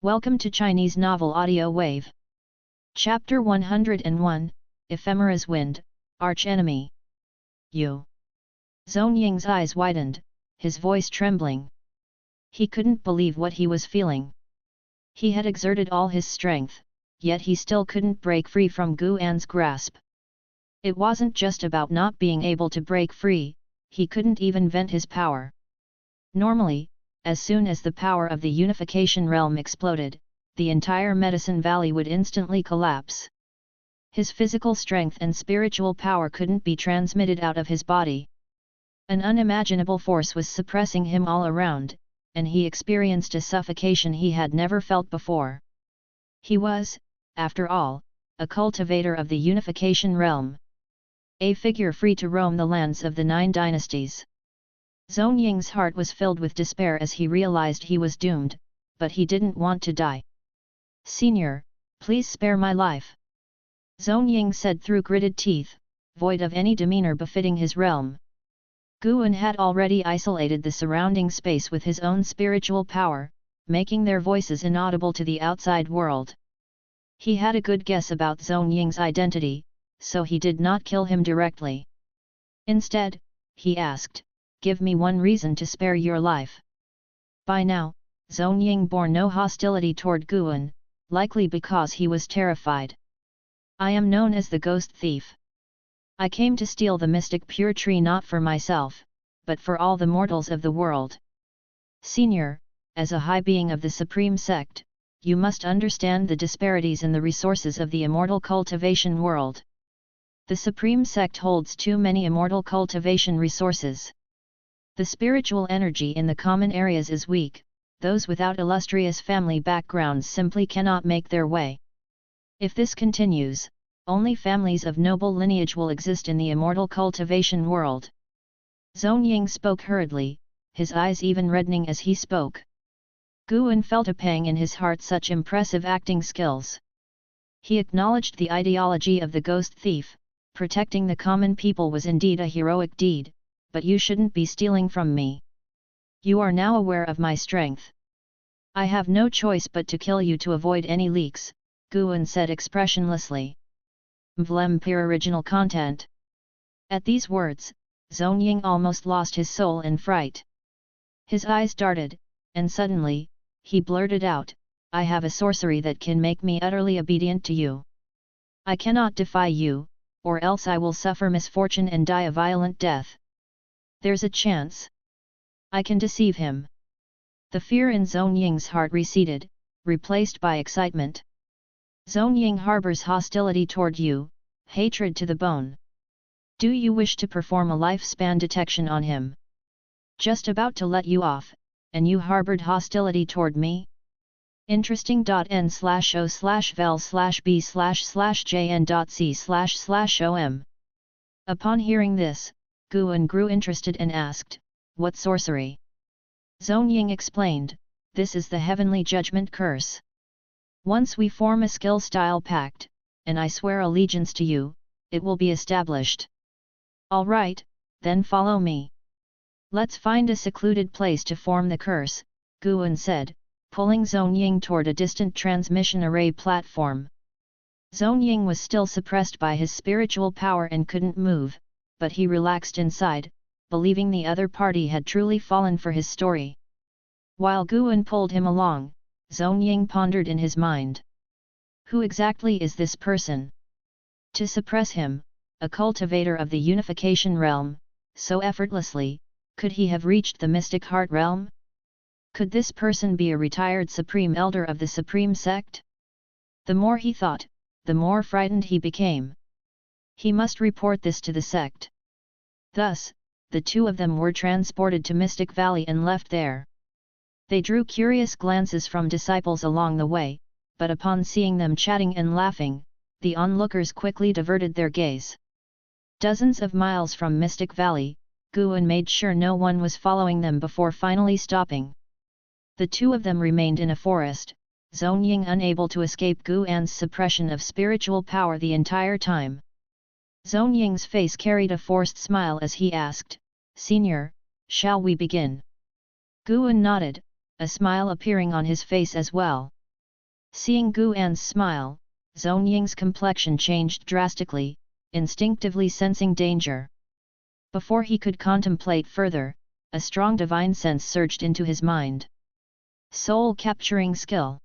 Welcome to Chinese Novel Audio Wave. Chapter 101, Ephemera's Wind, Archenemy. You. Zhong Ying's eyes widened, his voice trembling. He couldn't believe what he was feeling. He had exerted all his strength, yet he still couldn't break free from Gu An's grasp. It wasn't just about not being able to break free, he couldn't even vent his power. Normally, as soon as the power of the unification realm exploded, the entire Medicine Valley would instantly collapse. His physical strength and spiritual power couldn't be transmitted out of his body. An unimaginable force was suppressing him all around, and he experienced a suffocation he had never felt before. He was, after all, a cultivator of the unification realm. A figure free to roam the lands of the 9 dynasties. Zhong Ying's heart was filled with despair as he realized he was doomed, but he didn't want to die. "Senior, please spare my life," Zhong Ying said through gritted teeth, void of any demeanor befitting his realm. Gu An had already isolated the surrounding space with his own spiritual power, making their voices inaudible to the outside world. He had a good guess about Zhong Ying's identity, so he did not kill him directly. Instead, he asked, "Give me one reason to spare your life." By now, Zhong Ying bore no hostility toward Gu An, likely because he was terrified. "I am known as the Ghost Thief. I came to steal the mystic pure tree not for myself, but for all the mortals of the world. Senior, as a high being of the Supreme Sect, you must understand the disparities in the resources of the immortal cultivation world. The Supreme Sect holds too many immortal cultivation resources. The spiritual energy in the common areas is weak, those without illustrious family backgrounds simply cannot make their way. If this continues, only families of noble lineage will exist in the immortal cultivation world." Zhong Ying spoke hurriedly, his eyes even reddening as he spoke. Gu An felt a pang in his heart, such impressive acting skills. He acknowledged the ideology of the Ghost Thief, protecting the common people was indeed a heroic deed, but you shouldn't be stealing from me. You are now aware of my strength. I have no choice but to kill you to avoid any leaks, Gu An said expressionlessly. Vlempir original content. At these words, Zhong Ying almost lost his soul in fright. His eyes darted, and suddenly, he blurted out, "I have a sorcery that can make me utterly obedient to you. I cannot defy you, or else I will suffer misfortune and die a violent death. There's a chance. I can deceive him." The fear in Zhong Ying's heart receded, replaced by excitement. "Zhong Ying harbors hostility toward you, hatred to the bone. Do you wish to perform a lifespan detection on him? Just about to let you off, and you harbored hostility toward me? Interesting.n/o/vel/b/jn.c//om." Upon hearing this, Gu An grew interested and asked, "What sorcery?" Zhong Ying explained, "This is the heavenly judgment curse. Once we form a skill-style pact, and I swear allegiance to you, it will be established." "All right, then follow me. Let's find a secluded place to form the curse," Gu An said, pulling Zhong Ying toward a distant transmission array platform. Zhong Ying was still suppressed by his spiritual power and couldn't move, but he relaxed inside, believing the other party had truly fallen for his story. While Gu An pulled him along, Zhong Ying pondered in his mind. Who exactly is this person? To suppress him, a cultivator of the unification realm, so effortlessly, could he have reached the mystic heart realm? Could this person be a retired supreme elder of the Supreme Sect? The more he thought, the more frightened he became. He must report this to the sect. Thus, the two of them were transported to Mystic Valley and left there. They drew curious glances from disciples along the way, but upon seeing them chatting and laughing, the onlookers quickly diverted their gaze. Dozens of miles from Mystic Valley, Gu An made sure no one was following them before finally stopping. The two of them remained in a forest, Zhong Ying unable to escape Gu An's suppression of spiritual power the entire time. Zhong Ying's face carried a forced smile as he asked, "Senior, shall we begin?" Gu An nodded, a smile appearing on his face as well. Seeing Guan's smile, Zhong Ying's complexion changed drastically, instinctively sensing danger. Before he could contemplate further, a strong divine sense surged into his mind. Soul-capturing skill.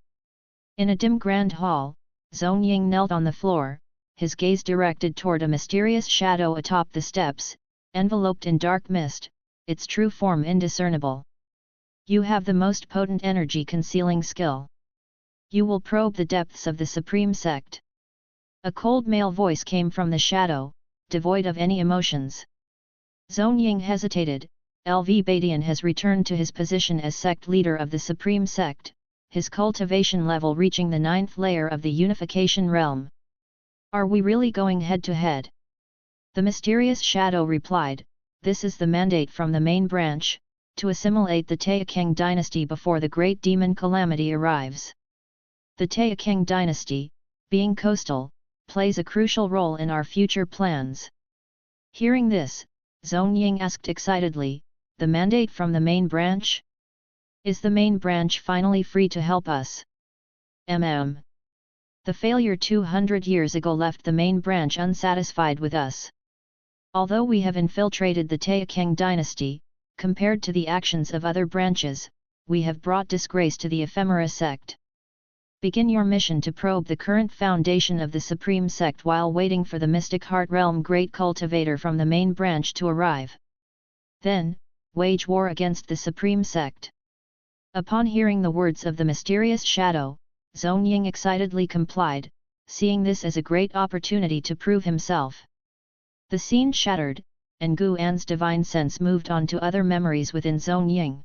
In a dim grand hall, Zhong Ying knelt on the floor, his gaze directed toward a mysterious shadow atop the steps, enveloped in dark mist, its true form indiscernible. You have the most potent energy concealing skill. You will probe the depths of the Supreme Sect. A cold male voice came from the shadow, devoid of any emotions. Zhong Ying hesitated. LV Badian has returned to his position as sect leader of the Supreme Sect, his cultivation level reaching the 9th layer of the unification realm. Are we really going head to head? The mysterious shadow replied, this is the mandate from the main branch, to assimilate the Taixuan dynasty before the great demon calamity arrives. The Taixuan dynasty, being coastal, plays a crucial role in our future plans. Hearing this, Zhong Ying asked excitedly, the mandate from the main branch? Is the main branch finally free to help us? The failure 200 years ago left the main branch unsatisfied with us. Although we have infiltrated the Taixuan dynasty, compared to the actions of other branches, we have brought disgrace to the ephemera sect. Begin your mission to probe the current foundation of the Supreme Sect while waiting for the Mystic Heart Realm Great Cultivator from the main branch to arrive. Then, wage war against the Supreme Sect. Upon hearing the words of the mysterious shadow, Zhong Ying excitedly complied, seeing this as a great opportunity to prove himself. The scene shattered, and Guan's divine sense moved on to other memories within Zhong Ying.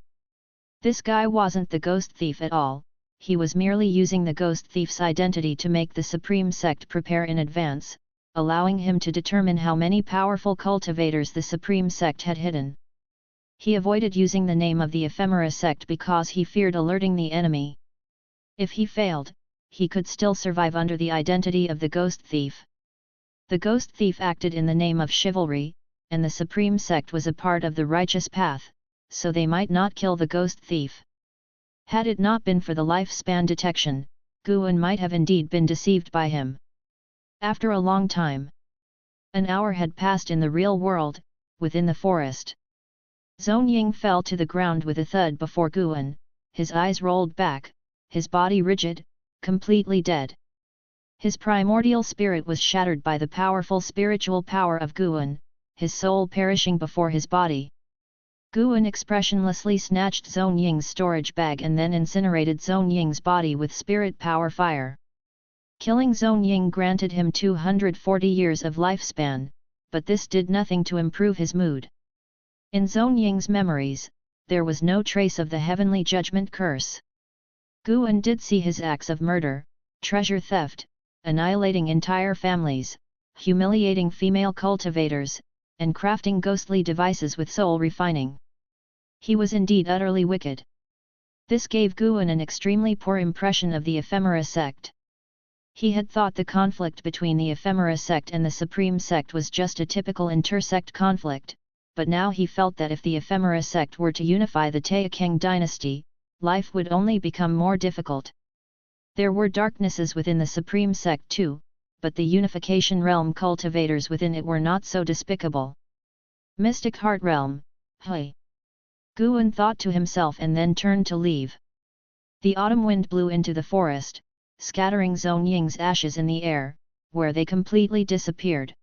This guy wasn't the ghost thief at all, he was merely using the ghost thief's identity to make the Supreme Sect prepare in advance, allowing him to determine how many powerful cultivators the Supreme Sect had hidden. He avoided using the name of the ephemera sect because he feared alerting the enemy. If he failed, he could still survive under the identity of the ghost thief. The ghost thief acted in the name of chivalry, and the Supreme Sect was a part of the righteous path, so they might not kill the ghost thief. Had it not been for the lifespan detection, Guan might have indeed been deceived by him. After a long time, an hour had passed in the real world, within the forest. Zhong Ying fell to the ground with a thud before Guan, his eyes rolled back, his body rigid, completely dead. His primordial spirit was shattered by the powerful spiritual power of Guan, his soul perishing before his body. Guan expressionlessly snatched Zhong Ying's storage bag and then incinerated Zhong Ying's body with spirit power fire. Killing Zhong Ying granted him 240 years of lifespan, but this did nothing to improve his mood. In Zhong Ying's memories, there was no trace of the heavenly judgment curse. Guan did see his acts of murder, treasure theft, annihilating entire families, humiliating female cultivators, and crafting ghostly devices with soul refining. He was indeed utterly wicked. This gave Guan an extremely poor impression of the ephemera sect. He had thought the conflict between the ephemera sect and the Supreme Sect was just a typical intersect conflict, but now he felt that if the ephemera sect were to unify the Taixuan dynasty, life would only become more difficult. There were darknesses within the Supreme Sect too, but the unification realm cultivators within it were not so despicable. Mystic Heart Realm, hey! Guan thought to himself and then turned to leave. The autumn wind blew into the forest, scattering Zhong Ying's ashes in the air, where they completely disappeared.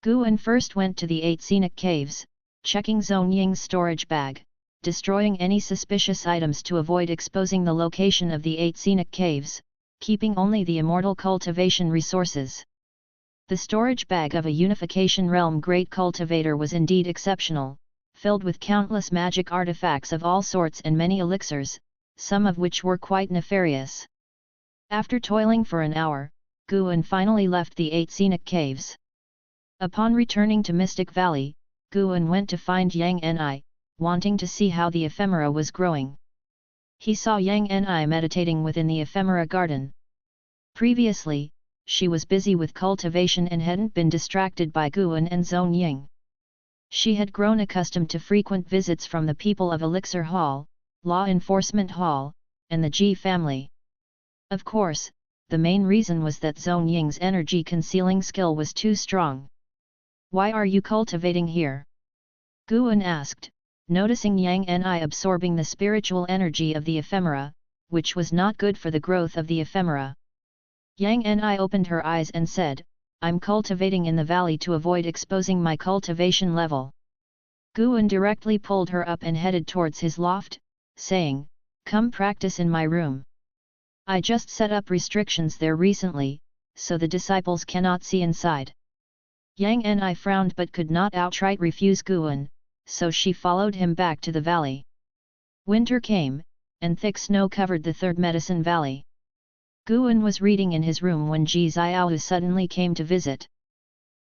Guan first went to the 8 scenic caves, checking Zhong Ying's storage bag, destroying any suspicious items to avoid exposing the location of the 8 scenic caves, keeping only the immortal cultivation resources. The storage bag of a unification realm great cultivator was indeed exceptional, filled with countless magic artifacts of all sorts and many elixirs, some of which were quite nefarious. After toiling for an hour, Guan finally left the 8 scenic caves. Upon returning to Mystic Valley, Guan went to find Yang Ni, wanting to see how the ephemera was growing. He saw Yang Ni meditating within the ephemera garden. Previously, she was busy with cultivation and hadn't been distracted by Guan and Zhong Ying. She had grown accustomed to frequent visits from the people of Elixir Hall, Law Enforcement Hall, and the Ji family. Of course, the main reason was that Zhong Ying's energy concealing skill was too strong. "Why are you cultivating here?" Guan asked, noticing Yang Ni absorbing the spiritual energy of the ephemera, which was not good for the growth of the ephemera. Yang Ni opened her eyes and said, "I'm cultivating in the valley to avoid exposing my cultivation level." Guan directly pulled her up and headed towards his loft, saying, "Come practice in my room. I just set up restrictions there recently, so the disciples cannot see inside." Yang Ni frowned but could not outright refuse Guan, so she followed him back to the valley. Winter came, and thick snow covered the third medicine valley. Guan was reading in his room when Ji Xiao suddenly came to visit.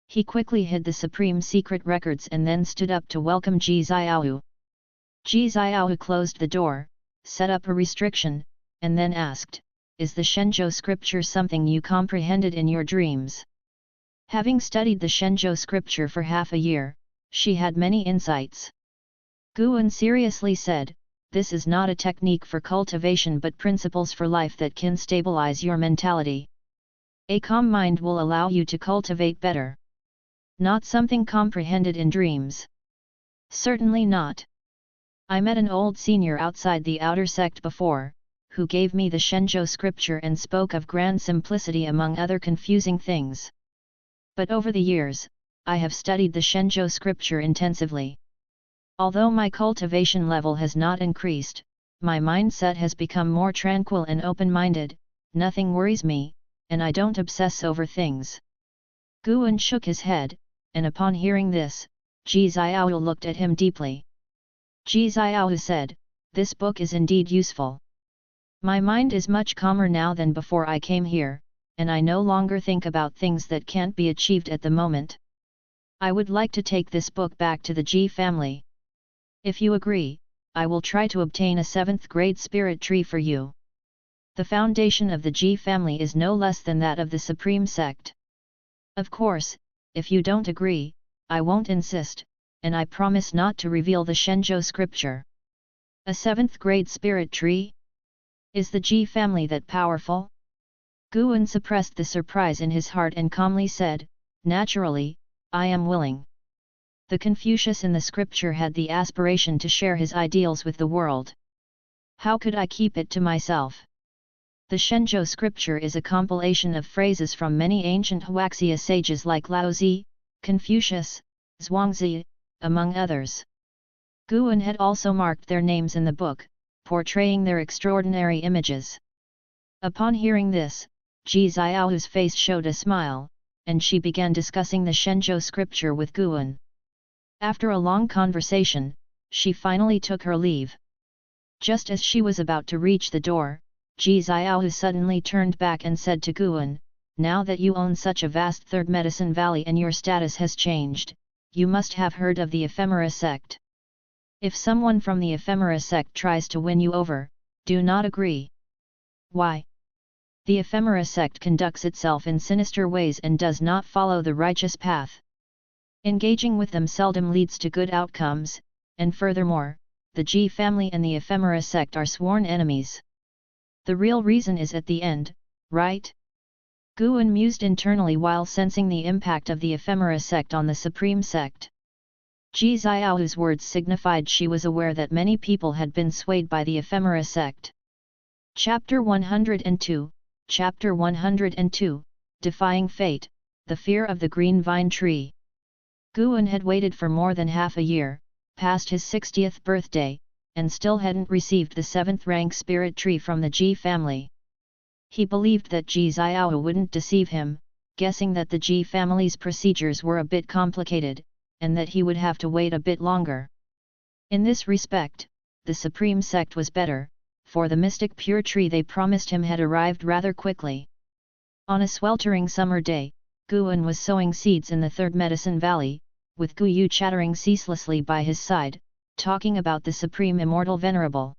He quickly hid the supreme secret records and then stood up to welcome Ji Xiao. Ji Xiao closed the door, set up a restriction, and then asked, "Is the Shenzhou scripture something you comprehended in your dreams?" Having studied the Shenzhou scripture for half a year, she had many insights. Guan seriously said, "This is not a technique for cultivation but principles for life that can stabilize your mentality. A calm mind will allow you to cultivate better. Not something comprehended in dreams." "Certainly not. I met an old senior outside the outer sect before, who gave me the Shenzhou scripture and spoke of grand simplicity among other confusing things. But over the years, I have studied the Shenzhou scripture intensively. Although my cultivation level has not increased, my mindset has become more tranquil and open-minded, nothing worries me, and I don't obsess over things." Guan shook his head, and upon hearing this, Ji Xiao looked at him deeply. Ji Xiao said, "This book is indeed useful. My mind is much calmer now than before I came here, and I no longer think about things that can't be achieved at the moment. I would like to take this book back to the Ji family. If you agree, I will try to obtain a 7th grade spirit tree for you. The foundation of the Ji family is no less than that of the Supreme Sect. Of course, if you don't agree, I won't insist, and I promise not to reveal the Shenzhou scripture." "A 7th grade spirit tree? Is the Ji family that powerful?" Guan suppressed the surprise in his heart and calmly said, "Naturally, I am willing." The Confucius in the scripture had the aspiration to share his ideals with the world. How could I keep it to myself? The Shenzhou scripture is a compilation of phrases from many ancient Huaxia sages like Laozi, Confucius, Zhuangzi, among others. Guan had also marked their names in the book, portraying their extraordinary images. Upon hearing this, Ji Xiao's face showed a smile, and she began discussing the Shenzhou scripture with Guan. After a long conversation, she finally took her leave. Just as she was about to reach the door, Ji Xiao suddenly turned back and said to Guan, "Now that you own such a vast third medicine valley and your status has changed, you must have heard of the Ephemera Sect. If someone from the Ephemera Sect tries to win you over, do not agree." "Why?" "The Ephemera Sect conducts itself in sinister ways and does not follow the righteous path. Engaging with them seldom leads to good outcomes, and furthermore, the Ji family and the Ephemera Sect are sworn enemies. The real reason is at the end, right?" Guan mused internally while sensing the impact of the Ephemera Sect on the Supreme Sect. Ji Xiao's words signified she was aware that many people had been swayed by the Ephemera Sect. Chapter 102, Chapter 102, Defying Fate, The Fear of the Green Vine Tree. Guan had waited for more than half a year, past his 60th birthday, and still hadn't received the 7th rank spirit tree from the Ji family. He believed that Ji Xiao wouldn't deceive him, guessing that the Ji family's procedures were a bit complicated, and that he would have to wait a bit longer. In this respect, the Supreme Sect was better, for the mystic pure tree they promised him had arrived rather quickly. On a sweltering summer day, Guan was sowing seeds in the Third Medicine Valley, with Gu Yu chattering ceaselessly by his side, talking about the Supreme Immortal Venerable.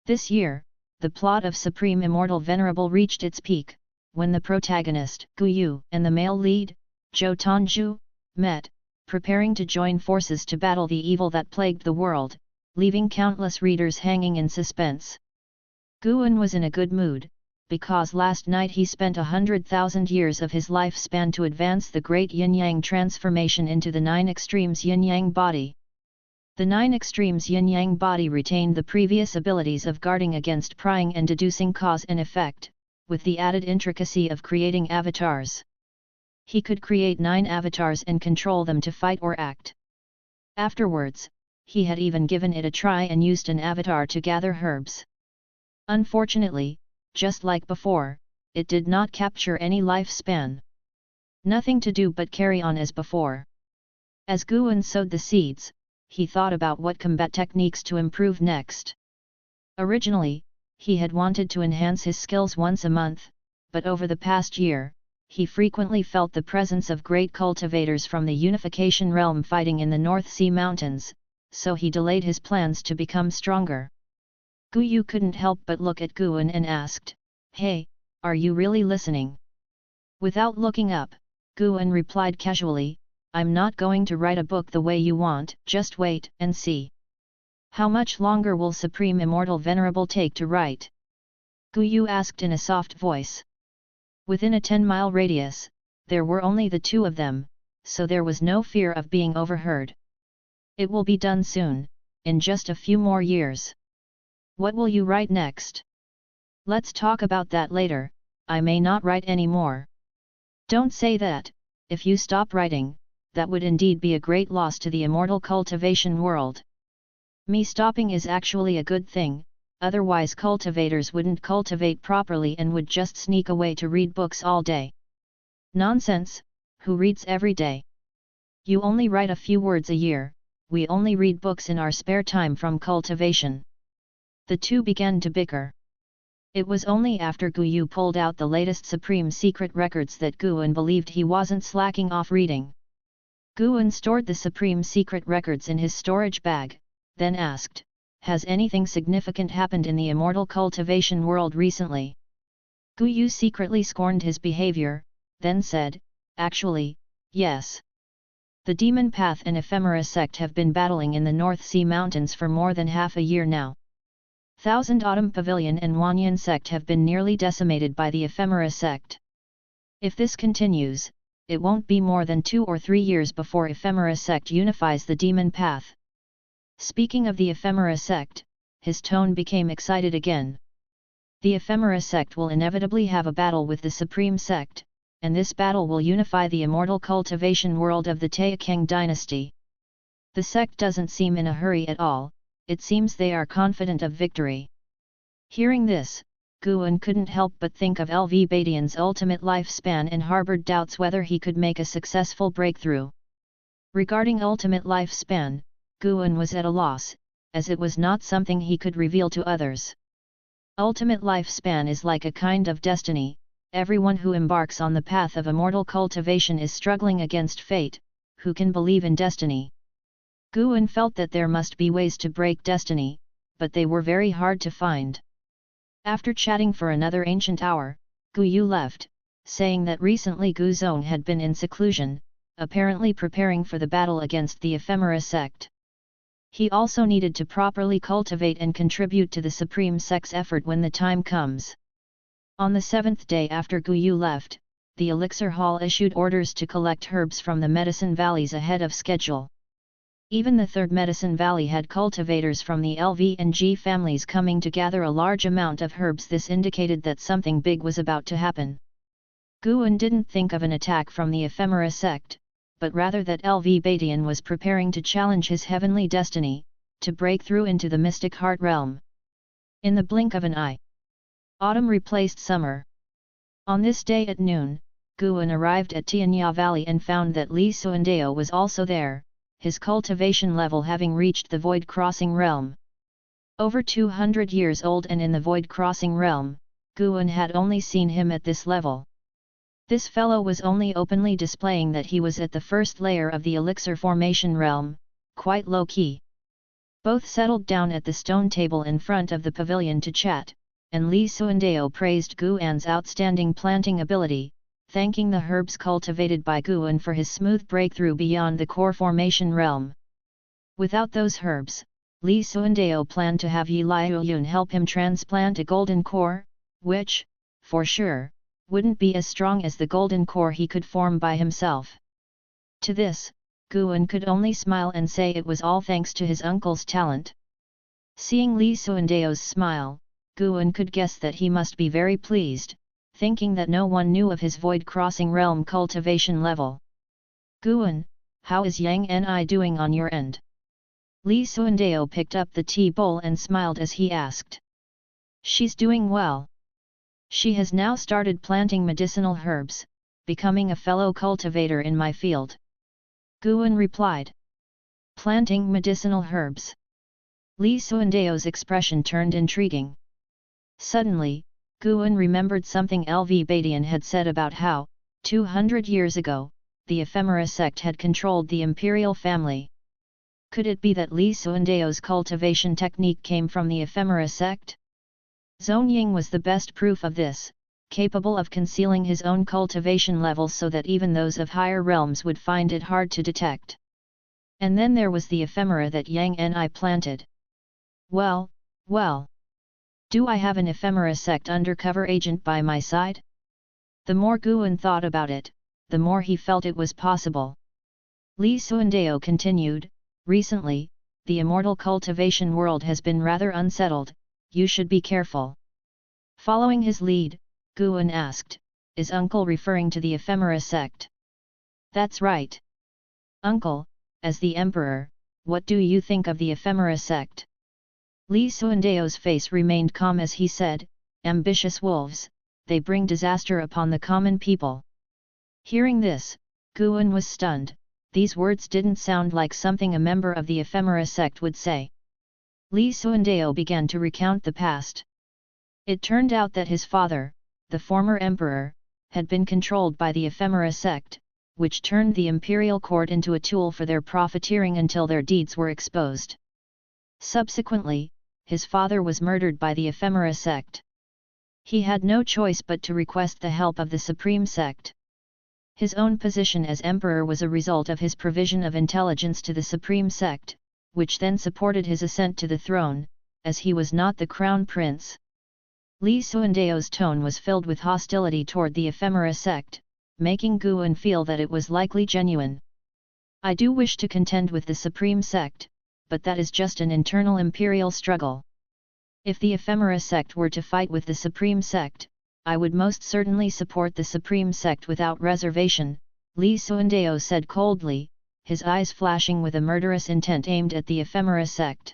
This year, the plot of Supreme Immortal Venerable reached its peak, when the protagonist, Gu Yu, and the male lead, Zhou Tongzhu, met, preparing to join forces to battle the evil that plagued the world, leaving countless readers hanging in suspense. Guan was in a good mood, because last night he spent 100,000 years of his lifespan to advance the great yin-yang transformation into the 9 extremes yin-yang body. The 9 extremes yin-yang body retained the previous abilities of guarding against prying and deducing cause and effect, with the added intricacy of creating avatars. He could create 9 avatars and control them to fight or act. Afterwards, he had even given it a try and used an avatar to gather herbs. Unfortunately, just like before, it did not capture any lifespan. Nothing to do but carry on as before. As Guan sowed the seeds, he thought about what combat techniques to improve next. Originally, he had wanted to enhance his skills once a month, but over the past year, he frequently felt the presence of great cultivators from the Unification Realm fighting in the North Sea Mountains, so he delayed his plans to become stronger. Gu Yu couldn't help but look at Guan and asked, "Hey, are you really listening?" Without looking up, Guan replied casually, "I'm not going to write a book the way you want, just wait and see. How much longer will Supreme Immortal Venerable take to write?" Gu Yu asked in a soft voice. Within a 10-mile radius, there were only the two of them, so there was no fear of being overheard. "It will be done soon, in just a few more years." "What will you write next?" "Let's talk about that later, I may not write any more." "Don't say that, if you stop writing, that would indeed be a great loss to the immortal cultivation world. Me stopping is actually a good thing, otherwise cultivators wouldn't cultivate properly and would just sneak away to read books all day." "Nonsense, who reads every day? You only write a few words a year, we only read books in our spare time from cultivation." The two began to bicker. It was only after Gu Yu pulled out the latest Supreme Secret records that Guan believed he wasn't slacking off reading. Guan stored the Supreme Secret records in his storage bag, then asked, "Has anything significant happened in the immortal cultivation world recently?" Gu Yu secretly scorned his behavior, then said, "Actually, yes. The Demon Path and Ephemera Sect have been battling in the North Sea Mountains for more than half a year now. Thousand Autumn Pavilion and Wanyan Sect have been nearly decimated by the Ephemera Sect. If this continues, it won't be more than 2 or 3 years before Ephemera Sect unifies the Demon Path." Speaking of the Ephemera Sect, his tone became excited again. "The Ephemera Sect will inevitably have a battle with the Supreme Sect, and this battle will unify the immortal cultivation world of the Taixuan dynasty. The sect doesn't seem in a hurry at all, it seems they are confident of victory." Hearing this, Guan couldn't help but think of LV Badian's ultimate lifespan and harbored doubts whether he could make a successful breakthrough. Regarding ultimate lifespan, Guan was at a loss, as it was not something he could reveal to others. Ultimate lifespan is like a kind of destiny, everyone who embarks on the path of immortal cultivation is struggling against fate, who can believe in destiny? Guan felt that there must be ways to break destiny, but they were very hard to find. After chatting for another ancient hour, Gu Yu left, saying that recently Gu Zong had been in seclusion, apparently preparing for the battle against the Ephemera Sect. He also needed to properly cultivate and contribute to the Supreme Sect's effort when the time comes. On the 7th day after Gu Yu left, the Elixir Hall issued orders to collect herbs from the Medicine Valleys ahead of schedule. Even the Third Medicine Valley had cultivators from the LV and G families coming to gather a large amount of herbs. This indicated that something big was about to happen. Guan didn't think of an attack from the Ephemera Sect, but rather that LV Badian was preparing to challenge his heavenly destiny, to break through into the mystic heart realm. In the blink of an eye, autumn replaced summer. On this day at noon, Guan arrived at Tianya Valley and found that Li Suandeo was also there, his cultivation level having reached the Void Crossing realm. Over 200 years old and in the Void Crossing realm, Guan had only seen him at this level. This fellow was only openly displaying that he was at the first layer of the Elixir Formation realm, quite low-key. Both settled down at the stone table in front of the pavilion to chat, and Li Suandeo praised Guan's outstanding planting ability, thanking the herbs cultivated by Guan for his smooth breakthrough beyond the core formation realm. Without those herbs, Li Suandeo planned to have Yi Liuyun help him transplant a golden core, which, for sure, wouldn't be as strong as the golden core he could form by himself. To this, Guan could only smile and say it was all thanks to his uncle's talent. Seeing Li Xuandeo's smile, Guan could guess that he must be very pleased, thinking that no one knew of his void-crossing realm cultivation level. Guan, how is Yang Ni doing on your end? Li Xuandeo picked up the tea bowl and smiled as he asked. She's doing well. She has now started planting medicinal herbs, becoming a fellow cultivator in my field. Guan replied. Planting medicinal herbs. Li Xuandeo's expression turned intriguing. Suddenly, Guan remembered something LV Badian had said about how, 200 years ago, the Ephemera sect had controlled the imperial family. Could it be that Li Xuandeo's cultivation technique came from the Ephemera sect? Zhonying was the best proof of this, capable of concealing his own cultivation levels so that even those of higher realms would find it hard to detect. And then there was the ephemera that Yang Ni planted. Well, well. Do I have an ephemera sect undercover agent by my side? The more Guan thought about it, the more he felt it was possible. Li Xuandeo continued, recently, the immortal cultivation world has been rather unsettled, you should be careful. Following his lead, Guan asked, is uncle referring to the ephemera sect? That's right. Uncle, as the emperor, what do you think of the ephemera sect? Li Xuandeo's face remained calm as he said, ambitious wolves, they bring disaster upon the common people. Hearing this, Guan was stunned, these words didn't sound like something a member of the ephemera sect would say. Li Xuandeo began to recount the past. It turned out that his father, the former emperor, had been controlled by the ephemera sect, which turned the imperial court into a tool for their profiteering until their deeds were exposed. Subsequently, his father was murdered by the ephemera sect. He had no choice but to request the help of the supreme sect. His own position as emperor was a result of his provision of intelligence to the supreme sect, which then supported his ascent to the throne, as he was not the crown prince. Li Xuandeo's tone was filled with hostility toward the ephemera sect, making Guan feel that it was likely genuine. I do wish to contend with the supreme sect, but that is just an internal imperial struggle. If the ephemera sect were to fight with the supreme sect, I would most certainly support the supreme sect without reservation, Li Xuandeo said coldly, his eyes flashing with a murderous intent aimed at the ephemera sect.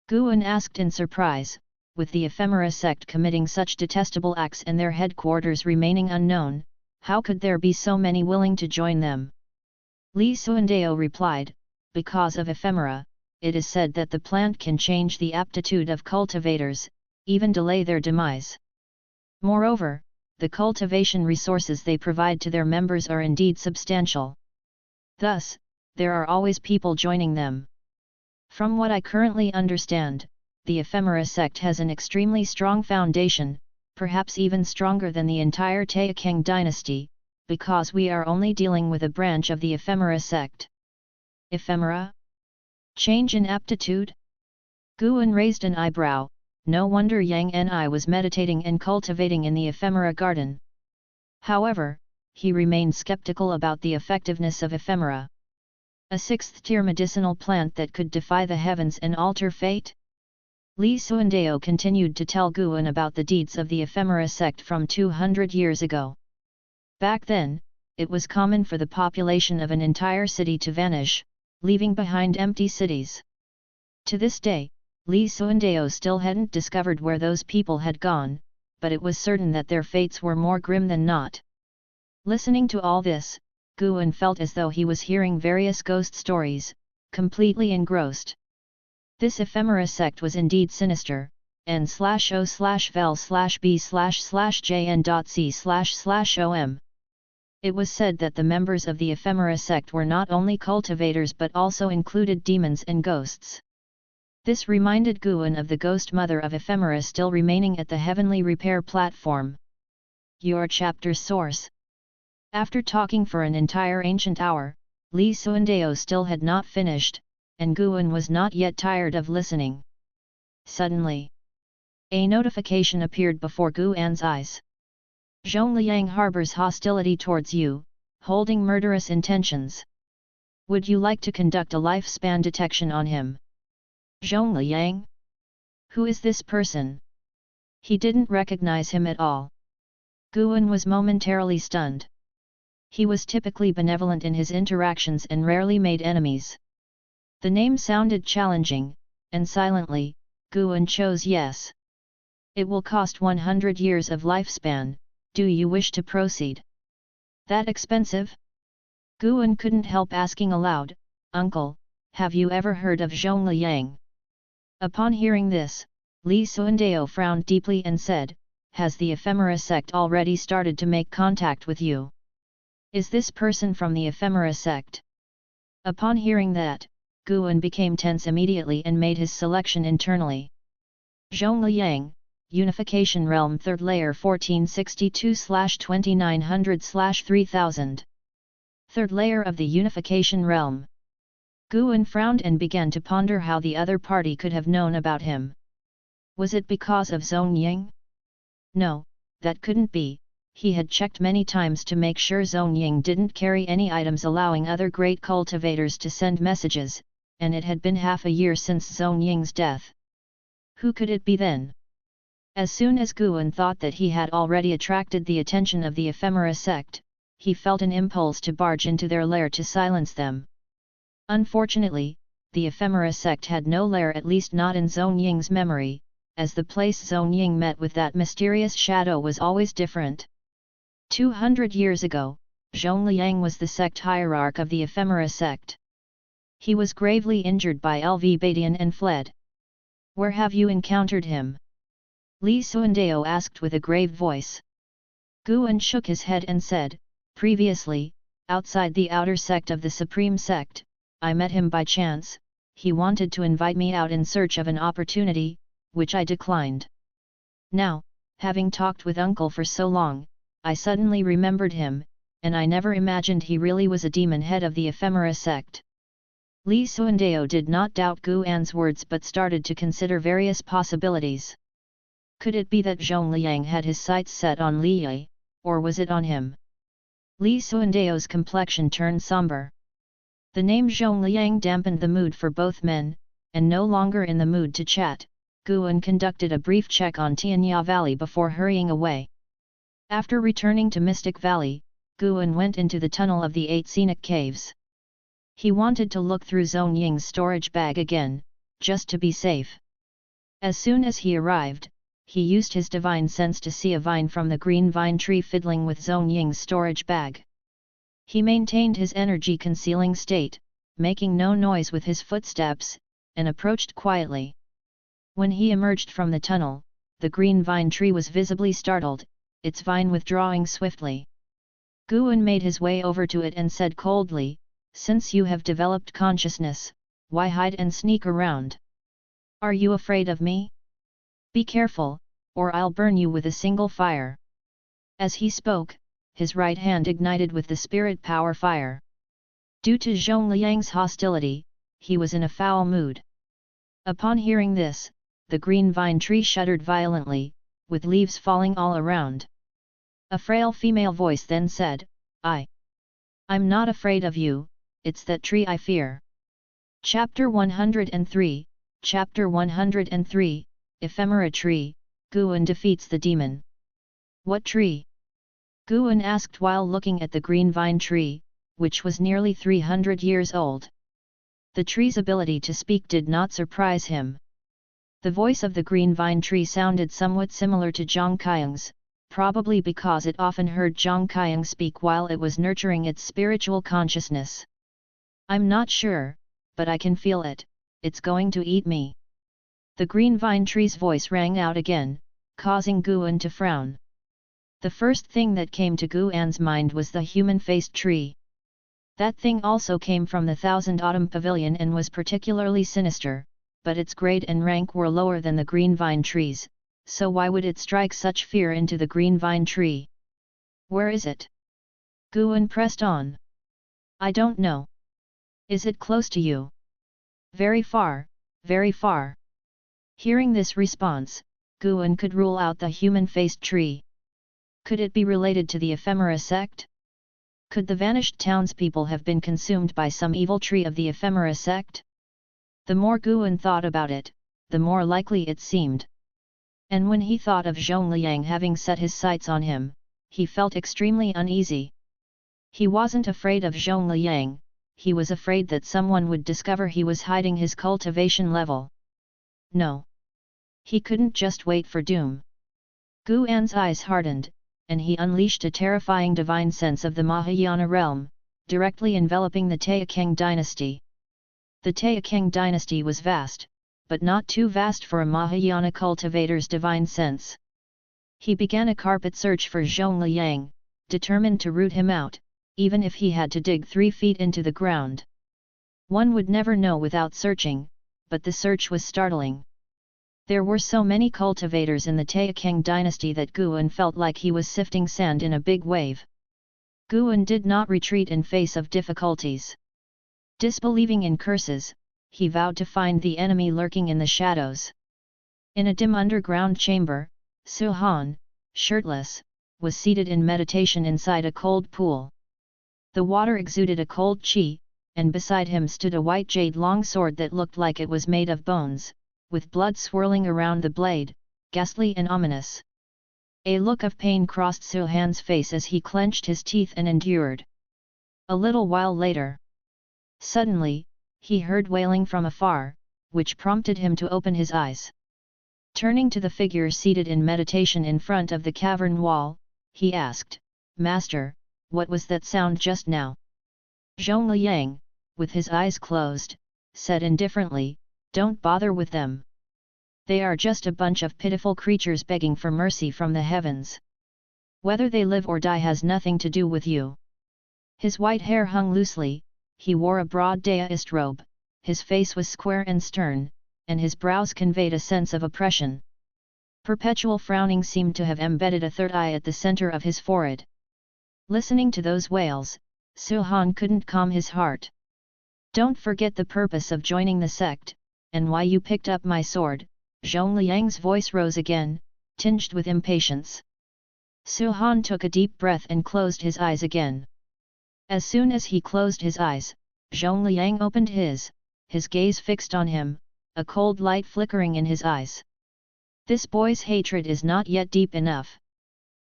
Guan asked in surprise, with the ephemera sect committing such detestable acts and their headquarters remaining unknown, how could there be so many willing to join them? Li Xuandeo replied, because of ephemera, it is said that the plant can change the aptitude of cultivators, even delay their demise. Moreover, the cultivation resources they provide to their members are indeed substantial. Thus, there are always people joining them. From what I currently understand, the ephemera sect has an extremely strong foundation, perhaps even stronger than the entire Taixuan dynasty, because we are only dealing with a branch of the ephemera sect. Ephemera? Change in aptitude? Guan raised an eyebrow, no wonder Yang Ni was meditating and cultivating in the ephemera garden. However, he remained skeptical about the effectiveness of ephemera. A sixth-tier medicinal plant that could defy the heavens and alter fate? Li Xuandeo continued to tell Guan about the deeds of the ephemera sect from 200 years ago. Back then, it was common for the population of an entire city to vanish, leaving behind empty cities. To this day, Li Xuandeo still hadn't discovered where those people had gone, but it was certain that their fates were more grim than not. Listening to all this, Guan felt as though he was hearing various ghost stories, completely engrossed. This ephemera sect was indeed sinister, n/o/vel/b/jn.c//om. It was said that the members of the ephemera sect were not only cultivators but also included demons and ghosts. This reminded Guan of the ghost mother of ephemera still remaining at the heavenly repair platform. Your chapter source. After talking for an entire ancient hour, Li Xuandeo still had not finished, and Guan was not yet tired of listening. Suddenly, a notification appeared before Guan's eyes. Zhongliang harbors hostility towards you, holding murderous intentions. Would you like to conduct a lifespan detection on him? Zhongliang? Who is this person? He didn't recognize him at all. Guan was momentarily stunned. He was typically benevolent in his interactions and rarely made enemies. The name sounded challenging, and silently, Guan chose yes. It will cost 100 years of lifespan, do you wish to proceed? That expensive? Guan couldn't help asking aloud, Uncle, have you ever heard of Zhongliang? Upon hearing this, Li Suandao frowned deeply and said, has the Ephemera Sect already started to make contact with you? Is this person from the Ephemera Sect? Upon hearing that, Guan became tense immediately and made his selection internally. Zhongliang, Unification Realm 3rd Layer 1462/2900/3000. 3rd Layer of the Unification Realm. Guan frowned and began to ponder how the other party could have known about him. Was it because of Zhongying? No, that couldn't be. He had checked many times to make sure Zhongying didn't carry any items allowing other great cultivators to send messages, and it had been half a year since Zhongying's death. Who could it be then? As soon as Guan thought that he had already attracted the attention of the Ephemera Sect, he felt an impulse to barge into their lair to silence them. Unfortunately, the Ephemera Sect had no lair, at least not in Zhongying's memory, as the place Zhongying met with that mysterious shadow was always different. 200 years ago, Zhongliang was the sect hierarch of the Ephemera Sect. He was gravely injured by LV Badian and fled. Where have you encountered him? Li Suandao asked with a grave voice. Guan shook his head and said, previously, outside the outer sect of the Supreme Sect, I met him by chance. He wanted to invite me out in search of an opportunity, which I declined. Now, having talked with Uncle for so long, I suddenly remembered him, and I never imagined he really was a demon head of the Ephemera Sect. Li Suandao did not doubt Guan's words but started to consider various possibilities. Could it be that Zhongliang had his sights set on Li Yi, or was it on him? Li Suandao's complexion turned somber. The name Zhongliang dampened the mood for both men, and no longer in the mood to chat, Guan conducted a brief check on Tianya Valley before hurrying away. After returning to Mystic Valley, Guan went into the tunnel of the 8 scenic caves. He wanted to look through Zhongying's storage bag again, just to be safe. As soon as he arrived, he used his divine sense to see a vine from the green vine tree fiddling with Zhongying's storage bag. He maintained his energy concealing state, making no noise with his footsteps, and approached quietly. When he emerged from the tunnel, the green vine tree was visibly startled, its vine withdrawing swiftly. Guan made his way over to it and said coldly, since you have developed consciousness, why hide and sneak around? Are you afraid of me? Be careful, or I'll burn you with a single fire. As he spoke, his right hand ignited with the spirit power fire. Due to Zhongliang's hostility, he was in a foul mood. Upon hearing this, the green vine tree shuddered violently, with leaves falling all around. A frail female voice then said, I'm not afraid of you, it's that tree I fear. Chapter 103, Chapter 103, Ephemera Tree, Guan defeats the demon. What tree? Guan asked while looking at the green vine tree, which was nearly 300 years old. The tree's ability to speak did not surprise him. The voice of the green vine tree sounded somewhat similar to Zhang Qiang's, probably because it often heard Zhang Qiang speak while it was nurturing its spiritual consciousness. I'm not sure, but I can feel it, it's going to eat me. The green vine tree's voice rang out again, causing Guan to frown. The first thing that came to Guan's mind was the human-faced tree. That thing also came from the Thousand Autumn Pavilion and was particularly sinister, but its grade and rank were lower than the green vine trees, so why would it strike such fear into the green vine tree? Where is it? Guan pressed on. I don't know. Is it close to you? Very far, very far. Hearing this response, Guan could rule out the human-faced tree. Could it be related to the Ephemera Sect? Could the vanished townspeople have been consumed by some evil tree of the Ephemera Sect? The more Guan thought about it, the more likely it seemed. And when he thought of Zhong Liang having set his sights on him, he felt extremely uneasy. He wasn't afraid of Zhong Liang, he was afraid that someone would discover he was hiding his cultivation level. No. He couldn't just wait for doom. Guan's eyes hardened, and he unleashed a terrifying divine sense of the Mahayana realm, directly enveloping the Taixuan dynasty. The Taixuan dynasty was vast, but not too vast for a Mahayana cultivator's divine sense. He began a carpet search for Zhong Liang, determined to root him out, even if he had to dig 3 feet into the ground. One would never know without searching, but the search was startling. There were so many cultivators in the Taixuan dynasty that Guan felt like he was sifting sand in a big wave. Guan did not retreat in face of difficulties. Disbelieving in curses, he vowed to find the enemy lurking in the shadows. In a dim underground chamber, Su Han, shirtless, was seated in meditation inside a cold pool. The water exuded a cold qi, and beside him stood a white jade longsword that looked like it was made of bones, with blood swirling around the blade, ghastly and ominous. A look of pain crossed Su Han's face as he clenched his teeth and endured. A little while later, suddenly, he heard wailing from afar, which prompted him to open his eyes. Turning to the figure seated in meditation in front of the cavern wall, he asked, "Master, what was that sound just now?" Zhong Liang, with his eyes closed, said indifferently, "Don't bother with them. They are just a bunch of pitiful creatures begging for mercy from the heavens. Whether they live or die has nothing to do with you." His white hair hung loosely, he wore a broad daoist robe, his face was square and stern, and his brows conveyed a sense of oppression. Perpetual frowning seemed to have embedded a third eye at the center of his forehead. Listening to those wails, Su Han couldn't calm his heart. "Don't forget the purpose of joining the sect, and why you picked up my sword." Zhong Liang's voice rose again, tinged with impatience. Su Han took a deep breath and closed his eyes again. As soon as he closed his eyes, Zhong Liang opened his gaze fixed on him, a cold light flickering in his eyes. "This boy's hatred is not yet deep enough.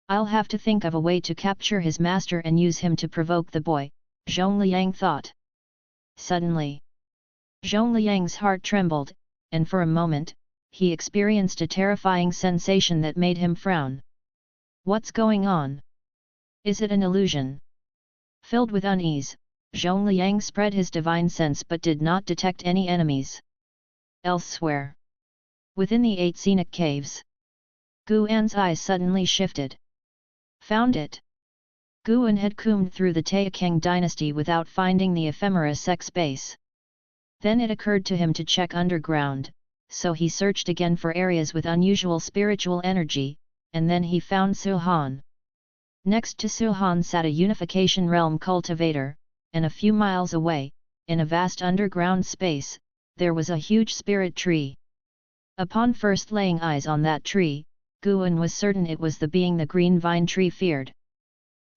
I'll have to think of a way to capture his master and use him to provoke the boy," Zhong Liang thought. Suddenly, Zhong Liang's heart trembled, and for a moment, he experienced a terrifying sensation that made him frown. "What's going on? Is it an illusion?" Filled with unease, Zhong Liang spread his divine sense but did not detect any enemies. Elsewhere, within the 8 scenic caves, Guan's eyes suddenly shifted. Found it! Guan had combed through the Taixuan dynasty without finding the Ephemera Sect's base. Then it occurred to him to check underground, so he searched again for areas with unusual spiritual energy, and then he found Su Han. Next to Su Han sat a Unification Realm cultivator, and a few miles away, in a vast underground space, there was a huge spirit tree. Upon first laying eyes on that tree, Guan was certain it was the being the green vine tree feared.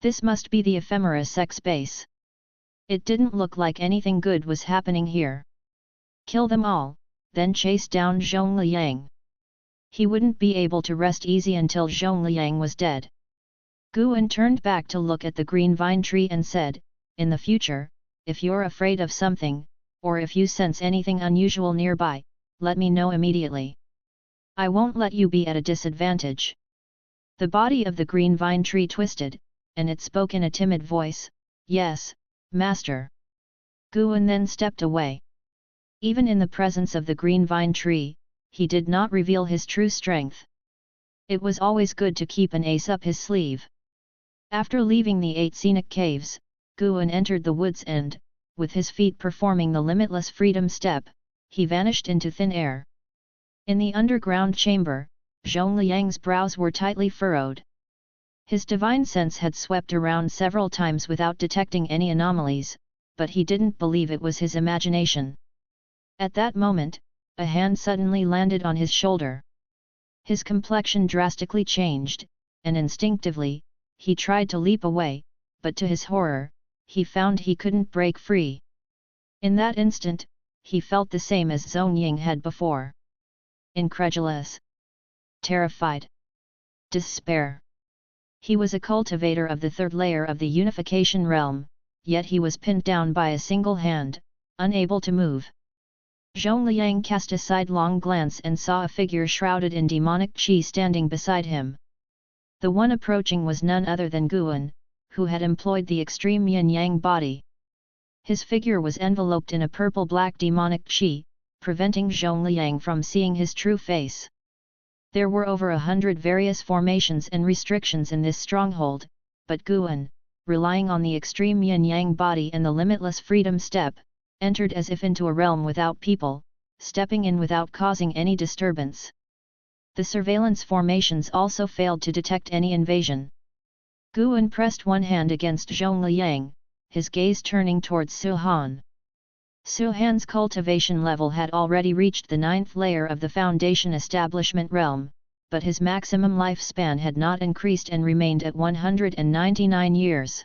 This must be the Ephemera Sect's base. It didn't look like anything good was happening here. Kill them all, then chase down Zhong Liang. He wouldn't be able to rest easy until Zhong Liang was dead. Guan turned back to look at the green vine tree and said, "In the future, if you're afraid of something, or if you sense anything unusual nearby, let me know immediately. I won't let you be at a disadvantage." The body of the green vine tree twisted, and it spoke in a timid voice, "Yes, Master." Guan then stepped away. Even in the presence of the green vine tree, he did not reveal his true strength. It was always good to keep an ace up his sleeve. After leaving the 8 scenic caves, Guan entered the woods and, with his feet performing the limitless freedom step, he vanished into thin air. In the underground chamber, Zhong Liang's brows were tightly furrowed. His divine sense had swept around several times without detecting any anomalies, but he didn't believe it was his imagination. At that moment, a hand suddenly landed on his shoulder. His complexion drastically changed, and instinctively, he tried to leap away, but to his horror, he found he couldn't break free. In that instant, he felt the same as Zhongying had before. Incredulous. Terrified. Despair. He was a cultivator of the third layer of the unification realm, yet he was pinned down by a single hand, unable to move. Zhongliang cast a sidelong glance and saw a figure shrouded in demonic qi standing beside him. The one approaching was none other than Guan, who had employed the extreme yin-yang body. His figure was enveloped in a purple-black demonic qi, preventing Zhongliang from seeing his true face. There were over 100 various formations and restrictions in this stronghold, but Guan, relying on the extreme yin-yang body and the limitless freedom step, entered as if into a realm without people, stepping in without causing any disturbance. The surveillance formations also failed to detect any invasion. Guan pressed one hand against Zhongliang, his gaze turning towards Su Han. Su Han's cultivation level had already reached the 9th layer of the Foundation Establishment realm, but his maximum lifespan had not increased and remained at 199 years.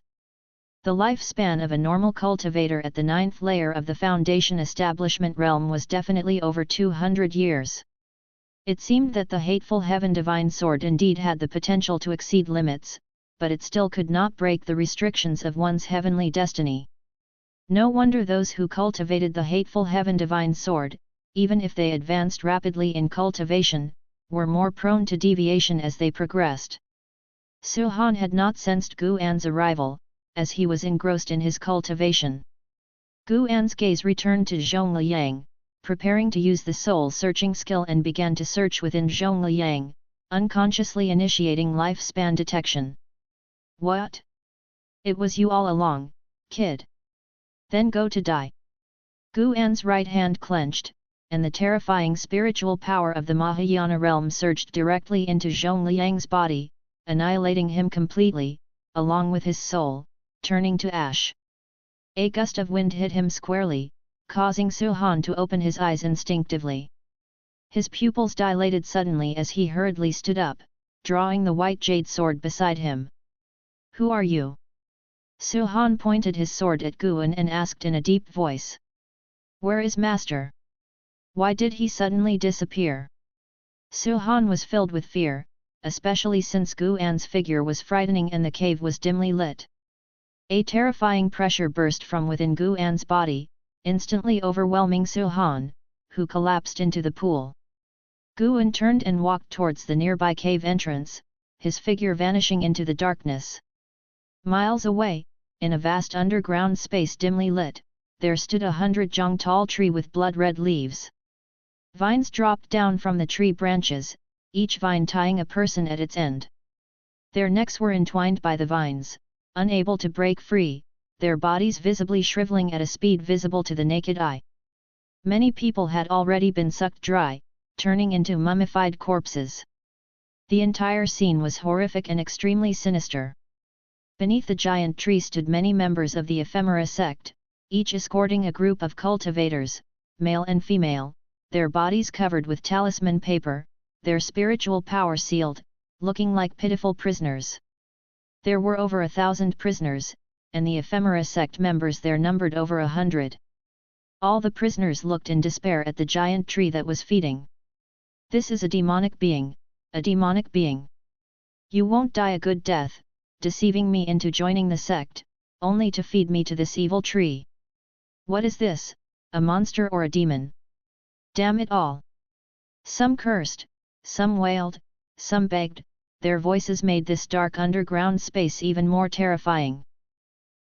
The lifespan of a normal cultivator at the 9th layer of the Foundation Establishment realm was definitely over 200 years. It seemed that the hateful Heaven Divine Sword indeed had the potential to exceed limits, but it still could not break the restrictions of one's heavenly destiny. No wonder those who cultivated the hateful Heaven Divine Sword, even if they advanced rapidly in cultivation, were more prone to deviation as they progressed. Su Han had not sensed Guan's arrival, as he was engrossed in his cultivation. Guan's gaze returned to Zhongliang, preparing to use the soul-searching skill, and began to search within Zhongliang, unconsciously initiating lifespan detection. What? It was you all along, kid. Then go to die. Guan's right hand clenched, and the terrifying spiritual power of the Mahayana realm surged directly into Zhongliang's body, annihilating him completely, along with his soul, turning to ash. A gust of wind hit him squarely, causing Su Han to open his eyes instinctively. His pupils dilated suddenly as he hurriedly stood up, drawing the white jade sword beside him. Who are you? Su Han pointed his sword at Guan and asked in a deep voice. Where is Master? Why did he suddenly disappear? Su Han was filled with fear, especially since Guan's figure was frightening and the cave was dimly lit. A terrifying pressure burst from within Guan's body, instantly overwhelming Su Han, who collapsed into the pool. Guan turned and walked towards the nearby cave entrance, his figure vanishing into the darkness. Miles away, in a vast underground space dimly lit, there stood 100 jong tall tree with blood-red leaves. Vines dropped down from the tree branches, each vine tying a person at its end. Their necks were entwined by the vines, unable to break free, their bodies visibly shriveling at a speed visible to the naked eye. Many people had already been sucked dry, turning into mummified corpses. The entire scene was horrific and extremely sinister. Beneath the giant tree stood many members of the Ephemera sect, each escorting a group of cultivators, male and female, their bodies covered with talisman paper, their spiritual power sealed, looking like pitiful prisoners. There were over 1,000 prisoners, and the Ephemera sect members there numbered over 100. All the prisoners looked in despair at the giant tree that was feeding. This is a demonic being, a demonic being. You won't die a good death, deceiving me into joining the sect, only to feed me to this evil tree. What is this, a monster or a demon? Damn it all! Some cursed, some wailed, some begged, their voices made this dark underground space even more terrifying.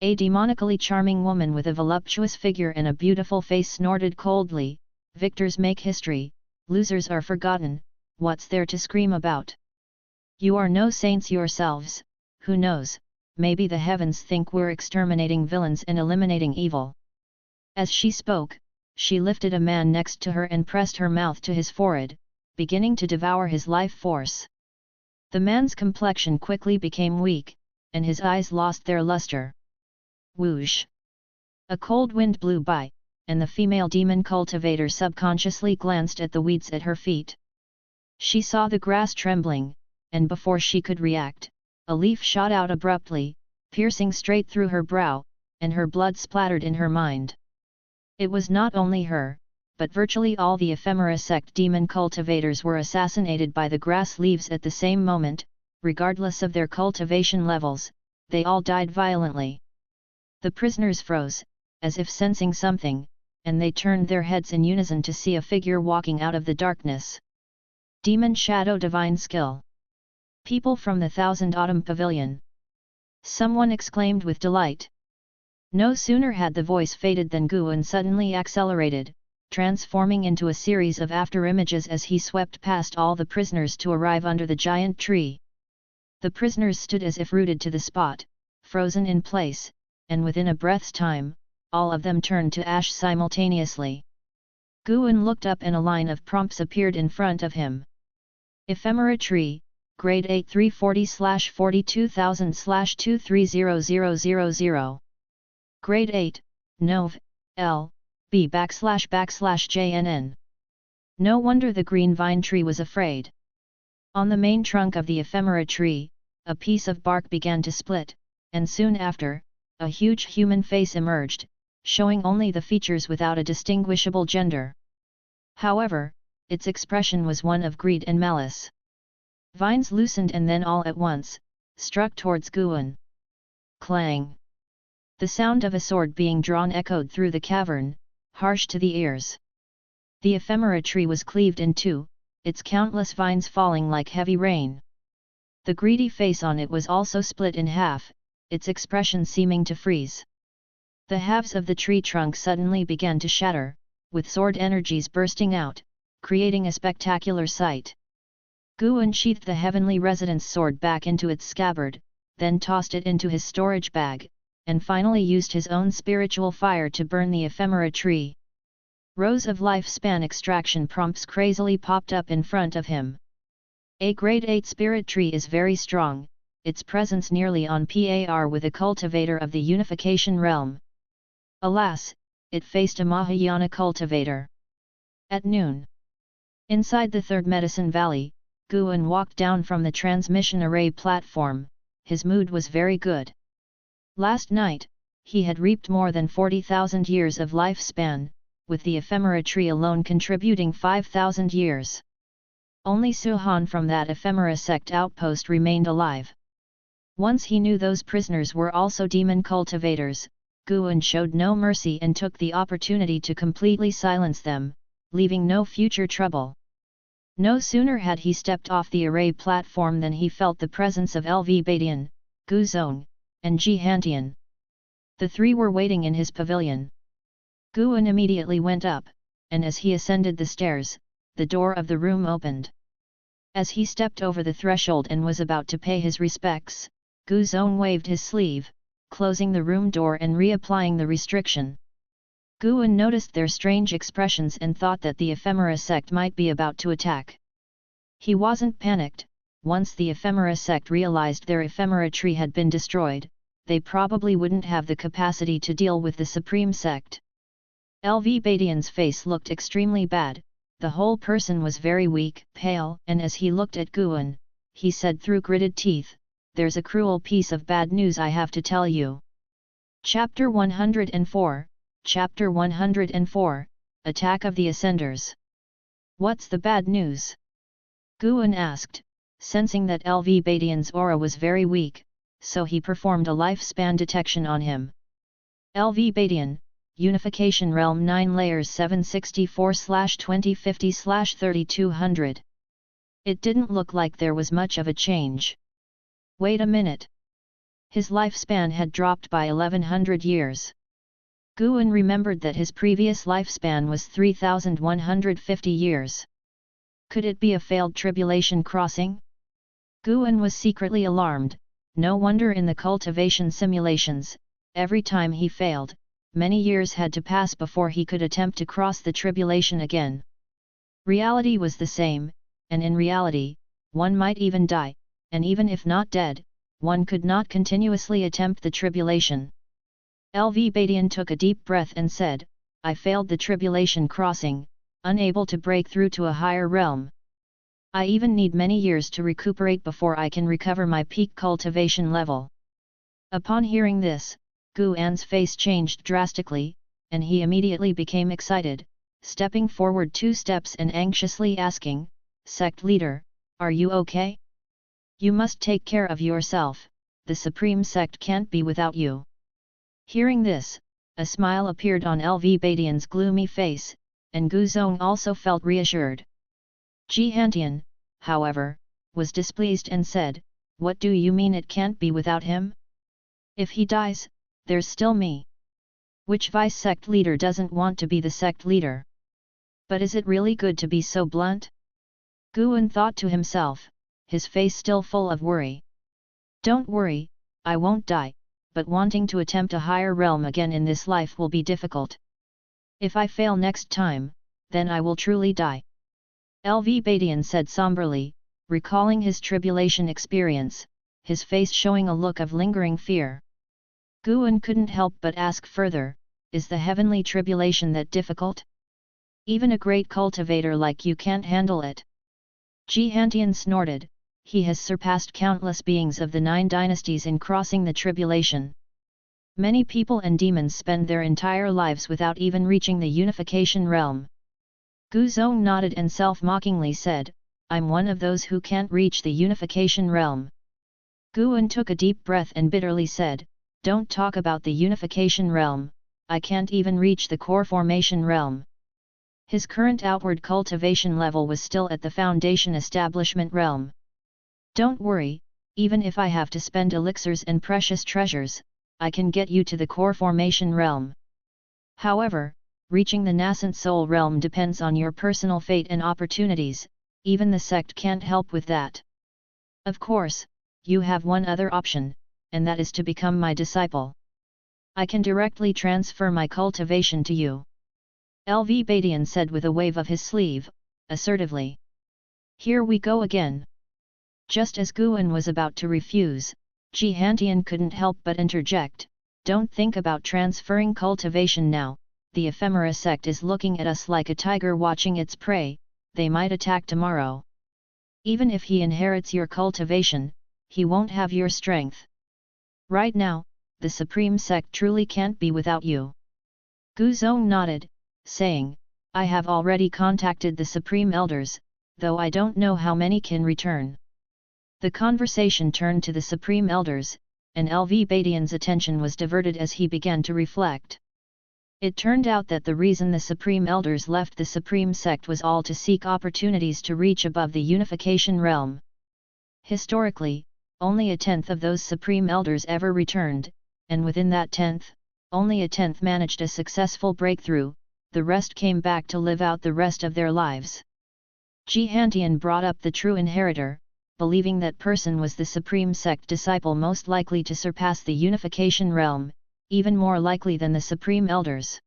A demonically charming woman with a voluptuous figure and a beautiful face snorted coldly, "Victors make history, losers are forgotten, what's there to scream about? You are no saints yourselves, who knows, maybe the heavens think we're exterminating villains and eliminating evil." As she spoke, she lifted a man next to her and pressed her mouth to his forehead, beginning to devour his life force. The man's complexion quickly became weak, and his eyes lost their luster. Whoosh! A cold wind blew by, and the female demon cultivator subconsciously glanced at the weeds at her feet. She saw the grass trembling, and before she could react, a leaf shot out abruptly, piercing straight through her brow, and her blood splattered in her mind. It was not only her, but virtually all the Ephemera Sect demon cultivators were assassinated by the grass leaves at the same moment, regardless of their cultivation levels, they all died violently. The prisoners froze, as if sensing something, and they turned their heads in unison to see a figure walking out of the darkness. Demon Shadow Divine Skill. People from the Thousand Autumn Pavilion. Someone exclaimed with delight. No sooner had the voice faded than Guan suddenly accelerated, transforming into a series of afterimages as he swept past all the prisoners to arrive under the giant tree. The prisoners stood as if rooted to the spot, frozen in place, and within a breath's time, all of them turned to ash simultaneously. Guan looked up and a line of prompts appeared in front of him. Ephemera Tree, Grade 8 340/42000/230000. Grade 8, Nov, L, B //JNN. No wonder the green vine tree was afraid. On the main trunk of the ephemera tree, a piece of bark began to split, and soon after, a huge human face emerged, showing only the features without a distinguishable gender. However, its expression was one of greed and malice. Vines loosened and then all at once, struck towards Guan. Clang! The sound of a sword being drawn echoed through the cavern, harsh to the ears. The ephemera tree was cleaved in two, its countless vines falling like heavy rain. The greedy face on it was also split in half, its expression seeming to freeze. The halves of the tree trunk suddenly began to shatter, with sword energies bursting out, creating a spectacular sight. Guan sheathed the heavenly resident's sword back into its scabbard, then tossed it into his storage bag, and finally used his own spiritual fire to burn the ephemera tree. Rows of lifespan extraction prompts crazily popped up in front of him. A Grade 8 spirit tree is very strong, its presence nearly on par with a cultivator of the unification realm. Alas, it faced a Mahayana cultivator. At noon. Inside the Third Medicine Valley, Guan walked down from the transmission array platform. His mood was very good. Last night, he had reaped more than 40,000 years of lifespan, with the ephemera tree alone contributing 5,000 years. Only Suhan from that ephemera sect outpost remained alive. Once he knew those prisoners were also demon cultivators, Guan showed no mercy and took the opportunity to completely silence them, leaving no future trouble. No sooner had he stepped off the array platform than he felt the presence of LV Badian, Gu Zong, and Ji Hantian. The three were waiting in his pavilion. Guan immediately went up, and as he ascended the stairs, the door of the room opened. As he stepped over the threshold and was about to pay his respects, Gu Zong waved his sleeve, closing the room door and reapplying the restriction. Guan noticed their strange expressions and thought that the ephemera sect might be about to attack. He wasn't panicked. Once the ephemera sect realized their ephemera tree had been destroyed, they probably wouldn't have the capacity to deal with the supreme sect. LV Badian's face looked extremely bad, the whole person was very weak, pale, and as he looked at Guan, he said through gritted teeth, "There's a cruel piece of bad news I have to tell you." Chapter 104, Chapter 104, Attack of the Ascenders. What's the bad news? Guan asked, sensing that LV Badian's aura was very weak, so he performed a lifespan detection on him. LV Badian, Unification Realm 9 Layers 764/2050/3200. It didn't look like there was much of a change. Wait a minute. His lifespan had dropped by 1100 years. Guan remembered that his previous lifespan was 3150 years. Could it be a failed tribulation crossing? Guan was secretly alarmed. No wonder in the cultivation simulations, every time he failed, many years had to pass before he could attempt to cross the tribulation again. Reality was the same, and in reality, one might even die, and even if not dead, one could not continuously attempt the tribulation. LV Badian took a deep breath and said, "I failed the tribulation crossing, unable to break through to a higher realm. I even need many years to recuperate before I can recover my peak cultivation level. Upon hearing this, Guan's face changed drastically, and he immediately became excited, stepping forward 2 steps and anxiously asking, "Sect leader, are you okay? You must take care of yourself, the Supreme Sect can't be without you." Hearing this, a smile appeared on LV Badian's gloomy face, and Gu Zong also felt reassured. Ji Hantian, however, was displeased and said, "What do you mean it can't be without him? If he dies, there's still me. Which vice sect leader doesn't want to be the sect leader? But is it really good to be so blunt?" Guan thought to himself, his face still full of worry. "Don't worry, I won't die, but wanting to attempt a higher realm again in this life will be difficult. If I fail next time, then I will truly die," LV Badian said somberly, recalling his tribulation experience, his face showing a look of lingering fear. Guan couldn't help but ask further, "Is the heavenly tribulation that difficult? Even a great cultivator like you can't handle it?" Ji Hantian snorted, "He has surpassed countless beings of the 9 dynasties in crossing the tribulation. Many people and demons spend their entire lives without even reaching the unification realm." Gu Zong nodded and self-mockingly said, "I'm one of those who can't reach the unification realm." Guan took a deep breath and bitterly said, "Don't talk about the unification realm, I can't even reach the core formation realm." His current outward cultivation level was still at the foundation establishment realm. "Don't worry, even if I have to spend elixirs and precious treasures, I can get you to the core formation realm. However, reaching the nascent soul realm depends on your personal fate and opportunities, even the sect can't help with that. Of course, you have one other option, and that is to become my disciple. I can directly transfer my cultivation to you," LV Badian said with a wave of his sleeve, assertively. "Here we go again." Just as Guan was about to refuse, Ji Hantian couldn't help but interject, "Don't think about transferring cultivation now, the ephemera sect is looking at us like a tiger watching its prey, they might attack tomorrow. Even if he inherits your cultivation, he won't have your strength. Right now, the Supreme Sect truly can't be without you." Gu Zong nodded, saying, "I have already contacted the Supreme Elders, though I don't know how many can return." The conversation turned to the Supreme Elders, and LV Badian's attention was diverted as he began to reflect. It turned out that the reason the Supreme Elders left the Supreme Sect was all to seek opportunities to reach above the unification realm. Historically, only 1/10 of those Supreme Elders ever returned, and within that 1/10, only 1/10 managed a successful breakthrough, the rest came back to live out the rest of their lives. Ji Hantian brought up the true inheritor, believing that person was the Supreme Sect disciple most likely to surpass the unification realm, even more likely than the Supreme Elders.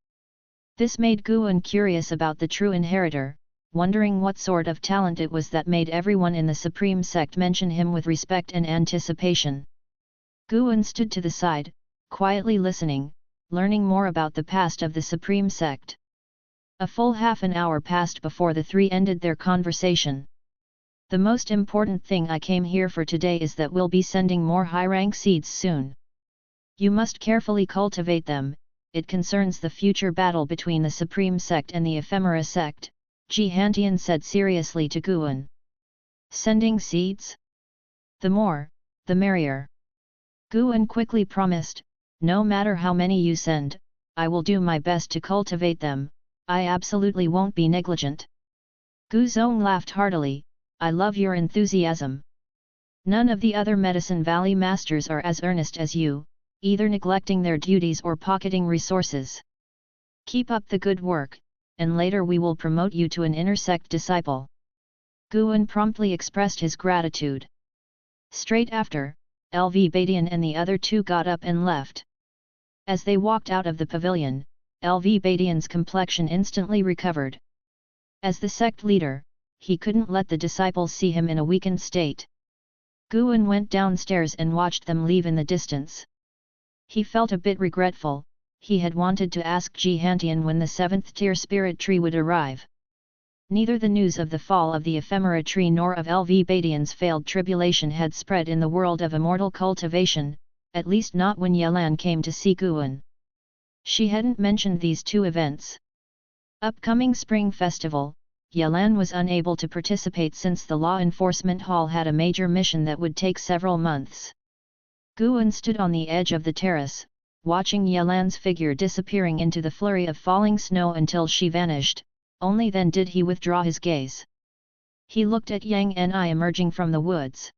This made Guan curious about the true inheritor, wondering what sort of talent it was that made everyone in the Supreme Sect mention him with respect and anticipation. Guan stood to the side, quietly listening, learning more about the past of the Supreme Sect. A full half an hour passed before the three ended their conversation. "The most important thing I came here for today is that we'll be sending more high-rank seeds soon. You must carefully cultivate them, it concerns the future battle between the Supreme Sect and the Ephemera Sect," Ji Hantian said seriously to Guan. "Sending seeds? The more, the merrier." Guan quickly promised, "No matter how many you send, I will do my best to cultivate them, I absolutely won't be negligent." Gu Zong laughed heartily, "I love your enthusiasm. None of the other Medicine Valley masters are as earnest as you, either neglecting their duties or pocketing resources. Keep up the good work, and later we will promote you to an inner sect disciple." Guan promptly expressed his gratitude. Straight after, LV Badian and the other two got up and left. As they walked out of the pavilion, LV Badian's complexion instantly recovered. As the sect leader, he couldn't let the disciples see him in a weakened state. Guan went downstairs and watched them leave in the distance. He felt a bit regretful, he had wanted to ask Ji Hantian when the 7th tier spirit tree would arrive. Neither the news of the fall of the ephemera tree nor of LV Badian's failed tribulation had spread in the world of immortal cultivation, at least not when Yelan came to see Guan. She hadn't mentioned these two events. Upcoming Spring Festival, Yelan was unable to participate since the Law Enforcement Hall had a major mission that would take several months. Guan stood on the edge of the terrace, watching Yelan's figure disappearing into the flurry of falling snow until she vanished. Only then did he withdraw his gaze. He looked at Yang Ni emerging from the woods.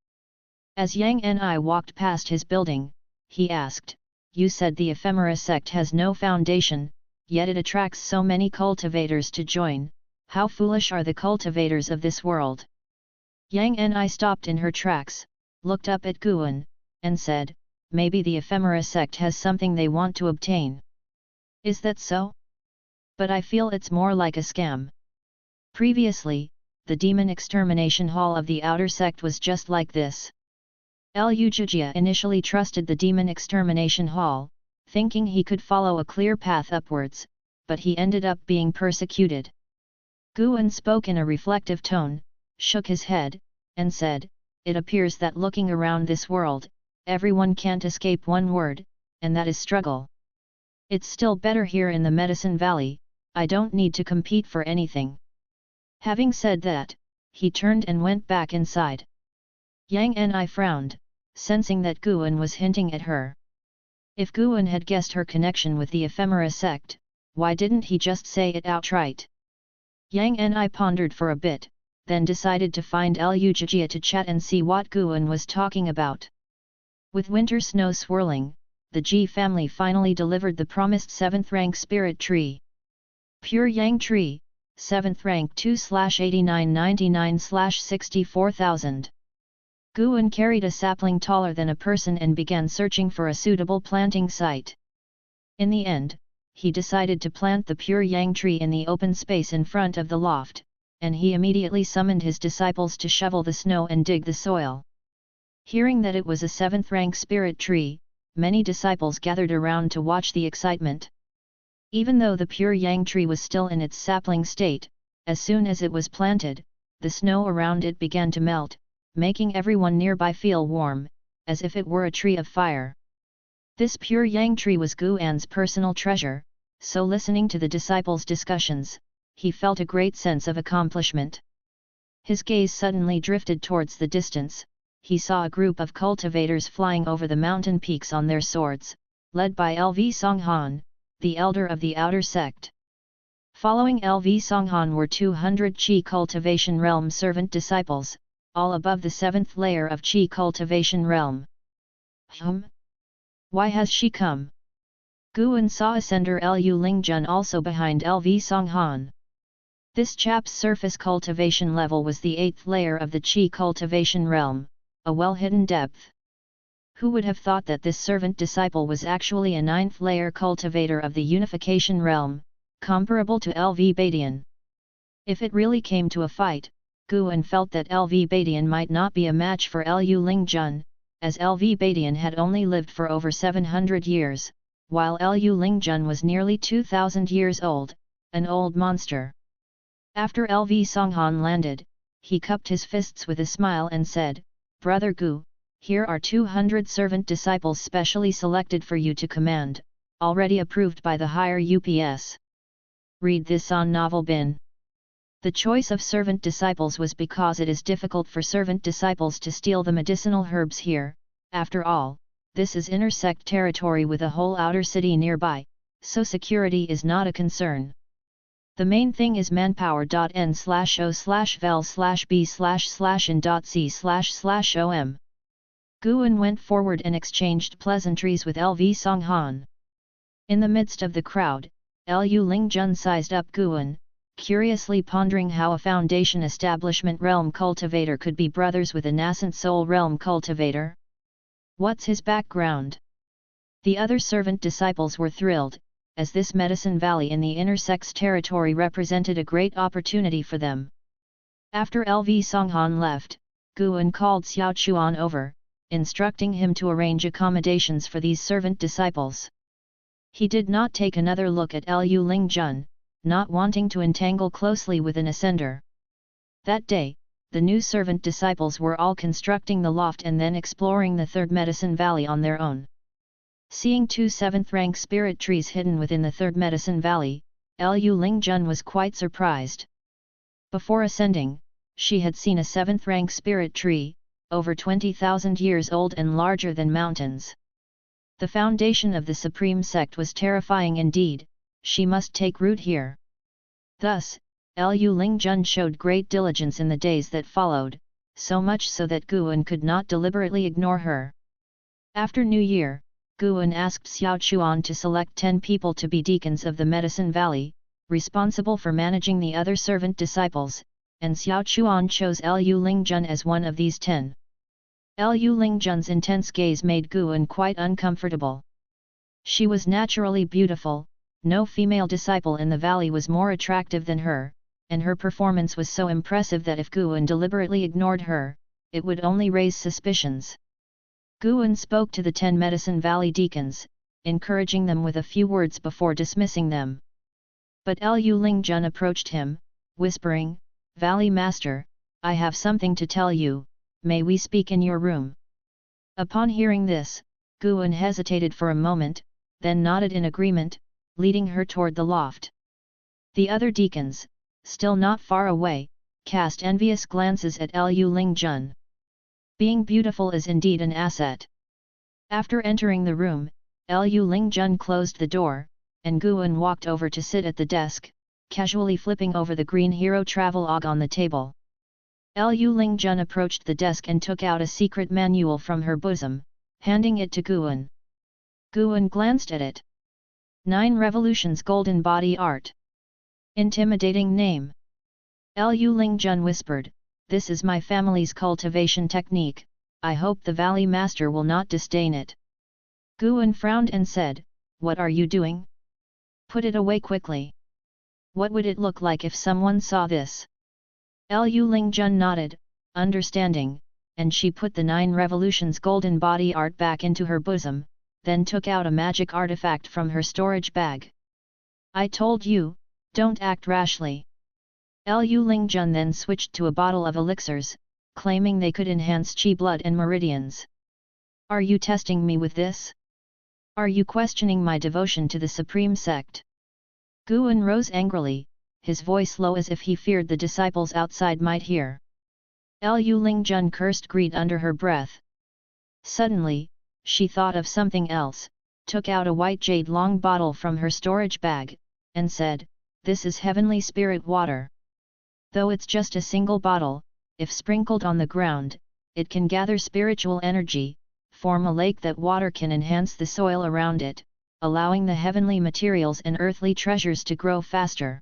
As Yang Ni walked past his building, he asked, "You said the ephemera sect has no foundation, yet it attracts so many cultivators to join. How foolish are the cultivators of this world?" Yang Ni stopped in her tracks, looked up at Guan, and said, "Maybe the ephemera sect has something they want to obtain." "Is that so? But I feel it's more like a scam." Previously, the demon extermination hall of the outer sect was just like this. Lu Jujia initially trusted the demon extermination hall, thinking he could follow a clear path upwards, but he ended up being persecuted. Guan spoke in a reflective tone, shook his head, and said, "It appears that looking around this world, everyone can't escape one word, and that is struggle. It's still better here in the Medicine Valley. I don't need to compete for anything." Having said that, he turned and went back inside. Yang Ni frowned, sensing that Guan was hinting at her. If Guan had guessed her connection with the ephemera sect, why didn't he just say it outright? Yang Ni pondered for a bit, then decided to find Lu Jijia to chat and see what Guan was talking about. With winter snow swirling, the Ji family finally delivered the promised 7th rank spirit tree. Pure Yang tree, 7th rank 2/8999/64,000. Guan carried a sapling taller than a person and began searching for a suitable planting site. In the end, he decided to plant the pure Yang tree in the open space in front of the loft, and he immediately summoned his disciples to shovel the snow and dig the soil. Hearing that it was a 7th rank spirit tree, many disciples gathered around to watch the excitement. Even though the pure Yang tree was still in its sapling state, as soon as it was planted, the snow around it began to melt, making everyone nearby feel warm, as if it were a tree of fire. This pure Yang tree was Guan's personal treasure, so listening to the disciples' discussions, he felt a great sense of accomplishment. His gaze suddenly drifted towards the distance. He saw a group of cultivators flying over the mountain peaks on their swords, led by LV Songhan, the elder of the outer sect. Following LV Songhan were 200 Qi cultivation realm servant disciples, all above the 7th layer of Qi cultivation realm. Why has she come? Guan saw Ascender Lu Lingjun also behind LV Songhan. This chap's surface cultivation level was the 8th layer of the Qi cultivation realm, a well-hidden depth. Who would have thought that this servant disciple was actually a 9th layer cultivator of the unification realm, comparable to LV Badian? If it really came to a fight, Guan felt that LV Badian might not be a match for Lu Lingjun, as LV Badian had only lived for over 700 years, while Lu Lingjun was nearly 2,000 years old, an old monster. After LV Songhan landed, he cupped his fists with a smile and said, "Brother Gu, here are 200 servant disciples specially selected for you to command, already approved by the higher UPS. Read this on Novel Bin." The choice of servant disciples was because it is difficult for servant disciples to steal the medicinal herbs here. After all, this is inner sect territory with a whole outer city nearby, so security is not a concern. The main thing is manpower.n/o/vel/b/in.c//om. Guan went forward and exchanged pleasantries with LV Songhan. In the midst of the crowd, Lu Lingjun sized up Guan, curiously pondering how a foundation establishment realm cultivator could be brothers with a nascent soul realm cultivator. What's his background? The other servant disciples were thrilled, as this Medicine Valley in the inner sect's territory represented a great opportunity for them. After LV Songhan left, Guan called Xiao Chuan over, instructing him to arrange accommodations for these servant disciples. He did not take another look at Lu Lingjun, not wanting to entangle closely with an ascender. That day, the new servant disciples were all constructing the loft and then exploring the third medicine valley on their own. Seeing 2 7th-rank spirit trees hidden within the third medicine valley, Lu Lingjun was quite surprised. Before ascending, she had seen a 7th-rank spirit tree, over 20,000 years old and larger than mountains. The foundation of the supreme sect was terrifying indeed. She must take root here. Thus, Lu Lingjun showed great diligence in the days that followed, so much so that Guan could not deliberately ignore her. After New Year, Guan asked Xiao Chuan to select 10 people to be deacons of the Medicine Valley, responsible for managing the other servant disciples, and Xiao Chuan chose Lu Lingjun as one of these 10. Lu Lingjun's intense gaze made Guan quite uncomfortable. She was naturally beautiful, no female disciple in the valley was more attractive than her, and her performance was so impressive that if Guan deliberately ignored her, it would only raise suspicions. Guan spoke to the 10 Medicine Valley deacons, encouraging them with a few words before dismissing them. But Lu Lingjun approached him, whispering, "Valley Master, I have something to tell you, may we speak in your room?" Upon hearing this, Guan hesitated for a moment, then nodded in agreement, leading her toward the loft. The other deacons, still not far away, cast envious glances at Lu Lingjun. Being beautiful is indeed an asset. After entering the room, Lu Lingjun closed the door, and Guan walked over to sit at the desk, casually flipping over the green hero travelogue on the table. Lu Lingjun approached the desk and took out a secret manual from her bosom, handing it to Guan. Guan glanced at it. 9 Revolutions Golden Body Art. Intimidating name. Lu Lingjun whispered, "This is my family's cultivation technique, I hope the Valley Master will not disdain it." Guan frowned and said, "What are you doing? Put it away quickly. What would it look like if someone saw this?" Lu Lingjun nodded, understanding, and she put the 9 Revolutions Golden Body Art back into her bosom, then took out a magic artifact from her storage bag. "I told you, don't act rashly." Lu Lingjun then switched to a bottle of elixirs, claiming they could enhance chi blood and meridians. "Are you testing me with this? Are you questioning my devotion to the Supreme Sect?" Guan rose angrily, his voice low as if he feared the disciples outside might hear. Lu Lingjun cursed greed under her breath. Suddenly, she thought of something else, took out a white jade long bottle from her storage bag, and said, "This is heavenly spirit water. Though it's just a single bottle, if sprinkled on the ground, it can gather spiritual energy, form a lake that water can enhance the soil around it, allowing the heavenly materials and earthly treasures to grow faster.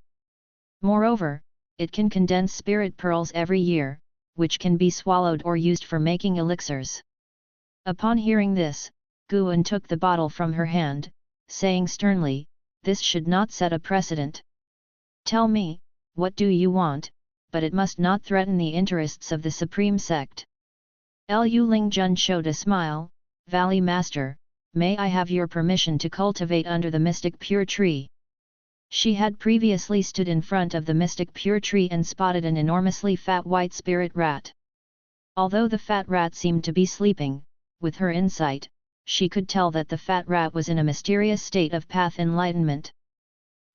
Moreover, it can condense spirit pearls every year, which can be swallowed or used for making elixirs." Upon hearing this, Guan took the bottle from her hand, saying sternly, "This should not set a precedent. Tell me, what do you want, but it must not threaten the interests of the Supreme Sect." Lu Lingjun showed a smile, "Valley Master, may I have your permission to cultivate under the mystic pure tree?" She had previously stood in front of the mystic pure tree and spotted an enormously fat white spirit rat. Although the fat rat seemed to be sleeping, with her insight, she could tell that the fat rat was in a mysterious state of path enlightenment.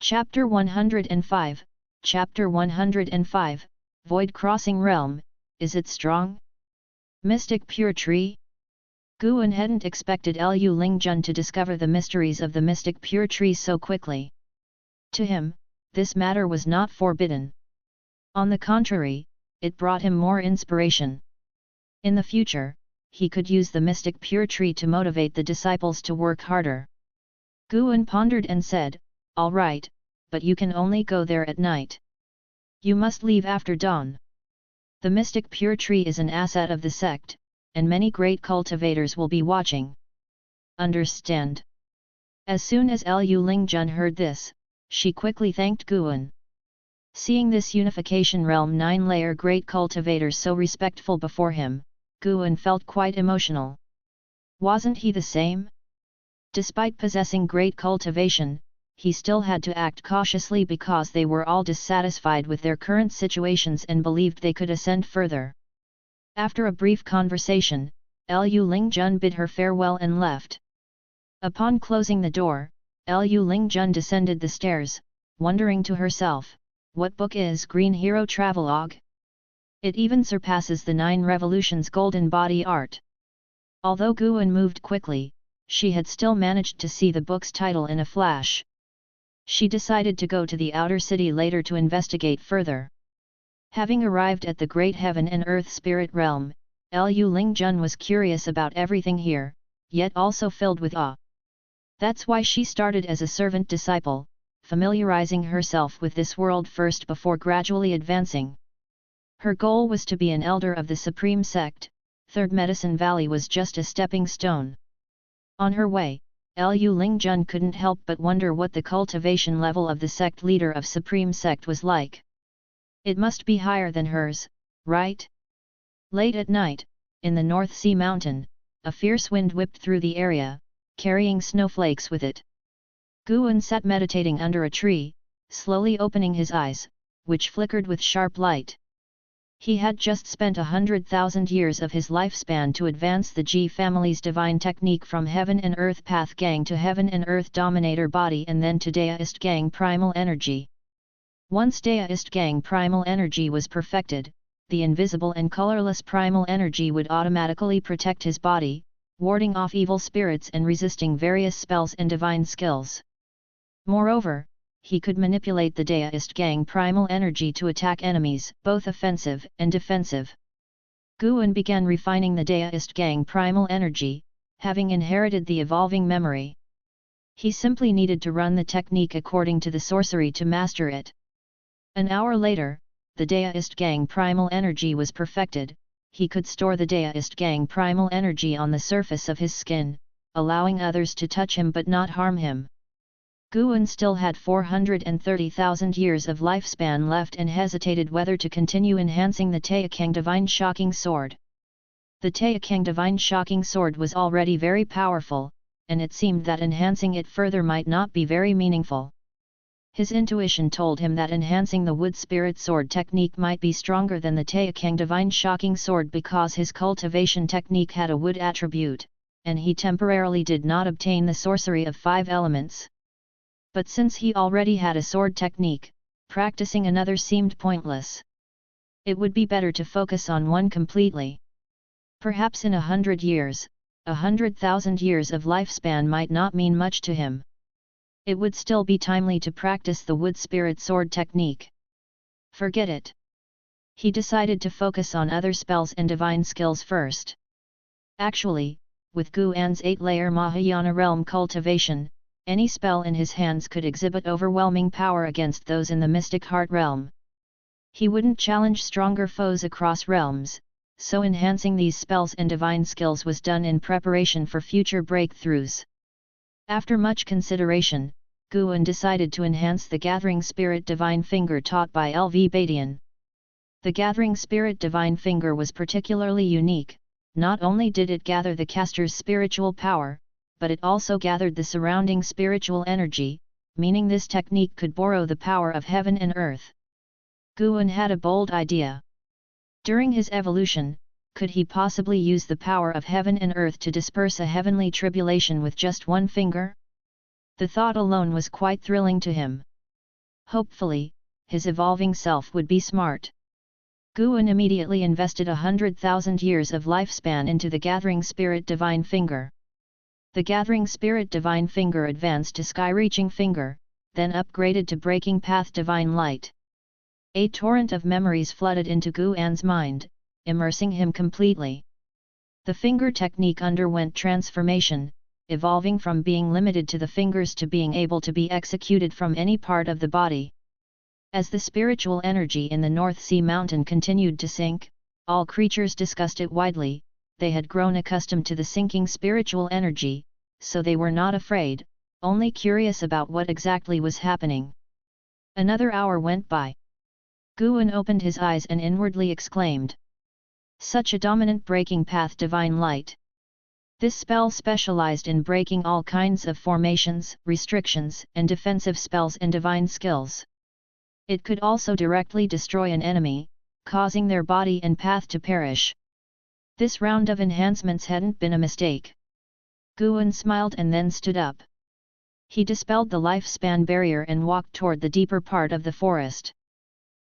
Chapter 105, Chapter 105, Void Crossing Realm, is it strong? Mystic Pure Tree? Guan hadn't expected Lu Lingjun to discover the mysteries of the mystic pure tree so quickly. To him, this matter was not forbidden. On the contrary, it brought him more inspiration. In the future, he could use the mystic pure tree to motivate the disciples to work harder. Guan pondered and said, "All right, but you can only go there at night. You must leave after dawn. The mystic pure tree is an asset of the sect, and many great cultivators will be watching. Understand?" As soon as Lu Lingjun heard this, she quickly thanked Guan. Seeing this unification realm 9-layer great cultivator so respectful before him, Guan felt quite emotional. Wasn't he the same? Despite possessing great cultivation, he still had to act cautiously because they were all dissatisfied with their current situations and believed they could ascend further. After a brief conversation, Lu Lingjun bid her farewell and left. Upon closing the door, Lu Lingjun descended the stairs, wondering to herself, what book is Green Hero Travelogue? It even surpasses the 9 Revolutions Golden Body art. Although Guan moved quickly, she had still managed to see the book's title in a flash. She decided to go to the outer city later to investigate further. Having arrived at the great heaven and earth spirit realm, Lu Lingjun was curious about everything here, yet also filled with awe. That's why she started as a servant disciple, familiarizing herself with this world first before gradually advancing. Her goal was to be an elder of the Supreme Sect. Third Medicine Valley was just a stepping stone. On her way, Lu Lingjun couldn't help but wonder what the cultivation level of the sect leader of Supreme Sect was like. It must be higher than hers, right? Late at night, in the North Sea Mountain, a fierce wind whipped through the area, carrying snowflakes with it. Guan sat meditating under a tree, slowly opening his eyes, which flickered with sharp light. He had just spent 100,000 years of his lifespan to advance the Ji family's divine technique from Heaven and Earth Path Gang to Heaven and Earth Dominator Body and then to Deist Gang Primal Energy. Once Deist Gang Primal Energy was perfected, the invisible and colorless primal energy would automatically protect his body, warding off evil spirits and resisting various spells and divine skills. Moreover, he could manipulate the Deist Gang primal energy to attack enemies, both offensive and defensive. Guan began refining the Deist Gang primal energy, having inherited the evolving memory. He simply needed to run the technique according to the sorcery to master it. An hour later, the Deist Gang primal energy was perfected. He could store the Deist Gang primal energy on the surface of his skin, allowing others to touch him but not harm him. Guan still had 430,000 years of lifespan left and hesitated whether to continue enhancing the Taixuan Divine Shocking Sword. The Taixuan Divine Shocking Sword was already very powerful, and it seemed that enhancing it further might not be very meaningful. His intuition told him that enhancing the Wood Spirit Sword technique might be stronger than the Taixuan Divine Shocking Sword because his cultivation technique had a wood attribute, and he temporarily did not obtain the sorcery of 5 elements. But since he already had a sword technique, practicing another seemed pointless. It would be better to focus on one completely. Perhaps in 100 years, 100,000 years of lifespan might not mean much to him. It would still be timely to practice the Wood Spirit Sword technique. Forget it. He decided to focus on other spells and divine skills first. Actually, with Guan's 8-layer Mahayana realm cultivation, any spell in his hands could exhibit overwhelming power against those in the Mystic Heart realm. He wouldn't challenge stronger foes across realms, so enhancing these spells and divine skills was done in preparation for future breakthroughs. After much consideration, Guan decided to enhance the Gathering Spirit Divine Finger taught by L.V. Badian. The Gathering Spirit Divine Finger was particularly unique. Not only did it gather the caster's spiritual power, but it also gathered the surrounding spiritual energy, meaning this technique could borrow the power of heaven and earth. Guan had a bold idea. During his evolution, could he possibly use the power of heaven and earth to disperse a heavenly tribulation with just one finger? The thought alone was quite thrilling to him. Hopefully, his evolving self would be smart. Guan immediately invested 100,000 years of lifespan into the Gathering Spirit Divine Finger. The Gathering Spirit Divine Finger advanced to Sky-Reaching Finger, then upgraded to Breaking Path Divine Light. A torrent of memories flooded into Guan's mind, immersing him completely. The finger technique underwent transformation, evolving from being limited to the fingers to being able to be executed from any part of the body. As the spiritual energy in the North Sea Mountain continued to sink, all creatures discussed it widely. They had grown accustomed to the sinking spiritual energy, so they were not afraid, only curious about what exactly was happening. Another hour went by. Guan opened his eyes and inwardly exclaimed. Such a dominant breaking path divine light! This spell specialized in breaking all kinds of formations, restrictions, and defensive spells and divine skills. It could also directly destroy an enemy, causing their body and path to perish. This round of enhancements hadn't been a mistake. Guan smiled and then stood up. He dispelled the lifespan barrier and walked toward the deeper part of the forest.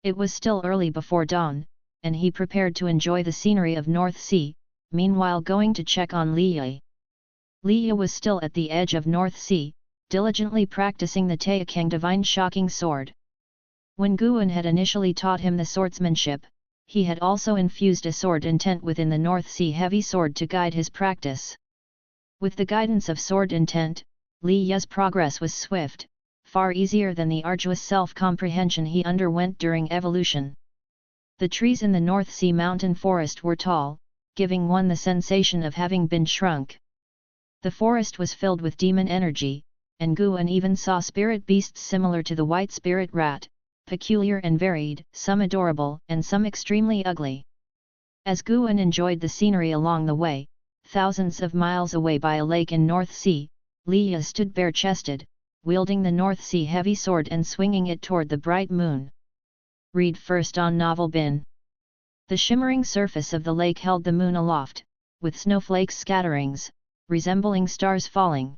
It was still early before dawn, and he prepared to enjoy the scenery of North Sea, meanwhile going to check on Li Yi. Li Yi was still at the edge of North Sea, diligently practicing the Taixuan Divine Shocking Sword. When Guan had initially taught him the swordsmanship, he had also infused a sword intent within the North Sea heavy sword to guide his practice. With the guidance of sword intent, Li Yi's progress was swift, far easier than the arduous self-comprehension he underwent during evolution. The trees in the North Sea mountain forest were tall, giving one the sensation of having been shrunk. The forest was filled with demon energy, and Guan even saw spirit beasts similar to the white spirit rat, peculiar and varied, some adorable and some extremely ugly. As Guan enjoyed the scenery along the way, thousands of miles away by a lake in North Sea, Li Yi stood bare-chested, wielding the North Sea heavy sword and swinging it toward the bright moon. Read first on Novel Bin. The shimmering surface of the lake held the moon aloft, with snowflakes scatterings, resembling stars falling.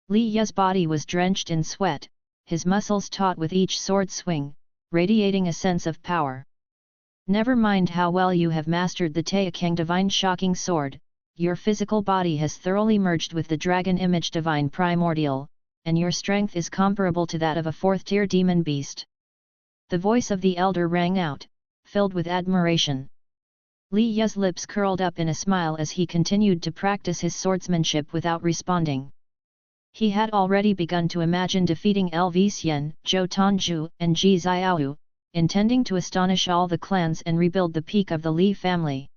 Li Yi's body was drenched in sweat, his muscles taut with each sword swing, radiating a sense of power. Never mind how well you have mastered the Taixuan Divine Shocking Sword, your physical body has thoroughly merged with the Dragon Image Divine Primordial, and your strength is comparable to that of a fourth-tier demon beast. The voice of the elder rang out, filled with admiration. Li Yi's lips curled up in a smile as he continued to practice his swordsmanship without responding. He had already begun to imagine defeating Lv Xian, Zhou Tanju, and Ji Xiaoyu, intending to astonish all the clans and rebuild the peak of the Li family.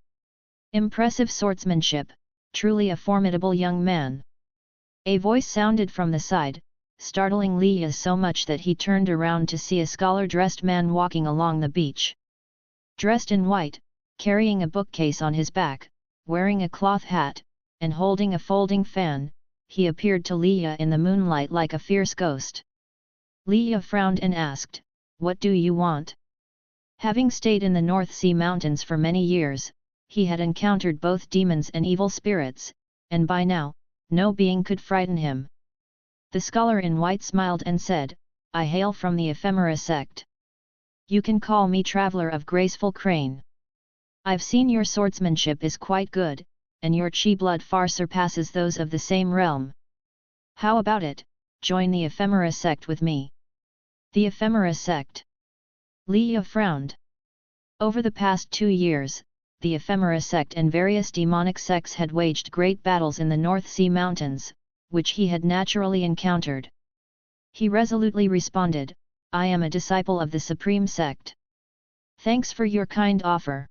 Impressive swordsmanship, truly a formidable young man. A voice sounded from the side, startling Li Yi so much that he turned around to see a scholar-dressed man walking along the beach. Dressed in white, carrying a bookcase on his back, wearing a cloth hat, and holding a folding fan, he appeared to Li Yi in the moonlight like a fierce ghost. Li Yi frowned and asked, "What do you want?" Having stayed in the North Sea mountains for many years, he had encountered both demons and evil spirits, and by now, no being could frighten him. The scholar in white smiled and said, "I hail from the Ephemera Sect. You can call me Traveler of Graceful Crane. I've seen your swordsmanship is quite good, and your chi blood far surpasses those of the same realm. How about it, join the Ephemera Sect with me?" The Ephemera Sect. Li Yi frowned. Over the past 2 years, the Ephemera Sect and various demonic sects had waged great battles in the North Sea mountains, which he had naturally encountered. He resolutely responded, "I am a disciple of the Supreme Sect. Thanks for your kind offer."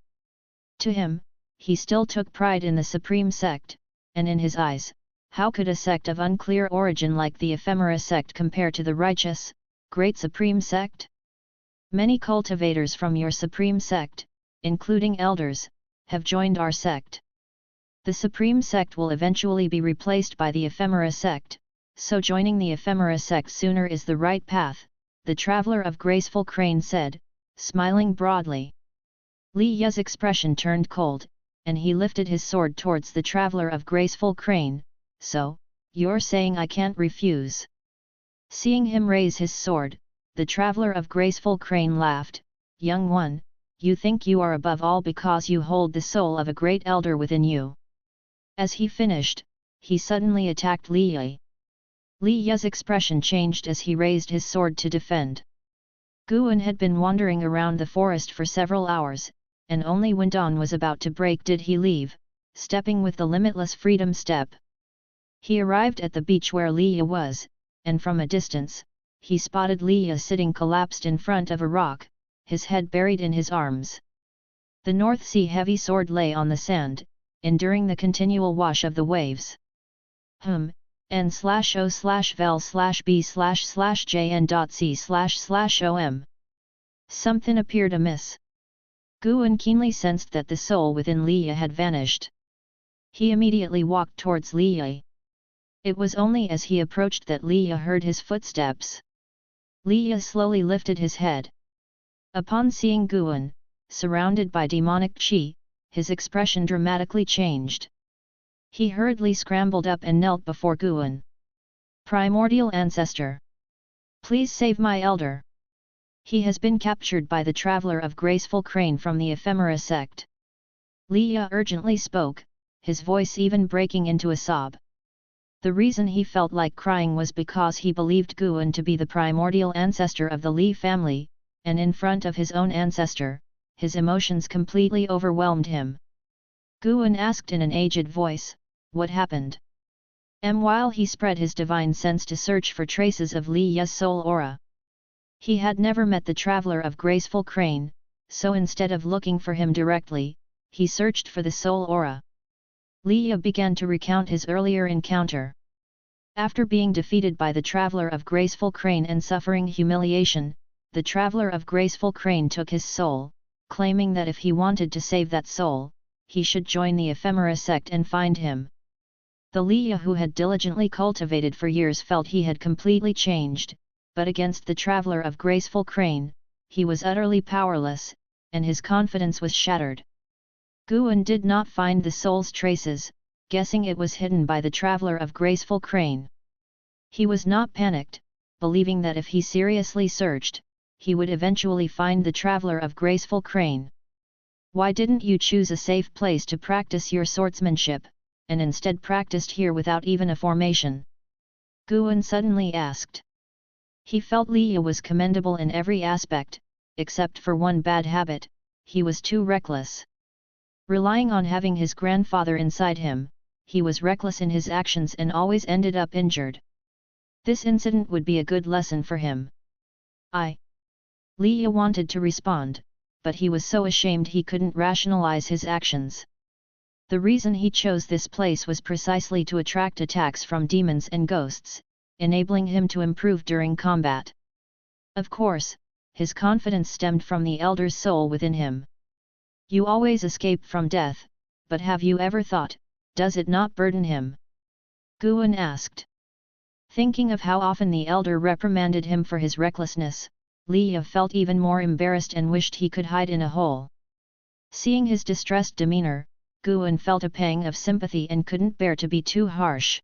To him, he still took pride in the Supreme Sect, and in his eyes, how could a sect of unclear origin like the Ephemera Sect compare to the righteous, great Supreme Sect? Many cultivators from your Supreme Sect, including elders, have joined our sect. The Supreme Sect will eventually be replaced by the Ephemera Sect, so joining the Ephemera Sect sooner is the right path, the Traveler of Graceful Crane said, smiling broadly. Li Yi's expression turned cold, and he lifted his sword towards the Traveler of Graceful Crane. "So, you're saying I can't refuse?" Seeing him raise his sword, the Traveler of Graceful Crane laughed, "Young one, you think you are above all because you hold the soul of a great elder within you." As he finished, he suddenly attacked Li Yi. Li Yi's expression changed as he raised his sword to defend. Guan had been wandering around the forest for several hours, and only when dawn was about to break did he leave, stepping with the limitless freedom step. He arrived at the beach where Li Yi was, and from a distance, he spotted Li Yi sitting collapsed in front of a rock, his head buried in his arms. The North Sea heavy sword lay on the sand, enduring the continual wash of the waves. n/o/vel/b/jn.c//om. Something appeared amiss. Guan keenly sensed that the soul within Li Yi had vanished. He immediately walked towards Li Yi. It was only as he approached that Li Yi heard his footsteps. Li Yi slowly lifted his head. Upon seeing Guan, surrounded by demonic qi, his expression dramatically changed. He hurriedly scrambled up and knelt before Guan. Primordial Ancestor! Please save my elder! He has been captured by the traveler of graceful crane from the Ephemera Sect. Li Yi urgently spoke, his voice even breaking into a sob. The reason he felt like crying was because he believed Guan to be the primordial ancestor of the Li family, and in front of his own ancestor, his emotions completely overwhelmed him. Guan asked in an aged voice, "What happened?" While he spread his divine sense to search for traces of Li Yi's soul aura. He had never met the traveler of graceful crane, so instead of looking for him directly, he searched for the soul aura. Li Yi began to recount his earlier encounter. After being defeated by the traveler of graceful crane and suffering humiliation, the traveler of graceful crane took his soul, claiming that if he wanted to save that soul, he should join the Ephemera Sect and find him. The Li Yi who had diligently cultivated for years felt he had completely changed, but against the traveler of graceful crane, he was utterly powerless, and his confidence was shattered. Guan did not find the soul's traces, guessing it was hidden by the traveler of graceful crane. He was not panicked, believing that if he seriously searched, he would eventually find the traveler of graceful crane. Why didn't you choose a safe place to practice your swordsmanship, and instead practiced here without even a formation? Guan suddenly asked. He felt Li Yi was commendable in every aspect, except for one bad habit: he was too reckless. Relying on having his grandfather inside him, he was reckless in his actions and always ended up injured. This incident would be a good lesson for him. Li Yi wanted to respond, but he was so ashamed he couldn't rationalize his actions. The reason he chose this place was precisely to attract attacks from demons and ghosts, enabling him to improve during combat. Of course, his confidence stemmed from the elder's soul within him. You always escape from death, but have you ever thought, does it not burden him? Guan asked. Thinking of how often the elder reprimanded him for his recklessness, Li Yi felt even more embarrassed and wished he could hide in a hole. Seeing his distressed demeanor, Guan felt a pang of sympathy and couldn't bear to be too harsh.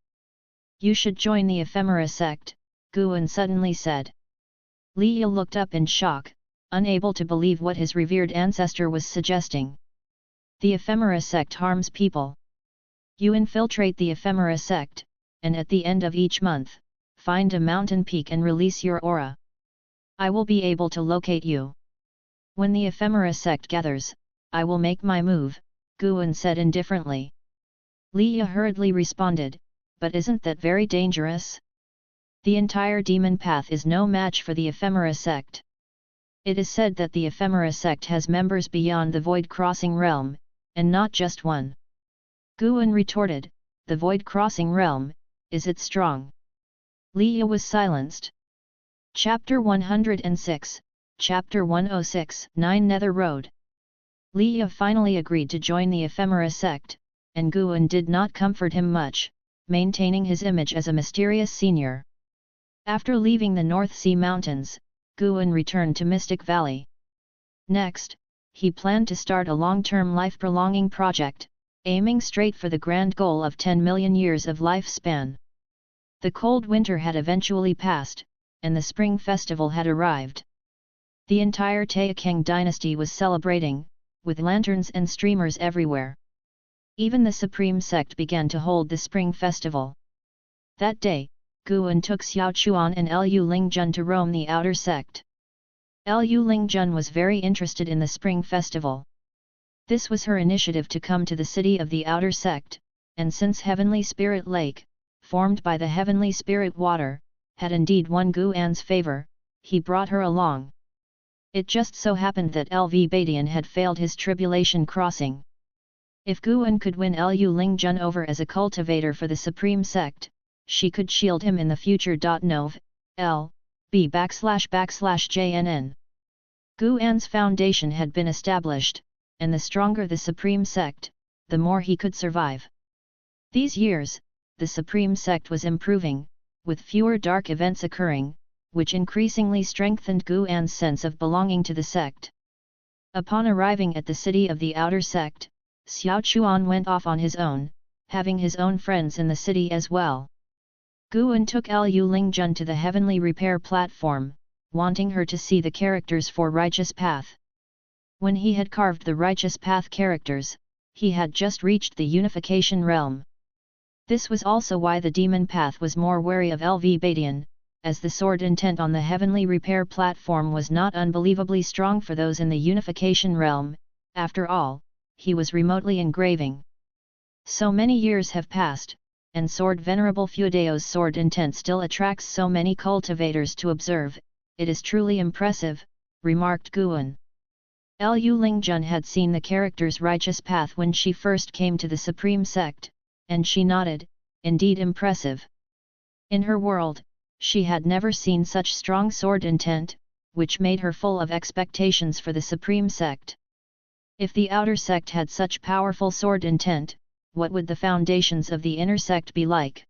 You should join the Ephemera Sect, Guan suddenly said. Li Yi looked up in shock, unable to believe what his revered ancestor was suggesting. The Ephemera Sect harms people. You infiltrate the Ephemera Sect, and at the end of each month, find a mountain peak and release your aura. I will be able to locate you. When the Ephemera Sect gathers, I will make my move, Guan said indifferently. Li Yi hurriedly responded, but isn't that very dangerous? The entire demon path is no match for the Ephemera Sect. It is said that the Ephemera Sect has members beyond the void-crossing realm, and not just one. Guan retorted, the void-crossing realm, is it strong? Li Yi was silenced. Chapter 106, Chapter 106, 9 Nether Road. Li Yi finally agreed to join the Ephemera Sect, and Guan did not comfort him much, maintaining his image as a mysterious senior. After leaving the North Sea Mountains, Guan returned to Mystic Valley. Next, he planned to start a long-term life-prolonging project, aiming straight for the grand goal of 10 million years of lifespan. The cold winter had eventually passed, and the spring festival had arrived. The entire Taixuan dynasty was celebrating, with lanterns and streamers everywhere. Even the Supreme Sect began to hold the spring festival. That day, Guan took Xiao Chuan and Lu Lingjun to roam the outer sect. Lu Lingjun was very interested in the spring festival. This was her initiative to come to the city of the outer sect, and since Heavenly Spirit Lake, formed by the Heavenly Spirit Water, had indeed won Guan's favor, he brought her along. It just so happened that LV Badian had failed his tribulation crossing. If Guan could win Lu Lingjun over as a cultivator for the Supreme Sect, she could shield him in the future. Nov. L. B //JNN. Guan's foundation had been established, and the stronger the Supreme Sect, the more he could survive. These years, the Supreme Sect was improving, with fewer dark events occurring, which increasingly strengthened Gu An's sense of belonging to the sect. Upon arriving at the city of the Outer Sect, Xiao Chuan went off on his own, having his own friends in the city as well. Gu An took Lu Lingjun to the Heavenly Repair platform, wanting her to see the characters for Righteous Path. When he had carved the Righteous Path characters, he had just reached the Unification Realm. This was also why the Demon Path was more wary of LV Badian, as the sword intent on the Heavenly Repair platform was not unbelievably strong for those in the Unification Realm. After all, he was remotely engraving. So many years have passed, and Sword Venerable Fudeo's sword intent still attracts so many cultivators to observe. It is truly impressive, remarked Guan. Lu Lingjun had seen the character's Righteous Path when she first came to the Supreme Sect, and she nodded, indeed impressive. In her world, she had never seen such strong sword intent, which made her full of expectations for the Supreme Sect. If the Outer Sect had such powerful sword intent, what would the foundations of the Inner Sect be like?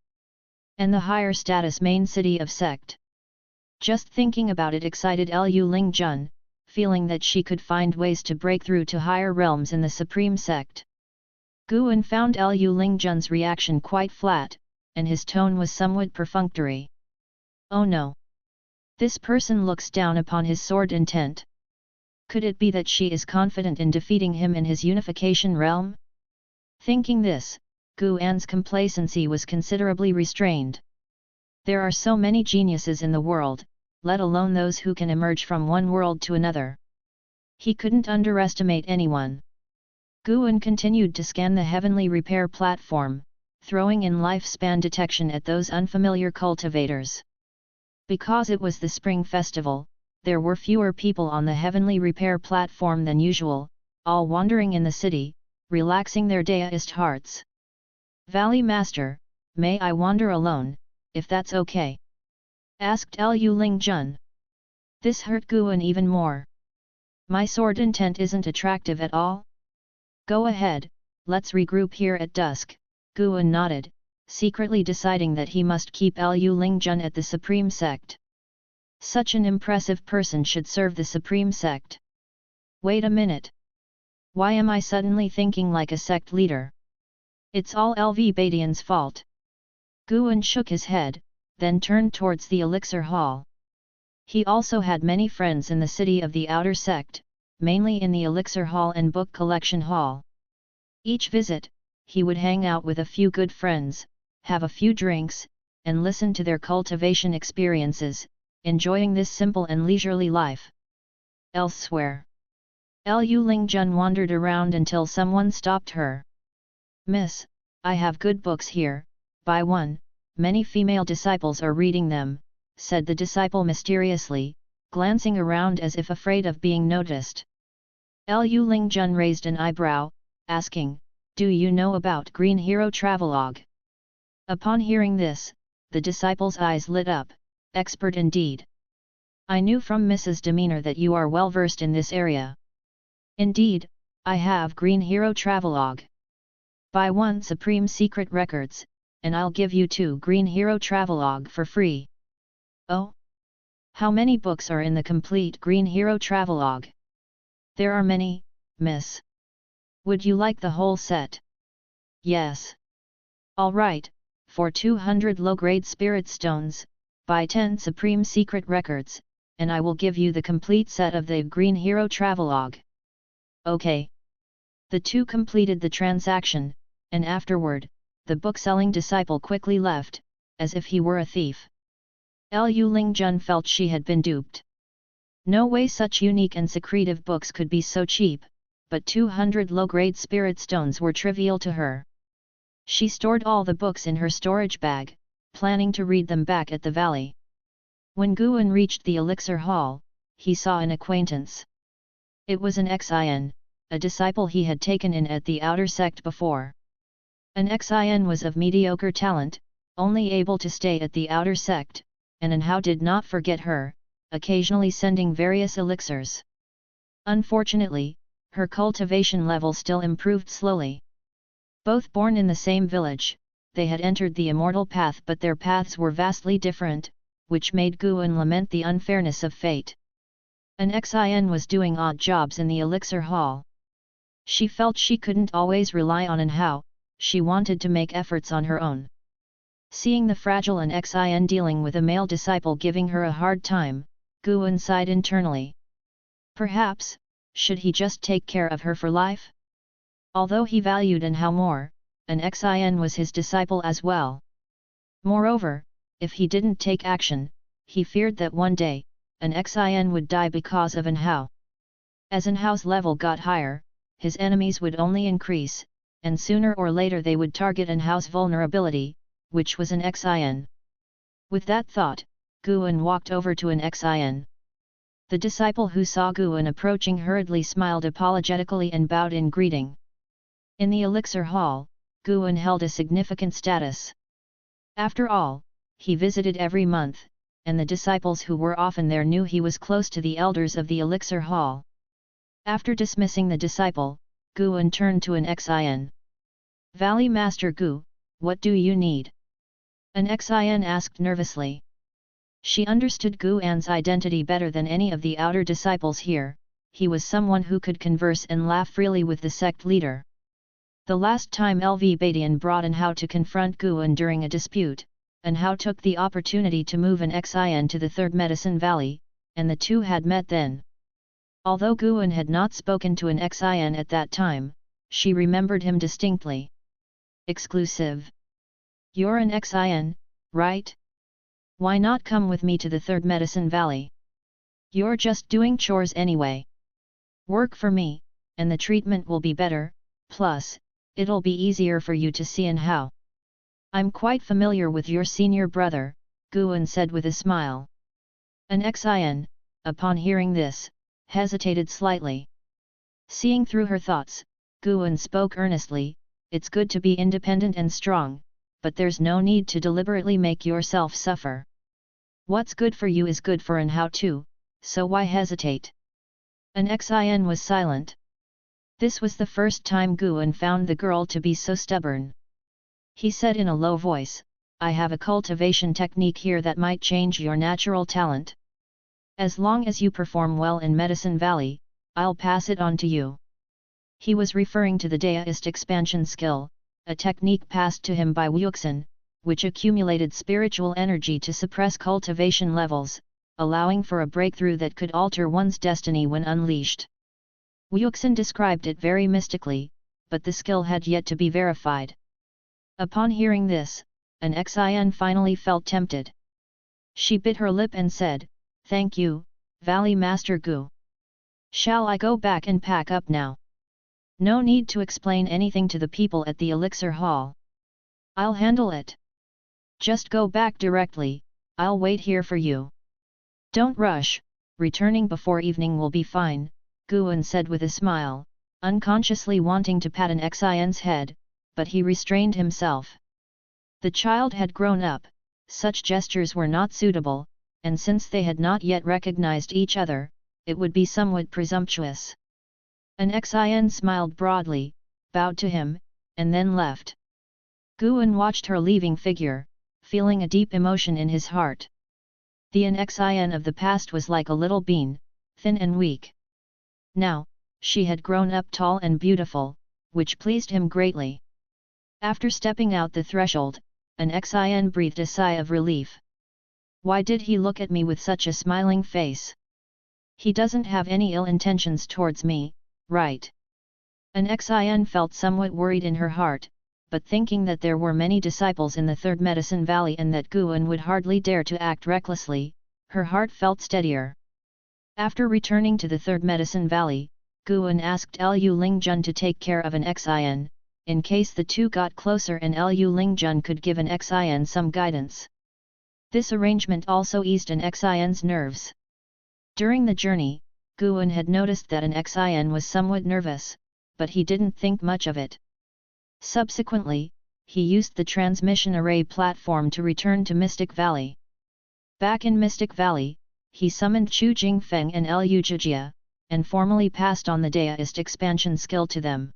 And the higher status main city of Sect? Just thinking about it excited Lu Lingjun, feeling that she could find ways to break through to higher realms in the Supreme Sect. Guan found Lu Lingjun's reaction quite flat, and his tone was somewhat perfunctory. Oh no! This person looks down upon his sword intent. Could it be that she is confident in defeating him in his unification realm? Thinking this, Gu An's complacency was considerably restrained. There are so many geniuses in the world, let alone those who can emerge from one world to another. He couldn't underestimate anyone. Gu An continued to scan the Heavenly Repair platform, throwing in lifespan detection at those unfamiliar cultivators. Because it was the Spring Festival, there were fewer people on the Heavenly Repair platform than usual, all wandering in the city, relaxing their daist hearts. Valley Master, may I wander alone, if that's okay? Asked Lu Lingjun. This hurt Guan even more. My sword intent isn't attractive at all? Go ahead, let's regroup here at dusk. Guan nodded, secretly deciding that he must keep Lu Lingjun at the Supreme Sect. Such an impressive person should serve the Supreme Sect. Wait a minute. Why am I suddenly thinking like a sect leader? It's all LV Badian's fault. Guan shook his head, then turned towards the Elixir Hall. He also had many friends in the city of the Outer Sect, mainly in the Elixir Hall and Book Collection Hall. Each visit, he would hang out with a few good friends, have a few drinks, and listen to their cultivation experiences, enjoying this simple and leisurely life. Elsewhere, Lu Lingjun wandered around until someone stopped her. Miss, I have good books here, buy one, many female disciples are reading them, said the disciple mysteriously, glancing around as if afraid of being noticed. Lu Lingjun raised an eyebrow, asking, do you know about Green Hero Travelogue? Upon hearing this, the disciple's eyes lit up, expert indeed. I knew from Mrs. demeanor that you are well versed in this area. Indeed, I have Green Hero Travelogue. Buy one Supreme Secret Records, and I'll give you 2 Green Hero Travelogue for free. Oh? How many books are in the complete Green Hero Travelogue? There are many, miss. Would you like the whole set? Yes. All right, for 200 low-grade spirit stones, buy 10 Supreme Secret Records, and I will give you the complete set of the Green Hero Travelogue. Okay. The two completed the transaction, and afterward, the bookselling disciple quickly left, as if he were a thief. Lu Lingjun felt she had been duped. No way such unique and secretive books could be so cheap, but 200 low-grade spirit stones were trivial to her. She stored all the books in her storage bag, planning to read them back at the valley. When Guan reached the Elixir Hall, he saw an acquaintance. It was an Xin, a disciple he had taken in at the Outer Sect before. An Xin was of mediocre talent, only able to stay at the Outer Sect, and Anhao did not forget her, occasionally sending various elixirs. Unfortunately, her cultivation level still improved slowly. Both born in the same village, they had entered the immortal path, but their paths were vastly different, which made Guan lament the unfairness of fate. An Xin was doing odd jobs in the elixir hall. She felt she couldn't always rely on An Hao, she wanted to make efforts on her own. Seeing the fragile An Xin dealing with a male disciple giving her a hard time, Guan sighed internally. Perhaps, should he just take care of her for life? Although he valued An Hao more, An Xin was his disciple as well. Moreover, if he didn't take action, he feared that one day, An Xin would die because of An Hao. As An Hao's level got higher, his enemies would only increase, and sooner or later they would target An Hao's vulnerability, which was An Xin. With that thought, Guan walked over to An Xin. The disciple who saw Guan approaching hurriedly smiled apologetically and bowed in greeting. In the elixir hall, Guan held a significant status. After all, he visited every month, and the disciples who were often there knew he was close to the elders of the elixir hall. After dismissing the disciple, Guan turned to An Xin. "Valley Master Gu, what do you need?" An Xin asked nervously. She understood Guan's identity better than any of the outer disciples here. He was someone who could converse and laugh freely with the sect leader. The last time LV Badian brought An Hao to confront Guan during a dispute, An Hao took the opportunity to move An Xin to the Third Medicine Valley, and the two had met then. Although Guan had not spoken to An Xin at that time, she remembered him distinctly. "Exclusive. You're An Xin, right? Why not come with me to the Third Medicine Valley? You're just doing chores anyway. Work for me, and the treatment will be better, plus, it'll be easier for you to see An Hao." "I'm quite familiar with your senior brother," Guan said with a smile. An Xin, upon hearing this, hesitated slightly. Seeing through her thoughts, Guan spoke earnestly, "It's good to be independent and strong, but there's no need to deliberately make yourself suffer. What's good for you is good for An Hao too, so why hesitate?" An Xin was silent. This was the first time Guan found the girl to be so stubborn. He said in a low voice, "I have a cultivation technique here that might change your natural talent. As long as you perform well in Medicine Valley, I'll pass it on to you." He was referring to the deduced expansion skill, a technique passed to him by Wuxin, which accumulated spiritual energy to suppress cultivation levels, allowing for a breakthrough that could alter one's destiny when unleashed. Wuxin described it very mystically, but the skill had yet to be verified. Upon hearing this, An Xin finally felt tempted. She bit her lip and said, "Thank you, Valley Master Gu. Shall I go back and pack up now? No need to explain anything to the people at the elixir hall. I'll handle it. Just go back directly, I'll wait here for you." "Don't rush, returning before evening will be fine," Guan said with a smile, unconsciously wanting to pat An Xin's head, but he restrained himself. The child had grown up, such gestures were not suitable, and since they had not yet recognized each other, it would be somewhat presumptuous. An Xin smiled broadly, bowed to him, and then left. Guan watched her leaving figure, feeling a deep emotion in his heart. The An Xin of the past was like a little bean, thin and weak. Now, she had grown up tall and beautiful, which pleased him greatly. After stepping out the threshold, An Xin breathed a sigh of relief. Why did he look at me with such a smiling face? He doesn't have any ill intentions towards me, right? An Xin felt somewhat worried in her heart, but thinking that there were many disciples in the Third Medicine Valley and that Guan would hardly dare to act recklessly, her heart felt steadier. After returning to the Third Medicine Valley, Guan asked Lu Lingjun to take care of An Xin, in case the two got closer and Lu Lingjun could give An Xin some guidance. This arrangement also eased An Xin's nerves. During the journey, Guan had noticed that An Xin was somewhat nervous, but he didn't think much of it. Subsequently, he used the transmission array platform to return to Mystic Valley. Back in Mystic Valley, he summoned Chu Jingfeng and Lu Jijia, and formally passed on the deduced expansion skill to them.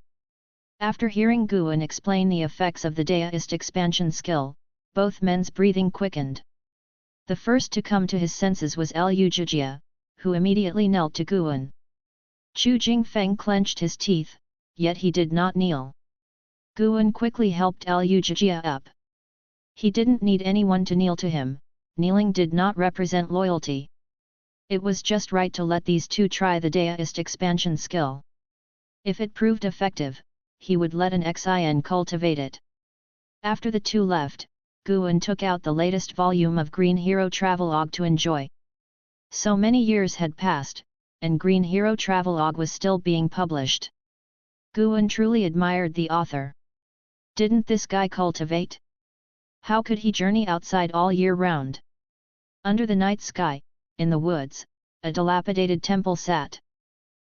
After hearing Guan explain the effects of the deduced expansion skill, both men's breathing quickened. The first to come to his senses was Liu Jijia, who immediately knelt to Guan. Chu Jingfeng clenched his teeth, yet he did not kneel. Guan quickly helped Liu Jijia up. He didn't need anyone to kneel to him, kneeling did not represent loyalty. It was just right to let these two try the deduced expansion skill. If it proved effective, he would let an Xin cultivate it. After the two left, Guan took out the latest volume of Green Hero Travelogue to enjoy. So many years had passed, and Green Hero Travelogue was still being published. Guan truly admired the author. Didn't this guy cultivate? How could he journey outside all year round? Under the night sky, in the woods, a dilapidated temple sat.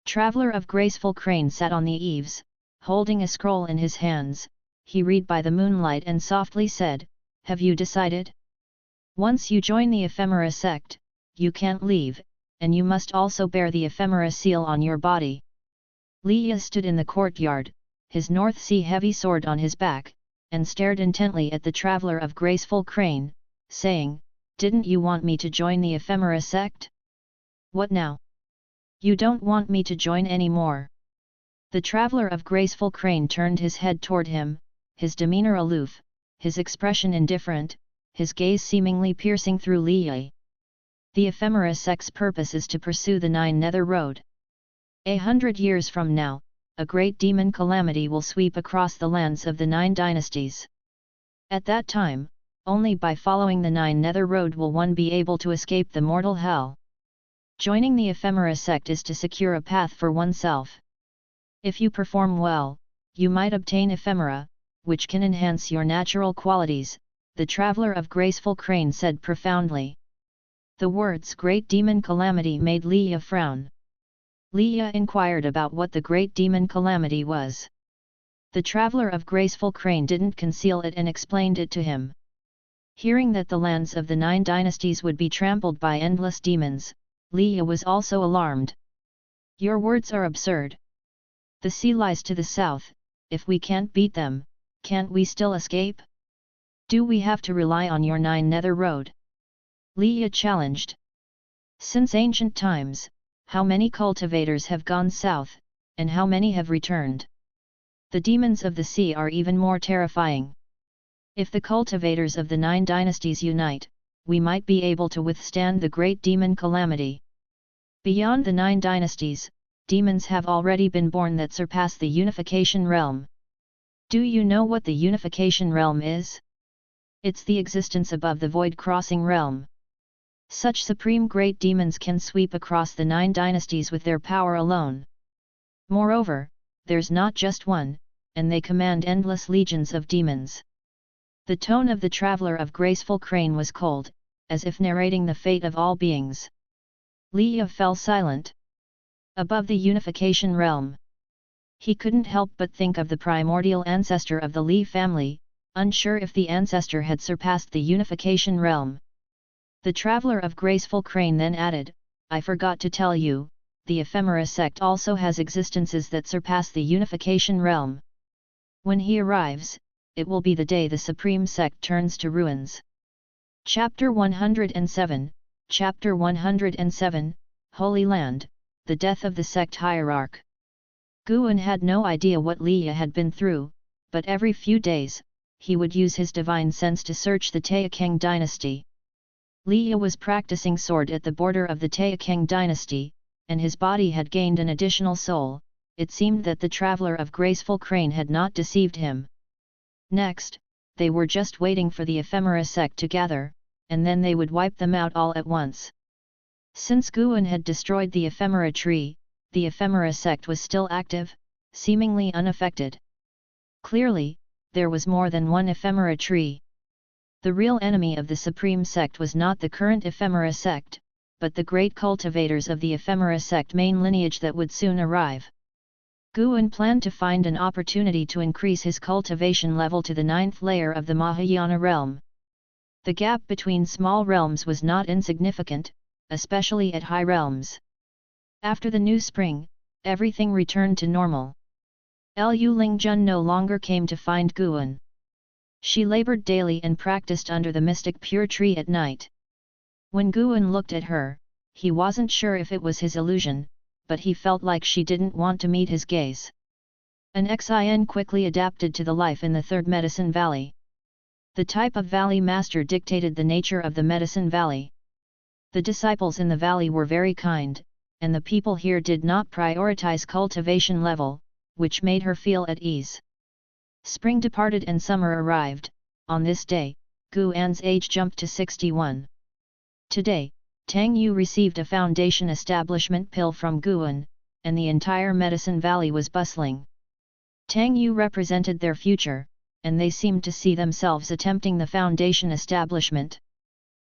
Traveler of graceful crane sat on the eaves, holding a scroll in his hands. He read by the moonlight and softly said, "Have you decided? Once you join the Ephemera Sect, you can't leave, and you must also bear the Ephemera seal on your body." Liya stood in the courtyard, his North Sea heavy sword on his back, and stared intently at the traveler of graceful crane, saying, "Didn't you want me to join the Ephemera Sect? What now? You don't want me to join anymore?" The traveler of graceful crane turned his head toward him, his demeanor aloof, his expression indifferent, his gaze seemingly piercing through Liya. The Ephemera Sect's purpose is to pursue the Nine Nether Road. 100 years from now, a great demon calamity will sweep across the lands of the Nine Dynasties. At that time, only by following the Nine Nether Road will one be able to escape the mortal hell. Joining the Ephemera Sect is to secure a path for oneself. If you perform well, you might obtain ephemera, which can enhance your natural qualities, the traveler of graceful crane said profoundly. The words "great demon calamity" made Liya frown. Liya inquired about what the great demon calamity was. The traveler of graceful crane didn't conceal it and explained it to him. Hearing that the lands of the Nine Dynasties would be trampled by endless demons, Liya was also alarmed. "Your words are absurd. The sea lies to the south. If we can't beat them, can't we still escape? Do we have to rely on your Nine Nether Road?" Liya challenged. Since ancient times, how many cultivators have gone south, and how many have returned? The demons of the sea are even more terrifying. If the cultivators of the Nine Dynasties unite, we might be able to withstand the great demon calamity. Beyond the Nine Dynasties, demons have already been born that surpass the unification realm. Do you know what the unification realm is? It's the existence above the void-crossing realm. Such supreme great demons can sweep across the Nine Dynasties with their power alone. Moreover, there's not just one, and they command endless legions of demons. The tone of the traveler of graceful crane was cold, as if narrating the fate of all beings. Liya fell silent. Above the unification realm. He couldn't help but think of the primordial ancestor of the Li family, unsure if the ancestor had surpassed the unification realm. The traveler of graceful crane then added, "I forgot to tell you, the Ephemera Sect also has existences that surpass the unification realm. When he arrives, it will be the day the Supreme Sect turns to ruins." Chapter 107, Chapter 107, Holy Land, the Death of the Sect Hierarch. Guan had no idea what Liya had been through, but every few days, he would use his divine sense to search the Taixuan dynasty. Liya was practicing sword at the border of the Taixuan dynasty, and his body had gained an additional soul. It seemed that the traveler of graceful crane had not deceived him. Next, they were just waiting for the Ephemera Sect to gather, and then they would wipe them out all at once. Since Guan had destroyed the Ephemera tree, the Ephemera Sect was still active, seemingly unaffected. Clearly, there was more than one Ephemera tree. The real enemy of the Supreme Sect was not the current Ephemera Sect, but the great cultivators of the Ephemera Sect main lineage that would soon arrive. Guan planned to find an opportunity to increase his cultivation level to the 9th layer of the Mahayana realm. The gap between small realms was not insignificant, especially at high realms. After the new spring, everything returned to normal. Lu Lingjun no longer came to find Guan. She labored daily and practiced under the mystic pure tree at night. When Guan looked at her, he wasn't sure if it was his illusion, but he felt like she didn't want to meet his gaze. An Xin quickly adapted to the life in the Third Medicine Valley. The type of valley master dictated the nature of the Medicine Valley. The disciples in the valley were very kind, and the people here did not prioritize cultivation level, which made her feel at ease. Spring departed and summer arrived. On this day, Guan's age jumped to 61. Today, Tang Yu received a foundation establishment pill from Guan, and the entire Medicine Valley was bustling. Tang Yu represented their future, and they seemed to see themselves attempting the foundation establishment.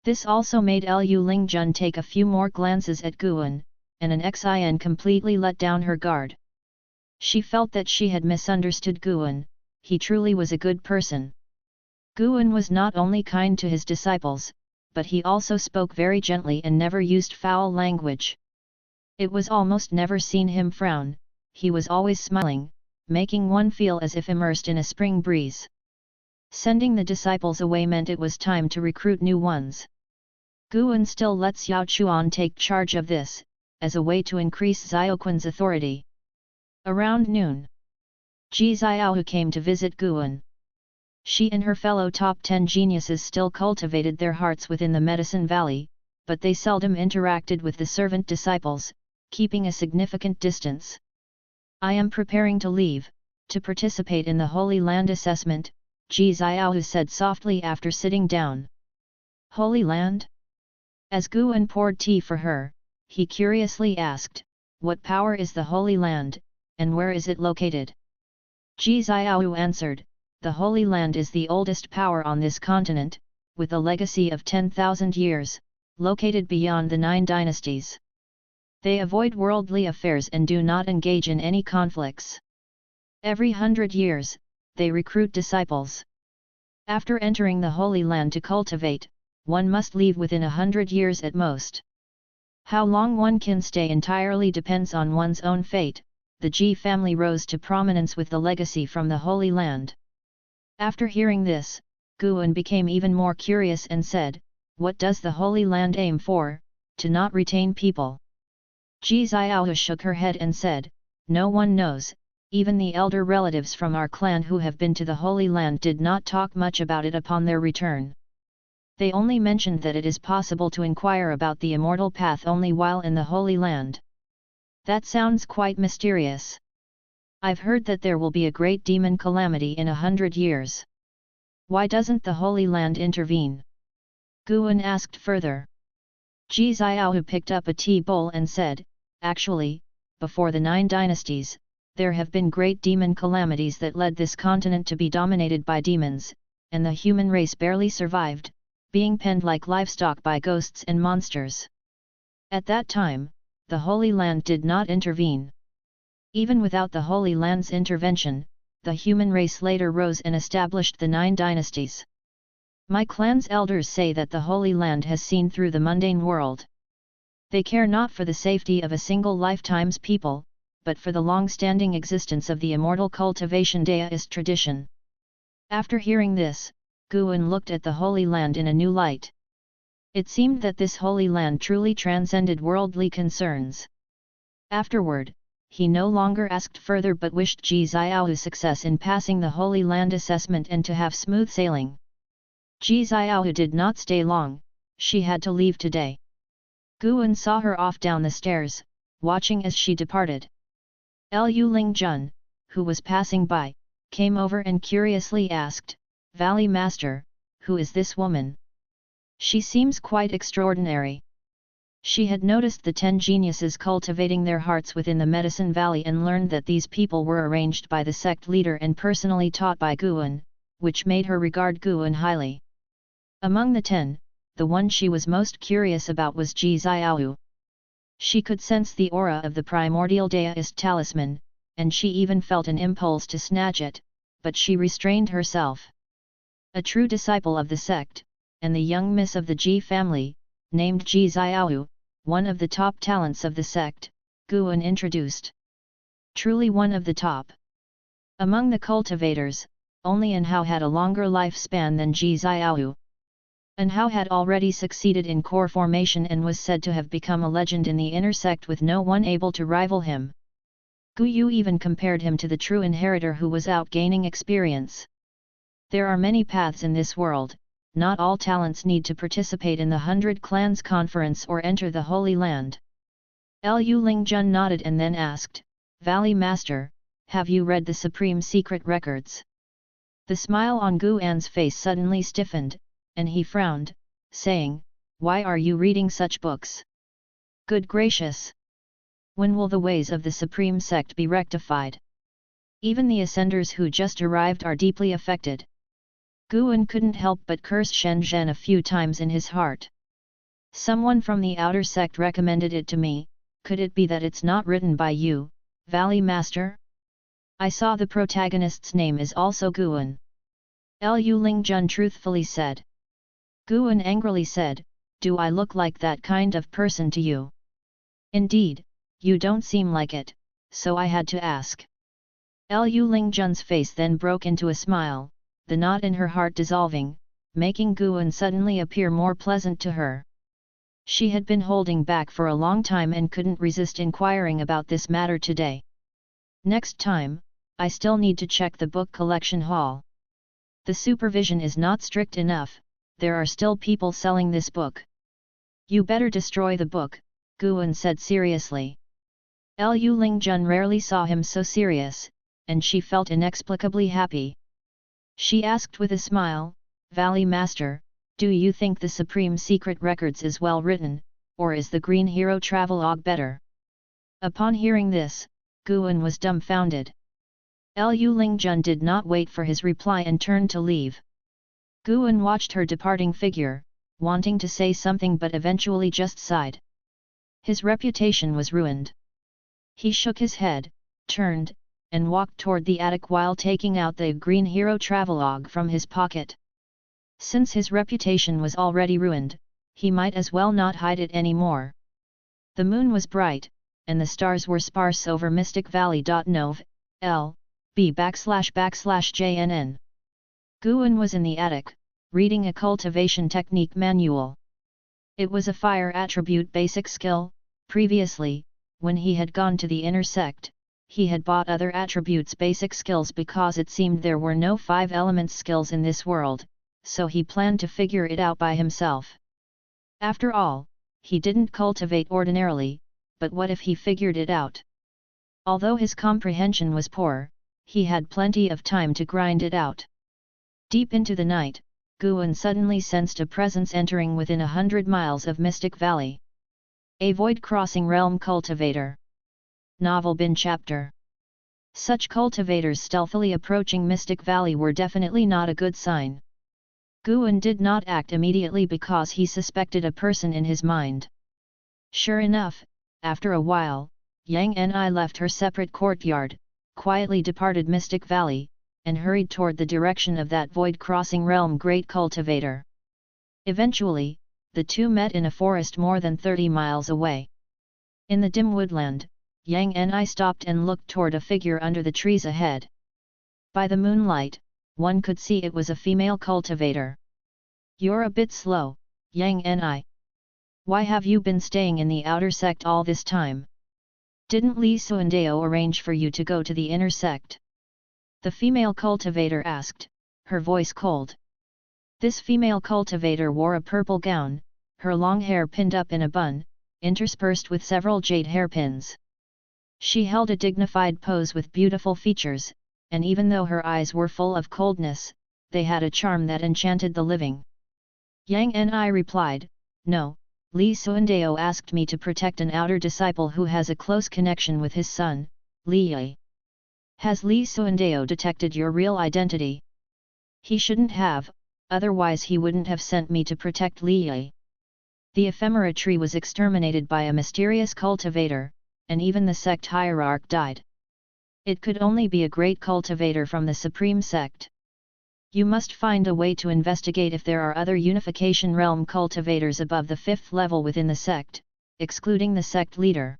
This also made Lu Lingjun take a few more glances at Guan, and an Xin completely let down her guard. She felt that she had misunderstood Guan. He truly was a good person. Guan was not only kind to his disciples, but he also spoke very gently and never used foul language. It was almost never seen him frown, he was always smiling, making one feel as if immersed in a spring breeze. Sending the disciples away meant it was time to recruit new ones. Guan still let Xiao Chuan take charge of this, as a way to increase Xiaoquan's authority. Around noon, Ji Xiaohu came to visit Guan. She and her fellow top 10 geniuses still cultivated their hearts within the Medicine Valley, but they seldom interacted with the servant disciples, keeping a significant distance. I am preparing to leave, to participate in the Holy Land assessment, Ji Xiaohu said softly after sitting down. Holy Land? As Guan poured tea for her, he curiously asked, what power is the Holy Land, and where is it located? Ji Xiaohu answered, the Holy Land is the oldest power on this continent, with a legacy of 10,000 years, located beyond the 9 dynasties. They avoid worldly affairs and do not engage in any conflicts. Every 100 years, they recruit disciples. After entering the Holy Land to cultivate, one must leave within 100 years at most. How long one can stay entirely depends on one's own fate. The Ji family rose to prominence with the legacy from the Holy Land. After hearing this, Guan became even more curious and said, what does the Holy Land aim for, to not retain people? Ji Xiaohu shook her head and said, no one knows, even the elder relatives from our clan who have been to the Holy Land did not talk much about it upon their return. They only mentioned that it is possible to inquire about the immortal path only while in the Holy Land. That sounds quite mysterious. I've heard that there will be a great demon calamity in 100 years. Why doesn't the Holy Land intervene? Guan asked further. Ji Xiaohu picked up a tea bowl and said, actually, before the 9 dynasties, there have been great demon calamities that led this continent to be dominated by demons, and the human race barely survived, being penned like livestock by ghosts and monsters. At that time, the Holy Land did not intervene. Even without the Holy Land's intervention, the human race later rose and established the 9 dynasties. My clan's elders say that the Holy Land has seen through the mundane world. They care not for the safety of a single lifetime's people, but for the long-standing existence of the immortal cultivation deist tradition. After hearing this, Guan looked at the Holy Land in a new light. It seemed that this Holy Land truly transcended worldly concerns. Afterward, he no longer asked further but wished Ji Xiaohu success in passing the Holy Land assessment and to have smooth sailing. Ji Xiaohu did not stay long, she had to leave today. Guan saw her off down the stairs, watching as she departed. Lu Lingjun, who was passing by, came over and curiously asked, Valley Master, who is this woman? She seems quite extraordinary. She had noticed the 10 geniuses cultivating their hearts within the Medicine Valley and learned that these people were arranged by the sect leader and personally taught by Guan, which made her regard Guan highly. Among the 10, the one she was most curious about was Ji Xiaohu. She could sense the aura of the primordial deist talisman, and she even felt an impulse to snatch it, but she restrained herself. A true disciple of the sect, and the young miss of the Ji family, named Ji Xiaohu, one of the top talents of the sect, Guan introduced. Truly one of the top. Among the cultivators, only Anhao had a longer lifespan than Ji Xiaoyu. Anhao had already succeeded in core formation and was said to have become a legend in the inner sect with no one able to rival him. Gu Yu even compared him to the true inheritor who was out gaining experience. There are many paths in this world, not all talents need to participate in the 100 Clans Conference or enter the Holy Land. Lu Lingjun nodded and then asked, Valley Master, have you read the Supreme Secret Records? The smile on Gu An's face suddenly stiffened, and he frowned, saying, Why are you reading such books? Good gracious! When will the ways of the Supreme Sect be rectified? Even the Ascenders who just arrived are deeply affected. Gu An couldn't help but curse Shen Zhen a few times in his heart. Someone from the outer sect recommended it to me, could it be that it's not written by you, Valley Master? I saw the protagonist's name is also Gu An. Lu Lingjun truthfully said. Gu An angrily said, Do I look like that kind of person to you? Indeed, you don't seem like it, so I had to ask. Lu Lingjun's face then broke into a smile, the knot in her heart dissolving, making Gu An suddenly appear more pleasant to her. She had been holding back for a long time and couldn't resist inquiring about this matter today. Next time, I still need to check the book collection hall. The supervision is not strict enough, there are still people selling this book. You better destroy the book, Gu An said seriously. Lu Lingjun rarely saw him so serious, and she felt inexplicably happy. She asked with a smile, Valley Master, do you think the Supreme Secret Records is well written, or is the Green Hero Travelogue better? Upon hearing this, Gu An was dumbfounded. Lu Lingjun did not wait for his reply and turned to leave. Gu An watched her departing figure, wanting to say something but eventually just sighed. His reputation was ruined. He shook his head, turned, and walked toward the attic while taking out the Green Hero Travelogue from his pocket. Since his reputation was already ruined, he might as well not hide it anymore. The moon was bright, and the stars were sparse over Mystic Valley. Nov. L.B//JNN. Gu An was in the attic, reading a cultivation technique manual. It was a fire attribute basic skill. Previously, when he had gone to the inner sect, he had bought other attributes basic skills because it seemed there were no 5 elements skills in this world, so he planned to figure it out by himself. After all, he didn't cultivate ordinarily, but what if he figured it out? Although his comprehension was poor, he had plenty of time to grind it out. Deep into the night, Gu An suddenly sensed a presence entering within 100 miles of Mystic Valley. A void-crossing realm cultivator. Novel Bin Chapter. Such cultivators stealthily approaching Mystic Valley were definitely not a good sign. Gu An did not act immediately because he suspected a person in his mind. Sure enough, after a while, Yang Ni left her separate courtyard, quietly departed Mystic Valley, and hurried toward the direction of that void-crossing realm great cultivator. Eventually, the two met in a forest more than 30 miles away. In the dim woodland, Yang Ni stopped and looked toward a figure under the trees ahead. By the moonlight, one could see it was a female cultivator. You're a bit slow, Yang Ni. Why have you been staying in the outer sect all this time? Didn't Li Suandao arrange for you to go to the inner sect? The female cultivator asked, her voice cold. This female cultivator wore a purple gown, her long hair pinned up in a bun, interspersed with several jade hairpins. She held a dignified pose with beautiful features, and even though her eyes were full of coldness, they had a charm that enchanted the living. Yang Ni replied, No, Li Suandao asked me to protect an outer disciple who has a close connection with his son, Li Yi. Has Li Suandao detected your real identity? He shouldn't have, otherwise he wouldn't have sent me to protect Li Yi. The ephemera tree was exterminated by a mysterious cultivator, and even the sect hierarch died. It could only be a great cultivator from the Supreme Sect. You must find a way to investigate if there are other Unification Realm cultivators above the 5th level within the sect, excluding the sect leader.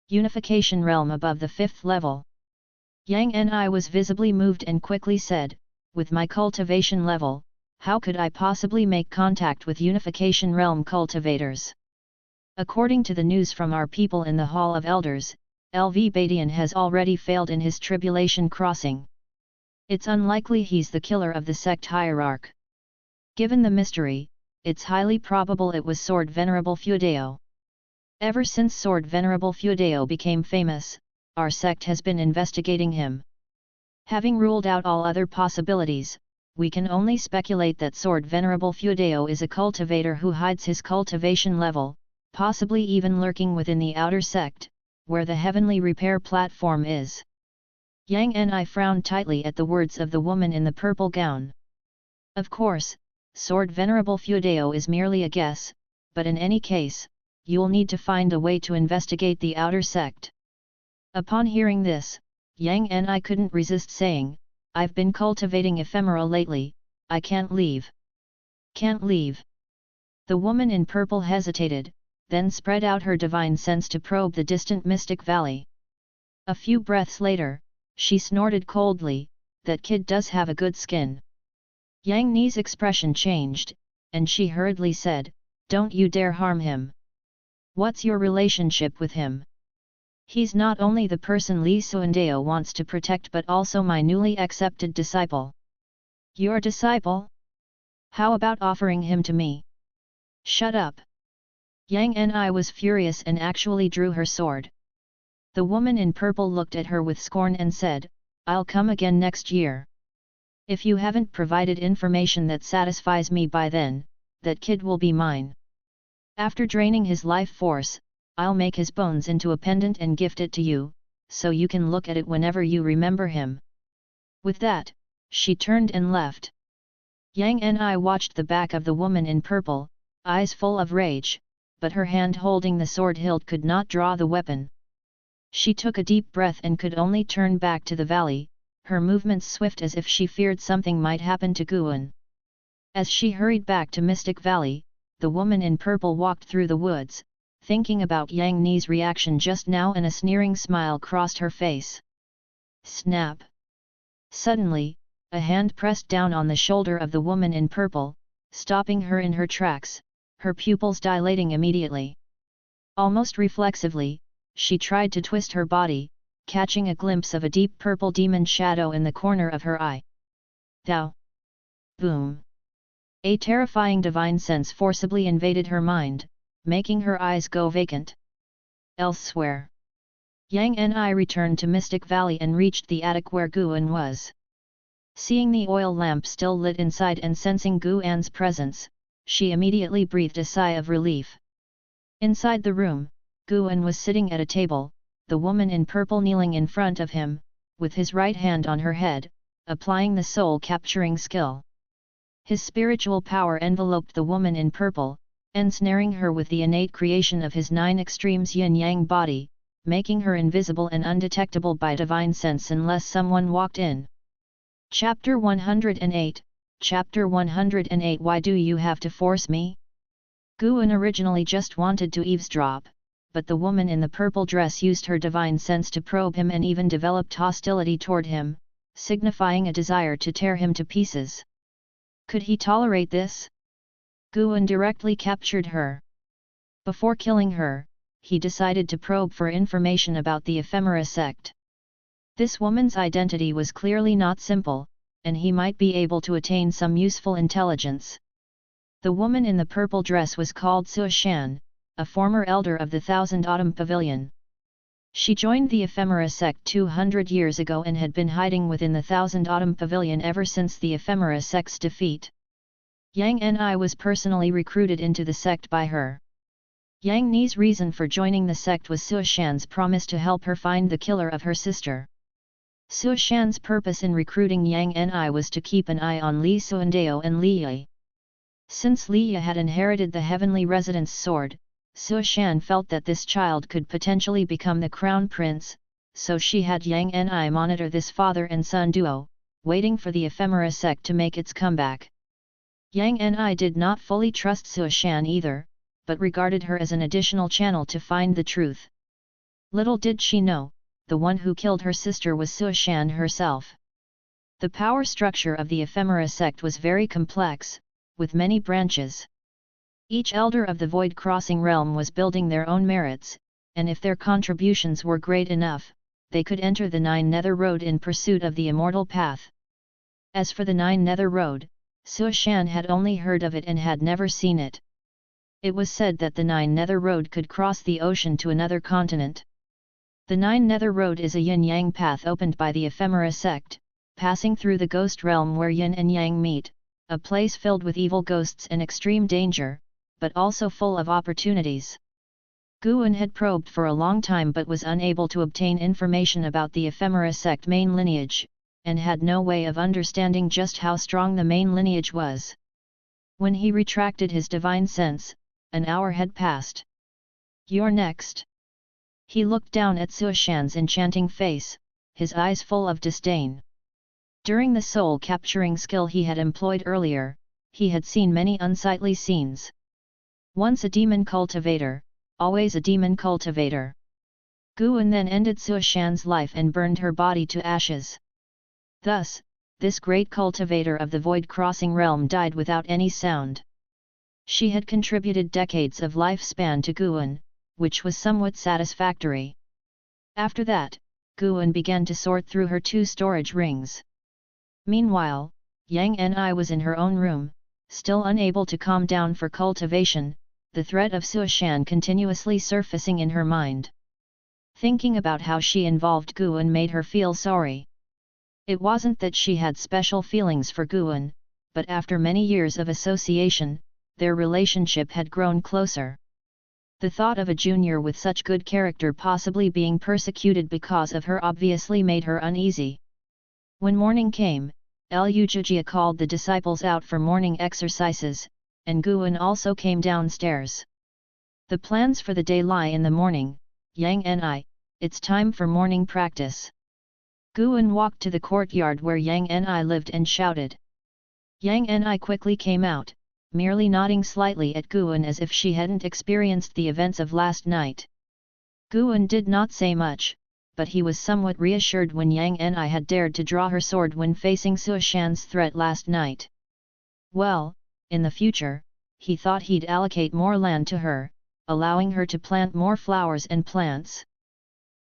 Unification Realm above the 5th level. Yang Ni was visibly moved and quickly said, with my cultivation level, how could I possibly make contact with Unification Realm cultivators? According to the news from our people in the Hall of Elders, LV Badian has already failed in his tribulation crossing. It's unlikely he's the killer of the sect hierarch. Given the mystery, it's highly probable it was Sword Venerable Feudeo. Ever since Sword Venerable Feudeo became famous, our sect has been investigating him. Having ruled out all other possibilities, we can only speculate that Sword Venerable Feudeo is a cultivator who hides his cultivation level, possibly even lurking within the outer sect, where the heavenly repair platform is. Yang Ni frowned tightly at the words of the woman in the purple gown. Of course, Sword Venerable Feudeo is merely a guess, but in any case, you'll need to find a way to investigate the outer sect. Upon hearing this, Yang Ni couldn't resist saying, I've been cultivating ephemera lately, I can't leave. Can't leave. The woman in purple hesitated, then spread out her divine sense to probe the distant mystic valley. A few breaths later, she snorted coldly, that kid does have a good skin. Yang Ni's expression changed, and she hurriedly said, don't you dare harm him. What's your relationship with him? He's not only the person Li Suandeo wants to protect but also my newly accepted disciple. Your disciple? How about offering him to me? Shut up. Yang Ni was furious and actually drew her sword. The woman in purple looked at her with scorn and said, I'll come again next year. If you haven't provided information that satisfies me by then, that kid will be mine. After draining his life force, I'll make his bones into a pendant and gift it to you, so you can look at it whenever you remember him. With that, she turned and left. Yang Ni watched the back of the woman in purple, eyes full of rage, but her hand holding the sword hilt could not draw the weapon. She took a deep breath and could only turn back to the valley, her movements swift as if she feared something might happen to Guan. As she hurried back to Mystic Valley, the woman in purple walked through the woods, thinking about Yang Ni's reaction just now, and a sneering smile crossed her face. Snap! Suddenly, a hand pressed down on the shoulder of the woman in purple, stopping her in her tracks, her pupils dilating immediately. Almost reflexively, she tried to twist her body, catching a glimpse of a deep purple demon shadow in the corner of her eye. Thou! Boom! A terrifying divine sense forcibly invaded her mind, making her eyes go vacant. Elsewhere. Yang Ni returned to Mystic Valley and reached the attic where Guan was. Seeing the oil lamp still lit inside and sensing Guan's presence, she immediately breathed a sigh of relief. Inside the room, Guan was sitting at a table, the woman in purple kneeling in front of him, with his right hand on her head, applying the soul-capturing skill. His spiritual power enveloped the woman in purple, ensnaring her with the innate creation of his 9 extremes yin-yang body, making her invisible and undetectable by divine sense unless someone walked in. Chapter 108, Chapter 108 Why do you have to force me? Guan originally just wanted to eavesdrop, but the woman in the purple dress used her divine sense to probe him and even developed hostility toward him, signifying a desire to tear him to pieces. Could he tolerate this? Guan directly captured her. Before killing her, he decided to probe for information about the ephemera sect. This woman's identity was clearly not simple, and he might be able to attain some useful intelligence. The woman in the purple dress was called Su Shan, a former elder of the Thousand Autumn Pavilion. She joined the ephemera sect 200 years ago and had been hiding within the Thousand Autumn Pavilion ever since the ephemera sect's defeat. Yang Ni was personally recruited into the sect by her. Yang Ni's reason for joining the sect was Su Shan's promise to help her find the killer of her sister. Su Shan's purpose in recruiting Yang Ni was to keep an eye on Li Suandeo and Li Yi. Since Li Yi had inherited the Heavenly Residence sword, Su Shan felt that this child could potentially become the crown prince, so she had Yang Ni monitor this father and son duo, waiting for the ephemera sect to make its comeback. Yang Ni did not fully trust Su Shan either, but regarded her as an additional channel to find the truth. Little did she know, the one who killed her sister was Taixuan herself. The power structure of the Ephemera sect was very complex, with many branches. Each elder of the void-crossing realm was building their own merits, and if their contributions were great enough, they could enter the Nine Nether Road in pursuit of the immortal path. As for the Nine Nether Road, Taixuan had only heard of it and had never seen it. It was said that the Nine Nether Road could cross the ocean to another continent. The Nine Nether Road is a yin-yang path opened by the Ephemera sect, passing through the ghost realm where yin and yang meet, a place filled with evil ghosts and extreme danger, but also full of opportunities. Guan had probed for a long time but was unable to obtain information about the Ephemera sect main lineage, and had no way of understanding just how strong the main lineage was. When he retracted his divine sense, an hour had passed. "You're next." He looked down at Taixuan's enchanting face, his eyes full of disdain. During the soul-capturing skill he had employed earlier, he had seen many unsightly scenes. Once a demon cultivator, always a demon cultivator. Guan then ended Taixuan's life and burned her body to ashes. Thus, this great cultivator of the void-crossing realm died without any sound. She had contributed decades of lifespan to Guan, which was somewhat satisfactory. After that, Guan began to sort through her 2 storage rings. Meanwhile, Yang Ni was in her own room, still unable to calm down for cultivation, the threat of Taixuan continuously surfacing in her mind. Thinking about how she involved Guan made her feel sorry. It wasn't that she had special feelings for Guan, but after many years of association, their relationship had grown closer. The thought of a junior with such good character possibly being persecuted because of her obviously made her uneasy. When morning came, Lujia called the disciples out for morning exercises, and Guan also came downstairs. "The plans for the day lie in the morning, Yang Ni, it's time for morning practice." Guan walked to the courtyard where Yang Ni lived and shouted. Yang Ni quickly came out, merely nodding slightly at Guan as if she hadn't experienced the events of last night. Guan did not say much, but he was somewhat reassured when Yang Ni had dared to draw her sword when facing Taixuan's threat last night. Well, in the future, he thought he'd allocate more land to her, allowing her to plant more flowers and plants.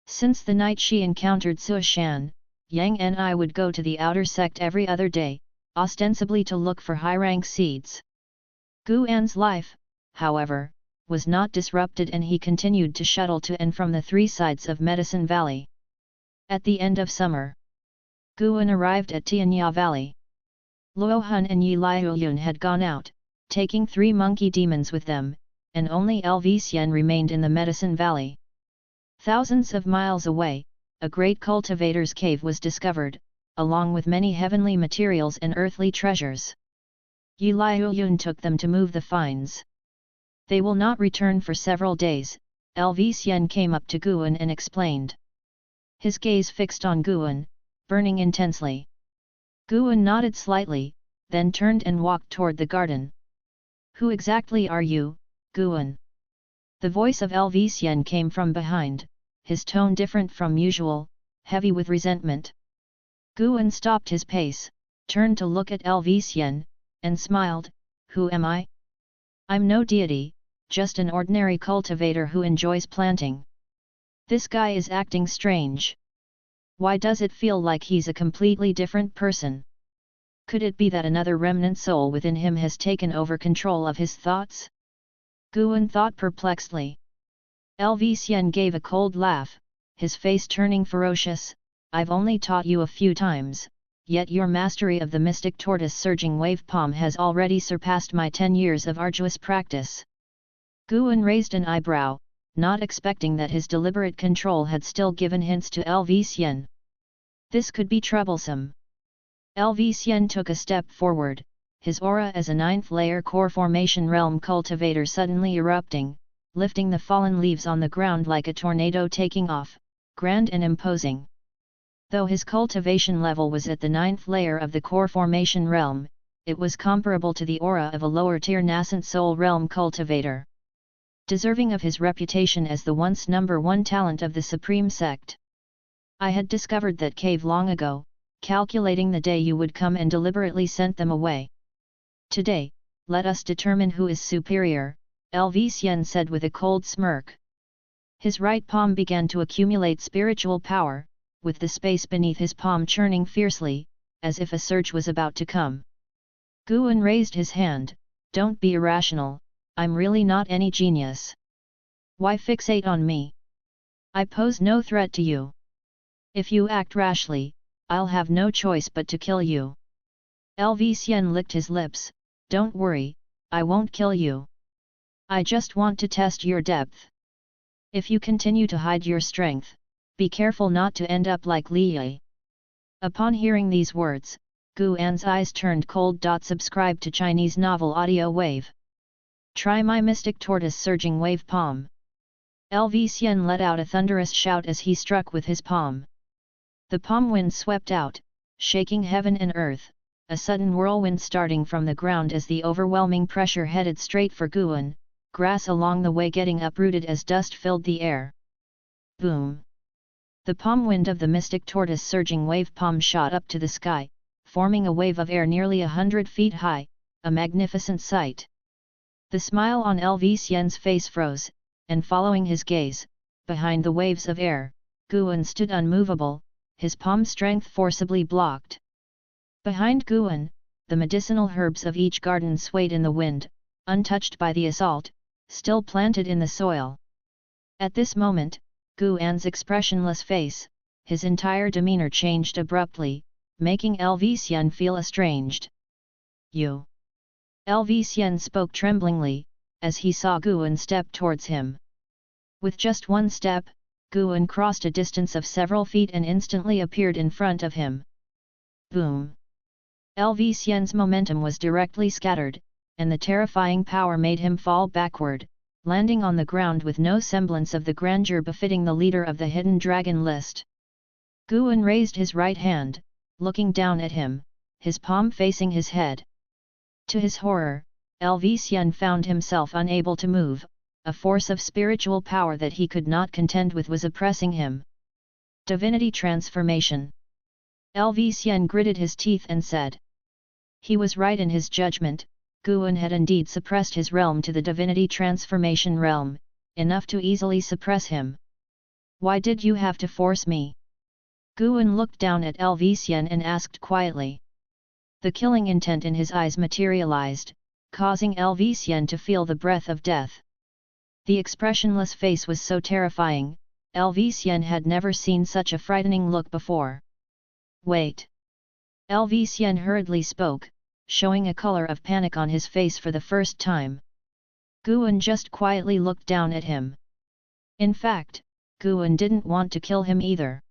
Since the night she encountered Taixuan, Yang Ni would go to the outer sect every other day, ostensibly to look for high-rank seeds. Guan's life, however, was not disrupted and he continued to shuttle to and from the 3 sides of Medicine Valley. At the end of summer, Guan arrived at Tianya Valley. Luo Hun and Yi Liuyun had gone out, taking 3 monkey demons with them, and only Lvxian remained in the Medicine Valley. Thousands of miles away, a great cultivator's cave was discovered, along with many heavenly materials and earthly treasures. Yi Liuyun took them to move the finds. "They will not return for several days," Lvxian came up to Guan and explained. His gaze fixed on Guan, burning intensely. Guan nodded slightly, then turned and walked toward the garden. "Who exactly are you, Guan?" The voice of Lvxian came from behind, his tone different from usual, heavy with resentment. Guan stopped his pace, turned to look at Lvxian, and smiled. "Who am I? I'm no deity, just an ordinary cultivator who enjoys planting. This guy is acting strange. Why does it feel like he's a completely different person? Could it be that another remnant soul within him has taken over control of his thoughts?" Guan thought perplexedly. Lvxian gave a cold laugh, his face turning ferocious. "I've only taught you a few times, yet your mastery of the mystic tortoise surging wave palm has already surpassed my 10 years of arduous practice." Guan raised an eyebrow, not expecting that his deliberate control had still given hints to Lvxian. This could be troublesome. Lvxian took a step forward, his aura as a 9th-layer core formation realm cultivator suddenly erupting, lifting the fallen leaves on the ground like a tornado taking off, grand and imposing. Though his cultivation level was at the 9th layer of the core formation realm, it was comparable to the aura of a lower-tier nascent soul realm cultivator. Deserving of his reputation as the once #1 talent of the Supreme Sect. I had discovered that cave long ago, calculating the day you would come and deliberately sent them away. Today, let us determine who is superior, Lv said with a cold smirk. His right palm began to accumulate spiritual power, with the space beneath his palm churning fiercely, as if a surge was about to come. Guan raised his hand. Don't be irrational, I'm really not any genius. Why fixate on me? I pose no threat to you. If you act rashly, I'll have no choice but to kill you. Lv licked his lips. Don't worry, I won't kill you. I just want to test your depth. If you continue to hide your strength, be careful not to end up like Li. Upon hearing these words, Guan's eyes turned cold. Subscribe to Chinese novel audio wave. Try my mystic tortoise surging wave palm. Lv let out a thunderous shout as he struck with his palm. The palm wind swept out, shaking heaven and earth, a sudden whirlwind starting from the ground as the overwhelming pressure headed straight for Guan, grass along the way getting uprooted as dust filled the air. Boom! The palm wind of the mystic tortoise surging wave palm shot up to the sky, forming a wave of air nearly 100 feet high, a magnificent sight. The smile on Lv face froze, and following his gaze, behind the waves of air, Guan stood unmovable, his palm strength forcibly blocked. Behind Guan, the medicinal herbs of each garden swayed in the wind, untouched by the assault, still planted in the soil. At this moment, Guan's expressionless face, his entire demeanor changed abruptly, making Lv feel estranged. You! Lv spoke tremblingly, as he saw Guan step towards him. With just one step, Guan crossed a distance of several feet and instantly appeared in front of him. Boom! Lv momentum was directly scattered, and the terrifying power made him fall backward, landing on the ground with no semblance of the grandeur befitting the leader of the hidden dragon list. Guan raised his right hand, looking down at him, his palm facing his head. To his horror, Lv found himself unable to move, a force of spiritual power that he could not contend with was oppressing him. Divinity transformation. Lv gritted his teeth and said. He was right in his judgment. Guan had indeed suppressed his realm to the divinity transformation realm, enough to easily suppress him. Why did you have to force me? Guan looked down at Lv and asked quietly. The killing intent in his eyes materialized, causing Lv to feel the breath of death. The expressionless face was so terrifying, Lv had never seen such a frightening look before. Wait! Lv hurriedly spoke, showing a color of panic on his face for the first time. Guan just quietly looked down at him. In fact, Guan didn't want to kill him either.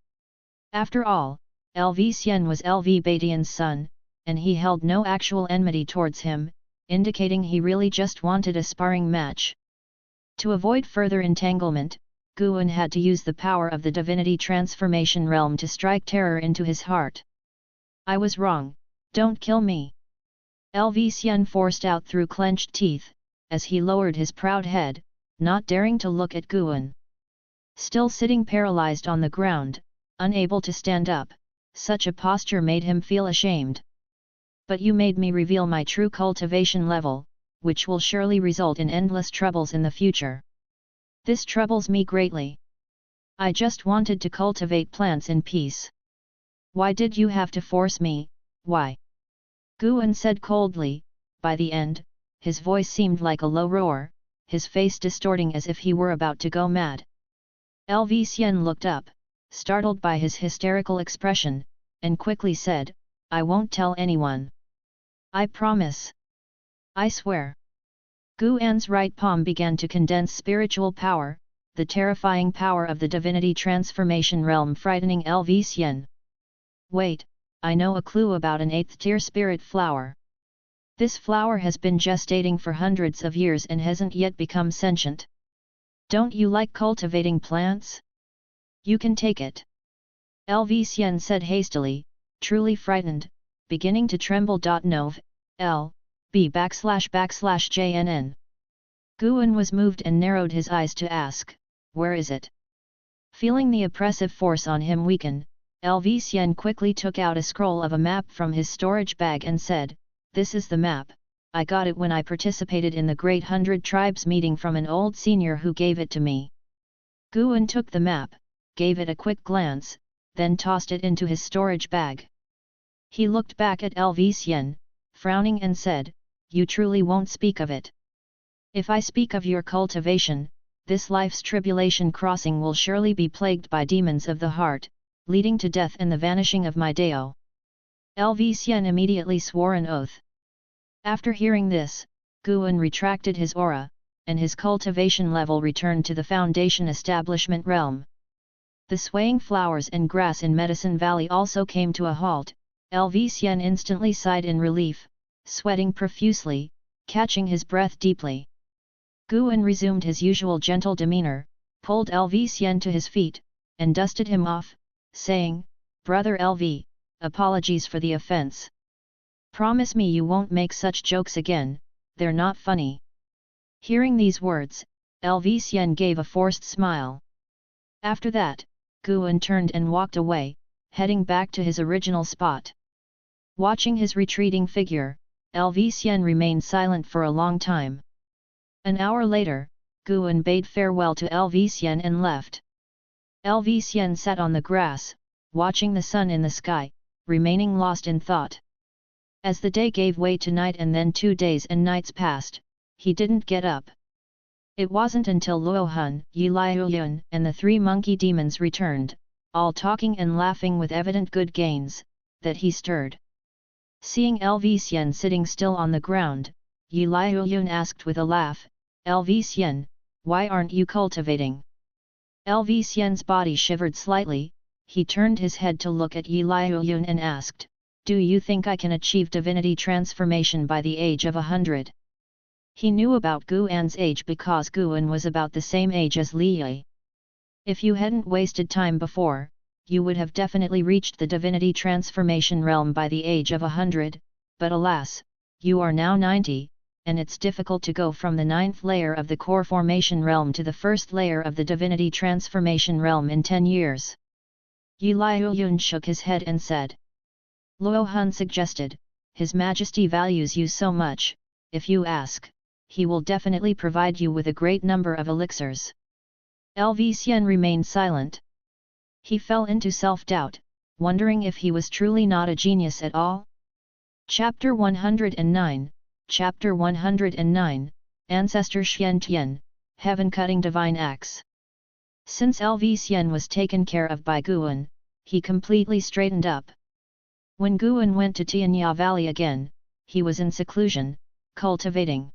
After all, Lv was Lv Batian's son, and he held no actual enmity towards him, indicating he really just wanted a sparring match. To avoid further entanglement, Guan had to use the power of the divinity transformation realm to strike terror into his heart. I was wrong, don't kill me! Lv forced out through clenched teeth, as he lowered his proud head, not daring to look at Guan. Still sitting paralyzed on the ground, unable to stand up, such a posture made him feel ashamed. But you made me reveal my true cultivation level, which will surely result in endless troubles in the future. This troubles me greatly. I just wanted to cultivate plants in peace. Why did you have to force me, why? Guan said coldly. By the end, his voice seemed like a low roar, his face distorting as if he were about to go mad. Lv looked up, startled by his hysterical expression, and quickly said, I won't tell anyone. I promise. I swear. Guan's right palm began to condense spiritual power, the terrifying power of the divinity transformation realm frightening Lv. Wait, I know a clue about an 8th-tier spirit flower. This flower has been gestating for hundreds of years and hasn't yet become sentient. Don't you like cultivating plants? You can take it. Lv said hastily, truly frightened, beginning to tremble. Nov. L. B //JNN. Guan was moved and narrowed his eyes to ask, where is it? Feeling the oppressive force on him weaken, LV Xian quickly took out a scroll of a map from his storage bag and said, "This is the map, I got it when I participated in the Great 100 Tribes meeting from an old senior who gave it to me." Guan took the map, gave it a quick glance, then tossed it into his storage bag. He looked back at LV Xian, frowning and said, "You truly won't speak of it. If I speak of your cultivation, this life's tribulation crossing will surely be plagued by demons of the heart, leading to death and the vanishing of my Dao." LV Xian immediately swore an oath. After hearing this, Guan retracted his aura, and his cultivation level returned to the Foundation Establishment realm. The swaying flowers and grass in Medicine Valley also came to a halt. LV Xian instantly sighed in relief, sweating profusely, catching his breath deeply. Guan resumed his usual gentle demeanor, pulled LV Xian to his feet, and dusted him off, saying, "Brother LV, apologies for the offense. Promise me you won't make such jokes again, they're not funny." Hearing these words, LV Xian gave a forced smile. After that, Guan turned and walked away, heading back to his original spot. Watching his retreating figure, LV Xian remained silent for a long time. An hour later, Guan bade farewell to LV Xian and left. LV Xian sat on the grass, watching the sun in the sky, remaining lost in thought. As the day gave way to night and then 2 days and nights passed, he didn't get up. It wasn't until Luo Hun, Yi Liuyun and the 3 monkey demons returned, all talking and laughing with evident good gains, that he stirred. Seeing LV Xian sitting still on the ground, Yi Liuyun asked with a laugh, "LV Xian, why aren't you cultivating?" LV Xian's body shivered slightly, he turned his head to look at Yi Liuyun and asked, "Do you think I can achieve divinity transformation by the age of 100? He knew about Guan's age because Guan was about the same age as Li Yi. If you hadn't wasted time before, you would have definitely reached the divinity transformation realm by the age of 100, but alas, you are now 90, and it's difficult to go from the 9th layer of the core formation realm to the 1st layer of the divinity transformation realm in 10 years. Yi Liuyun shook his head and said. Luo Hun suggested, "His Majesty values you so much, if you ask, he will definitely provide you with a great number of elixirs." LV Xian remained silent. He fell into self-doubt, wondering if he was truly not a genius at all. Chapter 109, Chapter 109, Ancestor Xian Tian, Heaven-Cutting Divine Axe. Since LV Xian was taken care of by Guan, he completely straightened up. When Guan went to Tianya Valley again, he was in seclusion, cultivating.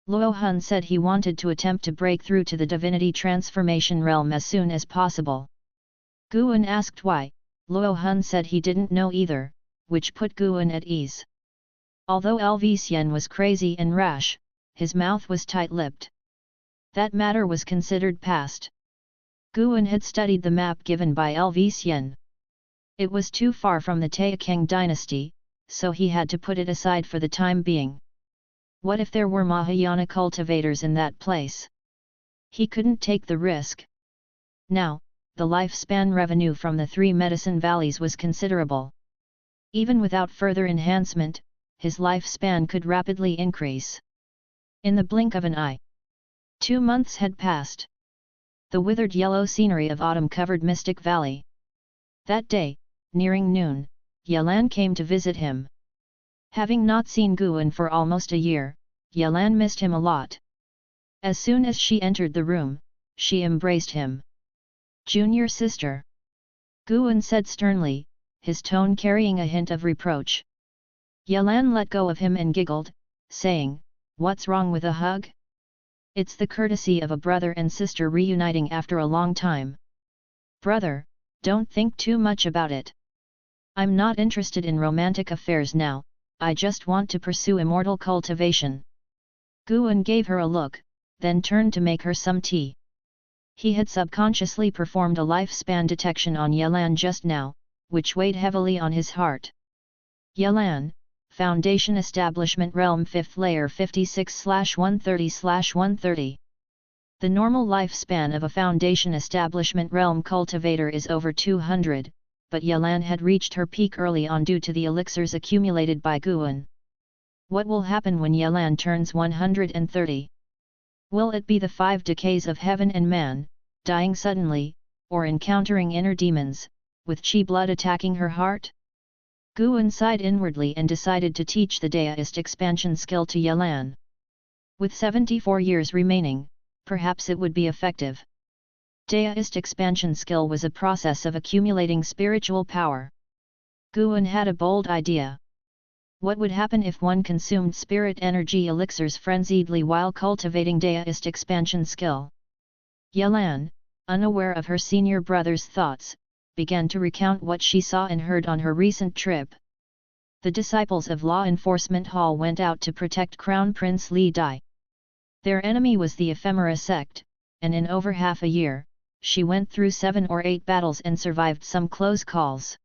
Luo Hun said he wanted to attempt to break through to the divinity transformation realm as soon as possible. Guan asked why, Luo Hun said he didn't know either, which put Guan at ease. Although LV Xian was crazy and rash, his mouth was tight-lipped. That matter was considered past. Guan had studied the map given by LV Xian. It was too far from the Taixuan dynasty, so he had to put it aside for the time being. What if there were Mahayana cultivators in that place? He couldn't take the risk. Now, the lifespan revenue from the 3 medicine valleys was considerable. Even without further enhancement, his lifespan could rapidly increase. In the blink of an eye, 2 months had passed. The withered yellow scenery of autumn covered Mystic Valley. That day, nearing noon, Yelan came to visit him. Having not seen Guan for almost a year, Yelan missed him a lot. As soon as she entered the room, she embraced him. "Junior sister," Guan said sternly, his tone carrying a hint of reproach. Yelan let go of him and giggled, saying, "What's wrong with a hug? It's the courtesy of a brother and sister reuniting after a long time." "Brother, don't think too much about it. I'm not interested in romantic affairs now, I just want to pursue immortal cultivation." Guan gave her a look, then turned to make her some tea. He had subconsciously performed a lifespan detection on Yelan just now, which weighed heavily on his heart. Yelan, Foundation Establishment Realm 5th Layer 56/130/130. The normal lifespan of a Foundation Establishment Realm cultivator is over 200, but Yelan had reached her peak early on due to the elixirs accumulated by Guan. What will happen when Yelan turns 130? Will it be the 5 decays of heaven and man, dying suddenly, or encountering inner demons, with chi blood attacking her heart? Guan sighed inwardly and decided to teach the deist expansion skill to Yelan. With 74 years remaining, perhaps it would be effective. Deist expansion skill was a process of accumulating spiritual power. Guan had a bold idea. What would happen if one consumed spirit energy elixirs frenziedly while cultivating deist expansion skill? Yelan, unaware of her senior brother's thoughts, began to recount what she saw and heard on her recent trip. The disciples of Law Enforcement Hall went out to protect Crown Prince Li Dai. Their enemy was the Ephemera Sect, and in over half a year, she went through 7 or 8 battles and survived some close calls.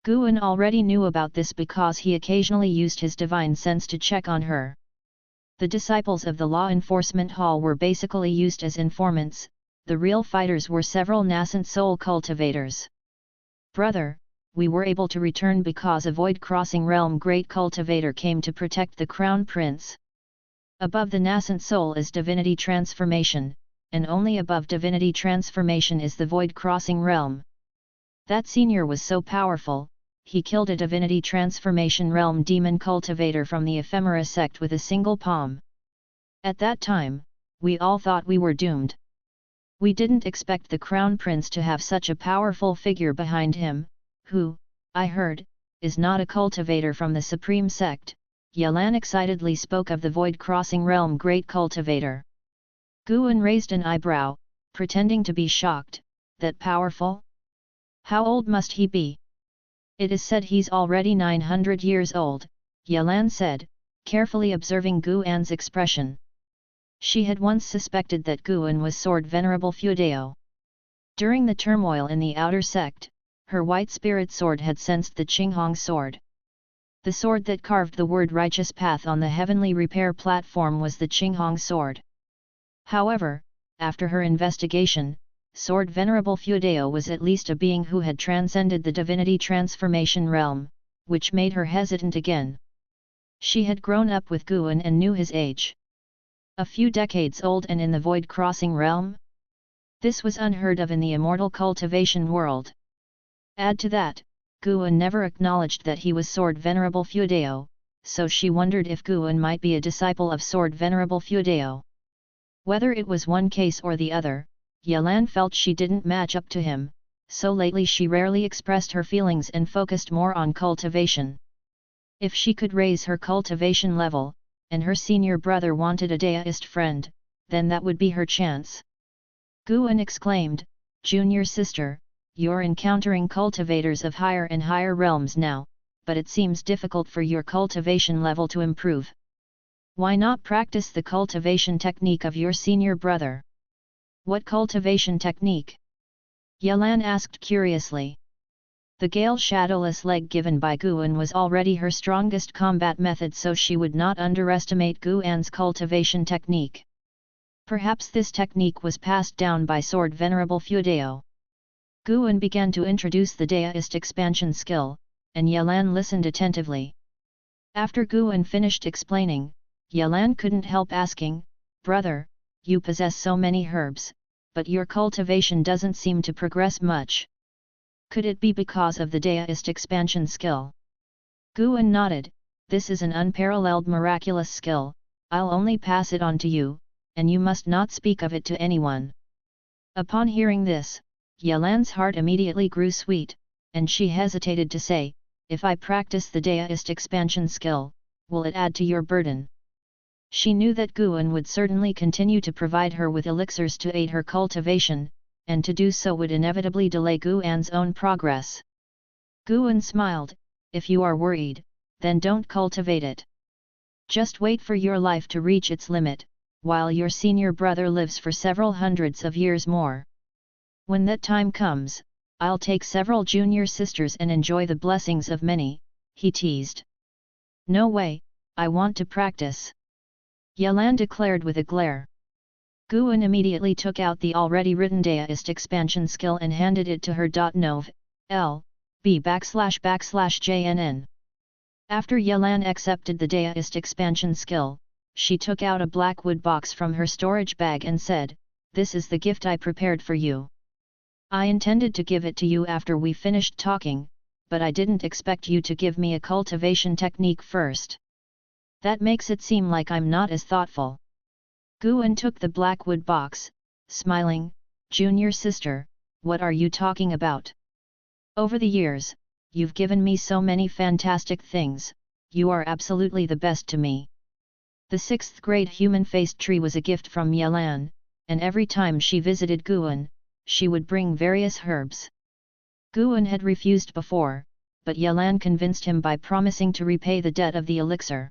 Guan already knew about this because he occasionally used his divine sense to check on her. The disciples of the Law Enforcement Hall were basically used as informants. The real fighters were several nascent soul cultivators. Brother, we were able to return because a void-crossing realm great cultivator came to protect the Crown Prince. Above the nascent soul is divinity transformation, and only above divinity transformation is the void-crossing realm. That senior was so powerful, he killed a divinity transformation realm demon cultivator from the Ephemera Sect with a single palm. At that time, we all thought we were doomed. We didn't expect the Crown Prince to have such a powerful figure behind him, who, I heard, is not a cultivator from the Supreme Sect. Yelan excitedly spoke of the void-crossing realm great cultivator. Guan raised an eyebrow, pretending to be shocked. That powerful? How old must he be? It is said he's already 900 years old, Yelan said, carefully observing Guan's expression. She had once suspected that Guan was Sword Venerable Feudeo. During the turmoil in the outer sect, her white spirit sword had sensed the Qinghong sword. The sword that carved the word righteous path on the heavenly repair platform was the Qinghong sword. However, after her investigation, Sword Venerable Feudeo was at least a being who had transcended the divinity transformation realm, which made her hesitant again. She had grown up with Guan and knew his age. A few decades old and in the void-crossing realm? This was unheard of in the immortal cultivation world. Add to that, Guan never acknowledged that he was Sword Venerable Feudeo, so she wondered if Guan might be a disciple of Sword Venerable Feudeo. Whether it was one case or the other, Yelan felt she didn't match up to him, so lately she rarely expressed her feelings and focused more on cultivation. If she could raise her cultivation level, and her senior brother wanted a deist friend, then that would be her chance. Guan exclaimed, "Junior sister, you're encountering cultivators of higher and higher realms now, but it seems difficult for your cultivation level to improve. Why not practice the cultivation technique of your senior brother?" "What cultivation technique?" Yelan asked curiously. The Gale Shadowless leg given by Guan was already her strongest combat method, so she would not underestimate Guan's cultivation technique. Perhaps this technique was passed down by Sword Venerable Feudeo. Guan began to introduce the deist expansion skill, and Yelan listened attentively. After Guan finished explaining, Yelan couldn't help asking, "Brother, you possess so many herbs, but your cultivation doesn't seem to progress much. Could it be because of the deist expansion skill?" Guan nodded, "This is an unparalleled miraculous skill, I'll only pass it on to you, and you must not speak of it to anyone." Upon hearing this, Yelan's heart immediately grew sweet, and she hesitated to say, "If I practice the deist expansion skill, will it add to your burden?" She knew that Guan would certainly continue to provide her with elixirs to aid her cultivation, and to do so would inevitably delay Guan's own progress. Guan smiled, "If you are worried, then don't cultivate it. Just wait for your life to reach its limit, while your senior brother lives for several hundreds of years more. When that time comes, I'll take several junior sisters and enjoy the blessings of many," he teased. "No way, I want to practice," Yelan declared with a glare. Guan immediately took out the already written deduced expansion skill and handed it to her. Nov. L. B //JNN. After Yelan accepted the deduced expansion skill, she took out a black wood box from her storage bag and said, "This is the gift I prepared for you. I intended to give it to you after we finished talking, but I didn't expect you to give me a cultivation technique first. That makes it seem like I'm not as thoughtful." Guan took the black wood box, smiling. "Junior sister, what are you talking about? Over the years, you've given me so many fantastic things, you are absolutely the best to me." The 6th grade human-faced tree was a gift from Yelan, and every time she visited Guan, she would bring various herbs. Guan had refused before, but Yelan convinced him by promising to repay the debt of the elixir.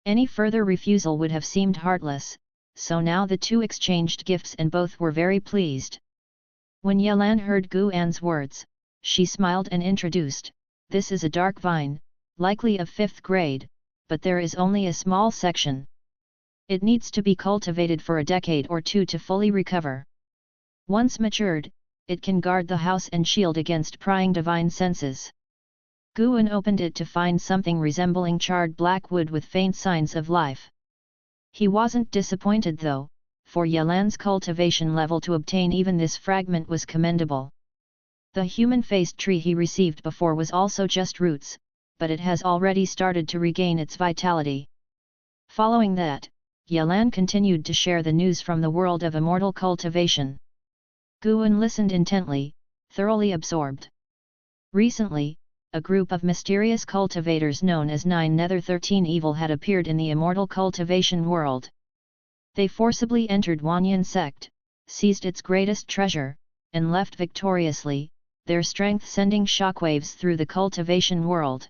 Any further refusal would have seemed heartless, so now the two exchanged gifts and both were very pleased. When Yelan heard Guan's words, she smiled and introduced, "This is a dark vine, likely of 5th grade, but there is only a small section. It needs to be cultivated for a decade or two to fully recover. Once matured, it can guard the house and shield against prying divine senses." Guan opened it to find something resembling charred black wood with faint signs of life. He wasn't disappointed though, for Yelan's cultivation level to obtain even this fragment was commendable. The human-faced tree he received before was also just roots, but it has already started to regain its vitality. Following that, Yelan continued to share the news from the world of immortal cultivation. Guan listened intently, thoroughly absorbed. Recently, a group of mysterious cultivators known as 9 Nether 13 Evil had appeared in the immortal cultivation world. They forcibly entered Taixuan Sect, seized its greatest treasure, and left victoriously, their strength sending shockwaves through the cultivation world.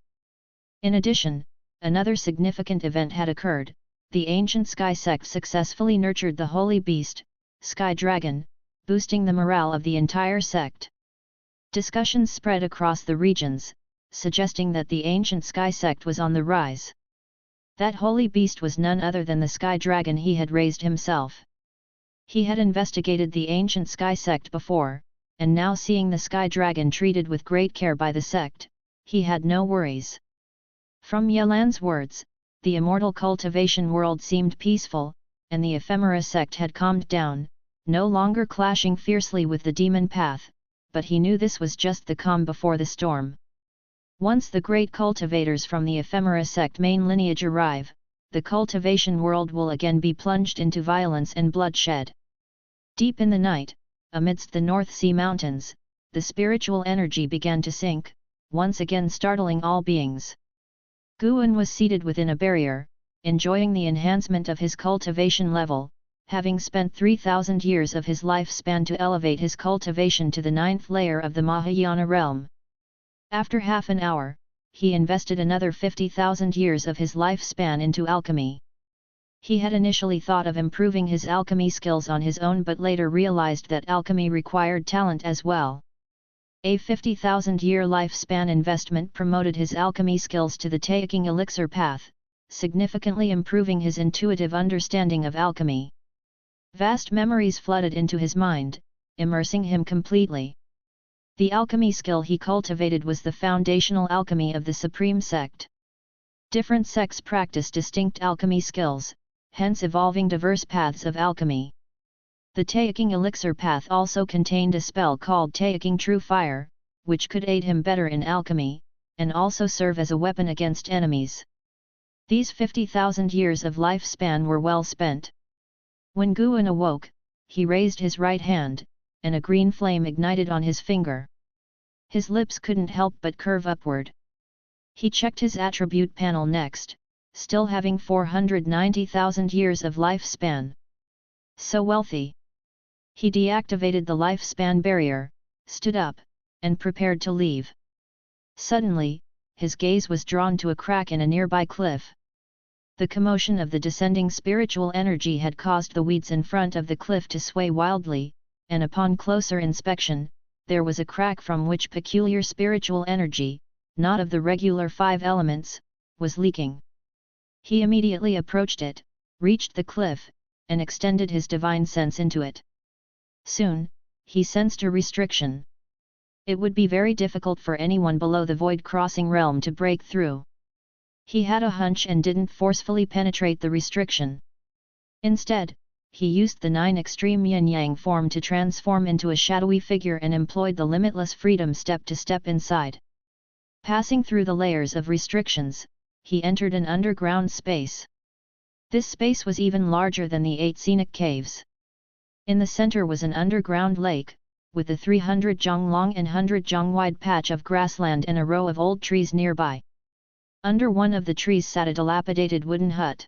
In addition, another significant event had occurred. The ancient Sky Sect successfully nurtured the holy beast, Sky Dragon, boosting the morale of the entire sect. Discussions spread across the regions, suggesting that the ancient Sky Sect was on the rise. That holy beast was none other than the Sky Dragon he had raised himself. He had investigated the ancient Sky Sect before, and now seeing the Sky Dragon treated with great care by the sect, he had no worries. From Yelan's words, the immortal cultivation world seemed peaceful, and the ephemera sect had calmed down, no longer clashing fiercely with the demon path, but he knew this was just the calm before the storm. Once the great cultivators from the ephemera sect main lineage arrive, the cultivation world will again be plunged into violence and bloodshed. Deep in the night, amidst the North Sea mountains, the spiritual energy began to sink, once again startling all beings. Guan was seated within a barrier, enjoying the enhancement of his cultivation level, having spent 3,000 years of his lifespan to elevate his cultivation to the 9th layer of the Mahayana realm. After half an hour, he invested another 50,000 years of his lifespan into alchemy. He had initially thought of improving his alchemy skills on his own but later realized that alchemy required talent as well. A 50,000-year lifespan investment promoted his alchemy skills to the Taixuan elixir path, significantly improving his intuitive understanding of alchemy. Vast memories flooded into his mind, immersing him completely. The alchemy skill he cultivated was the foundational alchemy of the Supreme Sect. Different sects practice distinct alchemy skills, hence evolving diverse paths of alchemy. The Taixuan elixir path also contained a spell called Taixuan True Fire, which could aid him better in alchemy, and also serve as a weapon against enemies. These 50,000 years of lifespan were well spent. When Guan awoke, he raised his right hand, and a green flame ignited on his finger. His lips couldn't help but curve upward. He checked his attribute panel next, still having 490,000 years of lifespan. So wealthy! He deactivated the lifespan barrier, stood up, and prepared to leave. Suddenly, his gaze was drawn to a crack in a nearby cliff. The commotion of the descending spiritual energy had caused the weeds in front of the cliff to sway wildly, and upon closer inspection, there was a crack from which peculiar spiritual energy, not of the regular 5 elements, was leaking. He immediately approached it, reached the cliff, and extended his divine sense into it. Soon, he sensed a restriction. It would be very difficult for anyone below the void-crossing realm to break through. He had a hunch and didn't forcefully penetrate the restriction. Instead, he used the 9 extreme yin-yang form to transform into a shadowy figure and employed the limitless freedom step to step inside. Passing through the layers of restrictions, he entered an underground space. This space was even larger than the 8 scenic caves. In the center was an underground lake, with a 300 jong long and 100 jong wide patch of grassland and a row of old trees nearby. Under one of the trees sat a dilapidated wooden hut.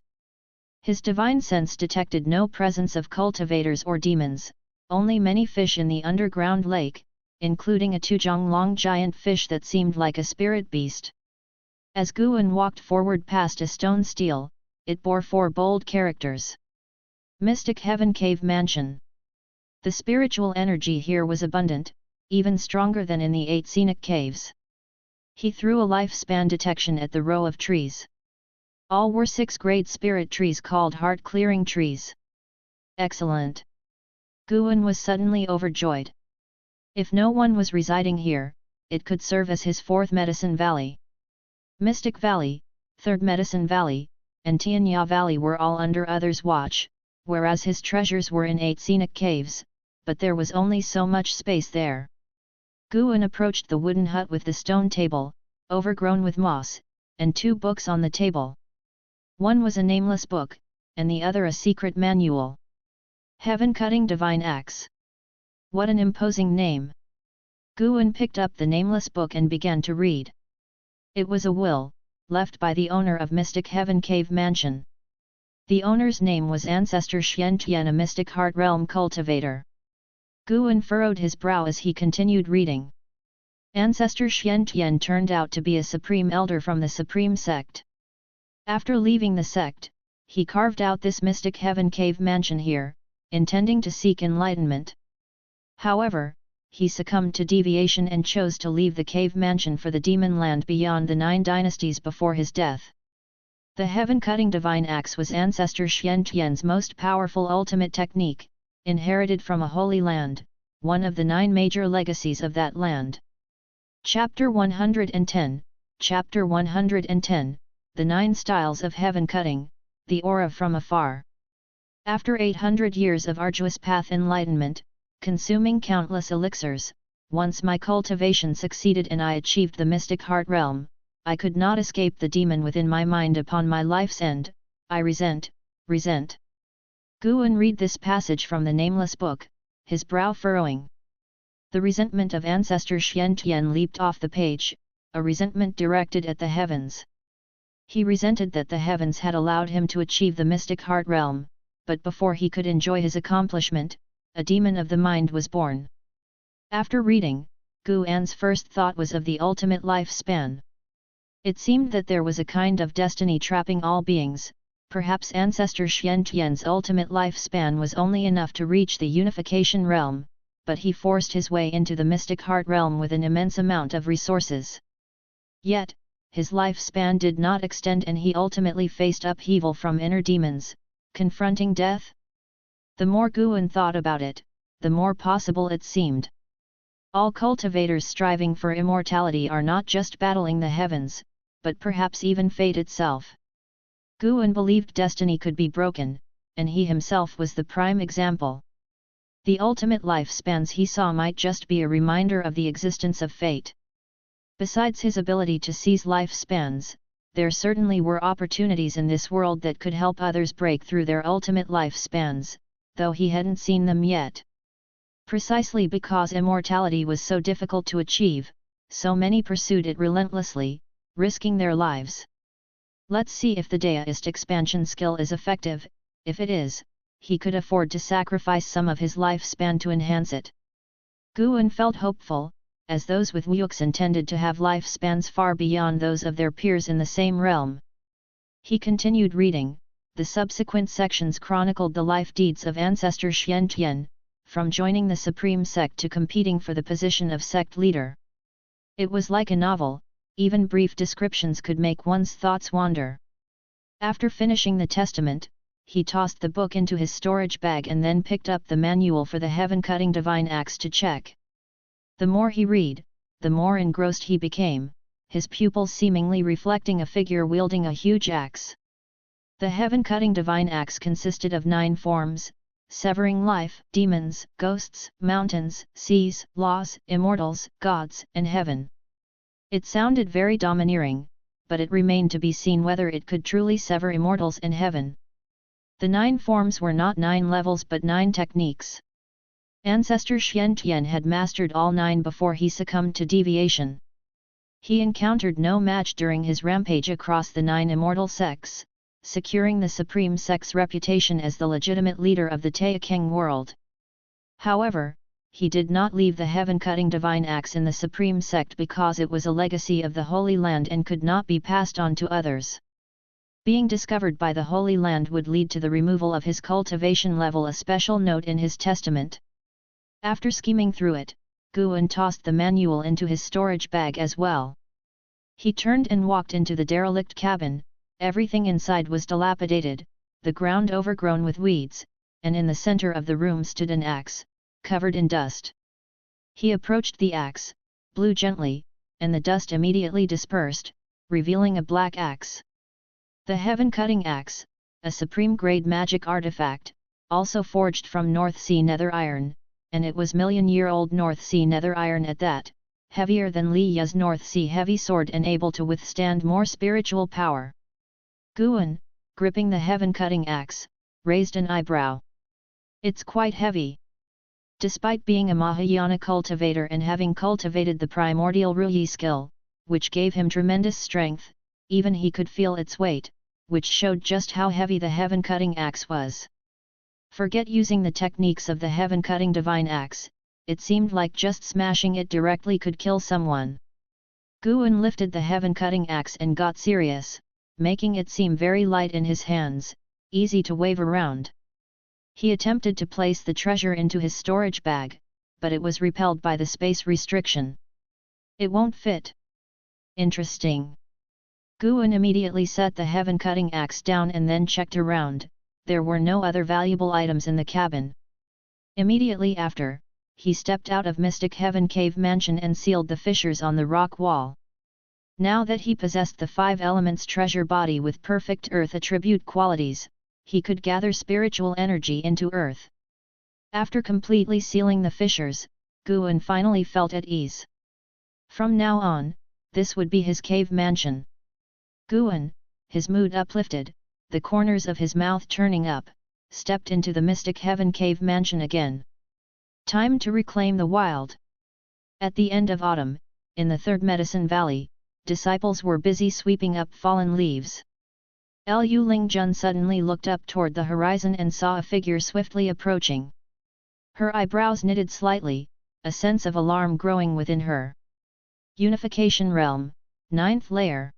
His divine sense detected no presence of cultivators or demons, only many fish in the underground lake, including a 2 jong long giant fish that seemed like a spirit beast. As Guan walked forward past a stone stele, it bore 4 bold characters. Mystic Heaven Cave Mansion. The spiritual energy here was abundant, even stronger than in the 8 scenic caves. He threw a lifespan detection at the row of trees. All were 6-grade spirit trees called heart-clearing trees. Excellent! Guan was suddenly overjoyed. If no one was residing here, it could serve as his 4th Medicine Valley. Mystic Valley, 3rd Medicine Valley, and Tianya Valley were all under others' watch, whereas his treasures were in 8 scenic caves, but there was only so much space there. Guan approached the wooden hut with the stone table, overgrown with moss, and 2 books on the table. One was a nameless book, and the other a secret manual. Heaven-Cutting Divine Axe. What an imposing name! Guan picked up the nameless book and began to read. It was a will, left by the owner of Mystic Heaven Cave Mansion. The owner's name was Ancestor Xian Tian, a Mystic Heart Realm cultivator. Guan furrowed his brow as he continued reading. Ancestor Xian Tian turned out to be a supreme elder from the Supreme Sect. After leaving the sect, he carved out this Mystic Heaven Cave Mansion here, intending to seek enlightenment. However, he succumbed to deviation and chose to leave the cave mansion for the demon land beyond the 9 dynasties before his death. The Heaven-Cutting Divine Axe was Ancestor Xian Tian's most powerful ultimate technique, inherited from a holy land, one of the 9 major legacies of that land. Chapter 110, Chapter 110, The 9 Styles of Heaven Cutting, the Aura from Afar. After 800 years of arduous path enlightenment, consuming countless elixirs, once my cultivation succeeded and I achieved the mystic heart realm, I could not escape the demon within my mind upon my life's end. I resent. Guan read this passage from the nameless book, his brow furrowing. The resentment of Ancestor Xian Tian leaped off the page, a resentment directed at the heavens. He resented that the heavens had allowed him to achieve the mystic heart realm, but before he could enjoy his accomplishment, a demon of the mind was born. After reading, Guan's first thought was of the ultimate lifespan. It seemed that there was a kind of destiny trapping all beings. Perhaps Ancestor Xian Tian's ultimate lifespan was only enough to reach the unification realm, but he forced his way into the mystic heart realm with an immense amount of resources. Yet, his lifespan did not extend and he ultimately faced upheaval from inner demons, confronting death. The more Guan thought about it, the more possible it seemed. All cultivators striving for immortality are not just battling the heavens, but perhaps even fate itself. Guan believed destiny could be broken, and he himself was the prime example. The ultimate lifespans he saw might just be a reminder of the existence of fate. Besides his ability to seize lifespans, there certainly were opportunities in this world that could help others break through their ultimate lifespans, though he hadn't seen them yet. Precisely because immortality was so difficult to achieve, so many pursued it relentlessly, risking their lives. Let's see if the deist expansion skill is effective. If it is, he could afford to sacrifice some of his lifespan to enhance it. Guan felt hopeful, as those with Wuxin tended to have lifespans far beyond those of their peers in the same realm. He continued reading. The subsequent sections chronicled the life deeds of Ancestor Xian Tian, from joining the Supreme Sect to competing for the position of sect leader. It was like a novel, even brief descriptions could make one's thoughts wander. After finishing the testament, he tossed the book into his storage bag and then picked up the manual for the heaven-cutting divine axe to check. The more he read, the more engrossed he became, his pupils seemingly reflecting a figure wielding a huge axe. The heaven-cutting divine axe consisted of 9 forms, severing life, demons, ghosts, mountains, seas, laws, immortals, gods, and heaven. It sounded very domineering, but it remained to be seen whether it could truly sever immortals and heaven. The 9 forms were not 9 levels but 9 techniques. Ancestor Xian Tian had mastered all 9 before he succumbed to deviation. He encountered no match during his rampage across the 9 immortal sects, securing the Supreme Sect's reputation as the legitimate leader of the Taixuan world. However, he did not leave the heaven-cutting divine axe in the Supreme Sect because it was a legacy of the Holy Land and could not be passed on to others. Being discovered by the Holy Land would lead to the removal of his cultivation level, a special note in his testament. After skimming through it, Guan tossed the manual into his storage bag as well. He turned and walked into the derelict cabin. Everything inside was dilapidated, the ground overgrown with weeds, and in the center of the room stood an axe, covered in dust. He approached the axe, blew gently, and the dust immediately dispersed, revealing a black axe. The heaven-cutting axe, a supreme-grade magic artifact, also forged from North Sea nether iron, and it was million-year-old North Sea nether iron at that, heavier than Li Ya's North Sea heavy sword and able to withstand more spiritual power. Guan, gripping the heaven-cutting axe, raised an eyebrow. It's quite heavy. Despite being a Mahayana cultivator and having cultivated the primordial Ruyi skill, which gave him tremendous strength, even he could feel its weight, which showed just how heavy the heaven-cutting axe was. Forget using the techniques of the heaven-cutting divine axe, it seemed like just smashing it directly could kill someone. Guan lifted the heaven-cutting axe and got serious, making it seem very light in his hands, easy to wave around. He attempted to place the treasure into his storage bag, but it was repelled by the space restriction. It won't fit. Interesting. Guan immediately set the heaven-cutting axe down and then checked around. There were no other valuable items in the cabin. Immediately after, he stepped out of Mystic Heaven Cave Mansion and sealed the fissures on the rock wall. Now that he possessed the 5 elements treasure body with perfect earth attribute qualities, he could gather spiritual energy into earth. After completely sealing the fissures, Guan finally felt at ease. From now on, this would be his cave mansion. Guan, his mood uplifted, the corners of his mouth turning up, stepped into the Mystic Heaven Cave Mansion again. Time to reclaim the wild. At the end of autumn, in the Third Medicine Valley, disciples were busy sweeping up fallen leaves. Lu Lingjun suddenly looked up toward the horizon and saw a figure swiftly approaching. Her eyebrows knitted slightly, a sense of alarm growing within her. Unification Realm, 9th layer.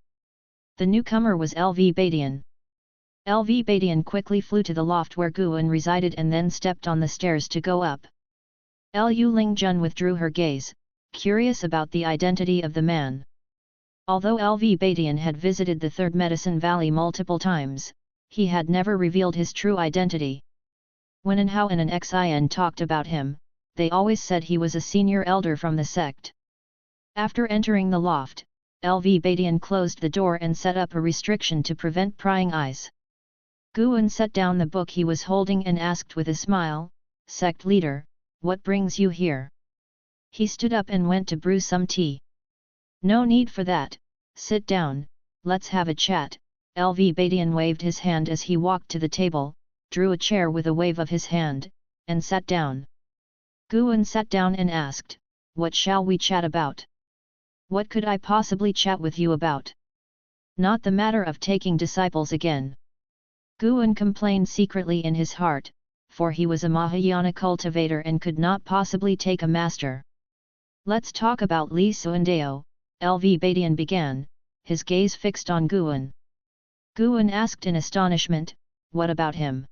The newcomer was LV Badian. LV Badian quickly flew to the loft where Guan resided and then stepped on the stairs to go up. Lu Lingjun withdrew her gaze, curious about the identity of the man. Although LV Badian had visited the Third Medicine Valley multiple times, he had never revealed his true identity. When and how and Xin talked about him, they always said he was a senior elder from the sect. After entering the loft, LV Badian closed the door and set up a restriction to prevent prying eyes. Guan set down the book he was holding and asked with a smile, "Sect leader, what brings you here?" He stood up and went to brew some tea. "No need for that, sit down, let's have a chat." LV Badian waved his hand as he walked to the table, drew a chair with a wave of his hand, and sat down. Guan sat down and asked, "What shall we chat about?" "What could I possibly chat with you about? Not the matter of taking disciples again." Guan complained secretly in his heart, for he was a Mahayana cultivator and could not possibly take a master. "Let's talk about Li Suandeo," LV Badian began, his gaze fixed on Guan. Guan asked in astonishment, "What about him?"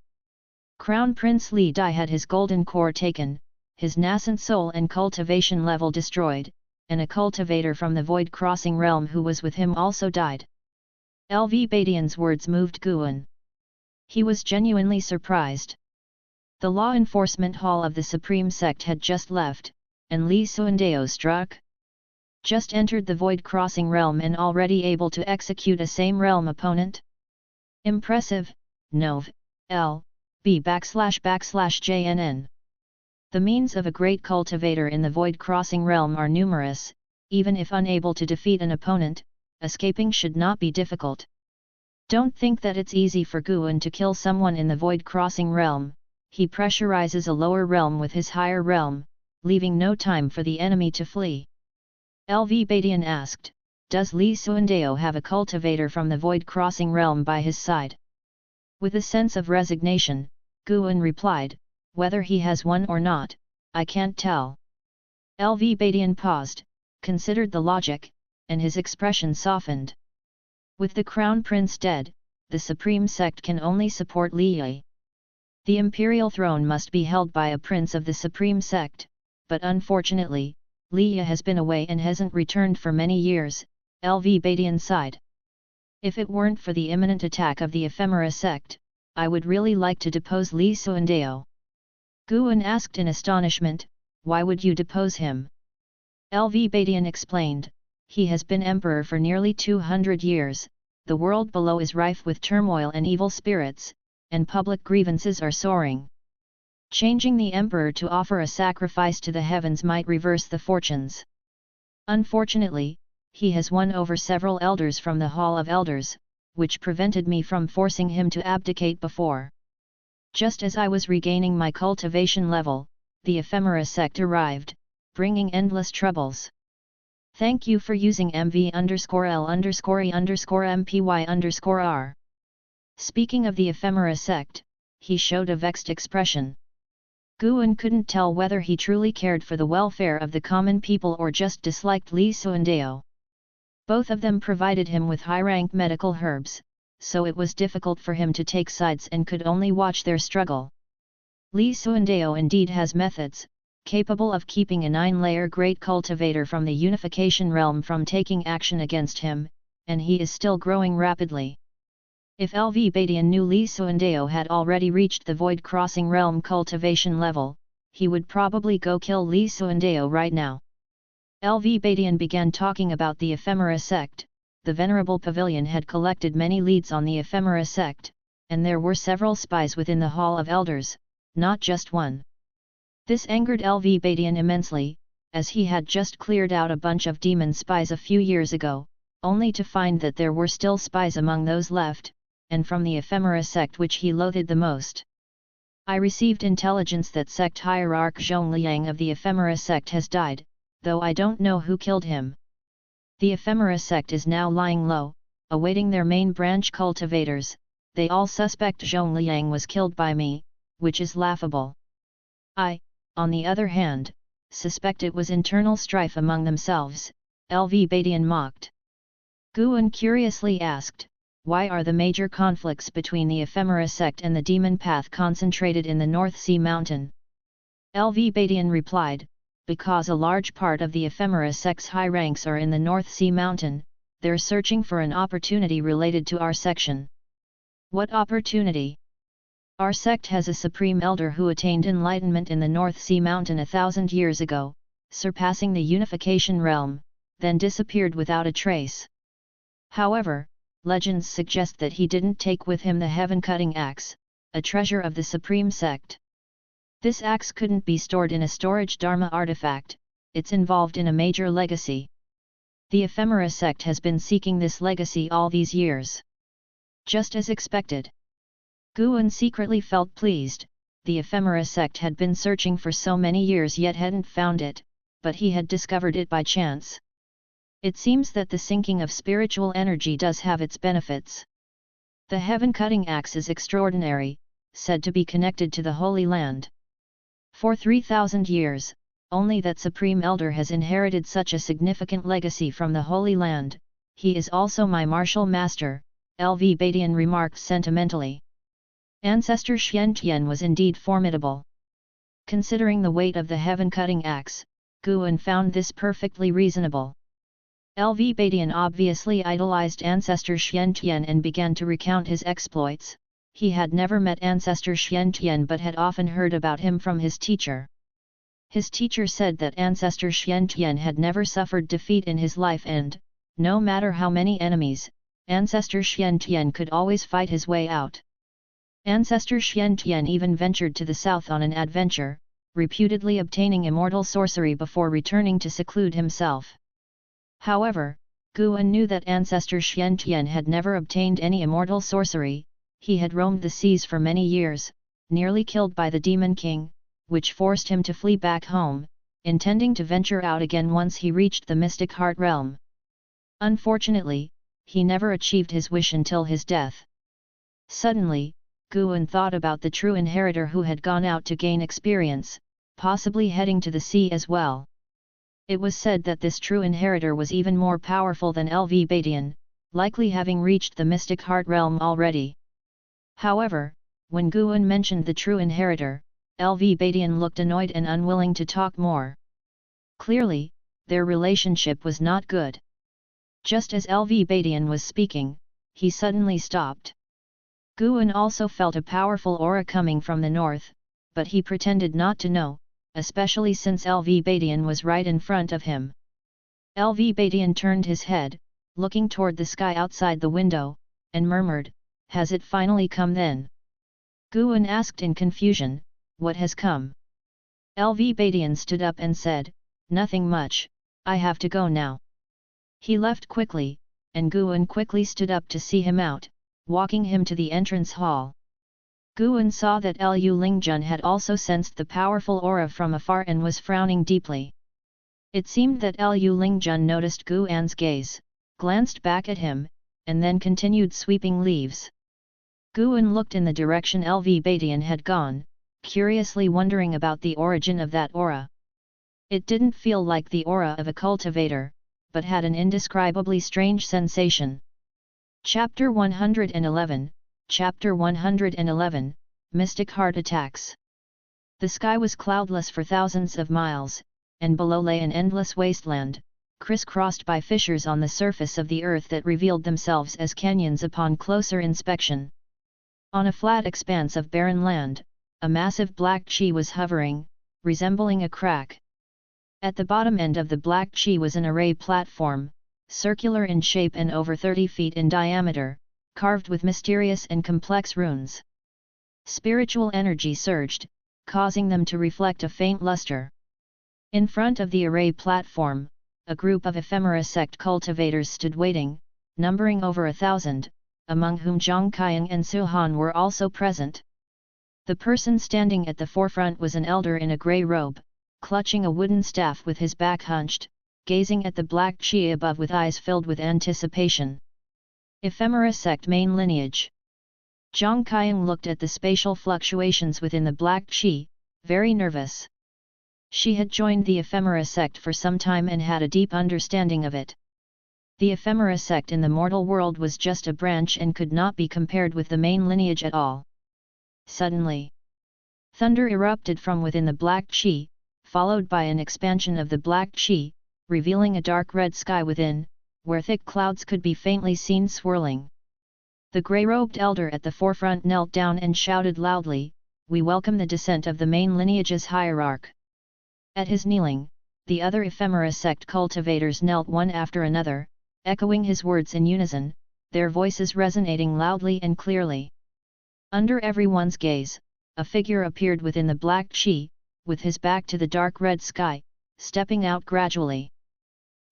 Crown Prince Li Dai had his golden core taken, his nascent soul and cultivation level destroyed, and a cultivator from the Void Crossing realm who was with him also died. LV Badian's words moved Guan. He was genuinely surprised. The law enforcement hall of the Supreme Sect had just left, and Li Suandeo struck. Just entered the void crossing realm and already able to execute a same realm opponent? Impressive, Nov, L, B /JNN. The means of a great cultivator in the void crossing realm are numerous. Even if unable to defeat an opponent, escaping should not be difficult. Don't think that it's easy for Guan to kill someone in the void crossing realm. He pressurizes a lower realm with his higher realm, leaving no time for the enemy to flee. LV Badian asked, does Li Suandeo have a cultivator from the void crossing realm by his side? With a sense of resignation, Guan replied, whether he has one or not, I can't tell. LV Badian paused, considered the logic, and his expression softened. With the Crown Prince dead, the Supreme Sect can only support Li Yi. The imperial throne must be held by a prince of the Supreme Sect, but unfortunately, Li Yi has been away and hasn't returned for many years, LV Badian sighed. If it weren't for the imminent attack of the Ephemera Sect, I would really like to depose Li Suandeo. Guan asked in astonishment, why would you depose him? LV Badian explained, he has been emperor for nearly 200 years, the world below is rife with turmoil and evil spirits, and public grievances are soaring. Changing the emperor to offer a sacrifice to the heavens might reverse the fortunes. Unfortunately, he has won over several elders from the Hall of Elders, which prevented me from forcing him to abdicate before. Just as I was regaining my cultivation level, the Ephemera Sect arrived, bringing endless troubles. Thank you for using MV_L_E_MPY_R. Speaking of the Ephemera Sect, he showed a vexed expression. Guan couldn't tell whether he truly cared for the welfare of the common people or just disliked Li Suandeo. Both of them provided him with high-rank medical herbs, so it was difficult for him to take sides and could only watch their struggle. Li Suandeo indeed has methods, capable of keeping a 9-layer great cultivator from the unification realm from taking action against him, and he is still growing rapidly. If LV Badian knew Li Suandeo had already reached the void crossing realm cultivation level, he would probably go kill Li Suandeo right now. LV Badian began talking about the Ephemera Sect. The Venerable Pavilion had collected many leads on the Ephemera Sect, and there were several spies within the Hall of Elders, not just one. This angered LV Badian immensely, as he had just cleared out a bunch of demon spies a few years ago, only to find that there were still spies among those left, and from the Ephemera Sect which he loathed the most. I received intelligence that Sect Hierarch Zhongliang of the Ephemera Sect has died, though I don't know who killed him. The Ephemera Sect is now lying low, awaiting their main branch cultivators. They all suspect Zhongliang was killed by me, which is laughable. I, on the other hand, suspect it was internal strife among themselves, LV Badian mocked. Guan curiously asked, why are the major conflicts between the Ephemera Sect and the Demon Path concentrated in the North Sea Mountain? LV Badian replied, because a large part of the Ephemera Sect's high ranks are in the North Sea Mountain, they're searching for an opportunity related to our section. What opportunity? Our sect has a supreme elder who attained enlightenment in the North Sea Mountain 1,000 years ago, surpassing the unification realm, then disappeared without a trace. However, legends suggest that he didn't take with him the heaven-cutting axe, a treasure of the Supreme Sect. This axe couldn't be stored in a storage Dharma artifact, it's involved in a major legacy. The Ephemera Sect has been seeking this legacy all these years. Just as expected. Guan secretly felt pleased. The Ephemera Sect had been searching for so many years yet hadn't found it, but he had discovered it by chance. It seems that the sinking of spiritual energy does have its benefits. The heaven-cutting axe is extraordinary, said to be connected to the Holy Land. For 3,000 years, only that Supreme Elder has inherited such a significant legacy from the Holy Land. He is also my martial master, LV Badian remarked sentimentally. Ancestor Xiantian was indeed formidable. Considering the weight of the heaven-cutting axe, Guan found this perfectly reasonable. LV Badian obviously idolized Ancestor Xiantian and began to recount his exploits. He had never met Ancestor Xiantian but had often heard about him from his teacher. His teacher said that Ancestor Xiantian had never suffered defeat in his life and, no matter how many enemies, Ancestor Xiantian could always fight his way out. Ancestor Xiantian even ventured to the south on an adventure, reputedly obtaining immortal sorcery before returning to seclude himself. However, Guan knew that Ancestor Xiantian had never obtained any immortal sorcery. He had roamed the seas for many years, nearly killed by the Demon King, which forced him to flee back home, intending to venture out again once he reached the Mystic Heart Realm. Unfortunately, he never achieved his wish until his death. Suddenly, Guan thought about the true inheritor who had gone out to gain experience, possibly heading to the sea as well. It was said that this true inheritor was even more powerful than LV Badian, likely having reached the Mystic Heart Realm already. However, when Guan mentioned the true inheritor, LV Badian looked annoyed and unwilling to talk more. Clearly, their relationship was not good. Just as LV Badian was speaking, he suddenly stopped. Guan also felt a powerful aura coming from the north, but he pretended not to know, especially since LV Badian was right in front of him. LV Badian turned his head, looking toward the sky outside the window, and murmured, "Has it finally come then?" Guan asked in confusion, "What has come?" LV Badian stood up and said, "Nothing much, I have to go now." He left quickly, and Guan quickly stood up to see him out, walking him to the entrance hall. Guan saw that Lu Lingjun had also sensed the powerful aura from afar and was frowning deeply. It seemed that Lu Lingjun noticed Guan's gaze, glanced back at him, and then continued sweeping leaves. Guan looked in the direction LV Badian had gone, curiously wondering about the origin of that aura. It didn't feel like the aura of a cultivator, but had an indescribably strange sensation. Chapter 111, Chapter 111, Mystic Heart Attacks. The sky was cloudless for thousands of miles, and below lay an endless wasteland, crisscrossed by fissures on the surface of the earth that revealed themselves as canyons upon closer inspection. On a flat expanse of barren land, a massive black chi was hovering, resembling a crack. At the bottom end of the black chi was an array platform, circular in shape and over 30 feet in diameter, carved with mysterious and complex runes. Spiritual energy surged, causing them to reflect a faint luster. In front of the array platform, a group of Ephemera Sect cultivators stood waiting, numbering over 1,000, among whom Zhang Qiang and Su Han were also present. The person standing at the forefront was an elder in a grey robe, clutching a wooden staff with his back hunched, gazing at the black chi above with eyes filled with anticipation. Ephemera Sect main lineage. Zhang Qiang looked at the spatial fluctuations within the black chi, very nervous. She had joined the Ephemera Sect for some time and had a deep understanding of it. The Ephemera Sect in the mortal world was just a branch and could not be compared with the main lineage at all. Suddenly, thunder erupted from within the black chi, followed by an expansion of the black chi, revealing a dark red sky within, where thick clouds could be faintly seen swirling. The grey-robed elder at the forefront knelt down and shouted loudly, "We welcome the descent of the main lineage's hierarch." At his kneeling, the other Ephemera Sect cultivators knelt one after another, echoing his words in unison, their voices resonating loudly and clearly. Under everyone's gaze, a figure appeared within the black chi, with his back to the dark red sky, stepping out gradually.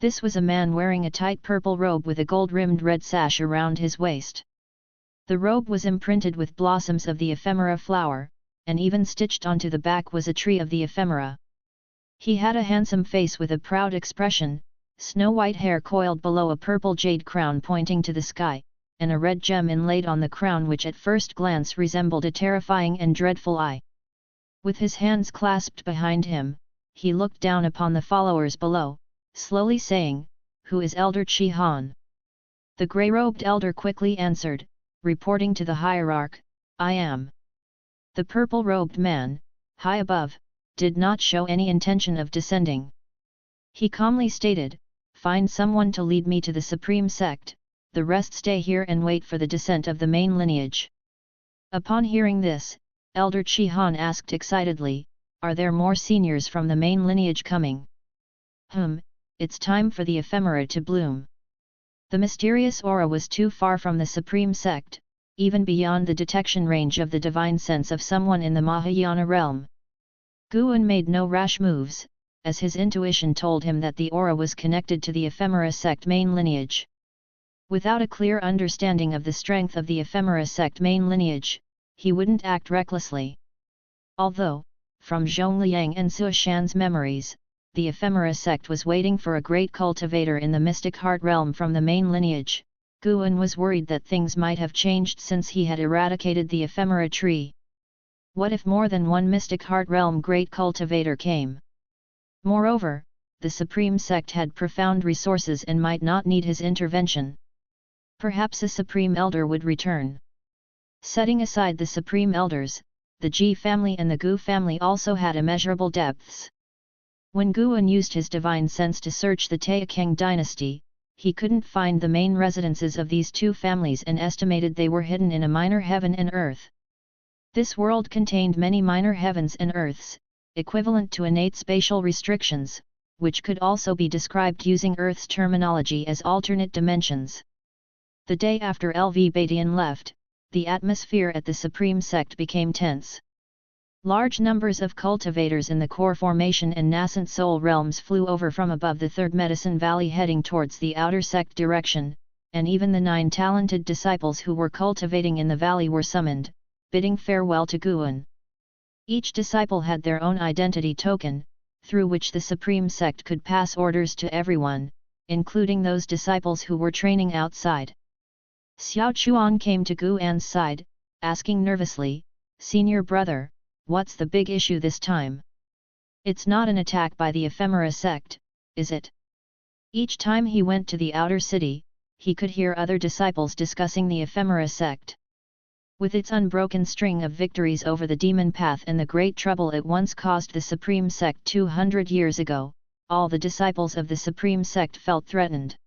This was a man wearing a tight purple robe with a gold-rimmed red sash around his waist. The robe was imprinted with blossoms of the ephemera flower, and even stitched onto the back was a tree of the ephemera. He had a handsome face with a proud expression, snow-white hair coiled below a purple jade crown pointing to the sky, and a red gem inlaid on the crown which at first glance resembled a terrifying and dreadful eye. With his hands clasped behind him, he looked down upon the followers below, slowly saying, "Who is Elder Chi Han?" The grey-robed elder quickly answered, reporting to the hierarch, "I am." The purple-robed man, high above, did not show any intention of descending. He calmly stated, "Find someone to lead me to the Supreme Sect, the rest stay here and wait for the descent of the main lineage." Upon hearing this, Elder Chi-Han asked excitedly, "Are there more seniors from the main lineage coming?" It's time for the ephemera to bloom." The mysterious aura was too far from the Supreme Sect, even beyond the detection range of the divine sense of someone in the Mahayana realm. Guan made no rash moves, as his intuition told him that the aura was connected to the ephemera sect main lineage. Without a clear understanding of the strength of the ephemera sect main lineage, he wouldn't act recklessly. Although, from Zhongliang and Suishan's memories, the ephemera sect was waiting for a great cultivator in the mystic heart realm from the main lineage, Guan was worried that things might have changed since he had eradicated the ephemera tree. What if more than one mystic heart realm great cultivator came? Moreover, the Supreme Sect had profound resources and might not need his intervention. Perhaps a Supreme Elder would return. Setting aside the Supreme Elders, the Ji family and the Gu family also had immeasurable depths. When Guan used his divine sense to search the Taixuan dynasty, he couldn't find the main residences of these two families and estimated they were hidden in a minor heaven and earth. This world contained many minor heavens and earths, equivalent to innate spatial restrictions, which could also be described using Earth's terminology as alternate dimensions. The day after LV Badian left, the atmosphere at the Supreme Sect became tense. Large numbers of cultivators in the core formation and nascent soul realms flew over from above the Third Medicine Valley heading towards the outer sect direction, and even the 9 talented disciples who were cultivating in the valley were summoned, bidding farewell to Guan. Each disciple had their own identity token, through which the Supreme Sect could pass orders to everyone, including those disciples who were training outside. Xiao Chuan came to Guan's side, asking nervously, "Senior brother, what's the big issue this time? It's not an attack by the ephemera sect, is it?" Each time he went to the outer city, he could hear other disciples discussing the ephemera sect. With its unbroken string of victories over the demon path and the great trouble it once caused the Supreme Sect 200 years ago, all the disciples of the Supreme Sect felt threatened.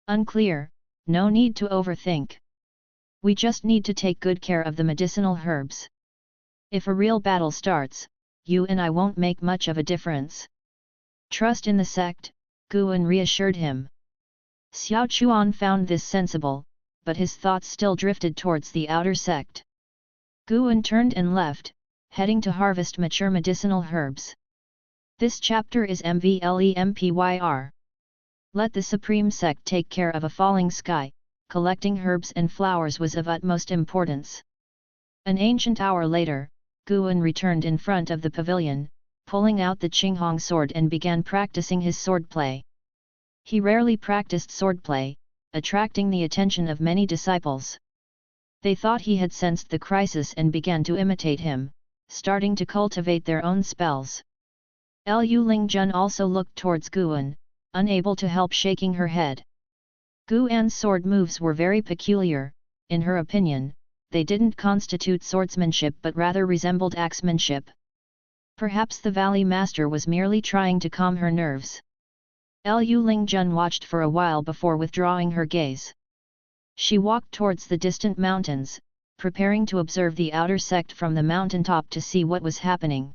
"Unclear, no need to overthink. We just need to take good care of the medicinal herbs. If a real battle starts, you and I won't make much of a difference. Trust in the sect," Guan reassured him. Xiao Chuan found this sensible, but his thoughts still drifted towards the outer sect. Guan turned and left, heading to harvest mature medicinal herbs. This chapter is MVLEMPYR. Let the Supreme Sect take care of a falling sky. Collecting herbs and flowers was of utmost importance. An ancient hour later, Guan returned in front of the pavilion, pulling out the Qinghong sword and began practicing his swordplay. He rarely practiced swordplay, attracting the attention of many disciples. They thought he had sensed the crisis and began to imitate him, starting to cultivate their own spells. Lu Lingjun also looked towards Guan, unable to help shaking her head. Guan's sword moves were very peculiar, in her opinion. They didn't constitute swordsmanship but rather resembled axemanship. Perhaps the Valley Master was merely trying to calm her nerves. Lu Lingjun watched for a while before withdrawing her gaze. She walked towards the distant mountains, preparing to observe the outer sect from the mountaintop to see what was happening.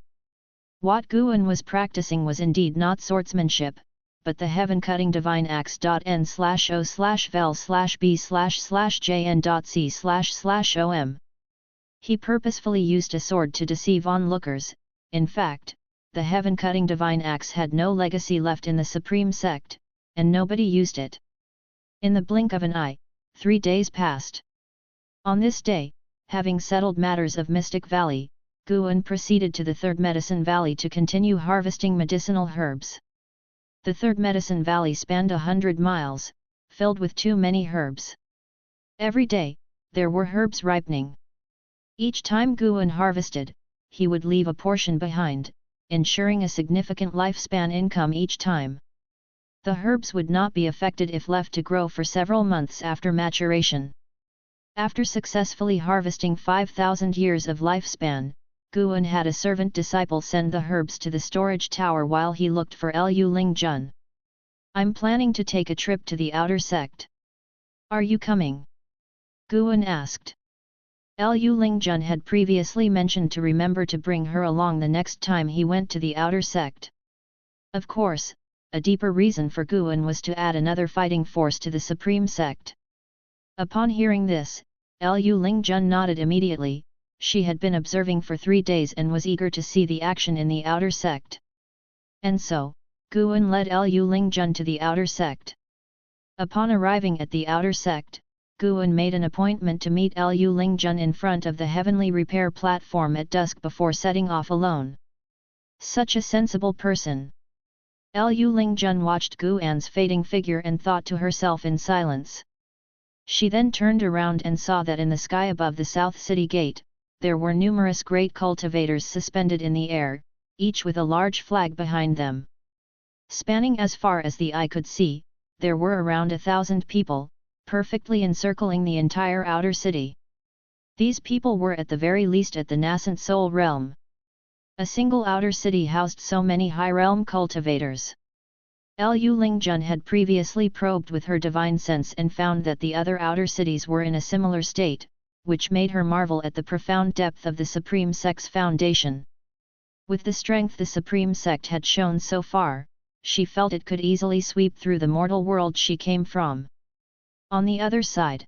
What Guan was practicing was indeed not swordsmanship, but the heaven-cutting divine axe.n/o/vel/b/jn.c//om. He purposefully used a sword to deceive onlookers. In fact, the heaven-cutting divine axe had no legacy left in the Supreme Sect, and nobody used it. In the blink of an eye, 3 days passed. On this day, having settled matters of Mystic Valley, Guan proceeded to the Third Medicine Valley to continue harvesting medicinal herbs. The Third Medicine Valley spanned 100 miles, filled with too many herbs. Every day, there were herbs ripening. Each time Guan harvested, he would leave a portion behind, ensuring a significant lifespan income each time. The herbs would not be affected if left to grow for several months after maturation. After successfully harvesting 5,000 years of lifespan, Guan had a servant disciple send the herbs to the storage tower while he looked for Lu Lingjun. "I'm planning to take a trip to the outer sect. Are you coming?" Guan asked. Lu Lingjun had previously mentioned to remember to bring her along the next time he went to the outer sect. Of course, a deeper reason for Guan was to add another fighting force to the Supreme Sect. Upon hearing this, Lu Lingjun nodded immediately. She had been observing for 3 days and was eager to see the action in the outer sect. And so, Guan led Lu Lingjun to the outer sect. Upon arriving at the outer sect, Guan made an appointment to meet Lu Lingjun in front of the heavenly repair platform at dusk before setting off alone. Such a sensible person. Lu Lingjun watched Guan's fading figure and thought to herself in silence. She then turned around and saw that in the sky above the South City Gate, there were numerous great cultivators suspended in the air, each with a large flag behind them. Spanning as far as the eye could see, there were around 1,000 people, perfectly encircling the entire outer city. These people were at the very least at the nascent soul realm. A single outer city housed so many high realm cultivators. Lu Lingjun had previously probed with her divine sense and found that the other outer cities were in a similar state, which made her marvel at the profound depth of the Supreme Sect's foundation. With the strength the Supreme Sect had shown so far, she felt it could easily sweep through the mortal world she came from. On the other side,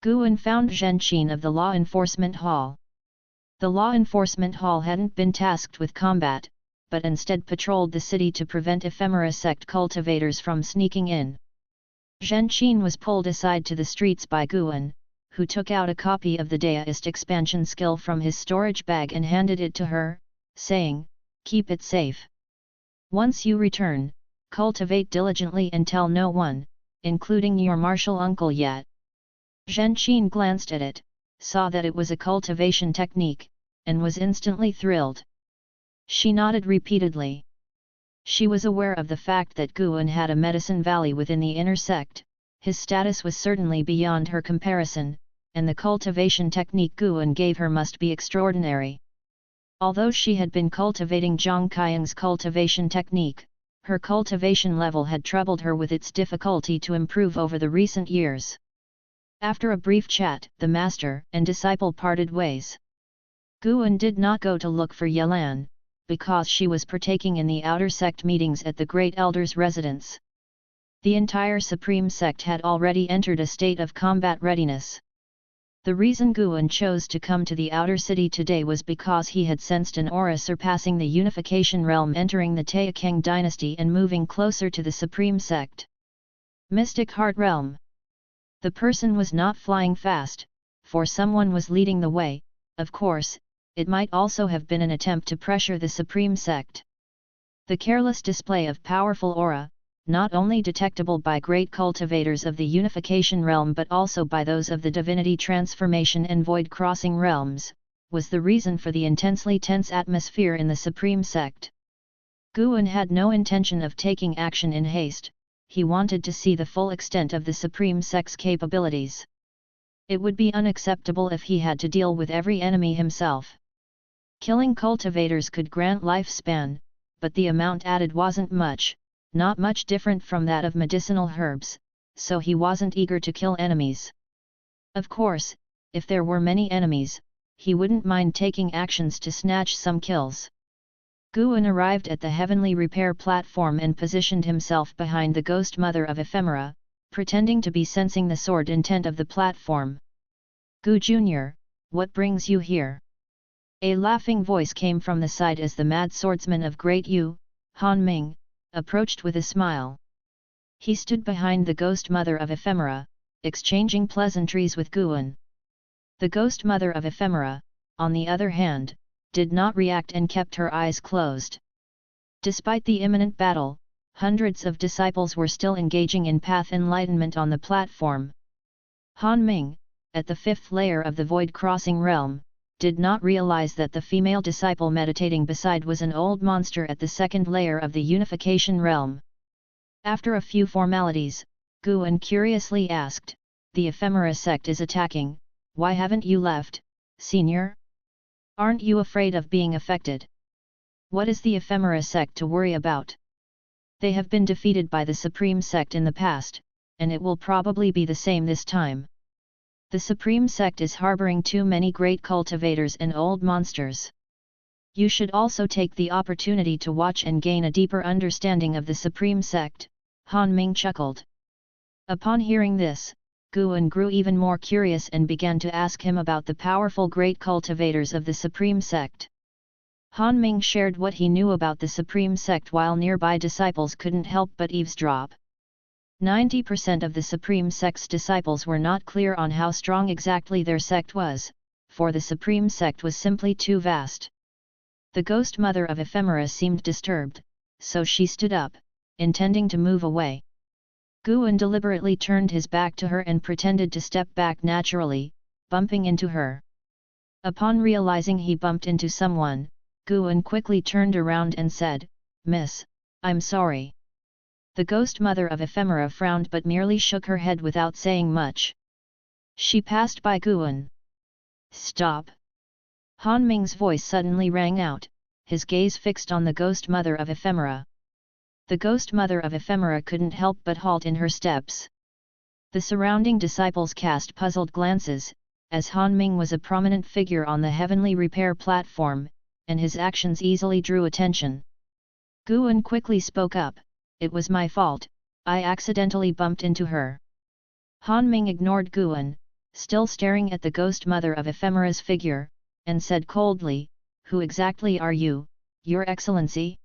Guan found Zhenqin of the Law Enforcement Hall. The Law Enforcement Hall hadn't been tasked with combat, but instead patrolled the city to prevent ephemera sect cultivators from sneaking in. Zhenqin was pulled aside to the streets by Guan, who took out a copy of the Deist expansion skill from his storage bag and handed it to her, saying, "Keep it safe. Once you return, cultivate diligently and tell no one, including your martial uncle yet." Zhenqin glanced at it, saw that it was a cultivation technique, and was instantly thrilled. She nodded repeatedly. She was aware of the fact that Guan had a medicine valley within the inner sect. His status was certainly beyond her comparison, and the cultivation technique Guan gave her must be extraordinary. Although she had been cultivating Zhang Qiang's cultivation technique, her cultivation level had troubled her with its difficulty to improve over the recent years. After a brief chat, the master and disciple parted ways. Guan did not go to look for Yelan, because she was partaking in the outer sect meetings at the Great Elder's residence. The entire Supreme Sect had already entered a state of combat readiness. The reason Guan chose to come to the outer city today was because he had sensed an aura surpassing the unification realm entering the Taixuan dynasty and moving closer to the Supreme Sect. Mystic Heart Realm. The person was not flying fast, for someone was leading the way. Of course, it might also have been an attempt to pressure the Supreme Sect. The careless display of powerful aura, not only detectable by great cultivators of the unification realm but also by those of the divinity transformation and void crossing realms, was the reason for the intensely tense atmosphere in the Supreme Sect. Guan had no intention of taking action in haste. He wanted to see the full extent of the Supreme Sect's capabilities. It would be unacceptable if he had to deal with every enemy himself. Killing cultivators could grant lifespan, but the amount added wasn't much, not much different from that of medicinal herbs, so he wasn't eager to kill enemies. Of course, if there were many enemies, he wouldn't mind taking actions to snatch some kills. Guan arrived at the heavenly repair platform and positioned himself behind the ghost mother of ephemera, pretending to be sensing the sword intent of the platform. "Gu Jr., what brings you here?" A laughing voice came from the side as the mad swordsman of Great Yu, Han Ming, approached with a smile. He stood behind the ghost mother of ephemera, exchanging pleasantries with Guan. The ghost mother of ephemera, on the other hand, did not react and kept her eyes closed. Despite the imminent battle, hundreds of disciples were still engaging in path enlightenment on the platform. Han Ming, at the 5th layer of the void crossing realm, did not realize that the female disciple meditating beside was an old monster at the 2nd layer of the unification realm. After a few formalities, Guan curiously asked, "The ephemera sect is attacking, why haven't you left, senior? Aren't you afraid of being affected? What is the ephemera sect to worry about? They have been defeated by the Supreme Sect in the past, and it will probably be the same this time." The Supreme Sect is harboring too many great cultivators and old monsters. You should also take the opportunity to watch and gain a deeper understanding of the Supreme Sect, Han Ming chuckled. Upon hearing this, Guan grew even more curious and began to ask him about the powerful great cultivators of the Supreme Sect. Han Ming shared what he knew about the Supreme Sect while nearby disciples couldn't help but eavesdrop. 90% of the Supreme Sect's disciples were not clear on how strong exactly their sect was, for the Supreme Sect was simply too vast. The ghost mother of Ephemera seemed disturbed, so she stood up, intending to move away. Guan deliberately turned his back to her and pretended to step back naturally, bumping into her. Upon realizing he bumped into someone, Guan quickly turned around and said, "Miss, I'm sorry." The ghost mother of Ephemera frowned but merely shook her head without saying much. She passed by Guan. "Stop!" Han Ming's voice suddenly rang out, his gaze fixed on the ghost mother of Ephemera. The ghost mother of Ephemera couldn't help but halt in her steps. The surrounding disciples cast puzzled glances, as Han Ming was a prominent figure on the heavenly repair platform, and his actions easily drew attention. Guan quickly spoke up, "It was my fault, I accidentally bumped into her." Han Ming ignored Guan, still staring at the ghost mother of Ephemera's figure, and said coldly, "Who exactly are you, Your Excellency?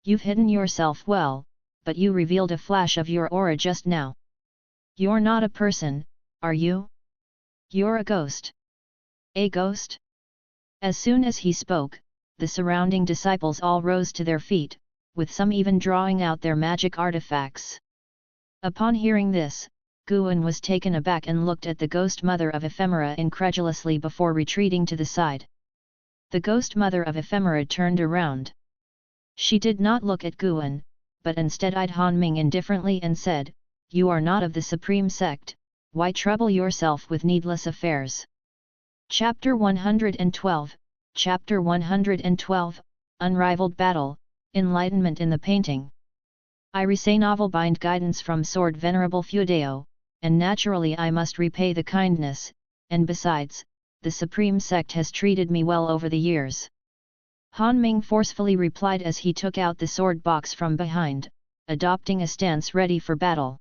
You've hidden yourself well, but you revealed a flash of your aura just now. You're not a person, are you? You're a ghost." "A ghost?" As soon as he spoke, the surrounding disciples all rose to their feet, with some even drawing out their magic artifacts. Upon hearing this, Guan was taken aback and looked at the ghost mother of Ephemera incredulously before retreating to the side. The ghost mother of Ephemera turned around. She did not look at Guan, but instead eyed Han Ming indifferently and said, "You are not of the Supreme Sect, why trouble yourself with needless affairs?" Chapter 112, Chapter 112, Unrivaled Battle, Enlightenment in the Painting. I receive novel bind guidance from Sword Venerable Feudeo, and naturally I must repay the kindness, and besides, the Supreme Sect has treated me well over the years. Han Ming forcefully replied as he took out the sword box from behind, adopting a stance ready for battle.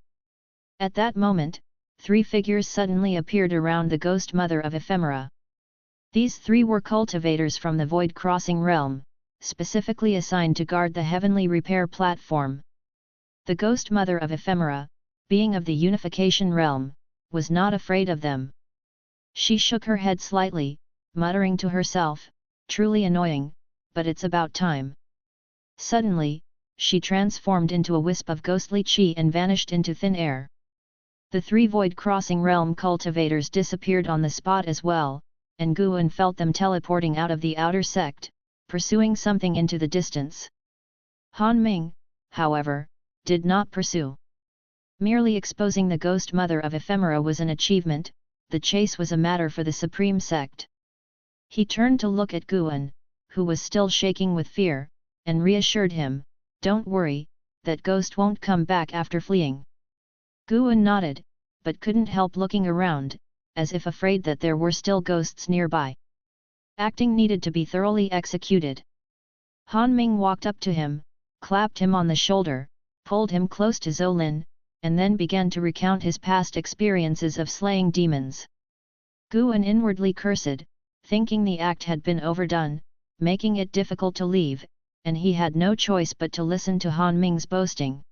At that moment, 3 figures suddenly appeared around the ghost mother of Ephemera. These 3 were cultivators from the Void Crossing realm, specifically assigned to guard the heavenly repair platform. The ghost mother of Ephemera, being of the unification realm, was not afraid of them. She shook her head slightly, muttering to herself, "Truly annoying, but it's about time." Suddenly, she transformed into a wisp of ghostly chi and vanished into thin air. The 3 Void Crossing realm cultivators disappeared on the spot as well, and Guan felt them teleporting out of the outer sect, pursuing something into the distance. Han Ming, however, did not pursue. Merely exposing the ghost mother of Ephemera was an achievement, the chase was a matter for the Supreme Sect. He turned to look at Guan, who was still shaking with fear, and reassured him, "Don't worry, that ghost won't come back after fleeing." Guan nodded, but couldn't help looking around, as if afraid that there were still ghosts nearby. Acting needed to be thoroughly executed. Han Ming walked up to him, clapped him on the shoulder, pulled him close to Zolin, and then began to recount his past experiences of slaying demons. Guan inwardly cursed, thinking the act had been overdone, making it difficult to leave, and he had no choice but to listen to Han Ming's boasting.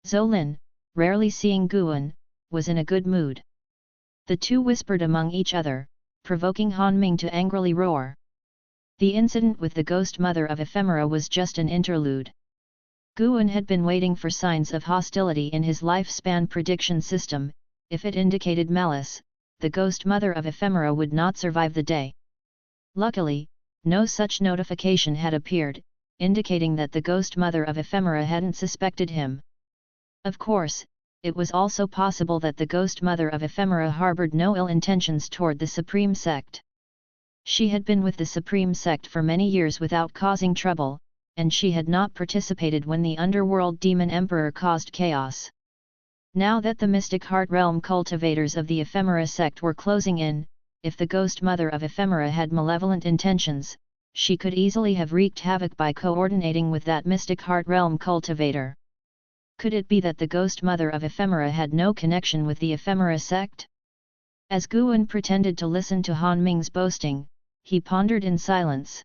Zolin, rarely seeing Guan, was in a good mood. The two whispered among each other, provoking Han Ming to angrily roar. The incident with the ghost mother of Ephemera was just an interlude. Guan had been waiting for signs of hostility in his lifespan prediction system. If it indicated malice, the ghost mother of Ephemera would not survive the day. Luckily, no such notification had appeared, indicating that the ghost mother of Ephemera hadn't suspected him. Of course, it was also possible that the ghost mother of Ephemera harbored no ill intentions toward the Supreme Sect. She had been with the Supreme Sect for many years without causing trouble, and she had not participated when the underworld demon emperor caused chaos. Now that the Mystic Heart Realm cultivators of the Ephemera sect were closing in, if the Ghost Mother of Ephemera had malevolent intentions, she could easily have wreaked havoc by coordinating with that Mystic Heart Realm cultivator. Could it be that the Ghost Mother of Ephemera had no connection with the Ephemera sect? As Guan pretended to listen to Han Ming's boasting, he pondered in silence.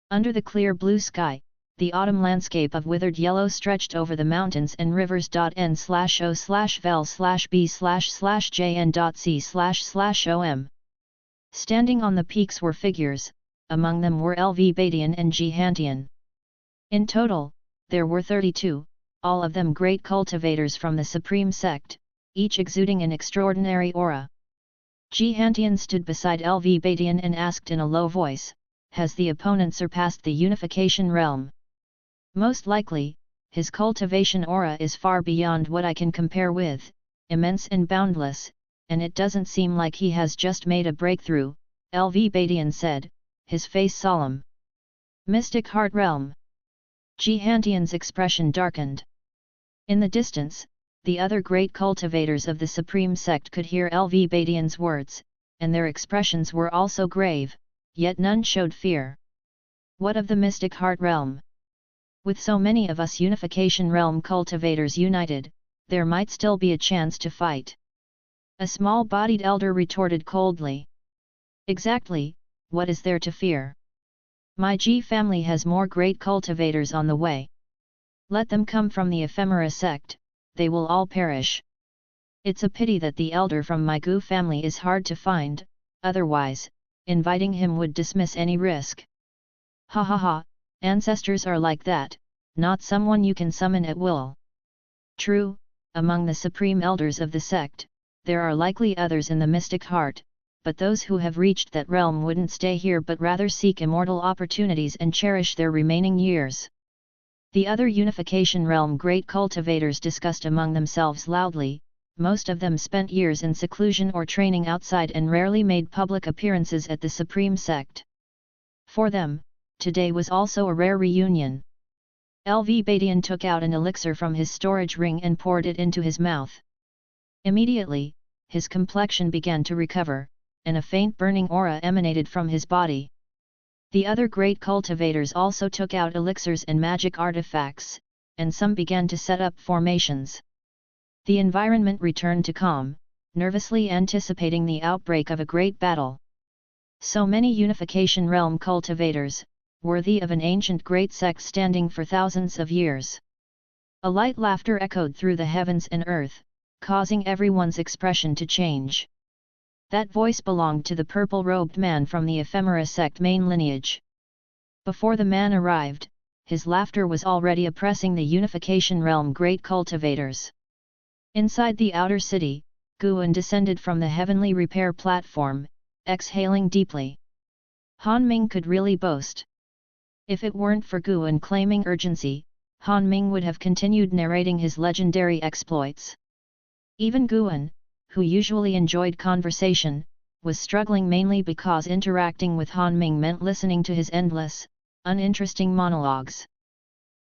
Under the clear blue sky, the autumn landscape of withered yellow stretched over the mountains and rivers. N/O/vel/b/jn.c//om. Standing on the peaks were figures, among them were LV Badian and Jihantian. In total, there were 32, all of them great cultivators from the Supreme Sect, each exuding an extraordinary aura. Jihantian stood beside LV Badian and asked in a low voice, "Has the opponent surpassed the unification realm?" "Most likely, his cultivation aura is far beyond what I can compare with, immense and boundless, and it doesn't seem like he has just made a breakthrough," LV Badian said, his face solemn. "Mystic Heart Realm." Jihantian's expression darkened. In the distance, the other great cultivators of the Supreme Sect could hear LV Badian's words, and their expressions were also grave, yet none showed fear. "What of the Mystic Heart Realm? With so many of us Unification Realm cultivators united, there might still be a chance to fight." A small-bodied elder retorted coldly. "Exactly, what is there to fear? My Ji family has more great cultivators on the way. Let them come from the Ephemera sect, they will all perish. It's a pity that the elder from my Gu family is hard to find, otherwise, inviting him would dismiss any risk." "Ha ha ha, ancestors are like that, not someone you can summon at will." "True, among the supreme elders of the sect, there are likely others in the Mystic Heart, but those who have reached that realm wouldn't stay here but rather seek immortal opportunities and cherish their remaining years." The other Unification Realm great cultivators discussed among themselves loudly. Most of them spent years in seclusion or training outside and rarely made public appearances at the Supreme Sect. For them, today was also a rare reunion. LV Badian took out an elixir from his storage ring and poured it into his mouth. Immediately, his complexion began to recover, and a faint burning aura emanated from his body. The other great cultivators also took out elixirs and magic artifacts, and some began to set up formations. The environment returned to calm, nervously anticipating the outbreak of a great battle. So many Unification Realm cultivators, worthy of an ancient great sect standing for thousands of years. A light laughter echoed through the heavens and earth, causing everyone's expression to change. That voice belonged to the purple-robed man from the Ephemera sect main lineage. Before the man arrived, his laughter was already oppressing the Unification Realm great cultivators. Inside the outer city, Guan descended from the heavenly repair platform, exhaling deeply. Han Ming could really boast. If it weren't for Guan claiming urgency, Han Ming would have continued narrating his legendary exploits. Even Guan, who usually enjoyed conversation, was struggling mainly because interacting with Han Ming meant listening to his endless, uninteresting monologues.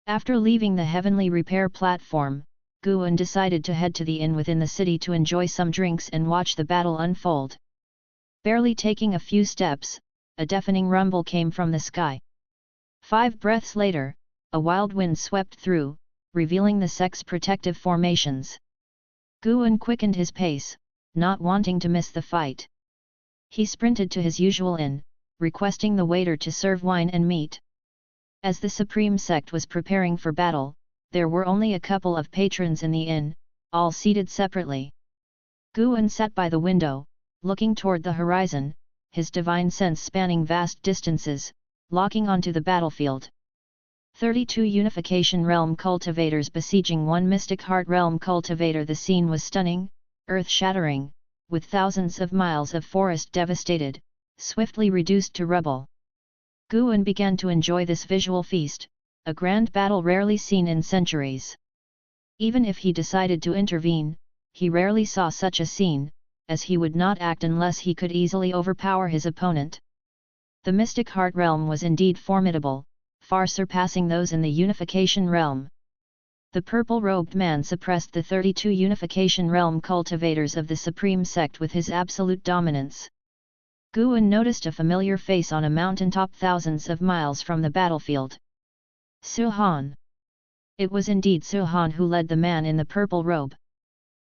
After leaving the heavenly repair platform, Guan decided to head to the inn within the city to enjoy some drinks and watch the battle unfold. Barely taking a few steps, a deafening rumble came from the sky. 5 breaths later, a wild wind swept through, revealing the sect's protective formations. Guan quickened his pace, not wanting to miss the fight. He sprinted to his usual inn, requesting the waiter to serve wine and meat. As the Supreme Sect was preparing for battle, there were only a couple of patrons in the inn, all seated separately. Guan sat by the window, looking toward the horizon, his divine sense spanning vast distances, locking onto the battlefield. 32 Unification Realm cultivators besieging one Mystic Heart Realm cultivator. The scene was stunning, earth-shattering, with thousands of miles of forest devastated, swiftly reduced to rubble. Guan began to enjoy this visual feast, a grand battle rarely seen in centuries. Even if he decided to intervene, he rarely saw such a scene, as he would not act unless he could easily overpower his opponent. The Mystic Heart Realm was indeed formidable, far surpassing those in the Unification Realm. The purple-robed man suppressed the 32 unification realm cultivators of the Supreme Sect with his absolute dominance. Guan noticed a familiar face on a mountaintop thousands of miles from the battlefield. Su Han. It was indeed Su Han who led the man in the purple robe.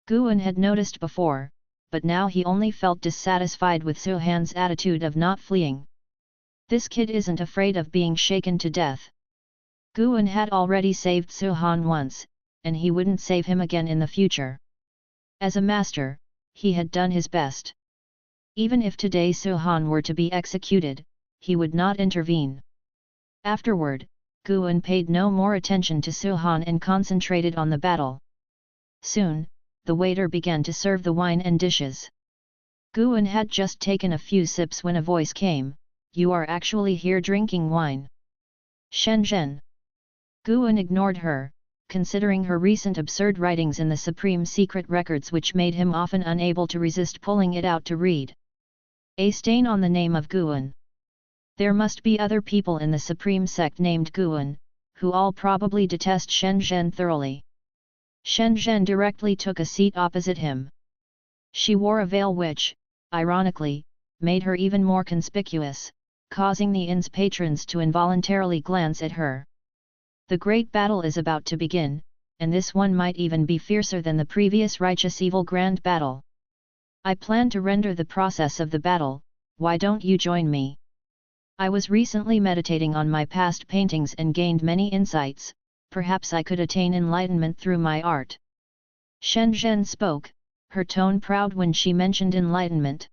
Guan had noticed before, but now he only felt dissatisfied with Su Han's attitude of not fleeing. This kid isn't afraid of being shaken to death. Guan had already saved Su Han once, and he wouldn't save him again in the future. As a master, he had done his best. Even if today Su Han were to be executed, he would not intervene. Afterward, Guan paid no more attention to Su Han and concentrated on the battle. Soon, the waiter began to serve the wine and dishes. Guan had just taken a few sips when a voice came, "You are actually here drinking wine." Shen Zhen. Guan ignored her, considering her recent absurd writings in the Supreme Secret Records which made him often unable to resist pulling it out to read. A stain on the name of Guan. There must be other people in the Supreme Sect named Guan, who all probably detest Shen Zhen thoroughly. Shen Zhen directly took a seat opposite him. She wore a veil which, ironically, made her even more conspicuous, causing the inn's patrons to involuntarily glance at her. The great battle is about to begin, and this one might even be fiercer than the previous righteous-evil grand battle. I plan to render the process of the battle, why don't you join me? I was recently meditating on my past paintings and gained many insights, perhaps I could attain enlightenment through my art. Shen Zhen spoke, her tone proud when she mentioned enlightenment.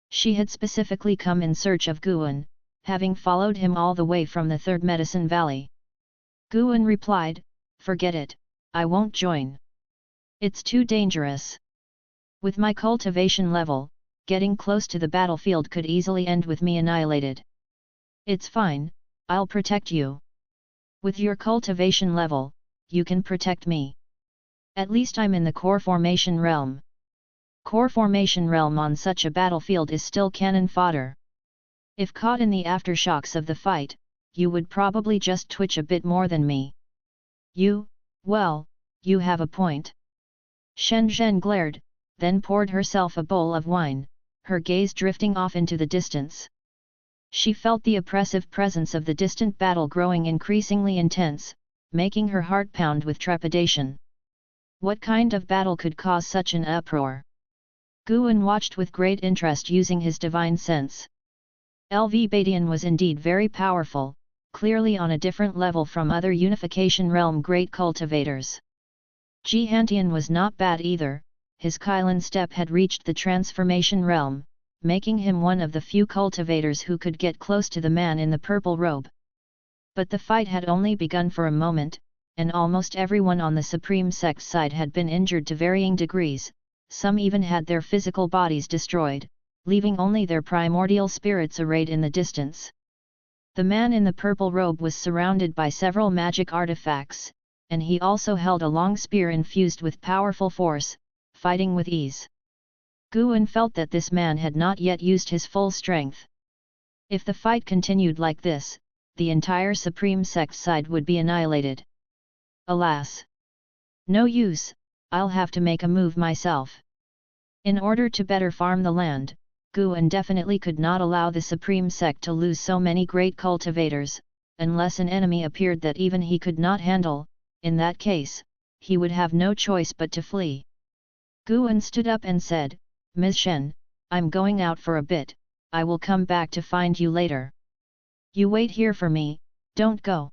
She had specifically come in search of Guan, having followed him all the way from the Third Medicine Valley. Guan replied, "Forget it, I won't join. It's too dangerous. With my cultivation level, getting close to the battlefield could easily end with me annihilated." "It's fine, I'll protect you. With your cultivation level, you can protect me. At least I'm in the core formation realm." Core formation realm on such a battlefield is still cannon fodder. If caught in the aftershocks of the fight, you would probably just twitch a bit more than me. Well, you have a point. Shen Zhen glared, then poured herself a bowl of wine, her gaze drifting off into the distance. She felt the oppressive presence of the distant battle growing increasingly intense, making her heart pound with trepidation. What kind of battle could cause such an uproar? Guan watched with great interest using his divine sense. LV Badian was indeed very powerful, clearly on a different level from other Unification Realm great cultivators. Jihantian was not bad either, his Kylan step had reached the transformation realm, making him one of the few cultivators who could get close to the man in the purple robe. But the fight had only begun for a moment, and almost everyone on the Supreme Sect side had been injured to varying degrees, some even had their physical bodies destroyed, leaving only their primordial spirits arrayed in the distance. The man in the purple robe was surrounded by several magic artifacts, and he also held a long spear infused with powerful force, fighting with ease. Guan felt that this man had not yet used his full strength. If the fight continued like this, the entire Supreme Sect side would be annihilated. Alas! No use, I'll have to make a move myself. In order to better farm the land, Guan definitely could not allow the Supreme Sect to lose so many great cultivators, unless an enemy appeared that even he could not handle. In that case, he would have no choice but to flee. Guan stood up and said, "Ms. Shen, I'm going out for a bit, I will come back to find you later. You wait here for me, don't go."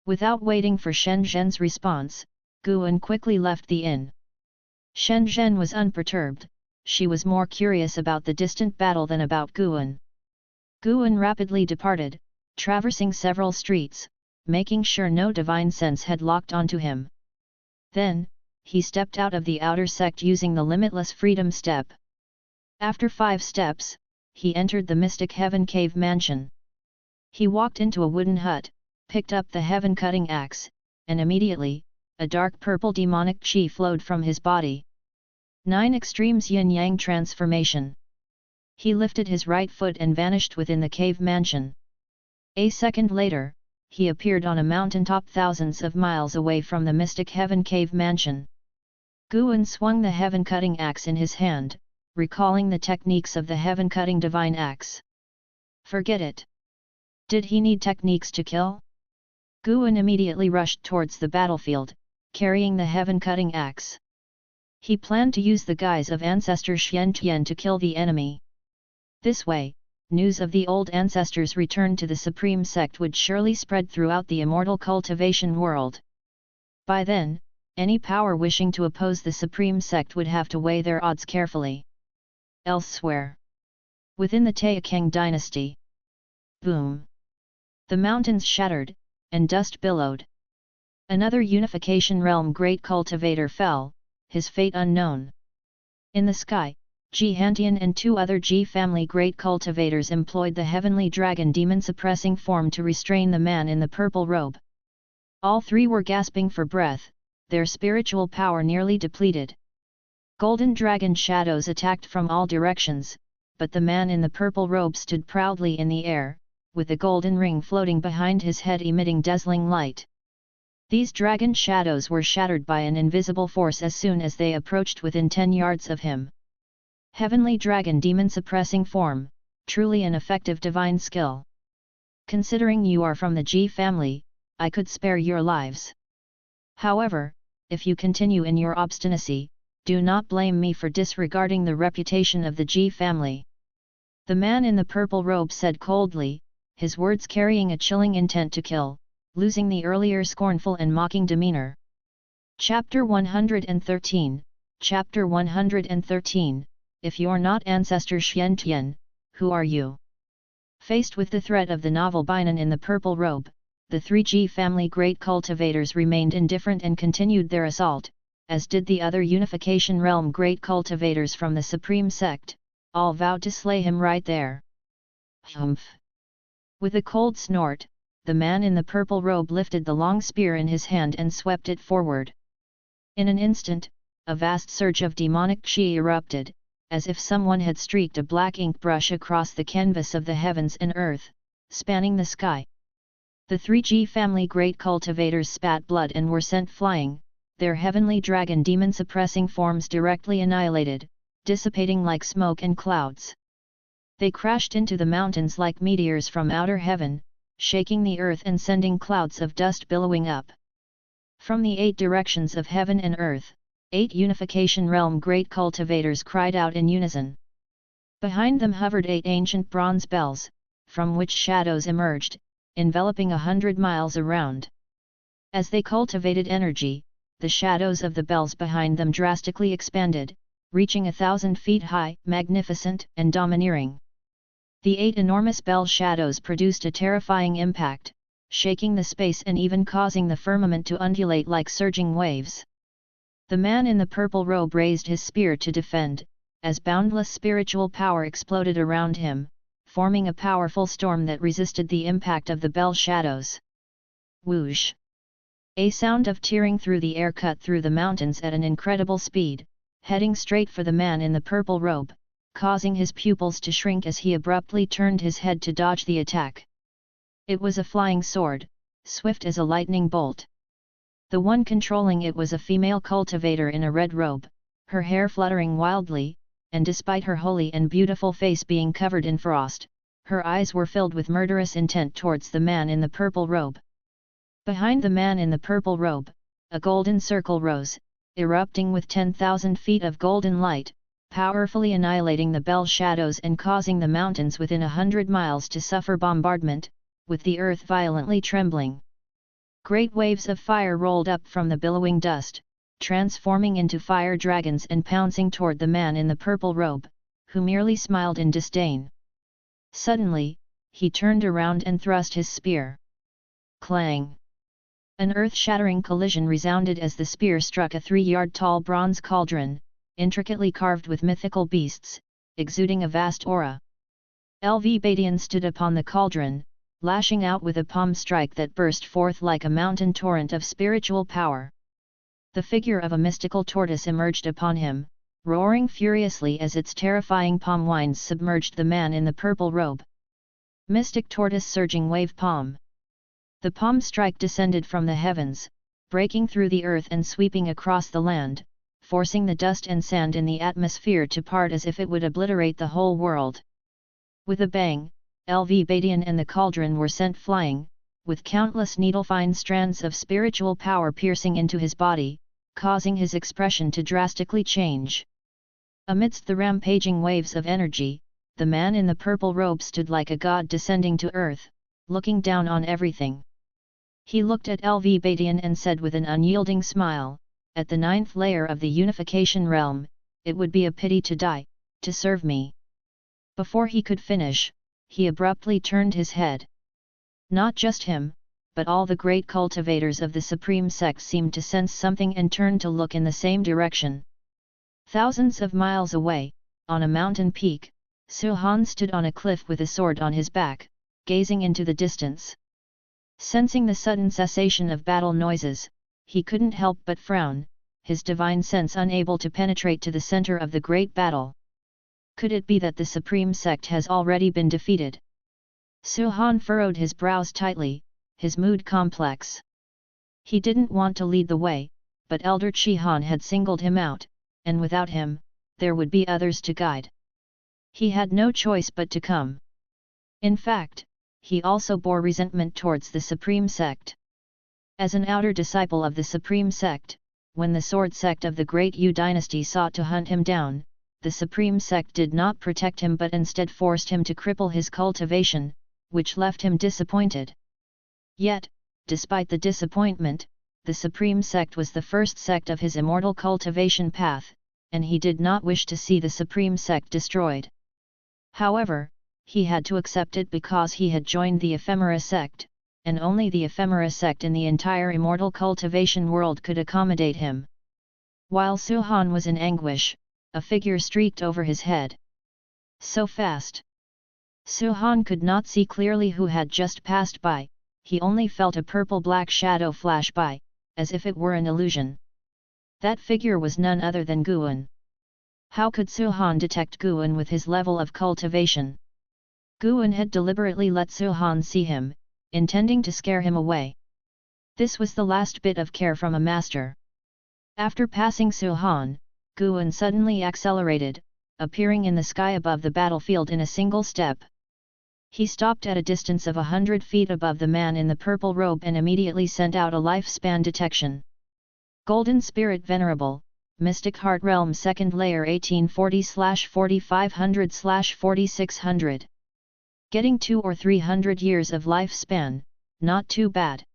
Without waiting for Shen Zhen's response, Guan quickly left the inn. Shen Zhen was unperturbed, she was more curious about the distant battle than about Guan. Guan rapidly departed, traversing several streets, making sure no divine sense had locked onto him. Then, he stepped out of the outer sect using the limitless freedom step. After 5 steps, he entered the mystic heaven cave mansion. He walked into a wooden hut, picked up the heaven-cutting axe, and immediately, a dark purple demonic chi flowed from his body. 9 Extremes Yin-Yang Transformation. He lifted his right foot and vanished within the cave mansion. A second later, he appeared on a mountaintop thousands of miles away from the mystic Heaven Cave mansion. Guan swung the heaven-cutting axe in his hand, recalling the techniques of the heaven-cutting divine axe. Forget it. Did he need techniques to kill? Guan immediately rushed towards the battlefield, carrying the heaven-cutting axe. He planned to use the guise of ancestor Xian Tian to kill the enemy. This way, news of the old ancestors' return to the Supreme Sect would surely spread throughout the immortal cultivation world. By then, any power wishing to oppose the Supreme Sect would have to weigh their odds carefully. Elsewhere, within the Taixuan dynasty, boom! The mountains shattered, and dust billowed. Another unification realm great cultivator fell, his fate unknown. In the sky, Ji Hantian and two other Ji family great cultivators employed the heavenly dragon demon-suppressing form to restrain the man in the purple robe. All three were gasping for breath, their spiritual power nearly depleted. Golden dragon shadows attacked from all directions, but the man in the purple robe stood proudly in the air, with a golden ring floating behind his head emitting dazzling light. These dragon shadows were shattered by an invisible force as soon as they approached within 10 yards of him. Heavenly dragon demon-suppressing form, truly an effective divine skill. Considering you are from the Ji family, I could spare your lives. However, if you continue in your obstinacy, do not blame me for disregarding the reputation of the Ji family. The man in the purple robe said coldly, his words carrying a chilling intent to kill, losing the earlier scornful and mocking demeanor. Chapter 113, Chapter 113, If you're not Ancestor Xian Tian, who are you? Faced with the threat of the novel Bainan in the purple robe, the 3G family great cultivators remained indifferent and continued their assault, as did the other unification realm great cultivators from the Supreme Sect, all vowed to slay him right there. Humph! With a cold snort, the man in the purple robe lifted the long spear in his hand and swept it forward. In an instant, a vast surge of demonic qi erupted, as if someone had streaked a black ink brush across the canvas of the heavens and earth, spanning the sky. The 3G family great cultivators spat blood and were sent flying, their heavenly dragon demon-suppressing forms directly annihilated, dissipating like smoke and clouds. They crashed into the mountains like meteors from outer heaven, shaking the earth and sending clouds of dust billowing up. From the 8 directions of heaven and earth, 8 unification realm great cultivators cried out in unison. Behind them hovered 8 ancient bronze bells, from which shadows emerged, enveloping 100 miles around. As they cultivated energy, the shadows of the bells behind them drastically expanded, reaching 1,000 feet high, magnificent and domineering. The 8 enormous bell shadows produced a terrifying impact, shaking the space and even causing the firmament to undulate like surging waves. The man in the purple robe raised his spear to defend, as boundless spiritual power exploded around him, forming a powerful storm that resisted the impact of the bell shadows. Whoosh! A sound of tearing through the air cut through the mountains at an incredible speed, heading straight for the man in the purple robe, causing his pupils to shrink as he abruptly turned his head to dodge the attack. It was a flying sword, swift as a lightning bolt. The one controlling it was a female cultivator in a red robe, her hair fluttering wildly, and despite her holy and beautiful face being covered in frost, her eyes were filled with murderous intent towards the man in the purple robe. Behind the man in the purple robe, a golden circle rose, erupting with 10,000 feet of golden light, powerfully annihilating the bell shadows and causing the mountains within 100 miles to suffer bombardment, with the earth violently trembling. Great waves of fire rolled up from the billowing dust, transforming into fire dragons and pouncing toward the man in the purple robe, who merely smiled in disdain. Suddenly, he turned around and thrust his spear. Clang! An earth-shattering collision resounded as the spear struck a 3-yard-tall bronze cauldron, intricately carved with mythical beasts, exuding a vast aura. LV Badian stood upon the cauldron, lashing out with a palm strike that burst forth like a mountain torrent of spiritual power. The figure of a mystical tortoise emerged upon him, roaring furiously as its terrifying palm winds submerged the man in the purple robe. Mystic tortoise surging wave palm. The palm strike descended from the heavens, breaking through the earth and sweeping across the land, forcing the dust and sand in the atmosphere to part as if it would obliterate the whole world. With a bang, LV Badian and the cauldron were sent flying, with countless needle-fine strands of spiritual power piercing into his body, causing his expression to drastically change. Amidst the rampaging waves of energy, the man in the purple robe stood like a god descending to earth, looking down on everything. He looked at LV Badian and said with an unyielding smile, "At the 9th layer of the unification realm, it would be a pity to die, to serve me." Before he could finish, he abruptly turned his head. Not just him, but all the great cultivators of the Supreme Sect seemed to sense something and turned to look in the same direction. Thousands of miles away, on a mountain peak, Suhan stood on a cliff with a sword on his back, gazing into the distance. Sensing the sudden cessation of battle noises, he couldn't help but frown, his divine sense unable to penetrate to the center of the great battle. Could it be that the Supreme Sect has already been defeated? Suhan furrowed his brows tightly, his mood complex. He didn't want to lead the way, but Elder Chihan had singled him out, and without him, there would be others to guide. He had no choice but to come. In fact, he also bore resentment towards the Supreme Sect. As an outer disciple of the Supreme Sect, when the Sword Sect of the Great Yu dynasty sought to hunt him down, the Supreme Sect did not protect him but instead forced him to cripple his cultivation, which left him disappointed. Yet, despite the disappointment, the Supreme Sect was the first sect of his immortal cultivation path, and he did not wish to see the Supreme Sect destroyed. However, he had to accept it because he had joined the Ephemera Sect, and only the Ephemera Sect in the entire immortal cultivation world could accommodate him. While Suhan was in anguish, a figure streaked over his head. So fast! Suhan could not see clearly who had just passed by, he only felt a purple-black shadow flash by, as if it were an illusion. That figure was none other than Guan. How could Suhan detect Guan with his level of cultivation? Guan had deliberately let Suhan see him, intending to scare him away. This was the last bit of care from a master. After passing Suhan, Guan suddenly accelerated, appearing in the sky above the battlefield in a single step. He stopped at a distance of 100 feet above the man in the purple robe and immediately sent out a lifespan detection. Golden Spirit Venerable, Mystic Heart Realm 2nd Layer 1840/4500/4600. Getting 200 or 300 years of lifespan, not too bad.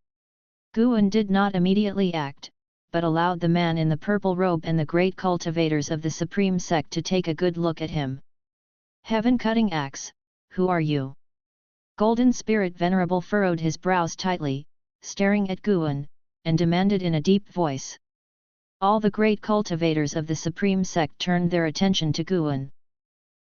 Guan did not immediately act, but allowed the man in the purple robe and the great cultivators of the Supreme Sect to take a good look at him. Heaven-cutting axe, who are you? Golden Spirit Venerable furrowed his brows tightly, staring at Guan, and demanded in a deep voice. All the great cultivators of the Supreme Sect turned their attention to Guan.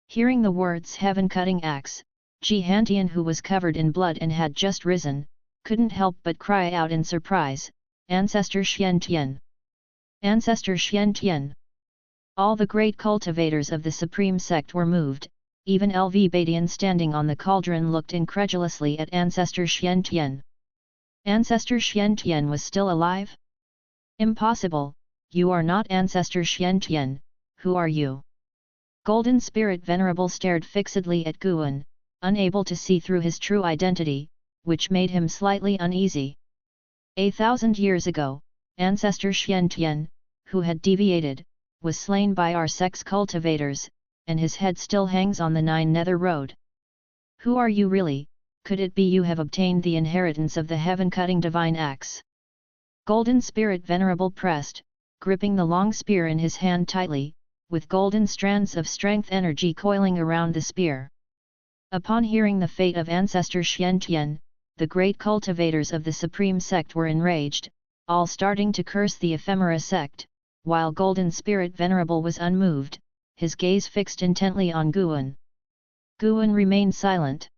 Hearing the words heaven-cutting axe, Ji Hantian, who was covered in blood and had just risen, couldn't help but cry out in surprise, Ancestor Xian Tian! Ancestor Xian Tian! All the great cultivators of the Supreme Sect were moved, even LV Badian standing on the cauldron looked incredulously at Ancestor Xian Tian. Ancestor Xian Tian was still alive? Impossible, you are not Ancestor Xian Tian, who are you? Golden Spirit Venerable stared fixedly at Guan, unable to see through his true identity, which made him slightly uneasy. 1,000 years ago, Ancestor Xian Tian, who had deviated, was slain by our sect's cultivators, and his head still hangs on the 9 Nether Road. Who are you really? Could it be you have obtained the inheritance of the heaven-cutting divine axe? Golden Spirit Venerable pressed, gripping the long spear in his hand tightly, with golden strands of strength energy coiling around the spear. Upon hearing the fate of Ancestor Xian Tian, the great cultivators of the Supreme Sect were enraged, all starting to curse the Ephemera Sect, while Golden Spirit Venerable was unmoved, his gaze fixed intently on Guan. Guan remained silent.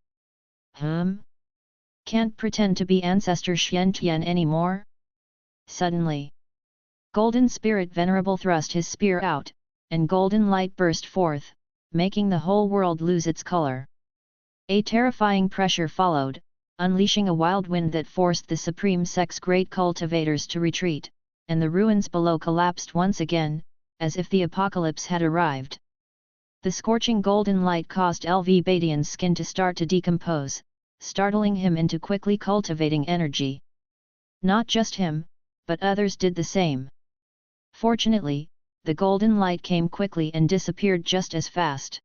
Can't pretend to be Ancestor Xian Tian anymore? Suddenly, Golden Spirit Venerable thrust his spear out, and golden light burst forth, making the whole world lose its color. A terrifying pressure followed, unleashing a wild wind that forced the Supreme Sect's great cultivators to retreat, and the ruins below collapsed once again, as if the apocalypse had arrived. The scorching golden light caused LV Badian's skin to start to decompose, startling him into quickly cultivating energy. Not just him, but others did the same. Fortunately, the golden light came quickly and disappeared just as fast.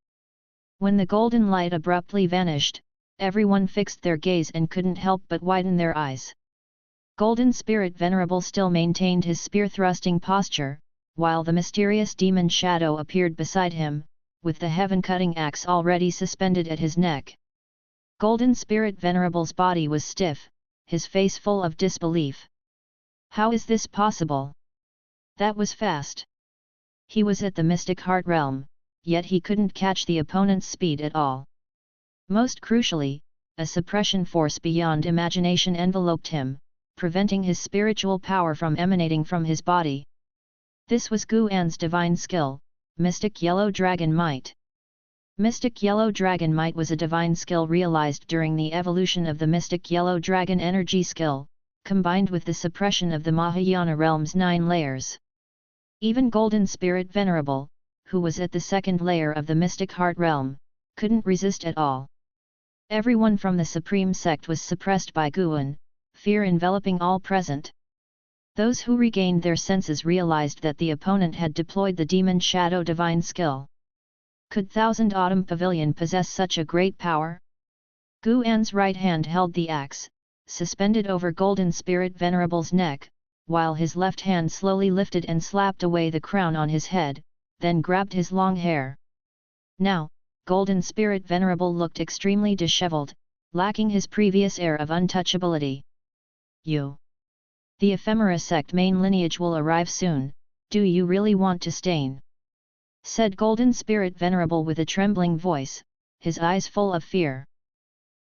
When the golden light abruptly vanished, everyone fixed their gaze and couldn't help but widen their eyes. Golden Spirit Venerable still maintained his spear-thrusting posture, while the mysterious demon shadow appeared beside him, with the heaven-cutting axe already suspended at his neck. Golden Spirit Venerable's body was stiff, his face full of disbelief. How is this possible? That was fast. He was at the Mystic Heart Realm, yet he couldn't catch the opponent's speed at all. Most crucially, a suppression force beyond imagination enveloped him, preventing his spiritual power from emanating from his body. This was Guan's divine skill, Mystic Yellow Dragon Might. Mystic Yellow Dragon Might was a divine skill realized during the evolution of the Mystic Yellow Dragon Energy skill, combined with the suppression of the Mahayana realm's 9 layers. Even Golden Spirit Venerable, who was at the 2nd layer of the Mystic Heart Realm, couldn't resist at all. Everyone from the Supreme Sect was suppressed by Guan, fear enveloping all present. Those who regained their senses realized that the opponent had deployed the Demon Shadow divine skill. Could Thousand Autumn Pavilion possess such a great power? Guan's right hand held the axe, suspended over Golden Spirit Venerable's neck, while his left hand slowly lifted and slapped away the crown on his head, then grabbed his long hair. Now, Golden Spirit Venerable looked extremely disheveled, lacking his previous air of untouchability. You. The Ephemera Sect main lineage will arrive soon, do you really want to stain? Said Golden Spirit Venerable with a trembling voice, his eyes full of fear.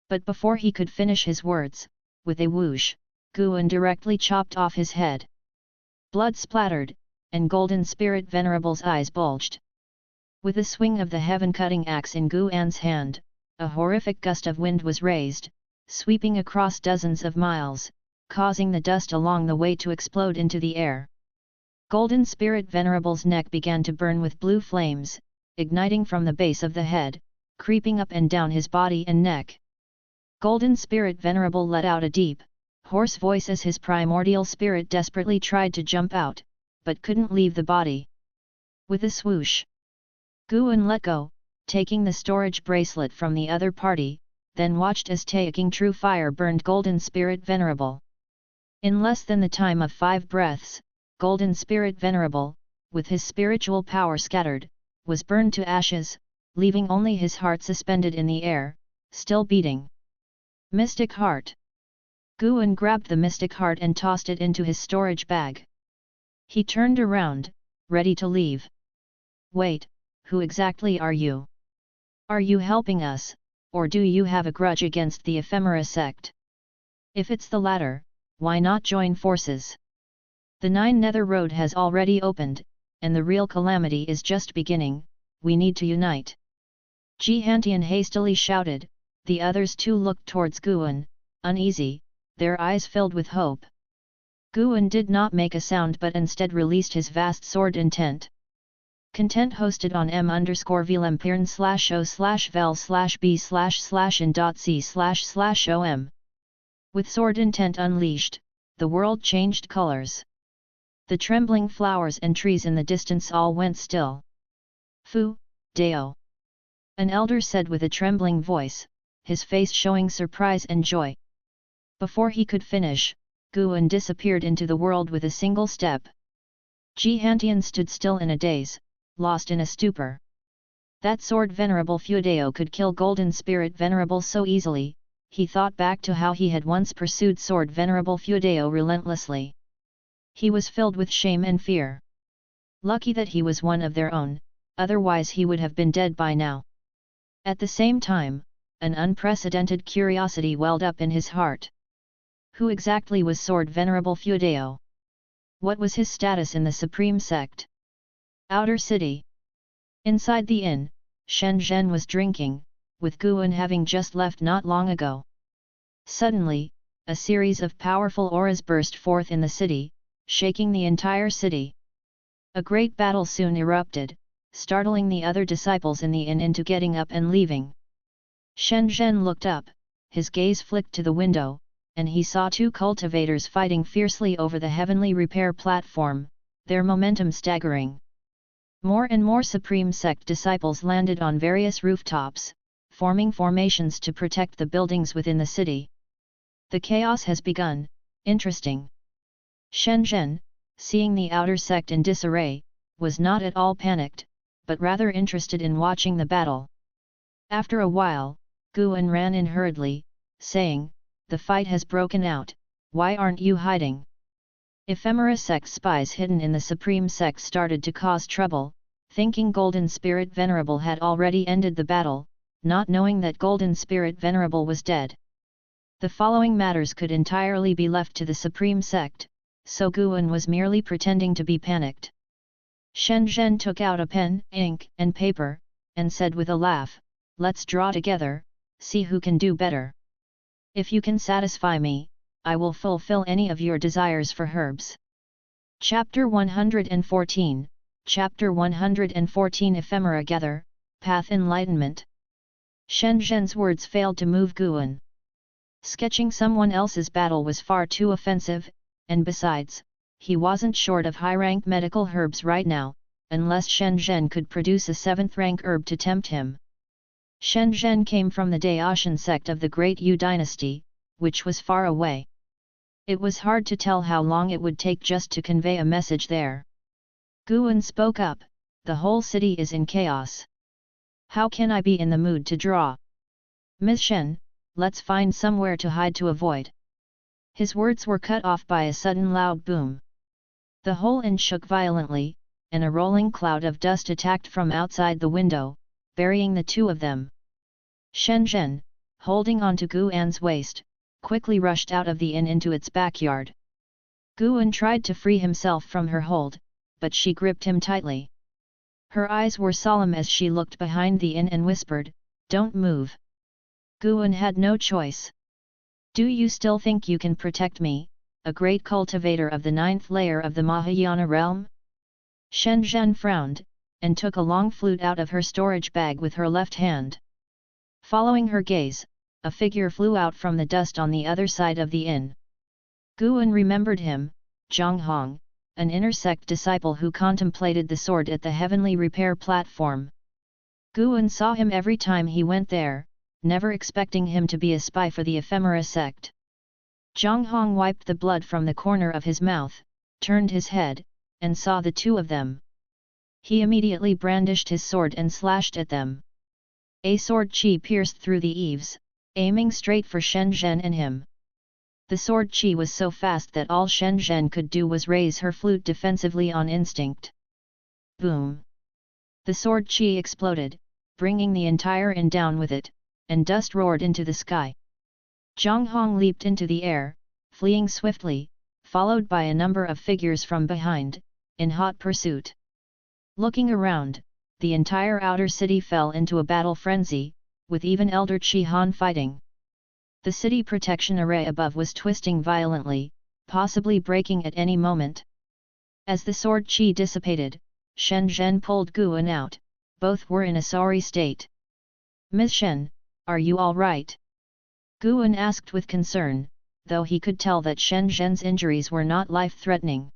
But before he could finish his words, with a whoosh, Guan directly chopped off his head. Blood splattered, and Golden Spirit Venerable's eyes bulged. With a swing of the heaven-cutting axe in Guan's hand, a horrific gust of wind was raised, sweeping across dozens of miles, causing the dust along the way to explode into the air. Golden Spirit Venerable's neck began to burn with blue flames, igniting from the base of the head, creeping up and down his body and neck. Golden Spirit Venerable let out a deep, hoarse voice as his primordial spirit desperately tried to jump out, but couldn't leave the body. With a swoosh, Guan let go, taking the storage bracelet from the other party, then watched as taking true fire burned Golden Spirit Venerable. In less than the time of 5 breaths, Golden Spirit Venerable, with his spiritual power scattered, was burned to ashes, leaving only his heart suspended in the air, still beating. Mystic Heart. Guan grabbed the Mystic Heart and tossed it into his storage bag. He turned around, ready to leave. Wait, who exactly are you? Are you helping us, or do you have a grudge against the Ephemera Sect? If it's the latter, why not join forces? The 9 Nether Road has already opened, and the real calamity is just beginning, we need to unite. Jihantian hastily shouted, the others too looked towards Guan, uneasy, their eyes filled with hope. Guan did not make a sound but instead released his vast sword intent. Content hosted on m_vlm_pern/o/b/in.c/om. With sword intent unleashed, the world changed colors. The trembling flowers and trees in the distance all went still. Fu, Deo. An elder said with a trembling voice, his face showing surprise and joy. Before he could finish, Guan disappeared into the world with a single step. Jihantian stood still in a daze, lost in a stupor. That sword Venerable Fudeo could kill Golden Spirit Venerable so easily, he thought back to how he had once pursued sword Venerable Fudeo relentlessly. He was filled with shame and fear. Lucky that he was one of their own, otherwise he would have been dead by now. At the same time, an unprecedented curiosity welled up in his heart. Who exactly was sword Venerable Fudeo? What was his status in the Supreme Sect? Outer City. Inside the inn, Shen Zhen was drinking, with Guan having just left not long ago. Suddenly, a series of powerful auras burst forth in the city, shaking the entire city. A great battle soon erupted, startling the other disciples in the inn into getting up and leaving. Shen Zhen looked up, his gaze flicked to the window, and he saw two cultivators fighting fiercely over the heavenly repair platform, their momentum staggering. More and more Supreme Sect disciples landed on various rooftops, forming formations to protect the buildings within the city. The chaos has begun, interesting. Shen Zhen, seeing the outer sect in disarray, was not at all panicked, but rather interested in watching the battle. After a while, Guan ran in hurriedly, saying, "The fight has broken out, why aren't you hiding?" Ephemera Sect spies hidden in the Supreme Sect started to cause trouble, thinking Golden Spirit Venerable had already ended the battle, not knowing that Golden Spirit Venerable was dead. The following matters could entirely be left to the Supreme Sect, so Guan was merely pretending to be panicked. Shen Zhen took out a pen, ink, and paper, and said with a laugh, "Let's draw together, see who can do better. If you can satisfy me, I will fulfill any of your desires for herbs." Chapter 114, Chapter 114 Ephemera Gather, Path Enlightenment. Shen Zhen's words failed to move Guan. Sketching someone else's battle was far too offensive, and besides, he wasn't short of high-rank medical herbs right now, unless Shen Zhen could produce a 7th-rank herb to tempt him. Shen Zhen came from the Taixuan Sect of the Great Yu Dynasty, which was far away. It was hard to tell how long it would take just to convey a message there. Guan spoke up, "The whole city is in chaos. How can I be in the mood to draw? Ms. Shen, let's find somewhere to hide to avoid." His words were cut off by a sudden loud boom. The whole inn shook violently, and a rolling cloud of dust attacked from outside the window, burying the two of them. Shen Zhen, holding on to Guan's waist, quickly rushed out of the inn into its backyard. Guan tried to free himself from her hold, but she gripped him tightly. Her eyes were solemn as she looked behind the inn and whispered, "Don't move." Guan had no choice. "Do you still think you can protect me, a great cultivator of the 9th layer of the Mahayana realm?" Shen Zhen frowned, and took a long flute out of her storage bag with her left hand. Following her gaze, a figure flew out from the dust on the other side of the inn. Guan remembered him, Zhang Hong, an inner sect disciple who contemplated the sword at the heavenly repair platform. Guan saw him every time he went there, never expecting him to be a spy for the Ephemera Sect. Zhang Hong wiped the blood from the corner of his mouth, turned his head, and saw the two of them. He immediately brandished his sword and slashed at them. A sword chi pierced through the eaves, aiming straight for Shen Zhen and him. The sword chi was so fast that all Shen Zhen could do was raise her flute defensively on instinct. Boom! The sword chi exploded, bringing the entire inn down with it, and dust roared into the sky. Zhang Hong leaped into the air, fleeing swiftly, followed by a number of figures from behind, in hot pursuit. Looking around, the entire outer city fell into a battle frenzy, with even Elder Chi Han fighting. The city protection array above was twisting violently, possibly breaking at any moment. As the sword chi dissipated, Shen Zhen pulled Guan out, both were in a sorry state. "Ms. Shen, are you all right?" Guan asked with concern, though he could tell that Shen Zhen's injuries were not life-threatening.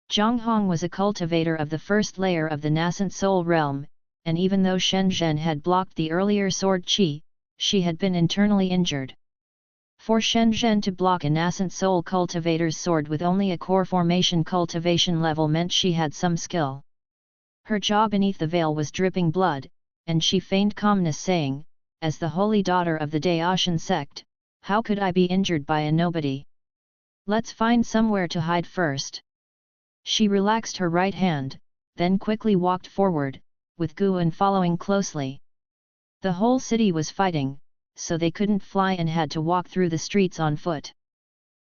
Zhang Hong was a cultivator of the 1st layer of the nascent soul realm, and even though Shen Zhen had blocked the earlier sword chi, she had been internally injured. For Shen Zhen to block a nascent soul cultivator's sword with only a core formation cultivation level meant she had some skill. Her jaw beneath the veil was dripping blood, and she feigned calmness saying, "As the holy daughter of the Taixuan Sect, how could I be injured by a nobody? Let's find somewhere to hide first." She relaxed her right hand, then quickly walked forward, with Guan following closely. The whole city was fighting, so they couldn't fly and had to walk through the streets on foot.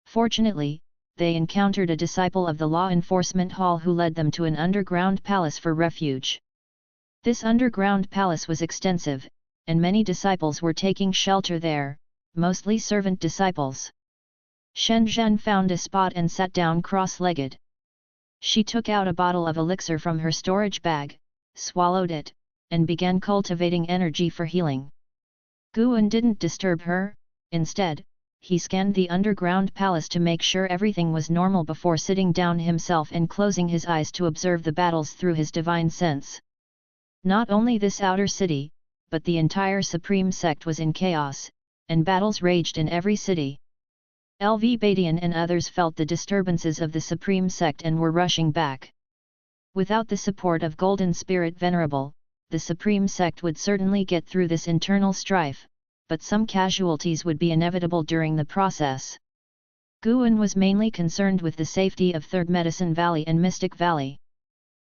Fortunately, they encountered a disciple of the law enforcement hall who led them to an underground palace for refuge. This underground palace was extensive, and many disciples were taking shelter there, mostly servant disciples. Shen Zhen found a spot and sat down cross-legged. She took out a bottle of elixir from her storage bag, swallowed it, and began cultivating energy for healing. Guan didn't disturb her. Instead, he scanned the underground palace to make sure everything was normal before sitting down himself and closing his eyes to observe the battles through his divine sense. Not only this outer city, but the entire Supreme Sect was in chaos, and battles raged in every city. LV Badian and others felt the disturbances of the Supreme Sect and were rushing back. Without the support of Golden Spirit Venerable, the Supreme Sect would certainly get through this internal strife, but some casualties would be inevitable during the process. Guan was mainly concerned with the safety of Third Medicine Valley and Mystic Valley.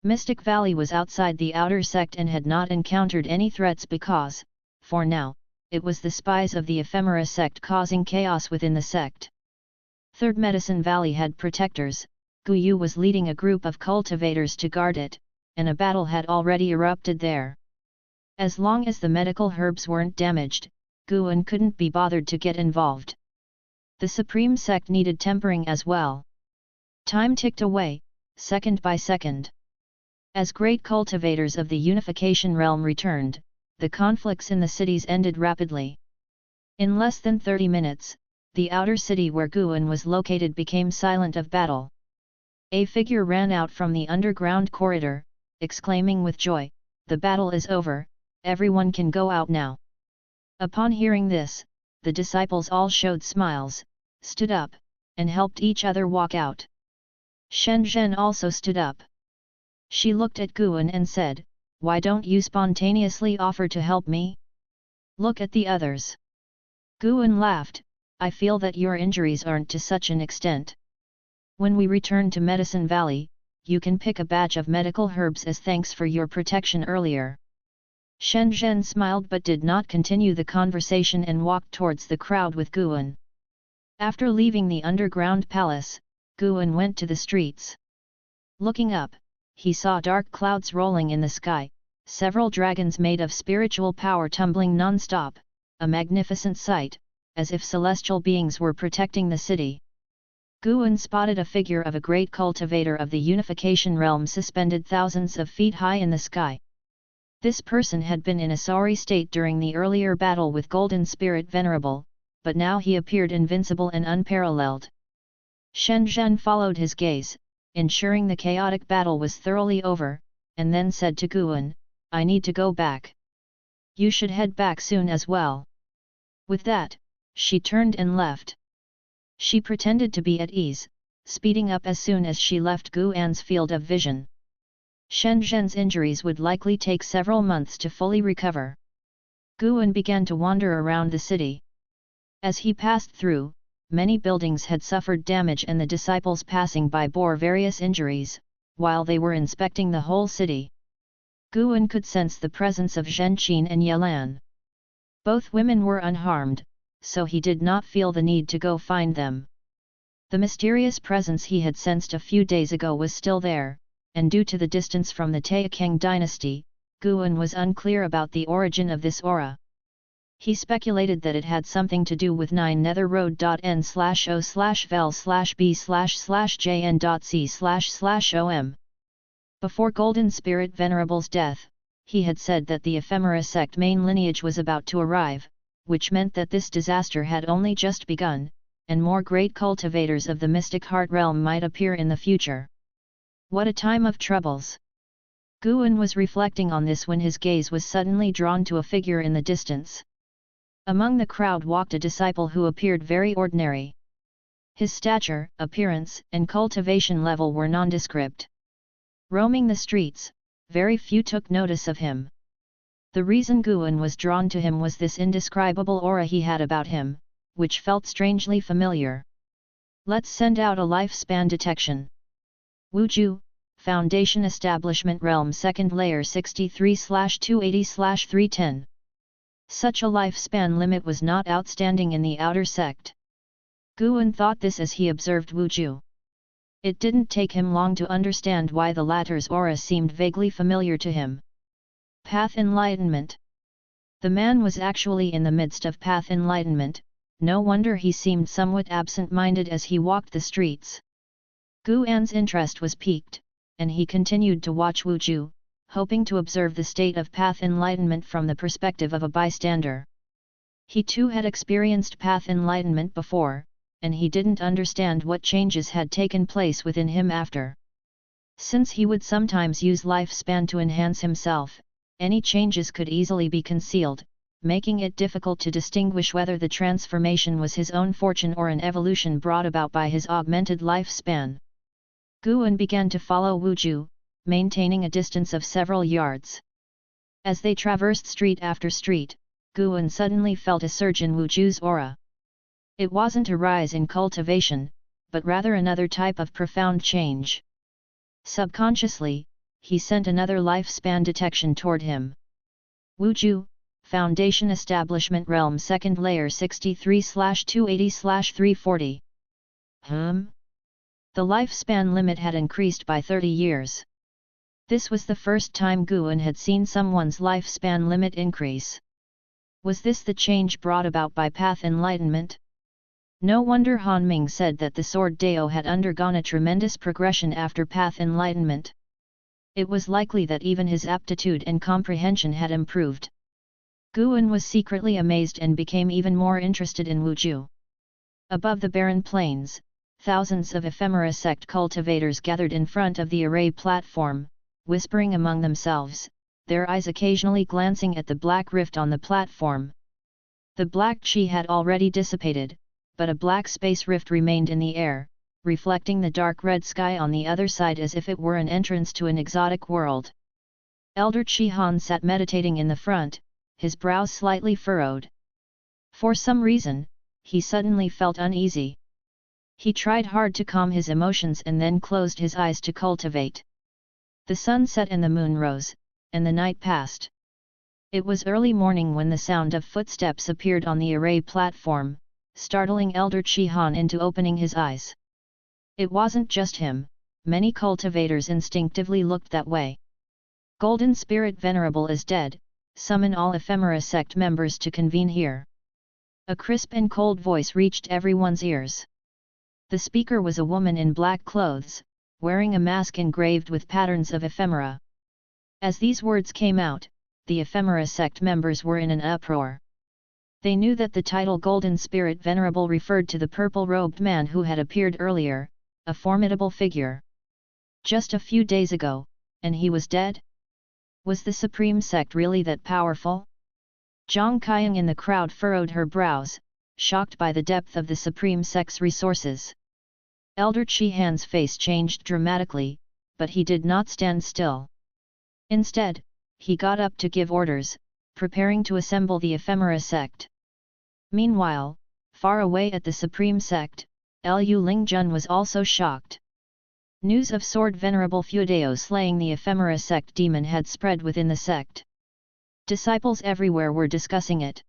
Mystic Valley was outside the outer sect and had not encountered any threats because, for now, it was the spies of the Ephemera sect causing chaos within the sect. Third Medicine Valley had protectors. Gu Yu was leading a group of cultivators to guard it, and a battle had already erupted there. As long as the medical herbs weren't damaged, Guan couldn't be bothered to get involved. The Supreme Sect needed tempering as well. Time ticked away, second by second. As great cultivators of the Unification Realm returned, the conflicts in the cities ended rapidly. In less than 30 minutes, the outer city where Guan was located became silent of battle. A figure ran out from the underground corridor, exclaiming with joy, "The battle is over, everyone can go out now." Upon hearing this, the disciples all showed smiles, stood up, and helped each other walk out. Shen Zhen also stood up. She looked at Guan and said, "Why don't you spontaneously offer to help me? Look at the others." Guan laughed, "I feel that your injuries aren't to such an extent. When we return to Medicine Valley, you can pick a batch of medical herbs as thanks for your protection earlier." Shen Zhen smiled but did not continue the conversation and walked towards the crowd with Guan. After leaving the underground palace, Guan went to the streets. Looking up, he saw dark clouds rolling in the sky, several dragons made of spiritual power tumbling non-stop, a magnificent sight, as if celestial beings were protecting the city. Guan spotted a figure of a great cultivator of the Unification Realm suspended thousands of feet high in the sky. This person had been in a sorry state during the earlier battle with Golden Spirit Venerable, but now he appeared invincible and unparalleled. Shen Zhen followed his gaze, ensuring the chaotic battle was thoroughly over, and then said to Guan, "I need to go back. You should head back soon as well." With that, she turned and left. She pretended to be at ease, speeding up as soon as she left Guan's field of vision. Shen Zhen's injuries would likely take several months to fully recover. Guan began to wander around the city. As he passed through, many buildings had suffered damage and the disciples passing by bore various injuries, while they were inspecting the whole city. Guan could sense the presence of Zhenqin and Yelan. Both women were unharmed, so he did not feel the need to go find them. The mysterious presence he had sensed a few days ago was still there, and due to the distance from the Taixuan dynasty, Guan was unclear about the origin of this aura. He speculated that it had something to do with 9 netherroad.n/o/vel/b/jn.c//om. Before Golden Spirit Venerable's death, he had said that the Ephemera sect main lineage was about to arrive, which meant that this disaster had only just begun, and more great cultivators of the mystic heart realm might appear in the future. What a time of troubles! Guan was reflecting on this when his gaze was suddenly drawn to a figure in the distance. Among the crowd walked a disciple who appeared very ordinary. His stature, appearance, and cultivation level were nondescript. Roaming the streets, very few took notice of him. The reason Guan was drawn to him was this indescribable aura he had about him, which felt strangely familiar. "Let's send out a lifespan detection." Wuju, Foundation Establishment Realm 2nd Layer 63/280/310. Such a lifespan limit was not outstanding in the outer sect. Guan thought this as he observed Wuju. It didn't take him long to understand why the latter's aura seemed vaguely familiar to him. Path Enlightenment. The man was actually in the midst of path enlightenment, no wonder he seemed somewhat absent-minded as he walked the streets. Guan's interest was piqued, and he continued to watch Wu Ju, hoping to observe the state of path enlightenment from the perspective of a bystander. He too had experienced path enlightenment before, and he didn't understand what changes had taken place within him after. Since he would sometimes use lifespan to enhance himself, any changes could easily be concealed, making it difficult to distinguish whether the transformation was his own fortune or an evolution brought about by his augmented lifespan. Guan began to follow Wu Ju, maintaining a distance of several yards. As they traversed street after street, Guan suddenly felt a surge in Wu Ju's aura. It wasn't a rise in cultivation, but rather another type of profound change. Subconsciously, he sent another lifespan detection toward him. Wu Ju, Foundation Establishment Realm 2nd Layer 63/280/340. The lifespan limit had increased by 30 years. This was the first time Guan had seen someone's lifespan limit increase. Was this the change brought about by path enlightenment? No wonder Han Ming said that the Sword Dao had undergone a tremendous progression after path enlightenment. It was likely that even his aptitude and comprehension had improved. Guan was secretly amazed and became even more interested in Wu Ju. Above the barren plains, thousands of ephemera sect cultivators gathered in front of the array platform, whispering among themselves, their eyes occasionally glancing at the black rift on the platform. The black chi had already dissipated, but a black space rift remained in the air, reflecting the dark red sky on the other side as if it were an entrance to an exotic world. Elder Chi Han sat meditating in the front, his brows slightly furrowed. For some reason, he suddenly felt uneasy. He tried hard to calm his emotions and then closed his eyes to cultivate. The sun set and the moon rose, and the night passed. It was early morning when the sound of footsteps appeared on the array platform, startling Elder Chi Han into opening his eyes. It wasn't just him, many cultivators instinctively looked that way. Golden Spirit Venerable is dead, summon all ephemera sect members to convene here. A crisp and cold voice reached everyone's ears. The speaker was a woman in black clothes, wearing a mask engraved with patterns of ephemera. As these words came out, the ephemera sect members were in an uproar. They knew that the title Golden Spirit Venerable referred to the purple-robed man who had appeared earlier, a formidable figure. Just a few days ago, and he was dead? Was the Supreme Sect really that powerful? Zhang Qiang in the crowd furrowed her brows, shocked by the depth of the Supreme Sect's resources. Elder Chi Han's face changed dramatically, but he did not stand still. Instead, he got up to give orders, preparing to assemble the ephemera sect. Meanwhile, far away at the Supreme Sect, Lu Lingjun was also shocked. News of Sword Venerable Feudao slaying the ephemera sect demon had spread within the sect. Disciples everywhere were discussing it.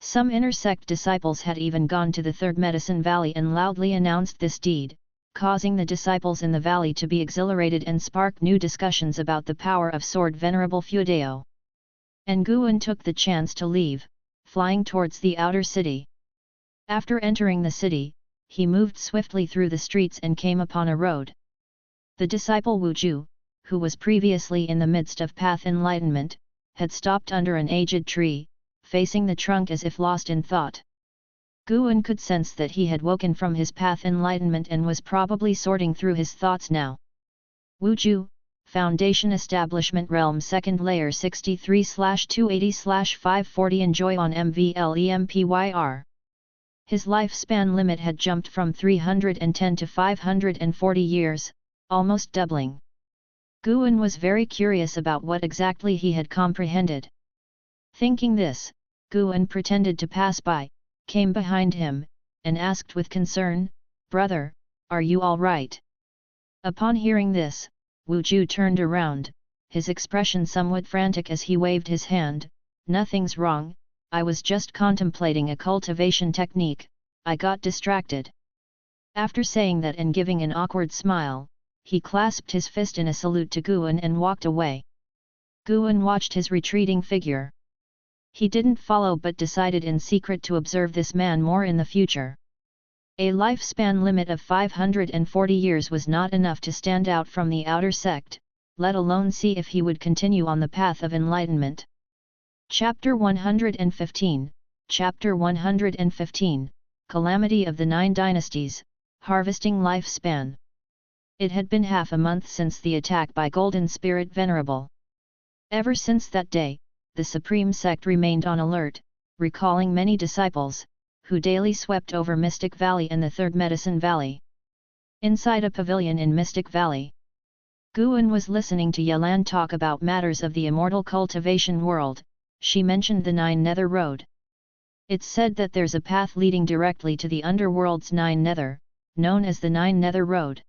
Some inner sect disciples had even gone to the Third Medicine Valley and loudly announced this deed, causing the disciples in the valley to be exhilarated and spark new discussions about the power of Sword Venerable Feudao. And Guan took the chance to leave, flying towards the outer city. After entering the city, he moved swiftly through the streets and came upon a road. The disciple Wu Ju, who was previously in the midst of path enlightenment, had stopped under an aged tree, facing the trunk as if lost in thought. Guan could sense that he had woken from his path enlightenment and was probably sorting through his thoughts now. Wu Ju, Foundation Establishment Realm 2nd Layer 63/280/540 Enjoy on MVLEMPYR. His lifespan limit had jumped from 310 to 540 years, almost doubling. Guan was very curious about what exactly he had comprehended. Thinking this, Guan pretended to pass by, came behind him, and asked with concern, "Brother, are you all right?" Upon hearing this, Wu Ju turned around, his expression somewhat frantic as he waved his hand. "Nothing's wrong, I was just contemplating a cultivation technique, I got distracted." After saying that and giving an awkward smile, he clasped his fist in a salute to Guan and walked away. Guan watched his retreating figure. He didn't follow but decided in secret to observe this man more in the future. A lifespan limit of 540 years was not enough to stand out from the outer sect, let alone see if he would continue on the path of enlightenment. Chapter 115, Chapter 115, Calamity of the Nine Dynasties, Harvesting Lifespan. It had been half a month since the attack by Golden Spirit Venerable. Ever since that day, the Supreme Sect remained on alert, recalling many disciples, who daily swept over Mystic Valley and the Third Medicine Valley. Inside a pavilion in Mystic Valley, Guan was listening to Yelan talk about matters of the immortal cultivation world. She mentioned the Nine Nether Road. It's said that there's a path leading directly to the underworld's Nine Nether, known as the Nine Nether Road.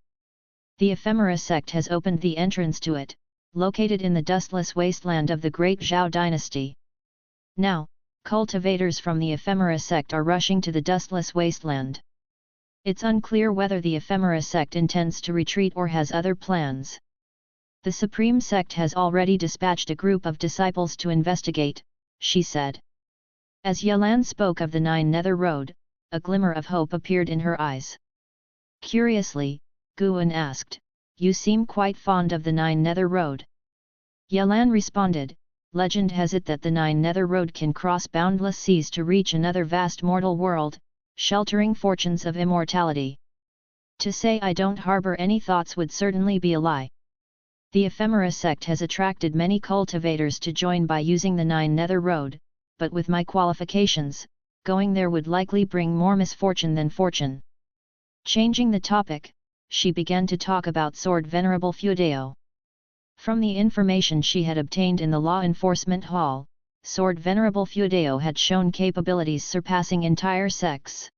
The Ephemera Sect has opened the entrance to it, located in the dustless wasteland of the Great Zhao Dynasty. Now, cultivators from the Ephemera Sect are rushing to the dustless wasteland. It's unclear whether the Ephemera Sect intends to retreat or has other plans. The Supreme Sect has already dispatched a group of disciples to investigate, she said. As Yelan spoke of the Nine Nether Road, a glimmer of hope appeared in her eyes. Curiously, Guan asked, "You seem quite fond of the Nine Nether Road." Yelan responded, "Legend has it that the Nine Nether Road can cross boundless seas to reach another vast mortal world, sheltering fortunes of immortality. To say I don't harbor any thoughts would certainly be a lie. The Ephemera Sect has attracted many cultivators to join by using the Nine Nether Road, but with my qualifications, going there would likely bring more misfortune than fortune." Changing the topic, she began to talk about Sword Venerable Feudeo. From the information she had obtained in the Law Enforcement Hall, Sword Venerable Feudeo had shown capabilities surpassing entire sects.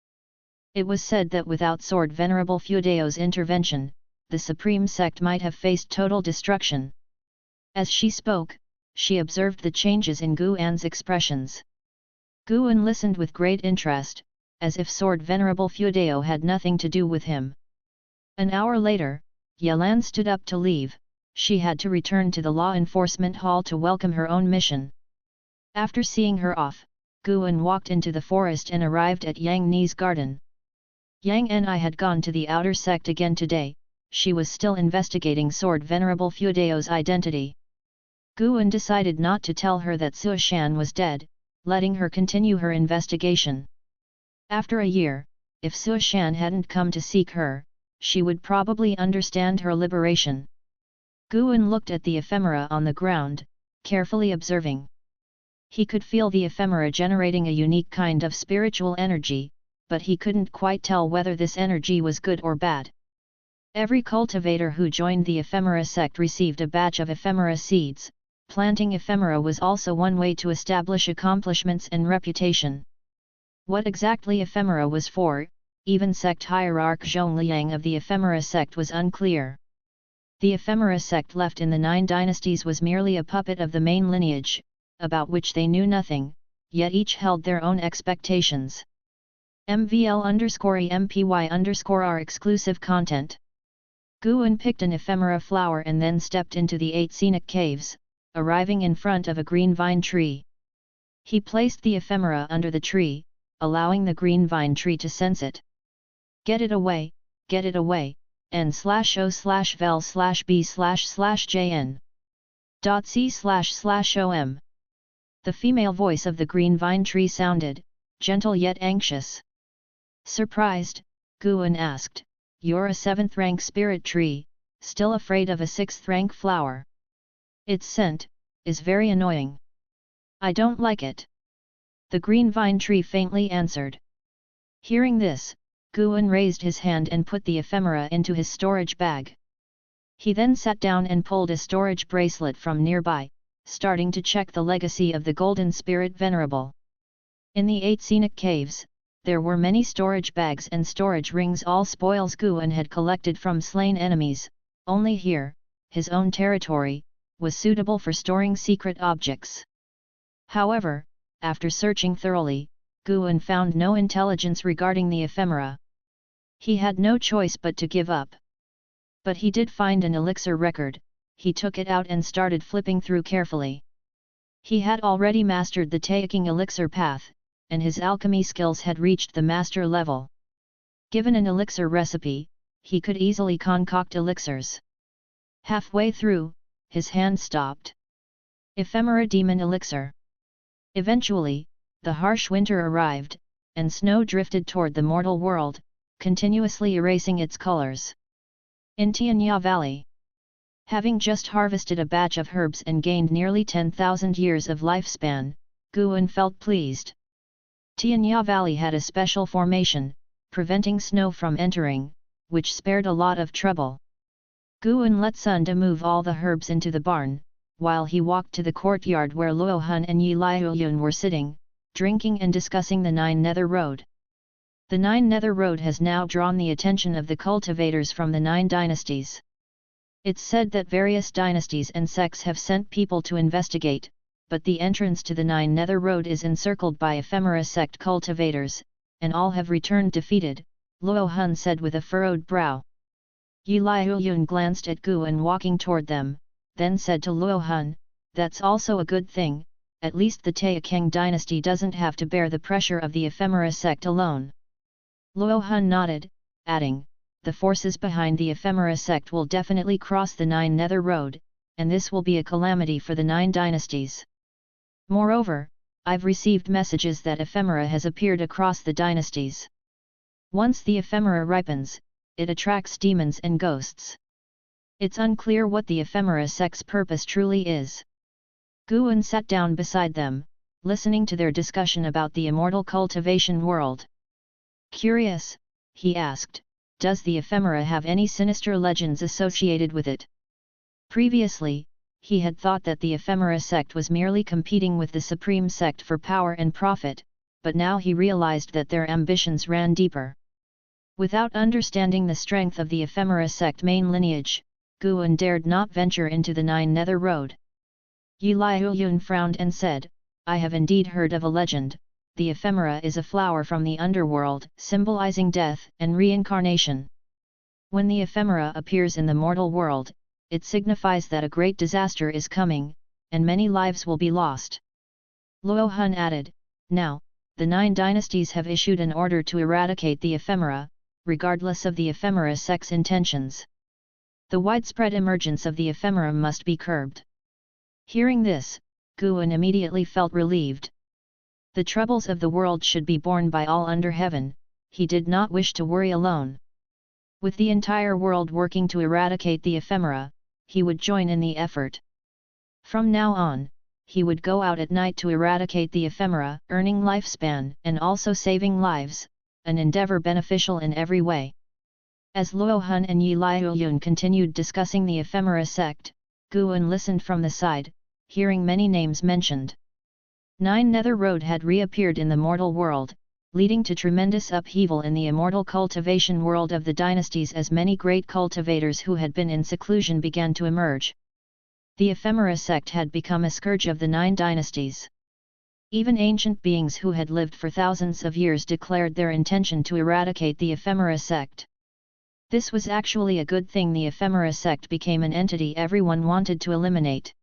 It was said that without Sword Venerable Feudeo's intervention, the Supreme Sect might have faced total destruction. As she spoke, she observed the changes in Guan's expressions. Guan listened with great interest, as if Sword Venerable Feudeo had nothing to do with him. An hour later, Yelan stood up to leave. She had to return to the Law Enforcement Hall to welcome her own mission. After seeing her off, Guan walked into the forest and arrived at Yang Ni's garden. Yang Ni had gone to the outer sect again today. She was still investigating Sword Venerable Feudeo's identity. Guan decided not to tell her that Su Shan was dead, letting her continue her investigation. After a year, if Su Shan hadn't come to seek her, she would probably understand her liberation. Guan looked at the ephemera on the ground, carefully observing. He could feel the ephemera generating a unique kind of spiritual energy, but he couldn't quite tell whether this energy was good or bad. Every cultivator who joined the Ephemera Sect received a batch of ephemera seeds. Planting ephemera was also one way to establish accomplishments and reputation. What exactly ephemera was for, even sect hierarch Zhongliang of the Ephemera Sect was unclear. The Ephemera Sect left in the Nine Dynasties was merely a puppet of the main lineage, about which they knew nothing, yet each held their own expectations. MVL_EMPY_R exclusive content. Guan picked an ephemera flower and then stepped into the 8 scenic caves, arriving in front of a green vine tree. He placed the ephemera under the tree, allowing the green vine tree to sense it. Get it away, n/o/vel/b/jn. .c//om. The female voice of the green vine tree sounded, gentle yet anxious. Surprised, Guan asked, "You're a 7th rank spirit tree, still afraid of a 6th rank flower? Its scent is very annoying. I don't like it." The green vine tree faintly answered. Hearing this, Guan raised his hand and put the ephemera into his storage bag. He then sat down and pulled a storage bracelet from nearby, starting to check the legacy of the Golden Spirit Venerable. In the 8 scenic caves, there were many storage bags and storage rings, all spoils Guan had collected from slain enemies. Only here, his own territory, was suitable for storing secret objects. However, after searching thoroughly, Guan found no intelligence regarding the ephemera. He had no choice but to give up. But he did find an elixir record. He took it out and started flipping through carefully. He had already mastered the Taixuan elixir path, and his alchemy skills had reached the master level. Given an elixir recipe, he could easily concoct elixirs. Halfway through, his hand stopped. Ephemera Demon Elixir. Eventually, the harsh winter arrived, and snow drifted toward the mortal world, continuously erasing its colors. In Tianya Valley. Having just harvested a batch of herbs and gained nearly 10,000 years of lifespan, Guan felt pleased. Tianya Valley had a special formation, preventing snow from entering, which spared a lot of trouble. Guan let Sunda move all the herbs into the barn, while he walked to the courtyard where Luo Hun and Yi Liuyun were sitting, drinking and discussing the Nine Nether Road. The Nine Nether Road has now drawn the attention of the cultivators from the Nine Dynasties. It's said that various dynasties and sects have sent people to investigate, but the entrance to the Nine Nether Road is encircled by ephemera sect cultivators, and all have returned defeated, Luo Hun said with a furrowed brow. Yi Liuyun glanced at Guan walking toward them, then said to Luo Hun, "That's also a good thing, at least the Taixuan dynasty doesn't have to bear the pressure of the ephemera sect alone." Luo Hun nodded, adding, "The forces behind the ephemera sect will definitely cross the Nine Nether Road, and this will be a calamity for the Nine Dynasties. Moreover, I've received messages that ephemera has appeared across the dynasties. Once the ephemera ripens, it attracts demons and ghosts. It's unclear what the ephemera sect's purpose truly is." Guan sat down beside them, listening to their discussion about the immortal cultivation world. Curious, he asked, "Does the ephemera have any sinister legends associated with it?" Previously, he had thought that the ephemera sect was merely competing with the supreme sect for power and profit, but now he realized that their ambitions ran deeper. Without understanding the strength of the ephemera sect main lineage, Guan dared not venture into the Nine Nether Road. Yi Liuyun frowned and said, "I have indeed heard of a legend. The ephemera is a flower from the underworld, symbolizing death and reincarnation. When the ephemera appears in the mortal world, it signifies that a great disaster is coming, and many lives will be lost." Luo Hun added, "Now, the Nine Dynasties have issued an order to eradicate the ephemera, regardless of the ephemera sect's intentions. The widespread emergence of the ephemera must be curbed." Hearing this, Guan immediately felt relieved. The troubles of the world should be borne by all under heaven, he did not wish to worry alone. With the entire world working to eradicate the ephemera, he would join in the effort. From now on, he would go out at night to eradicate the ephemera, earning lifespan and also saving lives, an endeavor beneficial in every way. As Luo Hun and Yi Liuyun continued discussing the ephemera sect, Guan listened from the side, hearing many names mentioned. Nine Nether Road had reappeared in the mortal world, leading to tremendous upheaval in the immortal cultivation world of the dynasties as many great cultivators who had been in seclusion began to emerge. The ephemera sect had become a scourge of the Nine Dynasties. Even ancient beings who had lived for thousands of years declared their intention to eradicate the ephemera sect. This was actually a good thing. The ephemera sect became an entity everyone wanted to eliminate.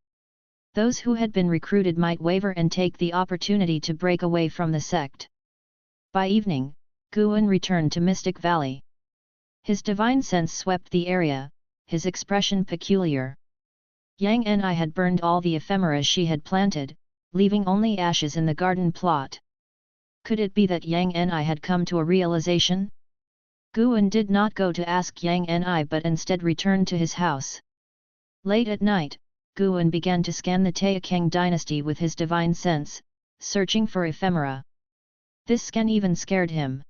Those who had been recruited might waver and take the opportunity to break away from the sect. By evening, Guan returned to Mystic Valley. His divine sense swept the area, his expression peculiar. Yang Ni had burned all the ephemera she had planted, leaving only ashes in the garden plot. Could it be that Yang Ni had come to a realization? Guan did not go to ask Yang Ni but instead returned to his house. Late at night, Guan began to scan the Taixuan dynasty with his divine sense, searching for ephemera. This scan even scared him.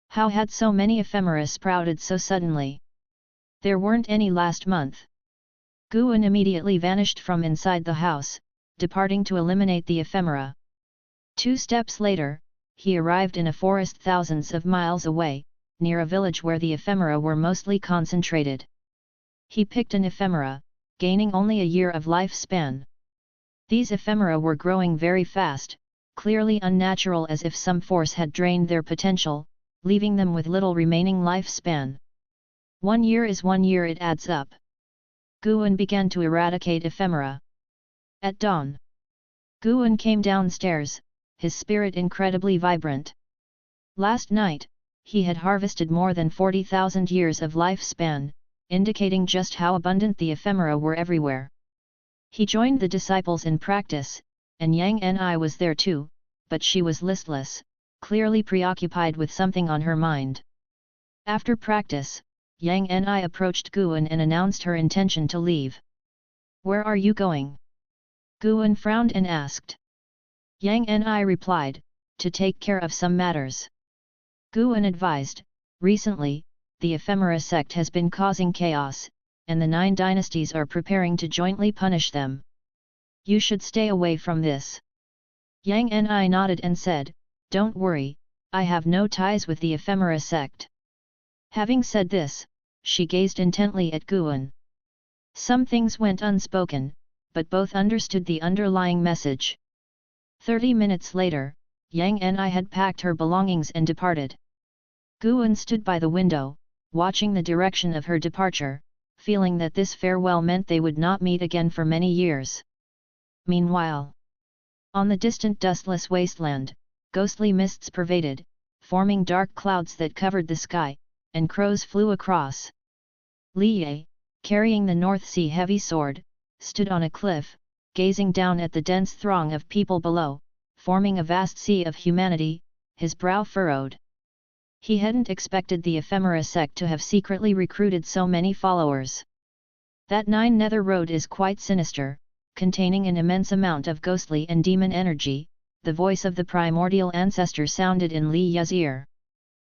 How had so many ephemera sprouted so suddenly? There weren't any last month. Guan immediately vanished from inside the house, departing to eliminate the ephemera. 2 steps later, he arrived in a forest thousands of miles away, near a village where the ephemera were mostly concentrated. He picked an ephemera, gaining only a year of lifespan. These ephemera were growing very fast, clearly unnatural, as if some force had drained their potential, leaving them with little remaining lifespan. 1 year is 1 year, it adds up. Guan began to eradicate ephemera. At dawn, Guan came downstairs, his spirit incredibly vibrant. Last night, he had harvested more than 40,000 years of lifespan, indicating just how abundant the ephemera were everywhere. He joined the disciples in practice, and Yang Ni was there too, but she was listless, clearly preoccupied with something on her mind. After practice, Yang Ni approached Guan and announced her intention to leave. "Where are you going?" Guan frowned and asked. Yang Ni replied, "To take care of some matters." Guan advised, "Recently, the Ephemera sect has been causing chaos, and the 9 dynasties are preparing to jointly punish them. You should stay away from this." Yang Ni nodded and said, "Don't worry, I have no ties with the Ephemera sect." Having said this, she gazed intently at Guan. Some things went unspoken, but both understood the underlying message. 30 minutes later, Yang Ni had packed her belongings and departed. Guan stood by the window, watching the direction of her departure, feeling that this farewell meant they would not meet again for many years. Meanwhile, on the distant dustless wasteland, ghostly mists pervaded, forming dark clouds that covered the sky, and crows flew across. Li Ye, carrying the North Sea heavy sword, stood on a cliff, gazing down at the dense throng of people below, forming a vast sea of humanity, his brow furrowed. He hadn't expected the Ephemera sect to have secretly recruited so many followers. That 9 nether road is quite sinister, containing an immense amount of ghostly and demon energy. The voice of the primordial ancestor sounded in Li Ye's ear.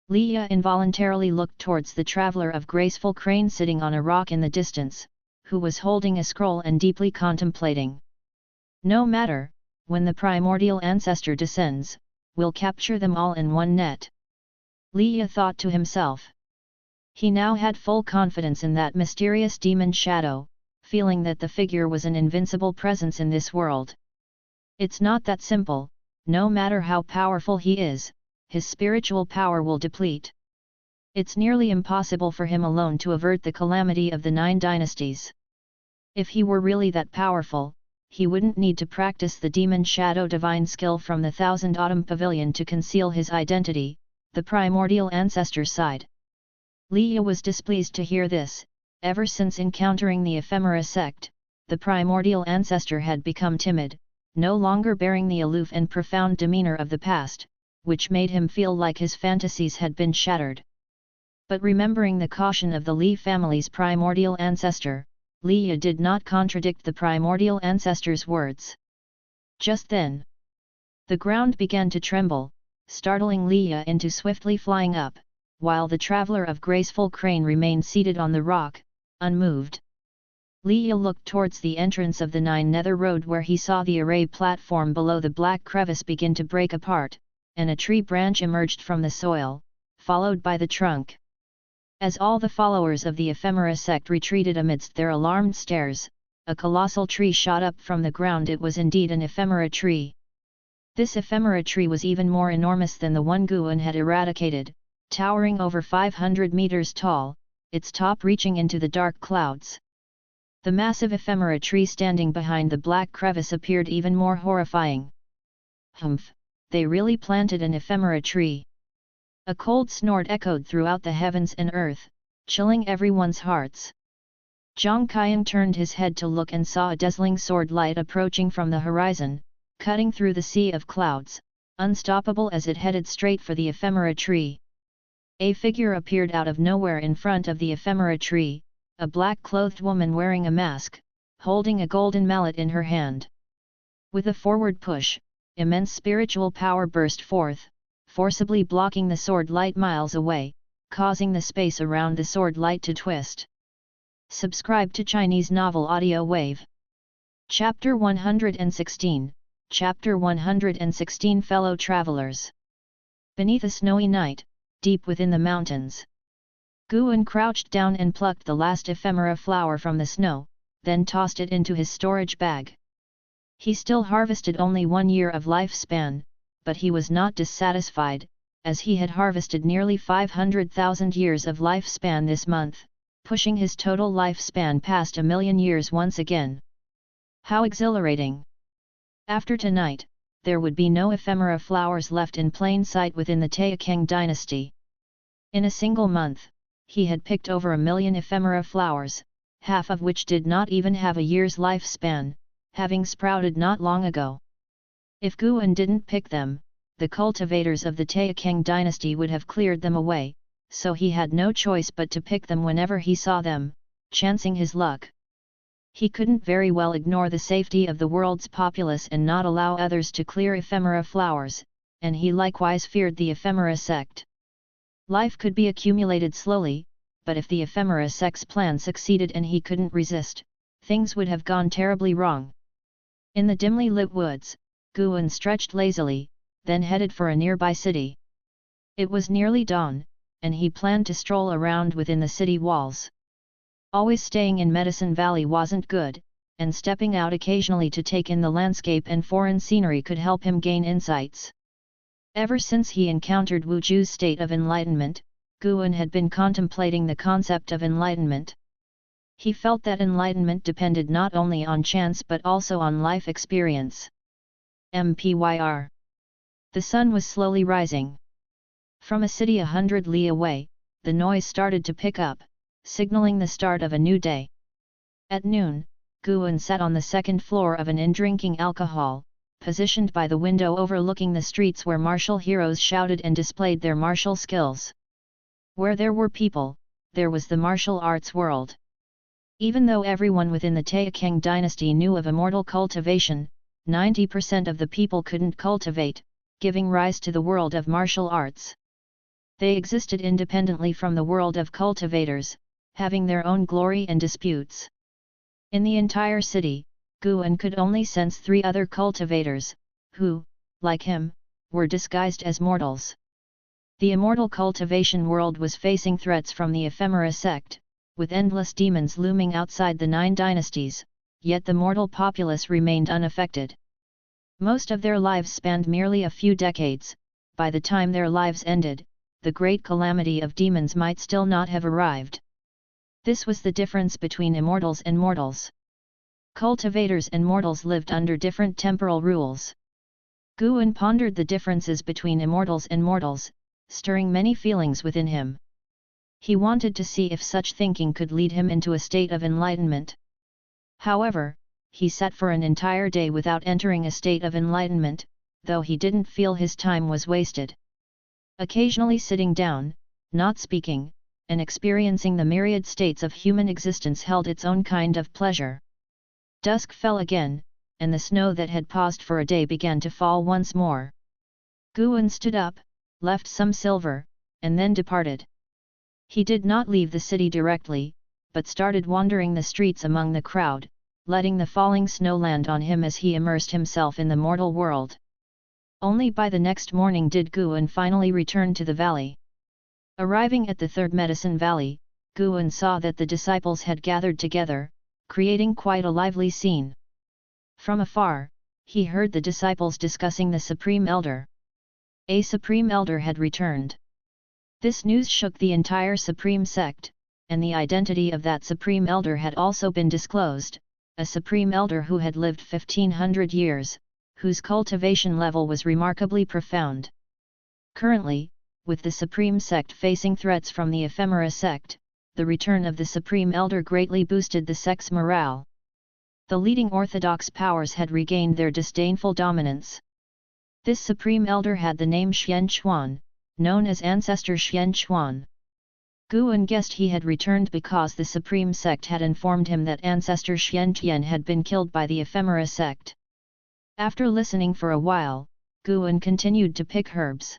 Li Ye involuntarily looked towards the traveler of graceful crane sitting on a rock in the distance, who was holding a scroll and deeply contemplating. "No matter, when the primordial ancestor descends, we'll capture them all in one net." Li Ye thought to himself. He now had full confidence in that mysterious demon shadow, feeling that the figure was an invincible presence in this world. It's not that simple. No matter how powerful he is, his spiritual power will deplete. It's nearly impossible for him alone to avert the calamity of the 9 dynasties. If he were really that powerful, he wouldn't need to practice the demon shadow divine skill from the Thousand Autumn Pavilion to conceal his identity. The primordial ancestor sighed. Li Ye was displeased to hear this. Ever since encountering the Ephemera sect, the primordial ancestor had become timid, no longer bearing the aloof and profound demeanor of the past, which made him feel like his fantasies had been shattered. But remembering the caution of the Li family's primordial ancestor, Li Ye did not contradict the primordial ancestor's words. Just then, the ground began to tremble, startling Li Ye into swiftly flying up, while the traveler of graceful crane remained seated on the rock, unmoved. Li Ye looked towards the entrance of the 9 nether road where he saw the array platform below the black crevice begin to break apart, and a tree branch emerged from the soil, followed by the trunk. As all the followers of the Ephemera sect retreated amidst their alarmed stares, a colossal tree shot up from the ground. It was indeed an ephemera tree. This ephemera tree was even more enormous than the one Guan had eradicated, towering over 500 meters tall, its top reaching into the dark clouds. The massive ephemera tree standing behind the black crevice appeared even more horrifying. "Humph, they really planted an ephemera tree." A cold snort echoed throughout the heavens and earth, chilling everyone's hearts. Zhang Qian turned his head to look and saw a dazzling sword light approaching from the horizon, cutting through the sea of clouds, unstoppable as it headed straight for the ephemera tree. A figure appeared out of nowhere in front of the ephemera tree, a black-clothed woman wearing a mask, holding a golden mallet in her hand. With a forward push, immense spiritual power burst forth, forcibly blocking the sword light miles away, causing the space around the sword light to twist. Subscribe to Chinese Novel Audio Wave. Chapter 116, Chapter 116 Fellow Travelers. Beneath a snowy night, deep within the mountains, Guan crouched down and plucked the last ephemera flower from the snow, then tossed it into his storage bag. He still harvested only 1 year of lifespan, but he was not dissatisfied, as he had harvested nearly 500,000 years of lifespan this month, pushing his total lifespan past 1 million years once again. How exhilarating! After tonight, there would be no ephemera flowers left in plain sight within the Taixuan dynasty. In a single month, he had picked over 1 million ephemera flowers, half of which did not even have a year's lifespan, having sprouted not long ago. If Guan didn't pick them, the cultivators of the Taixuan dynasty would have cleared them away, so he had no choice but to pick them whenever he saw them, chancing his luck. He couldn't very well ignore the safety of the world's populace and not allow others to clear ephemera flowers, and he likewise feared the ephemera sect. Life could be accumulated slowly, but if the ephemera sect's plan succeeded and he couldn't resist, things would have gone terribly wrong. In the dimly lit woods, Guan stretched lazily, then headed for a nearby city. It was nearly dawn, and he planned to stroll around within the city walls. Always staying in Medicine Valley wasn't good, and stepping out occasionally to take in the landscape and foreign scenery could help him gain insights. Ever since he encountered Wu Ju's state of enlightenment, Guan had been contemplating the concept of enlightenment. He felt that enlightenment depended not only on chance but also on life experience. MPYR. The sun was slowly rising. From a city 100 li away, the noise started to pick up, signaling the start of a new day. At noon, Guan sat on the second floor of an inn drinking alcohol, positioned by the window overlooking the streets where martial heroes shouted and displayed their martial skills. Where there were people, there was the martial arts world. Even though everyone within the Taixuan dynasty knew of immortal cultivation, 90% of the people couldn't cultivate, giving rise to the world of martial arts. They existed independently from the world of cultivators, having their own glory and disputes. In the entire city, Guan could only sense 3 other cultivators, who, like him, were disguised as mortals. The immortal cultivation world was facing threats from the ephemera sect, with endless demons looming outside the 9 dynasties, yet the mortal populace remained unaffected. Most of their lives spanned merely a few decades. By the time their lives ended, the great calamity of demons might still not have arrived. This was the difference between immortals and mortals. Cultivators and mortals lived under different temporal rules. Guan pondered the differences between immortals and mortals, stirring many feelings within him. He wanted to see if such thinking could lead him into a state of enlightenment. However, he sat for an entire day without entering a state of enlightenment, though he didn't feel his time was wasted. Occasionally sitting down, not speaking, and experiencing the myriad states of human existence held its own kind of pleasure. Dusk fell again, and the snow that had paused for a day began to fall once more. Guan stood up, left some silver, and then departed. He did not leave the city directly, but started wandering the streets among the crowd, letting the falling snow land on him as he immersed himself in the mortal world. Only by the next morning did Guan finally return to the valley. Arriving at the 3rd Medicine Valley, Guan saw that the disciples had gathered together, creating quite a lively scene. From afar, he heard the disciples discussing the Supreme Elder. A Supreme Elder had returned. This news shook the entire Supreme Sect, and the identity of that Supreme Elder had also been disclosed, a Supreme Elder who had lived 1500 years, whose cultivation level was remarkably profound. Currently, with the Supreme Sect facing threats from the Ephemera Sect, the return of the Supreme Elder greatly boosted the sect's morale. The leading orthodox powers had regained their disdainful dominance. This Supreme Elder had the name Xian Chuan, known as Ancestor Xian Chuan. Guan guessed he had returned because the Supreme Sect had informed him that Ancestor Xian Tian had been killed by the Ephemera Sect. After listening for a while, Guan continued to pick herbs.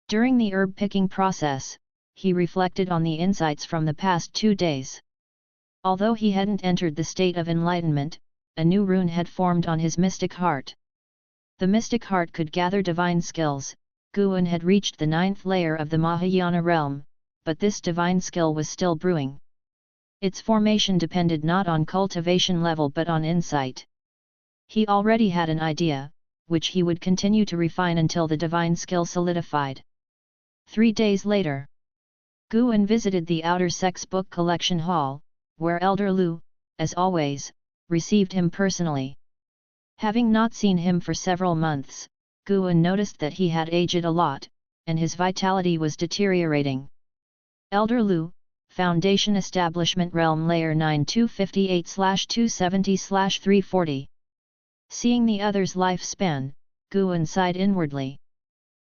During the herb picking process, he reflected on the insights from the past 2 days. Although he hadn't entered the state of enlightenment, a new rune had formed on his mystic heart. The mystic heart could gather divine skills. Guan had reached the 9th layer of the Mahayana realm, but this divine skill was still brewing. Its formation depended not on cultivation level but on insight. He already had an idea, which he would continue to refine until the divine skill solidified. 3 days later, Guan visited the Outer Sect's book collection hall, where Elder Lu, as always, received him personally. Having not seen him for several months, Guan noticed that he had aged a lot, and his vitality was deteriorating. Elder Lu, Foundation Establishment Realm Layer 9 258/270/340. Seeing the other's lifespan, Guan sighed inwardly.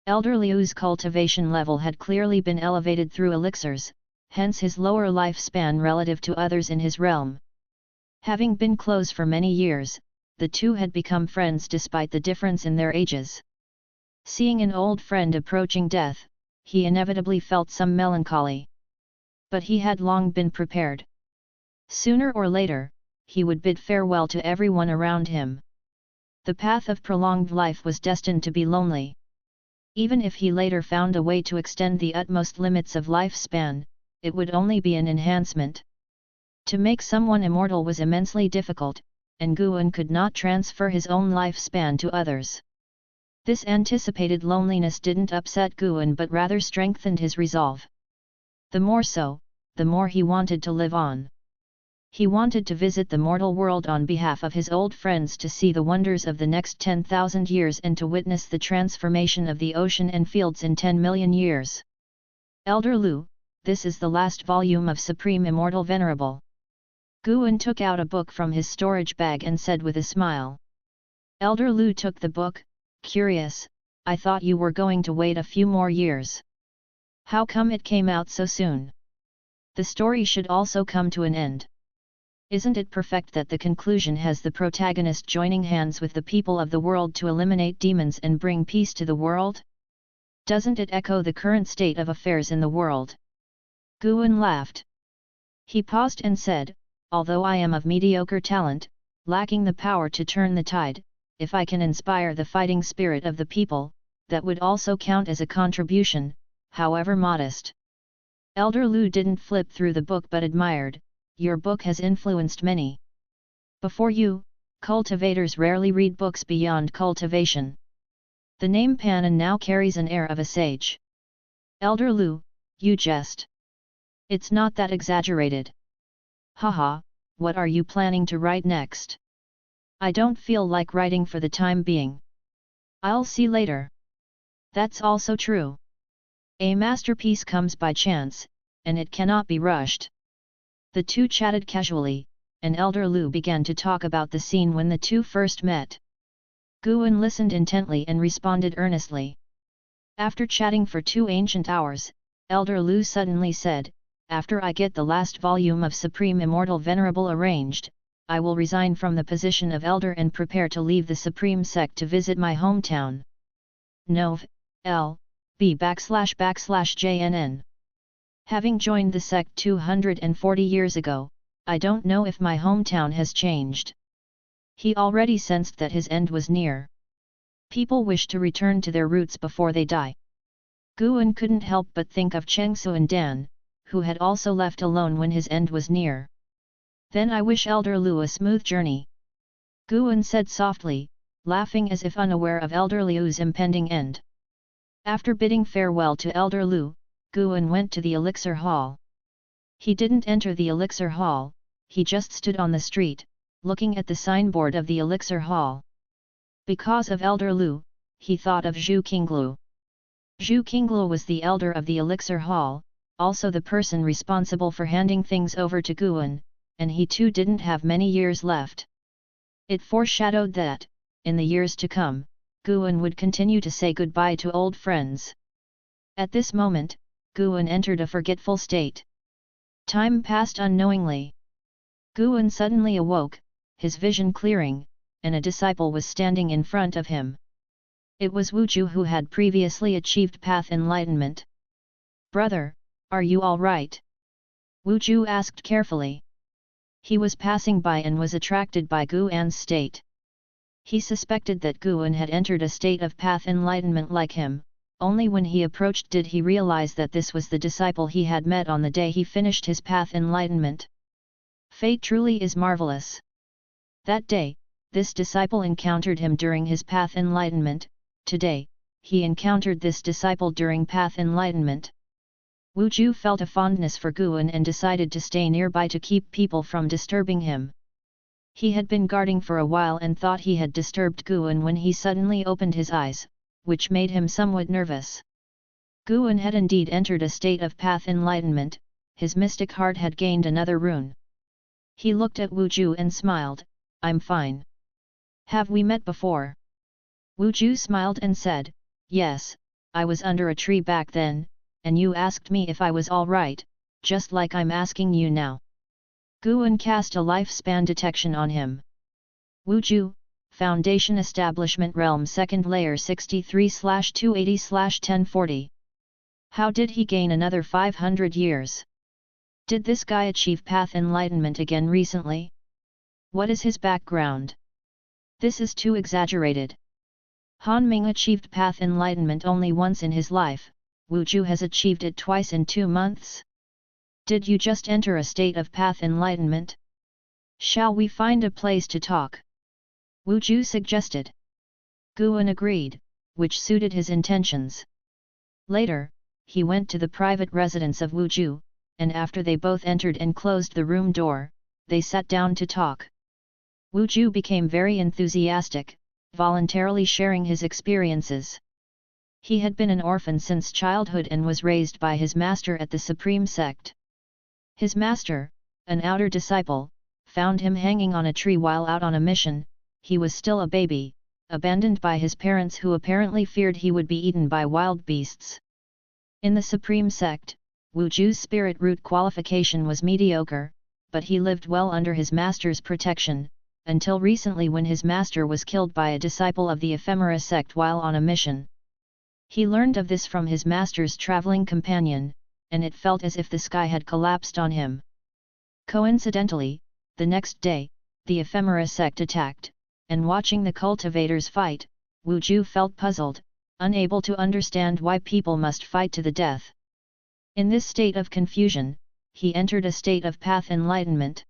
Elder Liu's cultivation level had clearly been elevated through elixirs, hence his lower lifespan relative to others in his realm. Having been close for many years, the two had become friends despite the difference in their ages. Seeing an old friend approaching death, he inevitably felt some melancholy. But he had long been prepared. Sooner or later, he would bid farewell to everyone around him. The path of prolonged life was destined to be lonely. Even if he later found a way to extend the utmost limits of lifespan, it would only be an enhancement. To make someone immortal was immensely difficult, and Guan could not transfer his own lifespan to others. This anticipated loneliness didn't upset Guan but rather strengthened his resolve. The more so, the more he wanted to live on. He wanted to visit the mortal world on behalf of his old friends to see the wonders of the next 10,000 years and to witness the transformation of the ocean and fields in 10 million years. Elder Lu, this is the last volume of Supreme Immortal Venerable. Guan took out a book from his storage bag and said with a smile. Elder Lu took the book, curious, I thought you were going to wait a few more years. How come it came out so soon? The story should also come to an end. Isn't it perfect that the conclusion has the protagonist joining hands with the people of the world to eliminate demons and bring peace to the world? Doesn't it echo the current state of affairs in the world? Guan laughed. He paused and said, although I am of mediocre talent, lacking the power to turn the tide, if I can inspire the fighting spirit of the people, that would also count as a contribution, however modest. Elder Lu didn't flip through the book but admired, your book has influenced many. Before you, cultivators rarely read books beyond cultivation. The name Panan now carries an air of a sage. Elder Lu, you jest. It's not that exaggerated. Haha, what are you planning to write next? I don't feel like writing for the time being. I'll see later. That's also true. A masterpiece comes by chance, and it cannot be rushed. The two chatted casually, and Elder Lu began to talk about the scene when the two first met. Guan listened intently and responded earnestly. After chatting for 2 ancient hours, Elder Lu suddenly said, after I get the last volume of Supreme Immortal Venerable arranged, I will resign from the position of elder and prepare to leave the Supreme Sect to visit my hometown. Nov. L. B/JNN. Having joined the sect 240 years ago, I don't know if my hometown has changed. He already sensed that his end was near. People wish to return to their roots before they die. Guan couldn't help but think of Chengsu and Dan, who had also left alone when his end was near. Then I wish Elder Lu a smooth journey. Guan said softly, laughing as if unaware of Elder Liu's impending end. After bidding farewell to Elder Lu, Guan went to the elixir hall. He didn't enter the elixir hall, he just stood on the street, looking at the signboard of the elixir hall. Because of Elder Lu, he thought of Zhu Qinglu. Zhu Qinglu was the elder of the elixir hall, also the person responsible for handing things over to Guan, and he too didn't have many years left. It foreshadowed that, in the years to come, Guan would continue to say goodbye to old friends. At this moment, Guan entered a forgetful state. Time passed unknowingly. Guan suddenly awoke, his vision clearing, and a disciple was standing in front of him. It was Wu Ju who had previously achieved path enlightenment. Brother, are you all right? Wu Ju asked carefully. He was passing by and was attracted by Guan's state. He suspected that Guan had entered a state of path enlightenment like him, only when he approached did he realize that this was the disciple he had met on the day he finished his path enlightenment. Fate truly is marvelous. That day, this disciple encountered him during his path enlightenment. Today, he encountered this disciple during path enlightenment. Wu Ju felt a fondness for Guan and decided to stay nearby to keep people from disturbing him. He had been guarding for a while and thought he had disturbed Guan when he suddenly opened his eyes, which made him somewhat nervous. Guan had indeed entered a state of path enlightenment, his mystic heart had gained another rune. He looked at Wu Ju and smiled, "I'm fine. Have we met before?" Wu Ju smiled and said, "Yes, I was under a tree back then, and you asked me if I was all right, just like I'm asking you now." Guan cast a lifespan detection on him. Wu Ju, Foundation Establishment Realm 2nd Layer 63/280/1040. How did he gain another 500 years? Did this guy achieve path enlightenment again recently? What is his background? This is too exaggerated. Han Ming achieved path enlightenment only once in his life, Wu Ju has achieved it twice in 2 months. Did you just enter a state of path enlightenment? Shall we find a place to talk? Wu Ju suggested. Guan agreed, which suited his intentions. Later, he went to the private residence of Wu Ju, and after they both entered and closed the room door, they sat down to talk. Wu Ju became very enthusiastic, voluntarily sharing his experiences. He had been an orphan since childhood and was raised by his master at the Supreme Sect. His master, an outer disciple, found him hanging on a tree while out on a mission. He was still a baby, abandoned by his parents who apparently feared he would be eaten by wild beasts. In the Supreme Sect, Wu Ju's spirit root qualification was mediocre, but he lived well under his master's protection, until recently when his master was killed by a disciple of the Ephemera sect while on a mission. He learned of this from his master's traveling companion, and it felt as if the sky had collapsed on him. Coincidentally, the next day, the Ephemera sect attacked, and watching the cultivators fight, Wu Ju felt puzzled, unable to understand why people must fight to the death. In this state of confusion, he entered a state of path enlightenment.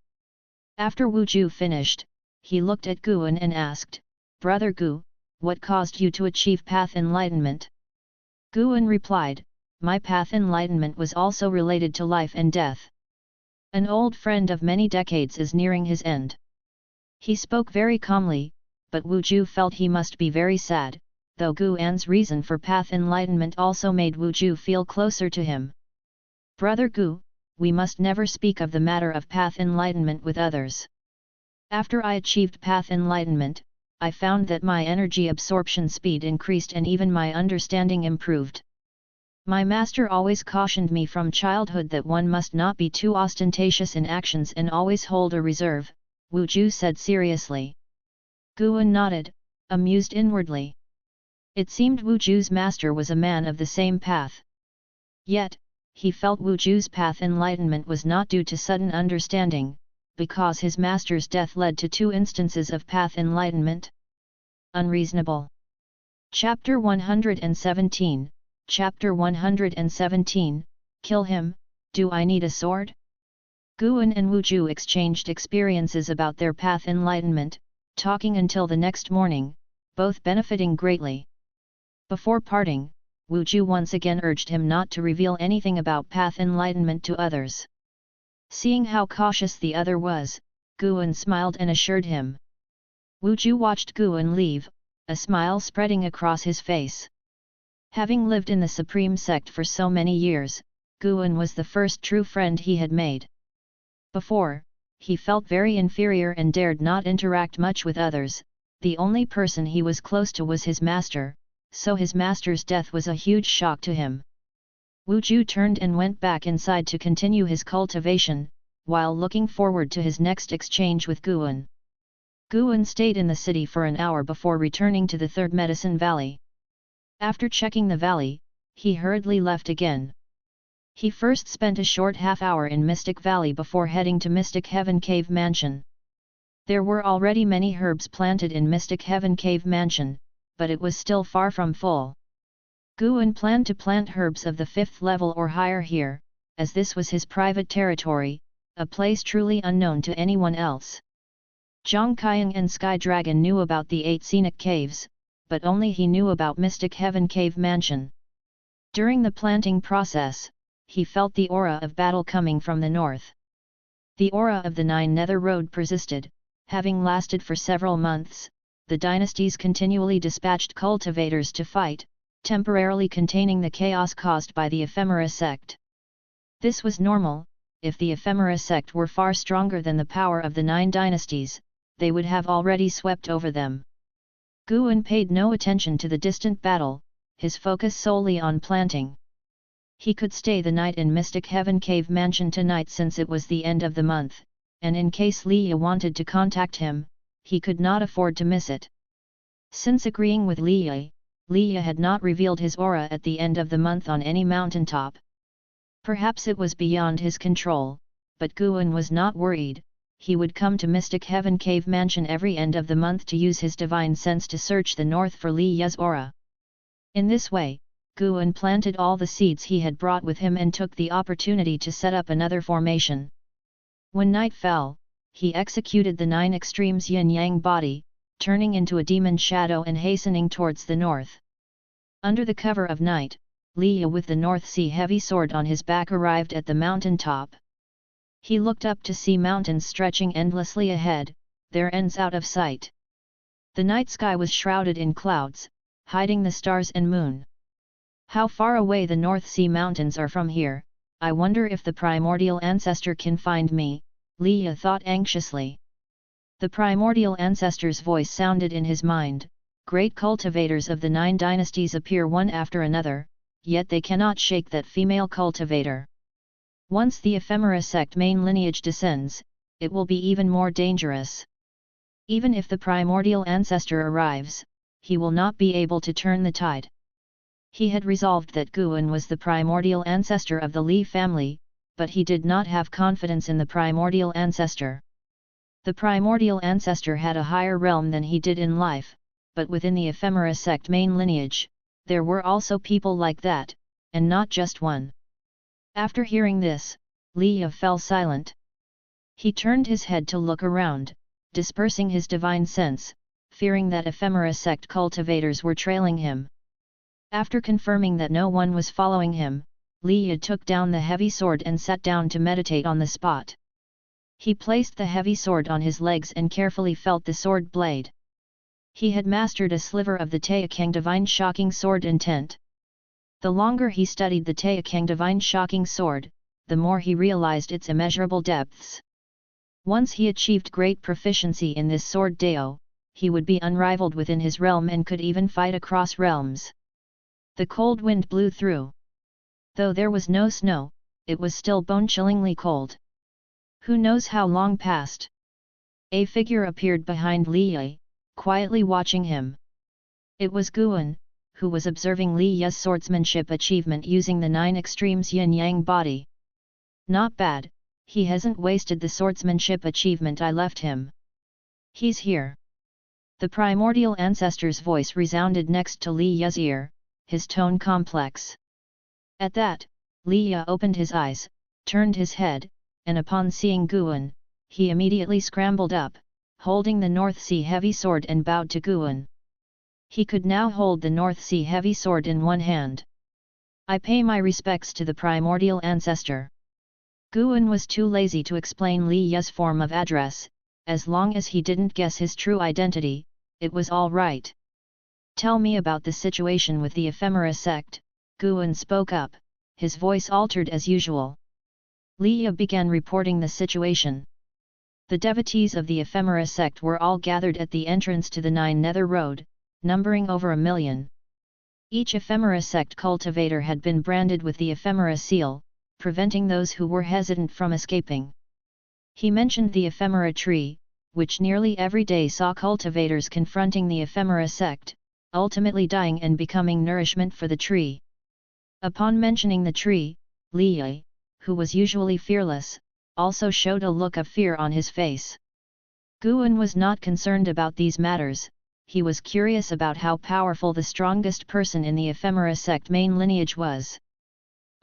After Wu Ju finished, he looked at Guan and asked, "Brother Gu, what caused you to achieve path enlightenment?" Guan replied, "My path enlightenment was also related to life and death. An old friend of many decades is nearing his end." He spoke very calmly, but Wu Ju felt he must be very sad, though Guan's reason for path enlightenment also made Wu Ju feel closer to him. "Brother Gu, we must never speak of the matter of path enlightenment with others. After I achieved path enlightenment, I found that my energy absorption speed increased and even my understanding improved. My master always cautioned me from childhood that one must not be too ostentatious in actions and always hold a reserve," Wu Ju said seriously. Guan nodded, amused inwardly. It seemed Wu Ju's master was a man of the same path. Yet, he felt Wu Ju's path enlightenment was not due to sudden understanding, because his master's death led to 2 instances of path enlightenment. Unreasonable. Chapter 117, Chapter 117, Kill him, do I need a sword? Guan and Wu Ju exchanged experiences about their path enlightenment, talking until the next morning, both benefiting greatly. Before parting, Wu Ju once again urged him not to reveal anything about path enlightenment to others. Seeing how cautious the other was, Guan smiled and assured him. Wu Ju watched Guan leave, a smile spreading across his face. Having lived in the Supreme Sect for so many years, Guan was the first true friend he had made. Before, he felt very inferior and dared not interact much with others. The only person he was close to was his master, so his master's death was a huge shock to him. Wu Ju turned and went back inside to continue his cultivation, while looking forward to his next exchange with Guan. Guan stayed in the city for an hour before returning to the Third Medicine Valley. After checking the valley, he hurriedly left again. He first spent a short half-hour in Mystic Valley before heading to Mystic Heaven Cave Mansion. There were already many herbs planted in Mystic Heaven Cave Mansion, but it was still far from full. Guan planned to plant herbs of the 5th level or higher here, as this was his private territory, a place truly unknown to anyone else. Zhang Qiang and Sky Dragon knew about the 8 scenic caves, but only he knew about Mystic Heaven Cave Mansion. During the planting process, he felt the aura of battle coming from the north. The aura of the 9 Nether Road persisted, Having lasted for several months, the dynasties continually dispatched cultivators to fight, temporarily containing the chaos caused by the ephemera sect. This was normal. If the ephemera sect were far stronger than the power of the 9 dynasties, they would have already swept over them. Guan paid no attention to the distant battle, his focus solely on planting. He could stay the night in Mystic Heaven Cave Mansion tonight since it was the end of the month, and in case Liya wanted to contact him, he could not afford to miss it. Since agreeing with Liya had not revealed his aura at the end of the month on any mountaintop. Perhaps it was beyond his control, but Guan was not worried. He would come to Mystic Heaven Cave Mansion every end of the month to use his divine sense to search the north for Liya's aura. In this way, Guan planted all the seeds he had brought with him and took the opportunity to set up another formation. When night fell, he executed the 9 extremes yin-yang body, turning into a demon shadow and hastening towards the north. Under the cover of night, Liya with the North Sea heavy sword on his back arrived at the mountain top. He looked up to see mountains stretching endlessly ahead, their ends out of sight. The night sky was shrouded in clouds, hiding the stars and moon. How far away the North Sea mountains are from here, I wonder if the primordial ancestor can find me, Liya thought anxiously. The primordial ancestor's voice sounded in his mind. Great cultivators of the 9 dynasties appear one after another, yet they cannot shake that female cultivator. Once the ephemera sect main lineage descends, it will be even more dangerous. Even if the primordial ancestor arrives, he will not be able to turn the tide. He had resolved that Guan was the primordial ancestor of the Li family, but he did not have confidence in the primordial ancestor. The primordial ancestor had a higher realm than he did in life, but within the ephemera sect main lineage, there were also people like that, and not just one. After hearing this, Liya fell silent. He turned his head to look around, dispersing his divine sense, fearing that ephemera sect cultivators were trailing him. After confirming that no one was following him, Liya took down the heavy sword and sat down to meditate on the spot. He placed the heavy sword on his legs and carefully felt the sword blade. He had mastered a sliver of the Taixuan Divine Shocking Sword intent. The longer he studied the Taixuan Divine Shocking Sword, the more he realized its immeasurable depths. Once he achieved great proficiency in this sword Dao, he would be unrivaled within his realm and could even fight across realms. The cold wind blew through. Though there was no snow, it was still bone-chillingly cold. Who knows how long passed? A figure appeared behind Liya, quietly watching him. It was Guan, who was observing Liya's swordsmanship achievement using the 9 extremes yin-yang body. Not bad, he hasn't wasted the swordsmanship achievement I left him. He's here. The primordial ancestor's voice resounded next to Liya's ear, his tone complex. At that, Liya opened his eyes, turned his head, and upon seeing Guan, he immediately scrambled up, holding the North Sea heavy sword and bowed to Guan. He could now hold the North Sea heavy sword in one hand. I pay my respects to the primordial ancestor. Guan was too lazy to explain Liya's form of address. As long as he didn't guess his true identity, it was all right. Tell me about the situation with the ephemera sect, Guan spoke up, his voice altered as usual. Liya began reporting the situation. The devotees of the ephemera sect were all gathered at the entrance to the 9 Nether Road, numbering over 1 million. Each ephemera sect cultivator had been branded with the ephemera seal, preventing those who were hesitant from escaping. He mentioned the ephemera tree, which nearly every day saw cultivators confronting the ephemera sect, ultimately dying and becoming nourishment for the tree. Upon mentioning the tree, Liya, who was usually fearless, also showed a look of fear on his face. Guan was not concerned about these matters, he was curious about how powerful the strongest person in the ephemera sect main lineage was.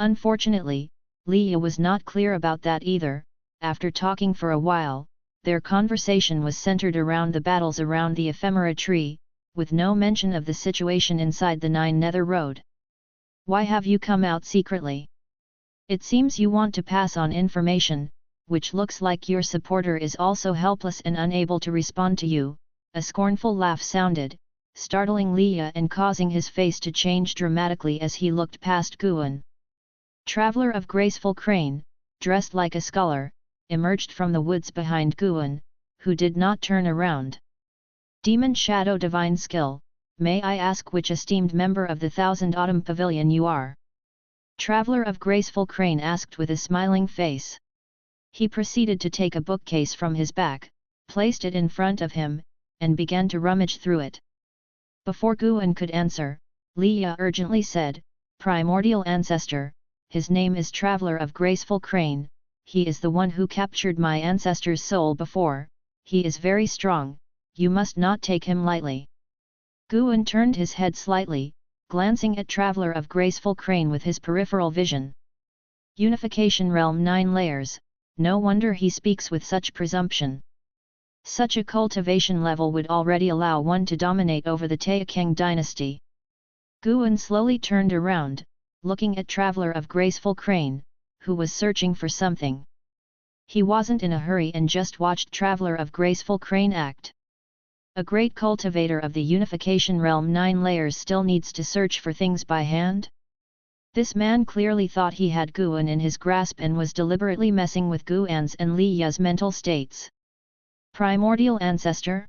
Unfortunately, Liya was not clear about that either. After talking for a while, their conversation was centered around the battles around the ephemera tree, with no mention of the situation inside the 9 Nether Road. Why have you come out secretly? It seems you want to pass on information, which looks like your supporter is also helpless and unable to respond to you." A scornful laugh sounded, startling Leah and causing his face to change dramatically as he looked past Guan. Traveler of graceful crane, dressed like a scholar, emerged from the woods behind Guan, who did not turn around. "Demon Shadow Divine Skill, may I ask which esteemed member of the Thousand Autumn Pavilion you are?" Traveler of graceful crane asked with a smiling face. He proceeded to take a bookcase from his back, placed it in front of him, and began to rummage through it. Before Guan could answer, Leah urgently said, "Primordial Ancestor, his name is Traveler of Graceful Crane, he is the one who captured my ancestor's soul before, he is very strong, you must not take him lightly." Guan turned his head slightly, glancing at Traveler of Graceful Crane with his peripheral vision. Unification Realm 9 layers, no wonder he speaks with such presumption. Such a cultivation level would already allow one to dominate over the Taixuan dynasty. Guan slowly turned around, looking at Traveler of Graceful Crane, who was searching for something. He wasn't in a hurry and just watched Traveler of Graceful Crane act. A great cultivator of the Unification Realm 9 layers still needs to search for things by hand? This man clearly thought he had Guan in his grasp and was deliberately messing with Guan's and Liya's mental states. Primordial Ancestor?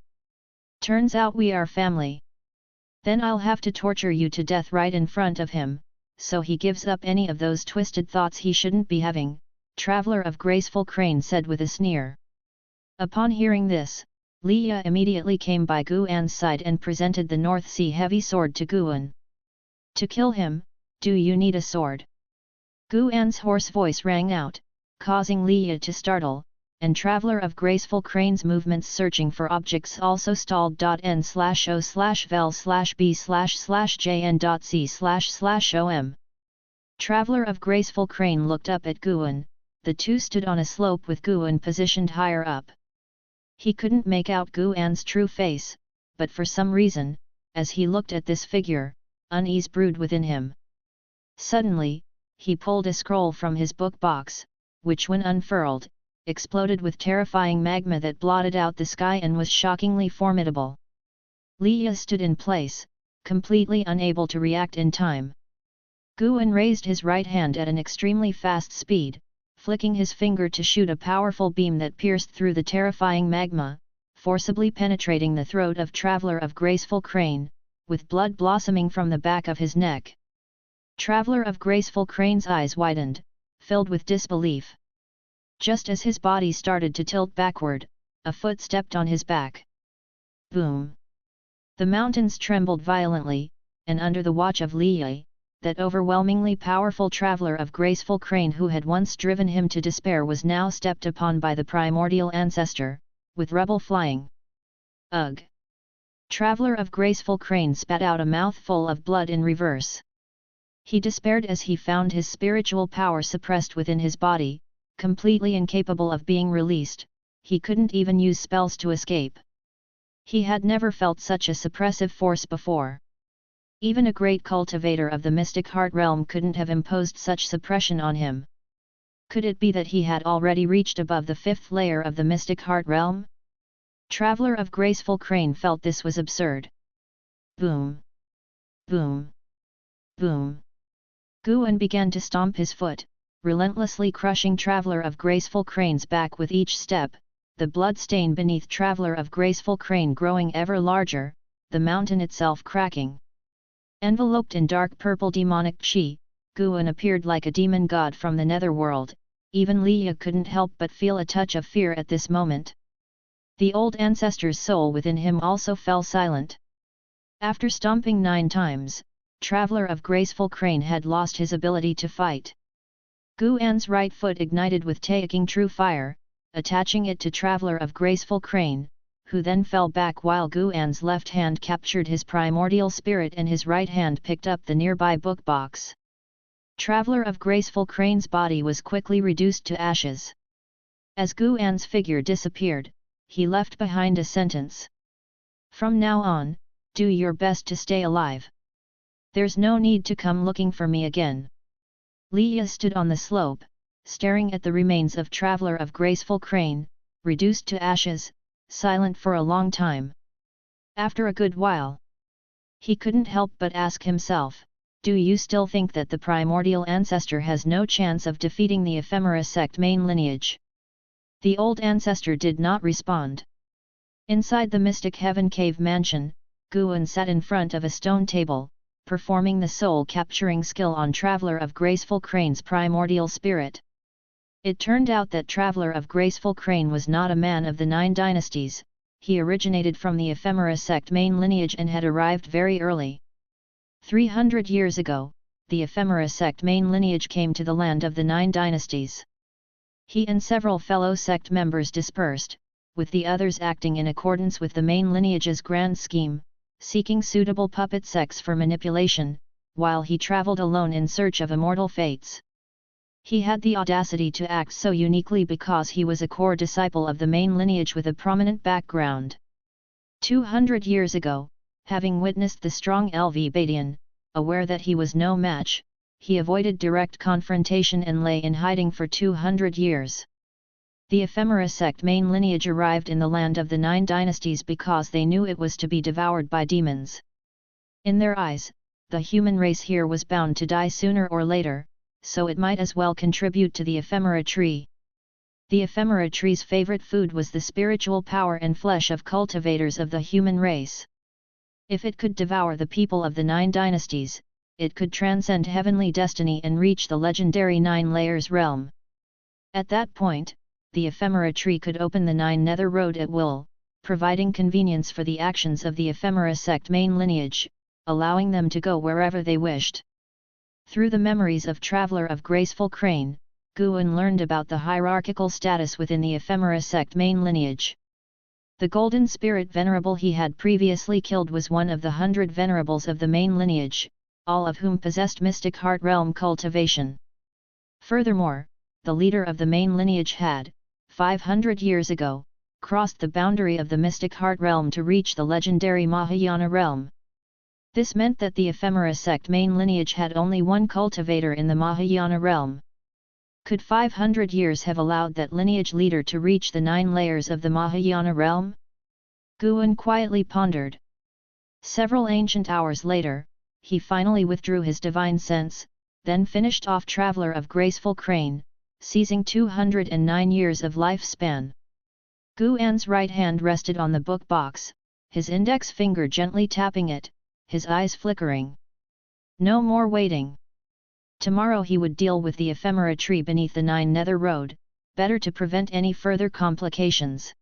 Turns out we are family. Then I'll have to torture you to death right in front of him, so he gives up any of those twisted thoughts he shouldn't be having, Traveler of Graceful Crane said with a sneer. Upon hearing this, Liya immediately came by Guan's side and presented the North Sea heavy sword to Guan. "To kill him, do you need a sword?" Guan's hoarse voice rang out, causing Liya to startle, and Traveler of Graceful Crane's movements searching for objects also stalled. N/O/vel/b/jn.c//om. Traveler of Graceful Crane looked up at Guan, the two stood on a slope with Guan positioned higher up. He couldn't make out Guan's true face, but for some reason, as he looked at this figure, unease brewed within him. Suddenly, he pulled a scroll from his book box, which when unfurled, exploded with terrifying magma that blotted out the sky and was shockingly formidable. Liya stood in place, completely unable to react in time. Guan raised his right hand at an extremely fast speed, flicking his finger to shoot a powerful beam that pierced through the terrifying magma, forcibly penetrating the throat of Traveler of Graceful Crane, with blood blossoming from the back of his neck. Traveler of Graceful Crane's eyes widened, filled with disbelief. Just as his body started to tilt backward, a foot stepped on his back. Boom! The mountains trembled violently, and under the watch of Liya, that overwhelmingly powerful Traveler of Graceful Crane who had once driven him to despair was now stepped upon by the Primordial Ancestor, with rubble flying. Ugh! Traveler of Graceful Crane spat out a mouthful of blood in reverse. He despaired as he found his spiritual power suppressed within his body, completely incapable of being released, he couldn't even use spells to escape. He had never felt such a suppressive force before. Even a great cultivator of the mystic heart realm couldn't have imposed such suppression on him. Could it be that he had already reached above the 5th layer of the mystic heart realm? Traveler of Graceful Crane felt this was absurd. Boom! Boom! Boom! Guan began to stomp his foot, relentlessly crushing Traveler of Graceful Crane's back with each step, the blood stain beneath Traveler of Graceful Crane growing ever larger, the mountain itself cracking. Enveloped in dark purple demonic chi, Guan appeared like a demon god from the netherworld. Even Liya couldn't help but feel a touch of fear at this moment. The old ancestor's soul within him also fell silent. After stomping 9 times, Traveler of Graceful Crane had lost his ability to fight. Guan's right foot ignited with Taixuan true fire, attaching it to Traveler of Graceful Crane, who then fell back while Guan's left hand captured his primordial spirit and his right hand picked up the nearby book box. Traveler of Graceful Crane's body was quickly reduced to ashes. As Guan's figure disappeared, he left behind a sentence. "From now on, do your best to stay alive. There's no need to come looking for me again." Liya stood on the slope, staring at the remains of Traveler of Graceful Crane, reduced to ashes, silent for a long time. After a good while, he couldn't help but ask himself, "Do you still think that the primordial ancestor has no chance of defeating the Ephemera Sect main lineage?" The old ancestor did not respond. Inside the Mystic Heaven Cave mansion, Guan sat in front of a stone table, performing the soul-capturing skill on Traveler of Graceful Crane's primordial spirit. It turned out that Traveler of Graceful Crane was not a man of the 9 dynasties, he originated from the Ephemera Sect main lineage and had arrived very early. 300 years ago, the Ephemera Sect main lineage came to the land of the 9 dynasties. He and several fellow sect members dispersed, with the others acting in accordance with the main lineage's grand scheme, seeking suitable puppet sects for manipulation, while he traveled alone in search of immortal fates. He had the audacity to act so uniquely because he was a core disciple of the main lineage with a prominent background. 200 years ago, having witnessed the strong LV Badian, aware that he was no match, he avoided direct confrontation and lay in hiding for 200 years. The Ephemera Sect main lineage arrived in the land of the 9 dynasties because they knew it was to be devoured by demons. In their eyes, the human race here was bound to die sooner or later, so it might as well contribute to the ephemera tree. The ephemera tree's favorite food was the spiritual power and flesh of cultivators of the human race. If it could devour the people of the 9 dynasties, it could transcend heavenly destiny and reach the legendary 9 layers realm. At that point, the ephemera tree could open the 9 nether road at will, providing convenience for the actions of the Ephemera Sect main lineage, allowing them to go wherever they wished. Through the memories of Traveler of Graceful Crane, Guan learned about the hierarchical status within the Ephemera Sect main lineage. The golden spirit venerable he had previously killed was one of the 100 venerables of the main lineage, all of whom possessed mystic heart realm cultivation. Furthermore, the leader of the main lineage had, 500 years ago, crossed the boundary of the mystic heart realm to reach the legendary Mahayana realm. This meant that the Ephemera Sect main lineage had only one cultivator in the Mahayana realm. Could 500 years have allowed that lineage leader to reach the 9 layers of the Mahayana realm? Guan quietly pondered. Several ancient hours later, he finally withdrew his divine sense, then finished off Traveler of Graceful Crane, seizing 209 years of lifespan. Guan's right hand rested on the book box, his index finger gently tapping it, his eyes flickering. No more waiting. Tomorrow he would deal with the ephemera tree beneath the 9 nether road, better to prevent any further complications.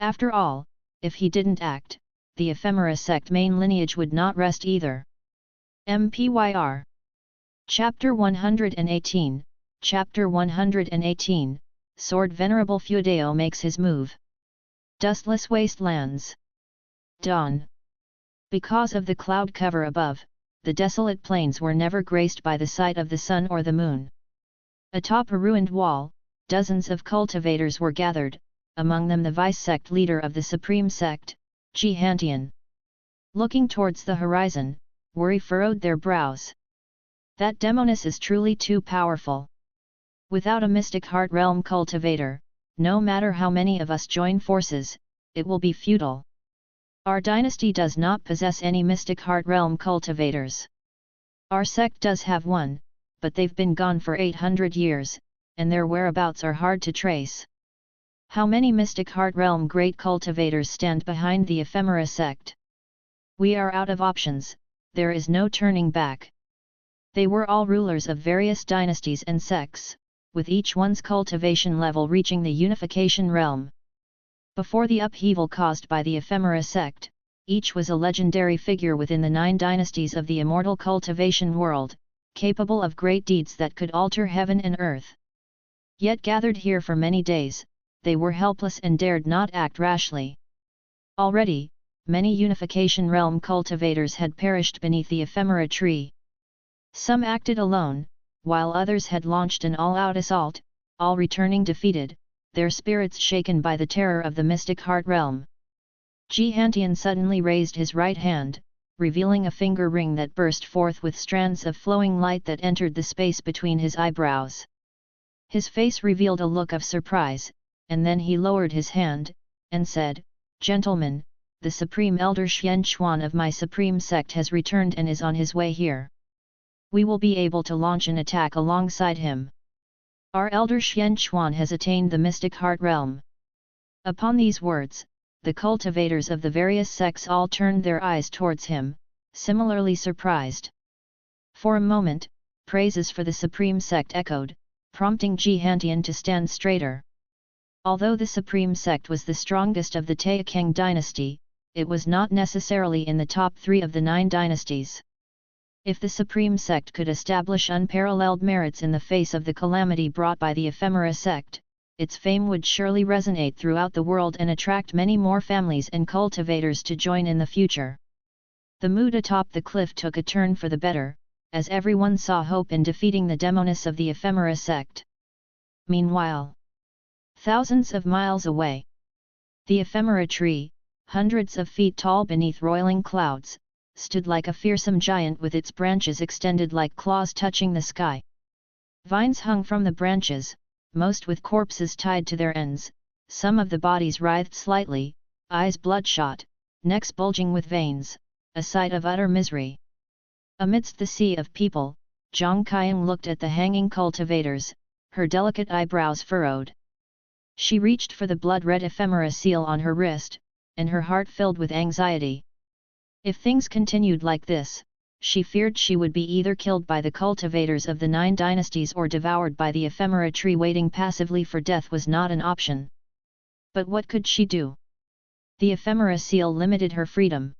After all, if he didn't act, the Ephemera Sect main lineage would not rest either. MPYR Chapter 118, Chapter 118, Sword Venerable Feudeo makes his move. Dustless Wastelands. Dawn. Because of the cloud cover above, the desolate plains were never graced by the sight of the sun or the moon. Atop a ruined wall, dozens of cultivators were gathered, among them the vice-sect leader of the Supreme Sect, Jihantian. Looking towards the horizon, worry furrowed their brows. That demoness is truly too powerful. Without a mystic heart realm cultivator, no matter how many of us join forces, it will be futile. Our dynasty does not possess any mystic heart realm cultivators. Our sect does have one, but they've been gone for 800 years, and their whereabouts are hard to trace. How many mystic heart realm great cultivators stand behind the Ephemera Sect? We are out of options, there is no turning back. They were all rulers of various dynasties and sects, with each one's cultivation level reaching the unification realm. Before the upheaval caused by the Ephemera Sect, each was a legendary figure within the 9 dynasties of the immortal cultivation world, capable of great deeds that could alter heaven and earth. Yet gathered here for many days, they were helpless and dared not act rashly. Already, many unification realm cultivators had perished beneath the ephemera tree. Some acted alone, while others had launched an all-out assault, all returning defeated, their spirits shaken by the terror of the mystic heart realm. Jihantian suddenly raised his right hand, revealing a finger ring that burst forth with strands of flowing light that entered the space between his eyebrows. His face revealed a look of surprise, and then he lowered his hand, and said, "Gentlemen, the Supreme Elder Xian Chuan of my Supreme Sect has returned and is on his way here. We will be able to launch an attack alongside him. Our Elder Xian Chuan has attained the Mystic Heart Realm." Upon these words, the cultivators of the various sects all turned their eyes towards him, similarly surprised. For a moment, praises for the Supreme Sect echoed, prompting Ji Hantian to stand straighter. Although the Supreme Sect was the strongest of the Taixuan dynasty, it was not necessarily in the top 3 of the 9 dynasties. If the Supreme Sect could establish unparalleled merits in the face of the calamity brought by the Ephemera Sect, its fame would surely resonate throughout the world and attract many more families and cultivators to join in the future. The mood atop the cliff took a turn for the better, as everyone saw hope in defeating the demoness of the Ephemera Sect. Meanwhile, thousands of miles away, the Ephemera tree, hundreds of feet tall beneath roiling clouds, stood like a fearsome giant with its branches extended like claws touching the sky. Vines hung from the branches, most with corpses tied to their ends, some of the bodies writhed slightly, eyes bloodshot, necks bulging with veins, a sight of utter misery. Amidst the sea of people, Zhang Qiang looked at the hanging cultivators, her delicate eyebrows furrowed. She reached for the blood-red ephemera seal on her wrist, and her heart filled with anxiety. If things continued like this, she feared she would be either killed by the cultivators of the 9 dynasties or devoured by the ephemera tree. Waiting passively for death was not an option. But what could she do? The ephemera seal limited her freedom.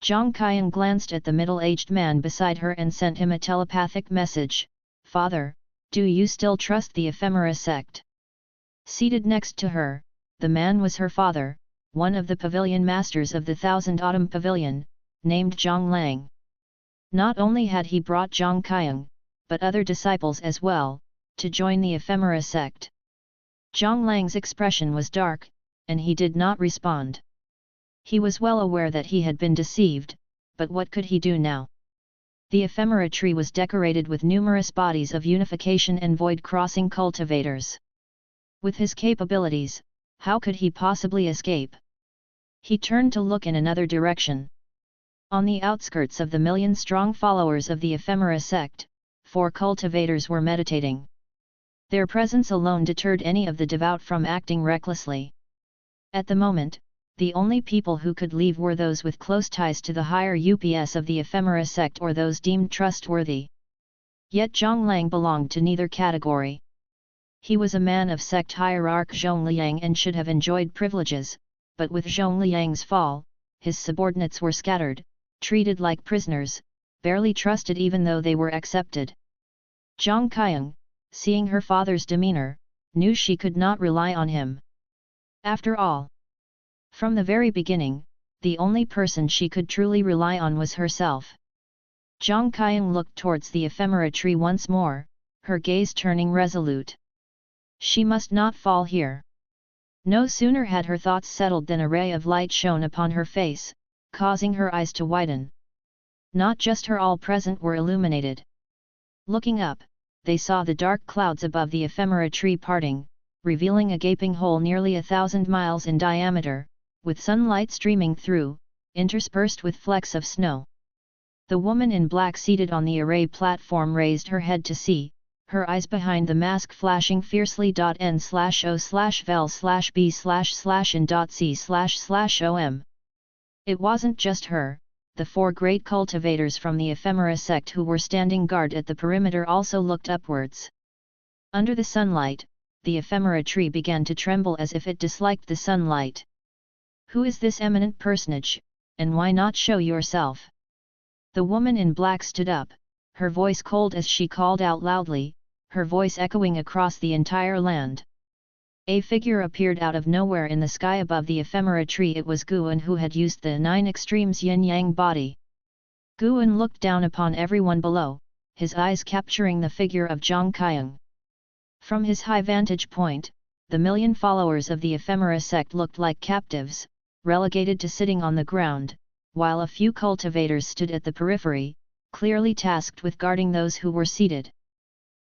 Zhang Qiang glanced at the middle-aged man beside her and sent him a telepathic message, "Father, do you still trust the Ephemera Sect?" Seated next to her, the man was her father, one of the pavilion masters of the Thousand Autumn Pavilion, named Zhang Lang. Not only had he brought Zhang Qiang, but other disciples as well, to join the Ephemera Sect. Zhang Lang's expression was dark, and he did not respond. He was well aware that he had been deceived, but what could he do now? The ephemera tree was decorated with numerous bodies of unification and void-crossing cultivators. With his capabilities, how could he possibly escape? He turned to look in another direction. On the outskirts of the million-strong followers of the Ephemera Sect, 4 cultivators were meditating. Their presence alone deterred any of the devout from acting recklessly. At the moment, the only people who could leave were those with close ties to the higher UPS of the Ephemera Sect or those deemed trustworthy. Yet Zhang Lang belonged to neither category. He was a man of sect hierarch Zhongliang and should have enjoyed privileges, but with Zhongliang's fall, his subordinates were scattered, treated like prisoners, barely trusted even though they were accepted. Zhang Qiang, seeing her father's demeanor, knew she could not rely on him. After all, from the very beginning, the only person she could truly rely on was herself. Zhang Qiang looked towards the ephemera tree once more, her gaze turning resolute. She must not fall here. No sooner had her thoughts settled than a ray of light shone upon her face, causing her eyes to widen. Not just her, all present were illuminated. Looking up, they saw the dark clouds above the ephemera tree parting, revealing a gaping hole nearly 1,000 miles in diameter, with sunlight streaming through, interspersed with flecks of snow. The woman in black seated on the array platform raised her head to see, her eyes behind the mask flashing fiercely. N/O/vel/b//in.c//om. It wasn't just her, the 4 great cultivators from the Ephemera Sect who were standing guard at the perimeter also looked upwards. Under the sunlight, the ephemera tree began to tremble as if it disliked the sunlight. "Who is this eminent personage, and why not show yourself?" The woman in black stood up, her voice cold as she called out loudly, her voice echoing across the entire land. A figure appeared out of nowhere in the sky above the ephemera tree. It was Guan, who had used the 9 extremes yin-yang body. Guan looked down upon everyone below, his eyes capturing the figure of Zhang Qiang. From his high vantage point, the million followers of the Ephemera Sect looked like captives, relegated to sitting on the ground, while a few cultivators stood at the periphery, clearly tasked with guarding those who were seated.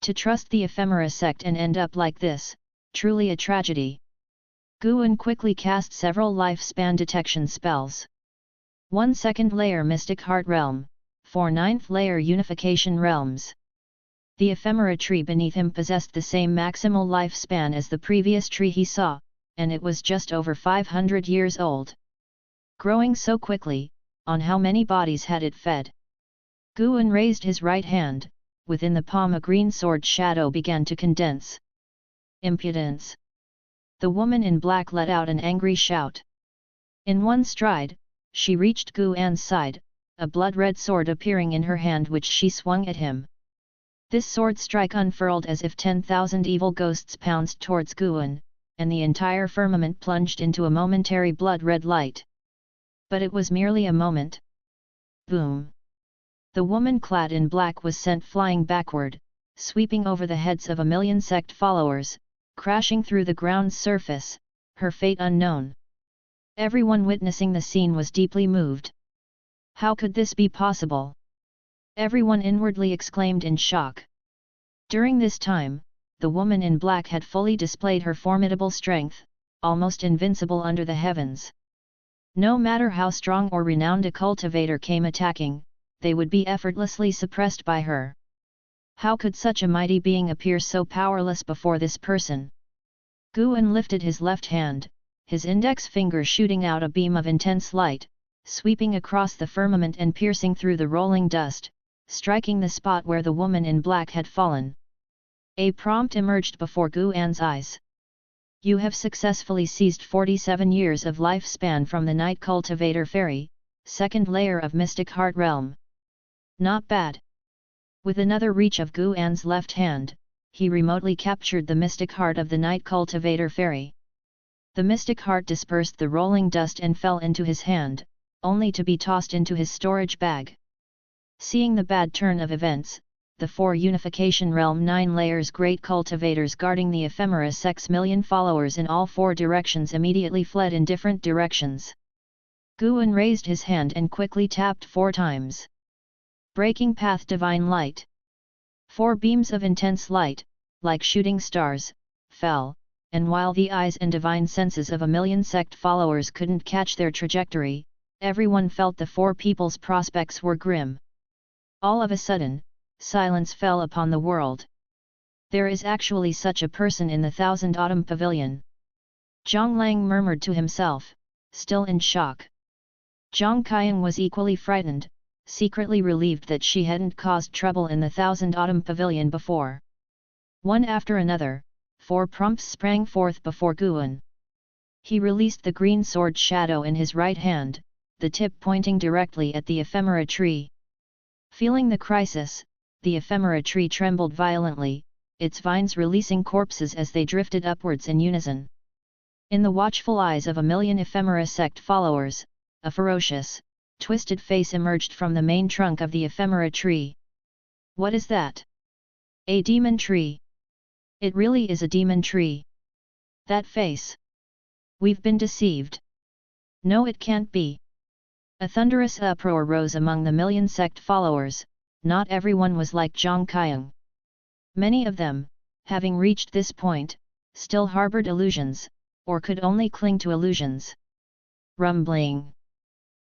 To trust the ephemera sect and end up like this, truly a tragedy. Guan quickly cast several lifespan detection spells. 1 second layer Mystic Heart Realm, 4 ninth layer Unification Realms. The ephemera tree beneath him possessed the same maximal lifespan as the previous tree he saw, and it was just over 500 years old. Growing so quickly, on how many bodies had it fed? Guan raised his right hand, within the palm a green sword shadow began to condense. Impudence! The woman in black let out an angry shout. In one stride, she reached Guan's side, a blood-red sword appearing in her hand which she swung at him. This sword strike unfurled as if 10,000 evil ghosts pounced towards Guan, and the entire firmament plunged into a momentary blood-red light. But it was merely a moment. Boom! The woman clad in black was sent flying backward, sweeping over the heads of 1,000,000 sect followers, crashing through the ground's surface, her fate unknown. Everyone witnessing the scene was deeply moved. How could this be possible? Everyone inwardly exclaimed in shock. During this time, the woman in black had fully displayed her formidable strength, almost invincible under the heavens. No matter how strong or renowned a cultivator came attacking, they would be effortlessly suppressed by her. How could such a mighty being appear so powerless before this person? Guan lifted his left hand, his index finger shooting out a beam of intense light, sweeping across the firmament and piercing through the rolling dust, striking the spot where the woman in black had fallen. A prompt emerged before Guan's eyes. You have successfully seized 47 years of lifespan from the Night Cultivator Fairy, second layer of Mystic Heart Realm. Not bad. With another reach of Guan's left hand, he remotely captured the Mystic Heart of the Night Cultivator Fairy. The Mystic Heart dispersed the rolling dust and fell into his hand, only to be tossed into his storage bag. Seeing the bad turn of events, the 4 Unification Realm 9 layers great cultivators guarding the ephemera sect's 1,000,000 followers in all 4 directions immediately fled in different directions. Guan raised his hand and quickly tapped 4 times. Breaking path divine light. 4 beams of intense light, like shooting stars, fell, and while the eyes and divine senses of 1,000,000 sect followers couldn't catch their trajectory, everyone felt the 4 people's prospects were grim. All of a sudden, silence fell upon the world. There is actually such a person in the Thousand Autumn Pavilion. Zhang Lang murmured to himself, still in shock. Zhang Qiang was equally frightened, secretly relieved that she hadn't caused trouble in the Thousand Autumn Pavilion before. One after another, 4 prompts sprang forth before Guan. He released the green sword shadow in his right hand, the tip pointing directly at the ephemera tree. Feeling the crisis, the ephemera tree trembled violently, its vines releasing corpses as they drifted upwards in unison. In the watchful eyes of 1,000,000 ephemera sect followers, a ferocious, twisted face emerged from the main trunk of the ephemera tree. What is that? A demon tree. It really is a demon tree. That face. We've been deceived. No, it can't be. A thunderous uproar rose among the 1,000,000 sect followers. Not everyone was like Zhang Qiang. Many of them, having reached this point, still harbored illusions, or could only cling to illusions. Rumbling.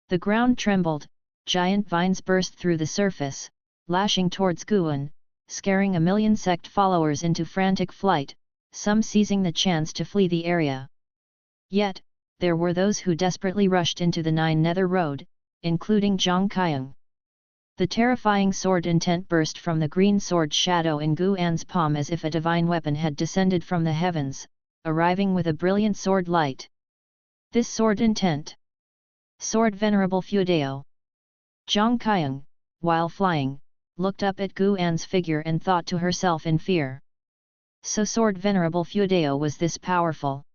The ground trembled, giant vines burst through the surface, lashing towards Guan, scaring 1,000,000 sect followers into frantic flight, some seizing the chance to flee the area. Yet, there were those who desperately rushed into the 9 Nether Road, including Zhang Qiang. The terrifying sword intent burst from the green sword shadow in Guan's palm as if a divine weapon had descended from the heavens, arriving with a brilliant sword light. This sword intent. Sword Venerable Feudeo. Zhang Qiang, while flying, looked up at Guan's figure and thought to herself in fear. So Sword Venerable Feudeo was this powerful.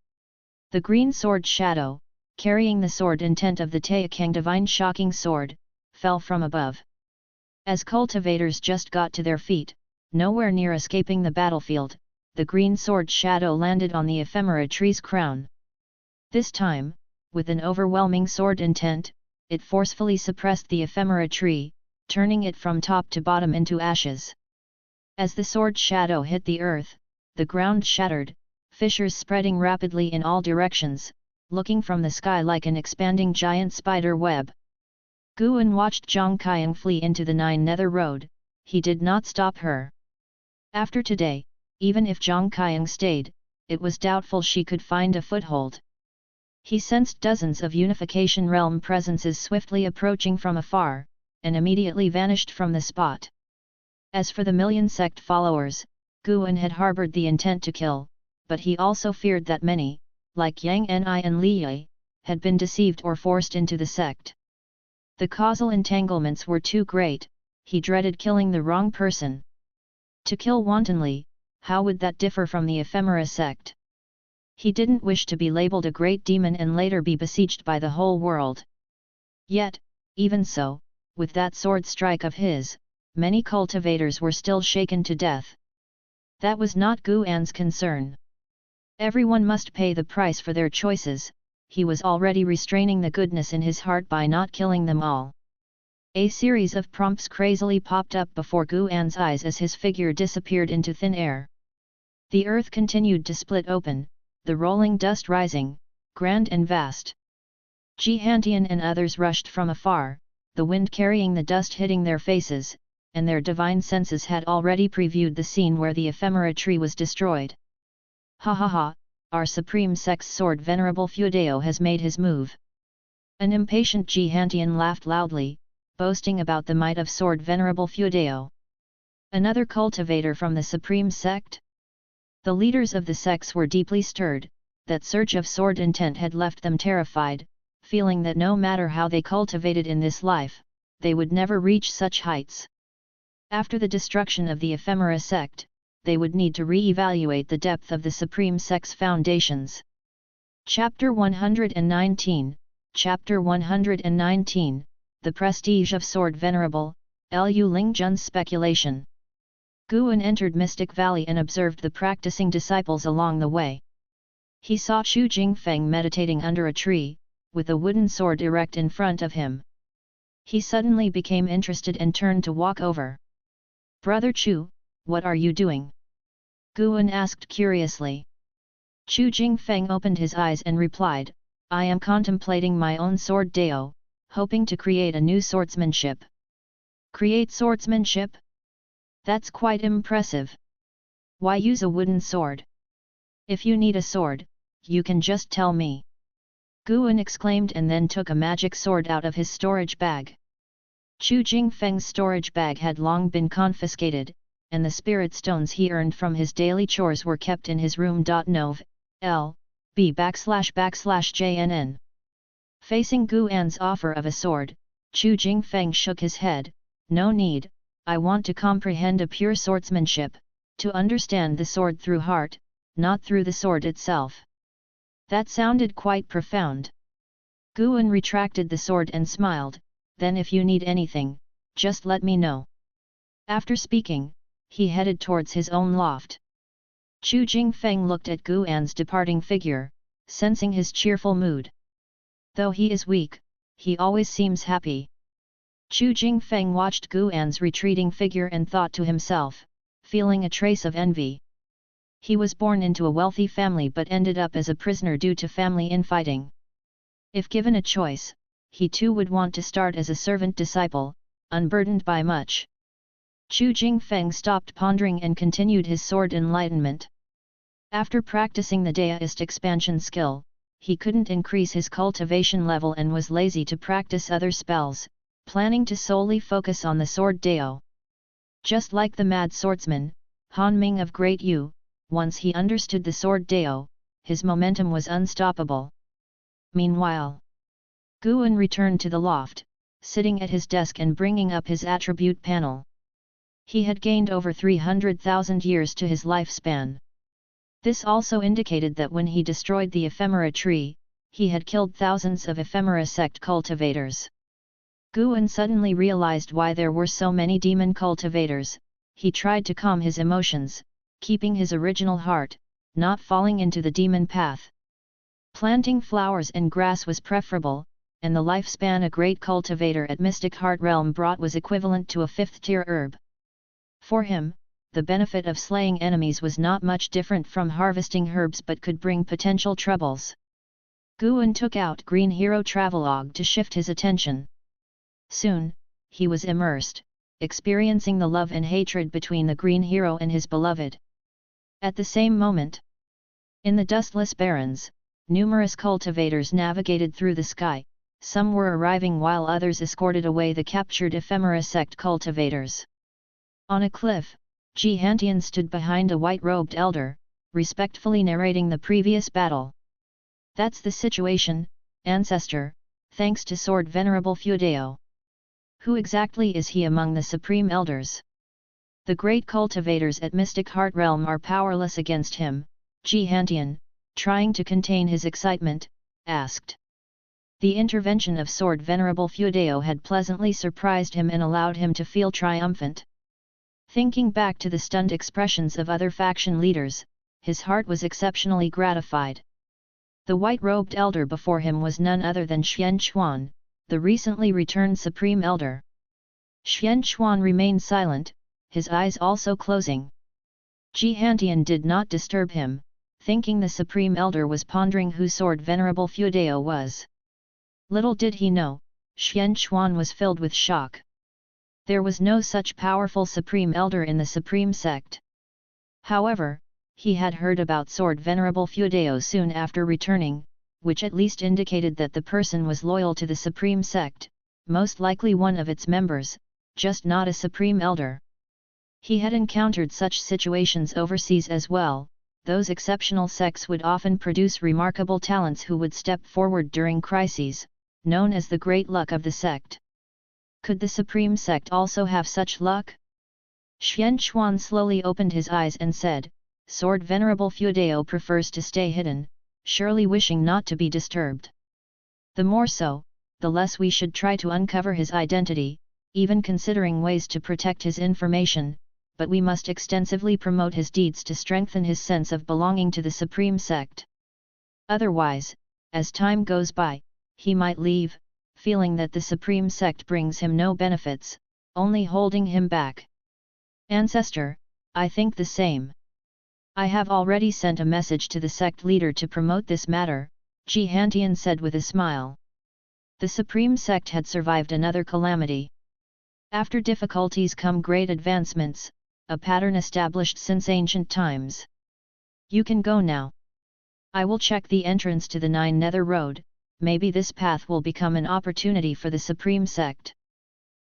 The green sword shadow, carrying the sword intent of the Taixuan divine shocking sword, fell from above. As cultivators just got to their feet, nowhere near escaping the battlefield, the green sword shadow landed on the ephemera tree's crown. This time, with an overwhelming sword intent, it forcefully suppressed the ephemera tree, turning it from top to bottom into ashes. As the sword shadow hit the earth, the ground shattered, fissures spreading rapidly in all directions, looking from the sky like an expanding giant spider web. Guan watched Zhang Qiang flee into the Nine Nether Road. He did not stop her. After today, even if Zhang Qiang stayed, it was doubtful she could find a foothold. He sensed dozens of Unification Realm presences swiftly approaching from afar, and immediately vanished from the spot. As for the Million Sect followers, Guan had harbored the intent to kill, but he also feared that many, like Yang Ni and Li Yi, had been deceived or forced into the sect. The causal entanglements were too great. He dreaded killing the wrong person. To kill wantonly, how would that differ from the ephemera sect? He didn't wish to be labeled a great demon and later be besieged by the whole world. Yet, even so, with that sword strike of his, many cultivators were still shaken to death. That was not Guan's concern. Everyone must pay the price for their choices. He was already restraining the goodness in his heart by not killing them all. A series of prompts crazily popped up before Guan's eyes as his figure disappeared into thin air. The earth continued to split open, the rolling dust rising, grand and vast. Jihantian and others rushed from afar, the wind carrying the dust hitting their faces, and their divine senses had already previewed the scene where the ephemera tree was destroyed. Ha ha ha, our Supreme Sect's sword Venerable Feudeo has made his move. An impatient Jihantian laughed loudly, boasting about the might of sword Venerable Feudeo. Another cultivator from the Supreme Sect? The leaders of the sects were deeply stirred. That surge of sword intent had left them terrified, feeling that no matter how they cultivated in this life, they would never reach such heights. After the destruction of the ephemera sect, they would need to re-evaluate the depth of the Supreme Sect's foundations. Chapter 119, Chapter 119, The Prestige of Sword Venerable, Lu Lingjun's Speculation. Guan entered Mystic Valley and observed the practicing disciples along the way. He saw Chu Jingfeng meditating under a tree, with a wooden sword erect in front of him. He suddenly became interested and turned to walk over. "Brother Chu, what are you doing?" Guan asked curiously. Chu Jingfeng opened his eyes and replied, "I am contemplating my own sword Dao, hoping to create a new swordsmanship." "Create swordsmanship? That's quite impressive. Why use a wooden sword? If you need a sword, you can just tell me." Guan exclaimed and then took a magic sword out of his storage bag. Chu Jingfeng's storage bag had long been confiscated, and the spirit stones he earned from his daily chores were kept in his room. Nov. L.B//JNN. Facing Guan's offer of a sword, Chu Jingfeng shook his head. "No need, I want to comprehend a pure swordsmanship, to understand the sword through heart, not through the sword itself." That sounded quite profound. Guan retracted the sword and smiled, "Then if you need anything, just let me know." After speaking, he headed towards his own loft. Chu Jingfeng looked at Guan's departing figure, sensing his cheerful mood. Though he is weak, he always seems happy. Chu Jingfeng watched Guan's retreating figure and thought to himself, feeling a trace of envy. He was born into a wealthy family but ended up as a prisoner due to family infighting. If given a choice, he too would want to start as a servant disciple, unburdened by much. Chu Jingfeng stopped pondering and continued his sword enlightenment. After practicing the Daoist expansion skill, he couldn't increase his cultivation level and was lazy to practice other spells, planning to solely focus on the sword Dao. Just like the mad swordsman, Han Ming of Great Yu, once he understood the sword Dao, his momentum was unstoppable. Meanwhile, Guan returned to the loft, sitting at his desk and bringing up his attribute panel. He had gained over 300,000 years to his lifespan. This also indicated that when he destroyed the ephemera tree, he had killed thousands of ephemera sect cultivators. Guan suddenly realized why there were so many demon cultivators. He tried to calm his emotions, keeping his original heart, not falling into the demon path. Planting flowers and grass was preferable, and the lifespan a great cultivator at Mystic Heart Realm brought was equivalent to a 5th-tier herb. For him, the benefit of slaying enemies was not much different from harvesting herbs but could bring potential troubles. Guan took out Green Hero Travelogue to shift his attention. Soon, he was immersed, experiencing the love and hatred between the Green Hero and his beloved. At the same moment, in the dustless barrens, numerous cultivators navigated through the sky. Some were arriving while others escorted away the captured Ephemera Sect cultivators. On a cliff, Jihantian stood behind a white-robed elder, respectfully narrating the previous battle. "That's the situation, Ancestor, thanks to Sword Venerable Feudeo. Who exactly is he among the Supreme Elders? The great cultivators at Mystic Heart Realm are powerless against him," Jihantian, trying to contain his excitement, asked. The intervention of Sword Venerable Feudeo had pleasantly surprised him and allowed him to feel triumphant. Thinking back to the stunned expressions of other faction leaders, his heart was exceptionally gratified. The white-robed elder before him was none other than Xian Chuan, the recently returned Supreme Elder. Xian Chuan remained silent, his eyes also closing. Jihantian did not disturb him, thinking the Supreme Elder was pondering who Sword Venerable Feudeo was. Little did he know, Xian Chuan was filled with shock. There was no such powerful Supreme Elder in the Supreme Sect. However, he had heard about Sword Venerable Feudeo soon after returning, which at least indicated that the person was loyal to the Supreme Sect, most likely one of its members, just not a Supreme Elder. He had encountered such situations overseas as well. Those exceptional sects would often produce remarkable talents who would step forward during crises, known as the great luck of the sect. Could the Supreme Sect also have such luck? Xian Chuan slowly opened his eyes and said, "Sword Venerable Feudeo prefers to stay hidden, surely wishing not to be disturbed. The more so, the less we should try to uncover his identity, even considering ways to protect his information, but we must extensively promote his deeds to strengthen his sense of belonging to the Supreme Sect. Otherwise, as time goes by, he might leave, feeling that the Supreme Sect brings him no benefits, only holding him back." "Ancestor, I think the same. I have already sent a message to the sect leader to promote this matter," Jihantian said with a smile. The Supreme Sect had survived another calamity. After difficulties come great advancements, a pattern established since ancient times. "You can go now. I will check the entrance to the Nine Nether Road, maybe this path will become an opportunity for the Supreme Sect."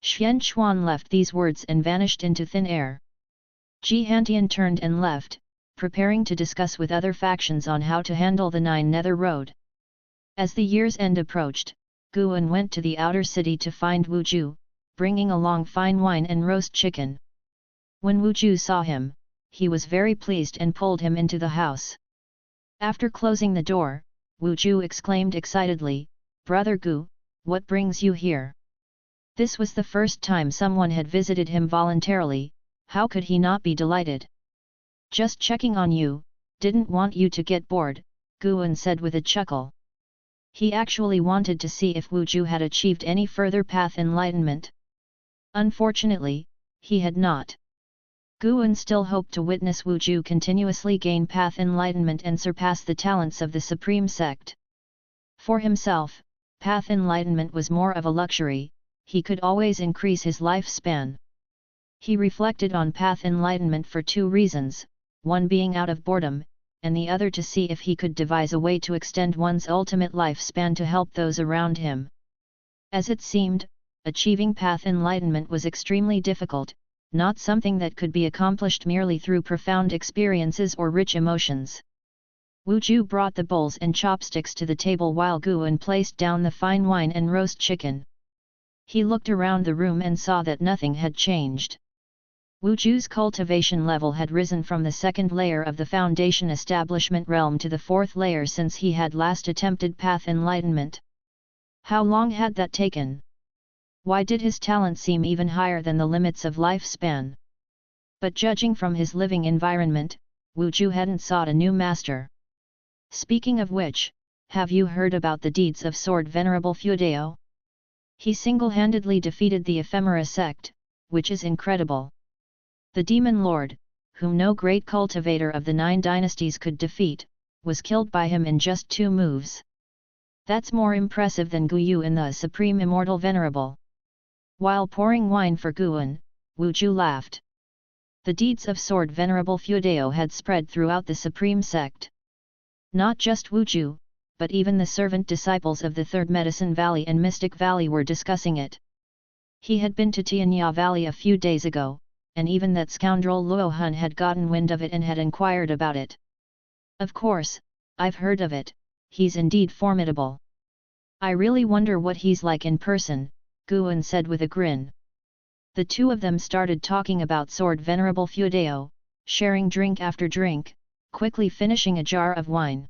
Xian Chuan left these words and vanished into thin air. Jihantian turned and left, preparing to discuss with other factions on how to handle the Nine Nether Road. As the year's end approached, Guan went to the outer city to find Wu Ju, bringing along fine wine and roast chicken. When Wu Ju saw him, he was very pleased and pulled him into the house. After closing the door, Wu Ju exclaimed excitedly, "Brother Gu, what brings you here?" This was the first time someone had visited him voluntarily, how could he not be delighted? "Just checking on you, didn't want you to get bored," Guan said with a chuckle. He actually wanted to see if Wu Ju had achieved any further path enlightenment. Unfortunately, he had not. Guan still hoped to witness Wu Ju continuously gain path enlightenment and surpass the talents of the Supreme Sect. For himself, path enlightenment was more of a luxury, he could always increase his lifespan. He reflected on path enlightenment for two reasons, one being out of boredom, and the other to see if he could devise a way to extend one's ultimate lifespan to help those around him. As it seemed, achieving path enlightenment was extremely difficult, not something that could be accomplished merely through profound experiences or rich emotions. Wu Ju brought the bowls and chopsticks to the table while Guan placed down the fine wine and roast chicken. He looked around the room and saw that nothing had changed. Wu Ju's cultivation level had risen from the second layer of the foundation establishment realm to the fourth layer since he had last attempted path enlightenment. How long had that taken? Why did his talent seem even higher than the limits of lifespan? But judging from his living environment, Wu Ju hadn't sought a new master. Speaking of which, have you heard about the deeds of Sword Venerable Feudeo? He single-handedly defeated the Ephemera Sect, which is incredible. The Demon Lord, whom no great cultivator of the 9 dynasties could defeat, was killed by him in just 2 moves. That's more impressive than Guyu in the Supreme Immortal Venerable. While pouring wine for Guan, Wu Ju laughed. The deeds of Sword Venerable Fuedao had spread throughout the Supreme Sect. Not just Wu Ju, but even the servant disciples of the Third Medicine Valley and Mystic Valley were discussing it. He had been to Tianya Valley a few days ago, and even that scoundrel Luo Hun had gotten wind of it and had inquired about it. Of course, I've heard of it, he's indeed formidable. I really wonder what he's like in person, Guan said with a grin. The two of them started talking about Sword Venerable Fuedao, sharing drink after drink, quickly finishing a jar of wine.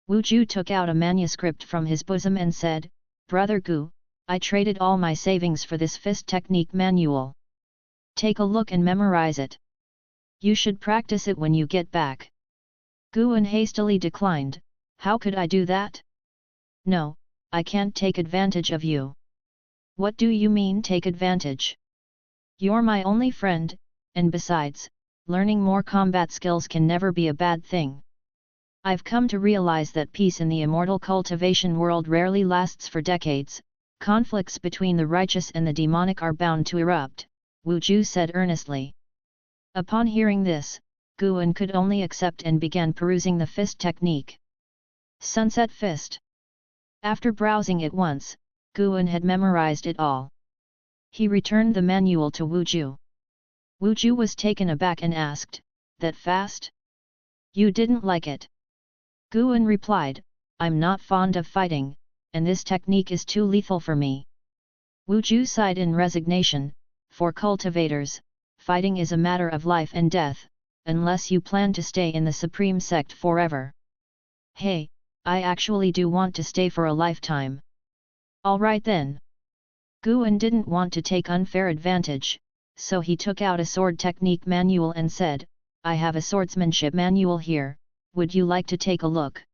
Wu Ju took out a manuscript from his bosom and said, "Brother Gu, I traded all my savings for this fist technique manual. Take a look and memorize it. You should practice it when you get back." Guan hastily declined, "How could I do that? No, I can't take advantage of you." "What do you mean take advantage? You're my only friend, and besides, learning more combat skills can never be a bad thing. I've come to realize that peace in the immortal cultivation world rarely lasts for decades, conflicts between the righteous and the demonic are bound to erupt," Wu Ju said earnestly. Upon hearing this, Guan could only accept and began perusing the fist technique. Sunset Fist. After browsing it once, Guan had memorized it all. He returned the manual to Wu Ju. Wu Ju was taken aback and asked, "That fast? You didn't like it?" Guan replied, "I'm not fond of fighting, and this technique is too lethal for me." Wu Ju sighed in resignation, "For cultivators, fighting is a matter of life and death, unless you plan to stay in the Supreme Sect forever." "Hey, I actually do want to stay for a lifetime." "Alright then." Guan didn't want to take unfair advantage, so he took out a sword technique manual and said, "I have a swordsmanship manual here, would you like to take a look?"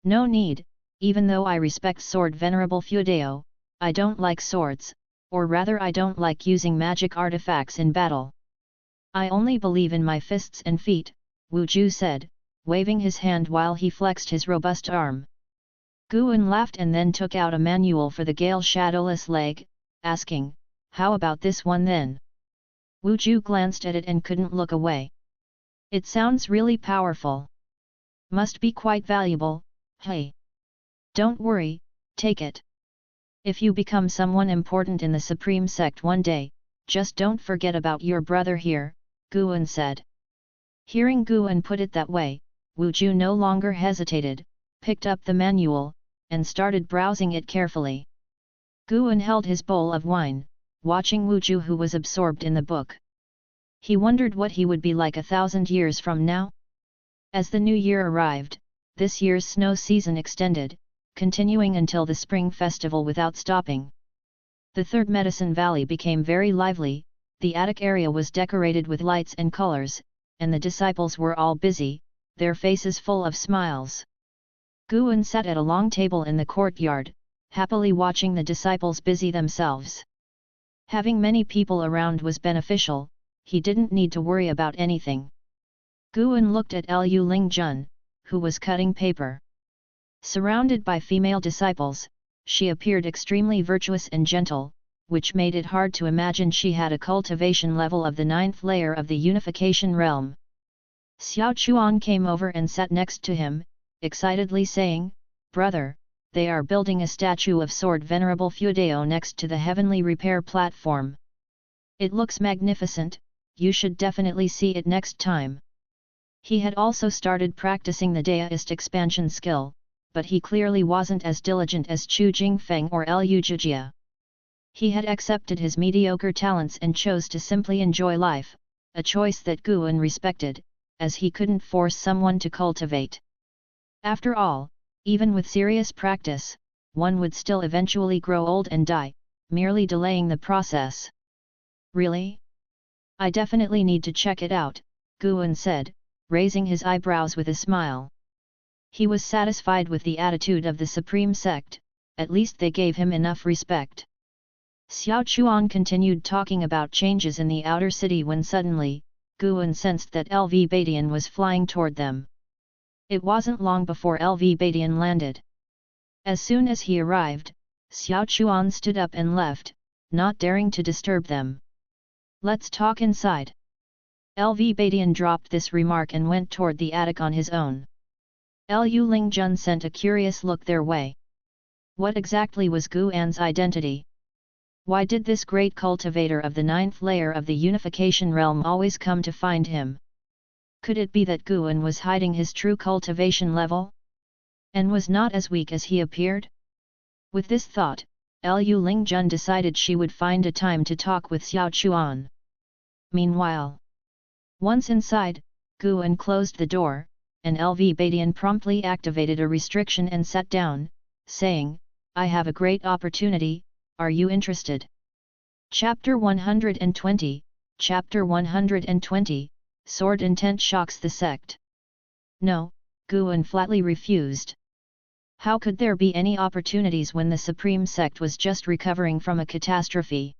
"No need, even though I respect Sword Venerable Fuedao, I don't like swords, or rather I don't like using magic artifacts in battle. I only believe in my fists and feet," Wu Ju said, waving his hand while he flexed his robust arm. Guan laughed and then took out a manual for the Gale Shadowless Leg, asking, "How about this one then?" Wu Ju glanced at it and couldn't look away. "It sounds really powerful. Must be quite valuable, hey? Don't worry, take it. If you become someone important in the Supreme Sect one day, just don't forget about your brother here," Guan said. Hearing Guan put it that way, Wu Ju no longer hesitated, picked up the manual, and started browsing it carefully. Guan held his bowl of wine, watching Wu Ju who was absorbed in the book. He wondered what he would be like 1,000 years from now. As the new year arrived, this year's snow season extended, continuing until the spring festival without stopping. The Third Medicine Valley became very lively, the attic area was decorated with lights and colors, and the disciples were all busy, their faces full of smiles. Guan sat at a long table in the courtyard, happily watching the disciples busy themselves. Having many people around was beneficial, he didn't need to worry about anything. Guan looked at Lu Lingjun, who was cutting paper. Surrounded by female disciples, she appeared extremely virtuous and gentle, which made it hard to imagine she had a cultivation level of the 9th layer of the unification realm. Xiao Chuan came over and sat next to him, excitedly saying, "Brother, they are building a statue of Sword Venerable Fuedao next to the heavenly repair platform. It looks magnificent, you should definitely see it next time." He had also started practicing the deist expansion skill, but he clearly wasn't as diligent as Chu Jingfeng or Lu Jujia. He had accepted his mediocre talents and chose to simply enjoy life, a choice that Guan respected, as he couldn't force someone to cultivate. After all, even with serious practice, one would still eventually grow old and die, merely delaying the process. "Really? I definitely need to check it out," Guan said, raising his eyebrows with a smile. He was satisfied with the attitude of the Supreme Sect, at least they gave him enough respect. Xiao Chuan continued talking about changes in the outer city when suddenly, Guan sensed that LV Badian was flying toward them. It wasn't long before LV Badian landed. As soon as he arrived, Xiao Chuan stood up and left, not daring to disturb them. "Let's talk inside." LV Badian dropped this remark and went toward the attic on his own. Lu Lingjun sent a curious look their way. What exactly was Guan's identity? Why did this great cultivator of the 9th layer of the unification realm always come to find him? Could it be that Guan was hiding his true cultivation level? And was not as weak as he appeared? With this thought, Lu Lingjun decided she would find a time to talk with Xiao Chuan. Meanwhile, once inside, Guan closed the door, and LV Badian promptly activated a restriction and sat down, saying, "I have a great opportunity, are you interested?" Chapter 120, Chapter 120, Sword Intent Shocks the Sect. No, Guan flatly refused. How could there be any opportunities when the Supreme Sect was just recovering from a catastrophe?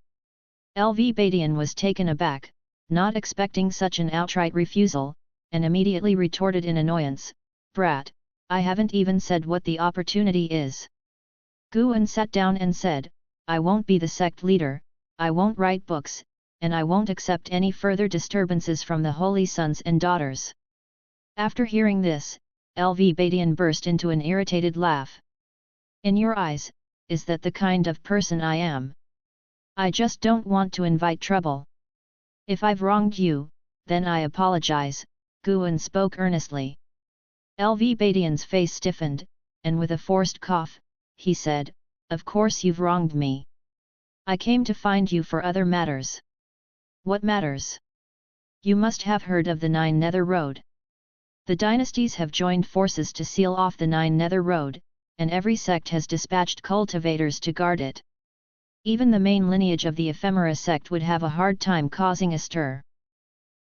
LV Badian was taken aback, not expecting such an outright refusal, and immediately retorted in annoyance, "Brat, I haven't even said what the opportunity is." Guan sat down and said, "I won't be the sect leader, I won't write books, and I won't accept any further disturbances from the holy sons and daughters." After hearing this, LV Badian burst into an irritated laugh. "In your eyes, is that the kind of person I am? I just don't want to invite trouble. If I've wronged you, then I apologize," Guan spoke earnestly. LV Badian's face stiffened, and with a forced cough, he said, "Of course you've wronged me. I came to find you for other matters." "What matters?" "You must have heard of the 9 Nether Road. The dynasties have joined forces to seal off the 9 Nether Road, and every sect has dispatched cultivators to guard it. Even the main lineage of the Ephemera sect would have a hard time causing a stir.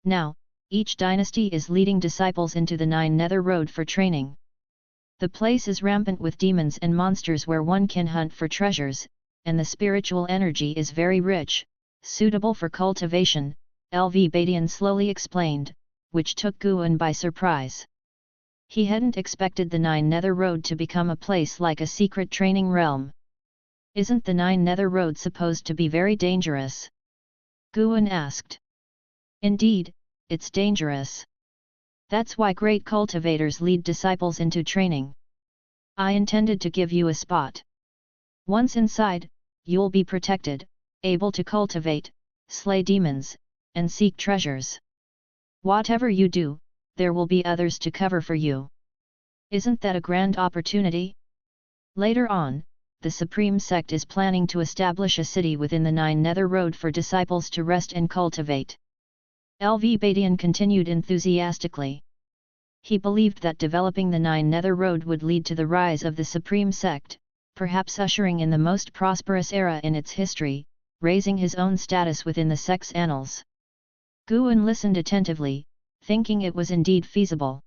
Now, each dynasty is leading disciples into the 9 Nether Road for training. The place is rampant with demons and monsters where one can hunt for treasures, and the spiritual energy is very rich, suitable for cultivation," LV Badian slowly explained, which took Guan by surprise. He hadn't expected the 9 Nether Road to become a place like a secret training realm. "Isn't the 9 Nether Road supposed to be very dangerous?" Guan asked. "Indeed, it's dangerous. That's why great cultivators lead disciples into training. I intended to give you a spot. Once inside, you'll be protected, able to cultivate, slay demons, and seek treasures. Whatever you do, there will be others to cover for you. Isn't that a grand opportunity? Later on, the Supreme Sect is planning to establish a city within the 9 Nether Road for disciples to rest and cultivate." LV Badian continued enthusiastically. He believed that developing the 9 Nether Road would lead to the rise of the Supreme Sect, perhaps ushering in the most prosperous era in its history, raising his own status within the sect's annals. Guan listened attentively, thinking it was indeed feasible.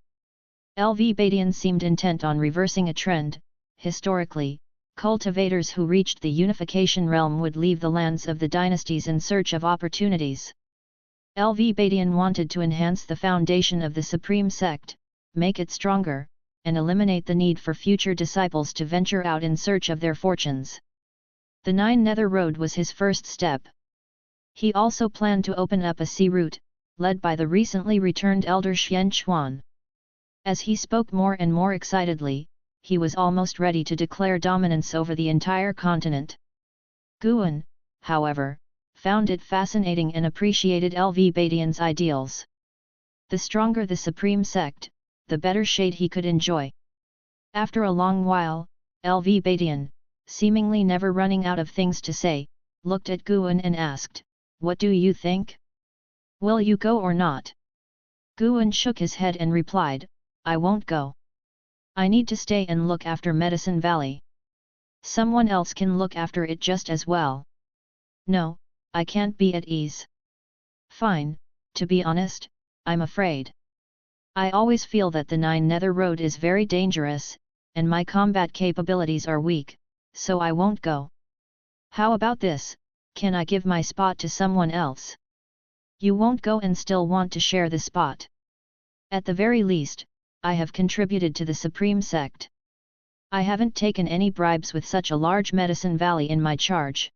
LV Badian seemed intent on reversing a trend. Historically, cultivators who reached the unification realm would leave the lands of the dynasties in search of opportunities. LV Badian wanted to enhance the foundation of the Supreme Sect, make it stronger, and eliminate the need for future disciples to venture out in search of their fortunes. The 9 Nether Road was his first step. He also planned to open up a sea route, led by the recently returned elder Xian Chuan. As he spoke more and more excitedly, he was almost ready to declare dominance over the entire continent. Guan, however, found it fascinating and appreciated LV Badian's ideals. The stronger the Supreme Sect, the better shade he could enjoy. After a long while, LV Badian, seemingly never running out of things to say, looked at Guan and asked, "What do you think? Will you go or not?" Guan shook his head and replied, "I won't go. I need to stay and look after Medicine Valley. Someone else can look after it just as well. No, I can't be at ease. Fine, to be honest, I'm afraid. I always feel that the 9 Nether Road is very dangerous, and my combat capabilities are weak, so I won't go. How about this, can I give my spot to someone else?" You won't go and still want to share the spot. At the very least, I have contributed to the Supreme Sect. I haven't taken any bribes with such a large medicine valley in my charge.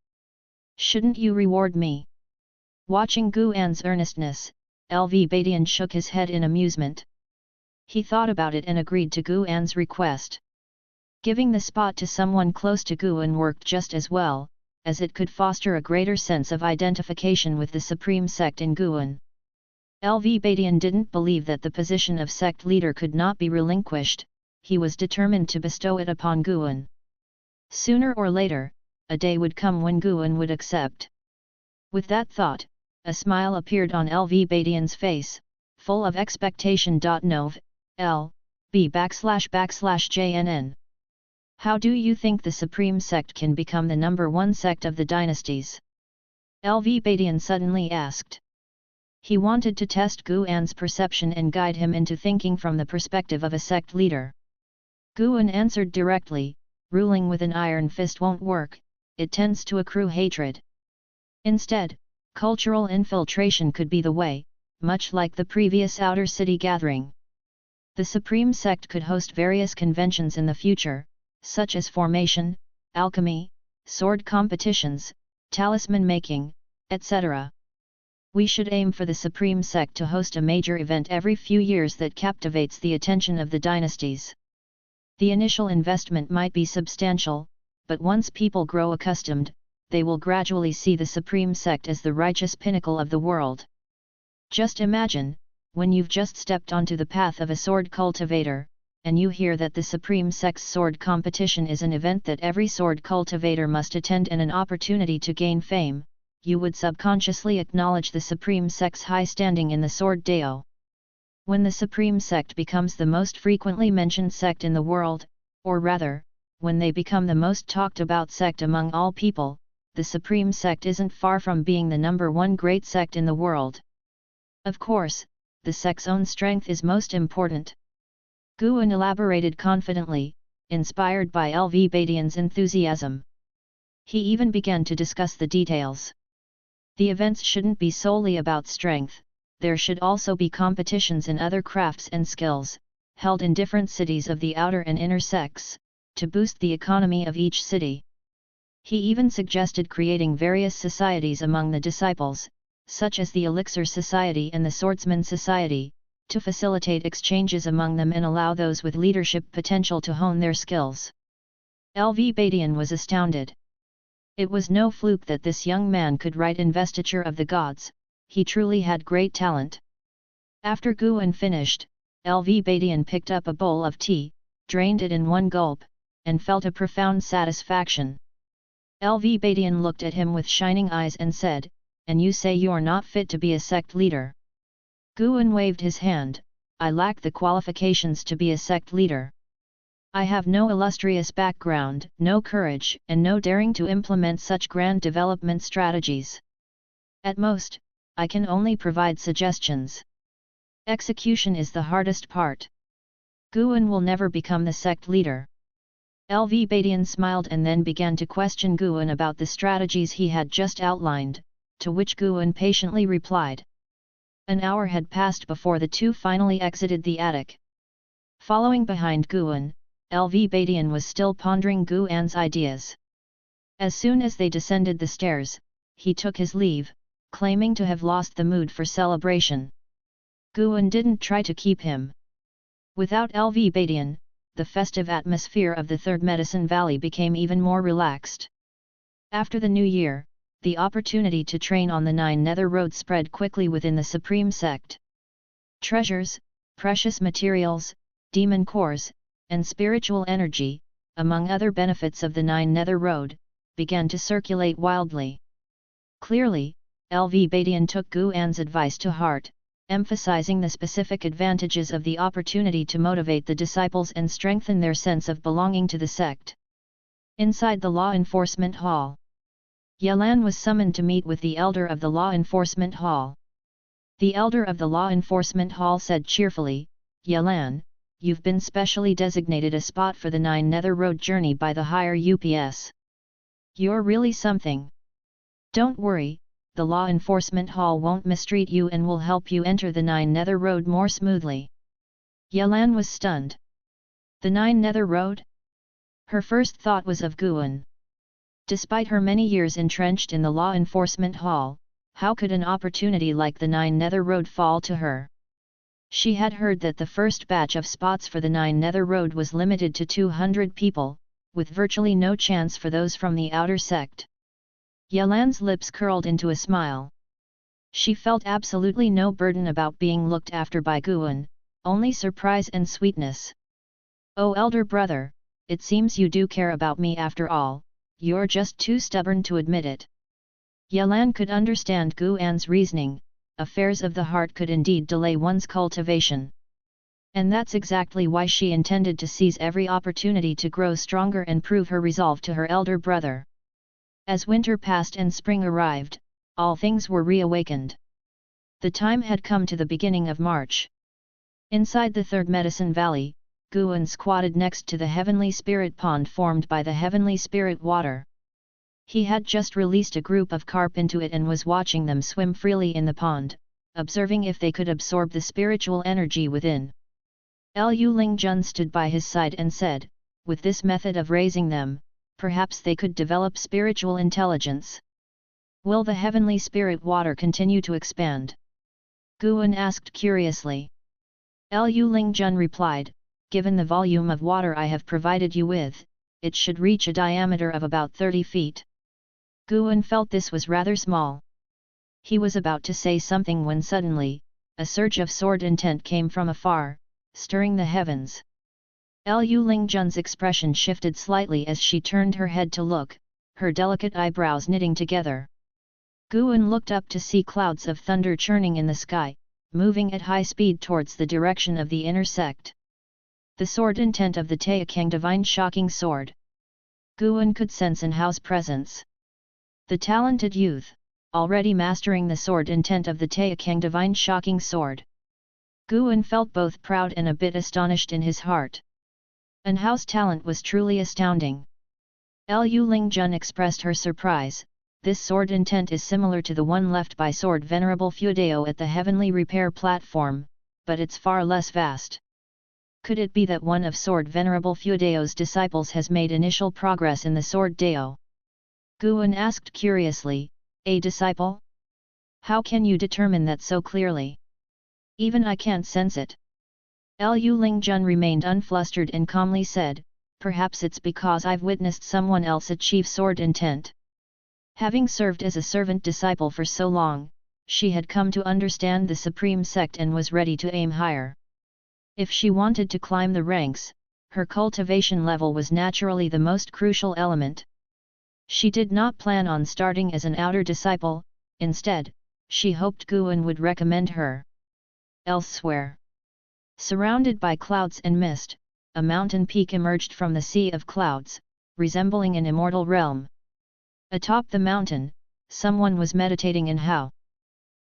Shouldn't you reward me? Watching Gu An's earnestness, LV Badian shook his head in amusement. He thought about it and agreed to Gu An's request. Giving the spot to someone close to Gu An worked just as well, as it could foster a greater sense of identification with the Supreme Sect in Gu An. LV Badian didn't believe that the position of sect leader could not be relinquished. He was determined to bestow it upon Gu An. Sooner or later, a day would come when Gu An would accept. With that thought, a smile appeared on LV Badian's face, full of expectation. Nov. L. B //JNN. How do you think the Supreme Sect can become the number one sect of the dynasties? LV Badian suddenly asked. He wanted to test Gu An's perception and guide him into thinking from the perspective of a sect leader. Gu An answered directly, ruling with an iron fist won't work, it tends to accrue hatred. Instead, cultural infiltration could be the way, much like the previous outer city gathering. The Supreme Sect could host various conventions in the future, such as formation, alchemy, sword competitions, talisman making, etc. We should aim for the Supreme Sect to host a major event every few years that captivates the attention of the dynasties. The initial investment might be substantial, but once people grow accustomed, they will gradually see the Supreme Sect as the righteous pinnacle of the world. Just imagine, when you've just stepped onto the path of a sword cultivator, and you hear that the Supreme Sect's sword competition is an event that every sword cultivator must attend and an opportunity to gain fame, you would subconsciously acknowledge the Supreme Sect's high standing in the sword dao. When the Supreme Sect becomes the most frequently mentioned sect in the world, or rather, when they become the most talked about sect among all people, the Supreme Sect isn't far from being the number one great sect in the world. Of course, the sect's own strength is most important. Gu An elaborated confidently, inspired by LV Badian's enthusiasm. He even began to discuss the details. The events shouldn't be solely about strength, there should also be competitions in other crafts and skills, held in different cities of the outer and inner sects, to boost the economy of each city. He even suggested creating various societies among the disciples, such as the Elixir Society and the Swordsman Society, to facilitate exchanges among them and allow those with leadership potential to hone their skills. LV Badian was astounded. It was no fluke that this young man could write Investiture of the Gods, he truly had great talent. After Gu An finished, LV Badian picked up a bowl of tea, drained it in one gulp, and felt a profound satisfaction. LV Badian looked at him with shining eyes and said, "And you say you're not fit to be a sect leader?" Gu An waved his hand, "I lack the qualifications to be a sect leader. I have no illustrious background, no courage, and no daring to implement such grand development strategies. At most, I can only provide suggestions. Execution is the hardest part. Gu An will never become the sect leader." LV Badian smiled and then began to question Gu An about the strategies he had just outlined, to which Gu An patiently replied. An hour had passed before the two finally exited the attic. Following behind Gu An, LV Badian was still pondering Gu An's ideas. As soon as they descended the stairs, he took his leave, claiming to have lost the mood for celebration. Gu An didn't try to keep him. Without LV Badian, the festive atmosphere of the Third Medicine Valley became even more relaxed. After the new year, the opportunity to train on the Nine Nether Road spread quickly within the Supreme Sect. Treasures, precious materials, demon cores, and spiritual energy, among other benefits of the Nine Nether Road, began to circulate wildly. Clearly, LV Badian took Gu An's advice to heart, emphasizing the specific advantages of the opportunity to motivate the disciples and strengthen their sense of belonging to the sect. Inside the Law Enforcement Hall, Yelan was summoned to meet with the Elder of the Law Enforcement Hall. The Elder of the Law Enforcement Hall said cheerfully, "Yelan, you've been specially designated a spot for the Nine Nether Road journey by the higher UPS. You're really something. Don't worry, the law enforcement hall won't mistreat you and will help you enter the Nine Nether Road more smoothly. Yelan was stunned. The Nine Nether Road? Her first thought was of Guan. Despite her many years entrenched in the law enforcement hall, how could an opportunity like the Nine Nether Road fall to her? She had heard that the first batch of spots for the Nine Nether Road was limited to 200 people, with virtually no chance for those from the outer sect. Yelan's lips curled into a smile. She felt absolutely no burden about being looked after by Guan, only surprise and sweetness. "Oh elder brother, it seems you do care about me after all, you're just too stubborn to admit it." Yelan could understand Guan's reasoning. Affairs of the heart could indeed delay one's cultivation. And that's exactly why she intended to seize every opportunity to grow stronger and prove her resolve to her elder brother. As winter passed and spring arrived, all things were reawakened. The time had come to the beginning of March. Inside the Third Medicine Valley, Guan squatted next to the Heavenly Spirit Pond formed by the Heavenly Spirit water. He had just released a group of carp into it and was watching them swim freely in the pond, observing if they could absorb the spiritual energy within. Liu Lingjun stood by his side and said, "With this method of raising them, perhaps they could develop spiritual intelligence. Will the Heavenly Spirit water continue to expand?" Guan asked curiously. Liu Lingjun replied, "Given the volume of water I have provided you with, it should reach a diameter of about 30 feet. Guan felt this was rather small. He was about to say something when suddenly, a surge of sword intent came from afar, stirring the heavens. Liu Lingjun's expression shifted slightly as she turned her head to look, her delicate eyebrows knitting together. Guan looked up to see clouds of thunder churning in the sky, moving at high speed towards the direction of the inner sect. The sword intent of the Taixuan divine shocking sword. Guan could sense Enhao's presence. The talented youth, already mastering the sword intent of the Taixuan divine shocking sword. Guan felt both proud and a bit astonished in his heart. Enhao's talent was truly astounding. Liu Lingjun expressed her surprise. This sword intent is similar to the one left by Sword Venerable Fuedao at the Heavenly Repair platform, but it's far less vast. Could it be that one of Sword Venerable Fuedao's disciples has made initial progress in the Sword Dao? Guan asked curiously, "A disciple? How can you determine that so clearly? Even I can't sense it." Liu Lingjun remained unflustered and calmly said, "Perhaps it's because I've witnessed someone else achieve sword intent." Having served as a servant disciple for so long, she had come to understand the Supreme Sect and was ready to aim higher. If she wanted to climb the ranks, her cultivation level was naturally the most crucial element. She did not plan on starting as an outer disciple, instead, she hoped Guan would recommend her. Elsewhere, surrounded by clouds and mist, a mountain peak emerged from the sea of clouds, resembling an immortal realm. Atop the mountain, someone was meditating in Enhao.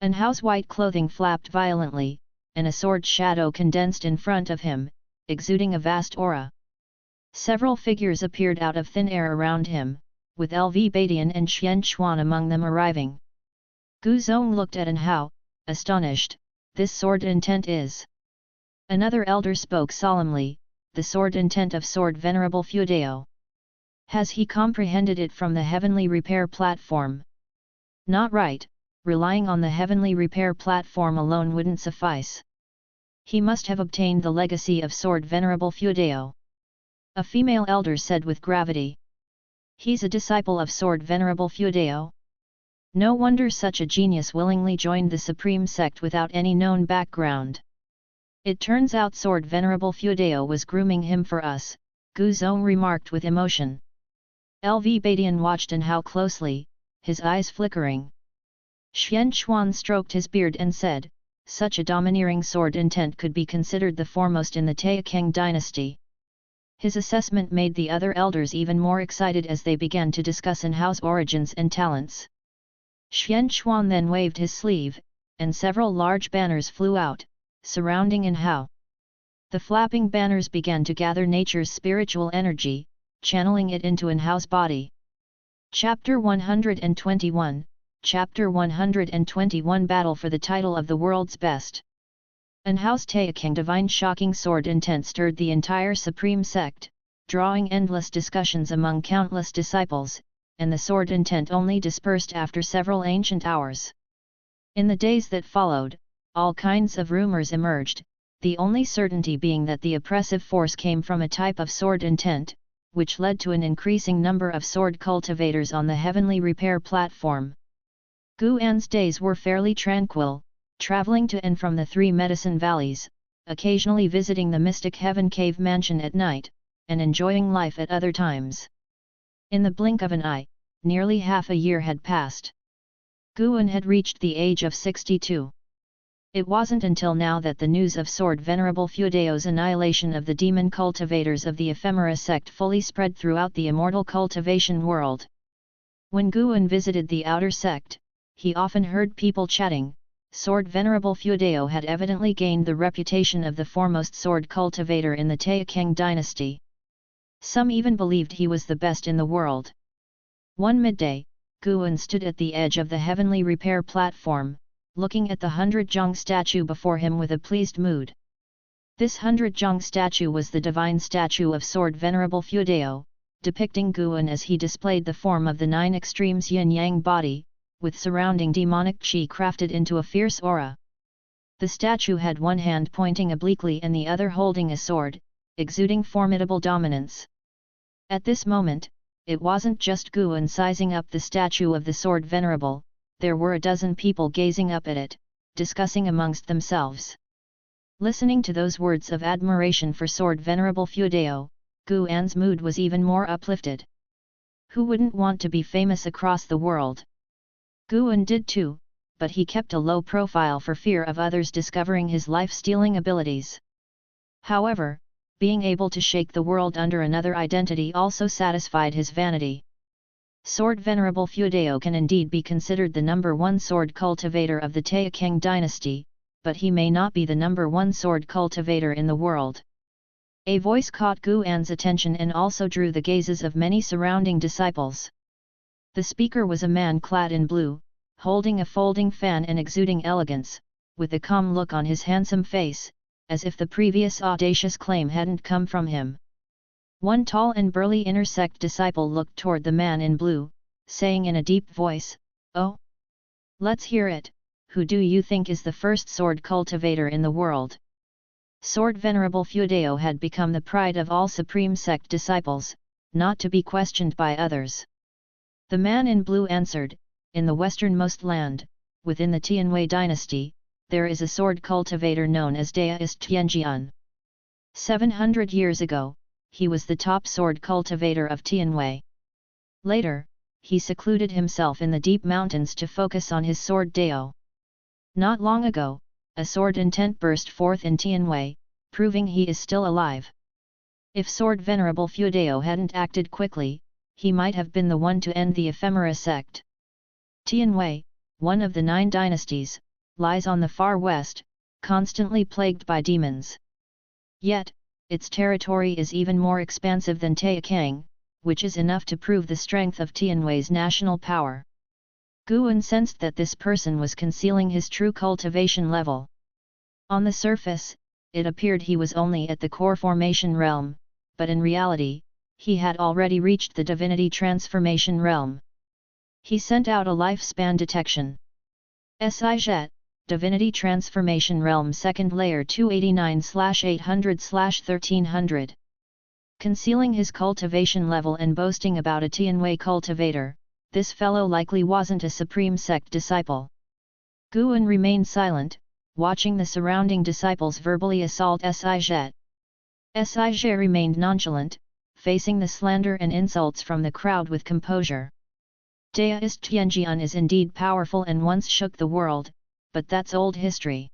Enhao's white clothing flapped violently, and a sword shadow condensed in front of him, exuding a vast aura. Several figures appeared out of thin air around him, with LV Badian and Xian Chuan among them arriving. Gu Zong looked at Enhao, astonished. "This sword intent is..." Another elder spoke solemnly, "The sword intent of Sword Venerable Fuedao. Has he comprehended it from the Heavenly Repair platform?" "Not right, relying on the Heavenly Repair platform alone wouldn't suffice. He must have obtained the legacy of Sword Venerable Fuedao." A female elder said with gravity. "He's a disciple of Sword Venerable Fuedao? No wonder such a genius willingly joined the Supreme Sect without any known background. It turns out Sword Venerable Fuedao was grooming him for us," Gu Zong remarked with emotion. LV Badian watched Enhao closely, his eyes flickering. Xian Chuan stroked his beard and said, "Such a domineering sword intent could be considered the foremost in the Taixuan dynasty." His assessment made the other elders even more excited as they began to discuss Enhao's origins and talents. Xian Chuan then waved his sleeve, and several large banners flew out, surrounding Enhao. The flapping banners began to gather nature's spiritual energy, channeling it into Enhao's body. Chapter 121, Chapter 121 Battle for the title of the world's best. Unhoused Taixuan divine shocking sword intent stirred the entire supreme sect, drawing endless discussions among countless disciples, and the sword intent only dispersed after several ancient hours. In the days that followed, all kinds of rumors emerged, the only certainty being that the oppressive force came from a type of sword intent, which led to an increasing number of sword cultivators on the heavenly repair platform. Guan's days were fairly tranquil, traveling to and from the three medicine valleys, occasionally visiting the mystic Heaven Cave mansion at night, and enjoying life at other times. In the blink of an eye, nearly half a year had passed. Guan had reached the age of 62. It wasn't until now that the news of Sword Venerable Fudeo's annihilation of the demon cultivators of the Ephemera sect fully spread throughout the immortal cultivation world. When Guan visited the outer sect, he often heard people chatting. Sword Venerable Fudeo had evidently gained the reputation of the foremost sword cultivator in the Taixuan dynasty. Some even believed he was the best in the world. One midday, Guan stood at the edge of the heavenly repair platform, looking at the 100-jong statue before him with a pleased mood. This 100-jong statue was the divine statue of Sword Venerable Fudeo, depicting Guan as he displayed the form of the 9 extremes yin-yang body, with surrounding demonic chi crafted into a fierce aura. The statue had one hand pointing obliquely and the other holding a sword, exuding formidable dominance. At this moment, it wasn't just Guan sizing up the statue of the Sword Venerable, there were a dozen people gazing up at it, discussing amongst themselves. Listening to those words of admiration for Sword Venerable Fudeo, Guan's mood was even more uplifted. Who wouldn't want to be famous across the world? Guan did too, but he kept a low profile for fear of others discovering his life-stealing abilities. However, being able to shake the world under another identity also satisfied his vanity. Sword Venerable Fudeo can indeed be considered the number one sword cultivator of the Taixuan dynasty, but he may not be the number one sword cultivator in the world. A voice caught Guan's attention and also drew the gazes of many surrounding disciples. The speaker was a man clad in blue, holding a folding fan and exuding elegance, with a calm look on his handsome face, as if the previous audacious claim hadn't come from him. One tall and burly inner sect disciple looked toward the man in blue, saying in a deep voice, "Oh? Let's hear it, who do you think is the first sword cultivator in the world?" Sword Venerable Fudeo had become the pride of all Supreme Sect disciples, not to be questioned by others. The man in blue answered, "In the westernmost land, within the Tianwei dynasty, there is a sword cultivator known as deduced Tianjian. 700 years ago, he was the top sword cultivator of Tianwei. Later, he secluded himself in the deep mountains to focus on his sword Dao. Not long ago, a sword intent burst forth in Tianwei, proving he is still alive. If Sword Venerable Fudeo hadn't acted quickly, he might have been the one to end the Ephemera sect. Tianwei, one of the 9 dynasties, lies on the far west, constantly plagued by demons. Yet, its territory is even more expansive than Taixuan, which is enough to prove the strength of Tianwei's national power." Guan sensed that this person was concealing his true cultivation level. On the surface, it appeared he was only at the core formation realm, but in reality, he had already reached the divinity transformation realm. He sent out a lifespan detection. SIJet, Divinity Transformation Realm 2nd Layer 289/800/1300. Concealing his cultivation level and boasting about a Tianwei cultivator, this fellow likely wasn't a Supreme Sect disciple. Guan remained silent, watching the surrounding disciples verbally assault SIJet. SIJet remained nonchalant, facing the slander and insults from the crowd with composure. Deduced Tianjian is indeed powerful and once shook the world, but that's old history.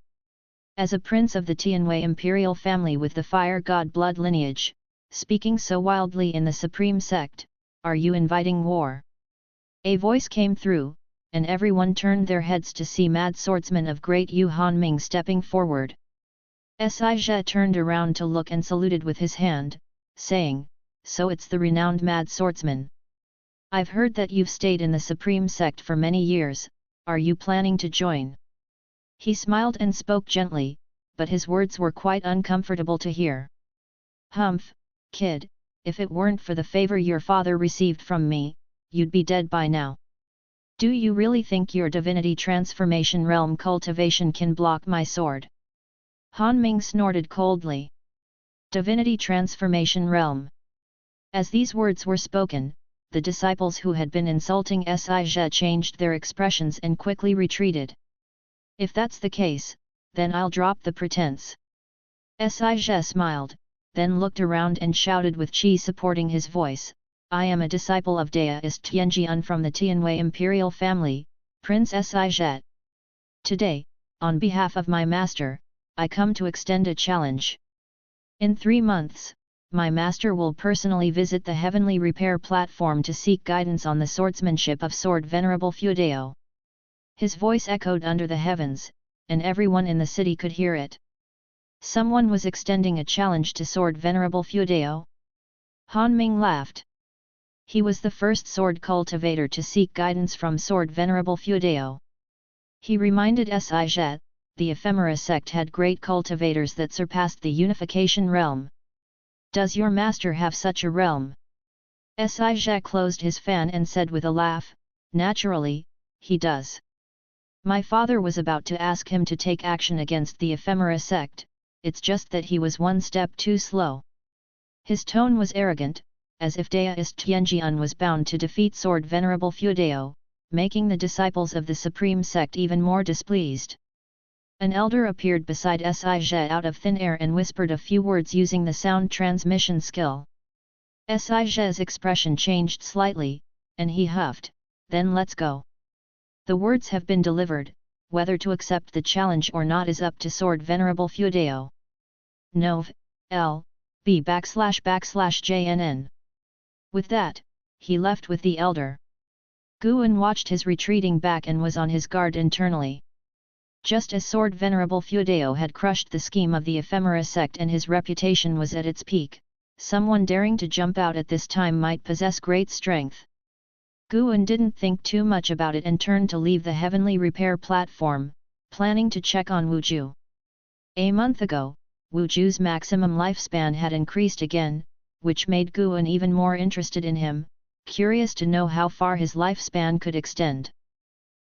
As a prince of the Tianwei imperial family with the fire god blood lineage, speaking so wildly in the Supreme Sect, are you inviting war? A voice came through, and everyone turned their heads to see Mad Swordsman of Great Yu Hanming stepping forward. SIJet turned around to look and saluted with his hand, saying, "So it's the renowned Mad Swordsman. I've heard that you've stayed in the Supreme Sect for many years, are you planning to join? He smiled and spoke gently, but his words were quite uncomfortable to hear. Humph, kid, if it weren't for the favor your father received from me, you'd be dead by now. Do you really think your divinity transformation realm cultivation can block my sword? Han Ming snorted coldly. Divinity transformation realm. As these words were spoken, the disciples who had been insulting Sij changed their expressions and quickly retreated. If that's the case, then I'll drop the pretense. Sij smiled, then looked around and shouted with chi supporting his voice, I am a disciple of deist Tianjian from the Tianwei imperial family, Prince Sij. Today, on behalf of my master, I come to extend a challenge. In 3 months, my master will personally visit the heavenly repair platform to seek guidance on the swordsmanship of Sword Venerable Fuedao. His voice echoed under the heavens, and everyone in the city could hear it. Someone was extending a challenge to Sword Venerable Fuedao? Han Ming laughed. He was the first sword cultivator to seek guidance from Sword Venerable Fuedao. He reminded Sij, the Ephemera sect had great cultivators that surpassed the unification realm. Does your master have such a realm? Sij closed his fan and said with a laugh, naturally, he does. My father was about to ask him to take action against the Ephemera sect, it's just that he was one step too slow. His tone was arrogant, as if deist Tianjian was bound to defeat Sword Venerable Fuedao, making the disciples of the Supreme Sect even more displeased. An elder appeared beside Sij out of thin air and whispered a few words using the sound transmission skill. Sij's expression changed slightly, and he huffed, then let's go. The words have been delivered, whether to accept the challenge or not is up to Sword Venerable Fuedao. Nov. L. B //JNN. With that, he left with the elder. Guan watched his retreating back and was on his guard internally. Just as Sword Venerable Fuedao had crushed the scheme of the Ephemera sect and his reputation was at its peak, someone daring to jump out at this time might possess great strength. Guan didn't think too much about it and turned to leave the heavenly repair platform, planning to check on Wu Ju. A month ago, Wu Ju's maximum lifespan had increased again, which made Guan even more interested in him, curious to know how far his lifespan could extend.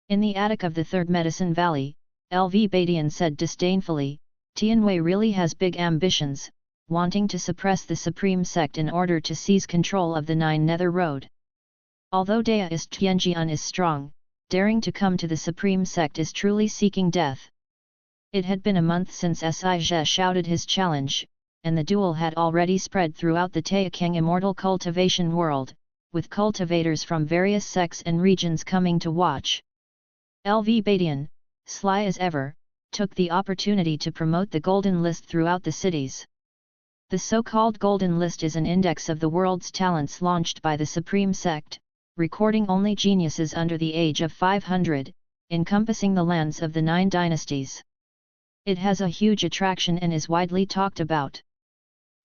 In the attic of the Third Medicine Valley, LV Badian said disdainfully, Tianwei really has big ambitions, wanting to suppress the Supreme Sect in order to seize control of the Nine Nether Road. Although deist Tianjian is strong, daring to come to the Supreme Sect is truly seeking death. It had been a month since Sij shouted his challenge, and the duel had already spread throughout the Taixuan Immortal cultivation world, with cultivators from various sects and regions coming to watch. LV Badian, sly as ever, took the opportunity to promote the Golden List throughout the cities. The so-called Golden List is an index of the world's talents launched by the Supreme Sect, recording only geniuses under the age of 500, encompassing the lands of the 9 dynasties. It has a huge attraction and is widely talked about.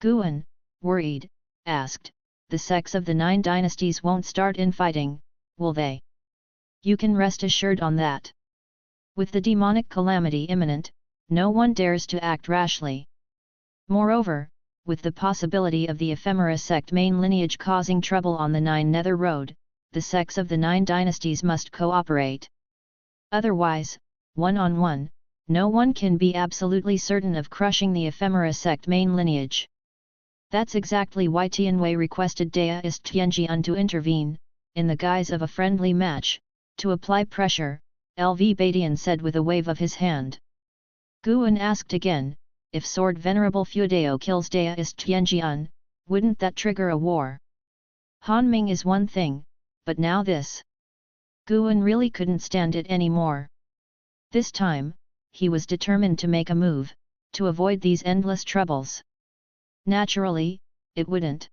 Guan, worried, asked, the sects of the 9 dynasties won't start infighting, will they? You can rest assured on that. With the demonic calamity imminent, no one dares to act rashly. Moreover, with the possibility of the Ephemera sect main lineage causing trouble on the 9 Nether Road, the sects of the 9 dynasties must cooperate. Otherwise, one-on-one, no one can be absolutely certain of crushing the Ephemera sect main lineage. That's exactly why Tianwei requested deist Tianjian to intervene, in the guise of a friendly match, to apply pressure, LV Badian said with a wave of his hand. Guan asked again, if Sword Venerable Fuedao kills deist Tianjian, wouldn't that trigger a war? Han Ming is one thing, but now this. Guan really couldn't stand it anymore. This time, he was determined to make a move, to avoid these endless troubles. Naturally, it wouldn't.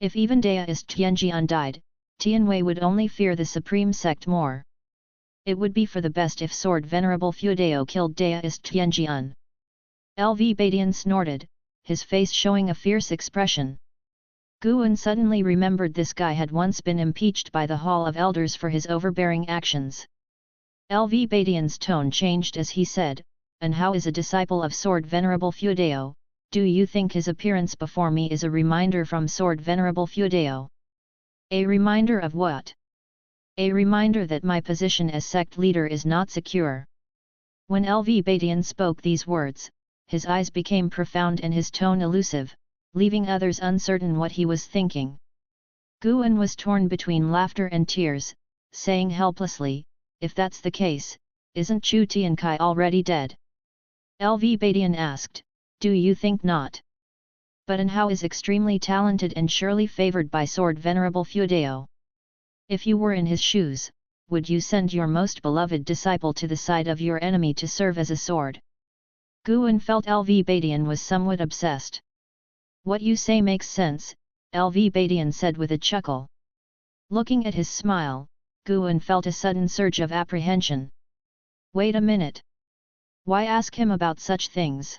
If even deist Tianjian died, Tianwei would only fear the Supreme Sect more. It would be for the best if Sword Venerable Fuedao killed deist Tianjian. LV Badian snorted, his face showing a fierce expression. Guan suddenly remembered this guy had once been impeached by the Hall of Elders for his overbearing actions. LV Badian's tone changed as he said, "And how is a disciple of Sword Venerable Feudeo? Do you think his appearance before me is a reminder from Sword Venerable Feudeo?" "A reminder of what?" "A reminder that my position as sect leader is not secure." When LV Badian spoke these words, his eyes became profound and his tone elusive, leaving others uncertain what he was thinking. Guan was torn between laughter and tears, saying helplessly, "If that's the case, isn't Chu Tiankai already dead?" LV Badian asked, "Do you think not? But and how is extremely talented and surely favored by Sword Venerable Feudeo. If you were in his shoes, would you send your most beloved disciple to the side of your enemy to serve as a sword?" Guan felt LV Badian was somewhat obsessed. "What you say makes sense," LV Badian said with a chuckle. Looking at his smile, Guan felt a sudden surge of apprehension. "Wait a minute. Why ask him about such things?"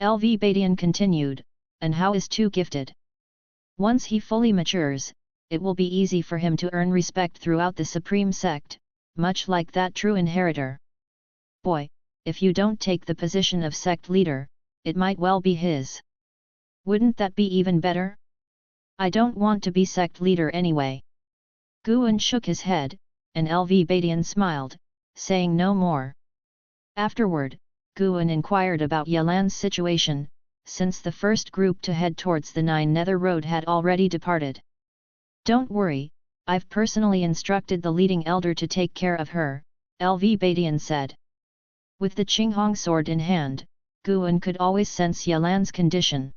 LV Badian continued, "And how is too gifted? Once he fully matures, it will be easy for him to earn respect throughout the Supreme Sect, much like that true inheritor. Boy, if you don't take the position of sect leader, it might well be his. Wouldn't that be even better? I don't want to be sect leader anyway." Guan shook his head, and LV Badian smiled, saying no more. Afterward, Guan inquired about Yelan's situation, since the first group to head towards the Nine Nether Road had already departed. "Don't worry, I've personally instructed the leading elder to take care of her," LV Badian said. With the Qinghong sword in hand, Guan could always sense Yelan's condition.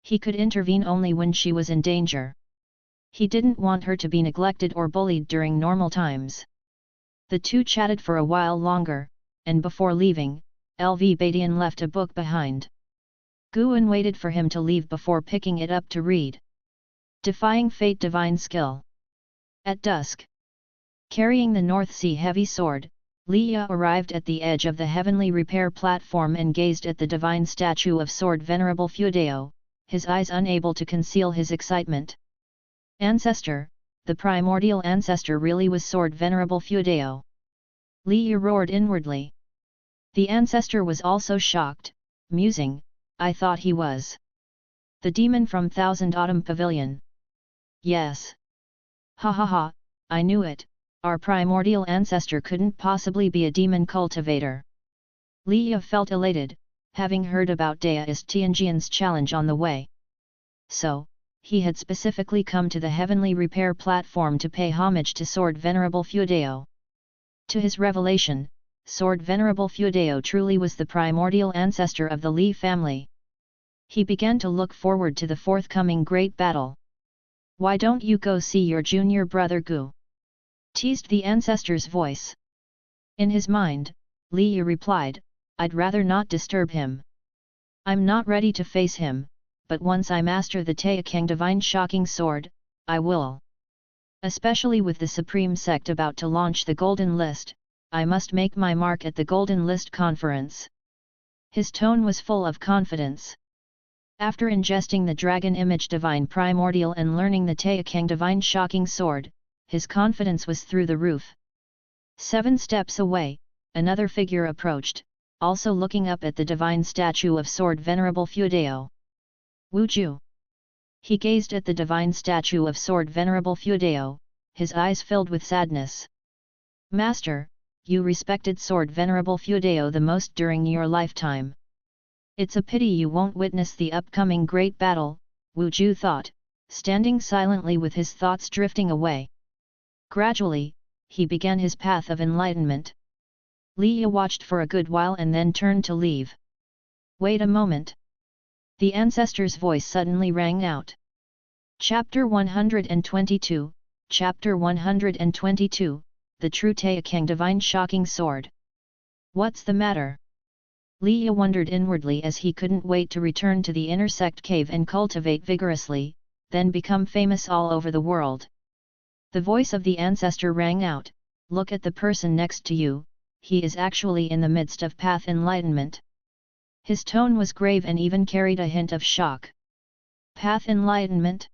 He could intervene only when she was in danger. He didn't want her to be neglected or bullied during normal times. The two chatted for a while longer, and before leaving, LV Badian left a book behind. Guan waited for him to leave before picking it up to read. Defying Fate Divine Skill. At dusk, carrying the North Sea heavy sword, Liya arrived at the edge of the heavenly repair platform and gazed at the divine statue of Sword Venerable Feudeo, his eyes unable to conceal his excitement. Ancestor, the primordial ancestor really was Sword Venerable Feudeo. Liya roared inwardly. The ancestor was also shocked, musing, "I thought he was the demon from Thousand Autumn Pavilion." "Yes. Ha ha ha, I knew it, our primordial ancestor couldn't possibly be a demon cultivator." Liya felt elated, having heard about Deist Tianjian's challenge on the way. So, he had specifically come to the heavenly repair platform to pay homage to Sword Venerable Feudeo. To his revelation, Sword Venerable Feudeo truly was the primordial ancestor of the Li family. He began to look forward to the forthcoming great battle. "Why don't you go see your junior brother Gu?" teased the ancestor's voice. In his mind, Liya replied, "I'd rather not disturb him. I'm not ready to face him, but once I master the Taixuan Divine Shocking Sword, I will. Especially with the Supreme Sect about to launch the Golden List, I must make my mark at the Golden List conference." His tone was full of confidence. After ingesting the Dragon Image Divine Primordial and learning the Taixuan Divine Shocking Sword, his confidence was through the roof. 7 steps away, another figure approached, also looking up at the divine statue of Sword Venerable Feudeo. "Wu Ju." He gazed at the divine statue of Sword Venerable Feudeo, his eyes filled with sadness. "Master, you respected Sword Venerable Feudeo the most during your lifetime. It's a pity you won't witness the upcoming great battle," Wu Ju thought, standing silently with his thoughts drifting away. Gradually, he began his path of enlightenment. Liya watched for a good while and then turned to leave. "Wait a moment." The ancestor's voice suddenly rang out. Chapter 122, Chapter 122, The True Taixuan Divine Shocking Sword. "What's the matter?" Liya wondered inwardly as he couldn't wait to return to the inner sect cave and cultivate vigorously, then become famous all over the world. The voice of the ancestor rang out, "Look at the person next to you, he is actually in the midst of path enlightenment." His tone was grave and even carried a hint of shock. Path enlightenment?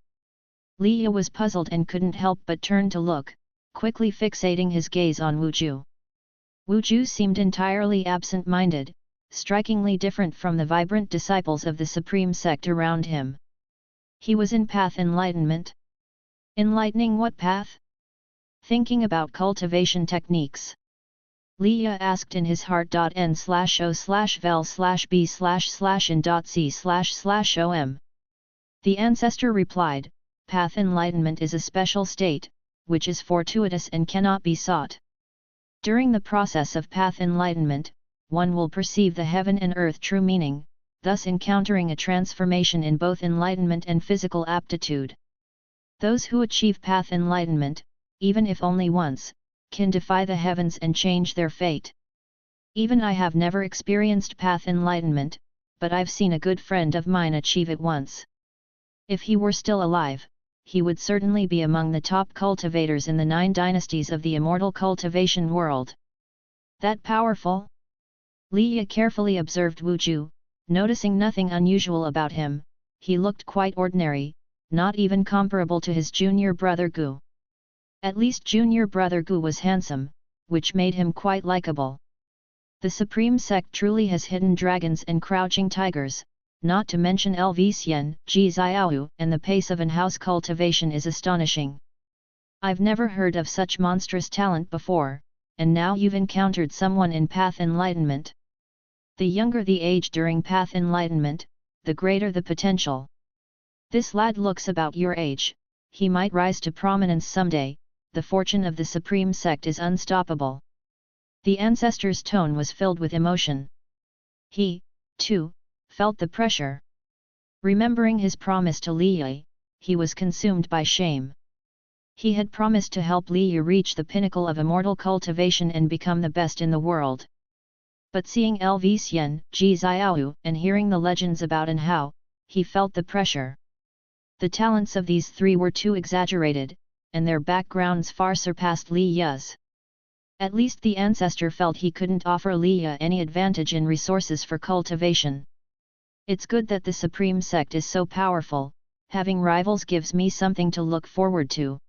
Liya was puzzled and couldn't help but turn to look, quickly fixating his gaze on Wu Ju. Wu Ju seemed entirely absent-minded, strikingly different from the vibrant disciples of the Supreme Sect around him. He was in path enlightenment. Enlightening what path? Thinking about cultivation techniques. Liya asked in his heart.n/o/vel/b/in.c//om. The ancestor replied, path enlightenment is a special state, which is fortuitous and cannot be sought. During the process of path enlightenment, one will perceive the heaven and earth true meaning, thus encountering a transformation in both enlightenment and physical aptitude. Those who achieve path enlightenment, even if only once, can defy the heavens and change their fate. Even I have never experienced path enlightenment, but I've seen a good friend of mine achieve it once. If he were still alive, he would certainly be among the top cultivators in the 9 dynasties of the immortal cultivation world. That powerful? Liya carefully observed Wu Ju, noticing nothing unusual about him. He looked quite ordinary, not even comparable to his junior brother Gu. At least junior brother Gu was handsome, which made him quite likable. The Supreme Sect truly has hidden dragons and crouching tigers, not to mention LV Xian, Ji Xiao, and the pace of in-house cultivation is astonishing. I've never heard of such monstrous talent before, and now you've encountered someone in path enlightenment. The younger the age during path enlightenment, the greater the potential. This lad looks about your age, he might rise to prominence someday. The fortune of the Supreme Sect is unstoppable. The ancestor's tone was filled with emotion. He, too, felt the pressure. Remembering his promise to Liya, he was consumed by shame. He had promised to help Liya reach the pinnacle of immortal cultivation and become the best in the world. But seeing LV Xian, Ji Xiao, and hearing the legends about and how, he felt the pressure. The talents of these 3 were too exaggerated, and their backgrounds far surpassed Liya's. At least the ancestor felt he couldn't offer Liya any advantage in resources for cultivation. It's good that the Supreme Sect is so powerful, having rivals gives me something to look forward to.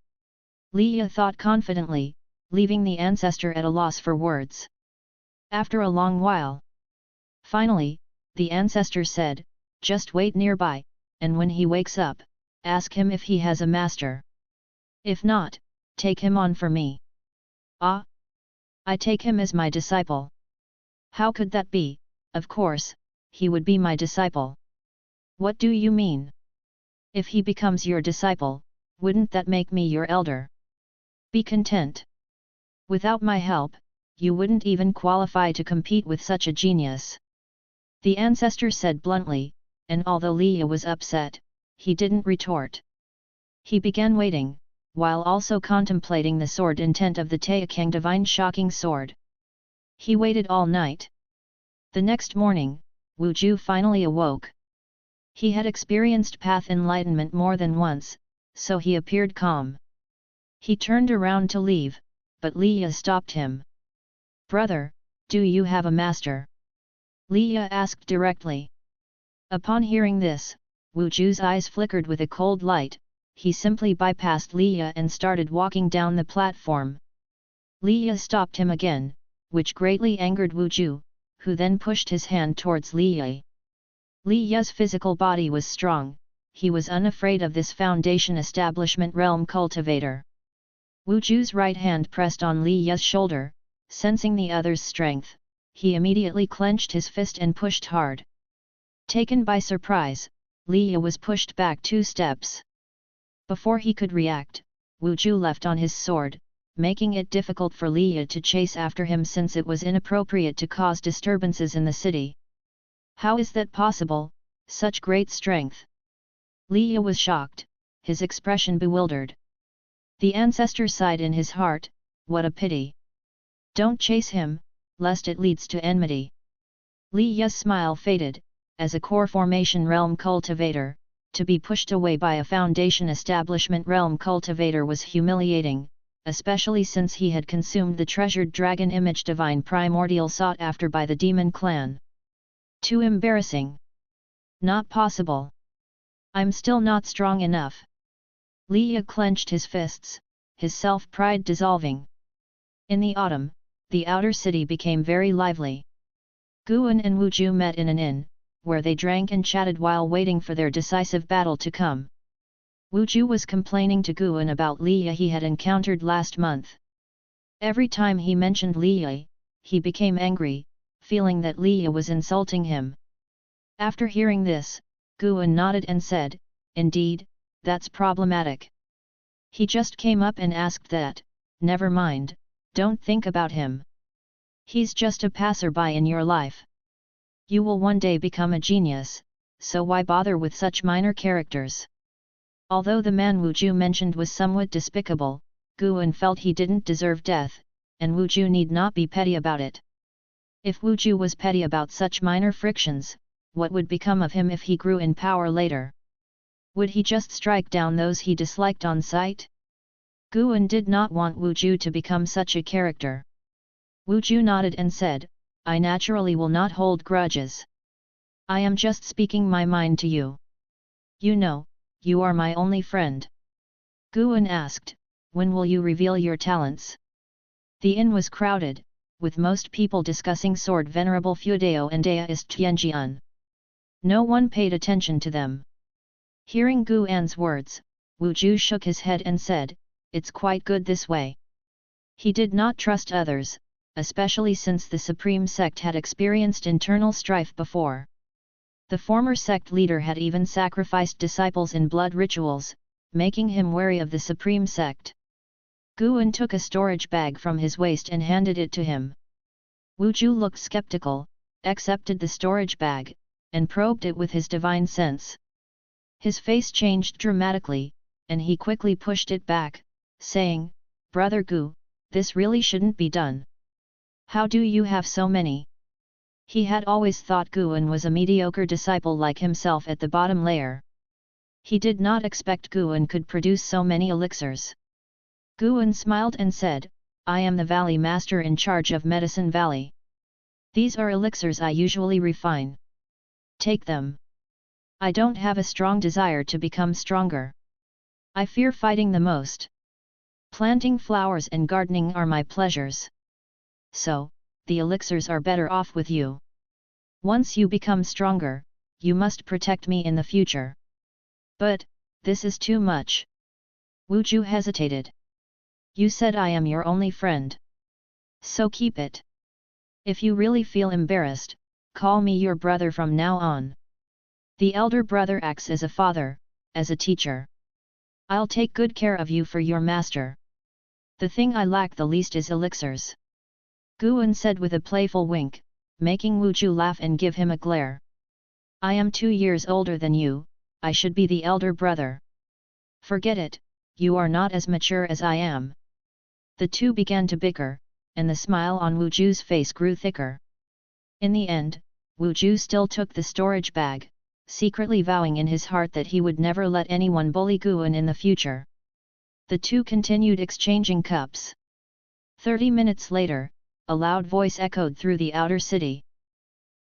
Liya thought confidently, leaving the ancestor at a loss for words. After a long while. Finally, the ancestor said, just wait nearby, and when he wakes up, ask him if he has a master. If not, take him on for me. Ah! I take him as my disciple. How could that be? Of course, he would be my disciple. What do you mean? If he becomes your disciple, wouldn't that make me your elder? Be content. Without my help, you wouldn't even qualify to compete with such a genius. The ancestor said bluntly, and although Liya was upset, he didn't retort. He began waiting, while also contemplating the sword intent of the Taixuan divine shocking sword. He waited all night. The next morning, Wu Ju finally awoke. He had experienced path enlightenment more than once, so he appeared calm. He turned around to leave, but Liya stopped him. Brother, do you have a master? Liya asked directly. Upon hearing this, Wu Ju's eyes flickered with a cold light. He simply bypassed Liya and started walking down the platform. Liya stopped him again, which greatly angered Wu Ju, who then pushed his hand towards Liya. Liya's physical body was strong, he was unafraid of this foundation establishment realm cultivator. Wu Ju's right hand pressed on Liya's shoulder, sensing the other's strength, he immediately clenched his fist and pushed hard. Taken by surprise, Liya was pushed back 2 steps. Before he could react, Wu Ju left on his sword, making it difficult for Liya to chase after him since it was inappropriate to cause disturbances in the city. How is that possible, such great strength? Liya was shocked, his expression bewildered. The ancestor sighed in his heart, what a pity. Don't chase him, lest it leads to enmity. Liya's smile faded, as a core formation realm cultivator, to be pushed away by a foundation establishment realm cultivator was humiliating, especially since he had consumed the treasured dragon image divine primordial sought after by the demon clan. Too embarrassing. Not possible. I'm still not strong enough. Liya clenched his fists, his self-pride dissolving. In the autumn, the outer city became very lively. Guan and Wuju met in an inn, where they drank and chatted while waiting for their decisive battle to come. Wuju was complaining to Guan about Liya he had encountered last month. Every time he mentioned Liya, he became angry, feeling that Liya was insulting him. After hearing this, Guan nodded and said, "Indeed, that's problematic. He just came up and asked that, never mind, don't think about him. He's just a passerby in your life. You will one day become a genius, so why bother with such minor characters?" Although the man Wuju mentioned was somewhat despicable, Guan felt he didn't deserve death, and Wuju need not be petty about it. If Wuju was petty about such minor frictions, what would become of him if he grew in power later? Would he just strike down those he disliked on sight? Guan did not want Wuju to become such a character. Wuju nodded and said, "I naturally will not hold grudges. I am just speaking my mind to you. You know, you are my only friend." Guan asked, "When will you reveal your talents?" The inn was crowded, with most people discussing sword Venerable Fudeo and deist Tianjian. No one paid attention to them. Hearing Guan's words, Wuju shook his head and said, "It's quite good this way." He did not trust others, especially since the Supreme Sect had experienced internal strife before. The former sect leader had even sacrificed disciples in blood rituals, making him wary of the Supreme Sect. Guan took a storage bag from his waist and handed it to him. Wuju looked skeptical, accepted the storage bag, and probed it with his divine sense. His face changed dramatically, and he quickly pushed it back, saying, "Brother Gu, this really shouldn't be done. How do you have so many?" He had always thought Guan was a mediocre disciple like himself at the bottom layer. He did not expect Guan could produce so many elixirs. Guan smiled and said, "I am the Valley Master in charge of Medicine Valley. These are elixirs I usually refine. Take them. I don't have a strong desire to become stronger. I fear fighting the most. Planting flowers and gardening are my pleasures. So, the elixirs are better off with you. Once you become stronger, you must protect me in the future." "But, this is too much." Wuju hesitated. "You said I am your only friend. So keep it. If you really feel embarrassed, call me your brother from now on. The elder brother acts as a father, as a teacher. I'll take good care of you for your master. The thing I lack the least is elixirs." Guan said with a playful wink, making Wuju laugh and give him a glare. "I am 2 years older than you, I should be the elder brother. Forget it, you are not as mature as I am." The two began to bicker, and the smile on Wuju's face grew thicker. In the end, Wuju still took the storage bag, secretly vowing in his heart that he would never let anyone bully Guan in the future. The two continued exchanging cups. 30 minutes later, a loud voice echoed through the outer city.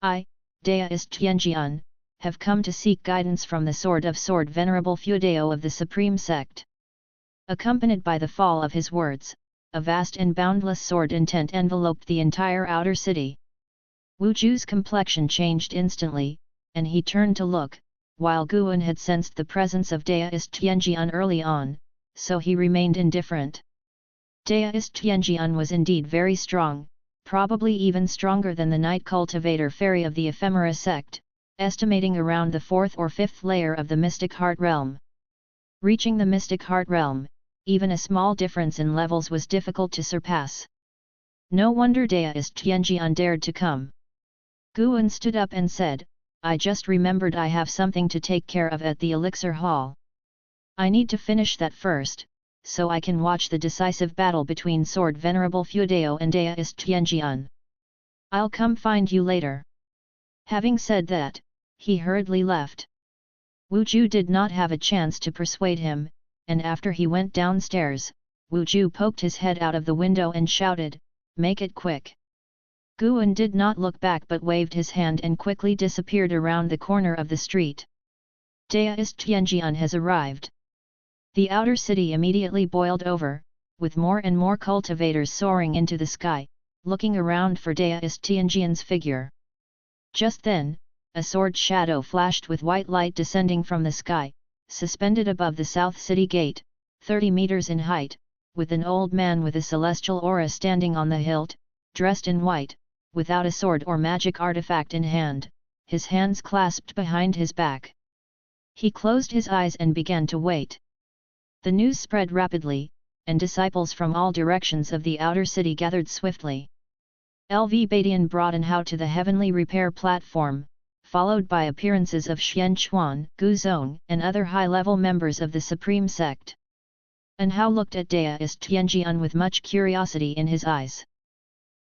"I, deist Tianjian, have come to seek guidance from the Sword Venerable Fudeo of the Supreme Sect." Accompanied by the fall of his words, a vast and boundless sword intent enveloped the entire outer city. Wuju's complexion changed instantly, and he turned to look, while Guan had sensed the presence of deist Tianjian early on, so he remained indifferent. Deist Tianjian was indeed very strong, probably even stronger than the Night Cultivator Fairy of the Ephemera sect, estimating around the 4th or 5th layer of the Mystic Heart Realm. Reaching the Mystic Heart Realm, even a small difference in levels was difficult to surpass. No wonder deist Tianjian dared to come. Guan stood up and said, "I just remembered I have something to take care of at the Elixir Hall. I need to finish that first, so I can watch the decisive battle between Sword Venerable Fudeo and deist Tianjian. I'll come find you later." Having said that, he hurriedly left. Wuju did not have a chance to persuade him, and after he went downstairs, Wuju poked his head out of the window and shouted, "Make it quick." Guan did not look back but waved his hand and quickly disappeared around the corner of the street. Deist Tianjian has arrived. The outer city immediately boiled over, with more and more cultivators soaring into the sky, looking around for deist Tianjian's figure. Just then, a sword shadow flashed with white light descending from the sky, suspended above the south city gate, 30 meters in height, with an old man with a celestial aura standing on the hilt, dressed in white, without a sword or magic artifact in hand, his hands clasped behind his back. He closed his eyes and began to wait. The news spread rapidly, and disciples from all directions of the outer city gathered swiftly. LV Badian brought An Hao to the heavenly repair platform, followed by appearances of Xian Chuan, Gu Zong, and other high-level members of the Supreme Sect. An Hao looked at deist Tianjian with much curiosity in his eyes.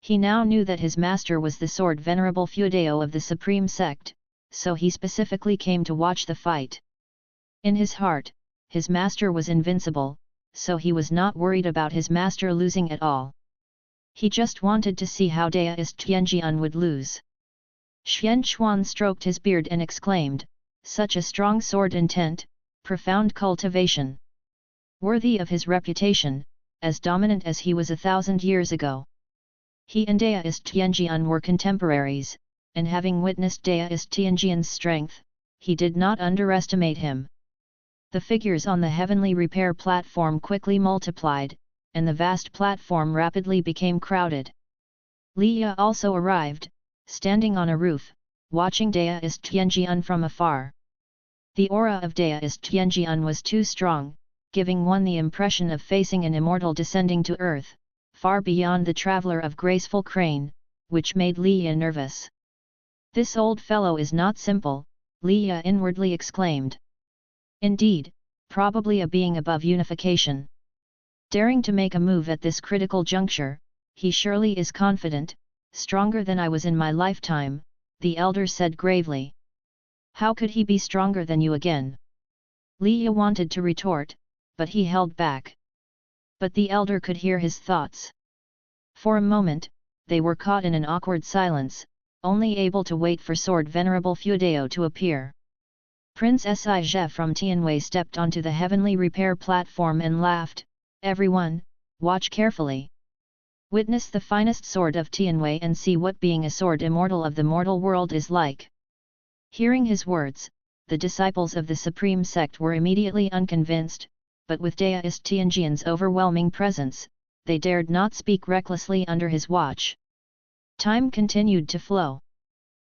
He now knew that his master was the sword venerable Feudao of the Supreme Sect, so he specifically came to watch the fight. In his heart, his master was invincible, so he was not worried about his master losing at all. He just wanted to see how deist Tianjian would lose. Xian Chuan stroked his beard and exclaimed, "Such a strong sword intent, profound cultivation. Worthy of his reputation, as dominant as he was 1,000 years ago." He and deist Tianjian were contemporaries, and having witnessed deist Tianjian's strength, he did not underestimate him. The figures on the heavenly repair platform quickly multiplied, and the vast platform rapidly became crowded. Liya also arrived, standing on a roof, watching deist Tianjian from afar. The aura of deist Tianjian was too strong, giving one the impression of facing an immortal descending to earth, far beyond the traveler of graceful crane, which made Liya nervous. "This old fellow is not simple," Liya inwardly exclaimed. "Indeed, probably a being above unification. Daring to make a move at this critical juncture, he surely is confident, stronger than I was in my lifetime," the elder said gravely. "How could he be stronger than you again?" Liya wanted to retort, but he held back. But the elder could hear his thoughts. For a moment, they were caught in an awkward silence, only able to wait for sword venerable Feudao to appear. Prince Si from Tianwei stepped onto the heavenly repair platform and laughed, "Everyone, watch carefully. Witness the finest sword of Tianwei and see what being a sword immortal of the mortal world is like." Hearing his words, the disciples of the Supreme Sect were immediately unconvinced, but with deist Tianjian's overwhelming presence, they dared not speak recklessly under his watch. Time continued to flow.